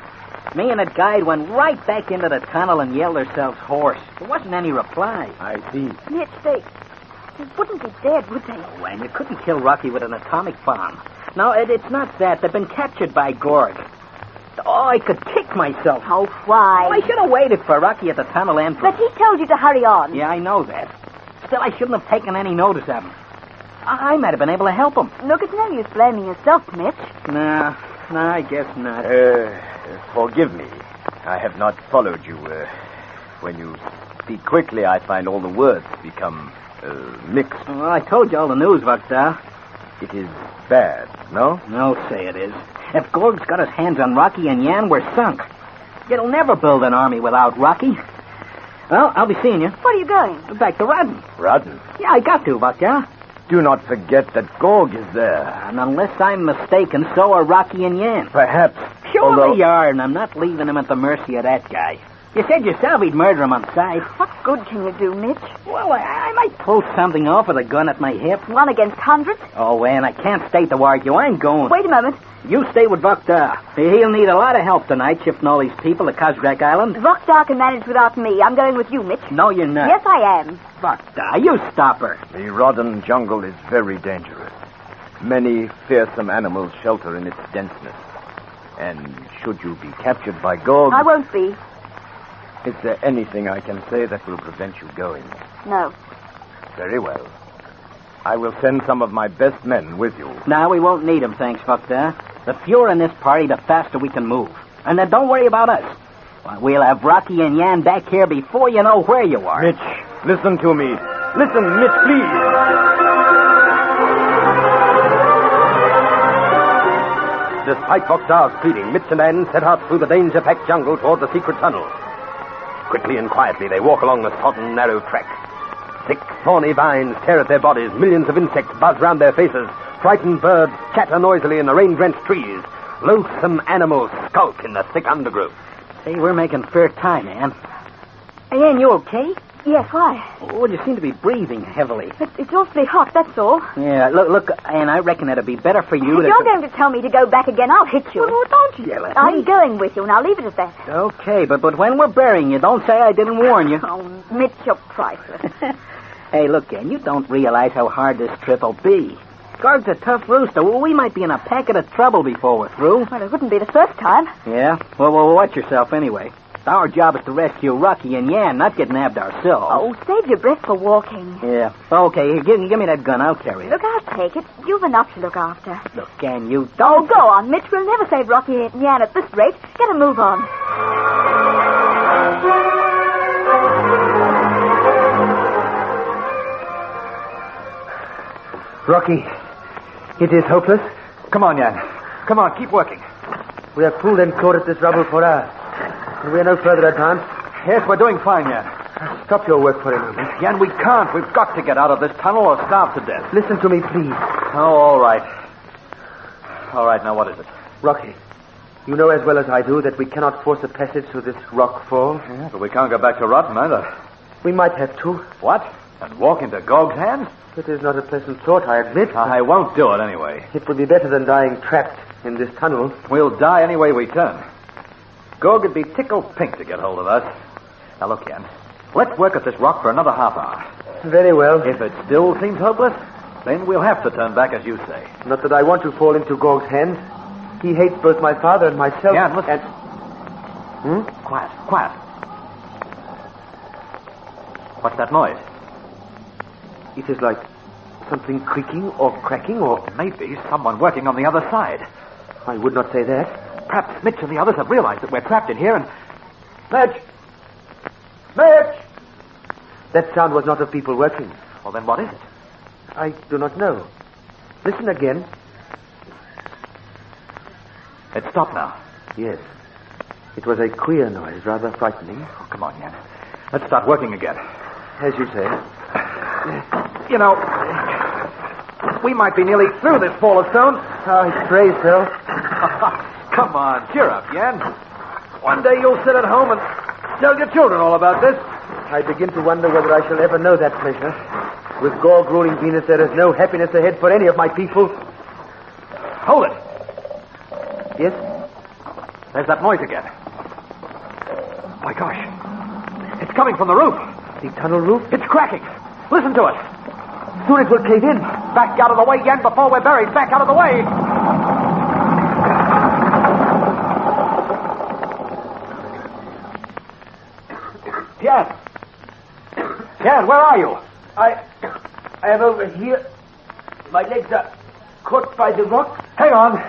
Me and that guide went right back into the tunnel and yelled ourselves hoarse. There wasn't any reply. I see. Mitch, they wouldn't be dead, would they? Oh, and you couldn't kill Rocky with an atomic bomb. No, it's not that. They've been captured by Gorg. Oh, I could kick myself. Oh, why? Oh, I should have waited for Rocky at the tunnel entrance. But he told you to hurry on. Yeah, I know that. Still, I shouldn't have taken any notice of him. I might have been able to help him. Look, it's no use blaming yourself, Mitch. Nah, I guess not. Forgive me. I have not followed you, when you Speak quickly, I find all the words become mixed. Well, I told you all the news, Vakta. It is bad, no? No, say it is. If Gorg's got his hands on Rocky and Yan, we're sunk. You'll never build an army without Rocky. Well, I'll be seeing you. Where are you going? Back to Rodden. Rodden? Yeah, I got to, Vakta. Do not forget that Gorg is there. And unless I'm mistaken, so are Rocky and Yan. Perhaps. Sure although... they are, and I'm not leaving him at the mercy of that guy. You said yourself he'd murder him on sight. What good can you do, Mitch? Well, I might pull something off with a gun at my hip. 1 against hundreds? Oh, Ann, I can't stay to argue. I'm going. Wait a moment. You stay with Vakta. He'll need a lot of help tonight shifting all these people to Kozrak Island. Vakta can manage without me. I'm going with you, Mitch. No, you're not. Yes, I am. Vakta, you stop her. The Rodden jungle is very dangerous. Many fearsome animals shelter in its denseness. And should you be captured by Gorg... I won't be. Is there anything I can say that will prevent you going? No. Very well. I will send some of my best men with you. No, we won't need them, thanks, Vakta. The fewer in this party, the faster we can move. And then don't worry about us. We'll have Rocky and Yan back here before you know where you are. Mitch, listen to me. Listen, Mitch, please. Despite Vakta's pleading, Mitch and Anne set out through the danger-packed jungle toward the secret tunnel. Quickly and quietly, they walk along the sodden, narrow track. Thick, thorny vines tear at their bodies. Millions of insects buzz round their faces. Frightened birds chatter noisily in the rain-drenched trees. Loathsome animals skulk in the thick undergrowth. Hey, we're making fair time, Ann. Hey, Ann, you okay? Yes, why? Oh, you seem to be breathing heavily. It's awfully hot, that's all. Yeah, look, Ann, I reckon it'd be better for you If you're going to tell me to go back again, I'll hit you. Well, don't yell at me. I'm going with you, and I'll leave it at that. Okay, but when we're burying you, don't say I didn't warn you. Oh, Mitch, you're priceless. Hey, look, Ann, you don't realize how hard this trip will be. Gorg's a tough rooster. Well, we might be in a packet of trouble before we're through. Well, it wouldn't be the first time. Yeah? Well, watch yourself anyway. Our job is to rescue Rocky and Yan, not get nabbed ourselves. Oh, save your breath for walking. Yeah. Okay, give me that gun. I'll carry it. Look, I'll take it. You've enough to look after. Look, Ann, you don't... Oh, go on, Mitch. We'll never save Rocky and Yan at this rate. Get a move on. Rocky, it is hopeless. Come on, Yan. Come on, keep working. We have pulled and clawed at this rubble for hours. And we are no further advanced. Yes, we're doing fine, Yan. Stop your work for a moment. Yan, we can't. We've got to get out of this tunnel or starve to death. Listen to me, please. Oh, all right. All right, now what is it? Rocky, you know as well as I do that we cannot force a passage through this rock fall. Yeah, but we can't go back to Rodden either. We might have to. What? And walk into Gorg's hands? It is not a pleasant thought, I admit. I won't do it anyway. It would be better than dying trapped in this tunnel. We'll die any way we turn. Gorg would be tickled pink to get hold of us. Now look, Yan. Let's work at this rock for another half hour. Very well. If it still seems hopeless, then we'll have to turn back as you say. Not that I want to fall into Gorg's hands. He hates both my father and myself. Yan, listen. And... Quiet. What's that noise? It is like something creaking or cracking or... Maybe someone working on the other side. I would not say that. Perhaps Mitch and the others have realized that we're trapped in here and... Mitch! That sound was not of people working. Well, then what is it? I do not know. Listen again. It stopped now. Yes. It was a queer noise, rather frightening. Oh, come on, Yan. Let's start working again. As you say. You know, we might be nearly through this fall of stone. I pray so. Come on, cheer up, Yan. One day you'll sit at home and tell your children all about this. I begin to wonder whether I shall ever know that pleasure. With Gorg ruling Venus, there is no happiness ahead for any of my people. Hold it. Yes? There's that noise again. My gosh. It's coming from the roof. The tunnel roof? It's cracking. Listen to it. Soon it will cave in. Back out of the way, Yan, before we're buried. Back out of the way. Yan, where are you? I am over here. My legs are caught by the rock. Hang on,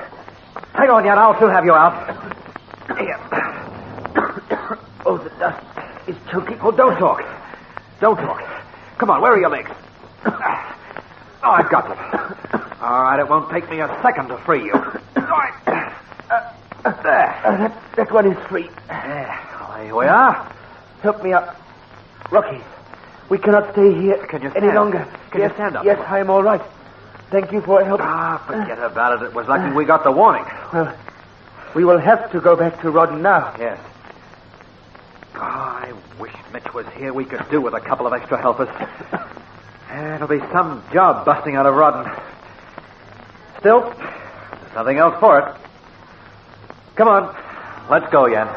Yan. I'll soon have you out. Here. Oh, the dust is choking. Oh, don't talk. Don't talk. Come on, where are your legs? Oh, I've got them. All right, it won't take me a second to free you. All right. There. That one is free. Well, here we are. Help me up. Rocky, we cannot stay here any longer. Can you stand up? Yes, I am all right. Thank you for help. Forget about it. It was lucky we got the warning. Well, we will have to go back to Rodden now. Yes. I wish Mitch was here. We could do with a couple of extra helpers. It'll be some job busting out of Rodden. Still, there's nothing else for it. Come on. Let's go, Jan.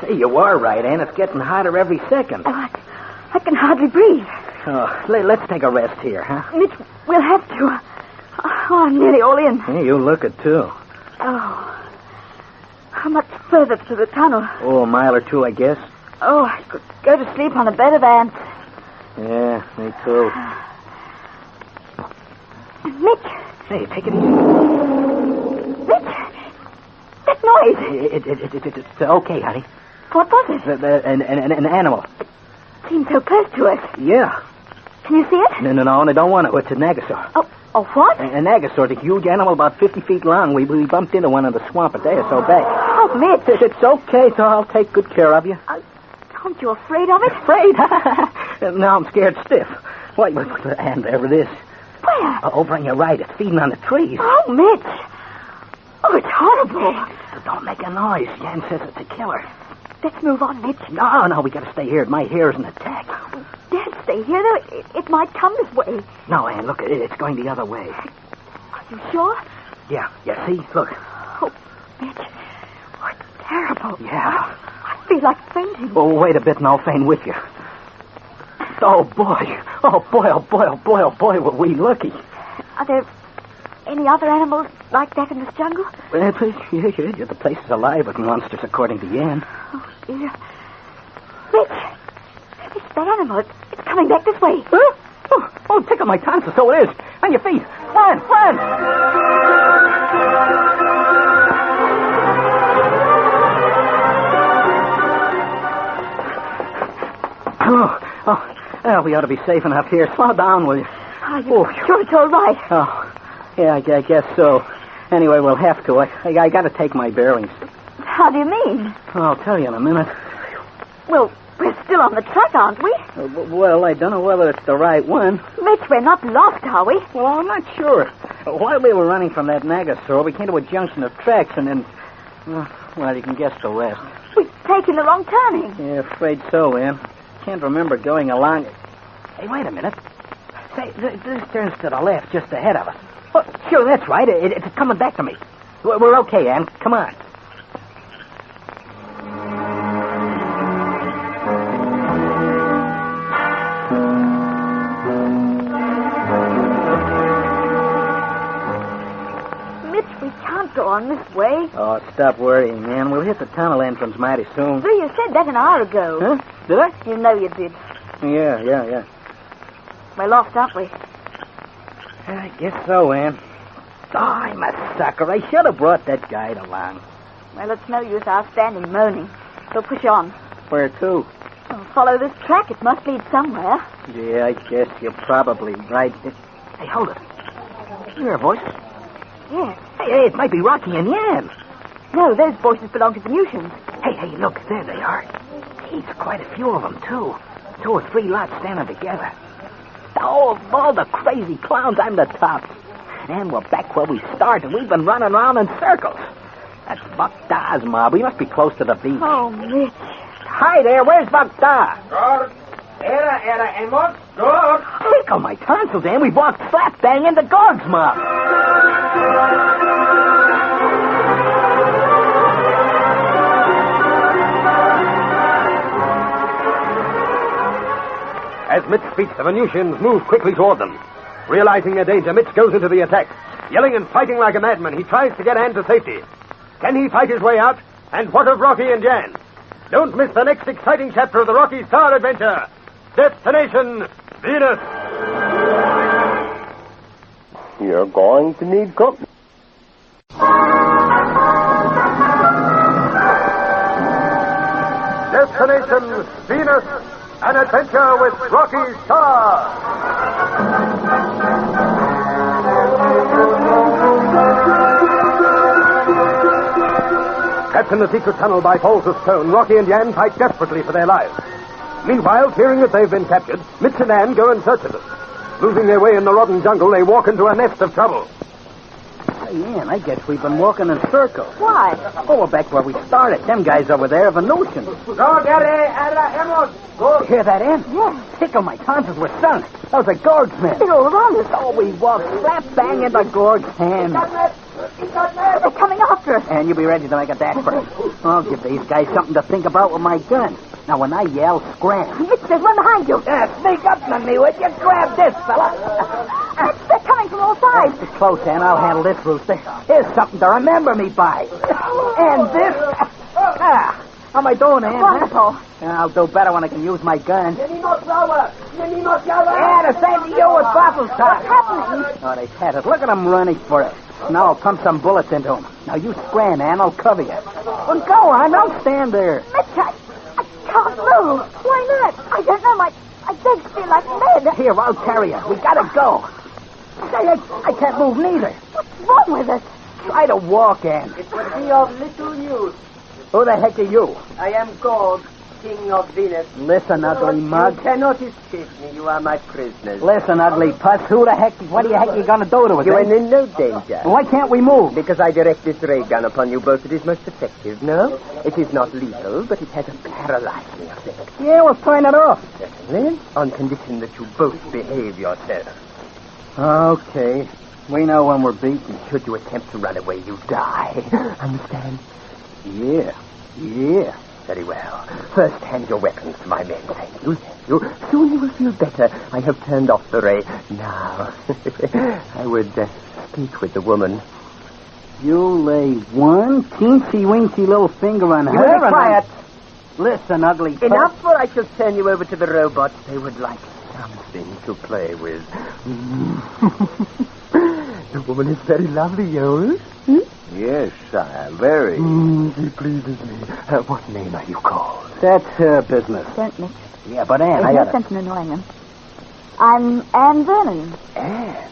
Say, you are right, Ann. It's getting hotter every second. Oh, I can hardly breathe. Oh, let's take a rest here, huh? Mitch, we'll have to. Oh, I'm nearly all in. Hey, you look it, too. Oh. How much further to the tunnel? Oh, a mile or two, I guess. Oh, I could go to sleep on a bed of ants. Yeah, me too. Mitch. Hey, take it easy. Mitch. That noise. It's okay, honey. What was it? An animal. It seemed so close to us. Yeah. Can you see it? No, I don't want it. It's a Nagasaur. Oh, what? An Nagasaur, a huge animal about 50 feet long. We bumped into one in the swamp, but they are so big. Oh, Mitch. It's okay, so I'll take good care of you. Aren't you afraid of it? Afraid? Now I'm scared stiff. Why, and there it is. Where? Over on your right. It's feeding on the trees. Oh, Mitch. Oh, it's horrible. Don't make a noise. Jan says it's a killer. Let's move on, Mitch. No, we gotta stay here. My hair isn't attacked. We daren't stay here, though. It might come this way. No, Ann, look, it's going the other way. Are you sure? Yeah, see? Look. Oh, Mitch. Oh, it's terrible. Yeah. I feel like fainting. Oh, wait a bit and I'll faint with you. Oh, boy, were we lucky. Are there any other animals like that in this jungle? Yeah, the place is alive with monsters, according to Jan. Oh, dear. Mitch, it's that animal. It's coming back this way. Huh? Oh, tickle my tonsils, so it is. On your feet. Run! Oh, we ought to be safe enough here. Slow down, will you? Are you sure it's all right? Oh, yeah, I guess so. Anyway, we'll have to. I got to take my bearings. How do you mean? I'll tell you in a minute. Well, we're still on the track, aren't we? Well, I don't know whether it's the right one. Mitch, we're not lost, are we? Well, I'm not sure. While we were running from that Nagasaur, we came to a junction of tracks, and then... Well, you can guess the rest. We've taken the wrong turning. Yeah, afraid so, Ann. Can't remember going along... Hey, wait a minute. Say, this turns to the left, just ahead of us. Oh, sure, that's right. It's coming back to me. We're okay, Ann. Come on. Mitch, we can't go on this way. Oh, stop worrying, man. We'll hit the tunnel entrance mighty soon. Well, you said that an hour ago. Huh? Did I? You know you did. Yeah. We're lost, aren't we? I guess so, Ann. Oh, I'm a sucker. I should have brought that guide along. Well, it's no use our standing moaning. So push on. Where to? Well, follow this track. It must lead somewhere. Yeah, I guess you're probably right. Hey, hold it. You hear voices? Yes. Hey, it might be Rocky and Jan. No, those voices belong to the Venusians. Hey, look, there they are. He's quite a few of them, too. 2 or 3 lots standing together. Oh, of all the crazy clowns, I'm the top. And we're back where we started. We've been running around in circles. That's Buck Da's mob. We must be close to the beach. Oh, Mitch. Hi there, where's Buck Da? Good. Era, hemos. Good. Tickle my tonsils, and we walked slap bang into Gog's mob. As Mitch speaks, the Venusians move quickly toward them. Realizing their danger, Mitch goes into the attack. Yelling and fighting like a madman, he tries to get Anne to safety. Can he fight his way out? And what of Rocky and Jan? Don't miss the next exciting chapter of the Rocky Starr Adventure. Destination Venus. You're going to need company. Destination Venus, an adventure with Rocky Starr. Trapped in the secret tunnel by falls of stone, Rocky and Yan fight desperately for their lives. Meanwhile, fearing that they've been captured, Mitch and Ann go in search of them. Losing their way in the rotten jungle, they walk into a nest of trouble. Hey, Ann, I guess we've been walking in circles. Why? Oh, we're back where we started. Them guys over there have a notion. Go. Hear that, Ann? Yes. Tickle my tonsils with sun. Those are Gorg's men. They're all around us. Oh, we walked slap bang into Gorg's hand. They're coming after us. And you be ready to make a dash for it. I'll give these guys something to think about with my gun. Now, when I yell, scram. Mitch, there's one behind you. Sneak up on me, would you? Grab this, fella. Mitch, they're coming from all sides. It's close, Ann. I'll handle this, Rooster. Here's something to remember me by. And this. How am I doing, Ann? Wonderful. I'll do better when I can use my gun. Yeah, the same to you with Baffles What's happening? Oh, they've had it. Look at them running for it. Now I'll pump some bullets into them. Now you scram, Ann. I'll cover you. Well, go on. Don't stand there. Mitch, I can't move. Why not? I don't know. My legs feel like lead. Here, I'll carry you. We gotta go. I can't move neither. What's wrong with us? Try to walk, Ann. It would be of little use. Who the heck are you? I am Gog, King of Venus. Listen, ugly mug. You cannot escape me. You are my prisoners. Listen, ugly puss. What the heck you gonna do to us? You are in no danger. Why can't we move? Because I direct this ray gun upon you both. It is most effective. No, it is not lethal, but it has a paralyzing effect. Yeah, we'll find it off. Certainly, on condition that you both behave yourselves. Okay. We know when we're beaten. Should you attempt to run away, you die. Understand? Yeah. Very well. First, hand your weapons to my men. Thank you. Soon you will feel better. I have turned off the ray. Now, I would speak with the woman. You lay one teensy-weensy little finger on her. You will be quiet. Listen, ugly puss. Enough, or I shall turn you over to the robots. They would like something to play with. The woman is very lovely, yours. Yes, sire, very. She pleases me. What name are you called? That's her business. Don't, Mitch. Yeah, but Ann, There's no sense in annoying him. I'm Ann Vernon. Ann?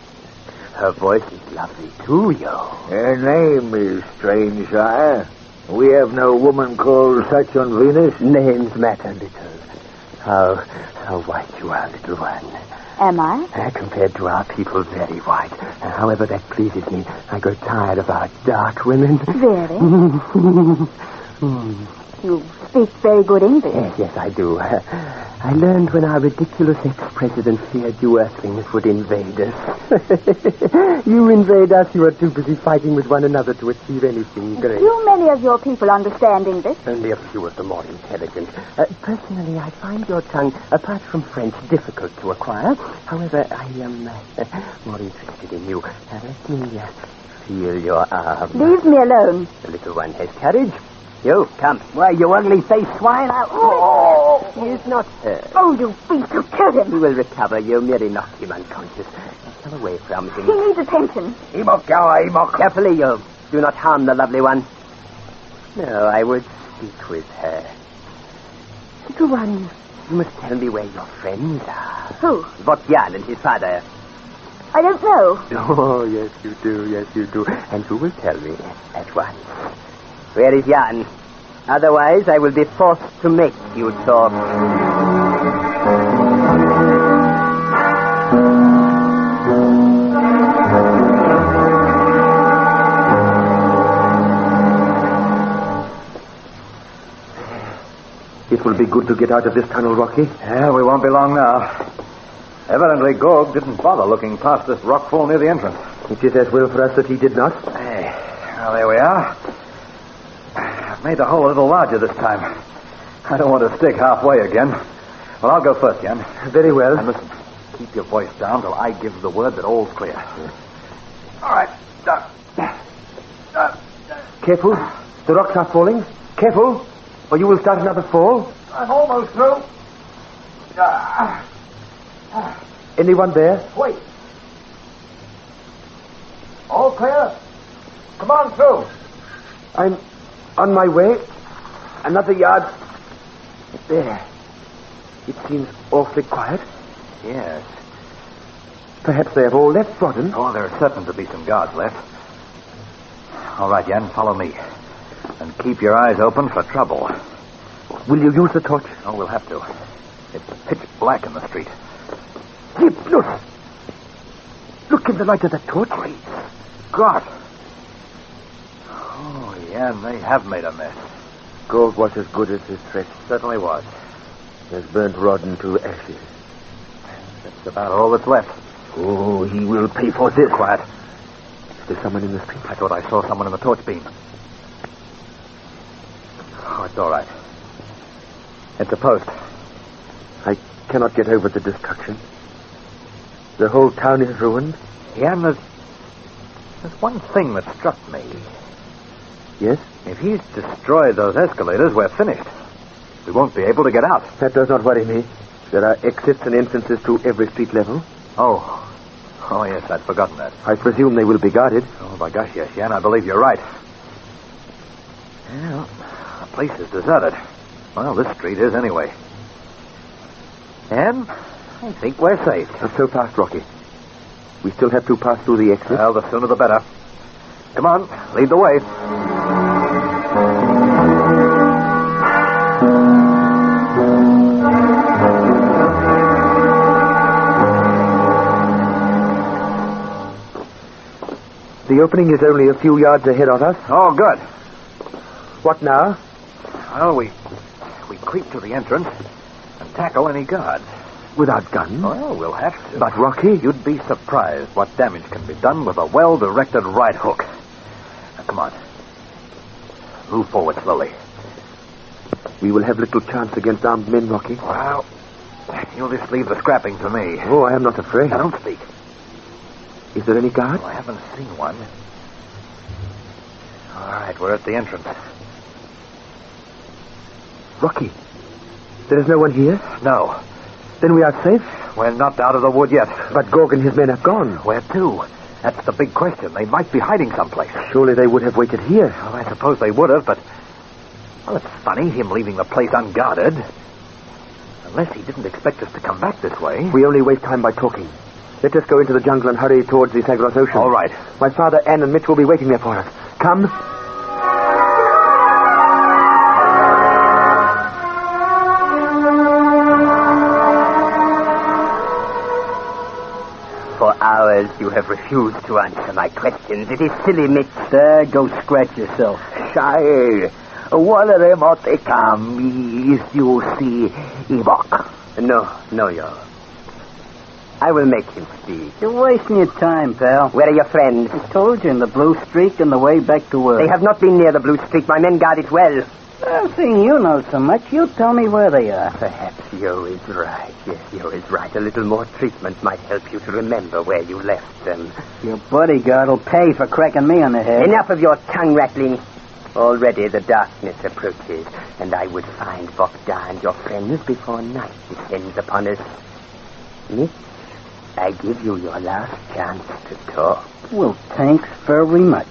Her voice is lovely, too, yo. Her name is strange, sire. We have no woman called such on Venus. Names matter little. How white you are, little one. Am I? Compared to our people, very white. However, that pleases me. I grow tired of our dark women. Really? You speak very good English. Yes, I do. I learned when our ridiculous ex-president feared you Earthlings would invade us. You invade us, you are too busy fighting with one another to achieve anything great. Do many of your people understand English? Only a few of the more intelligent. Personally, I find your tongue, apart from French, difficult to acquire. However, I am more interested in you. Let me feel your arm. Leave me alone. The little one has courage. You, come. Why, you ugly-faced swine. He is not hurt. Oh, you beast. You killed him. He will recover. You merely knocked him unconscious. Come away from him. He needs attention. Carefully, you. Do not harm the lovely one. No, I would speak with her. Little one, you must tell me where your friends are. Who? Jan and his father. I don't know. Oh, yes, you do. And who will tell me at once? Where is Jan? Otherwise, I will be forced to make you talk. It will be good to get out of this tunnel, Rocky. Yeah, we won't be long now. Evidently, Gog didn't bother looking past this rockfall near the entrance. It is as well for us that he did not. Hey, well, there we are. I've made the hole a little larger this time. I don't want to stick halfway again. Well, I'll go first, Jan. Very well. And listen, keep your voice down till I give the word that all's clear. All right. Careful. The rocks are falling. Careful, or you will start another fall. I'm almost through. Anyone there? Wait. All clear? Come on through. I'm on my way. Another yard. There. It seems awfully quiet. Yes. Perhaps they have all left Rodden. Oh, there are certain to be some guards left. All right, Jan, follow me. And keep your eyes open for trouble. Will you use the torch? Oh, we'll have to. It's pitch black in the street. Keep, look. Look in the light of that torch. Great God. Oh, Jan, they have made a mess. Gold was as good as his threat. Certainly was. Has burnt Rodden to ashes. That's about all that's left. Oh, he will pay for this. Quiet. Is there someone in the street? I thought I saw someone in the torch beam. Oh, it's all right. It's a post. I cannot get over the destruction. The whole town is ruined. Yeah, and there's one thing that struck me. Yes? If he's destroyed those escalators, we're finished. We won't be able to get out. That does not worry me. There are exits and entrances to every street level. Oh, yes, I'd forgotten that. I presume they will be guarded. Oh, by gosh, yes, Jan, I believe you're right. Well, the place is deserted. Well, this street is anyway. And I think we're safe. Not so fast, Rocky. We still have to pass through the exit. Well, the sooner the better. Come on, lead the way. The opening is only a few yards ahead of us. Oh, good. What now? Well, we creep to the entrance and tackle any guards. Without guns? Well, we'll have to. But, Rocky... You'd be surprised what damage can be done with a well-directed right hook. Now, come on. Move forward slowly. We will have little chance against armed men, Rocky. Well, you'll just leave the scrapping to me. Oh, I am not afraid. Now, don't speak. Is there any guard? Oh, I haven't seen one. All right, we're at the entrance. Rocky, there is no one here? No. Then we are safe? We're not out of the wood yet. But Gorg and his men have gone. Where to? That's the big question. They might be hiding someplace. Surely they would have waited here. Well, I suppose they would have, but... Well, it's funny, him leaving the place unguarded. Unless he didn't expect us to come back this way. We only waste time by talking. Let us go into the jungle and hurry towards the Sagros Ocean. All right. My father, Anne, and Mitch will be waiting there for us. Come. For hours you have refused to answer my questions. It is silly, Mitch. There, go scratch yourself. Sire, one of them ought to come. Is you see Ewok? No, yo. I will make him speak. You're wasting your time, pal. Where are your friends? I told you, in the Blue Streak and the way back to Earth. They have not been near the Blue Streak. My men guard it well. Well, seeing you know so much, you tell me where they are. Perhaps Yo is right. Yes, Yo is right. A little more treatment might help you to remember where you left them. Your bodyguard will pay for cracking me on the head. Enough of your tongue-rattling. Already the darkness approaches, and I would find Bogdan and your friends before night descends upon us. Mitch, I give you your last chance to talk. Well, thanks very much.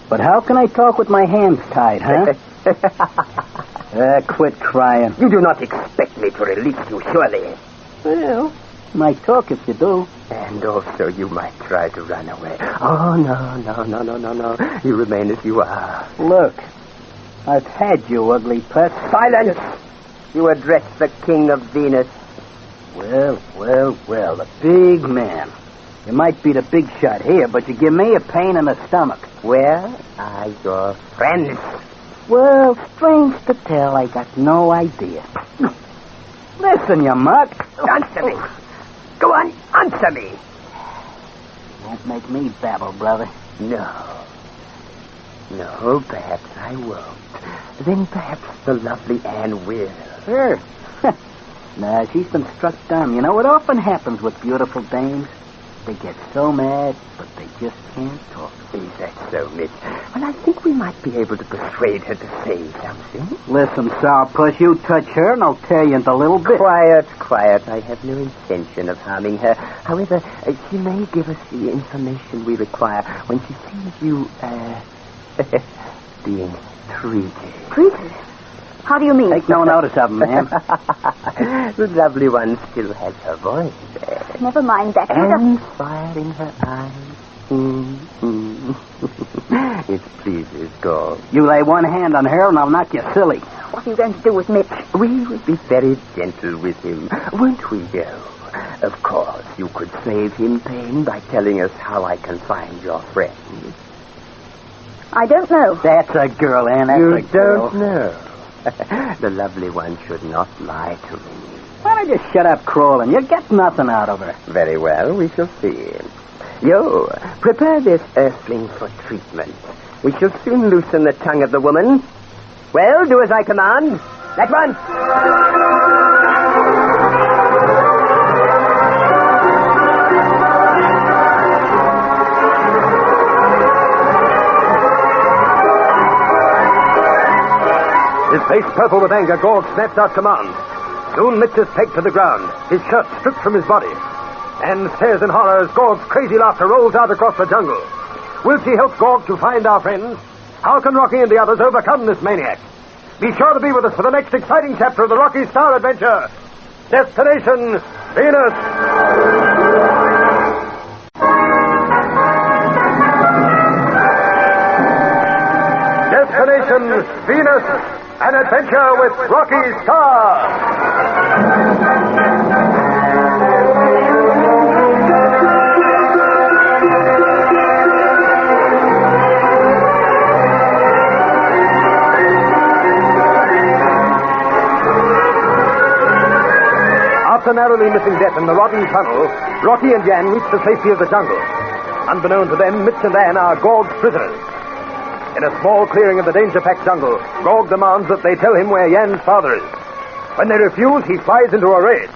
But how can I talk with my hands tied, huh? Quit crying. You do not expect me to release you, surely. Well, might talk if you do. And also you might try to run away. Oh, no. You remain as you are. Look, I've had you, ugly pest. Silence! You address the King of Venus. Well, the big man. You might be the big shot here, but you give me a pain in the stomach. Where are your friends? Well, strange to tell, I got no idea. Listen, you mutt. Answer me. Go on, answer me. Won't make me babble, brother. No, perhaps I won't. Then perhaps the lovely Anne will. Her? Nah, she's been struck dumb. You know, it often happens with beautiful dames. They get so mad, but they just can't talk. Is that so, Mitch? Well, I think we might be able to persuade her to say something. Listen, sourpuss, you touch her and I'll tear you into little bits. Quiet. I have no intention of harming her. However, she may give us the information we require when she sees you, being treated. Treated? How do you mean? Take no notice of them, ma'am. The lovely one still has her voice. Never mind that. And fire in her eyes. It pleases God. You lay one hand on her and I'll knock you silly. What are you going to do with Mitch? We will be very gentle with him, won't we, Joe? Of course, you could save him pain by telling us how I can find your friend. I don't know. That's a girl, Anne. That's You a girl. don't know. The lovely one should not lie to me. Why don't you shut up crawling? You get nothing out of her. Very well, we shall see. Yo, prepare this earthling for treatment. We shall soon loosen the tongue of the woman. Well, do as I command. At once. His face purple with anger, Gorg snaps out command. Soon Mitch is pegged to the ground, his shirt stripped from his body. Anne stares in horror as Gorg's crazy laughter rolls out across the jungle. Will she help Gorg to find our friends? How can Rocky and the others overcome this maniac? Be sure to be with us for the next exciting chapter of the Rocky Starr Adventure. Destination Venus. Destination Venus, an adventure with Rocky Starr. After narrowly missing death in the Rodden Tunnel, Rocky and Jan reach the safety of the jungle. Unbeknown to them, Mitch and Anne are Gorg's prisoners. In a small clearing of the danger-packed jungle, Gorg demands that they tell him where Jan's father is. When they refuse, he flies into a rage.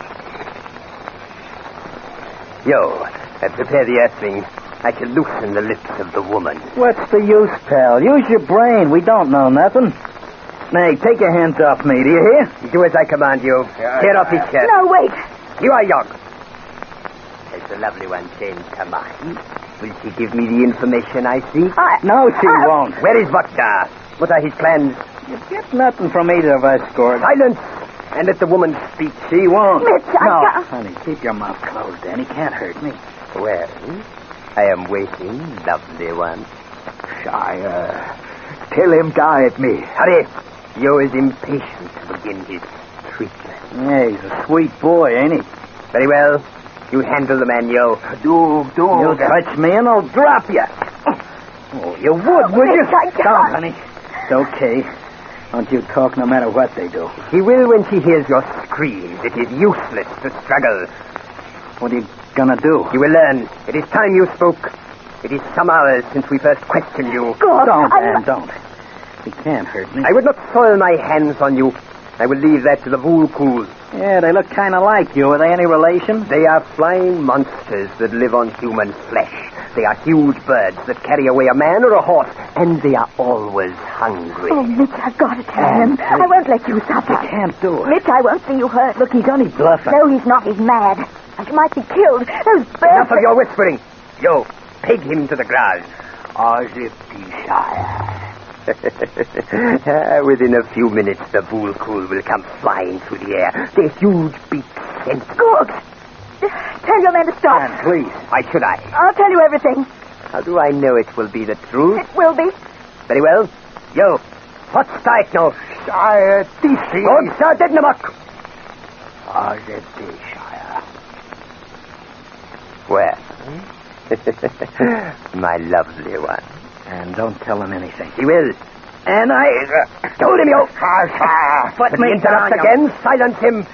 Yo, prepare the earthling. I shall loosen the lips of the woman. What's the use, pal? Use your brain. We don't know nothing. Nay, take your hands off me, do you hear? Do as I command you. Tear off his shirt. No, wait. You are young. Has the lovely one changed her mind? Will she give me the information I seek? No, she won't. Where is Vakta? What are his plans? You get nothing from either of us, Gorg. Silence! And let the woman speak. She won't. Mitch, No, honey, keep your mouth closed, Dan. He can't hurt me. Well, I am waiting, lovely one. Tell him guide me. Hurry! Yo is impatient to begin his treatment. Yeah, he's a sweet boy, ain't he? Very well. You handle the man, Yo. You touch me and I'll drop you. Oh, you would you? Don't, honey. It's okay. Don't you talk no matter what they do. He will when she hears your screams. It is useless to struggle. What are you gonna do? You will learn. It is time you spoke. It is some hours since we first questioned you. God, don't, Anne, don't. He can't hurt me. I would not soil my hands on you. I will leave that to the Woolpool. Yeah, they look kind of like you. Are they any relation? They are flying monsters that live on human flesh. They are huge birds that carry away a man or a horse, and they are always hungry. Oh, Mitch, I've got to tell him. I won't let you suffer. You can't do it. Mitch, I won't see you hurt. Look, he's only bluffing. No, he's not. He's mad. And you might be killed. Those birds... Enough of your whispering. Yo, peg him to the ground. Within a few minutes, the Woolpool will come flying through the air. Their huge beaks sent... Good. Tell your men to stop. Anne, please. Why should I? I'll tell you everything. How do I know it will be the truth? It will be. Very well. Yo, what's that now? Good, Sir Dednamuck. Well, my lovely one. And don't tell him anything. He will. And I told him, yo. But me interrupt again. Silence him.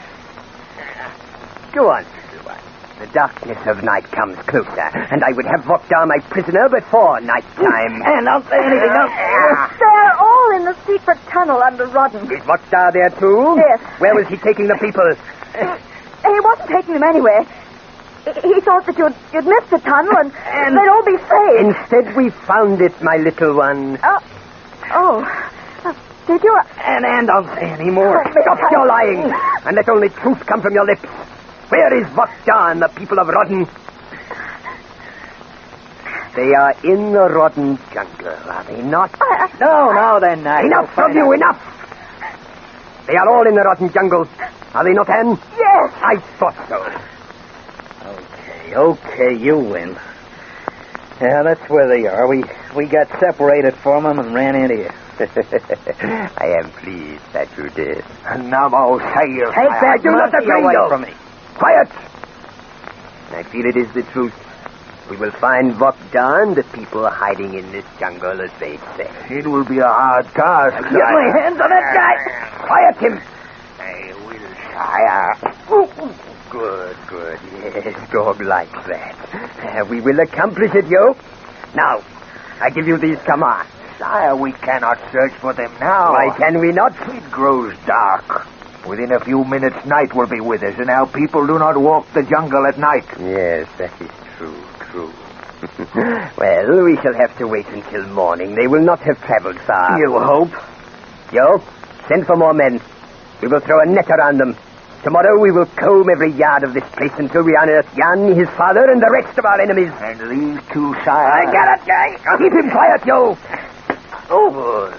Go on, little one. The darkness of night comes closer, and I would have Vakta my prisoner before night time. And don't say anything else. They're all in the secret tunnel under Rodden. Is Vakta there too? Yes. Where was he taking the people? He wasn't taking them anywhere. He thought that you'd missed the tunnel and they'd all be saved. Instead, we found it, my little one. Did you? And don't say any more. Stop your lying, and let only truth come from your lips. Where is Vodka and the people of Rodden? They are in the Rodden jungle, are they not? No, they're not. Enough from you, enough! They are all in the Rodden jungle, are they not, Anne? Yes. I thought so. Okay, you win. Yeah, that's where they are. We got separated from them and ran into you. I am pleased that you did. Namo Sayer. Take that, do not agree away from me. Quiet! I feel it is the truth. We will find Vodka and the people hiding in this jungle, as they say. It will be a hard task. Get my hands on that guy! Quiet him! I will, sire. Good. Yes, dog likes that. We will accomplish it, yo. Now, I give you these commands. Sire, we cannot search for them now. Why can we not? It grows dark. Within a few minutes, night will be with us, and our people do not walk the jungle at night. Yes, that is true. Well, we shall have to wait until morning. They will not have traveled far. You hope? Yo, send for more men. We will throw a net around them. Tomorrow we will comb every yard of this place until we unearth Jan, his father, and the rest of our enemies. And these two, sire. I got it, guy. Keep him quiet, yo. Good.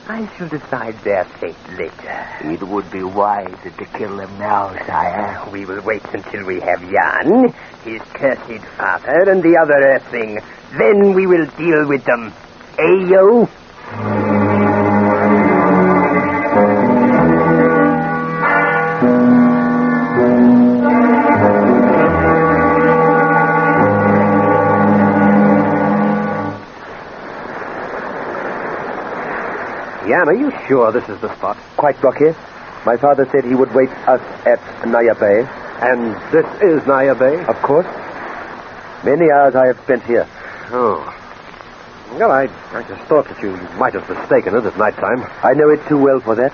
I shall decide their fate later. It would be wiser to kill them now, sire. We will wait until we have Jan, his cursed father, and the other earthling. Then we will deal with them. Yo? Jan, are you sure this is the spot? Quite, Rocky. My father said he would wait us at Naya Bay. And this is Naya Bay? Of course. Many hours I have spent here. Oh. Well, I just thought that you might have mistaken it at nighttime. I know it too well for that.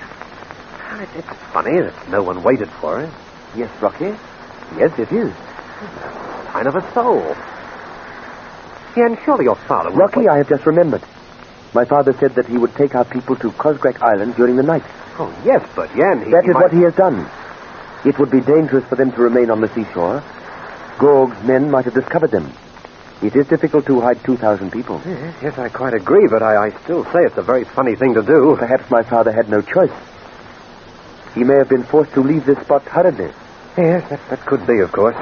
It's funny that no one waited for it. Yes, Rocky. Yes, it is. Sign of a soul. Jan, surely your father... Rocky, I have just remembered. My father said that he would take our people to Cosgrack Island during the night. Oh, yes, but Jan... That is what he has done. It would be dangerous for them to remain on the seashore. Gorg's men might have discovered them. It is difficult to hide 2,000 people. Yes, I quite agree, but I still say it's a very funny thing to do. Perhaps my father had no choice. He may have been forced to leave this spot hurriedly. Yes, that could be, of course.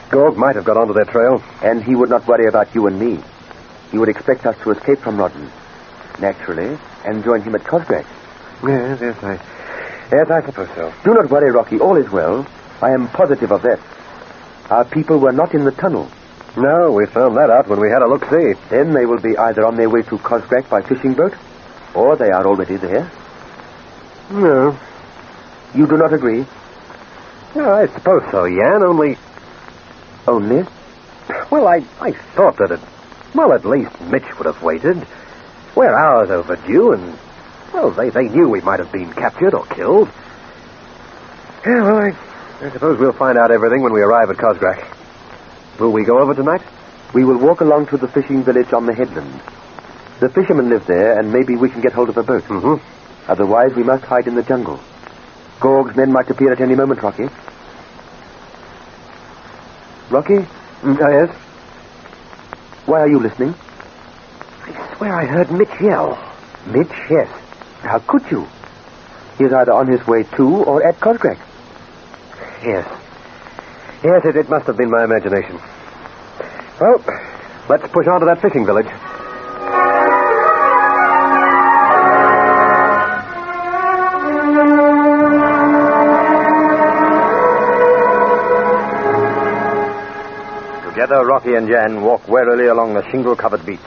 Gorg might have got onto their trail. And he would not worry about you and me. He would expect us to escape from Rodden, naturally, and join him at Cosgrack. Yes, I suppose so. Do not worry, Rocky. All is well. I am positive of that. Our people were not in the tunnel. No, we found that out when we had a look-see. Then they will be either on their way to Cosgrack by fishing boat, or they are already there. No. You do not agree? No, I suppose so, Jan, only... Only? Well, I thought that it... Well, at least Mitch would have waited. We're hours overdue, and... Well, they knew we might have been captured or killed. Yeah, well, I suppose we'll find out everything when we arrive at Cosgrack. Will we go over tonight? We will walk along to the fishing village on the headland. The fishermen live there, and maybe we can get hold of a boat. Mm-hmm. Otherwise, we must hide in the jungle. Gorg's men might appear at any moment, Rocky. Rocky? Yes? Why are you listening? I swear I heard Mitch yell. Mitch? Yes. How could you? He is either on his way to or at Cosgrack. Yes. Yes, it must have been my imagination. Well, let's push on to that fishing village. Together, Rocky and Jan walk warily along the shingle-covered beach,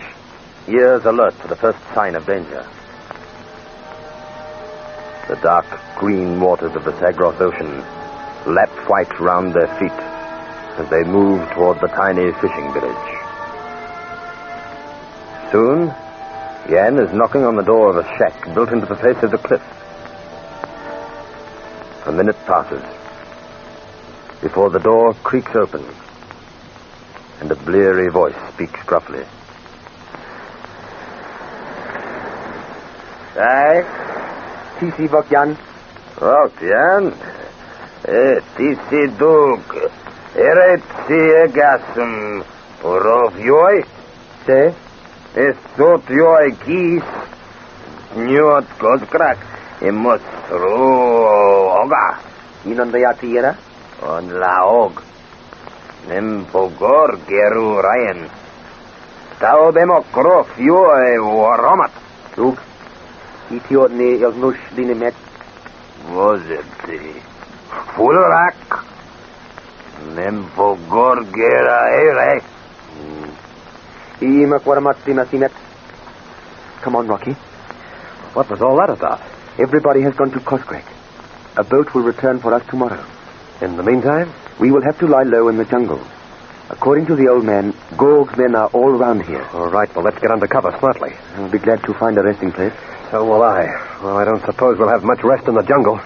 ears alert for the first sign of danger. The dark green waters of the Sagros Ocean lap white round their feet as they move toward the tiny fishing village. Soon, Jan is knocking on the door of a shack built into the face of the cliff. A minute passes. before the door creaks open and a bleary voice speaks gruffly. Aye. T.C. Vokjan. Vokjan? T.C. Dug. Eretsi egasum. Porov joi? Se? Estot joi gis. Nyot godkrak. Emos ro oga. Inon dayatiera? On laog. Nempogor geru Ryan. Tao bemo krof joi waramat. Dug. Itiotni ilnush dinimet. Vozeti. Fulrak. Nempogor gera ere. Come on, Rocky. What was all that about? Everybody has gone to Coscrack. A boat will return for us tomorrow. In the meantime? We will have to lie low in the jungle. According to the old man, Gorg's men are all around here. All right, well, let's get under cover smartly. I'll be glad to find a resting place. So will I. Well, I don't suppose we'll have much rest in the jungle.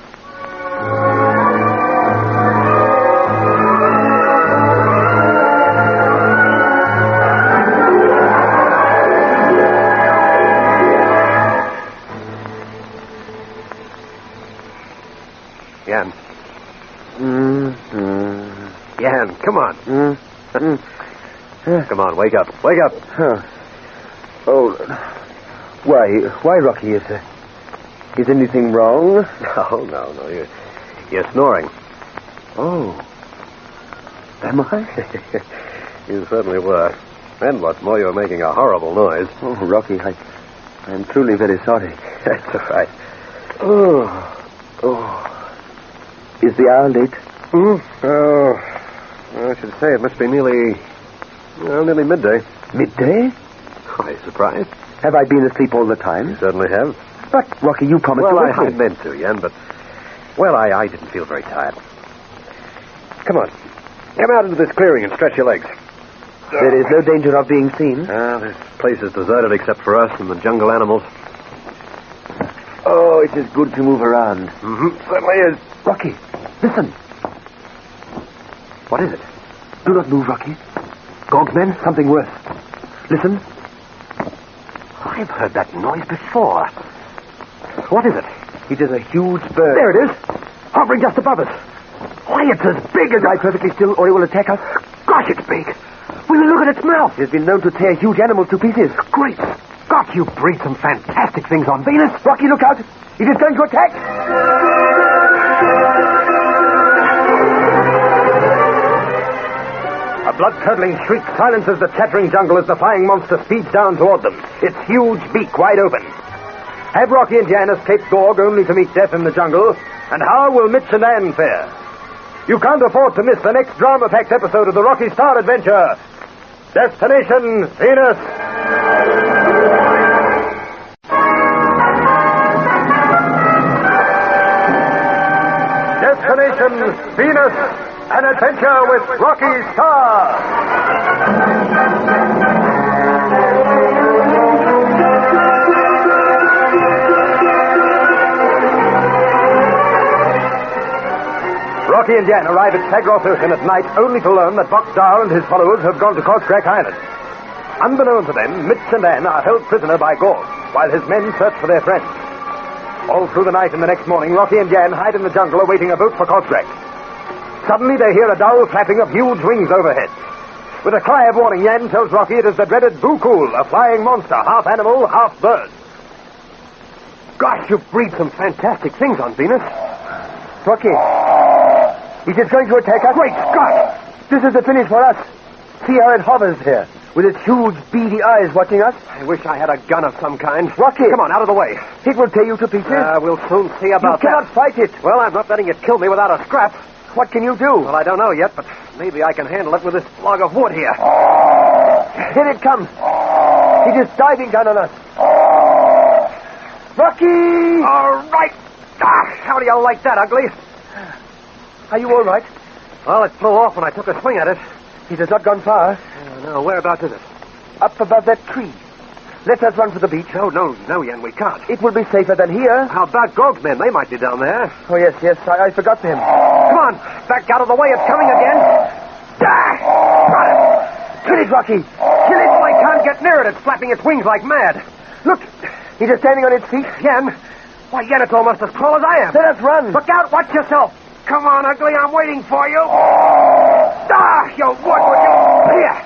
Jan. Jan, come on. Come on, wake up. Wake up. Oh, why, Rocky? Is anything wrong? No. You're snoring. Oh. Am I? You certainly were. And what's more, you're making a horrible noise. Oh, Rocky, I'm truly very sorry. That's all right. Oh. Is the hour late? I should say it must be nearly midday. Midday? Why, surprised? Have I been asleep all the time? You certainly have. But, Rocky, you promised Well, to I meant to, Jan, but... Well, I didn't feel very tired. Come on. Come out into this clearing and stretch your legs. There is no danger of being seen? This place is deserted except for us and the jungle animals. Oh, it is good to move around. Certainly is. Rocky, listen. What is it? Do not move, Rocky. Gorg's men, something worse. Listen. I've heard that noise before. What is it? It is a huge bird. There it is. Hovering just above us. Why, it's as big as... Lie perfectly still or it will attack us. Gosh, it's big. Will you look at its mouth? It has been known to tear huge animals to pieces. Great Scott, you breed some fantastic things on Venus. Rocky, look out. It is going to attack. A blood-curdling shriek silences the chattering jungle as the flying monster speeds down toward them, its huge beak wide open. Have Rocky and Jan escaped Gorg only to meet death in the jungle? And how will Mitch and Anne fare? You can't afford to miss the next drama-packed episode of the Rocky Starr Adventure. Destination Venus. Destination Venus, an adventure with Rocky Starr. Rocky and Jan arrive at Sagroth Ocean at night only to learn that Boxdal and his followers have gone to Coscrack Island. Unbeknown to them, Mitch and Anne are held prisoner by Gorg, while his men search for their friends. All through the night and the next morning, Rocky and Jan hide in the jungle awaiting a boat for Coscrack. Suddenly they hear a dull flapping of huge wings overhead. With a cry of warning, Jan tells Rocky it is the dreaded Bukul, a flying monster, half animal, half bird. Gosh, you breed some fantastic things on Venus. Rocky, it is going to attack us. Great Scott! This is the finish for us. See how it hovers here, with its huge, beady eyes watching us. I wish I had a gun of some kind. Rocky! Come on, out of the way. It will tear you to pieces. We'll soon see about that. You cannot fight it. Well, I'm not letting it kill me without a scrap. What can you do? Well, I don't know yet, but maybe I can handle it with this log of wood here. Here it comes. It is diving down on us. Rocky! All right. How do you like that, Ugly? Are you all right? Well, it flew off when I took a swing at it. It has not gone far. No, whereabouts is it? Up above that tree. Let us run for the beach. No, Jan, we can't. It will be safer than here. How about Gorg's men? They might be down there. Oh, yes, I forgot them. Come on. Back out of the way. It's coming again. Ah! Got it. Kill it, Rocky. Kill it. I can't get near it. It's flapping its wings like mad. Look, it is standing on its feet. Yen. Why, Yen, it's almost as tall as I am. Let us run. Look out. Watch yourself. Come on, Ugly. I'm waiting for you. Ah, you would you? Here.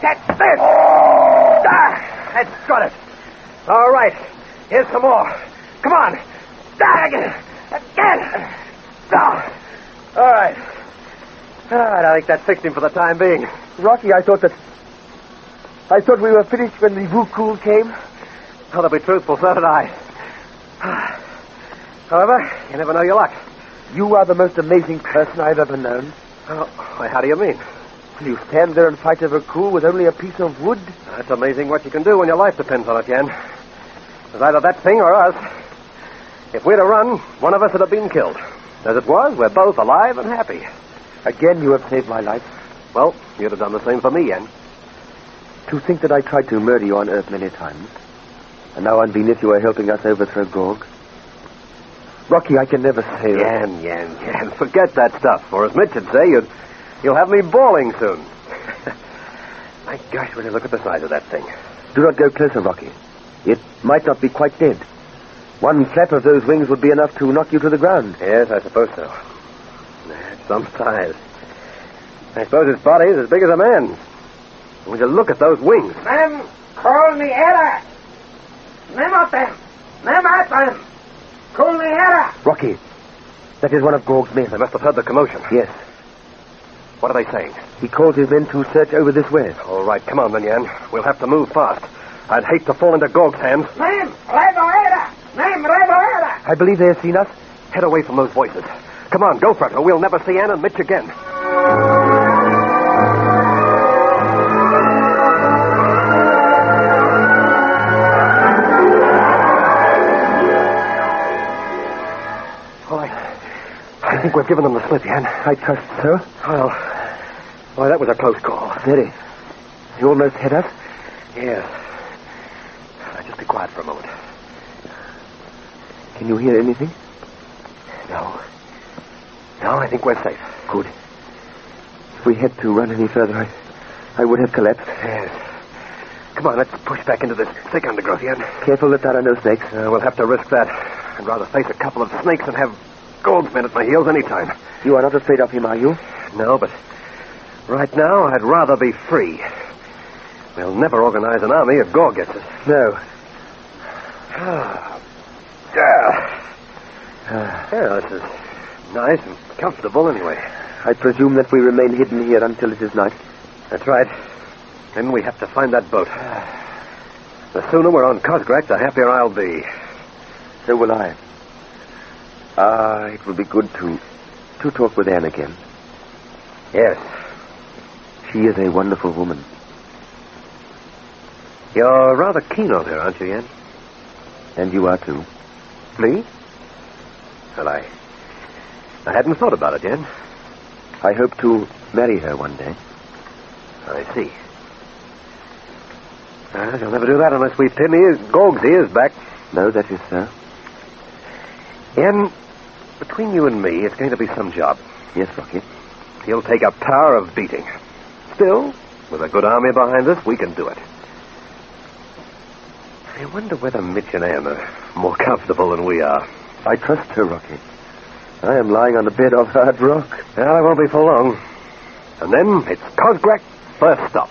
That's it. Ah, that's got it. All right. Here's some more. Come on. Ah, again. Ah. All right. I think that fixed him for the time being. Rocky, I thought we were finished when the Vuku came. Oh, to be truthful, so did I. However, you never know your luck. You are the most amazing person I've ever known. Oh, why, how do you mean? You stand there and fight a Vuku with only a piece of wood? That's amazing what you can do when your life depends on it, Yen. It's either that thing or us. If we'd have run, one of us would have been killed. As it was, we're both alive and happy. Again, you have saved my life. Well, you'd have done the same for me, Yen. To think that I tried to murder you on Earth many times, and now on Venus you are helping us overthrow Gorg. Rocky, I can never say that. Yen. Forget that stuff. Or as Mitch would say, you'll have me bawling soon. My gosh, will you look at the size of that thing? Do not go closer, Rocky. It might not be quite dead. One flap of those wings would be enough to knock you to the ground. Yes, I suppose so. It's some size. I suppose its body is as big as a man's. Would you look at those wings? Men, call me Era. Name up them. Name up them. Call me Era. Rocky, that is one of Gorg's men. They must have heard the commotion. Yes. What are they saying? He calls his men to search over this way. All right, come on then, Yen. We'll have to move fast. I'd hate to fall into Gorg's hands. Name Reboera. Name Reboera. I believe they have seen us. Head away from those voices. Come on, go for it, or we'll never see Ann and Mitch again. I think we've given them the slip, Yen. I trust so. Well, boy, that was a close call. Very. You almost hit us? Yes. Just be quiet for a moment. Can you hear anything? No. No, I think we're safe. Good. If we had to run any further, I would have collapsed. Yes. Come on, let's push back into this thick undergrowth, Yen. Careful that there are no snakes. We'll have to risk that. I'd rather face a couple of snakes than have Gorg's men at my heels any time. You are not afraid of him, are you? No, but right now I'd rather be free. We'll never organize an army if Gorg gets us. No. Yeah, this is nice and comfortable anyway. I presume that we remain hidden here until it is night. That's right. Then we have to find that boat. The sooner we're on Cosgrac, the happier I'll be. So will I. It will be good to talk with Anne again. Yes. She is a wonderful woman. You're rather keen on her, aren't you, Yen? And you are too. Me? Well, I hadn't thought about it, Yen. I hope to marry her one day. I see. You'll never do that unless we pin Gorg's ears back. No, that is so. Yen, between you and me, it's going to be some job. Yes, Rocky. He'll take a power of beating. Still, with a good army behind us, we can do it. I wonder whether Mitch and Anne are more comfortable than we are. I trust her, Rocky. I am lying on a bed of hard rock. Well, I won't be for long. And then it's Cosgrac, first stop.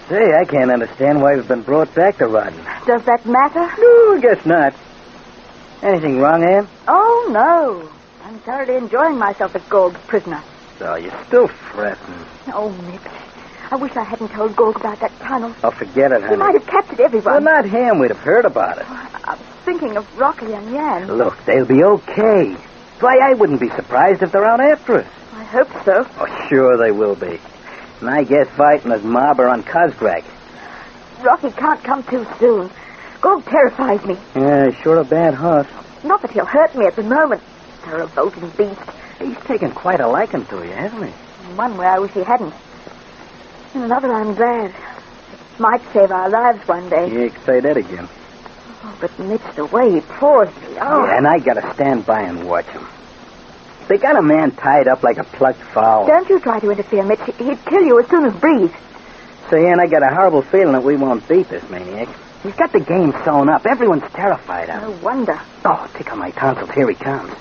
Say, I can't understand why we've been brought back to Rodden. Does that matter? No, I guess not. Anything wrong, Ann? Oh, no. I'm thoroughly enjoying myself as Gorg's prisoner. Oh, you're still fretting. Oh, Mitch. I wish I hadn't told Gorg about that tunnel. Oh, forget it, honey. He might have captured everyone. Well, not him. We'd have heard about it. I'm thinking of Rocky and Yan. Look, they'll be okay. Why, I wouldn't be surprised if they're out after us. I hope so. Oh, sure they will be. And I guess Vite and his mob are on Cosgrac. Rocky can't come too soon. Gorg terrifies me. Yeah, sure a bad horse. Not that he'll hurt me at the moment. The revolting beast. He's taken quite a liking to you, hasn't he? In one way, I wish he hadn't. In another, I'm glad. Might save our lives one day. You can say that again. Oh, but Mitch, the way he pours me. Oh. Yeah, and I gotta stand by and watch him. They got a man tied up like a plucked fowl. Don't you try to interfere, Mitch. He'd kill you as soon as breathed. Say, Ann, I got a horrible feeling that we won't beat this maniac. He's got the game sewn up. Everyone's terrified of him. No wonder. Oh, tickle my tonsils. Here he comes.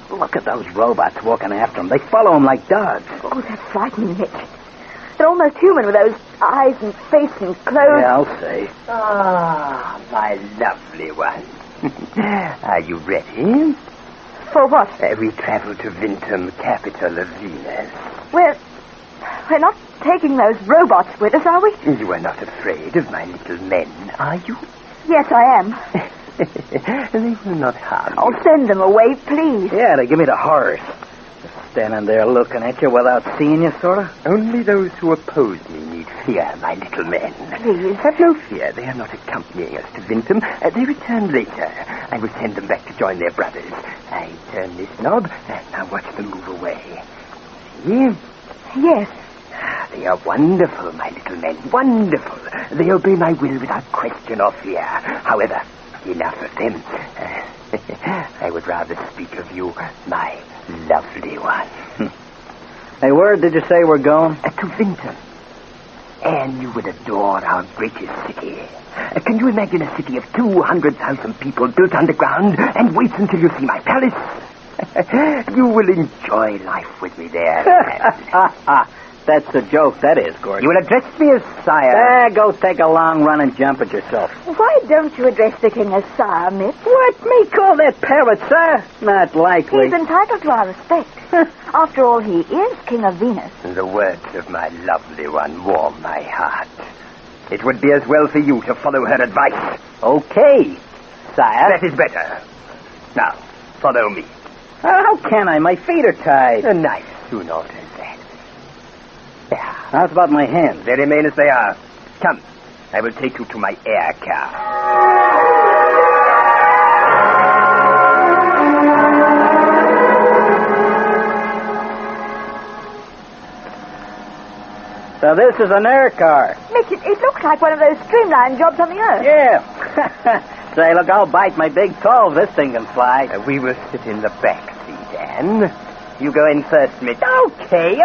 Look at those robots walking after him. They follow him like dogs. Oh, that's frightening, Mitch. They're almost human with those eyes and face and clothes. Yeah, I'll say. Ah, my lovely one. Are you ready? For what? We travel to Vintum, capital of Venus. We're not taking those robots with us, are we? You are not afraid of my little men, are you? Yes, I am. They will not harm you. Oh, send them away, please. Yeah, they give me the horrors. Just standing there looking at you without seeing you, sort of. Only those who oppose me need fear, my little men. Please. Have no fear. They are not accompanying us to Vintum. They return later. I will send them back to join their brothers. I turn this knob, and now watch them move away. See? Yes. They are wonderful, my little men. Wonderful. They obey my will without question or fear. However, enough of them. I would rather speak of you, my lovely one. Hey, where did you say we're going? To Vintum. And you would adore our greatest city. Can you imagine a city of 200,000 people built underground and wait until you see my palace? You will enjoy life with me there. That's a joke, that is, Gordon. You will address me as sire. Go take a long run and jump it yourself. Why don't you address the king as sire, Mitch? What? Me call that parrot, sir? Not likely. He's entitled to our respect. After all, he is king of Venus. The words of my lovely one warm my heart. It would be as well for you to follow her advice. Okay, sire. That is better. Now, follow me. How can I? My feet are tied. A knife soon alters that. There. How's about my hands? They remain as they are. Come, I will take you to my air car. So this is an air car. Mitch, it looks like one of those streamline jobs on the Earth. Yeah. Say, look, I'll bite my big toe if this thing can fly. We will sit in the back seat, Anne. You go in first, Mitch. Okay,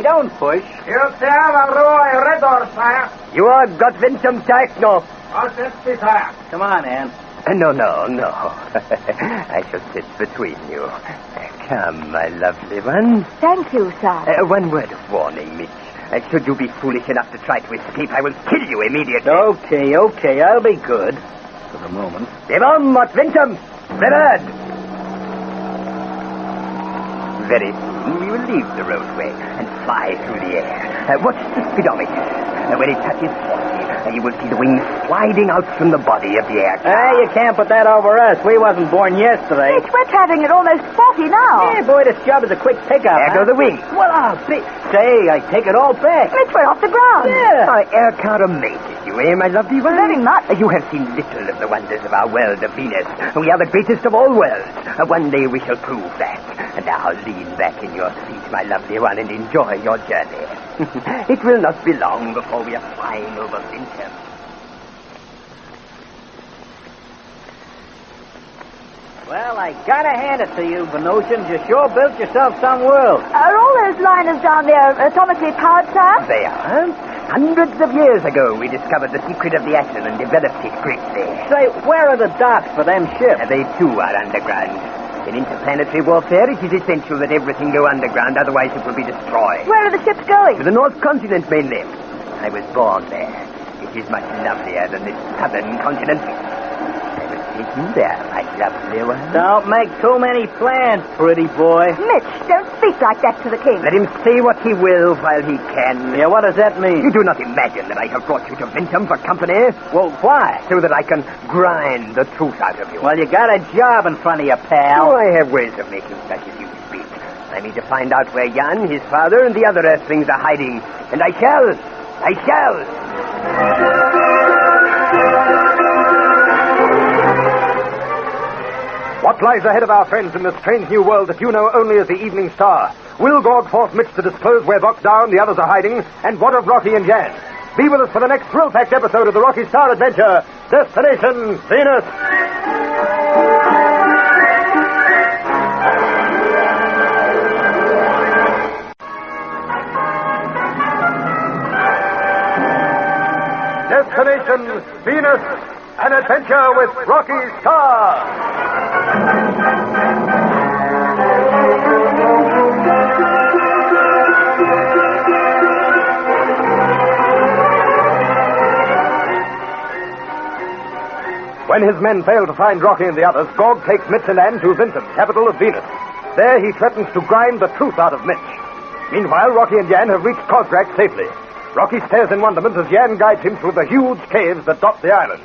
don't push. You say the rule red door, sire. You are got Vintum Techno. I'll sit sire. Come on, Anne. No. I shall sit between you. Come, my lovely one. Thank you, sir. One word of warning, Mitch. Should you be foolish enough to try to escape, I will kill you immediately. Okay, I'll be good. For the moment. Devon, mot Vintum. Revert. Very soon we will leave the roadway and fly through the air. Watch the speedometer. When it touches 40, you will see the wings sliding out from the body of the aircraft. Hey, you can't put that over us. We wasn't born yesterday. Mitch, we're traveling at almost 40 now. Yeah, boy, this job is a quick pickup. There go the wings. Well, I'll see. Say, I take it all back. Mitch, we're off the ground. Yeah. Our air car amazes you, my lovely one? Very much. You have seen little of the wonders of our world of Venus. We are the greatest of all worlds. One day we shall prove that. And now lean back in your seat, my lovely one, and enjoy your journey. It will not be long before we are flying over Vintum. Well, I gotta hand it to you, Venusians. You sure built yourself some world. Are all those liners down there atomically powered, sir? They are. Hundreds of years ago, we discovered the secret of the atom and developed it greatly. Say, where are the docks for them ships? They, too, are underground. In interplanetary warfare, it is essential that everything go underground, otherwise it will be destroyed. Where are the ships going? To the North Continent, mainly. I was born there. It is much lovelier than this southern continent. I will take you there, my lovely one. Don't make too many plans, pretty boy. Mitch, don't speak like that to the king. Let him say what he will while he can. Yeah, what does that mean? You do not imagine that I have brought you to Vintum for company? Well, why? So that I can grind the truth out of you. Well, you got a job in front of you, pal. Oh, I have ways of making such as you speak. I need to find out where Jan, his father, and the other Earthlings are hiding. And I shall. What lies ahead of our friends in this strange new world that you know only as the Evening Star? Will Gorg force Mitch to disclose where Vox Down and the others are hiding? And what of Rocky and Jan? Be with us for the next thrill-packed episode of the Rocky Starr Adventure, Destination Venus. Destination Venus, an adventure with Rocky Starr. When his men fail to find Rocky and the others, Gog takes Mitch and Anne to Vinton, capital of Venus. There he threatens to grind the truth out of Mitch. Meanwhile, Rocky and Jan have reached Kozrak safely. Rocky stares in wonderment as Jan guides him through the huge caves that dot the island.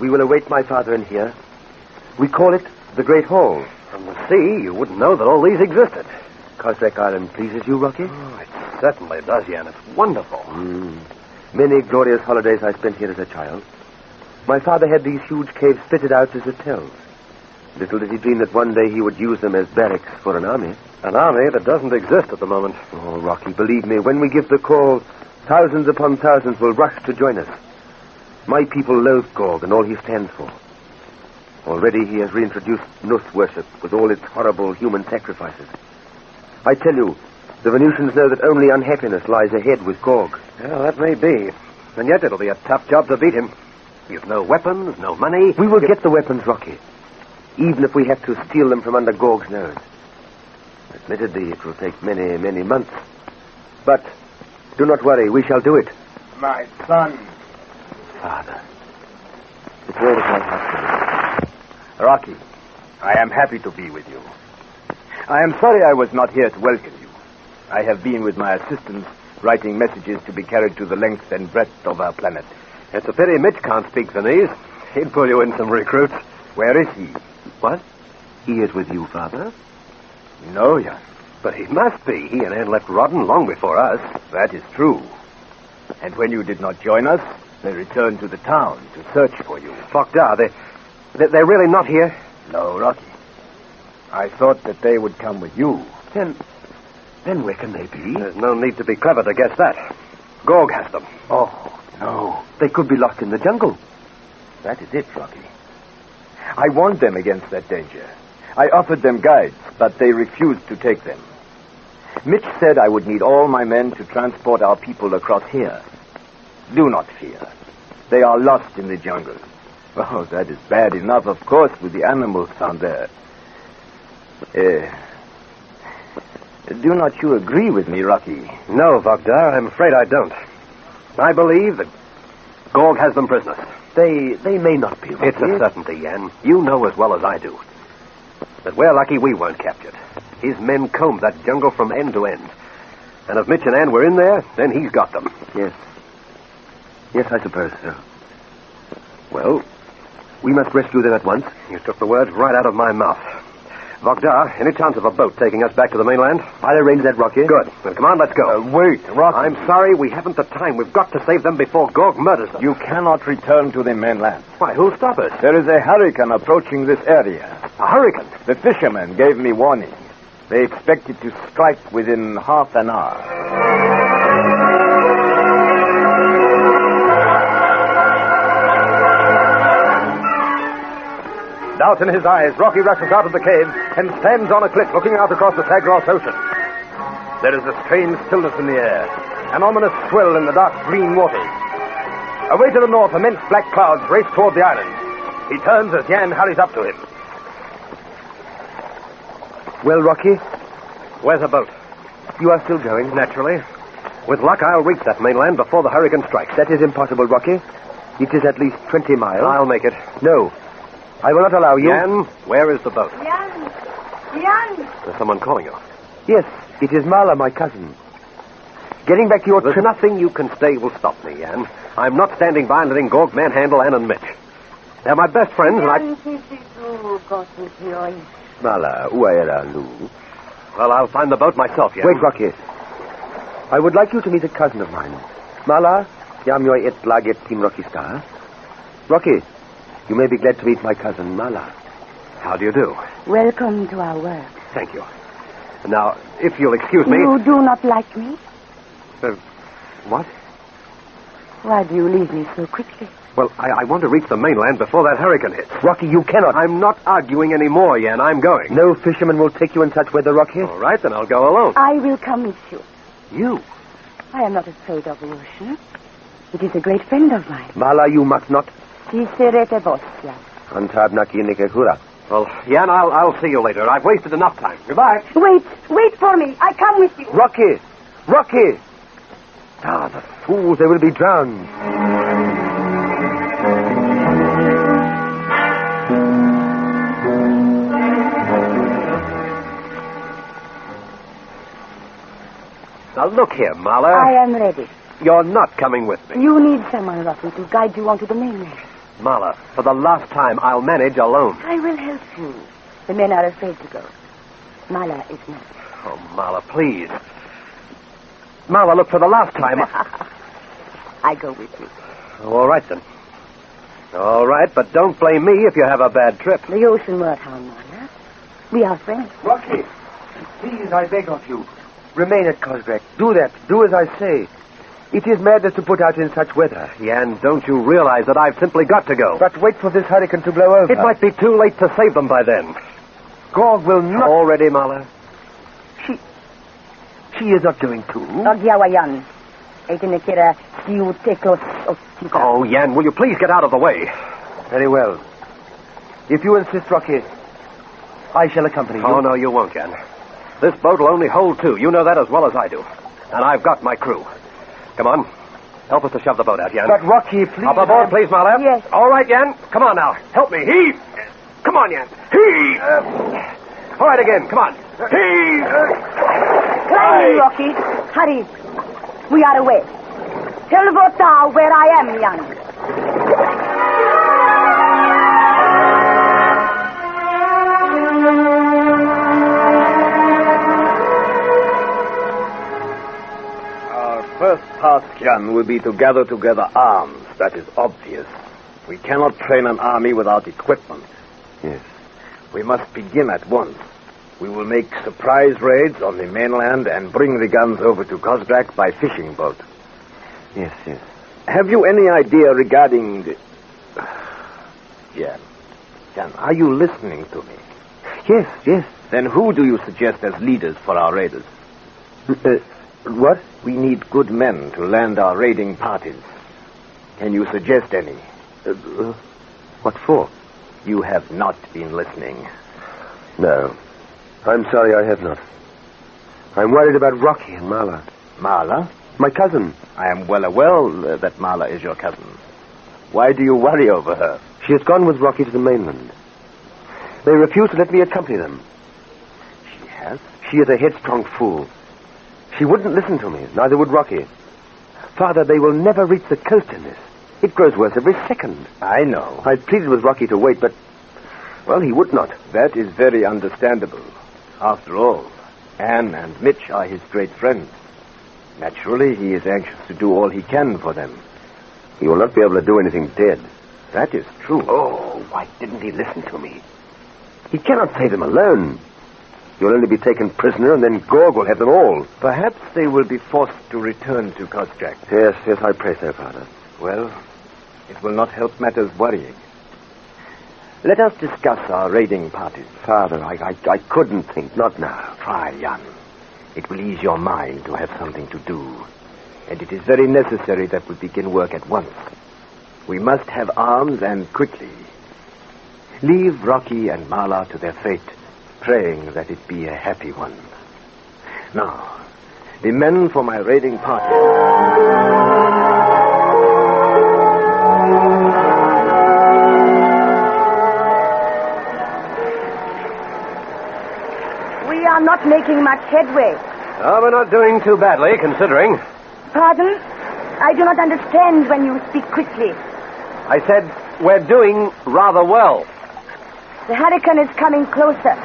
We will await my father in here. We call it the Great Hall. From the sea, you wouldn't know that all these existed. Kozrak Island pleases you, Rocky? Oh, it certainly does, Jan. It's wonderful. Many glorious holidays I spent here as a child. My father had these huge caves fitted out as hotels. Little did he dream that one day he would use them as barracks for an army. An army that doesn't exist at the moment. Oh, Rocky, believe me, when we give the call, thousands upon thousands will rush to join us. My people loathe Gog and all he stands for. Already he has reintroduced Nuth worship with all its horrible human sacrifices. I tell you, the Venusians know that only unhappiness lies ahead with Gog. Yeah, that may be. And yet it'll be a tough job to beat him. You've no weapons, no money. We will get the weapons, Rocky. Even if we have to steal them from under Gog's nose. Admittedly, it will take many, many months. But do not worry, we shall do it. My son. Father. It's all that my heart can. Rocky, I am happy to be with you. I am sorry I was not here to welcome you. I have been with my assistants writing messages to be carried to the length and breadth of our planet. It's a pity Mitch can't speak Viennese. He'd pull you in some recruits. Where is he? What? He is with you, Father? No, Jan. But he must be. He and Anne left Rodden long before us. That is true. And when you did not join us, they returned to the town to search for you. Fakda, they're really not here? No, Rocky. I thought that they would come with you. Then where can they be? There's no need to be clever to guess that. Gog has them. Oh, no. They could be lost in the jungle. That is it, Rocky. I warned them against that danger. I offered them guides, but they refused to take them. Mitch said I would need all my men to transport our people across here. Do not fear. They are lost in the jungle. Oh, that is bad enough, of course, with the animals found there. Do not you agree with me, Rocky? No, Vogdar, I'm afraid I don't. I believe that Gog has them prisoners. They may not be, Rocky. It's a certainty, Jan. You know as well as I do that we're lucky we weren't captured. His men combed that jungle from end to end. And if Mitch and Anne were in there, then he's got them. Yes. Yes, I suppose so. Well, we must rescue them at once. You took the words right out of my mouth. Vogdar, any chance of a boat taking us back to the mainland? I'll arrange that, Rocky. Good. Well, come on, let's go. Wait, Rocky. I'm sorry, we haven't the time. We've got to save them before Gog murders them. You cannot return to the mainland. Why, who'll stop us? There is a hurricane approaching this area. A hurricane? The fishermen gave me warning. They expect it to strike within half an hour. Doubt in his eyes, Rocky rushes out of the cave and stands on a cliff looking out across the Sagros Ocean. There is a strange stillness in the air, an ominous swirl in the dark green waters. Away to the north, immense black clouds race toward the island. He turns as Jan hurries up to him. Well, Rocky? Where's the boat? You are still going? Naturally. With luck, I'll reach that mainland before the hurricane strikes. That is impossible, Rocky. It is at least 20 miles. I'll make it. No. I will not allow you. Jan, where is the boat? Jan! There's someone calling you. Yes, it is Mala, my cousin. Getting back to your trip. Nothing you can say will stop me, Jan. I'm not standing by and letting Gog manhandle Anne and Mitch. They're my best friends, and I... Mala, uaeralu. Well, I'll find the boat myself, Jan. Wait, Rocky. I would like you to meet a cousin of mine. Mala, yamyo et laget team Rocky Starr. Rocky, you may be glad to meet my cousin, Mala. How do you do? Welcome to our work. Thank you. Now, if you'll excuse me... You do not like me? What? Why do you leave me so quickly? Well, I want to reach the mainland before that hurricane hits. Rocky, you cannot. I'm not arguing any more, Yen. I'm going. No fisherman will take you in such weather, Rocky. All right, then I'll go alone. I will come with you. You? I am not afraid of the ocean. It is a great friend of mine. Mala, you must not. Si serete vos, Jan. Antabnaki nikekura. Well, Yen, I'll see you later. I've wasted enough time. Goodbye. Wait for me. I come with you. Rocky! Rocky! Ah, the fools, they will be drowned. Now, look here, Mala. I am ready. You're not coming with me. You need someone, Rocky, to guide you onto the mainland. Mala, for the last time, I'll manage alone. I will help you. The men are afraid to go. Mala is not. Oh, Mala, please. Mala, look, for the last time... I go with you. All right, then. All right, but don't blame me if you have a bad trip. The ocean won't harm Mala. We are friends. Rocky, please, I beg of you. Remain at Cosgrave. Do that. Do as I say. It is madness to put out in such weather. Jan, don't you realize that I've simply got to go? But wait for this hurricane to blow over. It might be too late to save them by then. Gorg will not... All ready, Mala? She is not going to. Ogyawayan. Oh, Jan, will you please get out of the way? Very well. If you insist, Rocky, I shall accompany you. Oh, no, you won't, Jan. This boat will only hold two. You know that as well as I do. And I've got my crew. Come on. Help us to shove the boat out, Jan. But, Rocky, please... Up aboard, please, Mala. Yes. All right, Jan. Come on now. Help me. Heave. Come on, Jan. Heave. All right, again. Come on. Heave. Climb in, Rocky. Hurry. We are away. Tell Vota where I am, Jan. First task, Jan, will be to gather together arms. That is obvious. We cannot train an army without equipment. Yes. We must begin at once. We will make surprise raids on the mainland and bring the guns over to Kozrak by fishing boat. Yes. Have you any idea regarding the... Jan, are you listening to me? Yes. Then who do you suggest as leaders for our raiders? What? We need good men to land our raiding parties. Can you suggest any? What for? You have not been listening. No. I'm sorry I have not. I'm worried about Rocky and Mala. Mala? My cousin. I am well aware that Mala is your cousin. Why do you worry over her? She has gone with Rocky to the mainland. They refuse to let me accompany them. She has? She is a headstrong fool. She wouldn't listen to me, neither would Rocky. Father, they will never reach the coast in this. It grows worse every second. I know. I pleaded with Rocky to wait, but, well, he would not. That is very understandable. After all, Anne and Mitch are his great friends. Naturally, he is anxious to do all he can for them. He will not be able to do anything dead. That is true. Oh, why didn't he listen to me? He cannot save them alone. You'll only be taken prisoner, and then Gorg will have them all. Perhaps they will be forced to return to Kozjak. Yes, I pray so, Father. Well, it will not help matters worrying. Let us discuss our raiding parties. Father, I couldn't think. Not now. Try, Jan. It will ease your mind to have something to do. And it is very necessary that we begin work at once. We must have arms, and quickly. Leave Rocky and Mala to their fate, praying that it be a happy one. Now, the men for my raiding party. We are not making much headway. Oh, we're not doing too badly, considering. Pardon? I do not understand when you speak quickly. I said we're doing rather well. The hurricane is coming closer.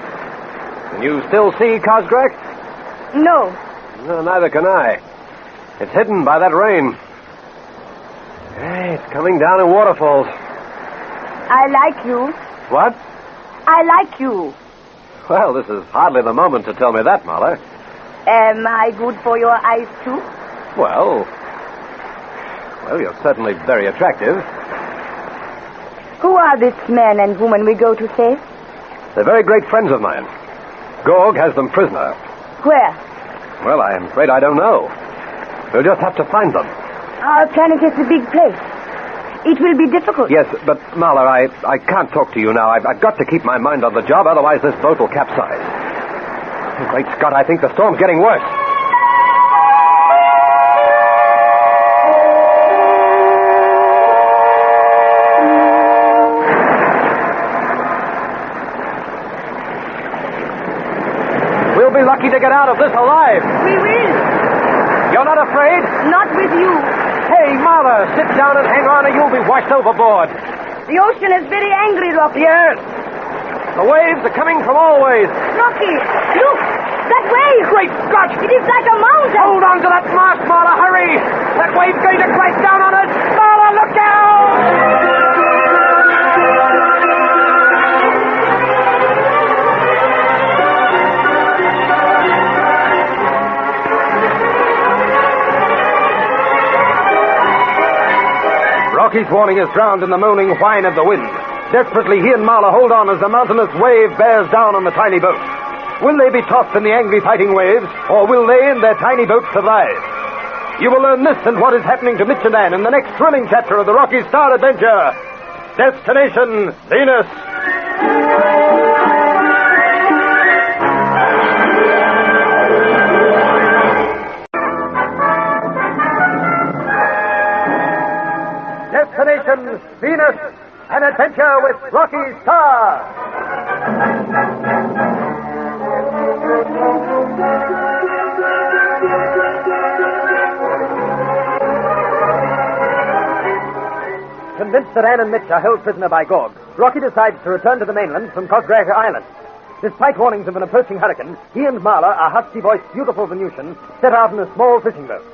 Can you still see Kozgrek? No. No, neither can I. It's hidden by that rain. Hey, it's coming down in waterfalls. I like you. What? I like you. Well, this is hardly the moment to tell me that, Mala. Am I good for your eyes, too? Well, Well, you're certainly very attractive. Who are this man and woman we go to save? They're very great friends of mine. Gorg has them prisoner. Where? Well, I'm afraid I don't know. We'll just have to find them. Our planet is a big place. It will be difficult. Yes, but, Marla, I can't talk to you now. I've got to keep my mind on the job, otherwise this boat will capsize. Great Scott, I think the storm's getting worse. We'll be lucky to get out of this alive. We will. You're not afraid? Not with you. Hey, Marla, sit down and hang on or you'll be washed overboard. The ocean is very angry, Rocky. Yes. The waves are coming from all ways. Rocky, look! That wave! Great Scott! It is like a mountain! Hold on to that mast, Marla, hurry! That wave's going to crash down on us! Marla, look out! Rocky's warning is drowned in the moaning whine of the wind. Desperately, he and Marla hold on as the mountainous wave bears down on the tiny boat. Will they be tossed in the angry fighting waves, or will they in their tiny boat survive? You will learn this and what is happening to Mitch and Anne in the next thrilling chapter of the Rocky Starr Adventure. Destination Venus. Destination Venus, an adventure with Rocky Starr. Convinced that Anne and Mitch are held prisoner by Gorg, Rocky decides to return to the mainland from Cosgraga Island. Despite warnings of an approaching hurricane, he and Marla, a husky-voiced, beautiful Venusian, set out in a small fishing boat.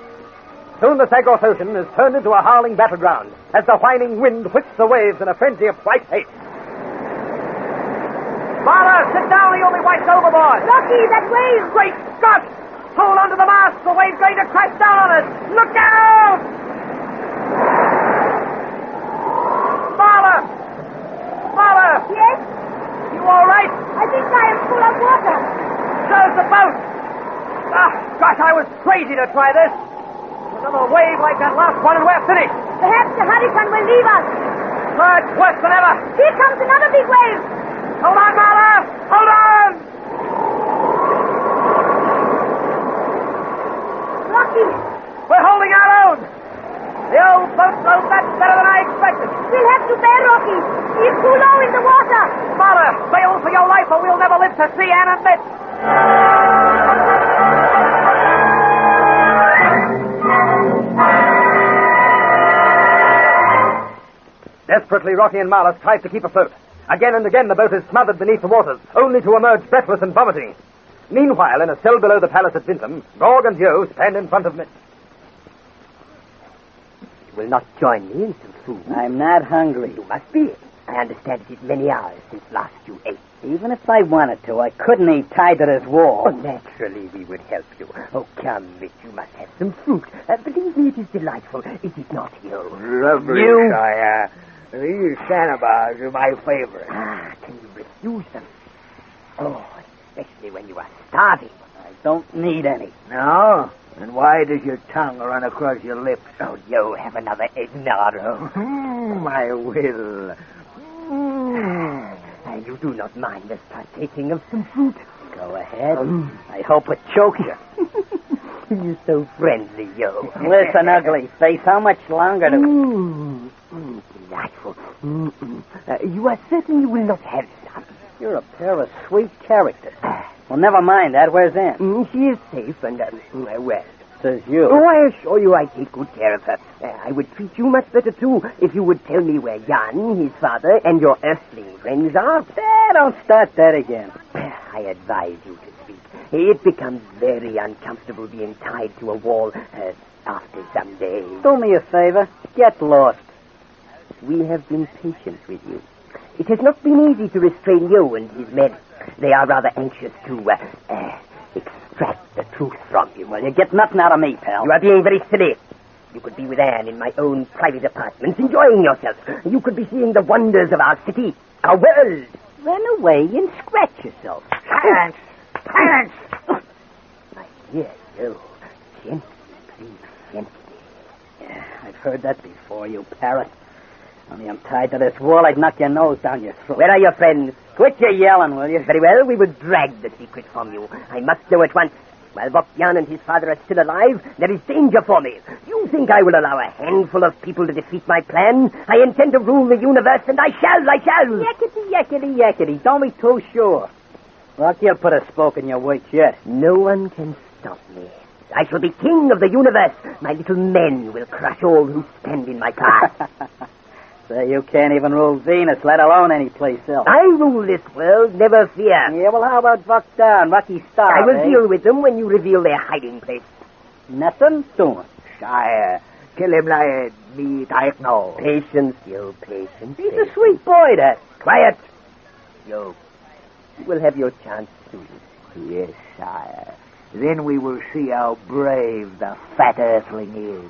Soon the Zagros Ocean is turned into a howling battleground as the whining wind whips the waves in a frenzy of white hate. Marla, sit down or you'll be wiped overboard. Rocky, that wave! Great Scott! Hold on to the mast. The wave's going to crash down on us. Look out! Marla! Marla! Yes? You all right? I think I am full of water. So's the boat. Gosh, I was crazy to try this. Another wave like that last one and we're finished. Perhaps the hurricane will leave us. It's worse than ever. Here comes another big wave. Hold on, Marla! Hold on! Rocky! We're holding our own. The old boat flows much better than I expected. We'll have to bear Rocky. He's too low in the water. Marla, sail for your life or we'll never live to see Anne and Mitch. Desperately, Rocky and Marla strive to keep afloat. Again and again, the boat is smothered beneath the waters, only to emerge breathless and vomiting. Meanwhile, in a cell below the palace at Vinton, Gorg and Joe stand in front of Mitch. You will not join me in some food? I'm not hungry. You must be. I understand it is many hours since last you ate. Even if I wanted to, I couldn't eat tied to this wall. Oh, naturally, we would help you. Oh, come, Mitch, you must have some fruit. Believe me, it is delightful. Is it not, you? Lovely, You? sire. These sandbars are my favorite. Can you refuse them? Oh, especially when you are starving. I don't need any. No? And why does your tongue run across your lips? Oh, you have another eggnog. I will. And you do not mind us partaking of some fruit? Go ahead. I hope it chokes you. You're so friendly, Yo. Listen, ugly face, how much longer do... Delightful. You are certain you will not have some? You're a pair of sweet characters. Well, never mind that. Where's Anne? She is safe and, well. Says you. Oh, I assure you I take good care of her. I would treat you much better, too, if you would tell me where Jan, his father, and your earthling friends are. Don't start that again. I advise you to speak. It becomes very uncomfortable being tied to a wall after some days. Do me a favor. Get lost. We have been patient with you. It has not been easy to restrain you and his men. They are rather anxious to extract the truth from you. Well, you get nothing out of me, pal. You are being very silly. You could be with Anne in my own private apartment, enjoying yourself. You could be seeing the wonders of our city, our world. Run away and scratch yourself. Silence! Silence! My dear Joe, gently, please, gently. Yeah, I've heard that before, you parrot. Only I'm tied to this wall, I'd knock your nose down your throat. Where are your friends? Quit your yelling, will you? Very well, we will drag the secret from you. I must know at once. While Vokyan and his father are still alive, there is danger for me. You think I will allow a handful of people to defeat my plan? I intend to rule the universe, and I shall. Yakety, yakety, yakety. Don't be too sure. Rocky'll put a spoke in your works yet. No one can stop me. I shall be king of the universe. My little men will crush all who stand in my path. So you can't even rule Venus, let alone any place else. I rule this world, never fear. Yeah, well, how about Voktar and Rocky Starr? I will deal with them when you reveal their hiding place. Nothing doing. Sire, kill him like me, I know. Patience, yo, patience. He's a sweet boy, that. Quiet. Yo, you will have your chance soon. Yes, sire. Then we will see how brave the fat earthling is.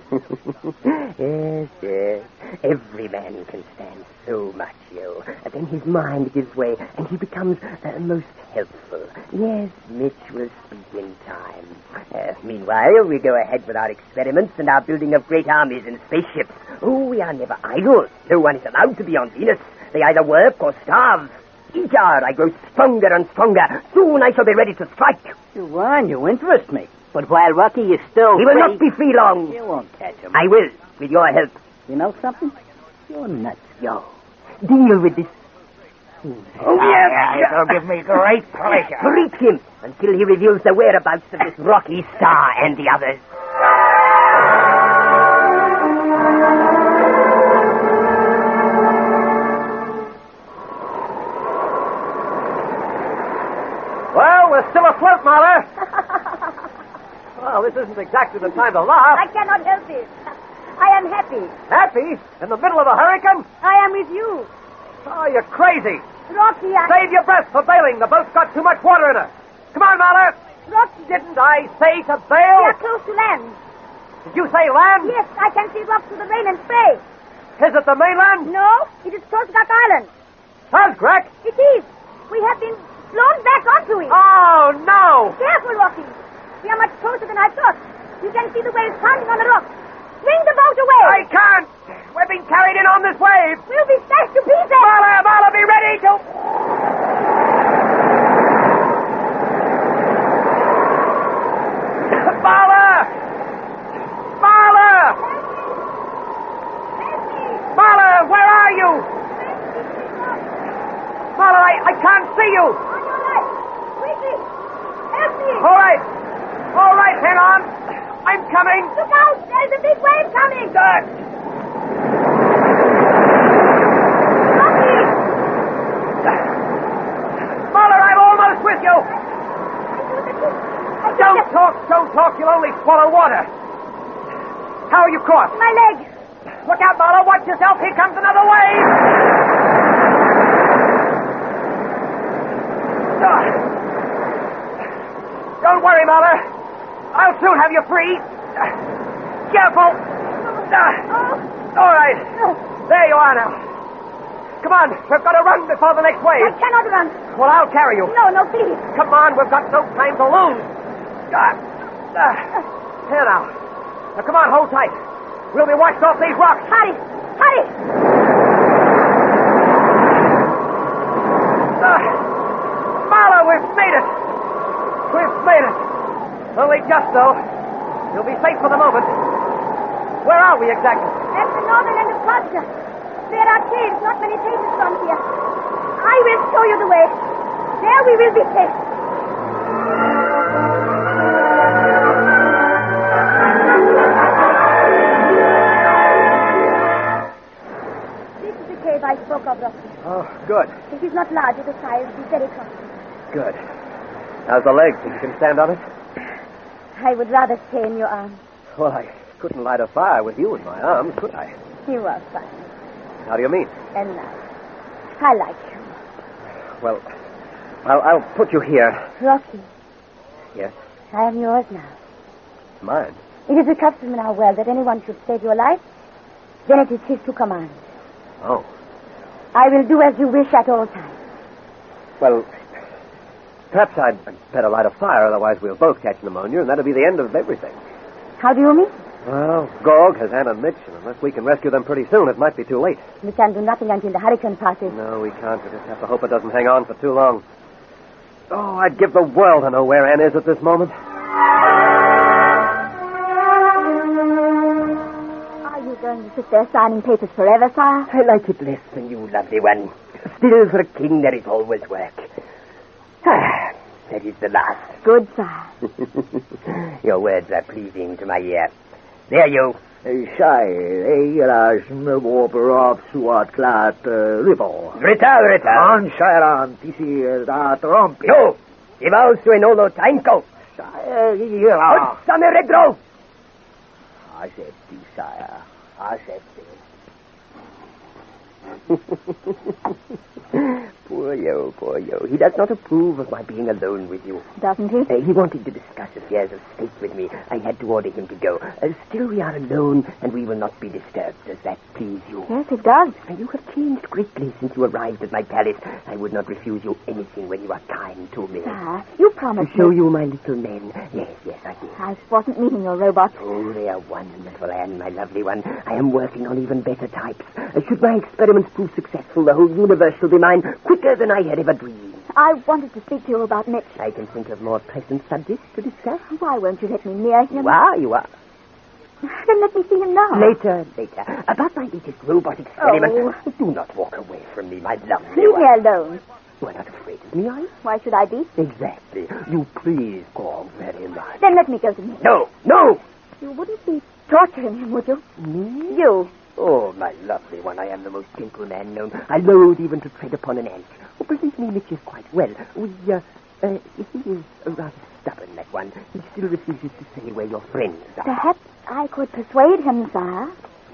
Yes. Every man can stand so much, yo. Then his mind gives way, and he becomes most helpful. Yes, Mitch will speak in time. Meanwhile, we go ahead with our experiments and our building of great armies and spaceships. Oh, we are never idle. No one is allowed to be on Venus. They either work or starve. Each hour I grow stronger and stronger. Soon I shall be ready to strike. You interest me. But while Rocky is still He will not be free long. You won't catch him. I will, with your help. You know something? You're nuts. Yo, deal with this. Oh, yes. It'll give me great pleasure. Reach him until he reveals the whereabouts of this Rocky Starr and the others. Well, we're still afloat, Martha. Well, this isn't exactly the time to laugh. I cannot help it. I am happy. Happy? In the middle of a hurricane? I am with you. Oh, you're crazy. Rocky, Save your breath for bailing. The boat's got too much water in her. Come on, Martha. Rocky. Didn't I say to bail? We are close to land. Did you say land? Yes, I can see rocks through the rain and spray. Is it the mainland? No, it is Tosgak Island. Tosgrak? It is. We have been blown back onto it. Oh, no. Careful, Rocky. We are much closer than I thought. You can see the waves pounding on the rocks. Swing the boat away. I can't. We're being carried in on this wave. We'll be smashed to pieces. Marla, be ready to... Marla, where are you? Marla, I can't see you. On your right. Quickly. Help me. All right, hang on. I'm coming. Look out. There's a big wave coming. Rocky. Marla, I'm almost with you. Don't talk. You'll only swallow water. How are you caught? My leg. Look out, Marla. Watch yourself. Here comes another wave. Don't worry, Marla. I'll soon have you free. Careful. All right. There you are now. Come on. We've got to run before the next wave. I cannot run. Well, I'll carry you. No, please. Come on. We've got no time to lose. Here now. Now, come on. Hold tight. We'll be washed off these rocks. Hurry. Marla, we've made it. Only just, though. You'll be safe for the moment. Where are we exactly? At the northern end of Kostka. There are caves not many paces from here. I will show you the way. There we will be safe. This is the cave I spoke of, Rocky. Oh, good. It is not large at the size. It is very close. Good. How's the leg? Think you can stand on it? I would rather stay in your arms. Well, I couldn't light a fire with you in my arms, could I? You are fine. How do you mean? And nice. I like you. Well, I'll put you here. Rocky. Yes? I am yours now. Mine? It is a custom in our world that anyone should save your life, then it is his to command. Oh. I will do as you wish at all times. Well, perhaps I'd better light a fire, otherwise we'll both catch pneumonia, and that'll be the end of everything. How do you mean? Well, Gog has Ann and Mitch, and unless we can rescue them pretty soon, it might be too late. We can do nothing until the hurricane passes. No, we can't. We just have to hope it doesn't hang on for too long. Oh, I'd give the world to know where Ann is at this moment. Are you going to sit there signing papers forever, sire? I like it less than you, lovely one. Still, for a king, there is always work. Ah, that is the last. Good, sire. Your words are pleasing to my ear. There you. Sire, hier is een op zoat klaar ribbel. Rita. Anscharan, this is dat rompje. Jo, die wou zo in olo tainko. Sire, hier. Hot samen redro. Accepti, sire. Accepti. Poor yo. He does not approve of my being alone with you. Doesn't he? He wanted to discuss affairs of state with me. I had to order him to go. Still, we are alone, and we will not be disturbed. Does that please you? Yes, it does. You have changed greatly since you arrived at my palace. I would not refuse you anything when you are kind to me. Sire, you promised to show me. you my little men. Yes, I did. I wasn't meeting your robots. Oh, they are wonderful, Anne, my lovely one. I am working on even better types. Should my experiments prove successful, the whole universe shall be mine quicker than I had ever dreamed. I wanted to speak to you about Mitch. I can think of more present subjects to discuss. Why won't you let me near him? You are. Then let me see him now. Later. About my latest robot experiment. Oh. Do not walk away from me, my lovely Leave one. me alone. You are not afraid of me, are you? Why should I be? Exactly. You please Gog very much. Then let me go to Mitch. No. You wouldn't be torturing him, would you? Me? You. Oh, my lovely one, I am the most gentle man known. I loathe even to tread upon an ant. Oh, believe me, Mitch is quite well. He is rather stubborn, that one. He still refuses to say where your friends are. Perhaps I could persuade him, sire.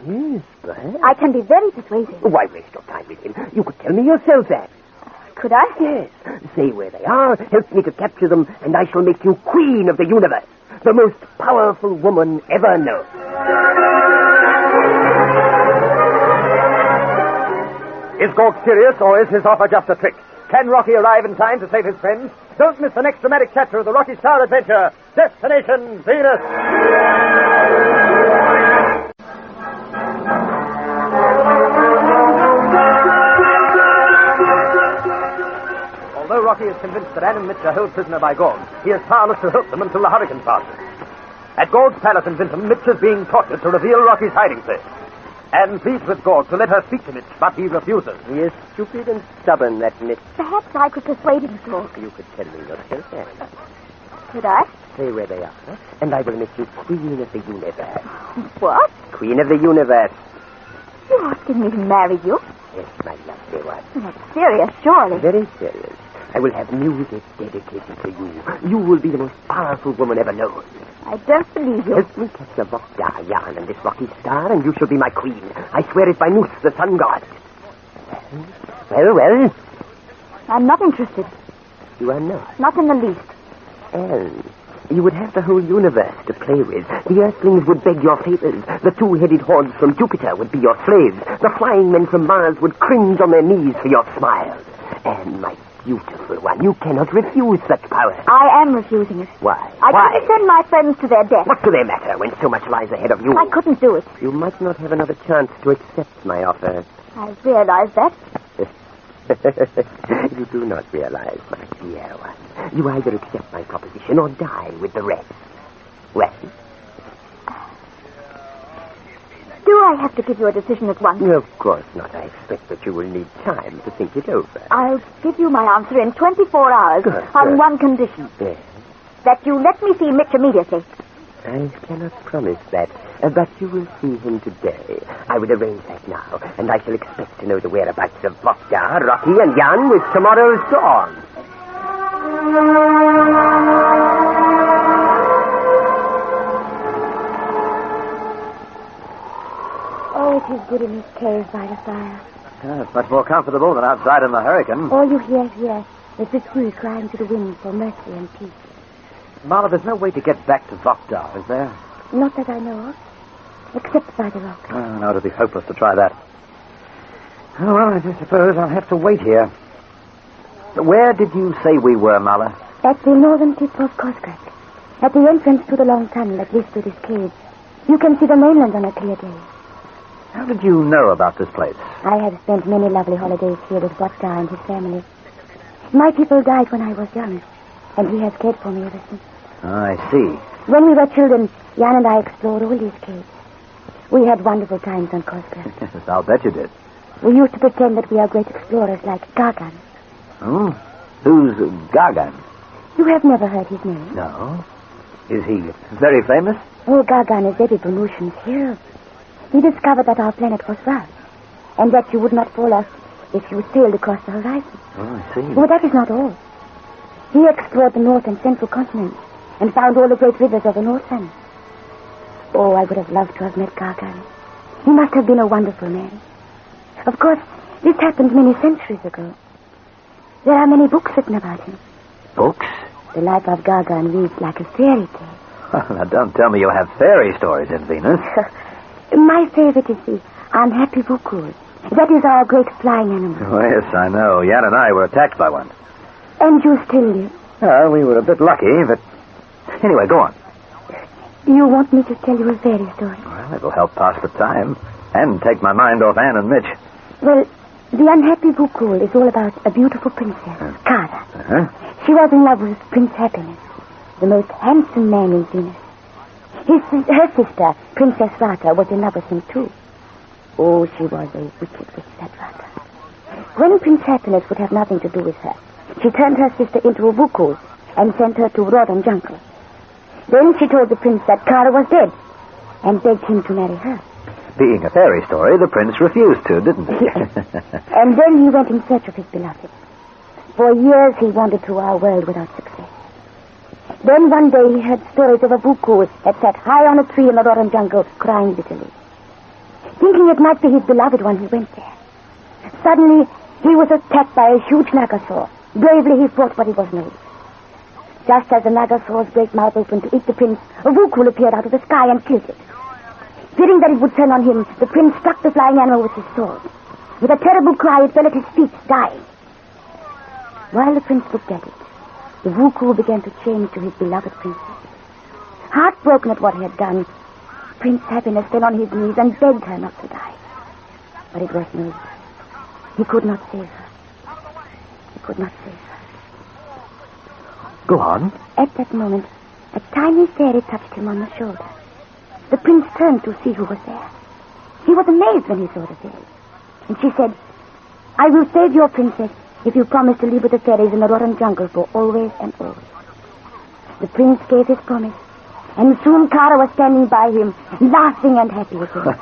Yes, perhaps. I can be very persuasive. Why waste your time with him? You could tell me yourself that. Could I? Yes. Say where they are, help me to capture them, and I shall make you queen of the universe. The most powerful woman ever known. Is Gog serious, or is his offer just a trick? Can Rocky arrive in time to save his friends? Don't miss the next dramatic chapter of the Rocky Starr Adventure, Destination Venus. Although Rocky is convinced that Ann and Mitch are held prisoner by Gog, he is powerless to help them until the hurricane passes. At Gog's palace in Vinton, Mitch is being tortured to reveal Rocky's hiding place. Anne pleads with Gog to let her speak to Mitch, but he refuses. He is stupid and stubborn, that Mitch. Perhaps I could persuade him to. You could tell me yourself, Anne. Could I? Say where they are, and I will make you queen of the universe. What? Queen of the universe. You're asking me to marry you? Yes, my lovely one. That's serious, surely. Very serious. I will have music dedicated to you. You will be the most powerful woman ever known. I don't believe you. Help me catch the Vokdar yarn and this Rocky Star, and you shall be my queen. I swear it by Moose, the sun god. Well. I'm not interested. You are not? Not in the least. Anne, you would have the whole universe to play with. The Earthlings would beg your favors. The two-headed hordes from Jupiter would be your slaves. The flying men from Mars would cringe on their knees for your smiles. And my beautiful one, you cannot refuse such power. I am refusing it. Why? I couldn't send my friends to their death. What do they matter when so much lies ahead of you? I couldn't do it. You might not have another chance to accept my offer. I realize that. You do not realize, my dear one. You either accept my proposition or die with the rest. Well? Do I have to give you a decision at once? Of course not. I expect that you will need time to think it over. I'll give you my answer in 24 hours on one condition. Yes. That you let me see Mitch immediately. I cannot promise that, but you will see him today. I will arrange that now, and I shall expect to know the whereabouts of Vokdar, Rocky, and Jan with tomorrow's dawn. Oh, it is good in this cave by the fire. It's much more comfortable than outside in the hurricane. All you hear here is the sea crying to the wind for mercy and peace. Marla, there's no way to get back to Vokdar, is there? Not that I know of. Except by the rock. Oh, no, it'll be hopeless to try that. Oh, well, I just suppose I'll have to wait here. Where did you say we were, Mala? At the northern tip of Cosgrave. At the entrance to the long tunnel that leads to this cave. You can see the mainland on a clear day. How did you know about this place? I have spent many lovely holidays here with Botka and his family. My people died when I was young, and he has cared for me ever since. Oh, I see. When we were children, Jan and I explored all these caves. We had wonderful times on Cosgrave. Yes, I'll bet you did. We used to pretend that we are great explorers like Gargan. Oh? Who's Gargan? You have never heard his name? No. Is he very famous? Oh, Gargan is Eddie Venusian's hero. He discovered that our planet was round, and that you would not fall off if you sailed across the horizon. Oh, I see. Well, that is not all. He explored the north and central continents and found all the great rivers of the Northern. Oh, I would have loved to have met Gargan. He must have been a wonderful man. Of course, this happened many centuries ago. There are many books written about him. Books? The life of Gargan reads like a fairy tale. Now, don't tell me you have fairy stories in Venus. My favorite is the unhappy Vukul. That is our great flying animal. Oh, yes, I know. Jan and I were attacked by one. And you still live? We were a bit lucky, but... Anyway, go on. Do you want me to tell you a fairy story? Well, it'll help pass the time. And take my mind off Anne and Mitch. Well, the unhappy Vukul is all about a beautiful princess, Kara. Uh-huh. She was in love with Prince Happiness, the most handsome man in Venus. Her sister, Princess Rata, was in love with him, too. Oh, she was a wicked witch, that Rata. When Prince Happiness would have nothing to do with her, she turned her sister into a Vukul and sent her to Rodon Jungle. Then she told the prince that Kara was dead and begged him to marry her. Being a fairy story, the prince refused to, didn't he? And then he went in search of his beloved. For years he wandered through our world without success. Then one day he heard stories of a Vukul that sat high on a tree in the Rodon Jungle crying bitterly. Thinking it might be his beloved one, he went there. Suddenly, he was attacked by a huge Nagasaur. Bravely he fought, but he was no use. Just as the Nagasaur's great mouth opened to eat the prince, a Vukul appeared out of the sky and killed it. Fearing that it would turn on him, the prince struck the flying animal with his sword. With a terrible cry, it fell at his feet, dying. While the prince looked at it, the Vukul began to change to his beloved princess. Heartbroken at what he had done, Prince Happiness fell on his knees and begged her not to die. But it was no use. He could not save her. He could not save her. Go on. At that moment, a tiny fairy touched him on the shoulder. The prince turned to see who was there. He was amazed when he saw the fairy. And she said, "I will save your princess if you promise to live with the fairies in the Rodon Jungle for always and always." The prince gave his promise, and soon Kara was standing by him, laughing and happy with him.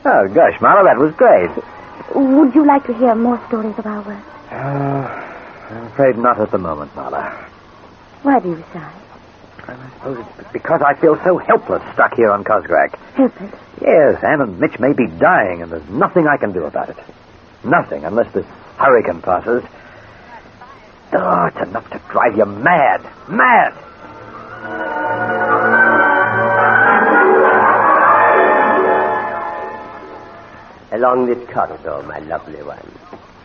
Oh, gosh, Mara, that was great. Would you like to hear more stories of our work? I'm afraid not at the moment, Mala. Why do you sigh? I suppose it's because I feel so helpless stuck here on Cosgrave. Helpless? Yes, Anne and Mitch may be dying, and there's nothing I can do about it. Nothing, unless this hurricane passes. Oh, it's enough to drive you mad. Mad! Along this corridor, my lovely one.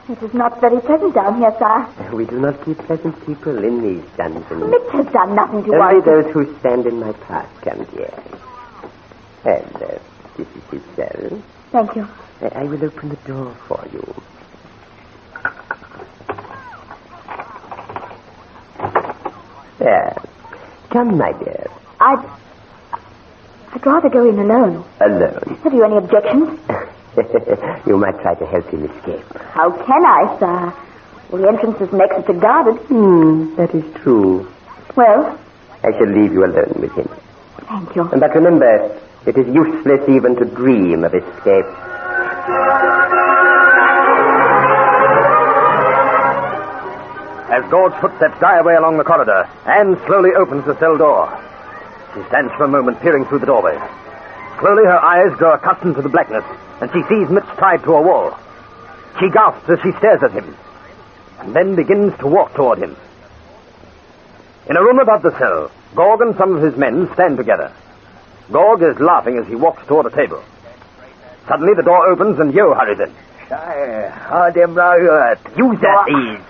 It is not very pleasant down here, sir. We do not keep pleasant people in these dungeons. Mitch has done nothing to Only worry. those who stand in my path come here. And this is his cell. Thank you. I will open the door for you. There. Come, my dear. I'd rather go in alone. Alone. Have you any objections? You might try to help him escape. How can I, sir? Well, the entrance is next to guarded. That is true. Well? I shall leave you alone with him. Thank you. But remember, it is useless even to dream of escape. As Gord's footsteps die away along the corridor, Anne slowly opens the cell door. She stands for a moment peering through the doorway. Slowly her eyes grow accustomed to the blackness, and she sees Mitch tied to a wall. She gasps as she stares at him, and then begins to walk toward him. In a room above the cell, Gorg and some of his men stand together. Gorg is laughing as he walks toward a table. Suddenly the door opens and Yo hurries in. Use that ease.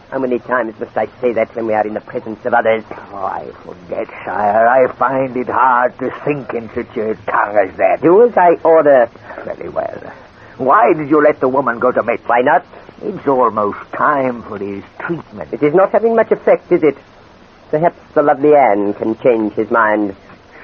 How many times must I say that when we are in the presence of others? I forget, sire. I find it hard to think in such a tongue as that. Do as I order. Very well. Why did you let the woman go to Mitch? Why not? It's almost time for his treatment. It is not having much effect, is it? Perhaps the lovely Anne can change his mind.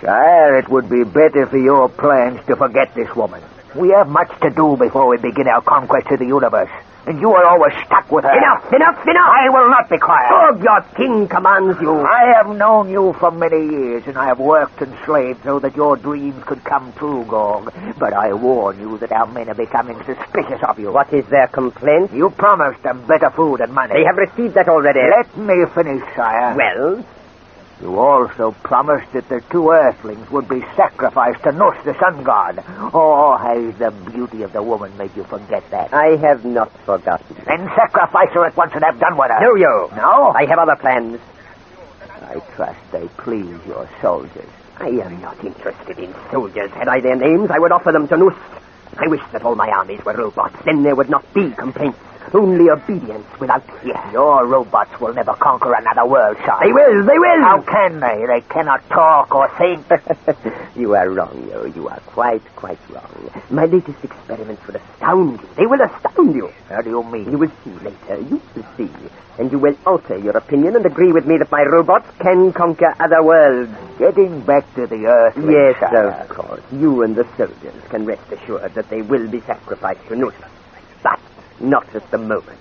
Sire, it would be better for your plans to forget this woman. We have much to do before we begin our conquest of the universe. And you are always stuck with her. Enough! I will not be quiet. Gorg, your king commands you. I have known you for many years, and I have worked and slaved so that your dreams could come true, Gorg. But I warn you that our men are becoming suspicious of you. What is their complaint? You promised them better food and money. They have received that already. Let me finish, sire. Well? You also promised that the 2 earthlings would be sacrificed to Nus, the sun god. Oh, has the beauty of the woman made you forget that? I have not forgotten. Then sacrifice her at once and have done with her. No, Yo. No? I have other plans. I trust they please your soldiers. I am not interested in soldiers. Had I their names, I would offer them to Nus. I wish that all my armies were robots. Then there would not be complaints. Only obedience without fear. Your robots will never conquer another world, sire. They will! How can they? They cannot talk or think. You are wrong, Yo. You are quite wrong. My latest experiments will astound you. They will astound you. How do you mean? You will see later. You will see. And you will alter your opinion and agree with me that my robots can conquer other worlds. Getting back to the Earth. Yes, sire. of course. You and the soldiers can rest assured that they will be sacrificed to Nus. But not at the moment.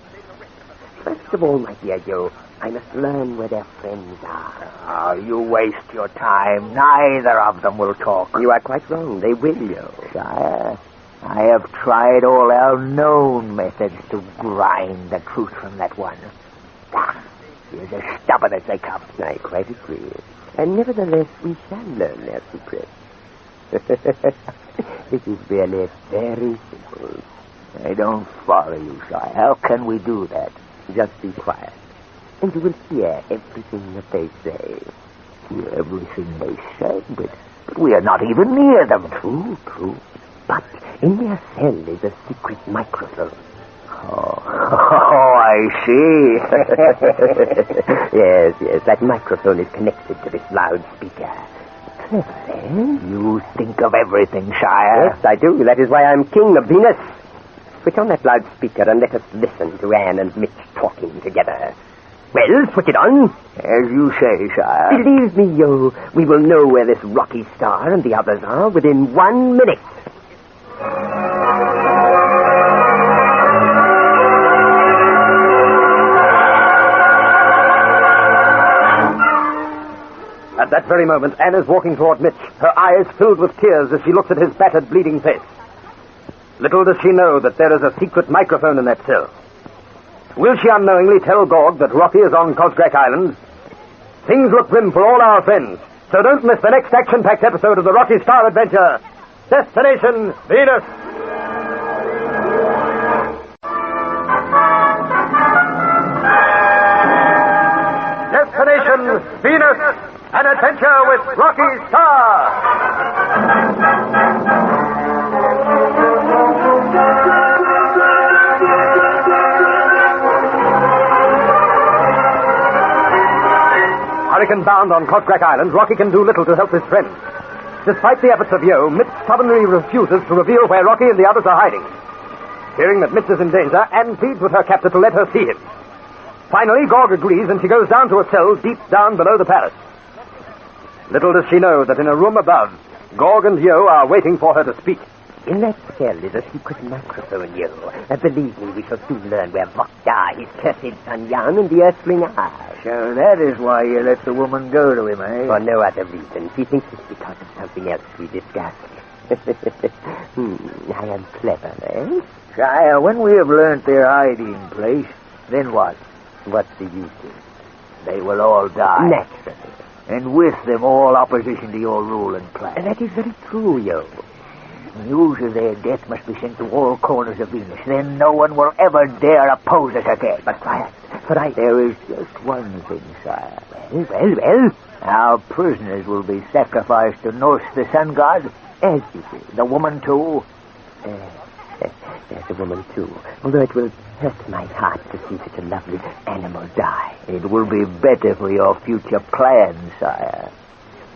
First of all, my dear Yo, I must learn where their friends are. Oh, you waste your time. Neither of them will talk. You are quite wrong. They will, Yo. Sire, I have tried all our known methods to grind the truth from that one. He is as stubborn as they come. I quite agree. And nevertheless, we shall learn their secret. It is really very simple. I don't follow you, sire. How can we do that? Just be quiet, and you will hear everything that they say. Everything they say? But we are not even near them. True. But in their cell is a secret microphone. Oh, I see. Yes, that microphone is connected to this loudspeaker. Clever, eh? You think of everything, sire. Yes, I do. That is why I'm king of Venus. Switch on that loudspeaker and let us listen to Anne and Mitch talking together. Well, switch it on. As you say, sire. Believe me, Yo, we will know where this Rocky Starr and the others are within 1 minute. At that very moment, Anne is walking toward Mitch, her eyes filled with tears as she looks at his battered, bleeding face. Little does she know that there is a secret microphone in that cell. Will she unknowingly tell Gorg that Rocky is on Cosgrec Island? Things look grim for all our friends, so don't miss the next action-packed episode of the Rocky Starr Adventure. Destination Venus! Destination Venus! An adventure with Rocky Starr! Hurricane-bound on Cosgrec Island, Rocky can do little to help his friends. Despite the efforts of Yo, Mitch stubbornly refuses to reveal where Rocky and the others are hiding. Hearing that Mitch is in danger, Anne pleads with her captor to let her see him. Finally, Gorg agrees, and she goes down to a cell deep down below the palace. Little does she know that in a room above, Gorg and Yo are waiting for her to speak. In that cell is a secret microphone, Yo. Believe me, we shall soon learn where Vokdar, his cursed son Jan, and the Earthling are. So that is why you let the woman go to him, eh? For no other reason. She thinks it's because of something else we discussed. I am clever, eh? Sire, when we have learnt their hiding place, then what? What do you think? They will all die. Naturally. And with them all opposition to your rule and plan. That is very true, Yo. News of their death must be sent to all corners of Venus. Then no one will ever dare oppose us again. But, sire, there is just one thing, sire. Well. Our prisoners will be sacrificed to Nos, the sun god. As you say. The woman, too. There's a woman, too. Although it will hurt my heart to see such a lovely animal die. It will be better for your future plans, sire.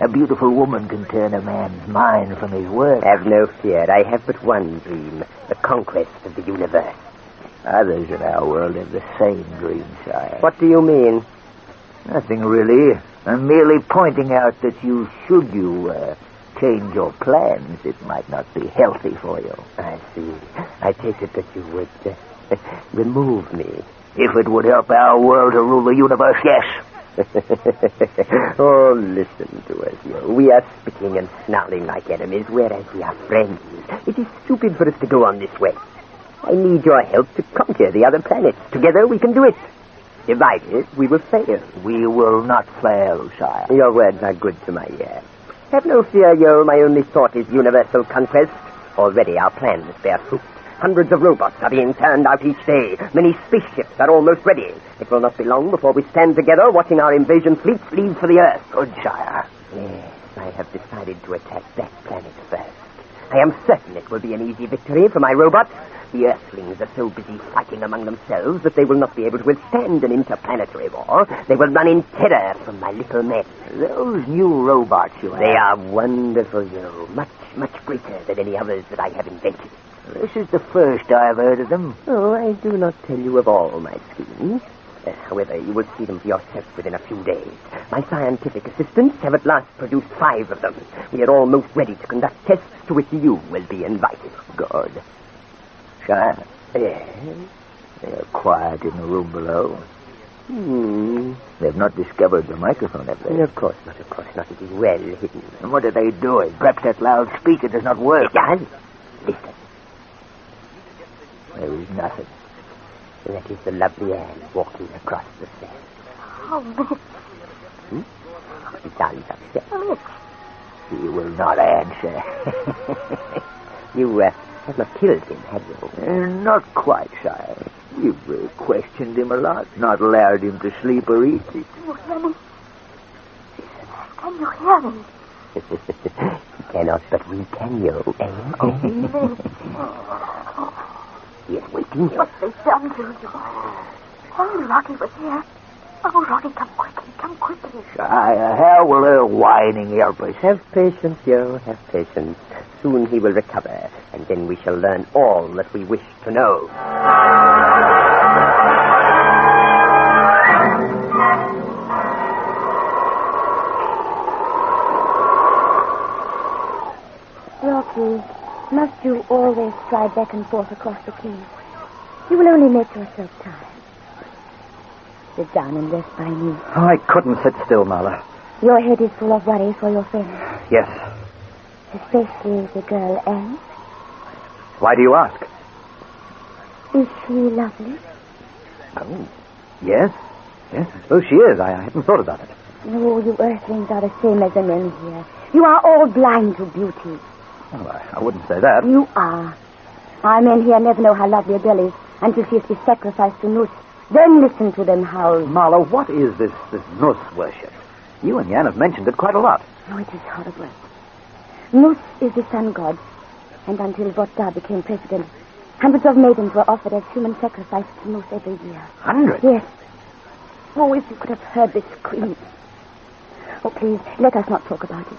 A beautiful woman can turn a man's mind from his work. Have no fear. I have but one dream. The conquest of the universe. Others in our world have the same dream, sire. What do you mean? Nothing, really. I'm merely pointing out that should you change your plans, it might not be healthy for you. I see. I take it that you would remove me. If it would help our world to rule the universe, yes. Oh, listen to us, yo. We are speaking and snarling like enemies, whereas we are friends. It is stupid for us to go on this way. I need your help to conquer the other planets. Together we can do it. Divided, we will fail. We will not fail, sire. Your words are good to my ear. Have no fear, yo. My only thought is universal conquest. Already our plans bear fruit. Hundreds of robots are being turned out each day. Many spaceships are almost ready. It will not be long before we stand together watching our invasion fleets leave for the Earth. Good, sire. Yes, I have decided to attack that planet first. I am certain it will be an easy victory for my robots. The Earthlings are so busy fighting among themselves that they will not be able to withstand an interplanetary war. They will run in terror from my little men. Those new robots you have. They are wonderful, yo. Much greater than any others that I have invented. This is the first I have heard of them. Oh, I do not tell you of all my schemes. However, you will see them for yourself within a few days. My scientific assistants have at last produced 5 of them. We are almost ready to conduct tests to which you will be invited. Good. Sire? Yes? They are quiet in the room below. They've not discovered the microphone, have they? Of course not. It is well hidden. And what are they doing? Perhaps that loudspeaker does not work. It does. Listen. There is nothing. That is the lovely Anne walking across the stairs. Oh, Mitch. He sounds upset. Mitch. He will not answer. You have not killed him, have you? Not quite, sire. You've questioned him a lot, not allowed him to sleep or eat. Can you hear me? Can you hear me? He cannot, but we can, yo. He is waiting. What they done to you? Only Rocky was here. Oh, Rocky, come quickly. Sire, how will her whining help us? Have patience, yo, have patience. Soon he will recover, and then we shall learn all that we wish to know. Rocky, must you always stride back and forth across the cave? You will only make yourself tired. Sit down and rest by me. Oh, I couldn't sit still, Marla. Your head is full of worries for your friends. Yes. Especially the girl Anne. Why do you ask? Is she lovely? Oh, yes. Yes, I suppose she is. I hadn't thought about it. No, you earthlings are the same as the men here. You are all blind to beauty. Oh, I wouldn't say that. You are. Our men here never know how lovely a girl is until she has been sacrificed to Nus. Then listen to them howl. Marla, what is this Nus worship? You and Jan have mentioned it quite a lot. Oh, it is horrible. Nus is the sun god, and until Votar became president, hundreds of maidens were offered as human sacrifice to Nus every year. Hundreds? Yes. Oh, if you could have heard the screams. Oh, please, let us not talk about it.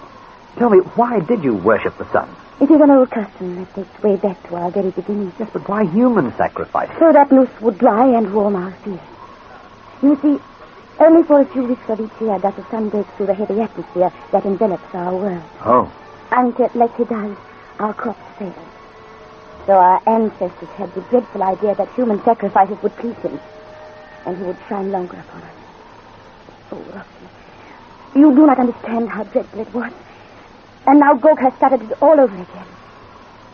Tell me, why did you worship the sun? It is an old custom that dates way back to our very beginnings. Yes, but why human sacrifice? So that Nus would dry and warm our feet. You see, only for a few weeks of each year does the sun break through the heavy atmosphere that envelops our world. Oh. Until, like he does, our crops fail. So our ancestors had the dreadful idea that human sacrifices would please him, and he would shine longer upon us. Oh, Rocky, you do not understand how dreadful it was. And now Gog has started it all over again.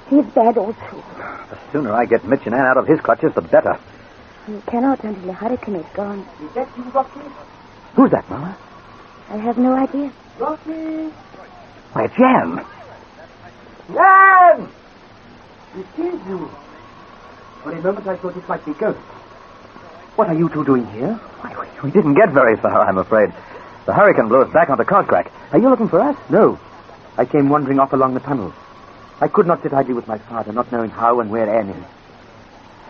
He is bad also. The sooner I get Mitch and Ann out of his clutches, the better. You cannot until the hurricane is gone. Is that you, Rocky? Who's that, Mama? I have no idea. Rocky! Why, it's Jan. Jan! It is you. For a moment I thought it might be ghosts. What are you two doing here? We didn't get very far, I'm afraid. The hurricane blew us back onto Coscrack. Are you looking for us? No. I came wandering off along the tunnel. I could not sit idly with my father, not knowing how and where Anne is.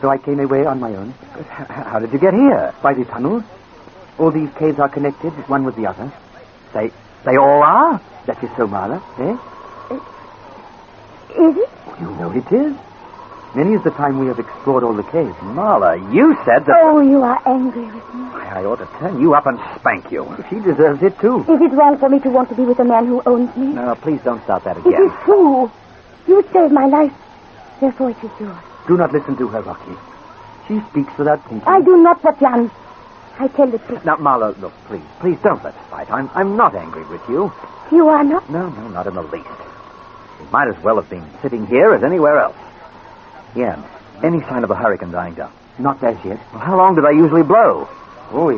So I came away on my own. But how did you get here? By the tunnel. All these caves are connected, one with the other. They all are? That is so, Marla, eh? Is it? You know it is. Many is the time we have explored all the caves. Marla, you said that... Oh, you are angry with me. I ought to turn you up and spank you. She deserves it, too. Is it wrong for me to want to be with a man who owns me? No, please don't start that It again. is true. You saved my life. Therefore it is yours. Do not listen to her, Rocky. She speaks without thinking. I do not, Jan. I tell the truth. Now, Marla, look, please don't let's fight. I'm not angry with you. You are not? No, not in the least. We might as well have been sitting here as anywhere else. Yeah, any sign of the hurricane dying down? Not as yet. Well, how long did I usually blow? Oh,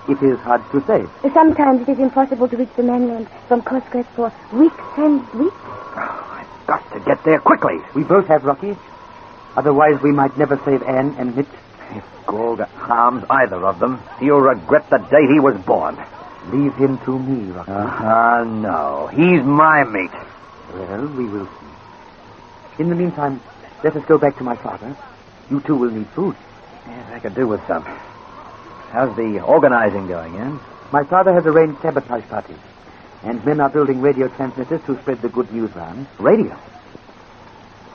it is hard to say. Sometimes it is impossible to reach the mainland from Coscrack for weeks and weeks. Oh, I've got to get there quickly. We both have, Rocky. Otherwise, we might never save Anne and Mitch. If Gold harms either of them, he'll regret the day he was born. Leave him to me, Rocky. No. He's my mate. Well, we will see. In the meantime, let us go back to my father. You two will need food. Yes, I could do with some. How's the organizing going, Anne? My father has arranged sabotage parties, and men are building radio transmitters to spread the good news round. Radio?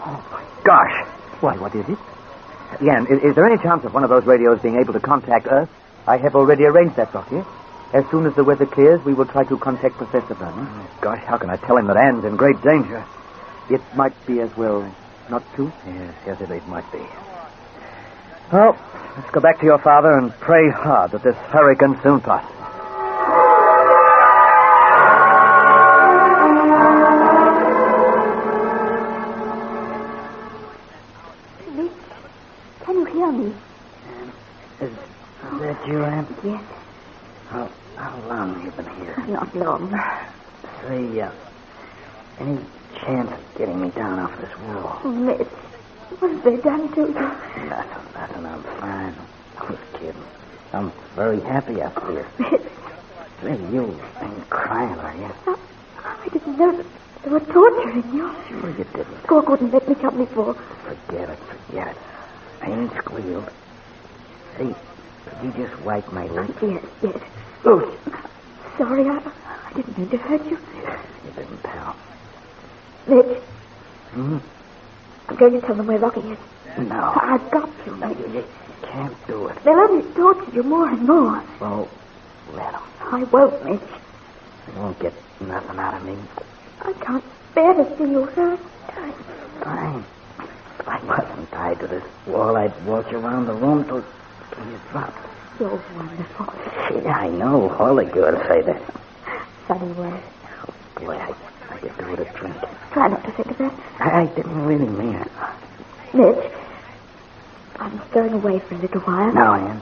Oh, my gosh. Why, what is it? Jan, is there any chance of one of those radios being able to contact Earth? I have already arranged that, Rocky. As soon as the weather clears, we will try to contact Professor Vernon. Oh, gosh, how can I tell him that Anne's in great danger? It might be as well not to. Yes, it might be. Well, let's go back to your father and pray hard that this hurricane soon passes. Can you hear me? Is that you, Anne? Yes. How long have you been here? Not long. Say, any chance of getting me down off this wall? Mitch, what have they done to you? Nothing. I'm fine. I was kidding. I'm very happy up here. Mitch. Say, you ain't crying, are you? I didn't know that they were torturing you. Sure you didn't. Gorg wouldn't let me come before. Forget it. I ain't squealed. See, could you just wipe my lip? Yes. Oh, sorry, I didn't mean to hurt you. You didn't, pal. Mitch. Hmm? I'm going to tell them where Rocky is. No. I've got to. No, you can't do it. They'll only torture you more and more. Well, let them. I won't, Mitch. You won't get nothing out of me. I can't bear to see you hurt. Fine. If I wasn't tied to this wall, I'd walk you around the room till you dropped. You're wonderful. Yeah, I know. All the girls say that. Funny word. Boy, I could do with a drink. Try not to think of that. I didn't really mean it. Mitch, I'm going away for a little while. No, Ann.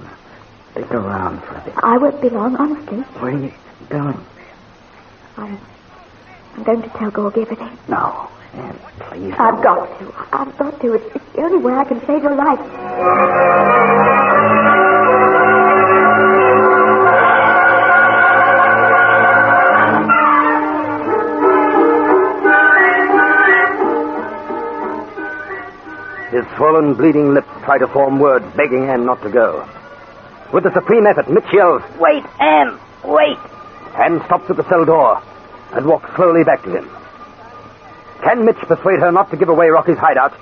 Stick around for a bit. I won't be long, honestly. Where are you going? I'm going to tell Gorg everything. No, Ann, please. I've got to. It's the only way I can save your life. His swollen, bleeding lips try to form words begging Anne not to go. With a supreme effort, Mitch yells, "Wait, Anne! Wait!" Anne stops at the cell door and walks slowly back to him. Can Mitch persuade her not to give away Rocky's hideout?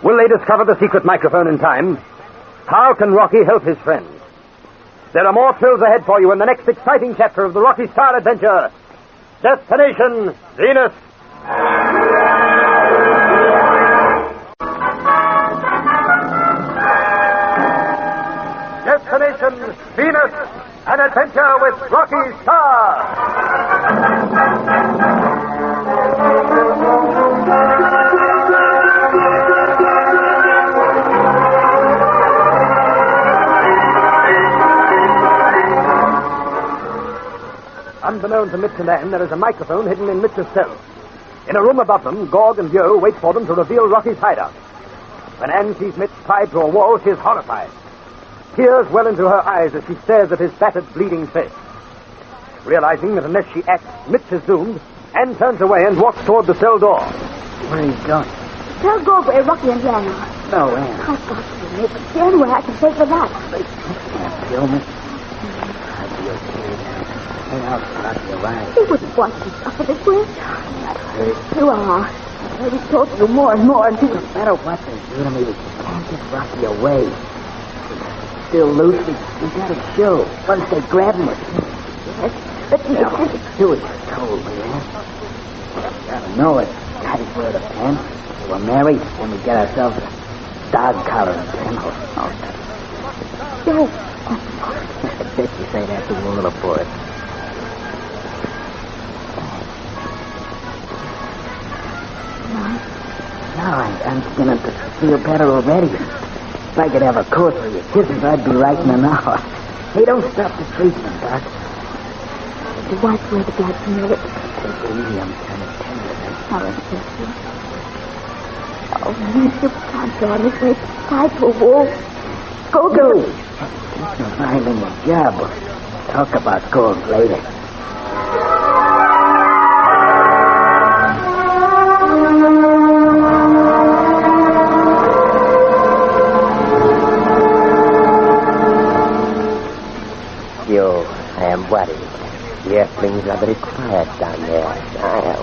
Will they discover the secret microphone in time? How can Rocky help his friends? There are more thrills ahead for you in the next exciting chapter of the Rocky Starr Adventure. Destination Venus. Destination Venus, an adventure with Rocky Starr. Unbeknown to Mitch and Anne, there is a microphone hidden in Mitch's cell. In a room above them, Gorg and Yo wait for them to reveal Rocky's hideout. When Anne sees Mitch tied to a wall, she is horrified. Tears well into her eyes as she stares at his battered, bleeding face. Realizing that unless she acts, Mitch is doomed, Anne turns away and walks toward the cell door. Where are you going? Tell Gog where Rocky and Jan are. No, Anne. I've got to, Nick. It's the only way I can save the lad. You can't kill me. I'll be okay now. Hey, I'll start you right. He wouldn't want to suffer this way. Not hurt. You are. I'll be talking to you more and more until... No matter what they do to me, we can't get Rocky away. He's still loose. We got to show. Once they grab him, Yes, but do as you're told, man. You gotta know it. That is where the pen. We're married, and we get ourselves a dog collar and pinhole. Yes. I bet you say that to a little boy. No, I'm beginning to feel better already. If I could have a course for your kisses, I'd be right in an hour. Hey, don't stop the treatment, Doc. To wipe away the blood from your lips. Take it easy, I'm kind of tender. How interesting. Oh, you can't go on this way. Tied to a wall. Go. Keep your mind on your job. We'll talk about gold later. I am worried. The Earthlings are very quiet down there.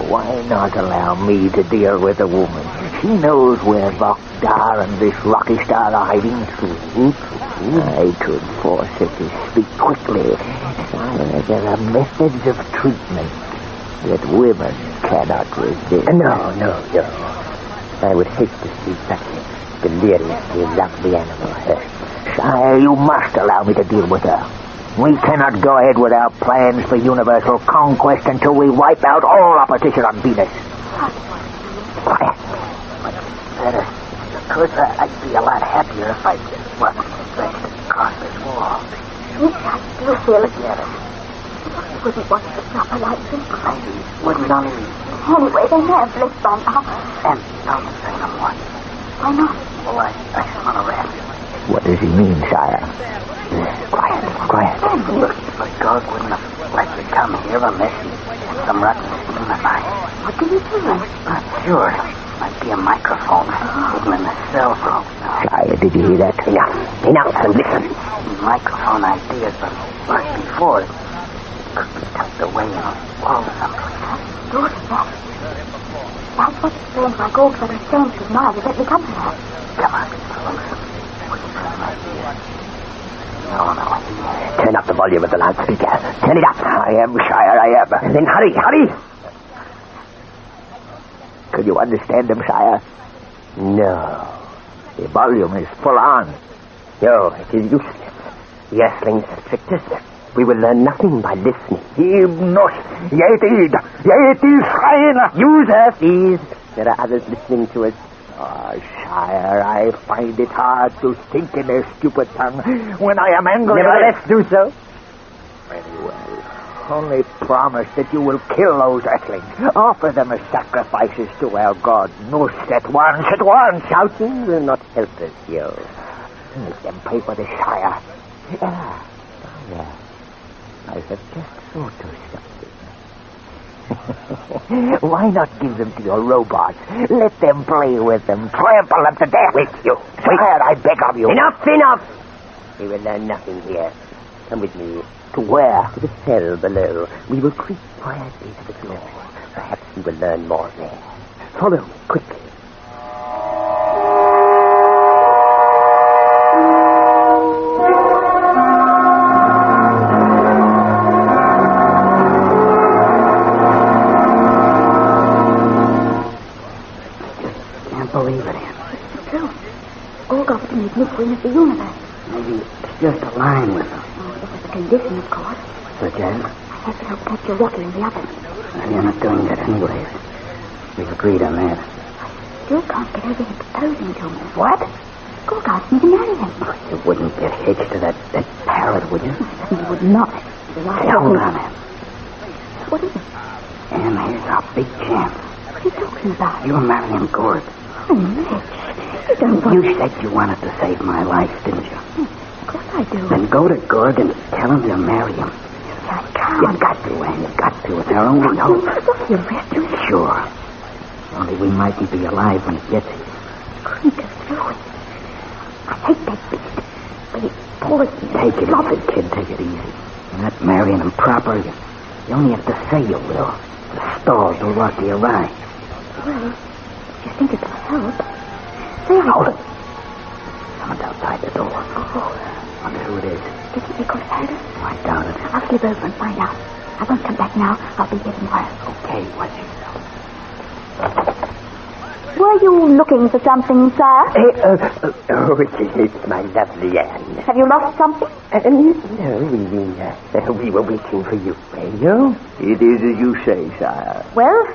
Why not allow me to deal with the woman? She knows where Rocky Starr and this Rocky Starr are hiding. I could force her to speak quickly. There are methods of treatment that women cannot resist. No. I would hate to see such a deliriously lovely animal hurt. Sire, you must allow me to deal with her. We cannot go ahead with our plans for universal conquest until we wipe out all opposition on Venus. Quiet. Much better. Of course, I'd be a lot happier if I wasn't stretched across this wall. I still feel it. He wouldn't want to stop her like this. Maybe wouldn't on him. Anyway, they may have bliss by now. And don't say no more. Why not? Well, I smell a rat. What does he mean, sire? Quiet. Look, but God wouldn't have let me come here unless he had some rotten scheme in mind. What did he do? Not sure. Might be a microphone hidden in the cell phone. Sire, did you hear that? Enough, and listen. Microphone ideas but before it could be tucked away in a wall someplace. Good, that's what explains why Gold got his changed his mind and let me come here. Come on, closer. No. Turn up the volume of the loudspeaker. Turn it up. I am, sire, I am. Then hurry. Could you understand them, sire? No. The volume is full on. No, it is useless. The Earthlings have tricked us. We will learn nothing by listening. Use us, please. There are others listening to us. Sire, I find it hard to think in their stupid tongue when I am angry. Nevertheless, do so. Very well. Only promise that you will kill those Earthlings. Offer them as sacrifices to our god Nus at once. Shouting will not help us, yo. Make them pay for this, sire. Yeah. I have just thought of something. Why not give them to your robots? Let them play with them. Trample them to death. Wait. Sire, I beg of you. Enough! We will learn nothing here. Come with me. To where? To the cell below. We will creep quietly to the floor. Perhaps we will learn more there. Follow me, quickly. Believe it in. It's true. All got to make me queen of the universe. Maybe it's just a line with them. Oh, it was a condition, of course. Such as? I have to help capture Rocky and the others. Well, you're not doing that anyways. We've agreed on that. I still can't get over him proposing to me. What? Gorg asked me to marry him. You wouldn't get hitched to that parrot, would you? You would not. Hey, hold on, Em. What is it? Em, here's our big chance. What are you talking about? You're marrying Gorg. Oh, Mitch. You said you wanted to save my life, didn't you? Of course I do. Then go to Gorg and tell him you'll marry him. I can't. You've got to, Anne. You've got to. It's our only hope. Look, you'll rest you. Sure. Only we mightn't be alive when he gets here. Couldn't get through it. I hate that beast. But he pulls me. Take it easy, kid. Take it easy. You're not marrying him proper. You only have to say you will. The stalls will walk you right. Well, if you think it will help. Say I... Hold it. Someone's outside the door. Oh. Wonder who it is. Do you think they could have heard us? I doubt it. I'll slip over and find out. I won't come back now. I'll be getting wild. Okay, watch yourself. Were you looking for something, sir? It's my lovely Anne. Have you lost something? No, we were waiting for you, were you? It is as you say, sire. Well,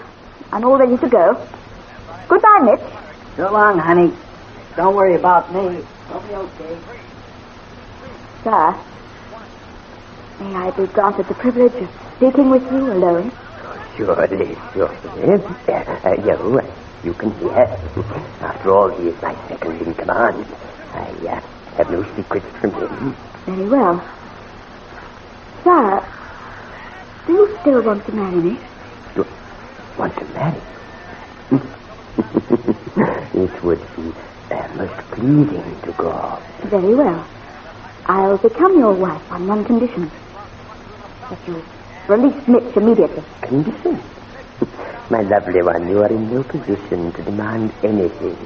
I'm all ready to go. Goodbye, Mitch. So long, honey. Don't worry about me. I'll be okay. Sir, may I be granted the privilege of speaking with you alone? Surely. You can hear. After all, he is my second in command. I have no secrets from him. Very well. Sir, do you still want to marry me? You want to marry? It would be most pleasing to go. Very well. I'll become your wife on one condition. That you release Mitch immediately. Condition? My lovely one, you are in no position to demand anything.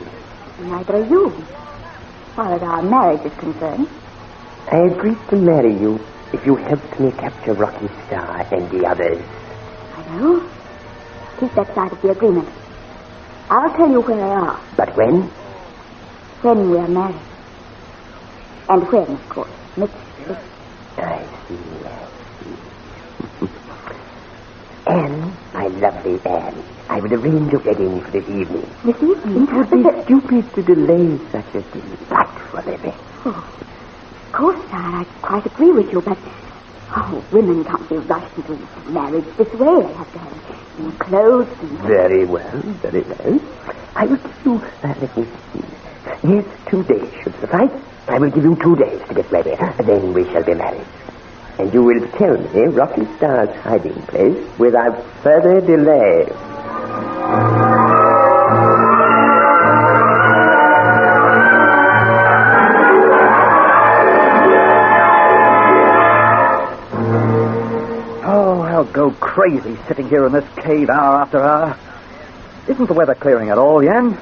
Neither are you, as far as our marriage is concerned. I agreed to marry you if you helped me capture Rocky Starr and the others. I know. Keep that side of the agreement. I'll tell you where they are. But when? When we are married. And when, of course, Mitch is... I see. Anne, my lovely Anne, I will arrange a wedding for this evening. This evening? It would be stupid to delay such a thing, but forever. Oh, of course, sir, I quite agree with you, but... Oh, women can't be rushed into marriage this way. They have to have new clothes and... Very well, very well. I will give you, let me see. Yes, 2 days should suffice. I will give you 2 days to get ready. Then we shall be married. And you will tell me Rocky Starr's hiding place without further delay. Oh, I'll go crazy sitting here in this cave hour after hour. Isn't the weather clearing at all, Jan?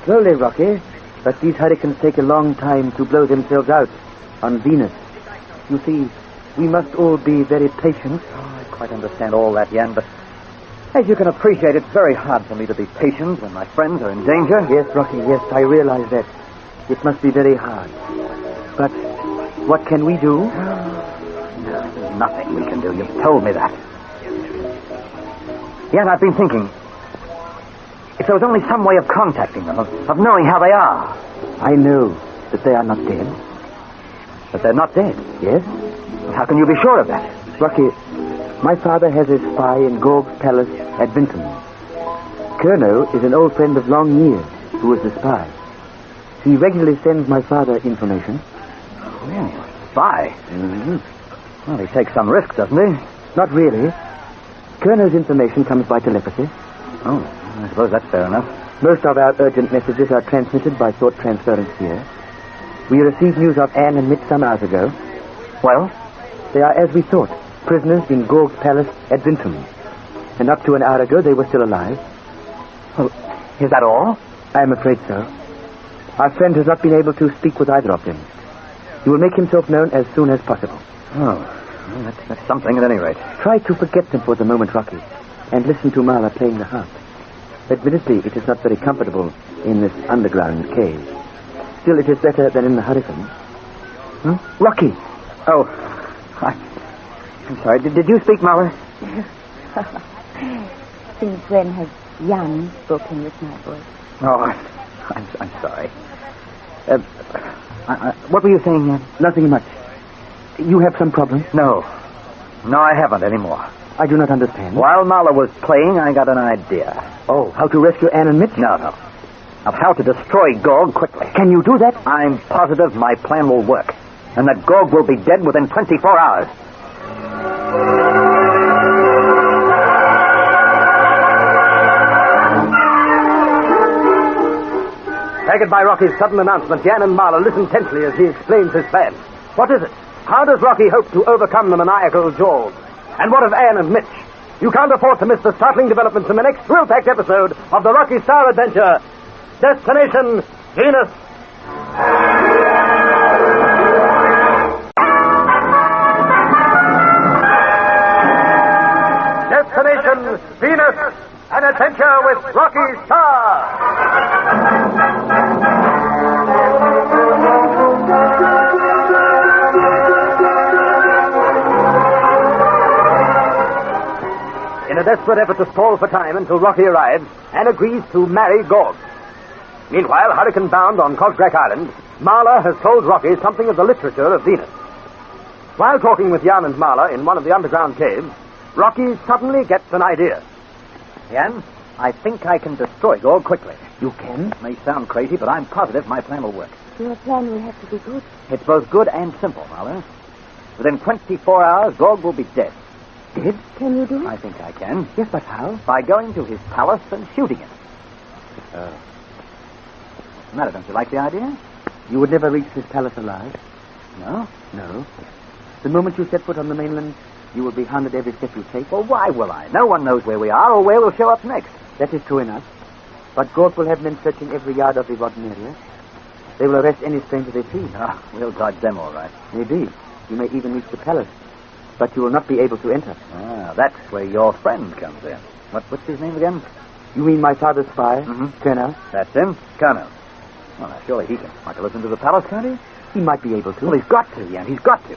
Slowly, Rocky. But these hurricanes take a long time to blow themselves out on Venus. You see, we must all be very patient. Oh, I quite understand all that, Jan, but as you can appreciate, it's very hard for me to be patient when my friends are in danger. Yes, Rocky, yes, I realize that. It must be very hard. But what can we do? No, there's nothing we can do. You've told me that. Jan, I've been thinking. If there was only some way of contacting them, of knowing how they are. I know that they are not dead. But they're not dead? Yes. How can you be sure of that? Rocky, my father has a spy in Gorg's palace at Vinton. Kerno is an old friend of long years who was the spy. He regularly sends my father information. Oh, yeah. Spy? Mm-hmm. Well, he takes some risk, doesn't he? Not really. Kerno's information comes by telepathy. Oh, I suppose that's fair enough. Most of our urgent messages are transmitted by thought transference here. We received news of Anne and Mitch some hours ago. Well? They are, as we thought, prisoners in Gorg's palace at Vinton. And up to an hour ago, they were still alive. Well, is that all? I am afraid so. Our friend has not been able to speak with either of them. He will make himself known as soon as possible. Oh, well, that's something at any rate. Try to forget them for the moment, Rocky, and listen to Marla playing the harp. Admittedly, it is not very comfortable in this underground cave. Still, it is better than in the hurricane. Rocky! Oh, I'm sorry. Did you speak, Marla? Since when has Jan spoken with my voice? Oh, I'm sorry. What were you saying, Jan? Nothing much. You have some problem? No, I haven't anymore. I do not understand. While Marla was playing, I got an idea. Oh, how to rescue Anne and Mitch? No. of how to destroy Gorg quickly. Can you do that? I'm positive my plan will work, and that Gorg will be dead within 24 hours. Staggered by Rocky's sudden announcement, Jan and Marla listen tensely as he explains his plan. What is it? How does Rocky hope to overcome the maniacal George? And what of Anne and Mitch? You can't afford to miss the startling developments in the next thrill-packed episode of the Rocky Starr Adventure. Destination Venus. Destination Venus. An adventure with Rocky Starr. In a desperate effort to stall for time until Rocky arrives, Anne agrees to marry Gorg. Meanwhile, hurricane-bound on Cosgrack Island, Marla has told Rocky something of the literature of Venus. While talking with Jan and Marla in one of the underground caves, Rocky suddenly gets an idea. Jan, I think I can destroy Gorg quickly. You can? May sound crazy, but I'm positive my plan will work. Your plan will have to be good. It's both good and simple, Marla. Within 24 hours, Gorg will be dead. Dead? Can you do it? I think I can. Yes, but how? By going to his palace and shooting him. What's the matter? Don't you like the idea? You would never reach this palace alive? No? No. The moment you set foot on the mainland, you will be hounded every step you take. Well, why will I? No one knows where we are or where we'll show up next. That is true enough. But Gorg will have men searching every yard of the Rodden area. They will arrest any stranger they see. We'll dodge them all right. Maybe. You may even reach the palace. But you will not be able to enter. That's where your friend comes in. What's his name again? You mean my father's spy? Colonel? That's him, Colonel. Well, now, surely he can want to listen to the palace, can't he? He might be able to. Well, he's got to, Jan. He's got to.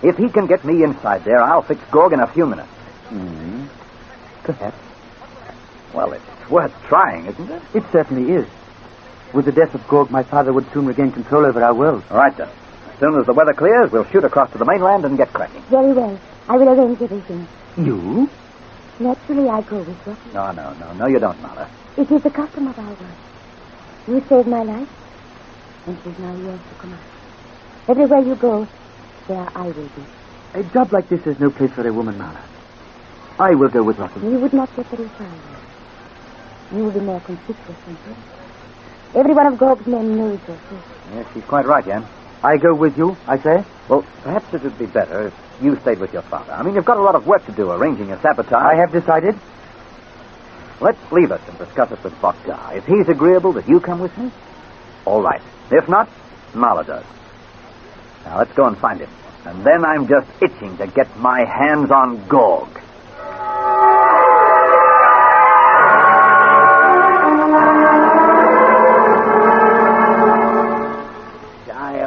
If he can get me inside there, I'll fix Gorg in a few minutes. Perhaps. Well, it's worth trying, isn't it? It certainly is. With the death of Gorg, my father would soon regain control over our world. All right, then. As soon as the weather clears, we'll shoot across to the mainland and get cracking. Very well. I will arrange everything. You? Naturally, I go with Rocky. No, you don't, Marla. It is the custom of our work. You saved my life, and it is now yours to command. Everywhere you go, there I will be. A job like this is no place for a woman, Marla. I will go with Rocky. You would not get very far. You will be more conspicuous than him. Every one of Gorg's men knows your face. Yes, she's quite right, Jan. I go with you, I say. Well, perhaps it would be better if you stayed with your father. I mean, you've got a lot of work to do arranging your sabotage. I have decided. Let's leave it and discuss it with Boktar. If he's agreeable that you come with me, all right. If not, Marla does. Now, let's go and find him. And then I'm just itching to get my hands on Gorg.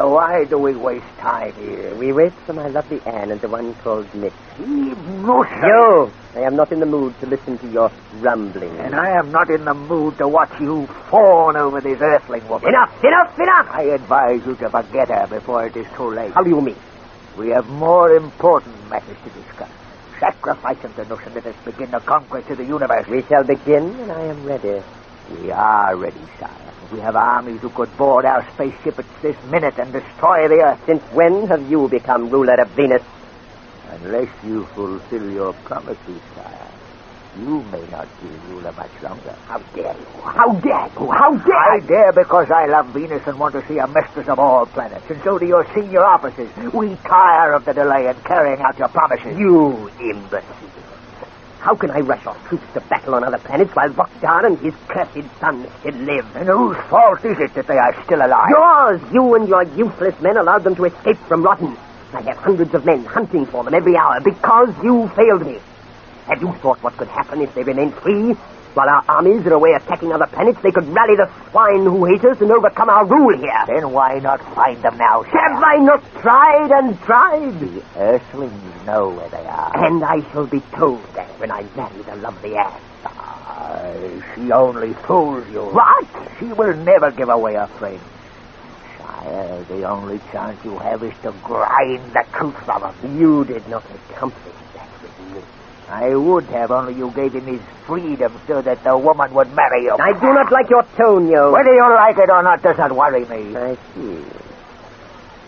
Why do we waste time here? We wait for my lovely Anne and the one called Mitch. No, I am not in the mood to listen to your rumbling. And I am not in the mood to watch you fawn over this earthling woman. Enough! I advise you to forget her before it is too late. How do you mean? We have more important matters to discuss. Sacrifice of the notion, let us begin the conquest of the universe. We shall begin when I am ready. We are ready, sire. We have armies who could board our spaceship at this minute and destroy the Earth. Since when have you become ruler of Venus? Unless you fulfill your promises, sire, you may not be ruler much longer. How dare you? I dare because I love Venus and want to see her mistress of all planets, and so do your senior officers. We tire of the delay in carrying out your promises. You imbecile. How can I rush off troops to battle on other planets while Boktar and his cursed son still live? And whose fault is it that they are still alive? Yours! You and your useless men allowed them to escape from Rodden. I have hundreds of men hunting for them every hour because you failed me. Have you thought what could happen if they remained free? While our armies are away attacking other planets, they could rally the swine who hate us and overcome our rule here. Then why not find them now, sir? Have I not tried and tried? The Earthlings know where they are. And I shall be told that when I marry the lovely Anne. She only fools you. What? She will never give away her friend. Sire, the only chance you have is to grind the truth from them. You did not accomplish that with me. I would have, only you gave him his freedom so that the woman would marry him. I do not like your tone, Yo. Whether you like it or not doesn't worry me. I see.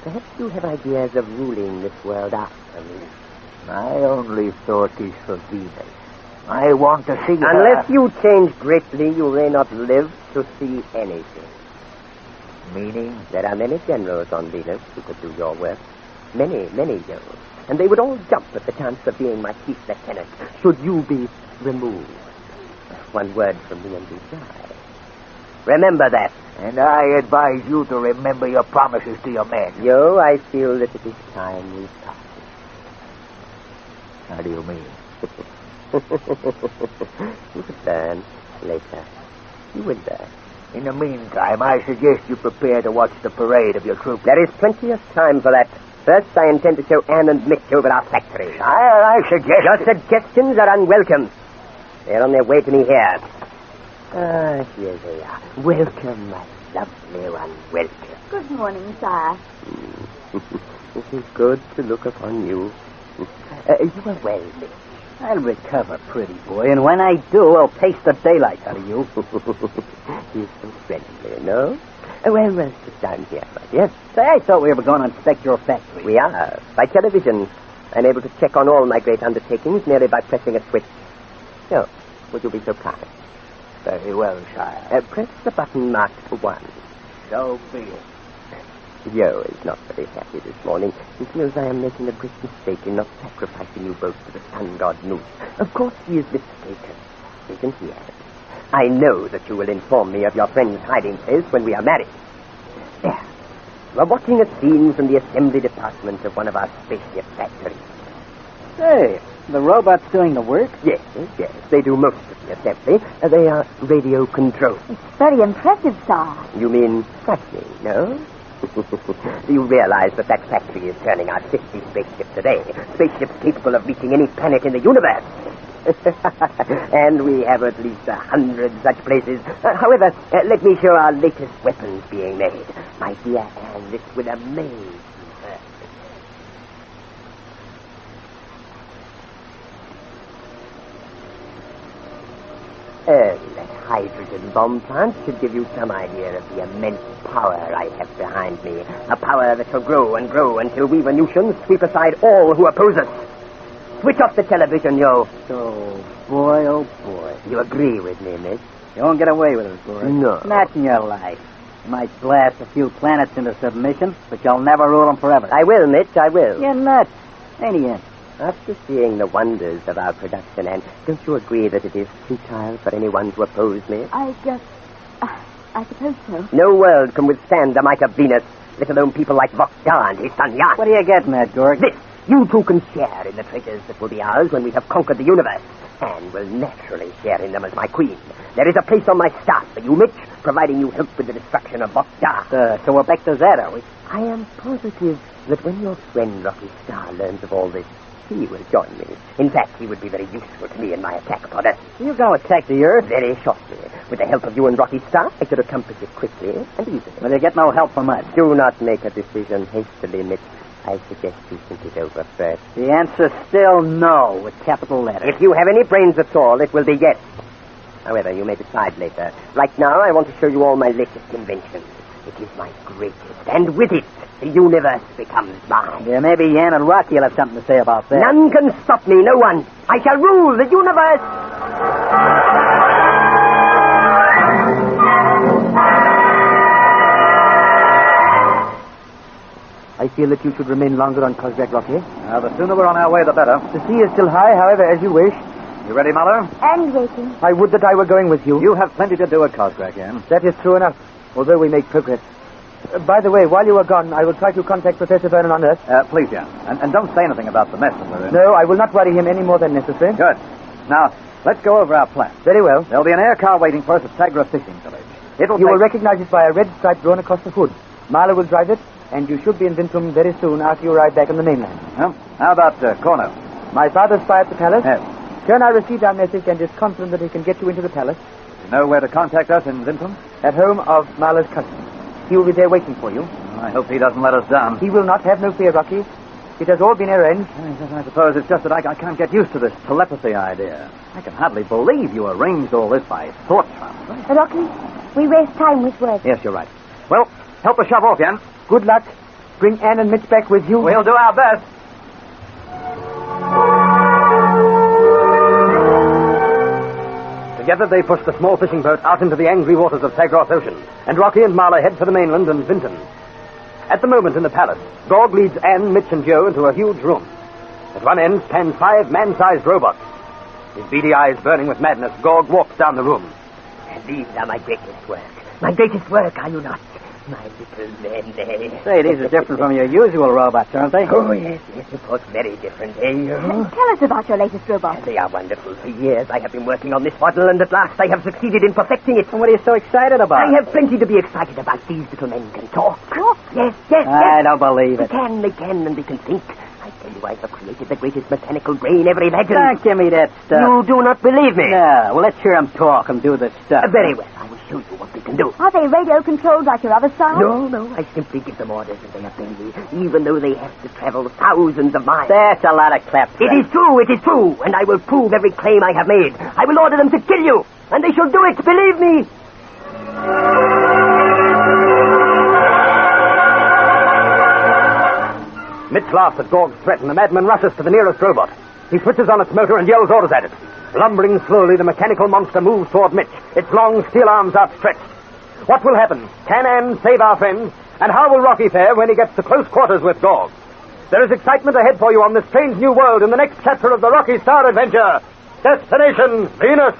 Perhaps you have ideas of ruling this world after me. My only thought is for Venus. I want to see her. Unless you change greatly, you may not live to see anything. Meaning? There are many generals on Venus who could do your work. Many, many generals. And they would all jump at the chance of being my chief lieutenant, should you be removed. One word from me and you die. Remember that. And I advise you to remember your promises to your men. Yo, I feel that it is time we parted. How do you mean? You return later. You will die. In the meantime, I suggest you prepare to watch the parade of your troops. There is plenty of time for that. First, I intend to show Anne and Mitch over our factory. I suggest... Your suggestions are unwelcome. They're on their way to me here. Ah, here they are. Welcome, my lovely one. Welcome. Good morning, sire. It is good to look upon you. You are well, Mitch. I'll recover, pretty boy, and when I do, I'll taste the daylight out of you. You're so friendly, no? Well, sit down here, my dear. Say, I thought we were going to inspect your factory. We are. By television. I'm able to check on all my great undertakings merely by pressing a switch. So, would you be so kind? Very well, sire. Press the button marked 1. So be it. Yo is not very happy this morning. He feels I am making a great mistake in not sacrificing you both to the sun god Newt. Of course he is mistaken. Isn't he, Anne? I know that you will inform me of your friend's hiding place when we are married. There. You are watching a scene from the assembly department of one of our spaceship factories. Hey, the robot's doing the work? Yes. They do most of the assembly. They are radio controlled. It's very impressive, sire. You mean frightening, no? Do you realize that factory is turning out 50 spaceships a day? Spaceships capable of reaching any planet in the universe. And we have at least 100 such places. However, let me show our latest weapons being made. My dear Anne, this will amaze you. That hydrogen bomb plant should give you some idea of the immense power I have behind me. A power that will grow and grow until we Venusians sweep aside all who oppose us. Switch off the television, Yo. Oh, boy. You agree with me, Miss? You won't get away with it, boy. No. Not in your life. You might blast a few planets into submission, but you'll never rule them forever. I will, Mitch, I will. You're nuts. Ain't you? After seeing the wonders of our production, Anne, don't you agree that it is futile for anyone to oppose me? I suppose so. No world can withstand the might of Venus, let alone people like Vokdar and his son Jan. What are you getting at, Gorg? This. You two can share in the treasures that will be ours when we have conquered the universe. Anne will naturally share in them as my queen. There is a place on my staff for you, Mitch, providing you help with the destruction of Vokdar. So we're back to that, are we? I am positive that when your friend Rocky Starr learns of all this, he will join me. In fact, he would be very useful to me in my attack upon Earth. You're going to attack the Earth? Very shortly. With the help of you and Rocky Starr, I could accomplish it quickly and easily. Well, you get no help from us. Do not make a decision hastily, Mitch. I suggest you think it over first. The answer's still no, with capital letters. If you have any brains at all, it will be yes. However, you may decide later. Right now, I want to show you all my latest inventions. It is my greatest, and with it, the universe becomes mine. Yeah, maybe Yan and Rocky will have something to say about that. None can stop me, no one. I shall rule the universe. I feel that you should remain longer on Kozrak, Rocky. The sooner we're on our way, the better. The sea is still high, however, as you wish. You ready, Mother? And waiting. I would that I were going with you. You have plenty to do at Kozrak, Anne. That is true enough, although we make progress. By the way, while you are gone, I will try to contact Professor Vernon on Earth. Please, Jan. And don't say anything about the mess that we're in. No, I will not worry him any more than necessary. Good. Now, let's go over our plan. Very well. There'll be an air car waiting for us at Sagra Fishing Village. You will recognize it by a red stripe drawn across the hood. Marla will drive it, and you should be in Vintum very soon after you arrive back on the mainland. Well, how about Cornell? My father's spy at the palace? Yes. Colonel received our message and is confident that he can get you into the palace. You know where to contact us in Vintum? At home of Marla's cousin. He will be there waiting for you. I hope he doesn't let us down. He will not. Have no fear, Rocky. It has all been arranged. I suppose it's just that I can't get used to this telepathy idea. I can hardly believe you arranged all this by thought transfer. Rocky, we waste time with words. Yes, you're right. Well, help us shove off, Jan. Good luck. Bring Anne and Mitch back with you. We'll do our best. Together they push the small fishing boat out into the angry waters of Sagros Ocean, and Rocky and Marla head for the mainland and Vinton. At the moment in the palace, Gorg leads Anne, Mitch, and Joe into a huge room. At one end stand 5 man-sized robots. His beady eyes burning with madness, Gorg walks down the room. These are my greatest work. My greatest work, are you not? My little men, eh? Say, these are different from your usual robots, aren't they? Oh, yes, of course, very different, eh? Tell us about your latest robot. They are wonderful. For years I have been working on this model, and at last I have succeeded in perfecting it. And what are you so excited about? I have plenty to be excited about. These little men can talk. Talk? Yes. I don't believe it. They can, and they can think. I tell you, I have created the greatest mechanical brain ever imagined. Don't give me that stuff. You do not believe me? No, well, let's hear them talk and do the stuff. Very well. I will show you what they can do. Are they radio-controlled like your other stars? No. I simply give them orders and they obey me, even though they have to travel thousands of miles. That's a lot of claptrap. It is true, and I will prove every claim I have made. I will order them to kill you, and they shall do it, believe me. Mitch laughs at Gorg's threat, and the madman rushes to the nearest robot. He switches on its motor and yells orders at it. Lumbering slowly, the mechanical monster moves toward Mitch, its long steel arms outstretched. What will happen? Can Anne save our friends? And how will Rocky fare when he gets to close quarters with Gorg? There is excitement ahead for you on this strange new world in the next chapter of the Rocky Starr Adventure. Destination Venus.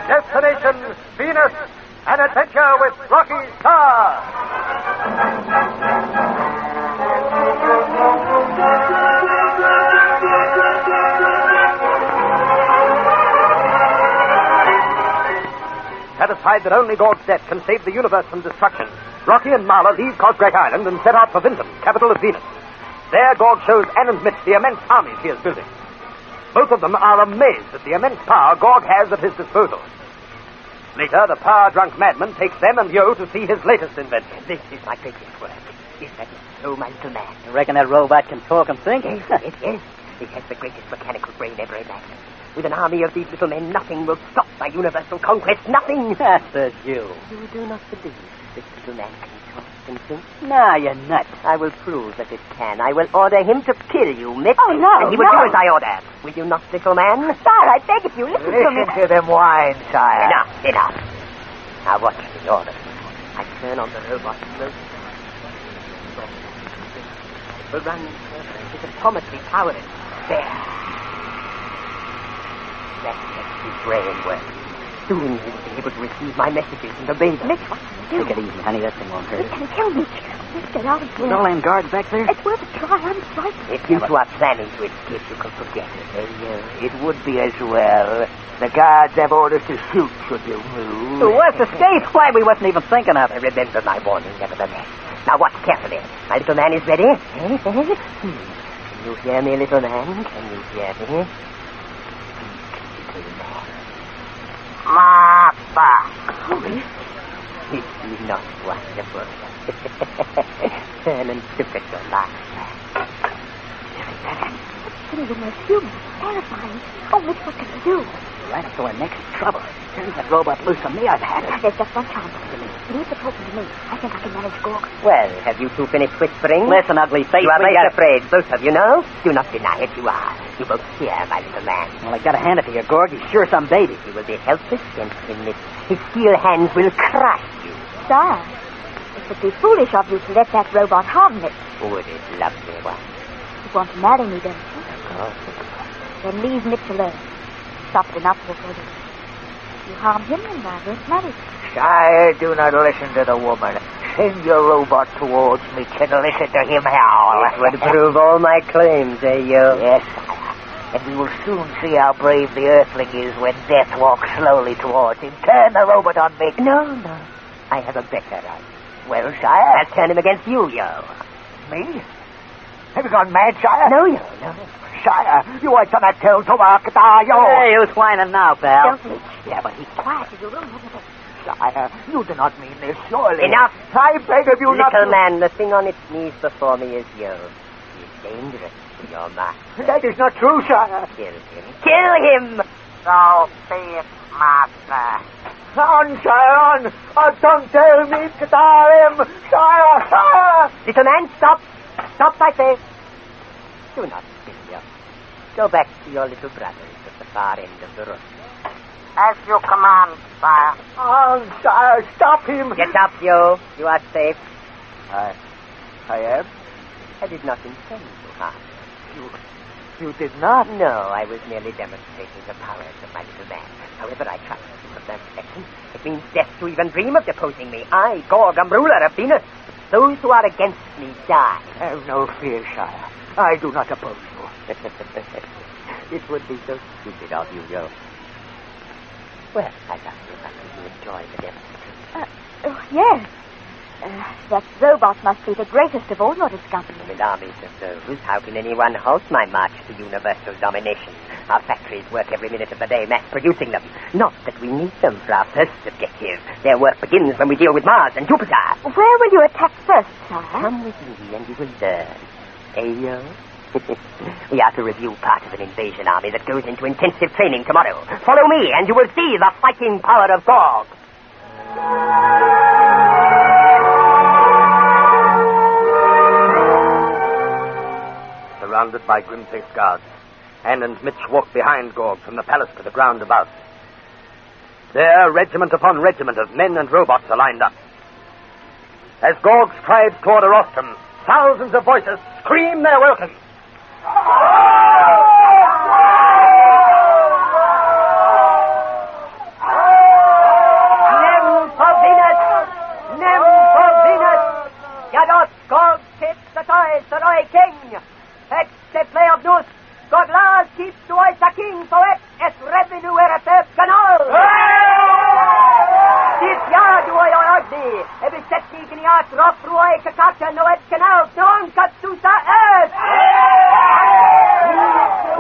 Destination Venus, an adventure with Rocky Starr. Satisfied that only Gorg's death can save the universe from destruction, Rocky and Marla leave Cosgrave Island and set out for Vinton, capital of Venus. There, Gorg shows Anne and Mitch the immense armies he is building. Both of them are amazed at the immense power Gorg has at his disposal. Later, the power-drunk madman takes them and Yo to see his latest invention. This is my greatest work. Is that so, my little man? You reckon that robot can talk and think? Yes. It has the greatest mechanical brain ever imagined. With an army of these little men, nothing will stop my universal conquest. Nothing. That's a Jew. You do not believe this little man can talk and think? No, you're nuts. I will prove that it can. I will order him to kill you, Mitch. Oh, no, and he will do as I order. Will you not, little man? Sire, I beg of you, listen to me. Listen to them whine, sire. Enough. Now watch the order. I turn on the robot motor. It will run further. It is atomically powered. There. That makes his brain work. Soon he will be able to receive my messages and obey them. Mitch, what can you do? Take it easy, honey. That thing won't hurt. It can kill me. Let's get out of here. With all them guards back there? It's worth a try. I'm frightened. If you two are planning to escape, you can forget it. It would be as well. The guards have orders to shoot should you move. The worst escape? Why, we wasn't even thinking of it. Remember my warning, nevertheless. Now watch carefully. My little man is ready. Can you hear me, little man? Can you hear me? Papa. Is not wonderful? Turn and look at your last. Sitting in those humans. Terrifying. Oh, Mitch, what can we do? Right up to our next trouble. Turn that robot loose on me, I've had it. There's just one chance. Leave the talking to me. I think I can manage Gorg. Well, have you two finished whispering? Listen, ugly face. You are most afraid, both of you, no? Do not deny it, you are. You both fear my little man. Well, I gotta hand it to you, Gorg. He's sure some baby. He will be helpless against him, Mitch. His steel hands will crush you. Sire, it would be foolish of you to let that robot harm Mitch. Would it, lovely one? You want to marry me, don't you? Of course. Then leave Mitch alone. Stopped enough already. If you harm him, then I won't marry you. Sire, do not listen to the woman. Send your robot towards me and listen to him howl. It would prove all my claims, Yo? Yes, sire. And we will soon see how brave the Earthling is when death walks slowly towards him. Turn the robot on me. No. I have a better idea. Well, sire? I'll turn him against you, Yo. Me? Have you gone mad, sire? No, Yo, no. Sire, you ain't gonna tell to work, are you? Hey, who's whining now, pal? Don't Mitch. Yeah, but he's quiet in your room, isn't it? sire. You do not mean this, surely. Enough! I beg of you not to... Little man, the thing on its knees before me is you. He is dangerous to your master. That is not true, sire. Kill him. Kill him! So be it, master. On, sire, on! Don't tell me to tar him! Sire, sire! Little man, stop! Stop, I say! Do not kill him. Go back to your little brothers at the far end of the room. As you command, sire. On, sire, stop him! Get up, you. You are safe. I am? I did not intend to harm You did not? No, I was merely demonstrating the powers of my little man. However, I trust you have learned a lesson. It means death to even dream of deposing me. I, Gorg, am ruler of Venus. Those who are against me die. Have no fear, sire. I do not oppose you. It would be so stupid of you, Joe. Well, I love you, Bucky. You enjoy the demonstration. Yes. That robot must be the greatest of all your discoveries. With armies of those, how can anyone halt my march to universal domination? Our factories work every minute of the day, mass-producing them. Not that we need them for our first objective. Their work begins when we deal with Mars and Jupiter. Where will you attack first, sire? Come with me and you will learn. Ayo? We are to review part of an invasion army that goes into intensive training tomorrow. Follow me and you will see the fighting power of Gorg. Surrounded by grim-faced guards, Anne and Mitch walked behind Gorg from the palace to the ground above. There, regiment upon regiment of men and robots are lined up. As Gorg strides toward a rostrum, thousands of voices scream their welcome. Nem for Venus! Nem for Venus! Yados Gorg keeps the toys to Roy King! Et se play of news! God Lars keeps to ois a king, so et revenue erate canal! This yard do I ordi, every set in the art rock through a kakaka no et canal, don't cut to the earth!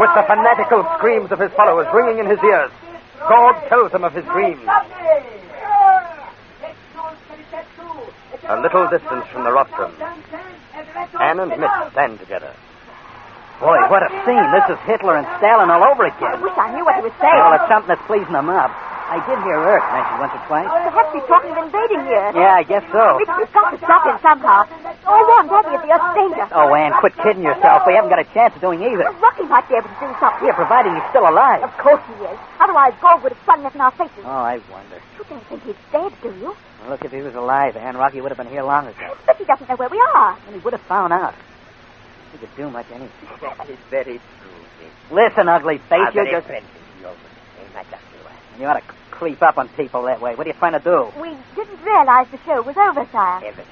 With the fanatical screams of his followers ringing in his ears, Gorg tells them of his dreams. A little distance from the rostrum, Anne and Mitch stand together. Boy, what a scene. This is Hitler and Stalin all over again. I wish I knew what he was saying. Well, it's something that's pleasing them up. I did hear Earth mentioned once or twice. Perhaps he's talking of invading the Earth. Yeah, I guess so. We've got to stop him somehow. Or warn Daddy of the Earth's danger. Oh, Anne, quit kidding yourself. We haven't got a chance of doing either. Rocky might be able to do something. Yeah, providing he's still alive. Of course he is. Otherwise, Gorg would have flung us in our faces. Oh, I wonder. You don't think he's dead, do you? Well, look, if he was alive, Anne, Rocky would have been here long ago. But he doesn't know where we are. And he would have found out. He could do much anything. That is very true, Dick. Listen, ugly face, you're just... You ought to creep up on people that way. What are you trying to do? We didn't realize the show was over, sire. Evidently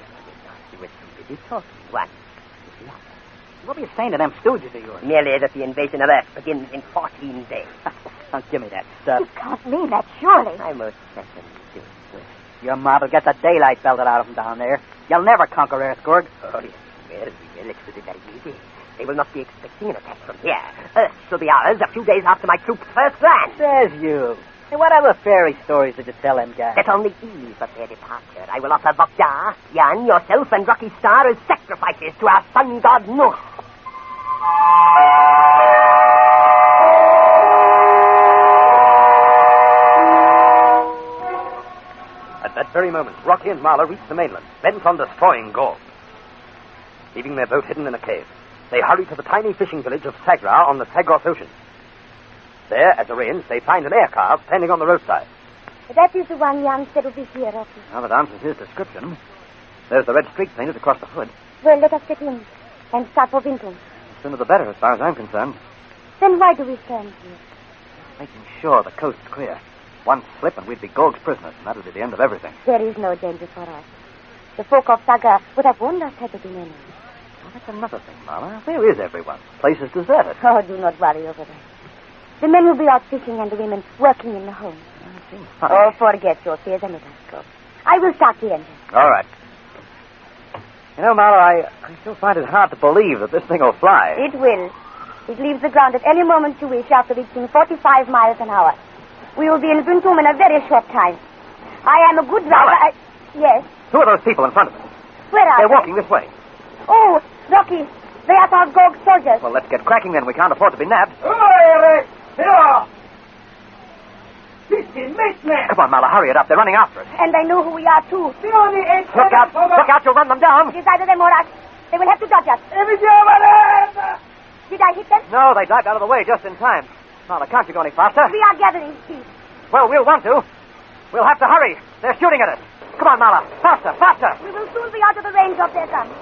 not. You were too busy talking. What? What were you saying to them stooges of yours? Merely that the invasion of Earth begins in 14 days. Don't give me that stuff. You can't mean that, surely. I most certainly do. Your mob will get the daylight belted out of them down there. You'll never conquer Earth, Gorg. Oh, yes. Well, it will be very easy. They will not be expecting an attack from here. Earth shall be ours a few days after my troops first land. Says you. Hey, what other fairy stories did you tell them guys? That on the eve of their departure, I will offer Vokdar, Jan, yourself, and Rocky Starr as sacrifices to our sun god North. At that very moment, Rocky and Marla reach the mainland, bent on destroying Gorg. Leaving their boat hidden in a cave, they hurry to the tiny fishing village of Sagra on the Sagros Ocean. There, as arranged, they find an air car standing on the roadside. That is the one Jan said would be here, Rocky. Well, that answers his description. There's the red streak painted across the hood. Well, let us get in and start for Vinton. The sooner the better, as far as I'm concerned. Then why do we stand here? Making sure the coast's clear. One slip and we'd be Gorg's prisoners, and that'll be the end of everything. There is no danger for us. The folk of Saga would have warned us had there been any. Well, that's another thing, Marla. Where is everyone? The place is deserted. Oh, do not worry over that. The men will be out fishing and the women working in the home. Oh, forget your fears and let us go. I will start the engine. All right. You know, Marla, I still find it hard to believe that this thing will fly. It will. It leaves the ground at any moment you wish after reaching 45 miles an hour. We will be in Buntum in a very short time. I am a good driver. Yes. Who are those people in front of us? Where are They're they? walking this way. Oh, Rocky. They are our Gog soldiers. Well, let's get cracking then. We can't afford to be nabbed. Come on, Mala, hurry it up. They're running after us. And they know who we are, too. Look out, you'll run them down. It is either them or us. They will have to dodge us. Did I hit them? No, they dived out of the way just in time. Mala, can't you go any faster? We are gathering speed. Well, we'll want to. We'll have to hurry. They're shooting at us. Come on, Mala. Faster, faster. We will soon be out of the range of their guns.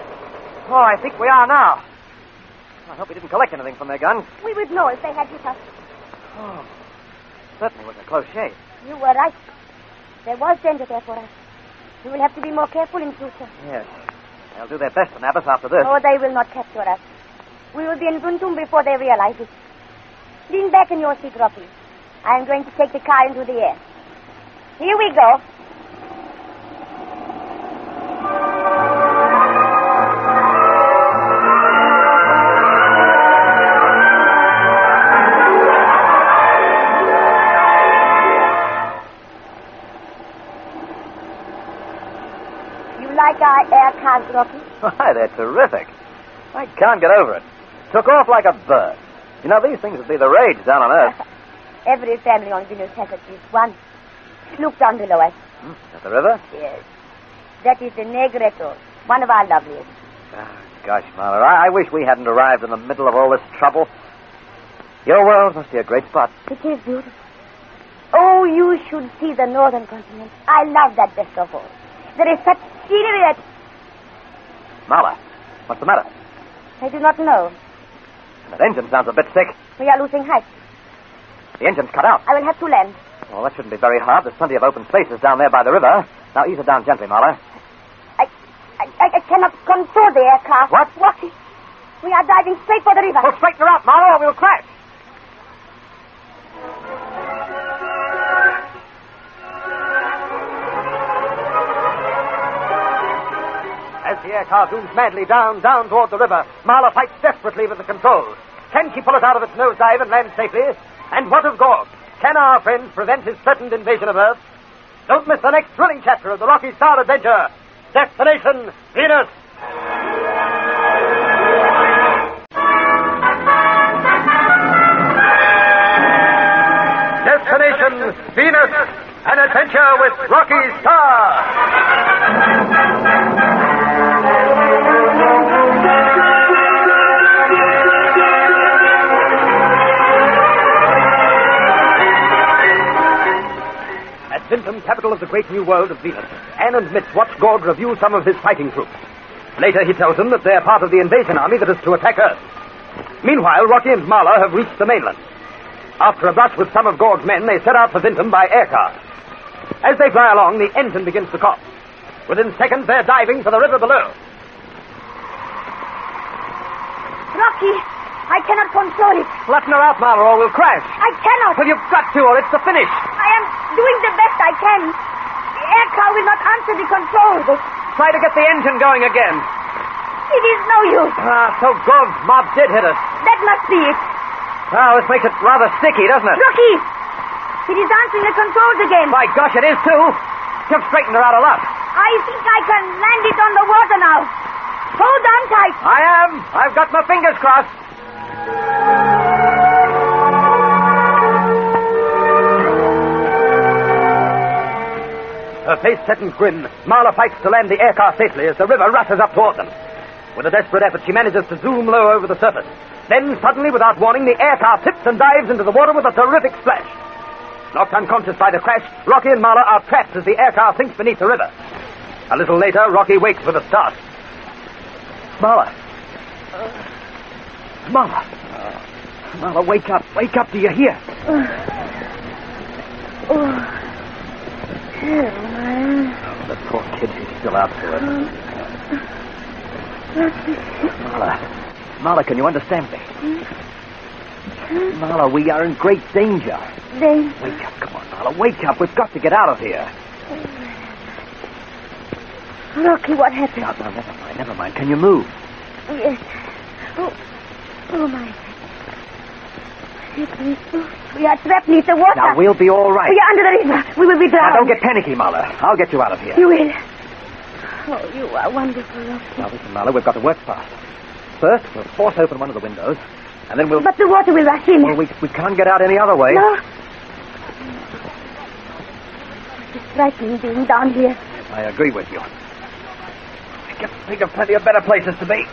Oh, I think we are now. I hope we didn't collect anything from their guns. We would know if they had hit us. Oh, certainly was a close shave. You were right. There was danger there for us. We will have to be more careful in future. Yes. They'll do their best to nab us after this. Oh, they will not capture us. We will be in Guntum before they realize it. Lean back in your seat, Rocky. I am going to take the car into the air. Here we go. Like our air cars, Rocky? Why, they're terrific. I can't get over it. Took off like a bird. You know, these things would be the rage down on Earth. Every family on Venus has at least one. Look down below us. At the river? Yes. That is the Negretto, one of our loveliest. Gosh, Mother, I wish we hadn't arrived in the middle of all this trouble. Your world must be a great spot. It is beautiful. Oh, you should see the northern continent. I love that best of all. There is such scenery that... Mala, what's the matter? I do not know. That engine sounds a bit sick. We are losing height. The engine's cut out. I will have to land. Well, that shouldn't be very hard. There's plenty of open spaces down there by the river. Now, ease it down gently, Mala. I cannot control the aircraft. What? Rocky, we are diving straight for the river. Well, straighten her out, Mala, or we'll crash. As the air car zooms madly down toward the river, Marla fights desperately with the controls. Can she pull it out of its nosedive and land safely? And what of Gorg? Can our friends prevent his threatened invasion of Earth? Don't miss the next thrilling chapter of the Rocky Starr Adventure. Destination Venus. Destination Venus. An adventure with Rocky Starr. Vinton, capital of the great new world of Venus, Anne and Mitch watch Gorg review some of his fighting troops. Later, he tells them that they're part of the invasion army that is to attack Earth. Meanwhile, Rocky and Marla have reached the mainland. After a brush with some of Gorg's men, they set out for Vinton by air car. As they fly along, the engine begins to cough. Within seconds, they're diving for the river below. Rocky, I cannot control it. Flatten her out, Marla, or we'll crash. I cannot. Well, you've got to, or it's the finish. I am doing the best I can. The air car will not answer the controls. Try to get the engine going again. It is no use. So Gorg's mob did hit us. That must be it. Well, this makes it rather sticky, doesn't it? Rocky, it is answering the controls again. My gosh, it is too. You've straightened her out a lot. I think I can land it on the water now. Hold on tight. I am. I've got my fingers crossed. Her face set in grin, Marla fights to land the air car safely as the river rushes up toward them. With a desperate effort, she manages to zoom low over the surface. Then, suddenly, without warning, the air car tips and dives into the water with a terrific splash. Knocked unconscious by the crash, Rocky and Marla are trapped as the air car sinks beneath the river. A little later, Rocky wakes with a start. Marla. Marla. Marla, wake up. Wake up. Do you hear? The poor kid, she's still out for it. Marla, can you understand me? Marla, we are in great danger. Wake up, come on, Marla, wake up. We've got to get out of here. Rocky, what happened? No, never mind. Can you move? Yes. Oh, my. We are trapped beneath the water. Now, we'll be all right. We are under the river. We will be drowned. Now, don't get panicky, Marla. I'll get you out of here. You will. Oh, you are wonderful, Rocky. Now, listen, Marla, we've got to work fast. First, we'll force open one of the windows, and then we'll... But the water will rush in. Well, we can't get out any other way. No. It's frightening being down here. I agree with you. I can think of plenty of better places to be.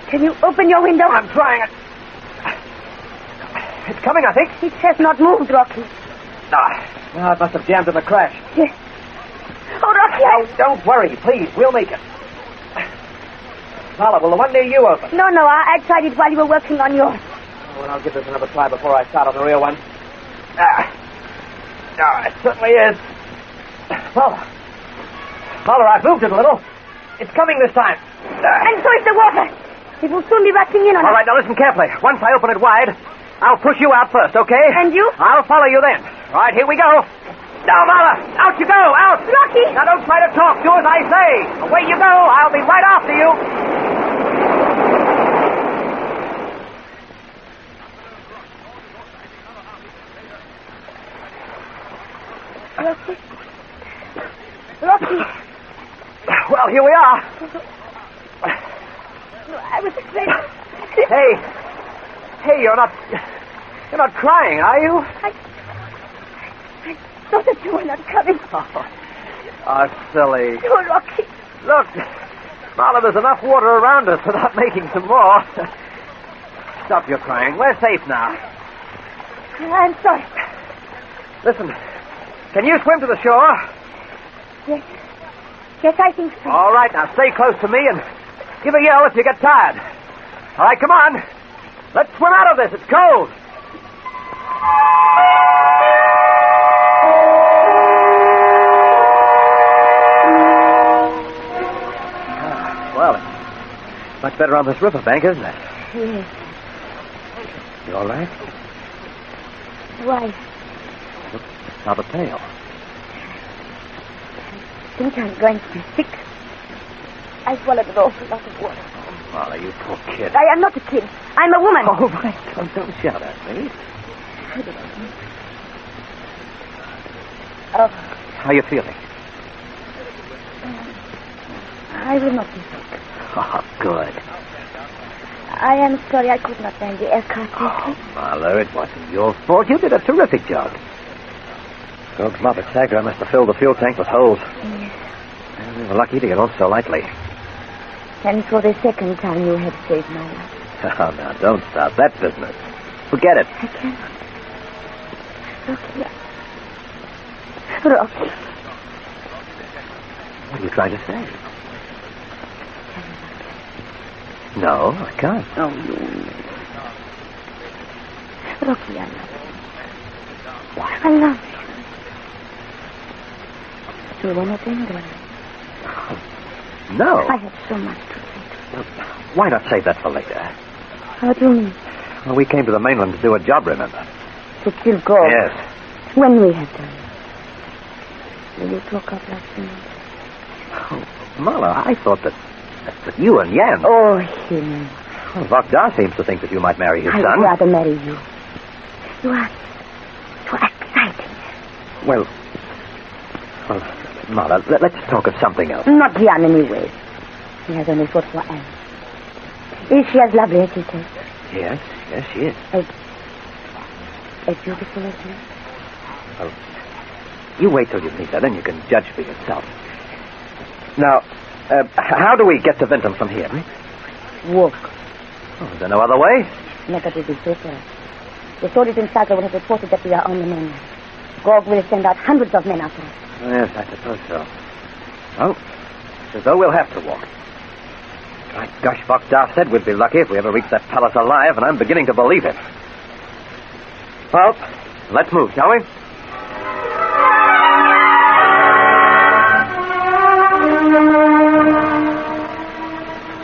Can you open your window? I'm trying it. It's coming, I think. It has not moved, Rocky. Now, it must have jammed in the crash. Yes. Oh, Rocky, No, don't worry, please. We'll make it. Marla, will the one near you open? No, I tried it while you were working on yours. Oh, well, I'll give this another try before I start on the real one. It certainly is. Marla, I've moved it a little. It's coming this time. And so is the water. It will soon be rushing in on us. All right, now listen carefully. Once I open it wide, I'll push you out first, okay? And you? I'll follow you then. All right, here we go. Now, Marla, out you go, out. Rocky! Now, don't try to talk. Do as I say. Away you go. I'll be right after you. Rocky. Well, here we are. I was afraid. Hey, you're not crying, are you? I thought that you were not coming. Oh, silly. Oh, Rocky. Look, Marla, there's enough water around us without making some more. Stop your crying. We're safe now. I'm sorry. Listen, can you swim to the shore? Yes. Yes, I think so. All right, now stay close to me and give a yell if you get tired. All right, come on. Let's swim out of this. It's cold. Well, it's much better on this riverbank, isn't it? Yes. You all right? Why? Look, rather pale. I think I'm going to be sick. I swallowed an awful lot of water. Oh, Marla, you poor kid. I am not a kid. I'm a woman. Oh, right. Don't shout at me. Oh. How are you feeling? I will not be sick. Oh, good. I am sorry I could not land the aircraft. Oh, Marla, it wasn't your fault. You did a terrific job. Gog's Mother Sagra must have filled the fuel tank with holes. Yes. Well, we were lucky to get off so lightly. And for the second time you have saved my life. Oh, now, don't start that business. Forget it. I cannot. Rocky. What are you trying to say? No, I can't. Oh, you. Rocky, I love you. What? I love you. You were not angry. No. I have so much to say. Well, why not save that for later? How do you mean? Well, we came to the mainland to do a job, remember? To kill Gog? Yes. When we have done. Will you talk up like me? Oh, Marla, I thought that you and Jan... Oh, him. Well, Vakdar seems to think that you might marry his son. I'd rather marry you. You are exciting. Well, Marla, let's talk of something else. Not Jan, anyway. He has only thought for Anne. Is she as lovely as he says? Yes, she is. As beautiful as you? Well, you wait till you meet her, then you can judge for yourself. Now, how do we get to Vinton from here? Walk. Oh, is there no other way? Never did be safer. The soldiers in CSIRO have reported that we are on the mainland. Gog will send out hundreds of men after us. Yes, I suppose so. Oh, as though we'll have to walk. My gosh, Vakdar said we'd be lucky if we ever reached that palace alive, and I'm beginning to believe it. Well, let's move, shall we?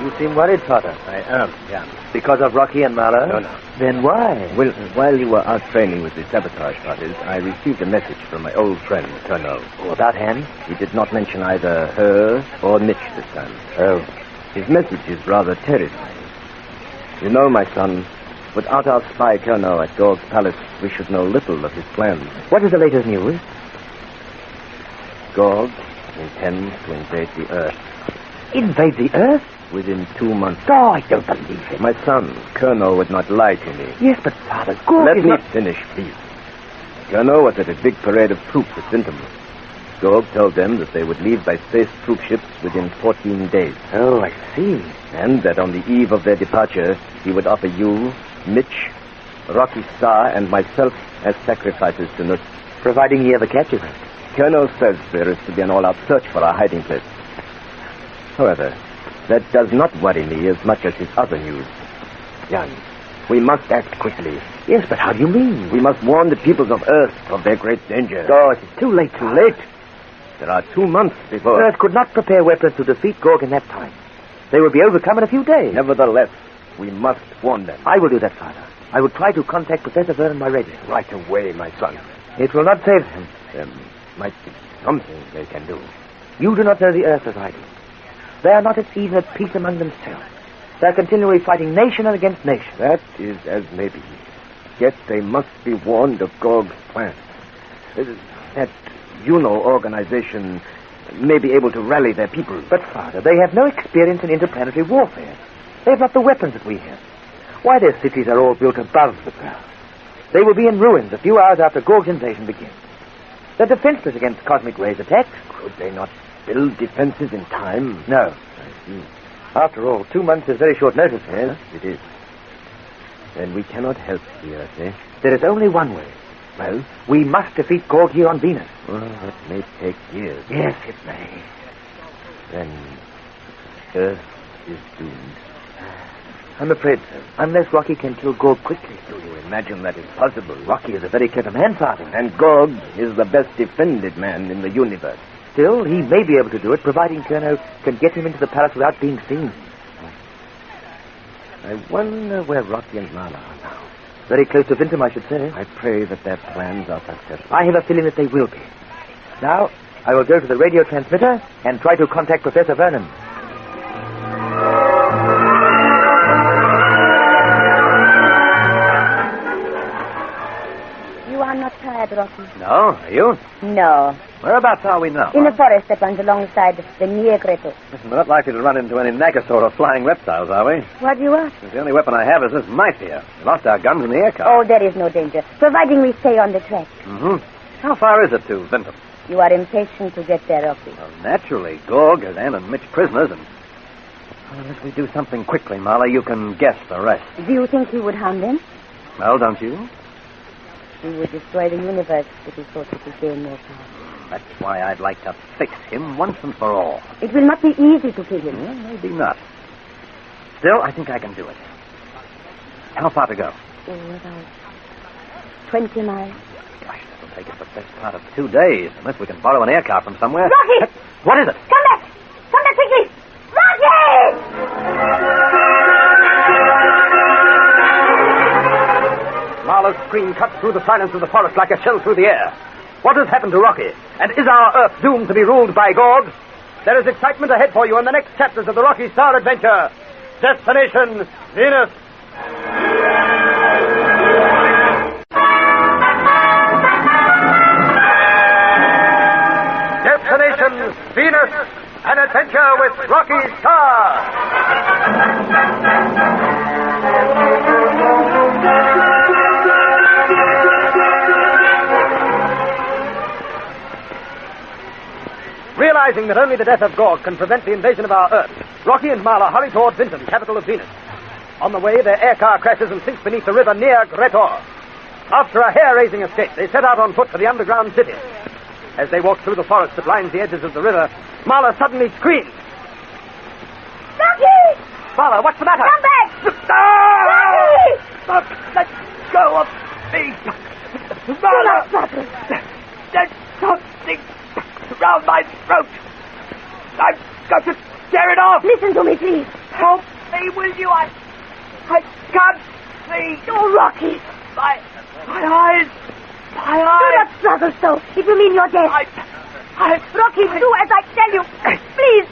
You seem worried, Father. I am, Yeah. Because of Rocky and Marla? No. Then why? Well, while you were out training with the sabotage parties, I received a message from my old friend, Colonel. Oh, about Hen? He did not mention either her or Mitch this time. Oh. His message is rather terrifying. You know, my son, Without our spy Colonel at Gog's palace, we should know little of his plans. What is the latest news? Gog intends to invade the Earth. Invade the Earth? Within 2 months. Oh, I don't believe it. My son, Colonel, would not lie to me. Yes, but Father, Gog Let is me not... finish, please. Colonel was at a big parade of troops at Somerton. Gog told them that they would leave by space troop ships within 14 days. Oh, I see. And that on the eve of their departure, he would offer you, Mitch, Rocky Starr, and myself as sacrifices to Nuss. Providing he ever catches us. Colonel says there is to be an all-out search for our hiding place. However, that does not worry me as much as his other news. Jan, we must act quickly. Yes, but how do you mean? We must warn the peoples of Earth of their great danger. Oh, it is too late. Too late? There are 2 months before... Earth could not prepare weapons to defeat Gog in that time. They will be overcome in a few days. Nevertheless, we must warn them. I will do that, Father. I will try to contact Professor Vernon by radio. Right away, my son. It will not save him. There might be something they can do. You do not know the Earth as I do. They are not even at peace among themselves. They are continually fighting nation against nation. That is as may be. Yet they must be warned of Gog's plans. That UNO organization may be able to rally their people. But, Father, they have no experience in interplanetary warfare. They have not the weapons that we have. Why, their cities are all built above the ground. They will be in ruins a few hours after Gog's invasion begins. They're defenseless against cosmic rays attacks. Could they not build defenses in time? No. I see. After all, 2 months is very short notice. Yes, it is. Then we cannot help the Earth, eh? There is only one way. Well? We must defeat Gog here on Venus. Well, that may take years. Yes, it may. Then Earth is doomed. I'm afraid so. Unless Rocky can kill Gog quickly. Do you imagine that is possible? Rocky is a very clever man, Father. And Gog is the best defended man in the universe. Still, he may be able to do it, providing Colonel can get him into the palace without being seen. I wonder where Rocky and Marla are now. Very close to Vinton, I should say. I pray that their plans are successful. I have a feeling that they will be. Now, I will go to the radio transmitter and try to contact Professor Vernon. You are not tired, Rocky? No, are you? No. Whereabouts are we now? In a forest that runs alongside the near Crippled. Listen, we're not likely to run into any Nagasaur or flying reptiles, are we? What do you ask? The only weapon I have is this knife here. We lost our guns in the air car. Oh, there is no danger, providing we stay on the track. Mm-hmm. How far is it to Vinton? You are impatient to get there, Rocky. Well, naturally. Gog has Ann and Mitch prisoners, and unless we do something quickly, Marla, you can guess the rest. Do you think he would harm them? Well, don't you? He would destroy the universe if he thought he could gain more power. That's why I'd like to fix him once and for all. It will not be easy to kill him. Well, maybe not. Still, I think I can do it. How far to go? Oh, about 20 miles. Gosh, that'll take us the best part of 2 days, unless we can borrow an air car from somewhere. Rocky! What is it? Come back! Come back quickly! Rocky! Marla's scream cut through the silence of the forest like a shell through the air. What has happened to Rocky? And is our Earth doomed to be ruled by Gog? There is excitement ahead for you in the next chapters of the Rocky Starr Adventure. Destination, Venus. Destination, Venus. An adventure with Rocky Starr. Realizing that only the death of Gog can prevent the invasion of our Earth, Rocky and Marla hurry toward Vinton, capital of Venus. On the way, their air car crashes and sinks beneath the river near Gretor. After a hair-raising escape, they set out on foot for the underground city. As they walk through the forest that lines the edges of the river, Marla suddenly screams. Rocky! Marla, what's the matter? Come back! Rocky! Let go of me! Marla! There's something around my throat. I've got to tear it off. Listen to me, please. Help me, will you? I can't see. Oh, Rocky. My eyes. My eyes. Do not struggle so. It will mean your death. Rocky, do as I tell you. Please.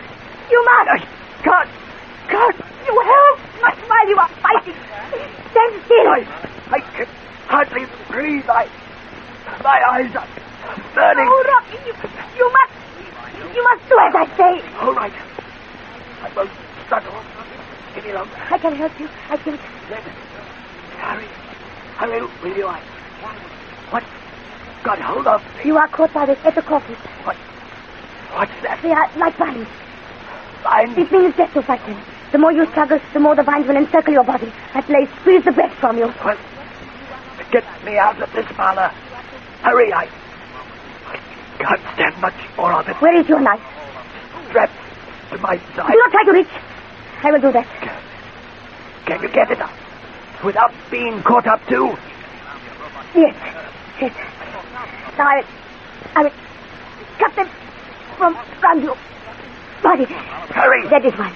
You must. Can't. You help. Not while you are fighting. Stand still. eyes are burning. Oh, Rocky, you must do as I say. All right. I won't struggle any longer. I can help you. I can. Harry, will you? What? Got hold of me. You are caught by this epicoffee. What's that? They are like vines. Vines? It means death to fight them. The more you struggle, the more the vines will encircle your body. At least squeeze the breath from you. Well, get me out of this parlor. Hurry, I can't stand much more of it. Where is your knife? Strapped to my side. Do not try to reach. I will do that. Can you get it up without being caught up too? Yes. Now I will cut them from round your body. Hurry. That is fine.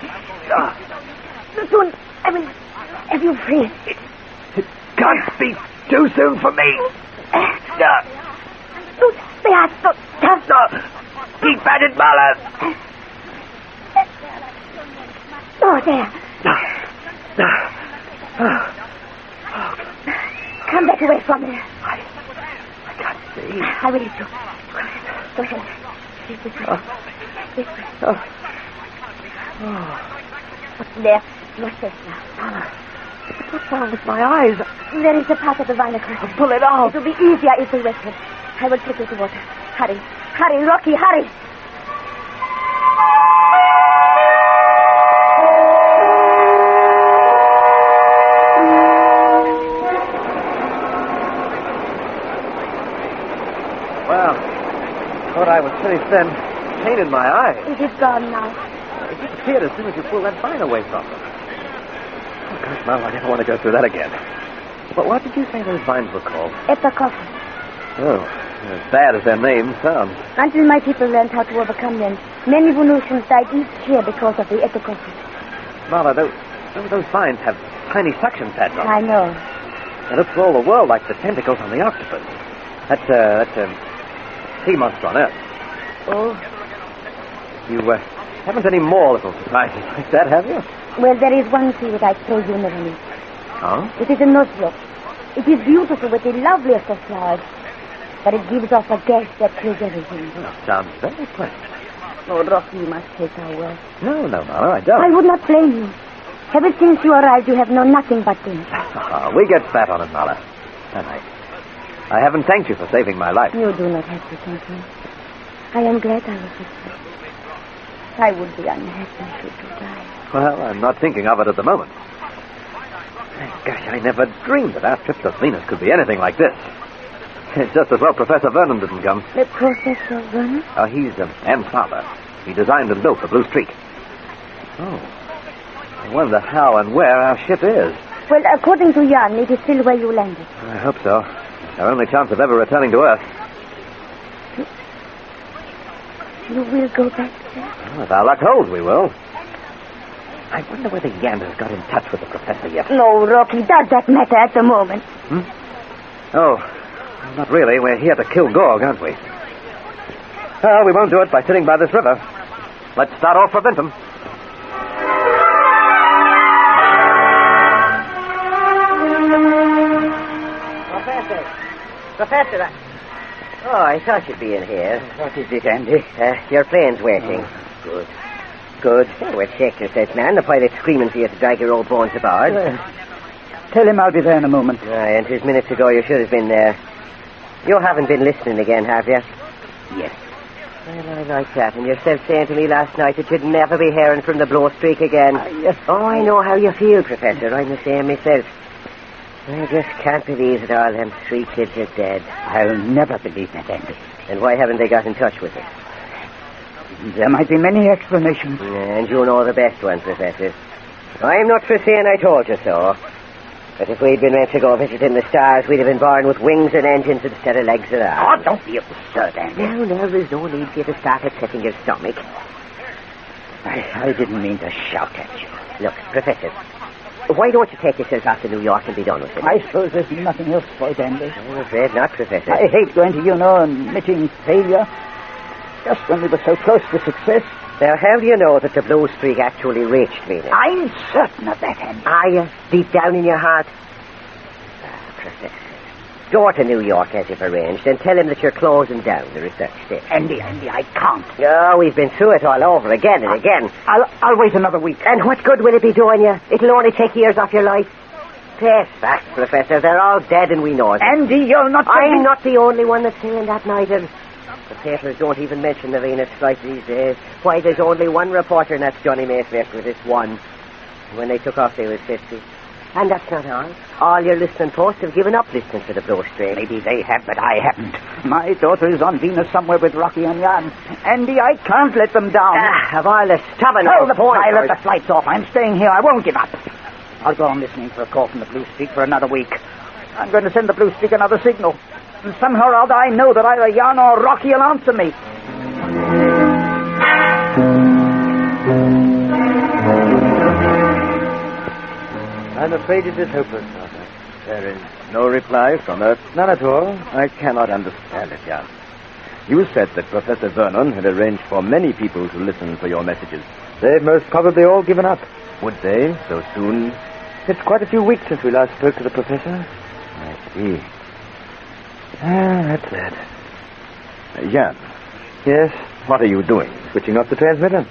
Soon I will have you free. It can't be too soon for me. They are so tough. No. Keep at it, Muller. Oh, there. Come back away from me. I can't see. I will leave you. Go ahead. This way. There. You're safe now. What's wrong with my eyes? There is a part of the vine across. Pull it off. It will be easier if we wet it. I will take you to water. Hurry. Hurry, Rocky, hurry. Well, thought I was pretty thin. Pain in my eye. It is gone now. It disappeared as soon as you pulled that vine away from me. Oh, gosh, Mom, I never want to go through that again. But what did you say those vines were called? Epicoffee. Oh, as bad as their name sounds. Until my people learned how to overcome them, many Venusians died each year because of the epicoffee. Mama, those vines have tiny suction pads on them. I know. They look for all the world like the tentacles on the octopus. That's a sea monster on Earth. Oh. You haven't any more little surprises like that, have you? Well, there is one thing that I pray you never miss. Oh? It is a noseblock. It is beautiful with the loveliest of flowers. But it gives off a gas that kills everything. Well, sounds very pleasant. Oh, Rocky, you must take our word. No, Mama, I don't. I would not blame you. Ever since you arrived, you have known nothing but this. We get fat on it, Mala. And I haven't thanked you for saving my life. You do not have to thank me. I am glad I was with you. I would be unhappy should you die. Well, I'm not thinking of it at the moment. Gosh, I never dreamed that our trip to Venus could be anything like this. It's just as well Professor Vernon didn't come. The Professor Vernon? Oh, he's and father. He designed and built the Blue Streak. Oh. I wonder how and where our ship is. Well, according to Jan, it is still where you landed. I hope so. It's our only chance of ever returning to Earth. You will go back there? Well, if our luck holds, we will. I wonder whether Jan has got in touch with the professor yet. No, Rocky, does that matter at the moment? Oh, not really. We're here to kill Gorg, aren't we? Well, we won't do it by sitting by this river. Let's start off for Bentham. Professor, oh, I thought you'd be in here. What is it, Andy? Your plane's waiting. Good. Good. Well, shake yourself, man. The pilot's screaming for you to drag your old bones aboard. Tell him I'll be there in a moment. Aye, and 2 minutes ago you should have been there. You haven't been listening again, have you? Yes. Well, I like that. And yourself saying to me last night that you'd never be hearing from the Blow Streak again. Oh, I know how you feel, Professor. I'm the same myself. I just can't believe that all them 3 kids are dead. I'll never believe that, Andy. And why haven't they got in touch with us? There might be many explanations. And you know the best one, Professor. I'm not for saying I told you so. But if we'd been meant to go visiting the stars, we'd have been born with wings and engines instead of legs and arms. Oh, don't be absurd, Andy. No, there's no need for you to start upsetting your stomach. I didn't mean to shout at you. Look, Professor, why don't you take yourself off to New York and be done with it? I suppose there's nothing else for it, Andy. I'm afraid not, Professor. I hate going to, admitting failure. Just when we were so close to success. Now, how do you know that the Blue Streak actually reached Venus? I'm certain of that, Andy. Are you? Deep down in your heart? Professor, next door to New York as you've arranged and tell him that you're closing down the research station. Andy, I can't. Oh, we've been through it all over again and again. I'll wait another week. And what good will it be doing you? It'll only take years off your life. Yes, facts, Professor. They're all dead and we know it. Andy, you're not... I'm not the only one that's saying that, neither. The papers don't even mention the Venus flight these days. Why, there's only one reporter, and that's Johnny Mayfair with this one. When they took off, they was 50. And that's not all. All your listening posts have given up listening to the Blow String. Maybe they have, but I haven't. My daughter is on Venus somewhere with Rocky and Jan. Andy, I can't let them down. Of all the stubborn... Hold the pilot, the flight's off. I'm staying here. I won't give up. I'll go on listening for a call from the Blue Streak for another week. I'm going to send the Blue Streak another signal. And somehow or other I know that either Jan or Rocky will answer me. I'm afraid it is hopeless, Arthur. There is no reply from Earth. None at all. I cannot understand it, Jan. You said that Professor Vernon had arranged for many people to listen for your messages. They've most probably all given up. Would they, so soon? It's quite a few weeks since we last spoke to the Professor. I see. That's it. Jan. Yes? What are you doing? Switching off the transmitter.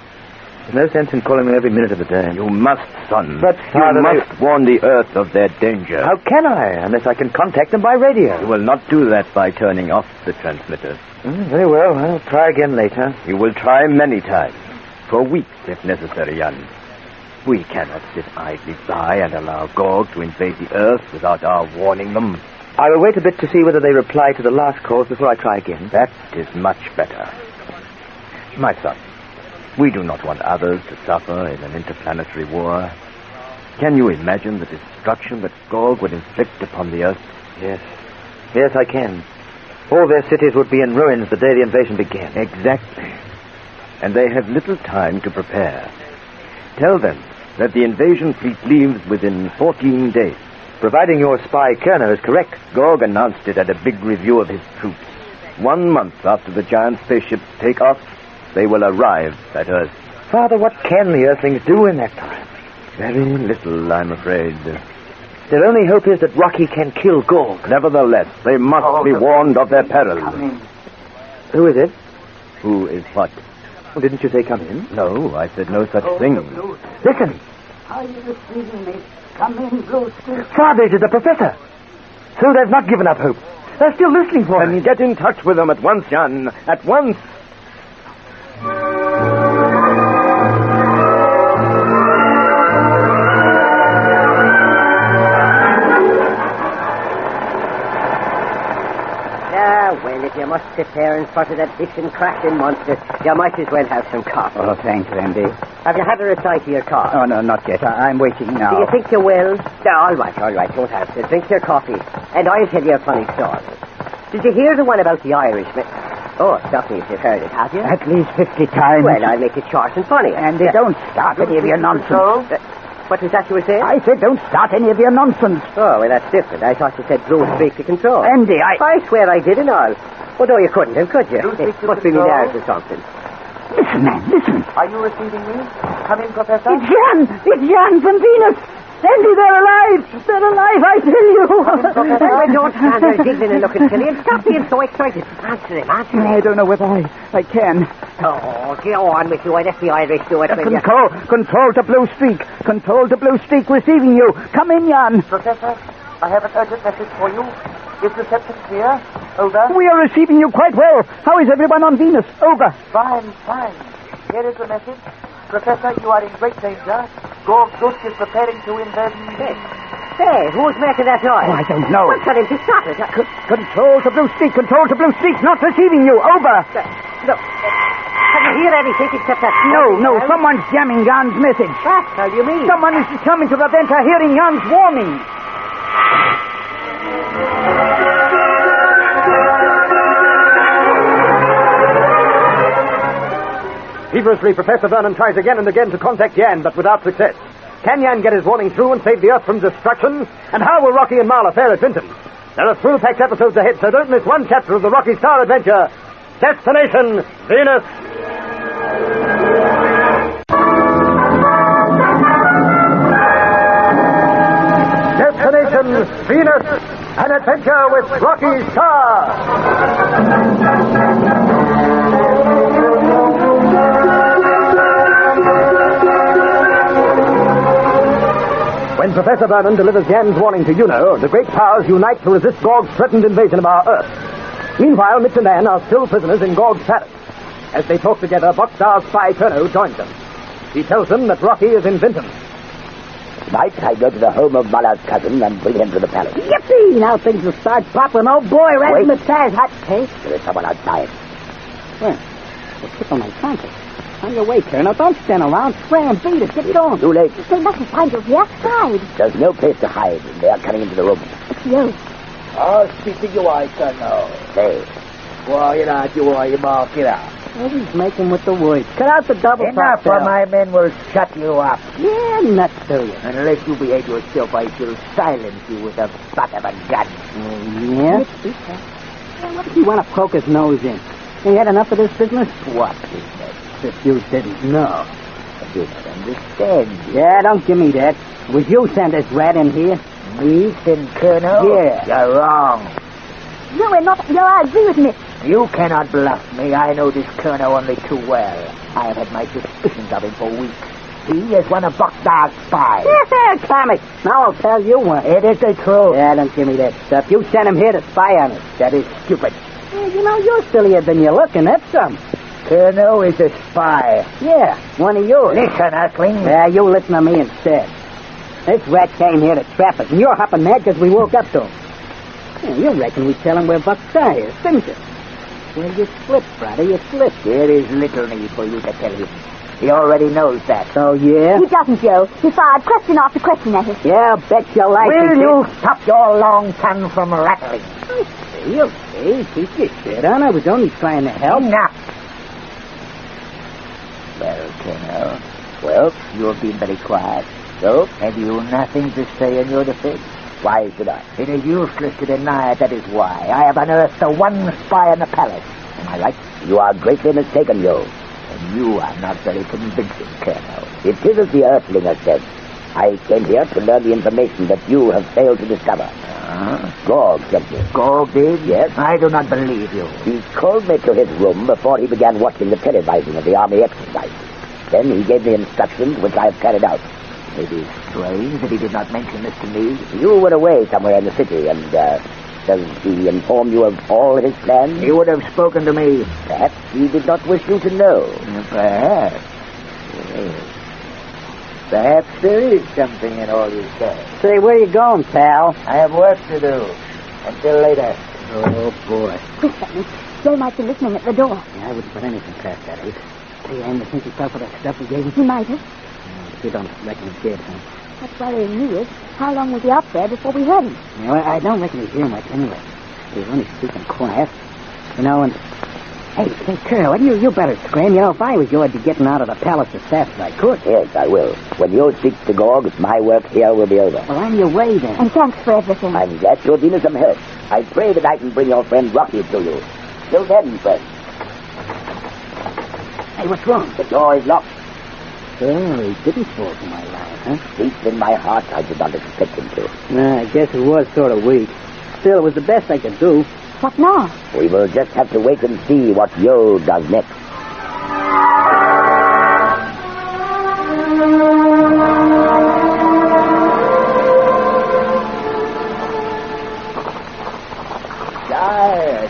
There's no sense in calling me every minute of the day. You must, son. But you must warn the Earth of their danger. How can I, unless I can contact them by radio? You will not do that by turning off the transmitter. Very well. I'll try again later. You will try many times. For weeks, if necessary, Jan. We cannot sit idly by and allow Gorg to invade the Earth without our warning them. I will wait a bit to see whether they reply to the last calls before I try again. That is much better. My son, we do not want others to suffer in an interplanetary war. Can you imagine the destruction that Gorg would inflict upon the Earth? Yes. Yes, I can. All their cities would be in ruins the day the invasion began. Exactly. And they have little time to prepare. Tell them that the invasion fleet leaves within 14 days. Providing your spy Kerner is correct. Gorg announced it at a big review of his troops. 1 month after the giant spaceships take off, they will arrive at Earth. Father, what can the Earthlings do in that time? Very little, I'm afraid. Their only hope is that Rocky can kill Gorg. Nevertheless, they must be warned of their peril. Who is it? Who is what? Well, didn't you say come in? No, I said no such thing. Listen. Are you receiving me? Come in, Blue Streak. Father, it is the Professor. So they've not given up hope. They're still listening for us. Then get in touch with them at once, Jan. At once. Well, if you must sit there in front of that hissing, crashing monster, you might as well have some coffee. Oh, thanks, Andy. Have you had a reply to your call? Oh, no, not yet. I'm waiting now. Do you think you will? No, all right. Don't answer. Drink your coffee. And I'll tell you a funny story. Did you hear the one about the Irishman? Oh, stop me if you've heard it, have you? At least 50 times. Well, I'll make it short and funny. Andy, don't start any of your nonsense. What was that you were saying? I said don't start any of your nonsense. Oh, well, that's different. I thought you said Blue Streak to control. Andy, I swear I did and all. Although you couldn't have, could you? It must be me nerves or something. Listen, man, listen. Are you receiving me? Come in, Professor. It's Jan! It's Jan from Venus! Andy, they're alive! They're alive, I tell you! Well, don't stand there giggling and looking silly and stop being so excited. Answer him. I don't know whether I can. Oh, go on with you. I let the Irish do it. Control to Blue Streak. Control to Blue Streak receiving you. Come in, Jan. Professor, I have an urgent message for you. Is reception clear? Over. We are receiving you quite well. How is everyone on Venus? Over. Fine. Here is the message. Professor, you are in great danger. Gorg Dusk is preparing to invade. Hey, who's making that noise? Oh, I don't know. Well, tell him to stop it. Control to Blue Streak. Control to Blue Streak. Not receiving you. Over. No. Can you hear anything except that? No. Someone's jamming Jan's message. What? How do you mean? Someone is determined to prevent her hearing Jan's warning. Feverishly, Professor Vernon tries again and again to contact Jan, but without success. Can Jan get his warning through and save the Earth from destruction? And how will Rocky and Marla fare at Vinton? There are thrill-packed episodes ahead, so don't miss one chapter of the Rocky Starr Adventure. Destination Venus. Destination Venus. An adventure with Rocky Starr. When Professor Vernon delivers Jan's warning to Juno, the great powers unite to resist Gorg's threatened invasion of our Earth. Meanwhile, Mitch and Anne are still prisoners in Gorg's palace. As they talk together, Boxstar's spy Colonel joins them. He tells them that Rocky is in Vinton. Tonight, I go to the home of Muller's cousin and bring him to the palace. Yippee! Now things will start popping. Oh, boy, right in the tag hot. Hey? There is someone outside. Where? The tip on my trumpet. On your way, Colonel. Don't stand around. Scram, beat it. Get going. Too late. They mustn't find you here outside. There's no place to hide. They are coming into the room. It's you. I'll speak to you, I Colonel. Say. Why not you are you mark it out? What he's making with the words. Cut out the double Enough, or my men will shut you up. Yeah, nuts to you. Unless you behave yourself, I shall silence you with the butt of a gun. Yeah? What if you want to poke his nose in? You had enough of this business? What business? If you didn't know. I do not understand. Yeah, don't give me that. Would you send this rat in here? Me, send Colonel? Yeah. You're wrong. No, we're not. No, I agree with Mitch. You cannot bluff me. I know this Colonel only too well. I have had my suspicions of him for weeks. He is one of Boxstar's spies. Yeah, comic. Now I'll tell you one. It is the truth. Yeah, don't give me that stuff. You sent him here to spy on us. That is stupid. Yeah, you know, you're sillier than you're looking. That's something. Colonel is a spy. Yeah, one of yours. Listen, Earthling. Yeah, you listen to me instead. This rat came here to trap us, and you're hopping mad because we woke up to him. Yeah, you reckon we tell him where Boxstar is, didn't you? Well, you slipped, brother, you slipped. There is little need for you to tell him. He already knows that. Oh, yeah? He doesn't, Joe. He fired question after question at us. Yeah, I'll bet you like it. Will you stop your long tongue from rattling? You see, keep your shit on. I was only trying to help. Enough. Well, Colonel, well, you have been very quiet. So, have you nothing to say in your defense? Why should I? It is useless to deny it, that is why. I have unearthed the one spy in the palace. Am I right? You are greatly mistaken, Joe. And you are not very convincing, Colonel. It is as the Earthling has said. I came here to learn the information that you have failed to discover. Gorg sent me. Gorg did? Yes. I do not believe you. He called me to his room before he began watching the televising of the Army exercises. Then he gave me instructions which I have carried out. It is strange that he did not mention this to me. You were away somewhere in the city, and does he inform you of all his plans? He would have spoken to me. Perhaps he did not wish you to know. Perhaps. Yes. Perhaps there is something in all you say. Say, where you going, pal? I have work to do. Until later. Oh, boy. Quick, Benny. Joe might be listening at the door. Yeah, I wouldn't put anything past that, Ace. Hey, Anne, you think he fell for that stuff we gave him? He might have. You don't reckon he's dead, huh? That's worrying me is, how long was he up there before we heard him? You know, I don't reckon he's here much anyway. He was only speaking quiet. You know, and... Hey, Colonel, you better scream. You know, if I was you, I'd be getting out of the palace as fast as I could. Yes, I will. When you speak to Gorg, my work here will be over. Well, on your way, then. And thanks for everything. I'm glad you have been of some help. I pray that I can bring your friend Rocky to you. Till then, friend. Hey, what's wrong? The door is locked. Oh, he didn't fall for my line, huh? Deep in my heart, I did not expect him to. I guess it was sort of weak. Still, it was the best I could do. What now? We will just have to wait and see what Yo does next.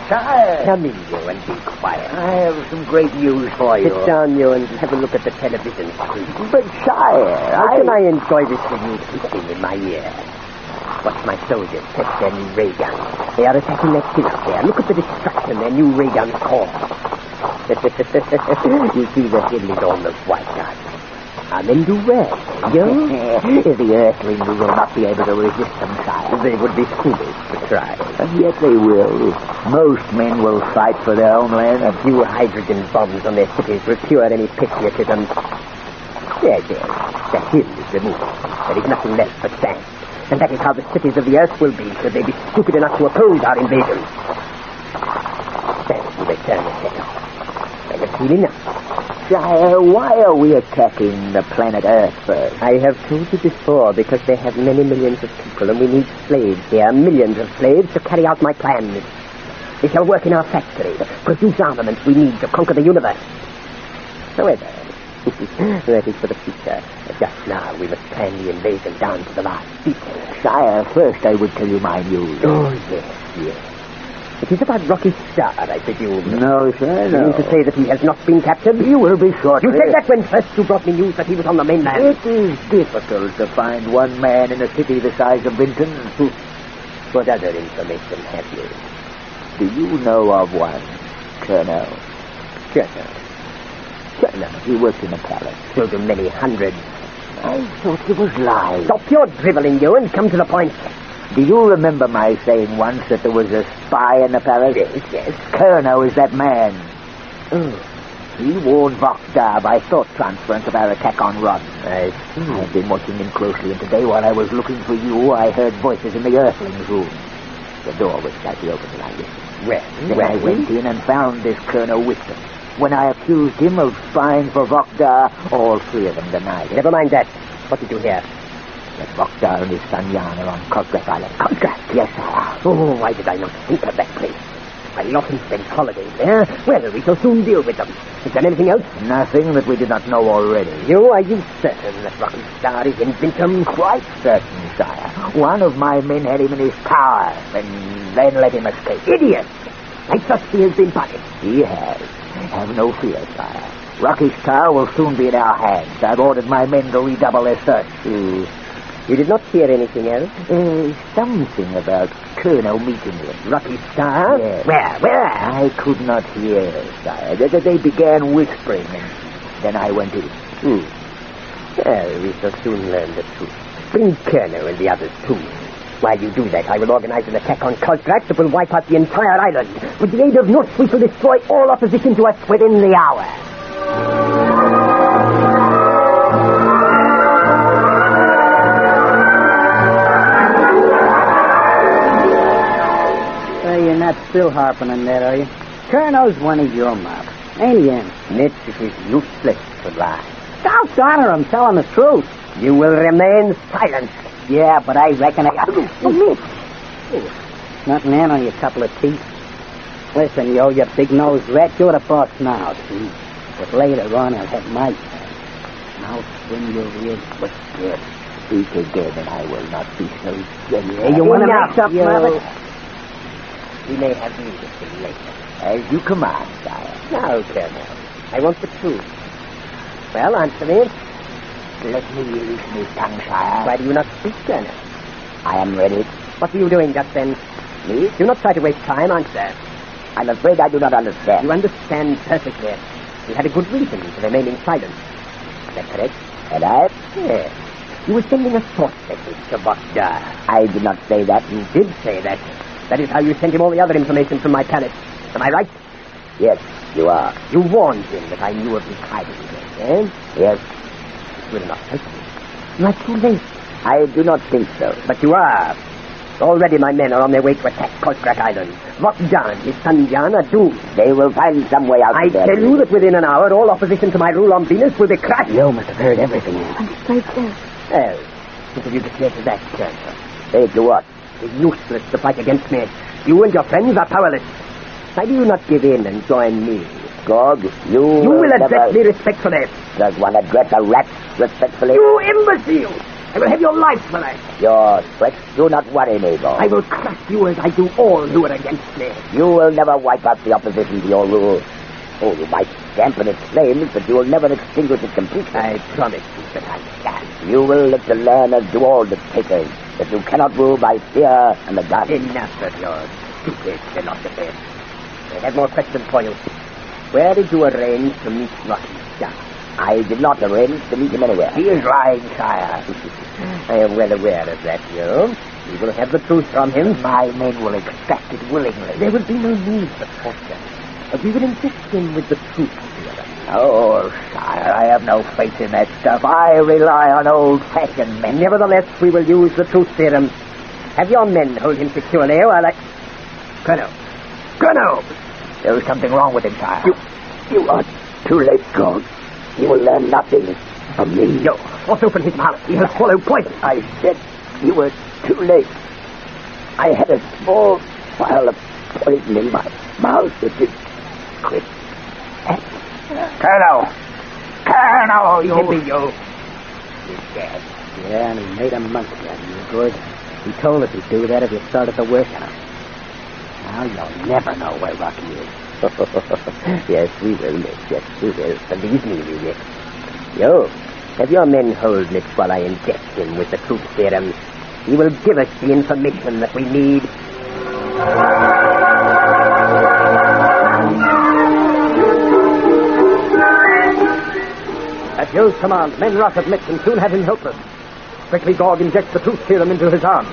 Sire. Come in, you, and be quiet. I have some great news for you. Sit down, you, and have a look at the television screen. But, sire, How can I enjoy this with you hissing in my ear? Watch my soldiers test their new ray guns. They are attacking that hill up there. Look at the destruction their new ray guns cause. You see, the hill is almost wiped out. Our men do well. The Earthlings will not be able to resist them, sire. They would be foolish to try. And yet they will. Most men will fight for their own land. A few hydrogen bombs on their cities will cure any patriotism. Yes, the hill is removed. There is nothing left but sand. And that is how the cities of the earth will be, should they be stupid enough to oppose our invasion. Then we return the settle. I have seen enough. Sire, why are we attacking the planet Earth first? I have told you before, because they have many millions of people, and we need slaves here, millions of slaves, to carry out my plans. They shall work in our factories, produce armaments we need to conquer the universe. However, that is for the future. Just now, we must plan the invasion down to the last detail. Sire, first I would tell you my news. Oh, yes. It is about Rocky Starr, I presume. No, sir, no. You mean to say that he has not been captured? He will be shortly. You said that when first you brought me news that he was on the mainland. It is difficult to find one man in a city the size of Vinton. What other information have you? Do you know of one, Colonel? Colonel? He worked in a palace. So do many hundreds. I thought he was lying. Stop your driveling, you, and come to the point. Do you remember my saying once that there was a spy in the palace? Yes. Colonel is that man. He warned Vokdar by thought transference of our attack on Rodden. I've been watching him closely, and today while I was looking for you, I heard voices in the Earthlings' room. The door was slightly open and I listened. Then I went in and found this Colonel with them. When I accused him of spying for Vokdar, all three of them denied it. Never mind that. What did you hear? That Vokdar and his son Jan are on Kolgrak Island. Kolgrak? Yes, sir. Oh, why did I not think of that place? I often spend holidays there. Well, we shall soon deal with them. Is there anything else? Nothing that we did not know already. Are you certain that Rocky Starr is in Vinton? Quite certain, sire. One of my men had him in his power, and then let him escape. Idiot! I trust he has been punished. He has. Have no fear, sire. Rocky Starr will soon be in our hands. I've ordered my men to redouble their search. You did not hear anything else? Something about Colonel meeting him. Rocky Starr? Yes. Where? I could not hear, sire. They began whispering, and then I went in. Well, we shall soon learn the truth. Bring Colonel and the others, too. While you do that, I will organize an attack on Kolgrak that will wipe out the entire island. With the aid of Nuss, we shall destroy all opposition to us within the hour. You're not still harping on that, are you? Colonel's one of your mob. Ain't he, Em? Mitch, it is useless to lie. Don't honor him telling the truth. You will remain silent. Yeah, but I reckon I got... Mitch! Nothing in on your couple of teeth. Listen, you big-nosed rat, you're the boss now, see? But later on, I'll have my turn. I'll swing your ears with good. Speak again, and I will not be so generous. Hey, you want to mix up, Mother? We may have need of him later. As you command, sire. Now, Colonel, I want the truth. Well, answer me. Let me loosen his tongue, sire. Why do you not speak, Colonel? I am ready. What were you doing just then? Me? Do not try to waste time, answer. I'm afraid I do not understand. You understand perfectly. You had a good reason for remaining silent. Is that correct? And I? Yes. You were sending a thought message to Vokdar. I did not say that. You did say that. That is how you sent him all the other information from my palace. Am I right? Yes, you are. You warned him that I knew of his hiding place, eh? Yes. It will not help you. You are too late. I do not think so. But you are. Already my men are on their way to attack Kolgrak Island. Vokdar and his son Jan are doomed. They will find some way out I of there. tell you that within an hour, all opposition to my rule on Venus will be crushed. You must have heard everything. I'm afraid so. Well, what have you to say to that, Colonel? Say to what? It is useless to fight against me. You and your friends are powerless. Why do you not give in and join me? Gog, you will address me respectfully. Does one address a rat respectfully? You imbecile! I will have your life for that. Your threats do not worry me, Gog. I will crush you as I do all who are against me. You will never wipe out the opposition to your rule. Oh, you might dampen its flames, but you will never extinguish it completely. I promise you that I can. You will live to learn as do all dictators that you cannot rule by fear and the gun. Enough of your stupid philosophy. I have more questions for you. Where did you arrange to meet Rocky Starr? I did not arrange to meet him anywhere. He is lying, sire. I am well aware of that, you. We will have the truth from him. My men will extract it willingly. There will be no need for torture. We will insist him with the truth together. Oh, sire, I have no faith in that stuff. I rely on old-fashioned men. Nevertheless, we will use the truth serum. Have your men hold him securely while I... Colonel! There is something wrong with him, sire. You are too late, Gog. You will learn nothing from me. Yo, what's open his mouth? He has swallowed poison. I said you were too late. I had a small vial of poison in my mouth. It is quick. Colonel, you... Give me you. He's dead. Yeah, and he made a monkey out of you, good. He told us he'd do that if you started to work on him. Now you'll never know where Rocky is. Yes, we will, Mitch. Yes, we will. Believe me, we will. Yo, have your men hold Mitch while I inject him with the truth serum. He will give us the information that we need. At Yo's command, men rush at Mitch and soon have him helpless. Quickly, Gorg injects the truth serum into his arm.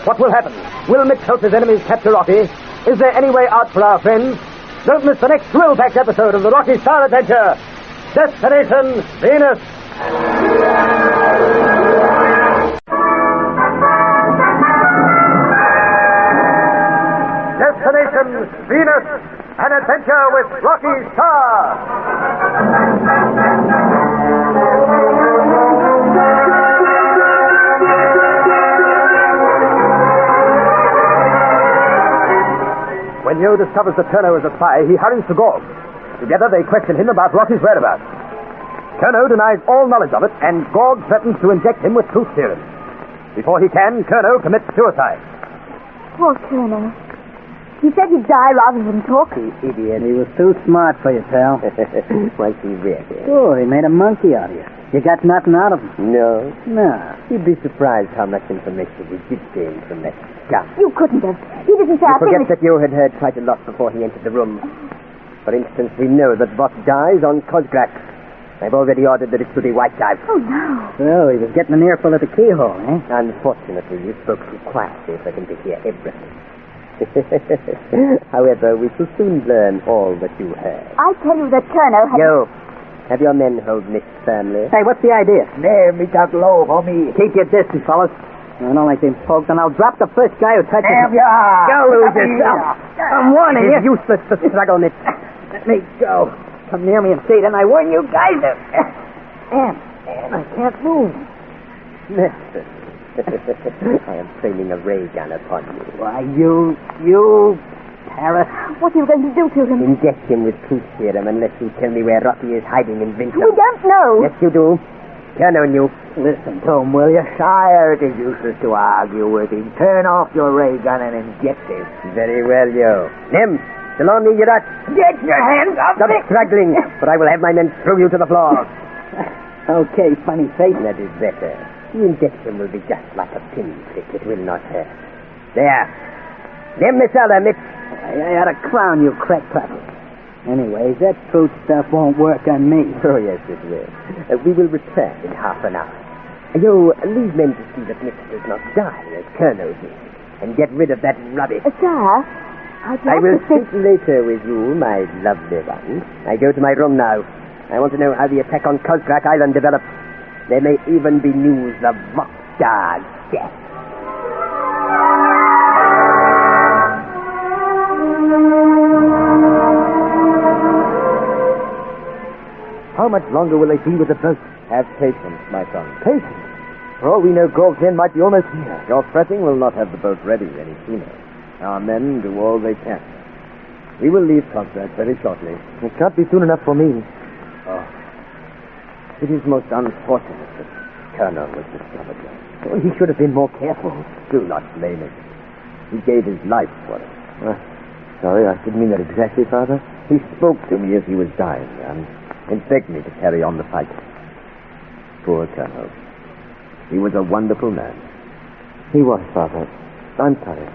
What will happen? Will Mitch help his enemies capture Rocky? Is there any way out for our friends? Don't miss the next thrill-packed episode of the Rocky Starr Adventure. Destination Venus. Destination Venus, an adventure with Rocky Starr. When Yo discovers that Kerno is a spy, he hurries to Gorg. Together they question him about Rocky's whereabouts. Kerno denies all knowledge of it, and Gorg threatens to inject him with truth serum. Before he can, Kerno commits suicide. Poor Kerno. He said he'd die rather than talk. You idiot. He was too smart for you, pal. Was he really? Sure, he made a monkey out of you. You got nothing out of him. No. No. You'd be surprised how much information we did gain from that scum. You couldn't have. He didn't say You a forget thing. that you had heard quite a lot before he entered the room. For instance, we know that Vok dies on Kozgrak. I've already ordered that it should be wiped out. Oh, no. So he was getting an earful at the keyhole, eh? Unfortunately, you spoke too quietly for him to hear everything. However, we shall soon learn all that you heard. I tell you that Kerno had... Yo, have your men hold Mitch firmly? Hey, what's the idea? There, me talk low for me. Keep your distance, fellas. I don't like being poked, and I'll drop the first guy who touches Damn me. ya! Go lose yourself. I'm warning you. It's useless to struggle, Mitch. Let me go. Come near me and see it, and I warn you guys. And I can't move. Listen. I am training a ray gun upon you. Why, you parrot. What are you going to do to him? Inject him with truth serum unless you tell me where Rocky is hiding in Vincent. We don't know. Yes, you do. Turn on you. Listen to him, will you? Sire, it is useless to argue with him. Turn off your ray gun and inject him. Very well, you. Nim, Saloni, you rat. Get your hands off Stop me. struggling, but I will have my men throw you to the floor. Okay, funny face. That is better. The injection will be just like a pinprick. It will not hurt. There. Them, Miss Ella, Mitch. I ought to clown you, crackpot. Anyways, that fruit stuff won't work on me. Oh, yes, it will. We will return in half an hour. You leave men to see that Mitch does not die, as Colonel did, and get rid of that rubbish. Sir, I will speak later with you, my lovely one. I go to my room now. I want to know how the attack on Kozgrak Island develops. There may even be news of Vokdar's death. How much longer will they be with the boat? Have patience, my son. Patience. For all we know, Gorg's end might be almost here. Your fretting will not have the boat ready any sooner. Our men do all they can. We will leave Kozgrak very shortly. It can't be soon enough for me. Oh. It is most unfortunate that Colonel was discovered here. Oh, he should have been more careful. Do not blame him. He gave his life for it. Sorry, I didn't mean that exactly, Father. He spoke to me as he was dying, and begged me to carry on the fight. Poor Colonel. He was a wonderful man. He was, Father. I'm sorry.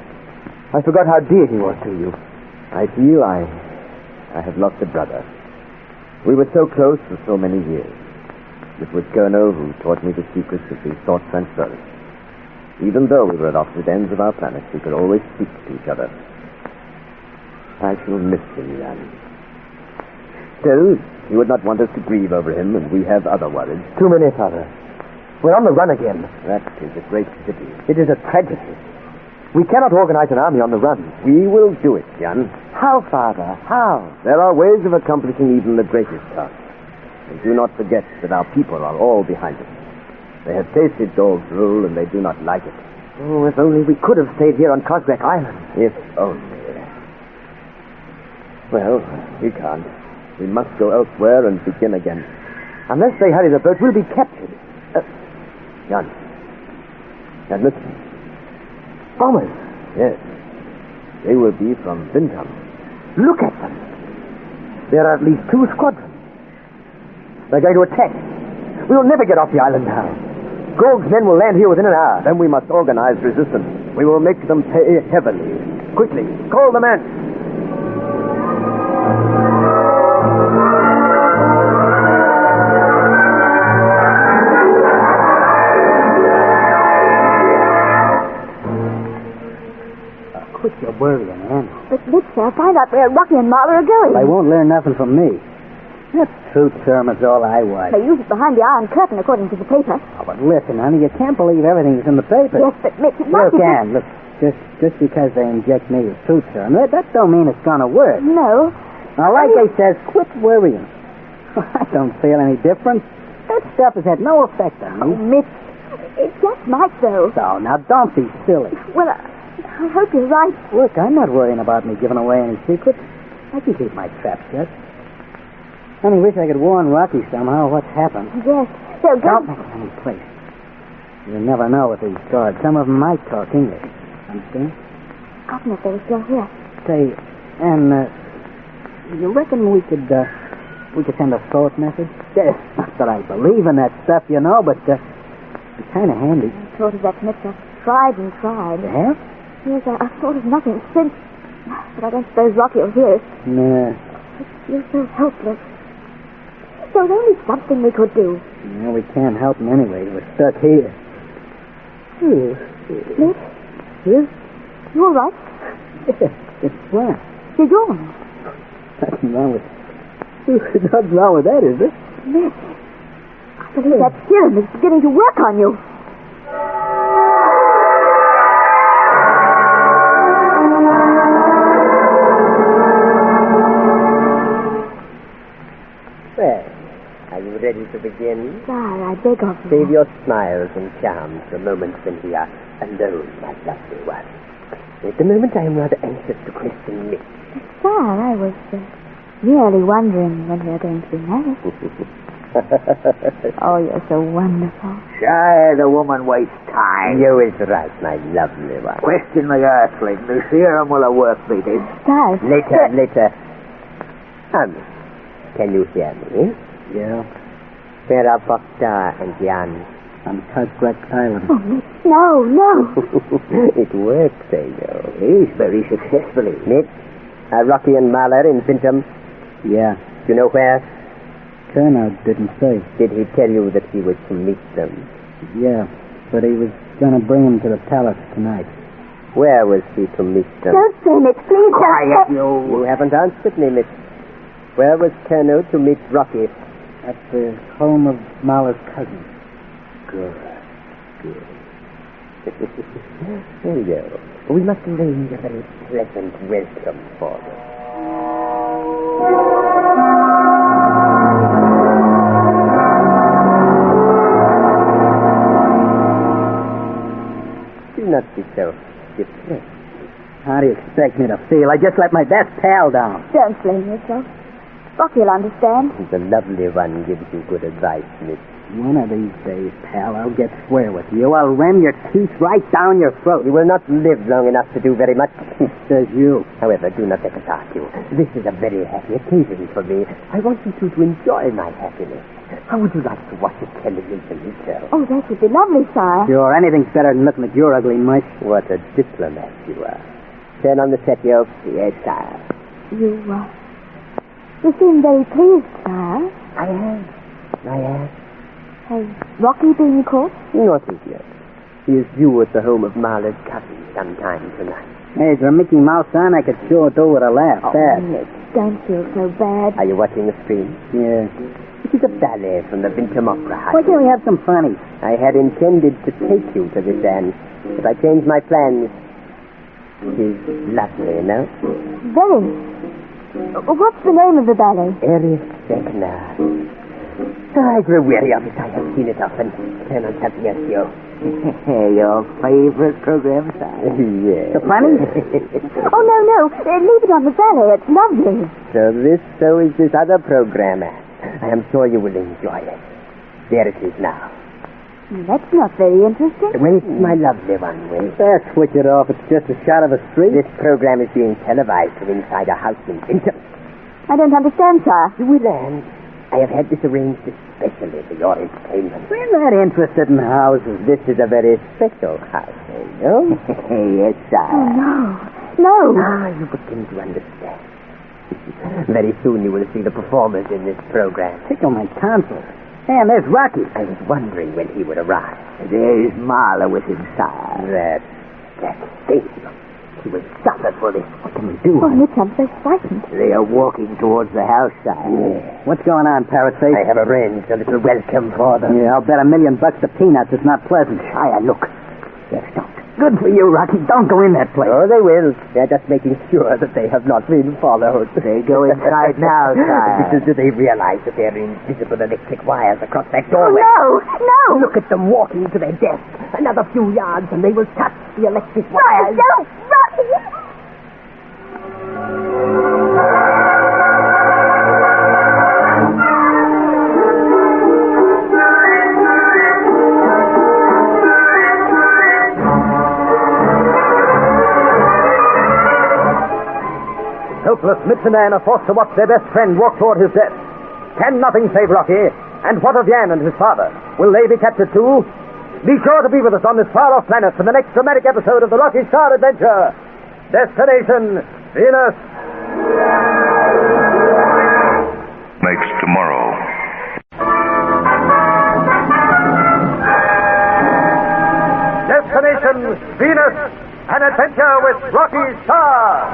I forgot how dear he was to you. I feel I have lost a brother. We were so close for so many years. It was Colonel who taught me the secrets of the thought transference. Even though we were at opposite ends of our planet, we could always speak to each other. I shall miss him, Jan. Still, you would not want us to grieve over him, and we have other worries. Too many, Father. We're on the run again. That is a great pity. It is a tragedy. We cannot organize an army on the run. We will do it, Jan. How, Father? How? There are ways of accomplishing even the greatest task. And do not forget that our people are all behind us. They have tasted Gog's rule, and they do not like it. Oh, if only we could have stayed here on Cosgrave Island. If only. Well, we can't. We must go elsewhere and begin again. Unless they hurry the boat, we'll be captured. Jan. And listen. Bombers. Yes. They will be from Bingham. Look at them. There are at least 2 squadrons. They're going to attack. We'll never get off the island now. Gog's men will land here within an hour. Then we must organize resistance. We will make them pay heavily. Quickly, call the men. Quit your worrying, Anne. But Nick, sir, find out where Rocky and Martha are going. They won't learn nothing from me. That truth serum is all I want. They use it behind the Iron Curtain, according to the paper. Oh, but listen, honey, you can't believe everything that's in the paper. Yes, but Mitch, Look, Anne, look, just because they inject me with truth serum, that don't mean it's going to work. No. Now, like I says, quit worrying. I don't feel any different. That stuff has had no effect on me. Oh, Mitch, it just might, though. So, now, don't be silly. Well, I hope you're right. Look, I'm not worrying about me giving away any secrets. I can keep my trap shut. I only wish I could warn Rocky somehow what's happened. Yes. So don't make any place. You never know with these guards. Some of them might talk English. Understand? Gotten if they were still here. Say, and you reckon we could send a thought message? Not that I believe in that stuff, you know, but it'd be kind of handy. I thought of that, Mitch. I've tried and tried. You have? Yes, I thought of nothing since. But I don't suppose Rocky will hear it. No. You're so helpless. There's only something we could do. Well, we can't help him anyway. We're stuck here. Mitch? Yes? You all right? It's flat. You're yawning. Nothing wrong with that, is it? Mitch, I believe that serum is beginning to work on you. Well, are you ready to begin? Sir, I beg of you. Save your smiles and charms for moments when we are alone, my lovely one. At the moment, I am rather anxious to question Nick. Sir, I was merely wondering when we are going to be married. Oh, you're so wonderful. Shy, the woman wastes time. You is right, my lovely one. Question the earthling. The serum will have worked me this. Sir. Later. Come. Can you hear me? Yeah. Where are Rocky Starr and Jan? On Cosgrave Island. Oh, Mitch, no. It worked, I know. Yes, very successfully. Mitch, are Rocky and Mahler in Bingham? Yeah. Do you know where? Colonel didn't say. Did he tell you that he was to meet them? Yeah, but he was going to bring them to the palace tonight. Where was he to meet them? Don't say, Mitch, please. Quiet, you. You haven't answered me, Mitch. Where was Colonel to meet Rocky? At the home of Mahler's cousin. Good. Hello. We must arrange a very pleasant welcome for them. Do not be so depressed. How do you expect me to feel? I just let my best pal down. Don't blame yourself. Rocky will understand. The lovely one gives you good advice, Miss. One of these days, pal, I'll get square with you. I'll ram your teeth right down your throat. You will not live long enough to do very much. Says you. However, do not let us argue. This is a very happy occasion for me. I want you two to enjoy my happiness. How would you like to watch a television show? Oh, that would be lovely, sire. Sure, anything's better than looking at your ugly mush. What a diplomat you are. Turn on the setio. Yes, sire. You seem very pleased, sire. I am. Has Rocky been caught? Not as yet. He is due at the home of Mahler's cousin sometime tonight. Hey, is there a Mickey Mouse on? I could sure do with a laugh. Nick, don't feel so bad. Are you watching the screen? Yeah. It is a ballet from the Bingham Opera House. Why can't we have some funny? I had intended to take you to this end, but I changed my plans. It is lovely, no? Very. What's the name of the ballet? Erich Wegner. I grow weary of it. I have seen it often. Turn on something else, Joe. Your favorite program, sir? Yes. The funny? Oh, no. Leave it on the valet. It's lovely. So is this other program. I am sure you will enjoy it. There it is now. That's not very interesting. Wait, my lovely one, wait. Switch it off. It's just a shot of a street. This program is being televised from inside a house in Winter. I don't understand, sir. You will learn. I have had this arranged especially for your entertainment. We're not interested in houses. This is a very special house, you know? Yes, sir. Oh, no. Ah, you begin to understand. Very soon you will see the performers in this program. Tickle my tonsils. And there's Rocky. I was wondering when he would arrive. There's Marla with him, sir. That thing. He will suffer for this. What can we do? Oh, Mitch, I'm so frightened. They are walking towards the house, sir. Yeah. What's going on, Parrotface? I have arranged a little welcome for them. Yeah, I'll bet $1 million to peanuts. It's not pleasant. Shire, look. They've stopped. Good for you, Rocky. Don't go in that place. Oh, they will. They're just making sure that they have not been followed. They go inside now, sir. Do they realize that there are invisible electric wires across that doorway? Oh, no. Look at them walking to their death. Another few yards and they will touch the electric wires. No, Rocky. Helpless Mitch and Anne are forced to watch their best friend walk toward his death. Can nothing save Rocky? And what of Jan and his father? Will they be captured too? Be sure to be with us on this far-off planet for the next dramatic episode of the Rocky Starr Adventure. Destination Venus. Next tomorrow. Destination Venus. An adventure with Rocky Starr.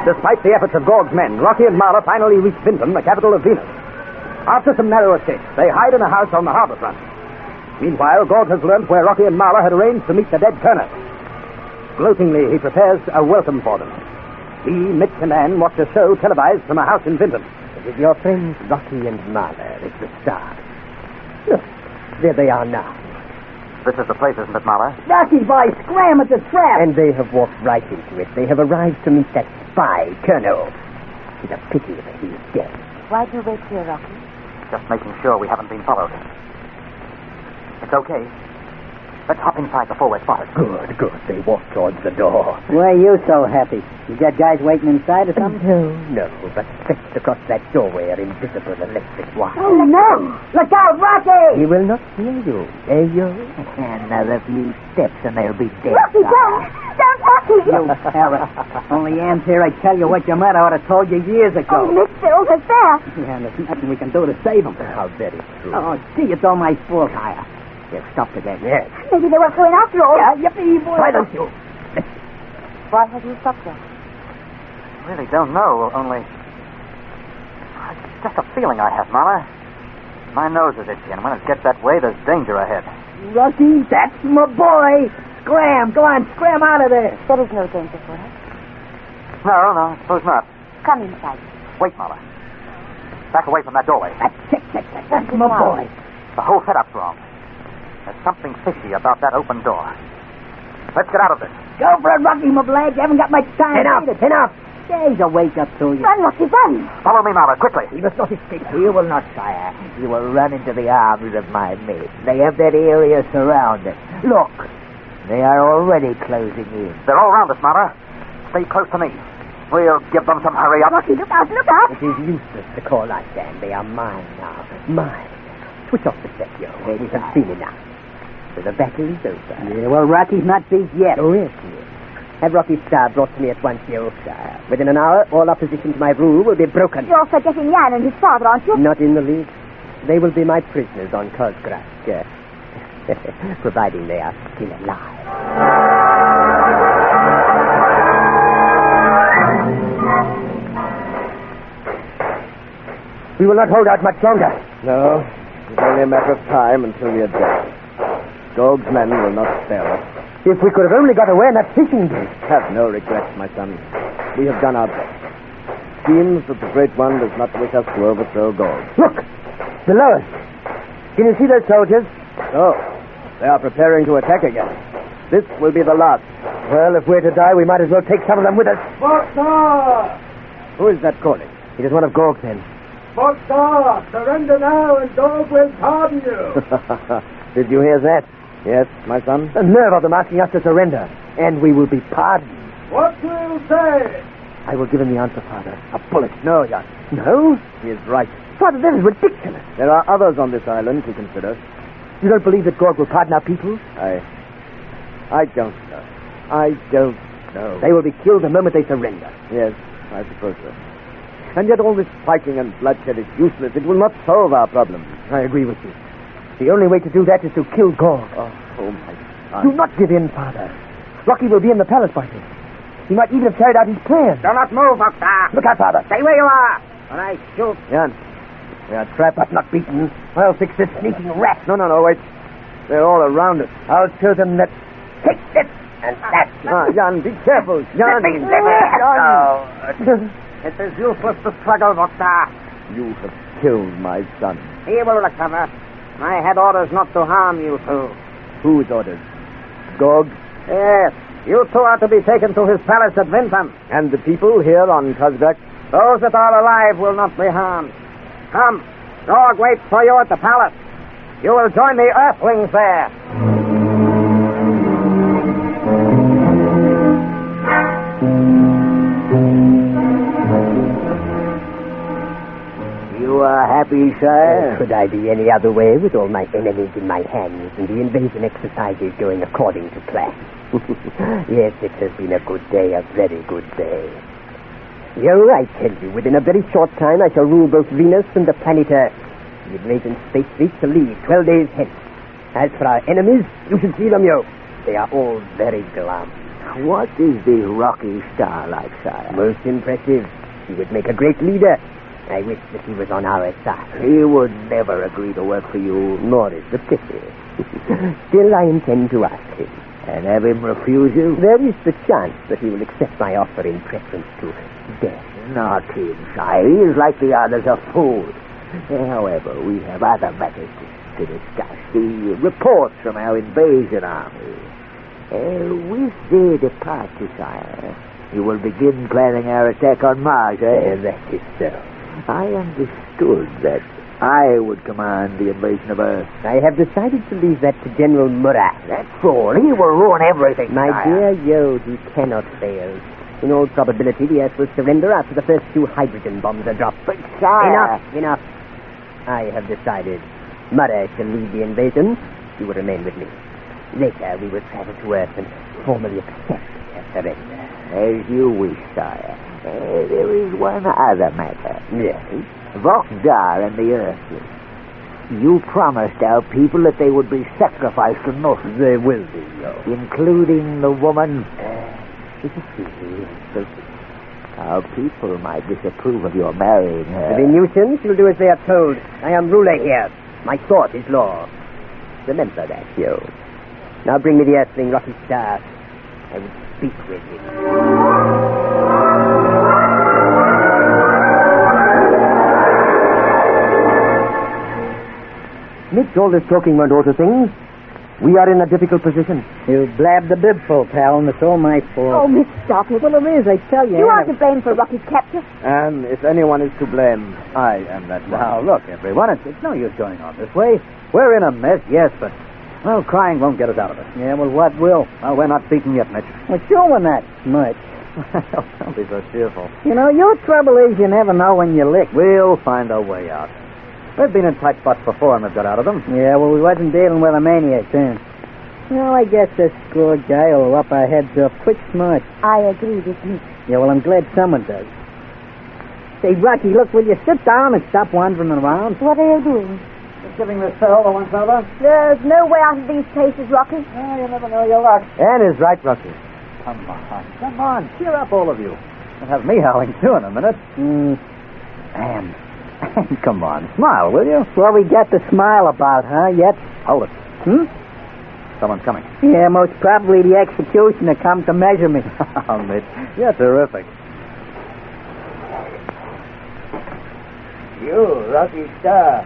Despite the efforts of Gorg's men, Rocky and Marla finally reach Vinton, the capital of Venus. After some narrow escapes, they hide in a house on the harbor front. Meanwhile, Gorg has learned where Rocky and Marla had arranged to meet the dead Colonel. Gloatingly, he prepares a welcome for them. He, Mitch, and Anne watch a show televised from a house in Vinton. With your friends Rocky and Marla as the stars. Look, there they are now. This is the place, isn't it, Marla? Rocky, boy, scram, it's a trap. And they have walked right into it. They have arrived to meet that spy, Colonel. It's a pity that he is dead. Why'd you wait here, Rocky? Just making sure we haven't been followed. It's okay. Let's hop inside before we're spotted. Good. They walk towards the door. Why are you so happy? You got guys waiting inside or something? No, but fixed across that doorway are invisible electric wires. Oh, no! Look out, Rocky! He will not hear you. You? Another few steps and they'll be dead. Rocky, don't, Rocky! You parrot. Only Anne's here, I tell you what your mother ought to have told you years ago. Oh, Mitch, they're over there. Yeah, there's nothing we can do to save them. How very true. Oh, gee, it's all my fault, Hire. They've stopped again. Yes. Maybe they weren't going after all. Yeah, yippee, boy. Why don't you? Why have you stopped them? Really don't know, only... It's just a feeling I have, Marla. My nose is itchy, and when it gets that way, there's danger ahead. Rocky, that's my boy. Scram, go on, scram out of there. There is no danger for us. No, I suppose not. Come inside. Wait, Marla. Back away from that doorway. That's my boy. The whole setup's wrong. There's something fishy about that open door. Let's get out of this. Go for it, Rocky, my lad. You haven't got much time. Enough. There's a wake up to you. Run, Rocky, run. Follow me, Marla, quickly. You must not escape. You will not, sire. You will run into the arms of my men. They have that area surrounded. Look, they are already closing in. They're all around us, Marla. Stay close to me. We'll give them some hurry up. Rocky, look out. It is useless to call out, Dan. They are mine now. Mine. Switch off the set, Joe. We have seen enough. So the battle is over. Yeah, well, Rocky's not beat yet. Oh, yes, he is. Have Rocky Starr brought to me at once, Yorkshire. Within an hour, all opposition to my rule will be broken. You're forgetting Jan and his father, aren't you? Not in the least. They will be my prisoners on Cosgrass, providing they are still alive. We will not hold out much longer. No, it's only a matter of time until we are dead. Gorg's men will not spare us. If we could have only got away in that fishing boat. Have no regrets, my son. We have done our best. Seems that the Great One does not wish us to overthrow Gaul. Look! Below us. Can you see those soldiers? Oh, they are preparing to attack again. This will be the last. Well, if we're to die, we might as well take some of them with us. Bogdan! Who is that calling? It is one of Gorg's men. Bogdan! Surrender now and Gog will pardon you. Did you hear that? Yes, my son? The nerve of them asking us to surrender. And we will be pardoned. What will you say? I will give him the answer, Father. A bullet. No, Jan. No? He is right. Father, that is ridiculous. There are others on this island to consider. You don't believe that Gorg will pardon our people? I don't know. I don't know. They will be killed the moment they surrender. Yes, I suppose so. And yet all this fighting and bloodshed is useless. It will not solve our problem. I agree with you. The only way to do that is to kill Gorg. Oh my God. Do not give in, Father. Rocky will be in the palace by then. He might even have carried out his plan. Do not move, Bogdan. Look out, Father. Stay where you are. When I shoot. Jan, we are trapped but not beaten. I'll fix this sneaking rat. No, wait. They're all around us. I'll show them that... Take this and that. Jan, be careful. Jan. Let me go. It is useless to struggle, Bogdan. You have killed my son. He will recover. I had orders not to harm you two. Whose orders? Gog? Yes. You two are to be taken to his palace at Vinton. And the people here on Kazbek? Those that are alive will not be harmed. Come. Gog waits for you at the palace. You will join the Earthlings there. You are happy, sire? Could I be any other way with all my enemies in my hands and the invasion exercises going according to plan? Yes, it has been a good day, a very good day. Yo, I tell you, within a very short time I shall rule both Venus and the planet Earth. The invasion space fleet to leave 12 days hence. As for our enemies, you should see them, yo. They are all very glum. What is the Rocky Starr like, sire? Most impressive. He would make a great leader. I wish that he was on our side. He would never agree to work for you. Nor is the pity. Still, I intend to ask him. And have him refuse you? There is the chance that he will accept my offer in preference to death. Not him, sire. He is like the others, a fool. However, we have other matters to discuss. The reports from our invasion army. With their departure, sire, you will begin planning our attack on Mars, eh? That is so. I understood that I would command the invasion of Earth. I have decided to leave that to General Murat. That fool, he will ruin everything, My sire. dear Yod, he cannot fail. In all probability, the Earth will surrender after the first 2 hydrogen bombs are dropped. But, sire... Enough. I have decided. Murat shall lead the invasion. You will remain with me. Later, we will travel to Earth and formally accept their surrender. As you wish, sire. There is one other matter. Yes? Vokdar and the Earthlings. You promised our people that they would be sacrificed to North. They will be, including the woman. It is easy. Our people might disapprove of your marrying her. The Venusians will do as they are told. I am ruler here. My thought is law. Remember that, yo. Now bring me the Earthling, Rocky Starr. I will speak with him. Mitch, all this talking won't alter things. We are in a difficult position. You blabbed the bibful, pal, and it's all my fault. Oh, Mitch, stop it. Well, it is, I tell you. You aren't to blame for Rocky's capture. And if anyone is to blame, I am that one. Now, look, everyone, it's no use going on this way. We're in a mess, yes, but, well, crying won't get us out of it. Yeah, well, what will? Well, we're not beaten yet, Mitch. Well, sure we're not much. Don't be so cheerful. You know, your trouble is you never know when you lick. We'll find a way out. We've been in tight spots before and we've got out of them. Yeah, well, we wasn't dealing with a maniac then. Well, I guess this score guy will up our heads up quick smart. I agree with Mitch. Yeah, well, I'm glad someone does. Say, Rocky, look, will you sit down and stop wandering around? What are you doing? Just giving this fellow the once over. There's no way out of these places, Rocky. Oh, you never know your luck. Anne is right, Rocky. Come on, cheer up, all of you. You'll have me howling, too, in a minute. Anne, come on, smile, will you? What we got to smile about, huh, yet? Hold it. Someone's coming. Yeah, most probably the executioner come to measure me. Oh, Mitch, you're terrific. You, Rocky Starr.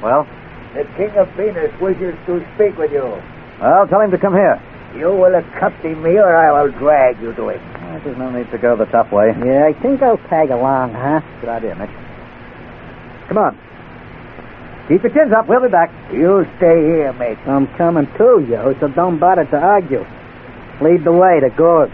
Well? The King of Venus wishes to speak with you. Well, tell him to come here. You will accompany me or I will drag you to him. There's no need to go the tough way. Yeah, I think I'll tag along, huh? Good idea, Mitch. Come on. Keep your chins up. We'll be back. You stay here, mate. I'm coming too, yo, so don't bother to argue. Lead the way to Gorg.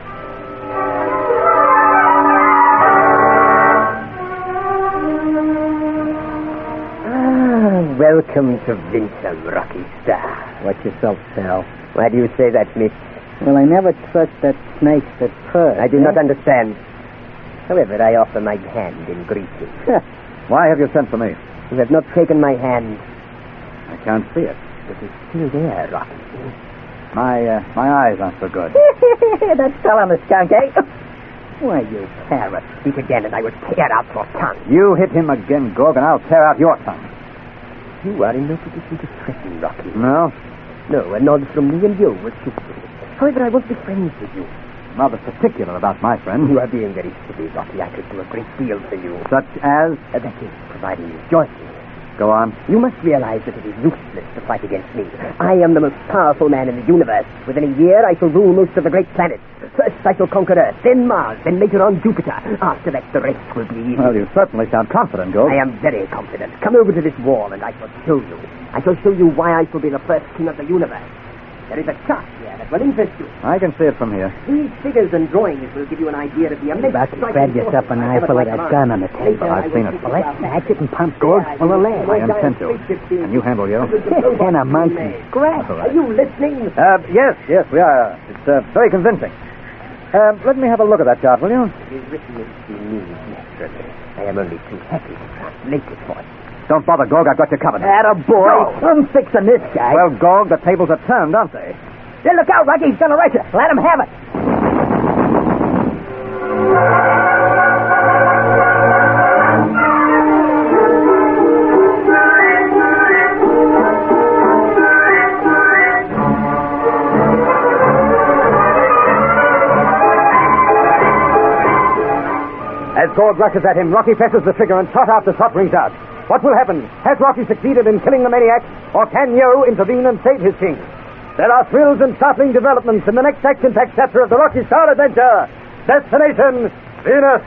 Welcome to Winter, Rocky Starr. Watch yourself, pal. Why do you say that, Miss? Well, I never trust that snake that purrs. I do not understand. However, I offer my hand in greeting. Why have you sent for me? You have not taken my hand. I can't see it. It is still there, Rocky. My eyes aren't so good. That's telling the skunk, eh? Why, you parrot. Speak again and I will tear out your tongue. You hit him again, Gorg, and I'll tear out your tongue. You are in no position to threaten, Rocky. No? No, a nod from me and you will suit me. However, I won't be friends with you. Rather particular about my friend. You are being very silly, Rocky. I could do a great deal for you. Such as? That is, providing you join me. Go on. You must realize that it is useless to fight against me. I am the most powerful man in the universe. Within a year, I shall rule most of the great planets. First, I shall conquer Earth, then Mars, then later on Jupiter. After that, the rest will be easy. Well, you certainly sound confident, Gorg. I am very confident. Come over to this wall, and I shall show you. I shall show you why I shall be the first king of the universe. There is a chart here that will interest you. I can see it from here. These figures and drawings will give you an idea of the immense... About to grab yourself an eyeful of that gun on the table. I've seen it. Well, let's snatch it and pump Gorg full of lead. I intend to. Can you handle you? Can a monkey scratch? Are you listening? Yes, we are. It's very convincing. Let me have a look at that chart, will you? It is written in Chinese, naturally. I am only too happy to translate it for you. Don't bother, Gorg. I've got you covered. Atta boy. I'm fixing this guy. Well, Gorg, the tables are turned, aren't they? Hey, look out, Rocky. He's going to rush you. Let him have it. As Gorg rushes at him, Rocky presses the trigger and shot out the shot rings out. What will happen? Has Rocky succeeded in killing the maniac, or can Yo intervene and save his king? There are thrills and startling developments in the next action-packed chapter of the Rocky Starr Adventure. Destination Venus.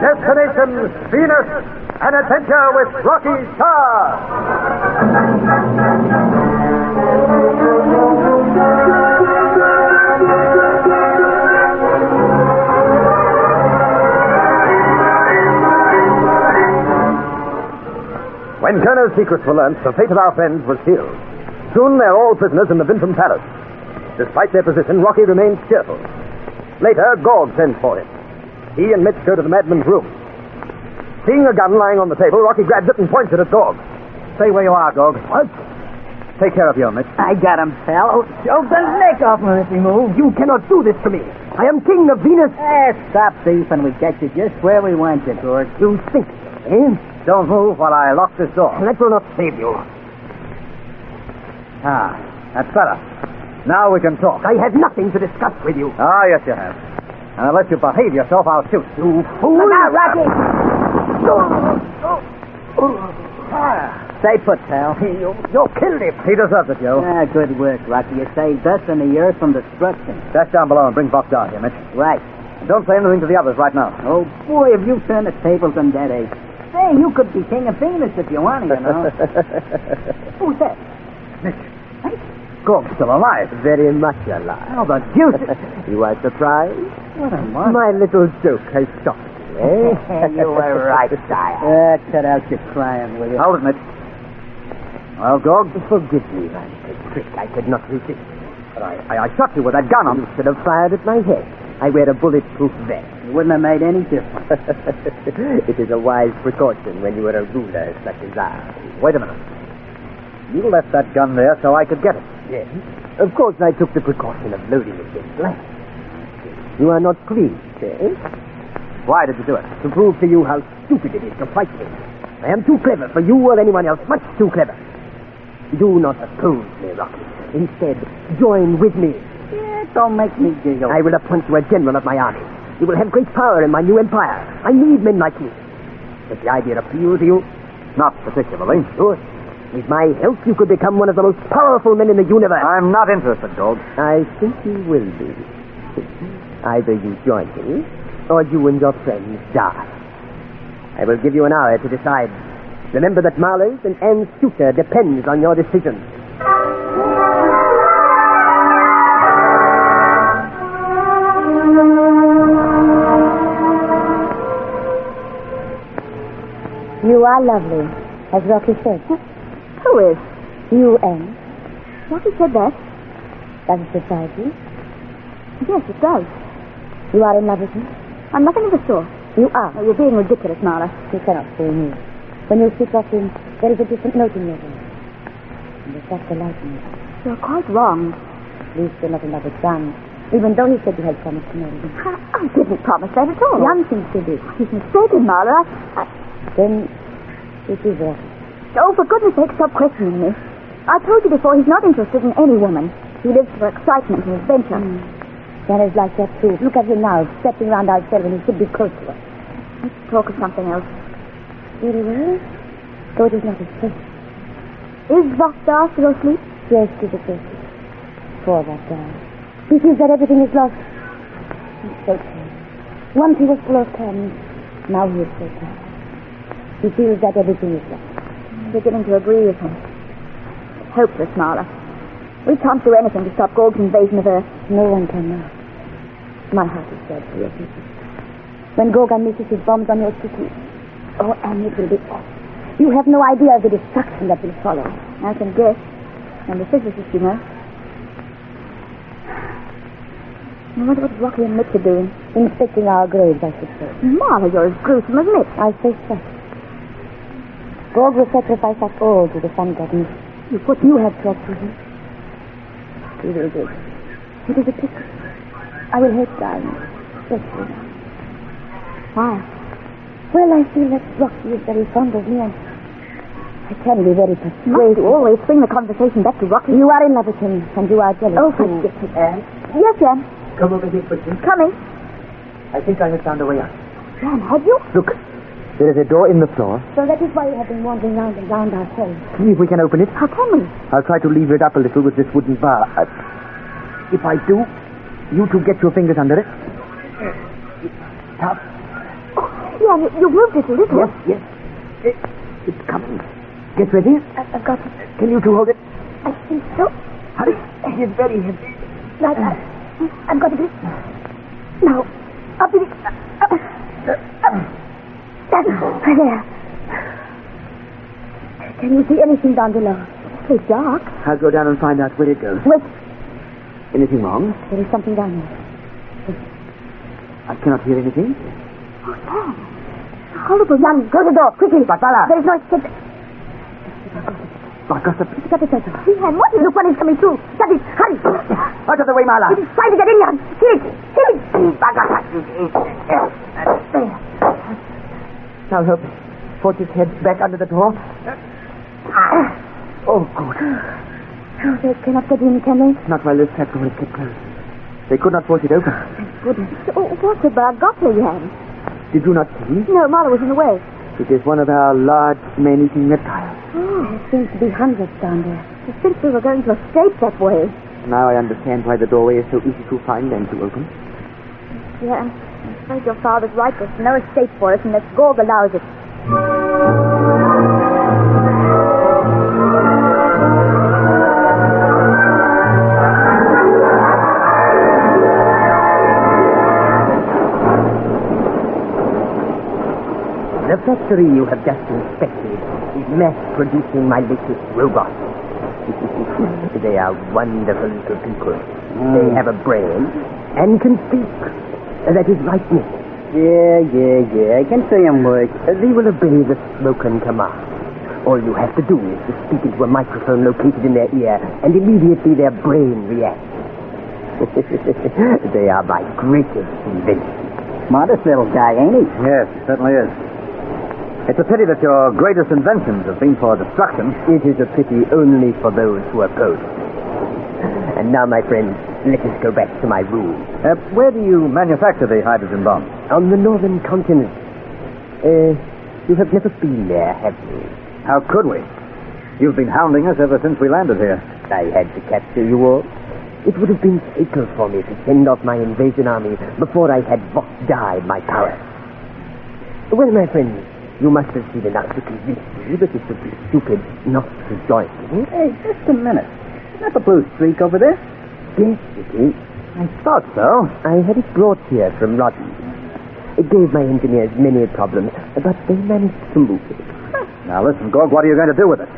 Destination Venus, an adventure with Rocky Starr. When Colonel's secrets were learnt, the fate of our friends was sealed. Soon they're all prisoners in the Vintham Palace. Despite their position, Rocky remains cheerful. Later, Gorg sends for him. He and Mitch go to the madman's room. Seeing a gun lying on the table, Rocky grabs it and points it at Gorg. Stay where you are, Gorg. What? Take care of you, Mitch. I got him, pal. Choke the neck off him if he moves. You cannot do this to me. I am king of Venus. Stop beefing. We get you just where we want you, Gorg. You think, eh? Don't move while I lock this door. That will not save you. That's better. Now we can talk. I have nothing to discuss with you. Ah, yes, you have. And unless you behave yourself, I'll shoot. You fool! Look out, Rocky! Stay put, pal. You killed him. He deserves it, Joe. Good work, Rocky. You saved us and the earth from destruction. Dash down below and bring Buck down here, Mitch. Right. Don't say anything to the others right now. Oh, boy, have you turned the tables on that age. Say, you could be king of Venus if you wanted, you know. Who's that? Mitch. Hey? Gorg's still alive. Very much alive. How the deuce? You are surprised? What am I? My little joke has shocked you, eh? You were right, sire. Cut out your crying, will you? Hold it, Mitch. Well, Gorg? Forgive me, my little trick. I could not resist. But I shot you with that gun on. You should have fired at my head. I wear a bulletproof vest. It wouldn't have made any difference. It is a wise precaution when you are a ruler such as I. Wait a minute. You left that gun there so I could get it. Yes. Of course I took the precaution of loading it with blanks. You are not pleased, eh? Why did you do it? To prove to you how stupid it is to fight me. I am too clever for you or anyone else, much too clever. Do not oppose me, Rocky. Instead, join with me. Yeah, don't make me giggle. I will appoint you a general of my army. You will have great power in my new empire. I need men like you. Does the idea appeal to you? Not particularly. Good. With my help, you could become one of the most powerful men in the universe. I'm not interested, Gog. I think you will be. Either you join me, or you and your friends die. I will give you an hour to decide. Remember that Marlowe's and Anne's future depends on your decision. You are lovely, as Rocky said. Who is? You, Anne. Rocky said that? Does it decide you? Yes, it does. You are in love with me? I'm nothing of the sort. You are. Oh, you're being ridiculous, Marla. You cannot fool me. When you speak of him, there is a different note in your voice. And it's just the lightning. You're quite wrong. At least you're not in love with Jan, even though he said you had promised to marry him. I didn't promise that at all. Jan thinks you did. He's mistaken, Marla. Then it is Rocky. Oh, for goodness sake, stop questioning me. I told you before, he's not interested in any woman. He lives for excitement and adventure. Jan is like that, too. Look at him now, stepping around outside when he should be close to us. Let's talk of something else. Very well. Though it is not his face. Is Vakhdar still asleep? Yes, it is asleep. Poor Vakhdar. He feels that everything is lost. He's so tired. Once he was full of plans. Now he is so tired. He feels that everything is lost. I'm beginning to agree with him. It's hopeless, Marla. We can't do anything to stop Gorg's invasion of Earth. No one can now. My heart is sad for your people. When Gorg unleashes his bombs on your city, oh, Anne, it will be awful. You have no idea of the destruction that will follow. I can guess. I'm a physicist, you know. I wonder what Rocky and Mitch are doing. Inspecting our graves, I should say. Marla, you're as gruesome as Mitch. I say so. Gorg will sacrifice us all to the sun god Mitch. You have talked to him. He will do. It is a pity. I will hate dying. Especially now. Why? Well, I feel that Rocky is very fond of me, and I can be very persuasive. You always swing the conversation back to Rocky. You are in love with him, and you are jealous. Oh, forget it, Anne. Yes, Anne. Come over here quickly. Coming. I think I have found a way out. Anne, have you? Look, there is a door in the floor. So that is why we have been wandering round and round ourselves. See if we can open it. How can we? I'll try to lever it up a little with this wooden bar. If I do, you two get your fingers under it. Tough. Yeah, you moved it a little. Yes. It's coming. Get ready. I've got it. Can you two hold it? I think so. Hurry. It is very heavy. Like that. I've got it. Now, up in it. There. Can you see anything down below? It's dark. I'll go down and find out where it goes. Wait. Anything wrong? There is something down there. I cannot hear anything. Oh, Sam. Horrible, Jan. Close the door, quickly. Bakala. There is no escape. Got it. See, Anne, what is the one is coming through? Shut it. Hurry. Out of the way, Marla. It is trying to get in, Jan. Kill it. There. Now help me. Force his head back under the door. Oh, good. Oh, they cannot get in, can they? Not while this trap door is kept closed. They could not force it open. Thank goodness. Oh, what about Gottlieb, Jan? Did you not see? No, Marla was in the way. It is one of our large man-eating reptiles. Oh, there seems to be hundreds down there. I think we were going to escape that way. Now I understand why the doorway is so easy to find and to open. Yeah, I'm afraid your father's right. There's no escape for us unless Gorg allows it. The factory you have just inspected is mass-producing my latest robots. They are wonderful little people. They have a brain and can speak. That is like me. Yeah. I can see them work. They will obey the spoken command. All you have to do is to speak into a microphone located in their ear, and immediately their brain reacts. They are my greatest invention. Modest little guy, ain't he? Yes, it certainly is. It's a pity that your greatest inventions have been for destruction. It is a pity only for those who oppose. And now, my friends, let us go back to my room. Where do you manufacture the hydrogen bombs? On the northern continent. You have never been there, have you? How could we? You've been hounding us ever since we landed here. I had to capture you all. It would have been fatal for me to send off my invasion army before I had died my power. Well, my friends, you must have seen enough to convince me that it would be stupid not to join me. Hey, just a minute. Is that the blue streak over there? Yes, it is. I thought so. I had it brought here from Rodney. It gave my engineers many problems, but they managed to move it. Now listen, Gorg, what are you going to do with it?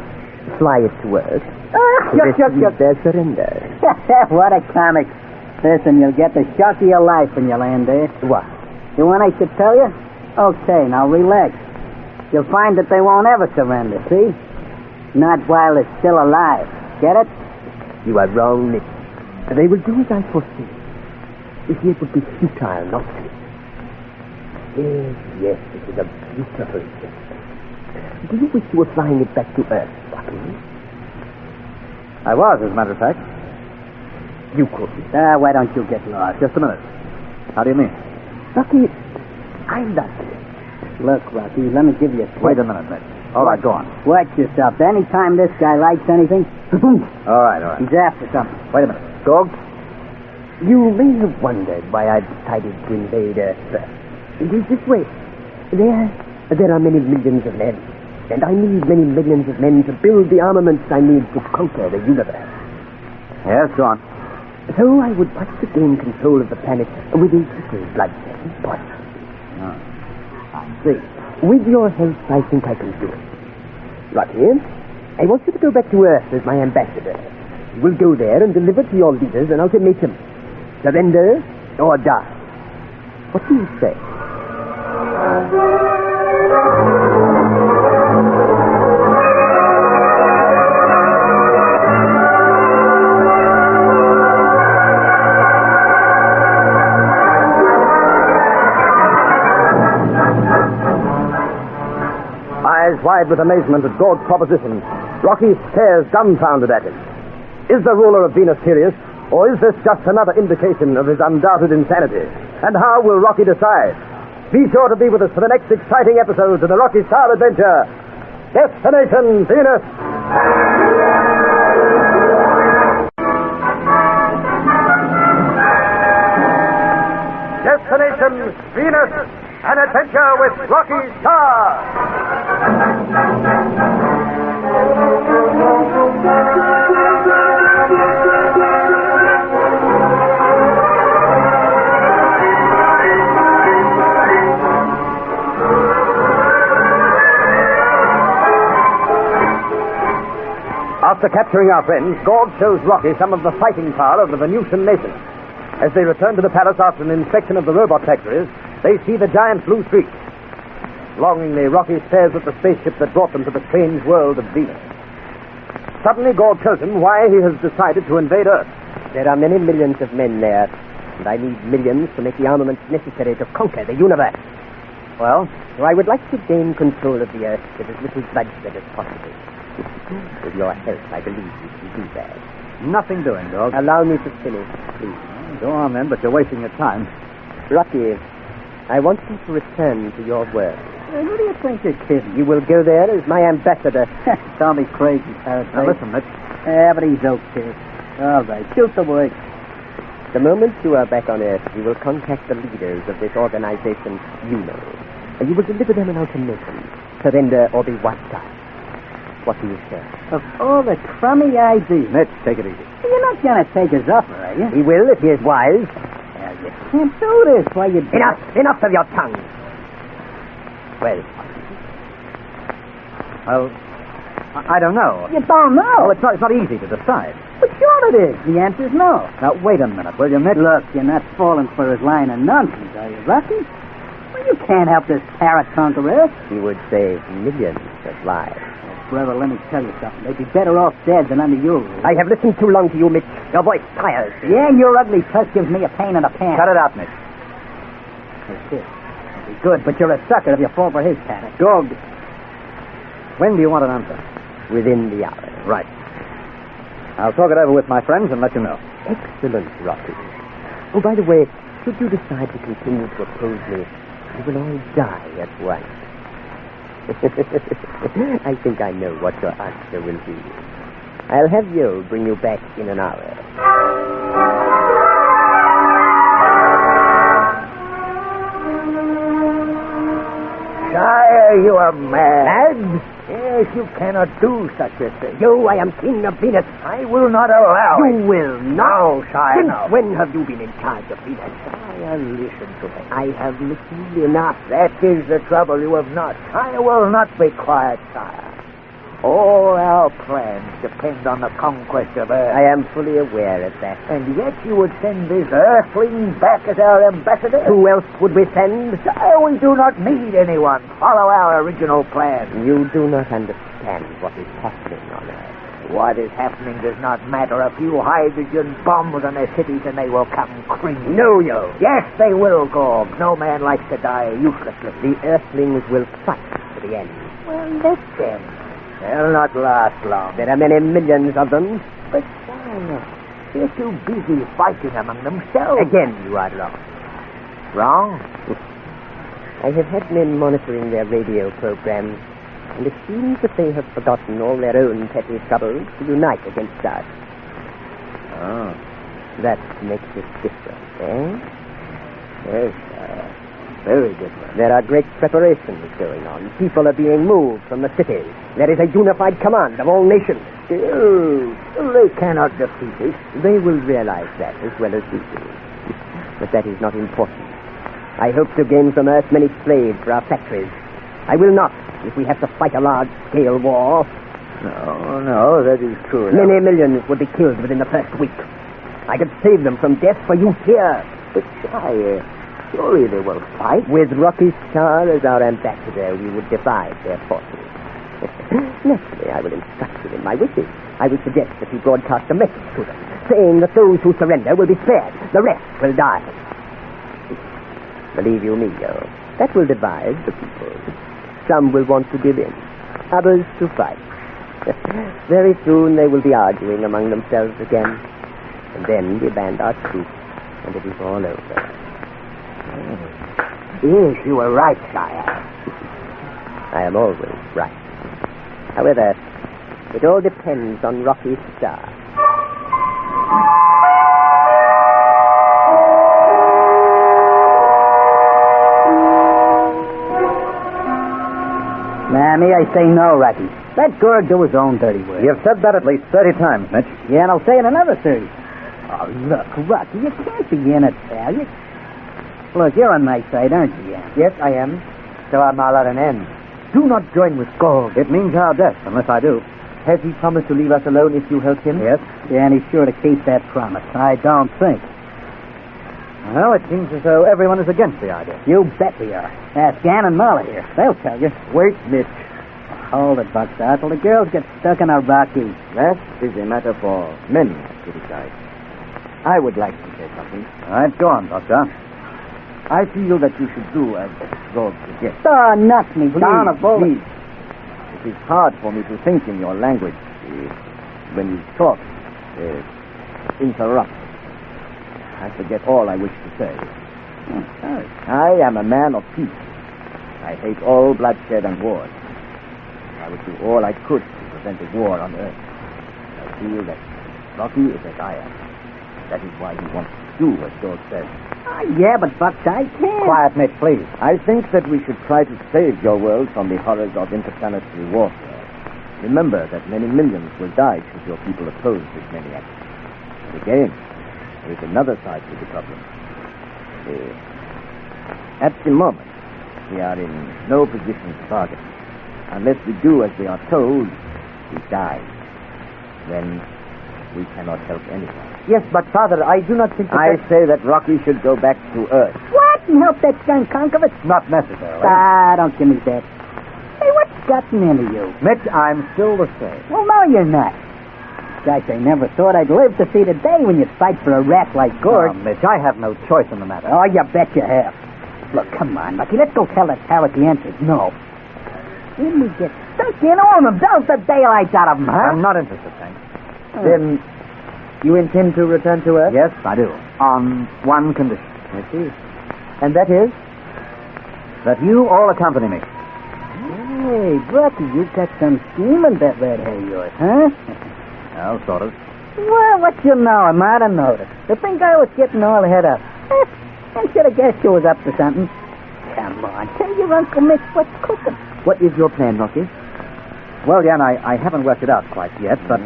Fly it to Earth. Yuck. Their surrender. What a comic. Listen, you'll get the shock of your life when you land there. What? You want I should tell you? Okay, now relax. You'll find that they won't ever surrender, see? Not while they're still alive. Get it? You are wrong, Nick. They will do as I foresee. You see, it would be futile not to. Yes, it is a beautiful thing. Do you wish you were flying it back to Earth, Rocky? I was, as a matter of fact. You could. Why don't you get lost? Just a minute. How do you mean? Rocky, I love you. Look, Rocky, let me give you a tip. Wait a minute, Mitch. All right, go on. Watch yourself. Anytime this guy likes anything, all right. He's after something. Wait a minute. Gorg? You may have wondered why I decided to invade Earth first. It is this way. There are many millions of men, and I need many millions of men to build the armaments I need to conquer the universe. Yes, go on. So I would like to gain control of the planet with a little bloodshed, but I see. With your help, I think I can do it. Rocky, I want you to go back to Earth as my ambassador. You will go there and deliver to your leaders an ultimatum. Surrender or die. What do you say? Eyes wide with amazement at Gorg's proposition, Rocky stares dumbfounded at him. Is the ruler of Venus serious, or is this just another indication of his undoubted insanity? And how will Rocky decide? Be sure to be with us for the next exciting episode of the Rocky Starr Adventure, Destination Venus. Destination Venus, an adventure with Rocky Starr. After capturing our friends, Gorg shows Rocky some of the fighting power of the Venusian nation. As they return to the palace after an inspection of the robot factories, they see the giant blue streak. Longingly, Rocky stares at the spaceship that brought them to the strange world of Venus. Suddenly, Gorg tells him why he has decided to invade Earth. There are many millions of men there, and I need millions to make the armaments necessary to conquer the universe. Well? So I would like to gain control of the Earth with as little bloodshed as possible. With your help, I believe you can do that. Nothing doing, Gorg. Allow me to finish, please. Go on, then, but you're wasting your time. Rocky, I want you to return to your world. Who do you think you're kidding? You will go there as my ambassador. Call me crazy, Parasite. Now, listen, Mitch. Yeah, but he's okay. All right, shoot the work. The moment you are back on Earth, you will contact the leaders of this organization you know. And you will deliver them an ultimatum. Surrender or be wiped out. What do you say? Of all the crummy ideas. Mitch, take it easy. You're not going to take his offer, are you? He will if he is wise. Well, you can't do this. Why you... Enough of your tongue. Well, I don't know. You don't know? Well, it's not easy to decide. But sure it is. The answer's no. Now, wait a minute, will you, Mitch? Look, you're not falling for his line of nonsense, are you, Rocky? Well, you can't help this parrot conqueror. He would save millions of lives. Brother, let me tell you something. They'd be better off dead than under your rule. I have listened too long to you, Mitch. Your voice tires. Yeah, and your ugly tusk gives me a pain in the pants. Cut it out, Mitch. It'll be good, but you're a sucker if you fall for his panic. Dog, when do you want an answer? Within the hour. Right. I'll talk it over with my friends and let you know. Excellent, Rocky. Oh, by the way, should you decide to continue to oppose me, you will all die at once. I think I know what your answer will be. I'll have Yo bring you back in an hour. Sire, you are mad. Yes, you cannot do such a thing. You, I am king of Venus. I will not allow You will not. No, sire, Since no. when have you been in charge of Venus? Sire, listen to me. I have listened enough. That is the trouble. You have not. I will not be quiet, sire. All our plans depend on the conquest of Earth. I am fully aware of that. And yet you would send this Earthling back as our ambassador? Who else would we send? Sire, we do not need anyone. Follow our original plan. You do not understand what is happening on Earth. What is happening does not matter. A few hydrogen bombs on their cities and they will come creaming. No, Yo. Yes, they will, Gorg. No man likes to die uselessly. The Earthlings will fight to the end. Well, let them. They'll not last long. There are many millions of them. But, sire, they're too busy fighting among themselves. Again, you are wrong. Wrong? I have had men monitoring their radio programs, and it seems that they have forgotten all their own petty troubles to unite against us. Oh. That makes it different, eh? Yes, very different. There are great preparations going on. People are being moved from the cities. There is a unified command of all nations. Still, they cannot defeat us. They will realize that as well as we do. But that is not important. I hope to gain from Earth many slaves for our factories. I will not if we have to fight a large-scale war. No, that is true. Many millions would be killed within the first week. I could save them from death for use here. But, sire, surely they will fight. With Rocky Starr as our ambassador, we would divide their forces. Naturally, I will instruct him in my wishes. I will suggest that he broadcast a message to them, saying that those who surrender will be spared. The rest will die. Believe you me, Yo, that will divide the people. Some will want to give in, others to fight. Very soon they will be arguing among themselves again. And then we band our troops, and it is all over. Yes, you were right, sire. I am always right. However, it all depends on Rocky Starr. Me, I say no, Rocky. Let Gorg do his own dirty work. You've said that at least 30 times, Mitch. Yeah, and I'll say it another 30. Oh, look, Rocky, you can't be in it, pal. Look, you're on my side, aren't you? Yes, I am. So I'm all at an end. Do not join with Gorg. It means our death, unless I do. Has he promised to leave us alone if you help him? Yes. Yeah, and he's sure to keep that promise. I don't think. Well, it seems as though everyone is against the idea. You bet we are. Ask Ann and Molly here. They'll tell you. Wait, Mitch. Hold it, Buckshot, till the girls get stuck in a Rocky. That is a matter for men to decide. I would like to say something. All right, go on, Buckshot. I feel that you should do as Gorg suggests. Oh, knock me down a bullet. Please. It is hard for me to think in your language. When you talk, interrupt. I forget all I wish to say. Oh, sorry. I am a man of peace. I hate all bloodshed and wars. I would do all I could to prevent a war on Earth. I feel that Rocky is as I am. That is why he wants to do as Gorg says. Yeah, but Buckshot, I can't. Quiet, Mitch, please. I think that we should try to save your world from the horrors of interplanetary warfare. Remember that many millions will die should your people oppose this maniac. And again, there is another side to the problem. At the moment, we are in no position to bargain. Unless we do as we are told, we die. Then we cannot help anyone. Yes, but Father, I do not think that... I say that Rocky should go back to Earth. What? And help that skunk conquer it? Not necessarily. Don't give me that. Hey, what's gotten into you? Mitch, I'm still the same. Well, no, you're not. Gosh, I never thought I'd live to see the day when you'd fight for a rat like Gorg. Mitch, I have no choice in the matter. Oh, you bet you have. Look, come on, Lucky. Let's go tell that parrot the answer's no. Then we get stuck in on them. Douse the daylights out of them, huh? I'm not interested, thanks. Then you intend to return to Earth? Yes, I do. On one condition. I see. And that is? That you all accompany me. Hey, Rocky, you've got some scheme in that red hair of yours, huh? Well, sort of. Well, what you know, I might have noticed. To think I was getting all head up. I should have guessed you was up to something. Come on, tell your Uncle Mitch what's cooking. What is your plan, Rocky? Well, Jan, I haven't worked it out quite yet, but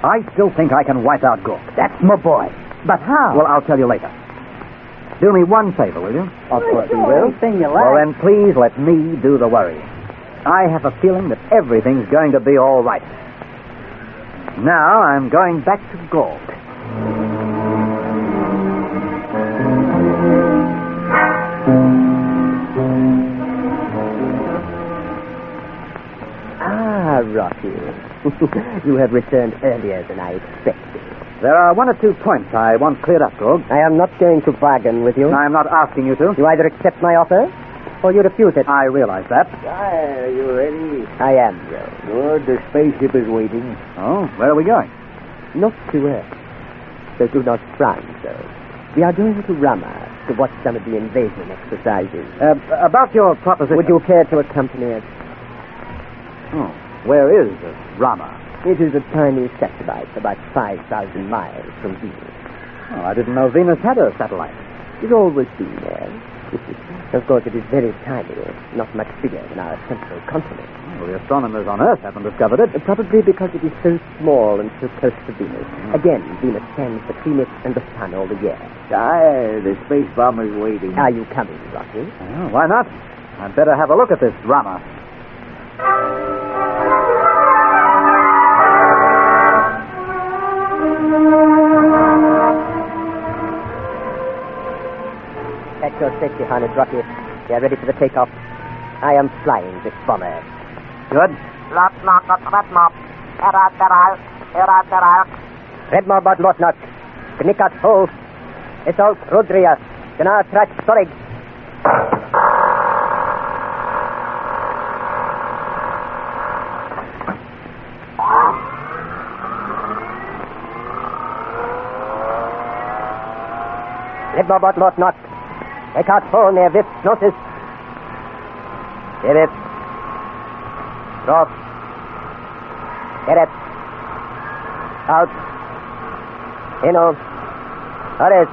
I still think I can wipe out Gork. That's my boy. But how? Well, I'll tell you later. Do me one favor, will you? Of course we will. Anything you like. Well, then please let me do the worrying. I have a feeling that everything's going to be all right. Now I'm going back to Gork. Ah, Rocky. You have returned earlier than I expected. There are one or two points I want cleared up, Gork. I am not going to bargain with you. I'm not asking you to. You either accept my offer, or you refuse it. I realize that. Are you ready? I am, Joe. Good. The spaceship is waiting. Oh, where are we going? Not to Earth. So do not frown, Joe. We are going to Rama to watch some of the invasion exercises. About your proposition... Would you care to accompany us? Oh, where is Rama? It is a tiny satellite about 5,000 miles from Venus. Oh, I didn't know Venus had a satellite. It's always been there. Of course, it is very tiny, not much bigger than our central continent. Well, the astronomers on Earth haven't discovered it. Probably because it is so small and so close to Venus. Again, Venus stands between it and the sun all the year. The space bomber's waiting. Are you coming, Rocky? Oh, why not? I'd better have a look at this Rama. At your safety harness, Rocky. We are ready for the takeoff. I am flying this bomber. Good. Redmore bot Lotnok. Knikat Hove. Assault Rodria. Gnar Trach Storig. Redmore bot Lotnok. Eckart Hole near Vip Notice. Vip. Drop. Get it. Out. Ino. Horace.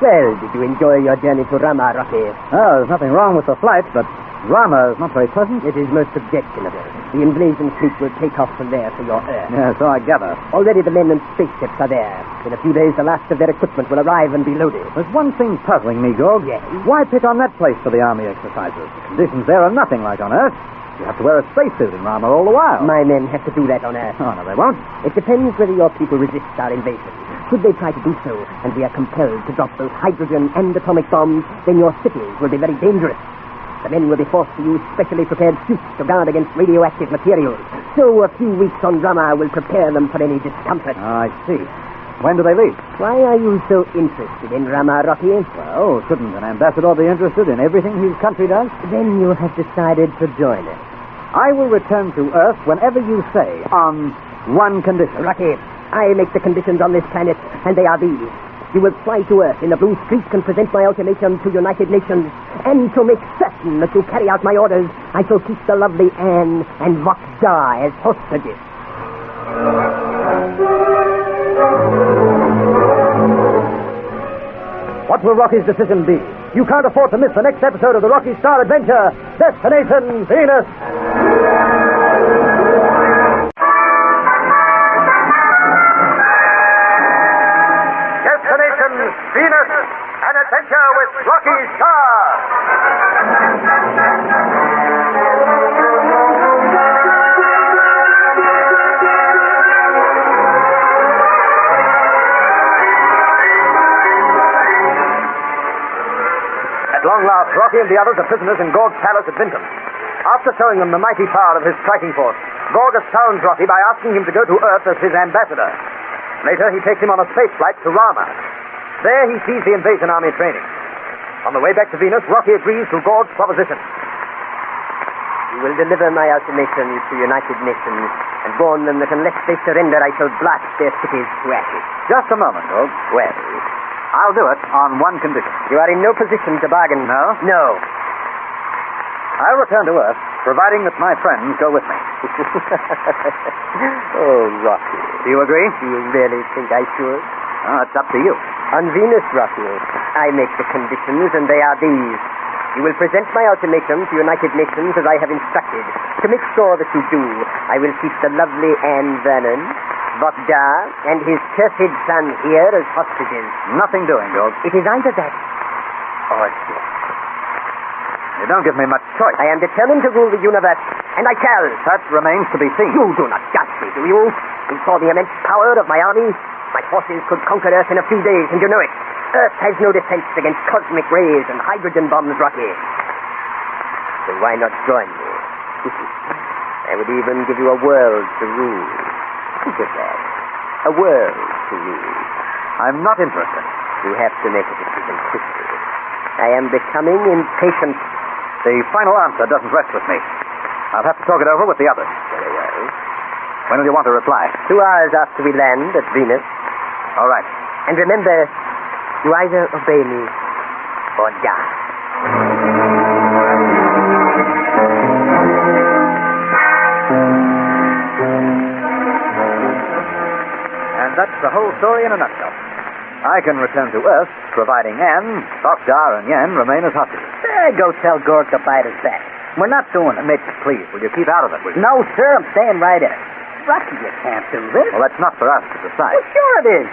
Well, did you enjoy your journey to Rama, Rocky? Oh, there's nothing wrong with the flight, but Rama is not very pleasant. It is most objectionable. The invasion fleet will take off from there to your Earth. Yeah, so I gather. Already the men and spaceships are there. In a few days, the last of their equipment will arrive and be loaded. There's one thing puzzling me, Gorg. Yes? Why pick on that place for the army exercises? The conditions there are nothing like on Earth. You have to wear a spacesuit in Rama all the while. My men have to do that on Earth. Oh, no, they won't. It depends whether your people resist our invasion. Should they try to do so, and we are compelled to drop both hydrogen and atomic bombs, then your cities will be very dangerous. The men will be forced to use specially prepared suits to guard against radioactive materials. So a few weeks on Rama will prepare them for any discomfort. I see. When do they leave? Why are you so interested in Rama, Rocky? Well, shouldn't an ambassador be interested in everything his country does? Then you have decided to join us. I will return to Earth whenever you say, on one condition. Rocky, I make the conditions on this planet, and they are these. You will fly to Earth in a blue streak and present my ultimatum to United Nations. And to make certain that you carry out my orders, I shall keep the lovely Anne and Voxdar as hostages. What will Rocky's decision be? You can't afford to miss the next episode of the Rocky Starr Adventure, Destination Venus. Destination Venus, an adventure with Rocky Starr. Rocky and the others are prisoners in Gord's palace at Vinton. After showing them the mighty power of his striking force, Gorg astounds Rocky by asking him to go to Earth as his ambassador. Later, he takes him on a space flight to Rama. There, he sees the invasion army training. On the way back to Venus, Rocky agrees to Gord's proposition. You will deliver my ultimatum to United Nations and warn them that unless they surrender, I shall blast their cities to ashes. Just a moment, Gorg. Well, I'll do it on one condition. you are in no position to bargain. No? No. I'll return to Earth, providing that my friends go with me. Oh, Rocky. Do you agree? Do you really think I should? Oh, it's up to you. On Venus, Rocky, I make the conditions, and they are these. You will present my ultimatum to United Nations as I have instructed. To make sure that you do, I will keep the lovely Anne Vernon, Vogdar, and his cursed son here as hostages. Nothing doing, Gorg. It is either that or death. You don't give me much choice. I am determined to rule the universe, and I shall. That remains to be seen. You do not judge me, do you? You saw the immense power of my army. My forces could conquer Earth in a few days, and you know it. Earth has no defense against cosmic rays and hydrogen bombs, Rocky. So why not join me? I would even give you a world to rule. Think of that. A world to rule. I'm not interested. You have to make a decision quickly. I am becoming impatient. The final answer doesn't rest with me. I'll have to talk it over with the others. Very well. When will you want a reply? 2 hours after we land at Venus. All right. And remember, you either obey me or die. And that's the whole story in a nutshell. I can return to Earth, providing Anne, Vogdar, and Yen remain as hostages. Go tell Gorg to bite his back. We're not doing it. Mitch, please, will you keep out of it, will you? No, sir, I'm staying right in it. Rocky, you can't do this. Well, that's not for us to decide. Well, sure it is.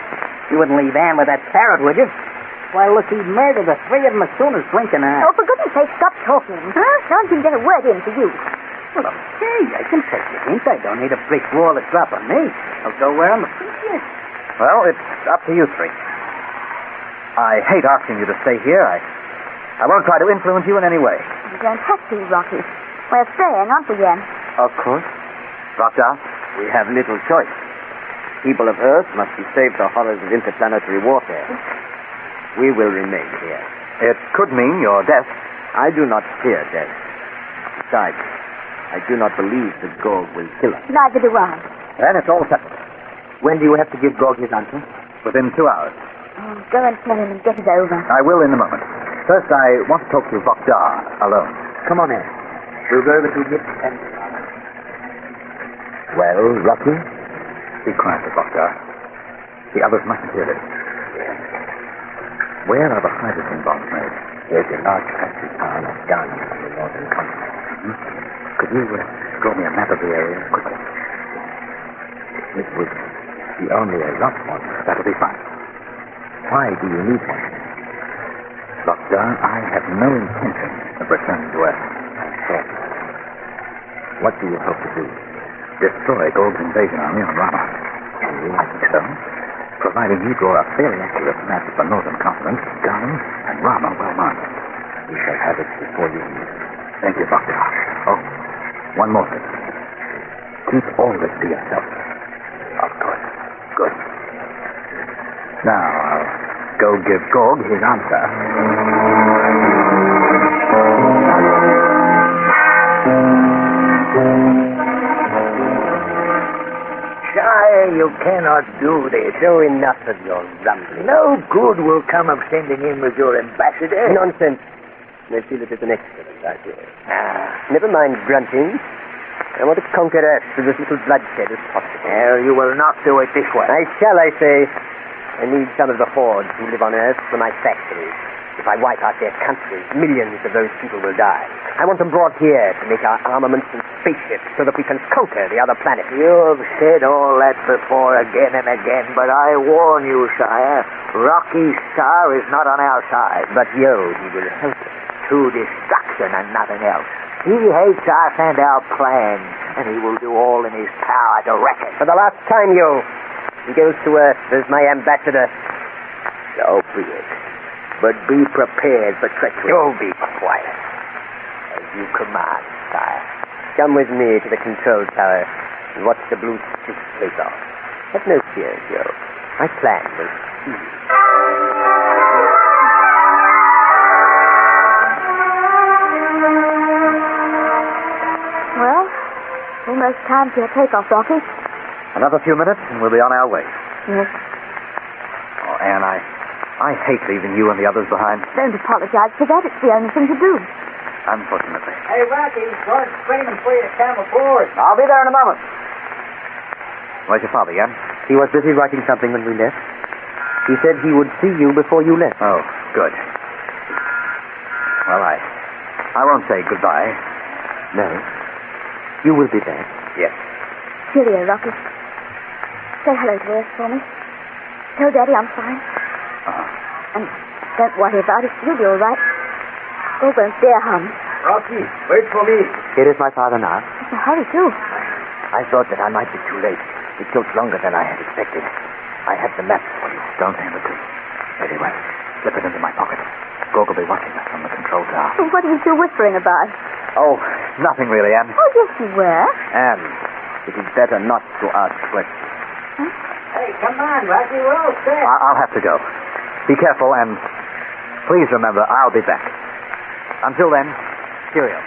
You wouldn't leave Anne with that parrot, would you? Why, look, he'd murder the three of them as soon as drinking out. Oh, for goodness sake, stop talking. Huh? No one can get a word in for you. Well, okay, I can take the hint. I don't need a brick wall to drop on me. I'll go where I'm appreciated. Well, it's up to you three. I hate asking you to stay here. I won't try to influence you in any way. You don't have to, Rocky. We're staying, aren't we, Yen? Of course. Vogdar? We have little choice. People of Earth must be saved the horrors of interplanetary warfare. We will remain here. It could mean your death. I do not fear death. Besides, I do not believe that Gorg will kill us. Neither do I. Then it's all settled. When do you have to give Gorg his answer? Within 2 hours. Oh, go and tell him and get it over. I will in a moment. First, I want to talk to Vogdar alone. Come on, Anne. We'll go over to Mitch and... Well, Rocky? Be quiet, Vogdar. The others mustn't hear this. Where are the hydrogen bombs made? There's a large factory town of guns on the northern continent. Could you draw me a map of the area quickly? It would be only a rough one. That'll be fine. Why do you need one? Vogdar, I have no intention of returning to Earth. What do you hope to do? Destroy Gorg's invasion army on Rama. Can you? I think so. Providing you draw a fairly accurate map of the northern continent, Garland, and Rama well marked. We shall have it before you leave. Thank you, Vogdar. Oh, one more thing. Keep all this to yourself. Of course. Good. Now, I'll go give Gorg his answer. Sire, you cannot do this. Show enough of your rumbling. No good will come of sending him as your ambassador. Nonsense. I feel it is an excellent idea. Never mind grunting. I want to conquer Earth with as little bloodshed as possible. Well, you will not do it this way. I shall, I say. I need some of the hordes who live on Earth for my factories. If I wipe out their countries, millions of those people will die. I want them brought here to make our armaments and spaceships so that we can conquer the other planets. You've said all that before again and again, but I warn you, sire, Rocky Starr is not on our side. But he will help us. To destruction and nothing else. He hates us and our plans, and he will do all in his power to wreck it. For the last time, he goes to Earth as my ambassador. So be it. But be prepared for treachery. You'll be quiet. As you command, sire. Come with me to the control tower and watch the blue streak take off. Have no fear, Joe. My plan will succeed. Well, almost time for your takeoff, Rocky. Another few minutes and we'll be on our way. Yes. Oh, Anne, I hate leaving you and the others behind. Don't apologize for that. It's the only thing to do. Unfortunately. Hey, Rocky, George's waiting for you to come aboard. I'll be there in a moment. Where's your father, Jan? He was busy writing something when we left. He said he would see you before you left. Oh, good. Well, I won't say goodbye. No. You will be back. Yes. Cheerio, Rocky. Say hello to us for me. Tell Daddy I'm fine. And don't worry about it. You'll be all right. They won't dare harm us. Rocky, wait for me. Here is my father now. It's a hurry, too. I thought that I might be too late. It took longer than I had expected. I have the map for you. Don't hand it to me. Very well. Slip it into my pocket. Gorg will be watching us from the control tower. Oh, what are you still whispering about? Oh, nothing really, Anne. Oh, yes, you were. Anne, it is better not to ask questions. Huh? Hey, come on, Rocky, we're all set. I'll have to go. Be careful, and please remember, I'll be back. Until then, cheerio.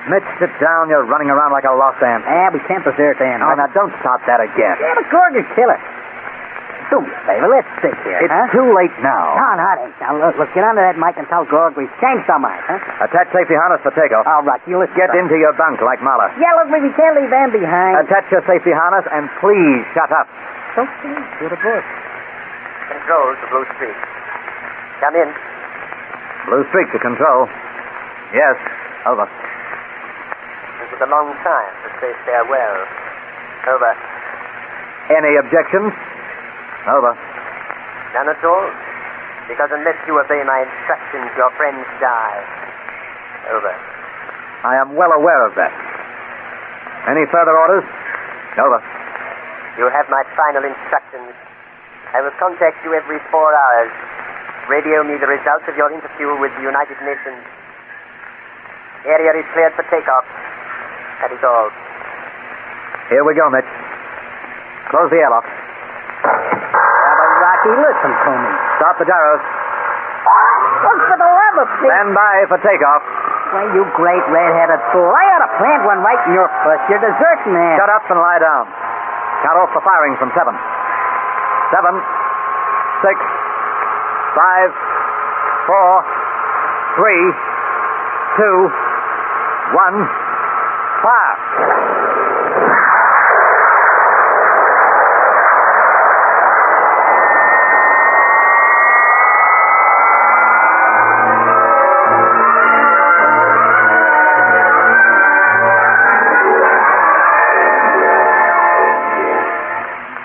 Mitch, sit down. You're running around like a lost ant. We can't desert Anne. Oh, now don't start that again. Yeah, but Gorg will kill us. Do me a favor, let's sit here, It's too late now. No, it ain't. Now, look, get under that mic and tell Gorg we've changed our minds, huh? Attach safety harness for takeoff. All right, you listen. Get into your bunk like Mahler. Yeah, look, we can't leave Anne behind. Attach your safety harness and please shut up. Okay, you're the boss. Control to Blue Streak. Come in. Blue streak to control. Yes, over. It was a long time to say farewell. Over. Any objections? Over. None at all. Because unless you obey my instructions, your friends die. Over. I am well aware of that. Any further orders? Over. You have my final instructions. I will contact you every 4 hours. Radio me the results of your interview with the United Nations. Area is cleared for takeoff. That is all. Here we go, Mitch. Close the airlock. Rocky, listen to me. Stop the gyros. Look for the lever, please. Stand by for takeoff. Well, you great red-headed fool. I ought to plant one right in your puss. You're deserting there. Shut up and lie down. Count off the firing from 7. 7, 6, 5, 4, 3, 2, 1, fire.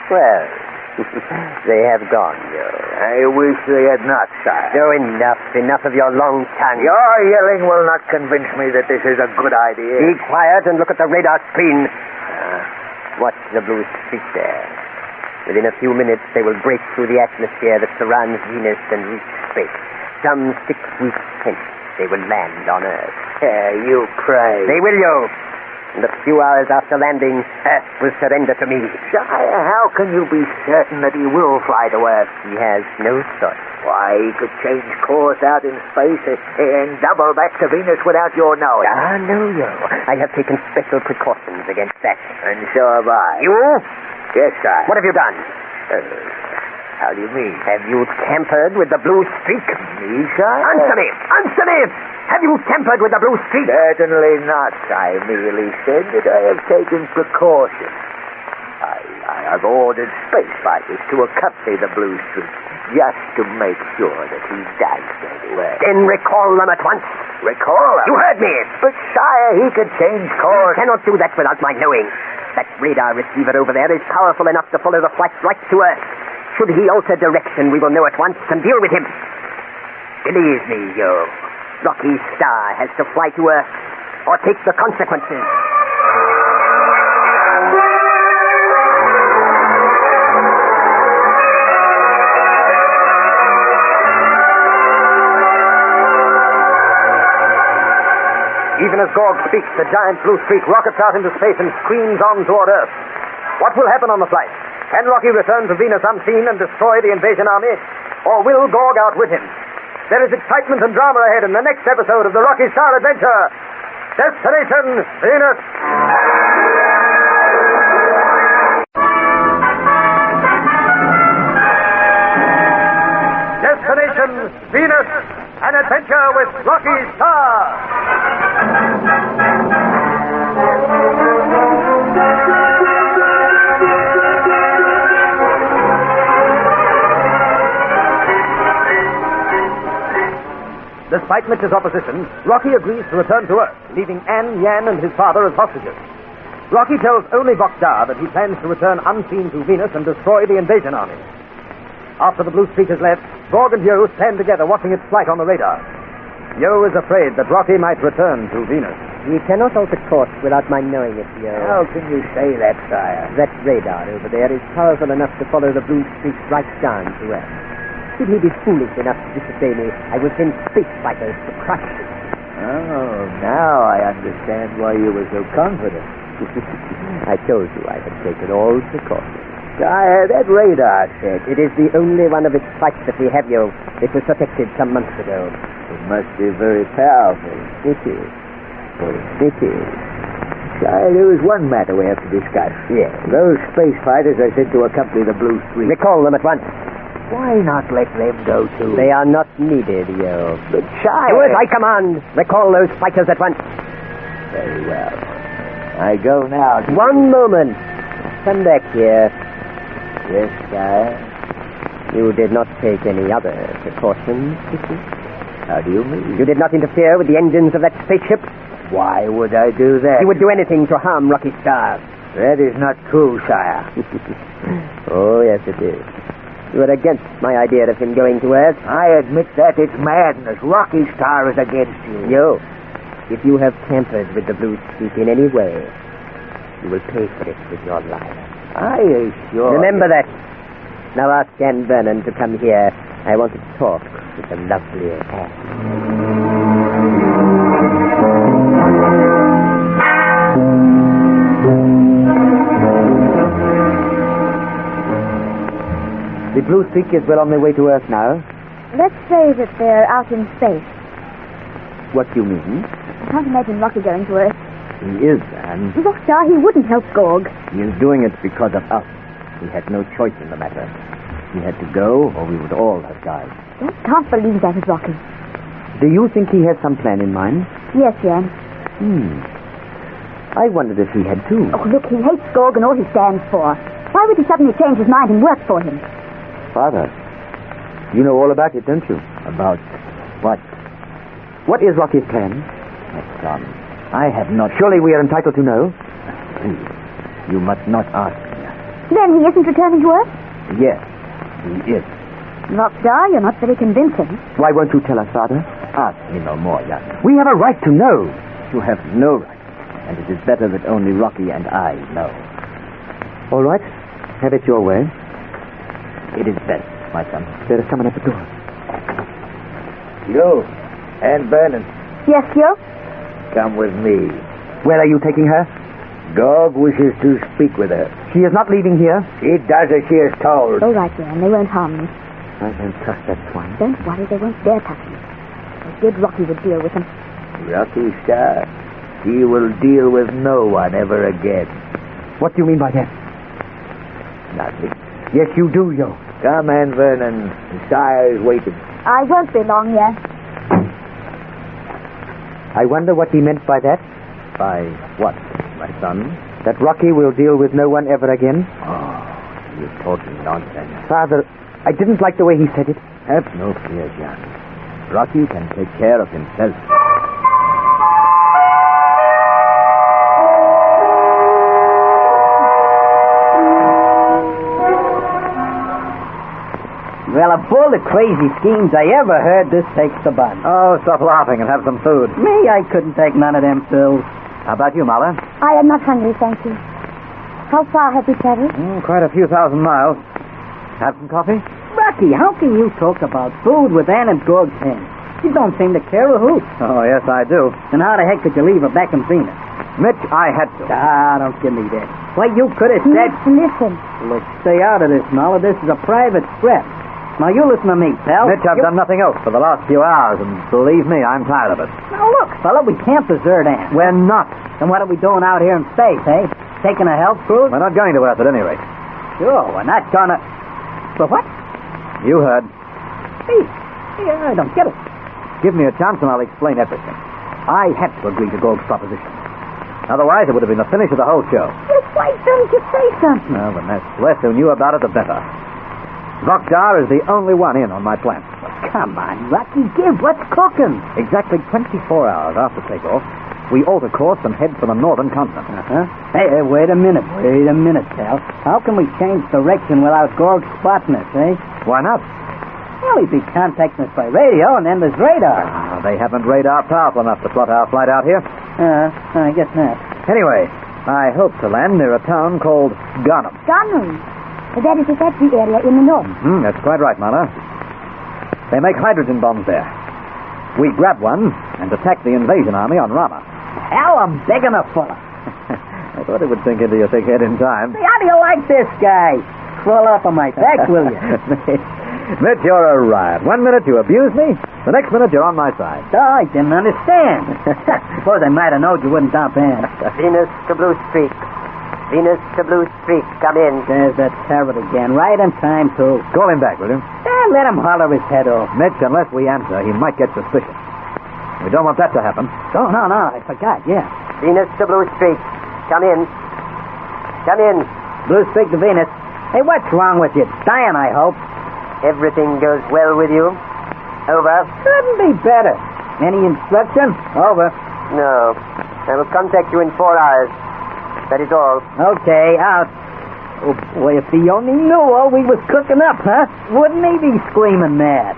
Well, they have gone, Joe. I wish they had not, sire. Joe, enough of your long tongue. Your yelling will not convince me that this is a good idea. Be quiet and look at the radar screen. Watch the blue streak there. Within a few minutes, they will break through the atmosphere that surrounds Venus and reach space. Some 6 weeks hence, they will land on Earth. You pray. They will, Joe. And a few hours after landing, Earth will surrender to me. Sire, how can you be certain that he will fly to Earth? He has no choice. Why, he could change course out in space and double back to Venus without your knowing. No, Joe. I have taken special precautions against that. And so have I. You? Yes, sire. What have you done? How do you mean? Have you tampered with the blue streak? Me, sire? Answer me! Answer me! Have you tampered with the blue streak? Certainly not. I merely said that I have taken precautions. I have ordered space fighters to accompany the blue streak just to make sure that he does go to Earth. Then recall them at once. Recall him? You heard me. But, sire, he could change course. He cannot do that without my knowing. That radar receiver over there is powerful enough to follow the flight right to Earth. Should he alter direction, we will know at once and deal with him. Believe me, Joe. Rocky Starr has to fly to Earth or take the consequences. Even as Gorg speaks, the giant blue streak rockets out into space and screams on toward Earth. What will happen on the flight? Can Rocky return to Venus unseen and destroy the invasion army? Or will Gorg outwit him? There is excitement and drama ahead in the next episode of the Rocky Starr Adventure. Destination Venus. Destination Venus. An adventure with Rocky Starr. Despite Mitch's opposition, Rocky agrees to return to Earth, leaving Anne, Yan, and his father as hostages. Rocky tells only Vokdar that he plans to return unseen to Venus and destroy the invasion army. After the blue streak has left, Gorg and Yo stand together watching its flight on the radar. Yo is afraid that Rocky might return to Venus. We cannot alter course without my knowing it, Yo. How can you say that, sire? That radar over there is powerful enough to follow the blue streak right down to Earth. Should he be foolish enough to disobey me, I will send space fighters to crush him. Oh, now I understand why you were so confident. I told you I had taken all precautions. Sire, that radar set. It is the only one of its type that we have, Yo. It was protected some months ago. It must be very powerful. It is. It is. Sire, there is one matter we have to discuss. Yes. Those space fighters are sent to accompany the blue streak. Recall them at once. Why not let them go too? They are not needed, Yo. But sire... Do as I command. Recall those fighters at once. Very well. I go now. One moment. Come back here. Yes, sire. You did not take any other precautions, did you? How do you mean? You did not interfere with the engines of that spaceship? Why would I do that? You would do anything to harm Rocky Starr. That is not true, sire. Oh, yes, it is. You are against my idea of him going to Earth. I admit that. It's madness. Rocky Starr is against you. Yo, if you have tampered with the blue streak in any way, you will pay for it with your life. I assure Remember that. Now ask Anne Vernon to come here. I want to talk with the lovely Anne. The blue streak is well on their way to Earth now. Let's say that they're out in space. What do you mean? I can't imagine Rocky going to Earth. He is, Anne. Vokdar, he wouldn't help Gorg. He is doing it because of us. He had no choice in the matter. He had to go, or we would all have died. I can't believe that is Rocky. Do you think he has some plan in mind? Yes, Jan. I wondered if he had too. Oh, look, he hates Gorg and all he stands for. Why would he suddenly change his mind and work for him? Father, you know all about it, don't you? About what? What is Rocky's plan? My son, I have not... Surely we are entitled to know. Please, you must not ask me. Then he isn't returning to Earth? Yes, he is. Vokdar, you're not very convincing. Why won't you tell us, Father? Ask me no more, Jan. We have a right to know. You have no right. And it is better that only Rocky and I know. All right. Have it your way. It is best, my son. There is someone at the door. You, Anne Vernon. Yes, Yo? Come with me. Where are you taking her? Gorg wishes to speak with her. She is not leaving here. She does as she is told. All right, Jan. They won't harm me. I don't trust that swine. Don't worry. They won't dare touch me. They did, Rocky would deal with them. Rocky Starr. He will deal with no one ever again. What do you mean by that? Nothing. Yes, you do, Yo. Come, Anne Vernon. The sire is waiting. I won't be long, Jan. I wonder what he meant by that. By what, my son? That Rocky will deal with no one ever again? Oh, you're talking nonsense. Father, I didn't like the way he said it. Have no fear, Jan. Rocky can take care of himself. Well, of all the crazy schemes I ever heard, this takes the bun. Oh, stop laughing and have some food. Me, I couldn't take none of them pills. How about you, Mother? I am not hungry, thank you. How far have we traveled? Quite a few thousand miles. Have some coffee? Rocky, how can you talk about food with Ann and Gorg's hen? You don't seem to care a hoot. Oh, yes, I do. Then how the heck could you leave her back in Venus? Mitch, I had to. Don't give me that. Why, you could have said... Listen. Look, stay out of this, Muller. This is a private scrap. Now, you listen to me, pal. Mitch, I've done nothing else for the last few hours, and believe me, I'm tired of it. Now, look, fella, we can't desert Anne. We're not. Then what are we doing out here in space, eh? Taking a health cruise? We're not going to Earth at any rate. Sure, we're not gonna... But what? You heard. Hey, I don't get it. Give me a chance and I'll explain everything. I had to agree to Gorg's proposition. Otherwise, it would have been the finish of the whole show. Well, why don't you say something? Well, the less who knew about it, the better. Voxdar is the only one in on my plan. Come on, Rocky, give. What's cooking? Exactly 24 hours after takeoff, we alter course and head for the northern continent. Hey, wait a minute, pal. How can we change direction without Gorg spotting us, eh? Why not? Well, he'd be contacting us by radio, and then there's radar. They haven't radar powerful enough to plot our flight out here. I guess not. Anyway, I hope to land near a town called Garnham. Garnham? That is a factory area in the north. That's quite right, Mother. They make hydrogen bombs there. We grab one and attack the invasion army on Rama. Hell, I'm begging a fella. I thought it would sink into your thick head in time. Hey, how do you like this guy? Crawl up on my back, will you? Mitch, you're a riot. 1 minute you abuse me, the next minute you're on my side. Oh, I didn't understand. Suppose I might have known you wouldn't dump in. Venus to Blue Streak. Venus to Blue Streak, come in. There's that parrot again, right in time, too. Call him back, will you? Let him holler his head off. Mitch, unless we answer, he might get suspicious. We don't want that to happen. Oh, no, I forgot, yeah. Venus to Blue Streak, come in. Come in. Blue Streak to Venus. Hey, what's wrong with you? Dying, I hope. Everything goes well with you? Over. Couldn't be better. Any instruction? Over. No. I will contact you in 4 hours. That is all. Okay, out. Oh, boy, if he only knew all we was cooking up, huh? Wouldn't he be screaming mad?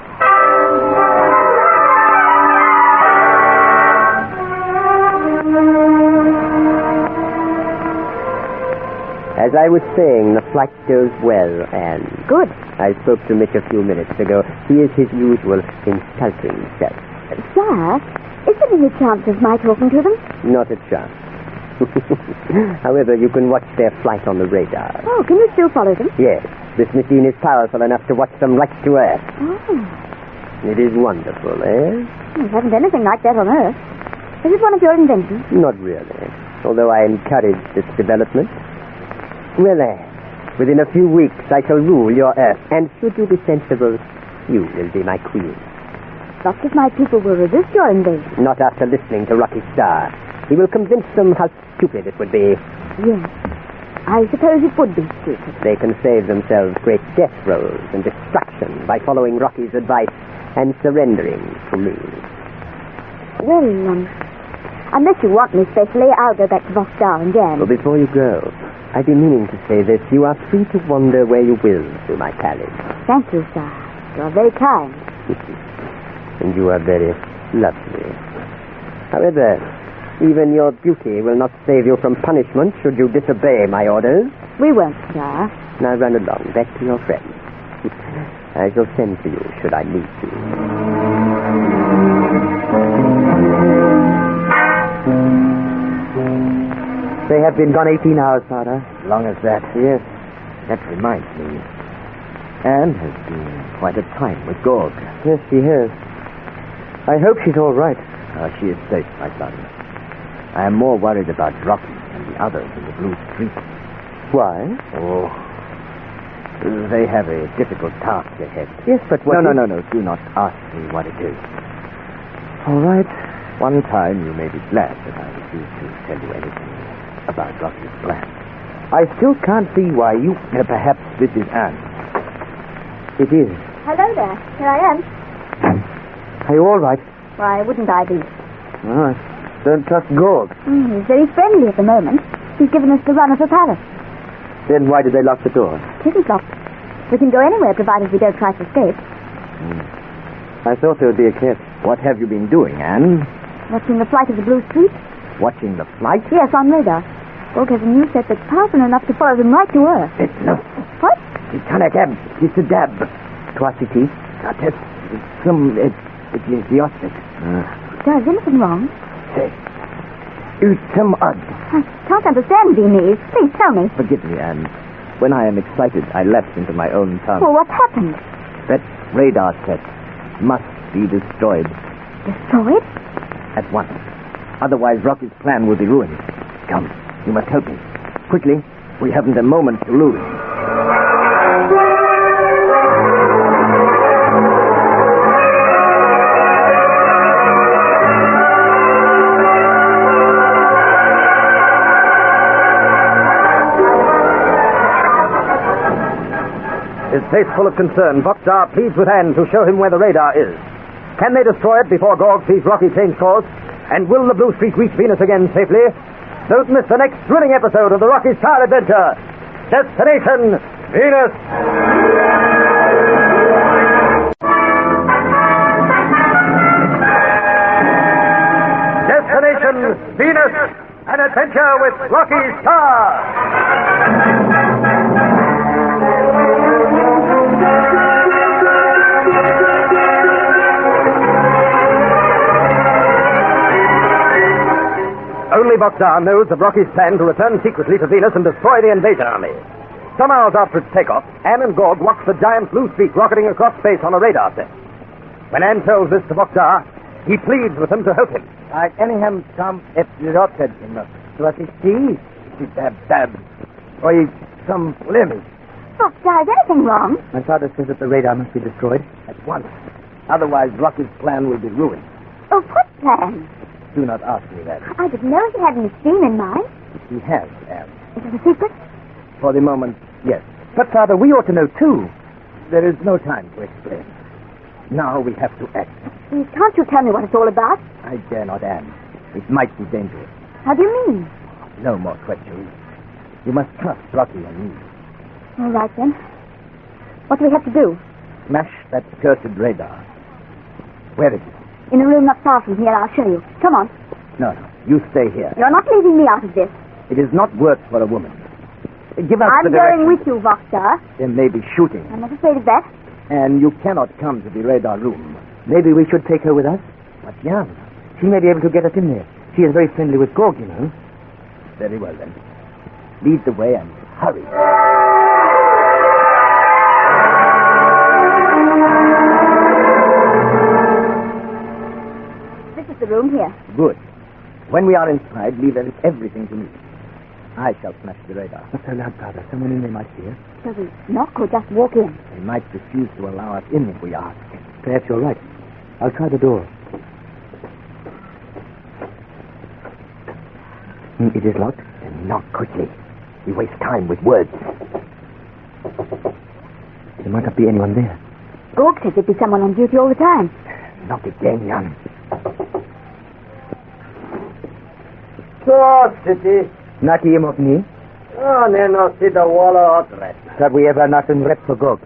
As I was saying, the flight goes well, Anne. Good. I spoke to Mitch a few minutes ago. He is his usual insulting self. Sir, is there any chance of my talking to them? Not a chance. However, you can watch their flight on the radar. Oh, can you still follow them? Yes. This machine is powerful enough to watch them right to Earth. Oh. It is wonderful, eh? We haven't anything like that on Earth. Is it one of your inventions? Not really, although I encouraged its development. Well, Anne, within a few weeks I shall rule your Earth, and should you be sensible, you will be my queen. Not if my people will resist your invasion. Not after listening to Rocky Starr. He will convince them how stupid it would be. Yes. I suppose it would be stupid. They can save themselves great death throes and destruction by following Rocky's advice and surrendering to me. Well, unless you want me specially, I'll go back to Voxdar and Jan. Well, before you go, I've been meaning to say this. You are free to wander where you will through my palace. Thank you, sir. You are very kind. And you are very lovely. However, even your beauty will not save you from punishment should you disobey my orders. We won't, sir. Now run along, back to your friends. I shall send for you should I need you. They have been gone 18 hours, Father. Long as that. Yes. That reminds me. Anne has been quite a time with Gorg. Yes, she has. I hope she's all right. She is safe, my son. I am more worried about Rocky and the others in the Blue Streak. Why? Oh, they have a difficult task ahead. Yes, but what... No. Do not ask me what it is. All right. One time you may be glad that I refused to tell you anything about Rocky's plan. I still can't see why you... perhaps this is Anne. It is. Hello there. Here I am. Are you all right? Why wouldn't I be? Oh, don't trust Gorg. He's very friendly at the moment. He's given us the run of the palace. Then why did they lock the door? It isn't locked. We can go anywhere provided we don't try to escape. I thought there would be a catch. What have you been doing, Anne? Watching the flight of the Blue Streak? Watching the flight? Yes, on radar. Gorg has a new set that's powerful enough to follow them right to Earth. It's not. What? It's a dab. It's a dab. Quasity? Not it. Some It means the Osprey. Is anything wrong? Say, it's some odd. I can't understand Viennese. Please tell me. Forgive me, Anne. When I am excited, I lapse into my own tongue. Well, what's happened? That radar set must be destroyed. Destroyed? At once. Otherwise, Rocky's plan will be ruined. Come, you must help me. Quickly, we haven't a moment to lose. His face full of concern, Voxar pleads with Anne to show him where the radar is. Can they destroy it before Gorg sees Rocky change course? And will the Blue Streak reach Venus again safely? Don't miss the next thrilling episode of the Rocky Starr Adventure. Destination Venus! Destination Venus, an adventure with Rocky Starr. Only Voxar knows of Rocky's plan to return secretly to Venus and destroy the invasion army. Some hours after its takeoff, Anne and Gorg watch the giant Blue Streak rocketing across space on a radar set. When Anne tells this to Voxar, he pleads with them to help him. I Cunningham come at the rocket, so I see. Dab. Or some blemish. Voxar, is anything wrong? My father says that the radar must be destroyed. At once. Otherwise, Rocky's plan will be ruined. Oh, what plan? Do not ask me that. I didn't know he had any scheme in mind. He has, Anne. Is it a secret? For the moment, yes. But, Father, we ought to know, too. There is no time to explain. Now we have to act. Can't you tell me what it's all about? I dare not, Anne. It might be dangerous. How do you mean? No more questions. You must trust Rocky and me. All right, then. What do we have to do? Smash that cursed radar. Where is it? In a room not far from here. I'll show you. Come on. No. You stay here. You're not leaving me out of this. It is not work for a woman. Give us I'm the going direction. with you, Voxar. There may be shooting. I'm not afraid of that. And you cannot come to the radar room. Maybe we should take her with us. But Jan, she may be able to get us in there. She is very friendly with Gorg, you know. Very well, then. Lead the way and hurry. This is the room here. Good. When we are inside, leave everything to me. I shall smash the radar. Not so loud, Father. Someone in there might see us. Shall we knock or just walk in? They might refuse to allow us in if we ask. Perhaps you're right. I'll try the door. It is locked. Then knock quickly. We waste time with words. There might not be anyone there. Gorg says there'd be someone on duty all the time. Knock again, Jan. So, City. Naki imokni. Oh, neno si da wala otre. Have we ever not in rep for Gorg?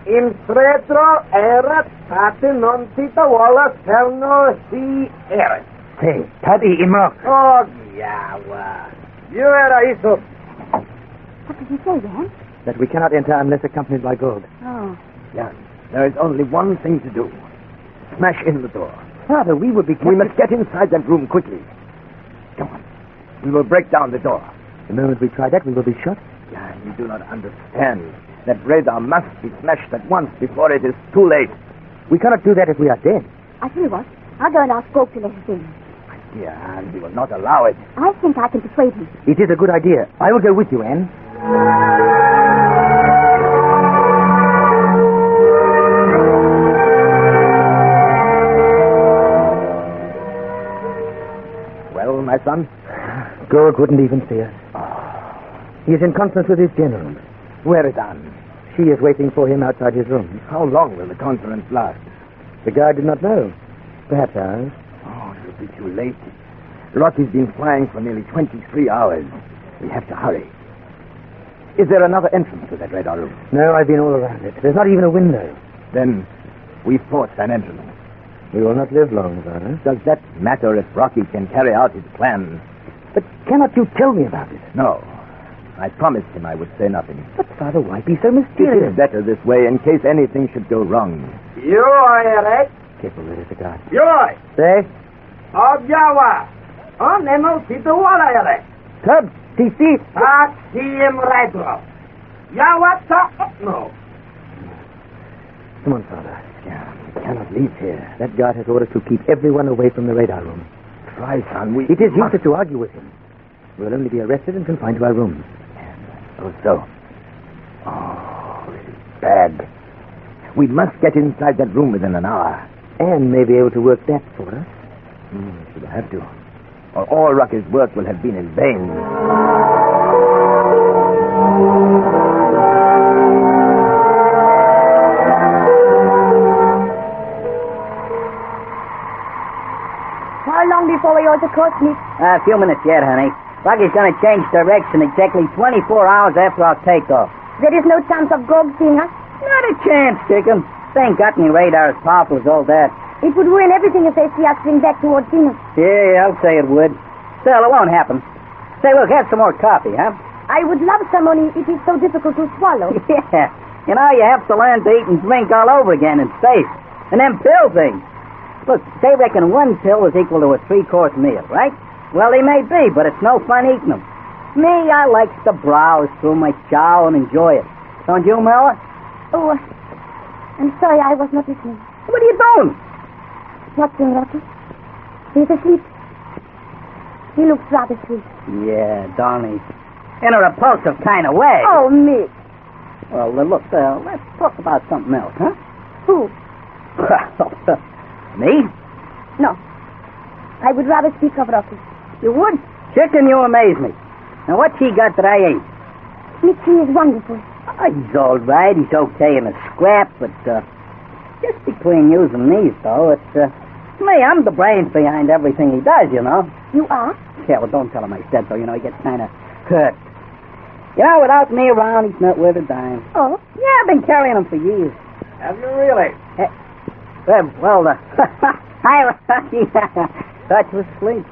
In pretro erat tate non si da wala serno si erat. Say, Tadi imok. Oh, yawa. You era iso. What did you say, Jan? That we cannot enter unless accompanied by Gorg. Oh. Jan, there is only one thing to do. Smash in the door. Father, we will be... We must get inside that room quickly. Come on. We will break down the door. The moment we try that, we will be shot. Yeah, you do not understand. That radar must be smashed at once before it is too late. We cannot do that if we are dead. I tell you what, I'll go and ask Gorg to let us in. My dear Anne, he will not allow it. I think I can persuade him. It is a good idea. I will go with you, Anne. Well, my son? Gorg wouldn't even see us. He is in conference with his general. Where is Anne? She is waiting for him outside his room. How long will the conference last? The guard did not know. Perhaps hours. Oh, it will be too late. Rocky's been flying for nearly 23 hours. We have to hurry. Is there another entrance to that radar room? No, I've been all around it. There's not even a window. Then we force an entrance. We will not live long, Father. Does that matter if Rocky can carry out his plan? But cannot you tell me about it? No. I promised him I would say nothing. But, Father, why be so mysterious? It is better this way in case anything should go wrong. You are right. Capable is a god. Joy! Say? Objawa! On emo tito wala yale. Tub, TC. Tak siem redro. Yawa ta no. Come on, Father. Yeah, we cannot leave here. That guard has orders to keep everyone away from the radar room. Try, son. It is useless to argue with him. We'll only be arrested and confined to our rooms. So. Oh, this is bad. We must get inside that room within an hour. And may be able to work that for us. We'll have to. Or all Rocky's work will have been in vain. How long before we ought to cross me? A few minutes yet, honey. Rocky's going to change direction exactly 24 hours after our takeoff. There is no chance of Gog seeing us? Not a chance, Chicken. They ain't got any radar as powerful as all that. It would ruin everything if they see us swing back towards Venus. Yeah, I'll say it would. Still, it won't happen. Say, look, have some more coffee, huh? I would love some, only it is so difficult to swallow. Yeah. You know, you have to learn to eat and drink all over again in space. And them pill things. Look, they reckon one pill is equal to a 3-course meal, right? Well, they may be, but it's no fun eating them. Me, I likes to browse through my chow and enjoy it. Don't you, Mella? Oh, I'm sorry, I was not listening. What are you doing? Watching Rocky. He's asleep. He looks rather sweet. Yeah, Donnie. In a repulsive kind of way. Oh, Mick. Well, look, let's talk about something else, huh? Who? Me? No. I would rather speak of Rocky. You would? Chicken, you amaze me. Now, what's he got that I ain't? Mickey is wonderful. Oh, he's all right. He's okay in a scrap, but, just between yous and me, though, it's, me, I'm the brains behind everything he does, you know. You are? Yeah, well, don't tell him I said so. You know, he gets kind of hurt. You know, without me around, he's not worth a dime. Oh? Yeah, I've been carrying him for years. Have you really? Well, hi, Rocky. Thought you was asleep.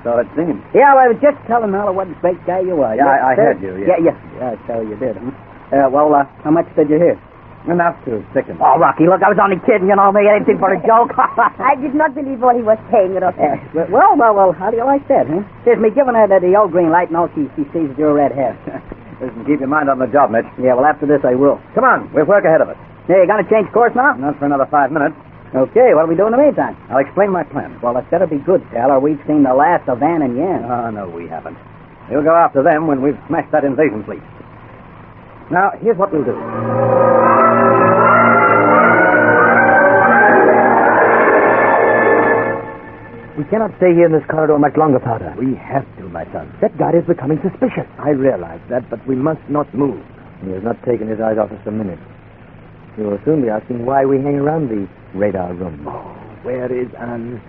So it seems. Yeah, well, I was just telling Mella what a great guy you are. Yeah, I heard you, yeah. Yeah, so you did, huh? Well, how much did you hear? Enough to sicken. Oh, Rocky, look, I was only kidding, you know, make anything for a joke. I did not believe all he was saying, Rocky. Well, how do you like that, huh? Here's me giving her the old green light and all she sees is your red hair. Listen, keep your mind on the job, Mitch. Yeah, well, after this I will. Come on, we'll work ahead of it. Yeah, you gonna change course now? Not for another 5 minutes. Okay, what do we do in the meantime? I'll explain my plan. Well, it better be good, pal, or we've seen the last of Van and Yan. Oh, no, we haven't. We'll go after them when we've smashed that invasion fleet. Now, here's what we'll do. We cannot stay here in this corridor much longer, Father. We have to, my son. That guard is becoming suspicious. I realize that, but we must not move. He has not taken his eyes off us a minute. He will soon be asking why we hang around the radar room. Oh, where is Anne?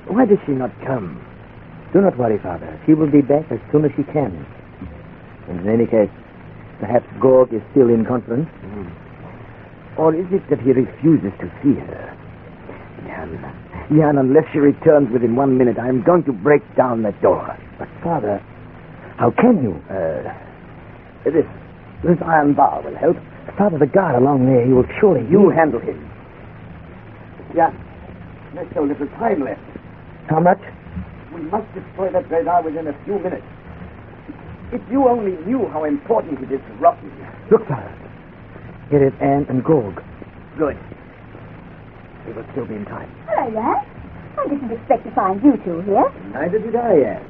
Why does she not come? Do not worry, Father. She will be back as soon as she can. And in any case, perhaps Gorg is still in conference. Or is it that he refuses to see her? Jan, unless she returns within 1 minute, I am going to break down that door. But, Father, how can you? This iron bar will help. Father, the guard along there, he will surely... You handle him. Jan, there's so little time left. How much? We must destroy that radar within a few minutes. If you only knew how important it is to Rocky. Look, Father. Here is Anne and Gorg. Good. We will still be in time. Hello, Dad. I didn't expect to find you two here. Neither did I, Anne.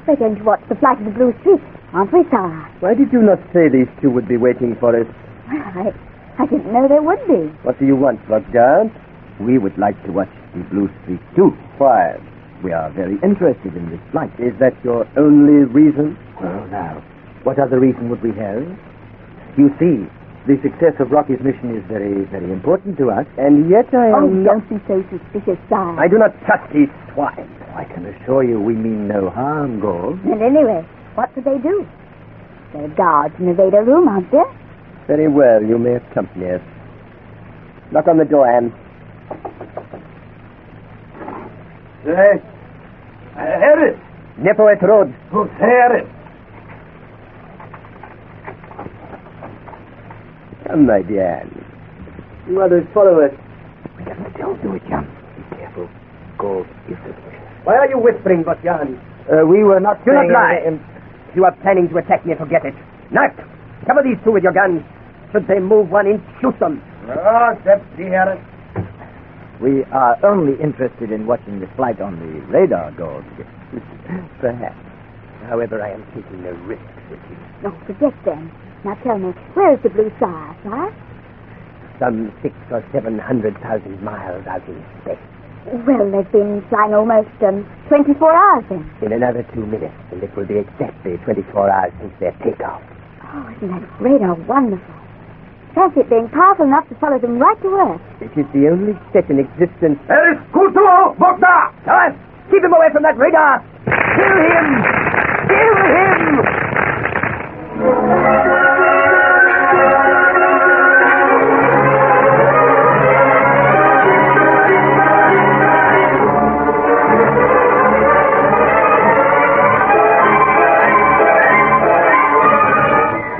We're going to watch the flight of the Blue Streak, aren't we, Sarah? Why did you not say these two would be waiting for us? Well, I didn't know there would be. What do you want, Rockguard? We would like to watch the Blue Streak too. Why? We are very interested in this flight. Is that your only reason? Well, now, what other reason would we have? You see, the success of Rocky's mission is very, very important to us. And yet I am... don't be so suspicious, Sarah. I do not trust these swine. I can assure you we mean no harm, Gorg. And anyway, what do they do? They're guards in the radar room, aren't they? Very well, you may accompany us. Knock on the door, Anne. Hey, Harry. Nepo et Rod. Who's Harry? Come, my dear Anne. Mothers, follow us. We Don't do it, Jan. Be careful. Gog is suspicious. Why are you whispering, Botjan? We were not Do not saying lie. anything. If you are planning to attack me, forget it. Nat, cover these two with your guns. Should they move 1 inch, shoot them. Oh, dear. We are only interested in watching the flight on the radar, Gog. Perhaps. However, I am taking no risks with you. No, forget them. Now tell me, where is the Blue Star, sir? Some 600,000 or 700,000 miles out in space. Well, they've been flying almost 24 hours then. In another 2 minutes, and it will be exactly 24 hours since their takeoff. Oh, isn't that radar wonderful? Fancy it being powerful enough to follow them right to Earth. It is the only set in existence. Escuto, Bogda! Thomas, keep him away from that radar! Kill him! Kill him!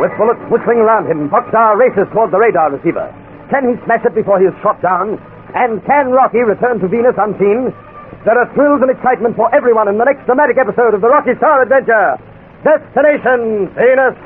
With bullets whistling around him, Foxstar races toward the radar receiver. Can he smash it before he is shot down? And can Rocky return to Venus unseen? There are thrills and excitement for everyone in the next dramatic episode of the Rocky Starr Adventure. Destination Venus.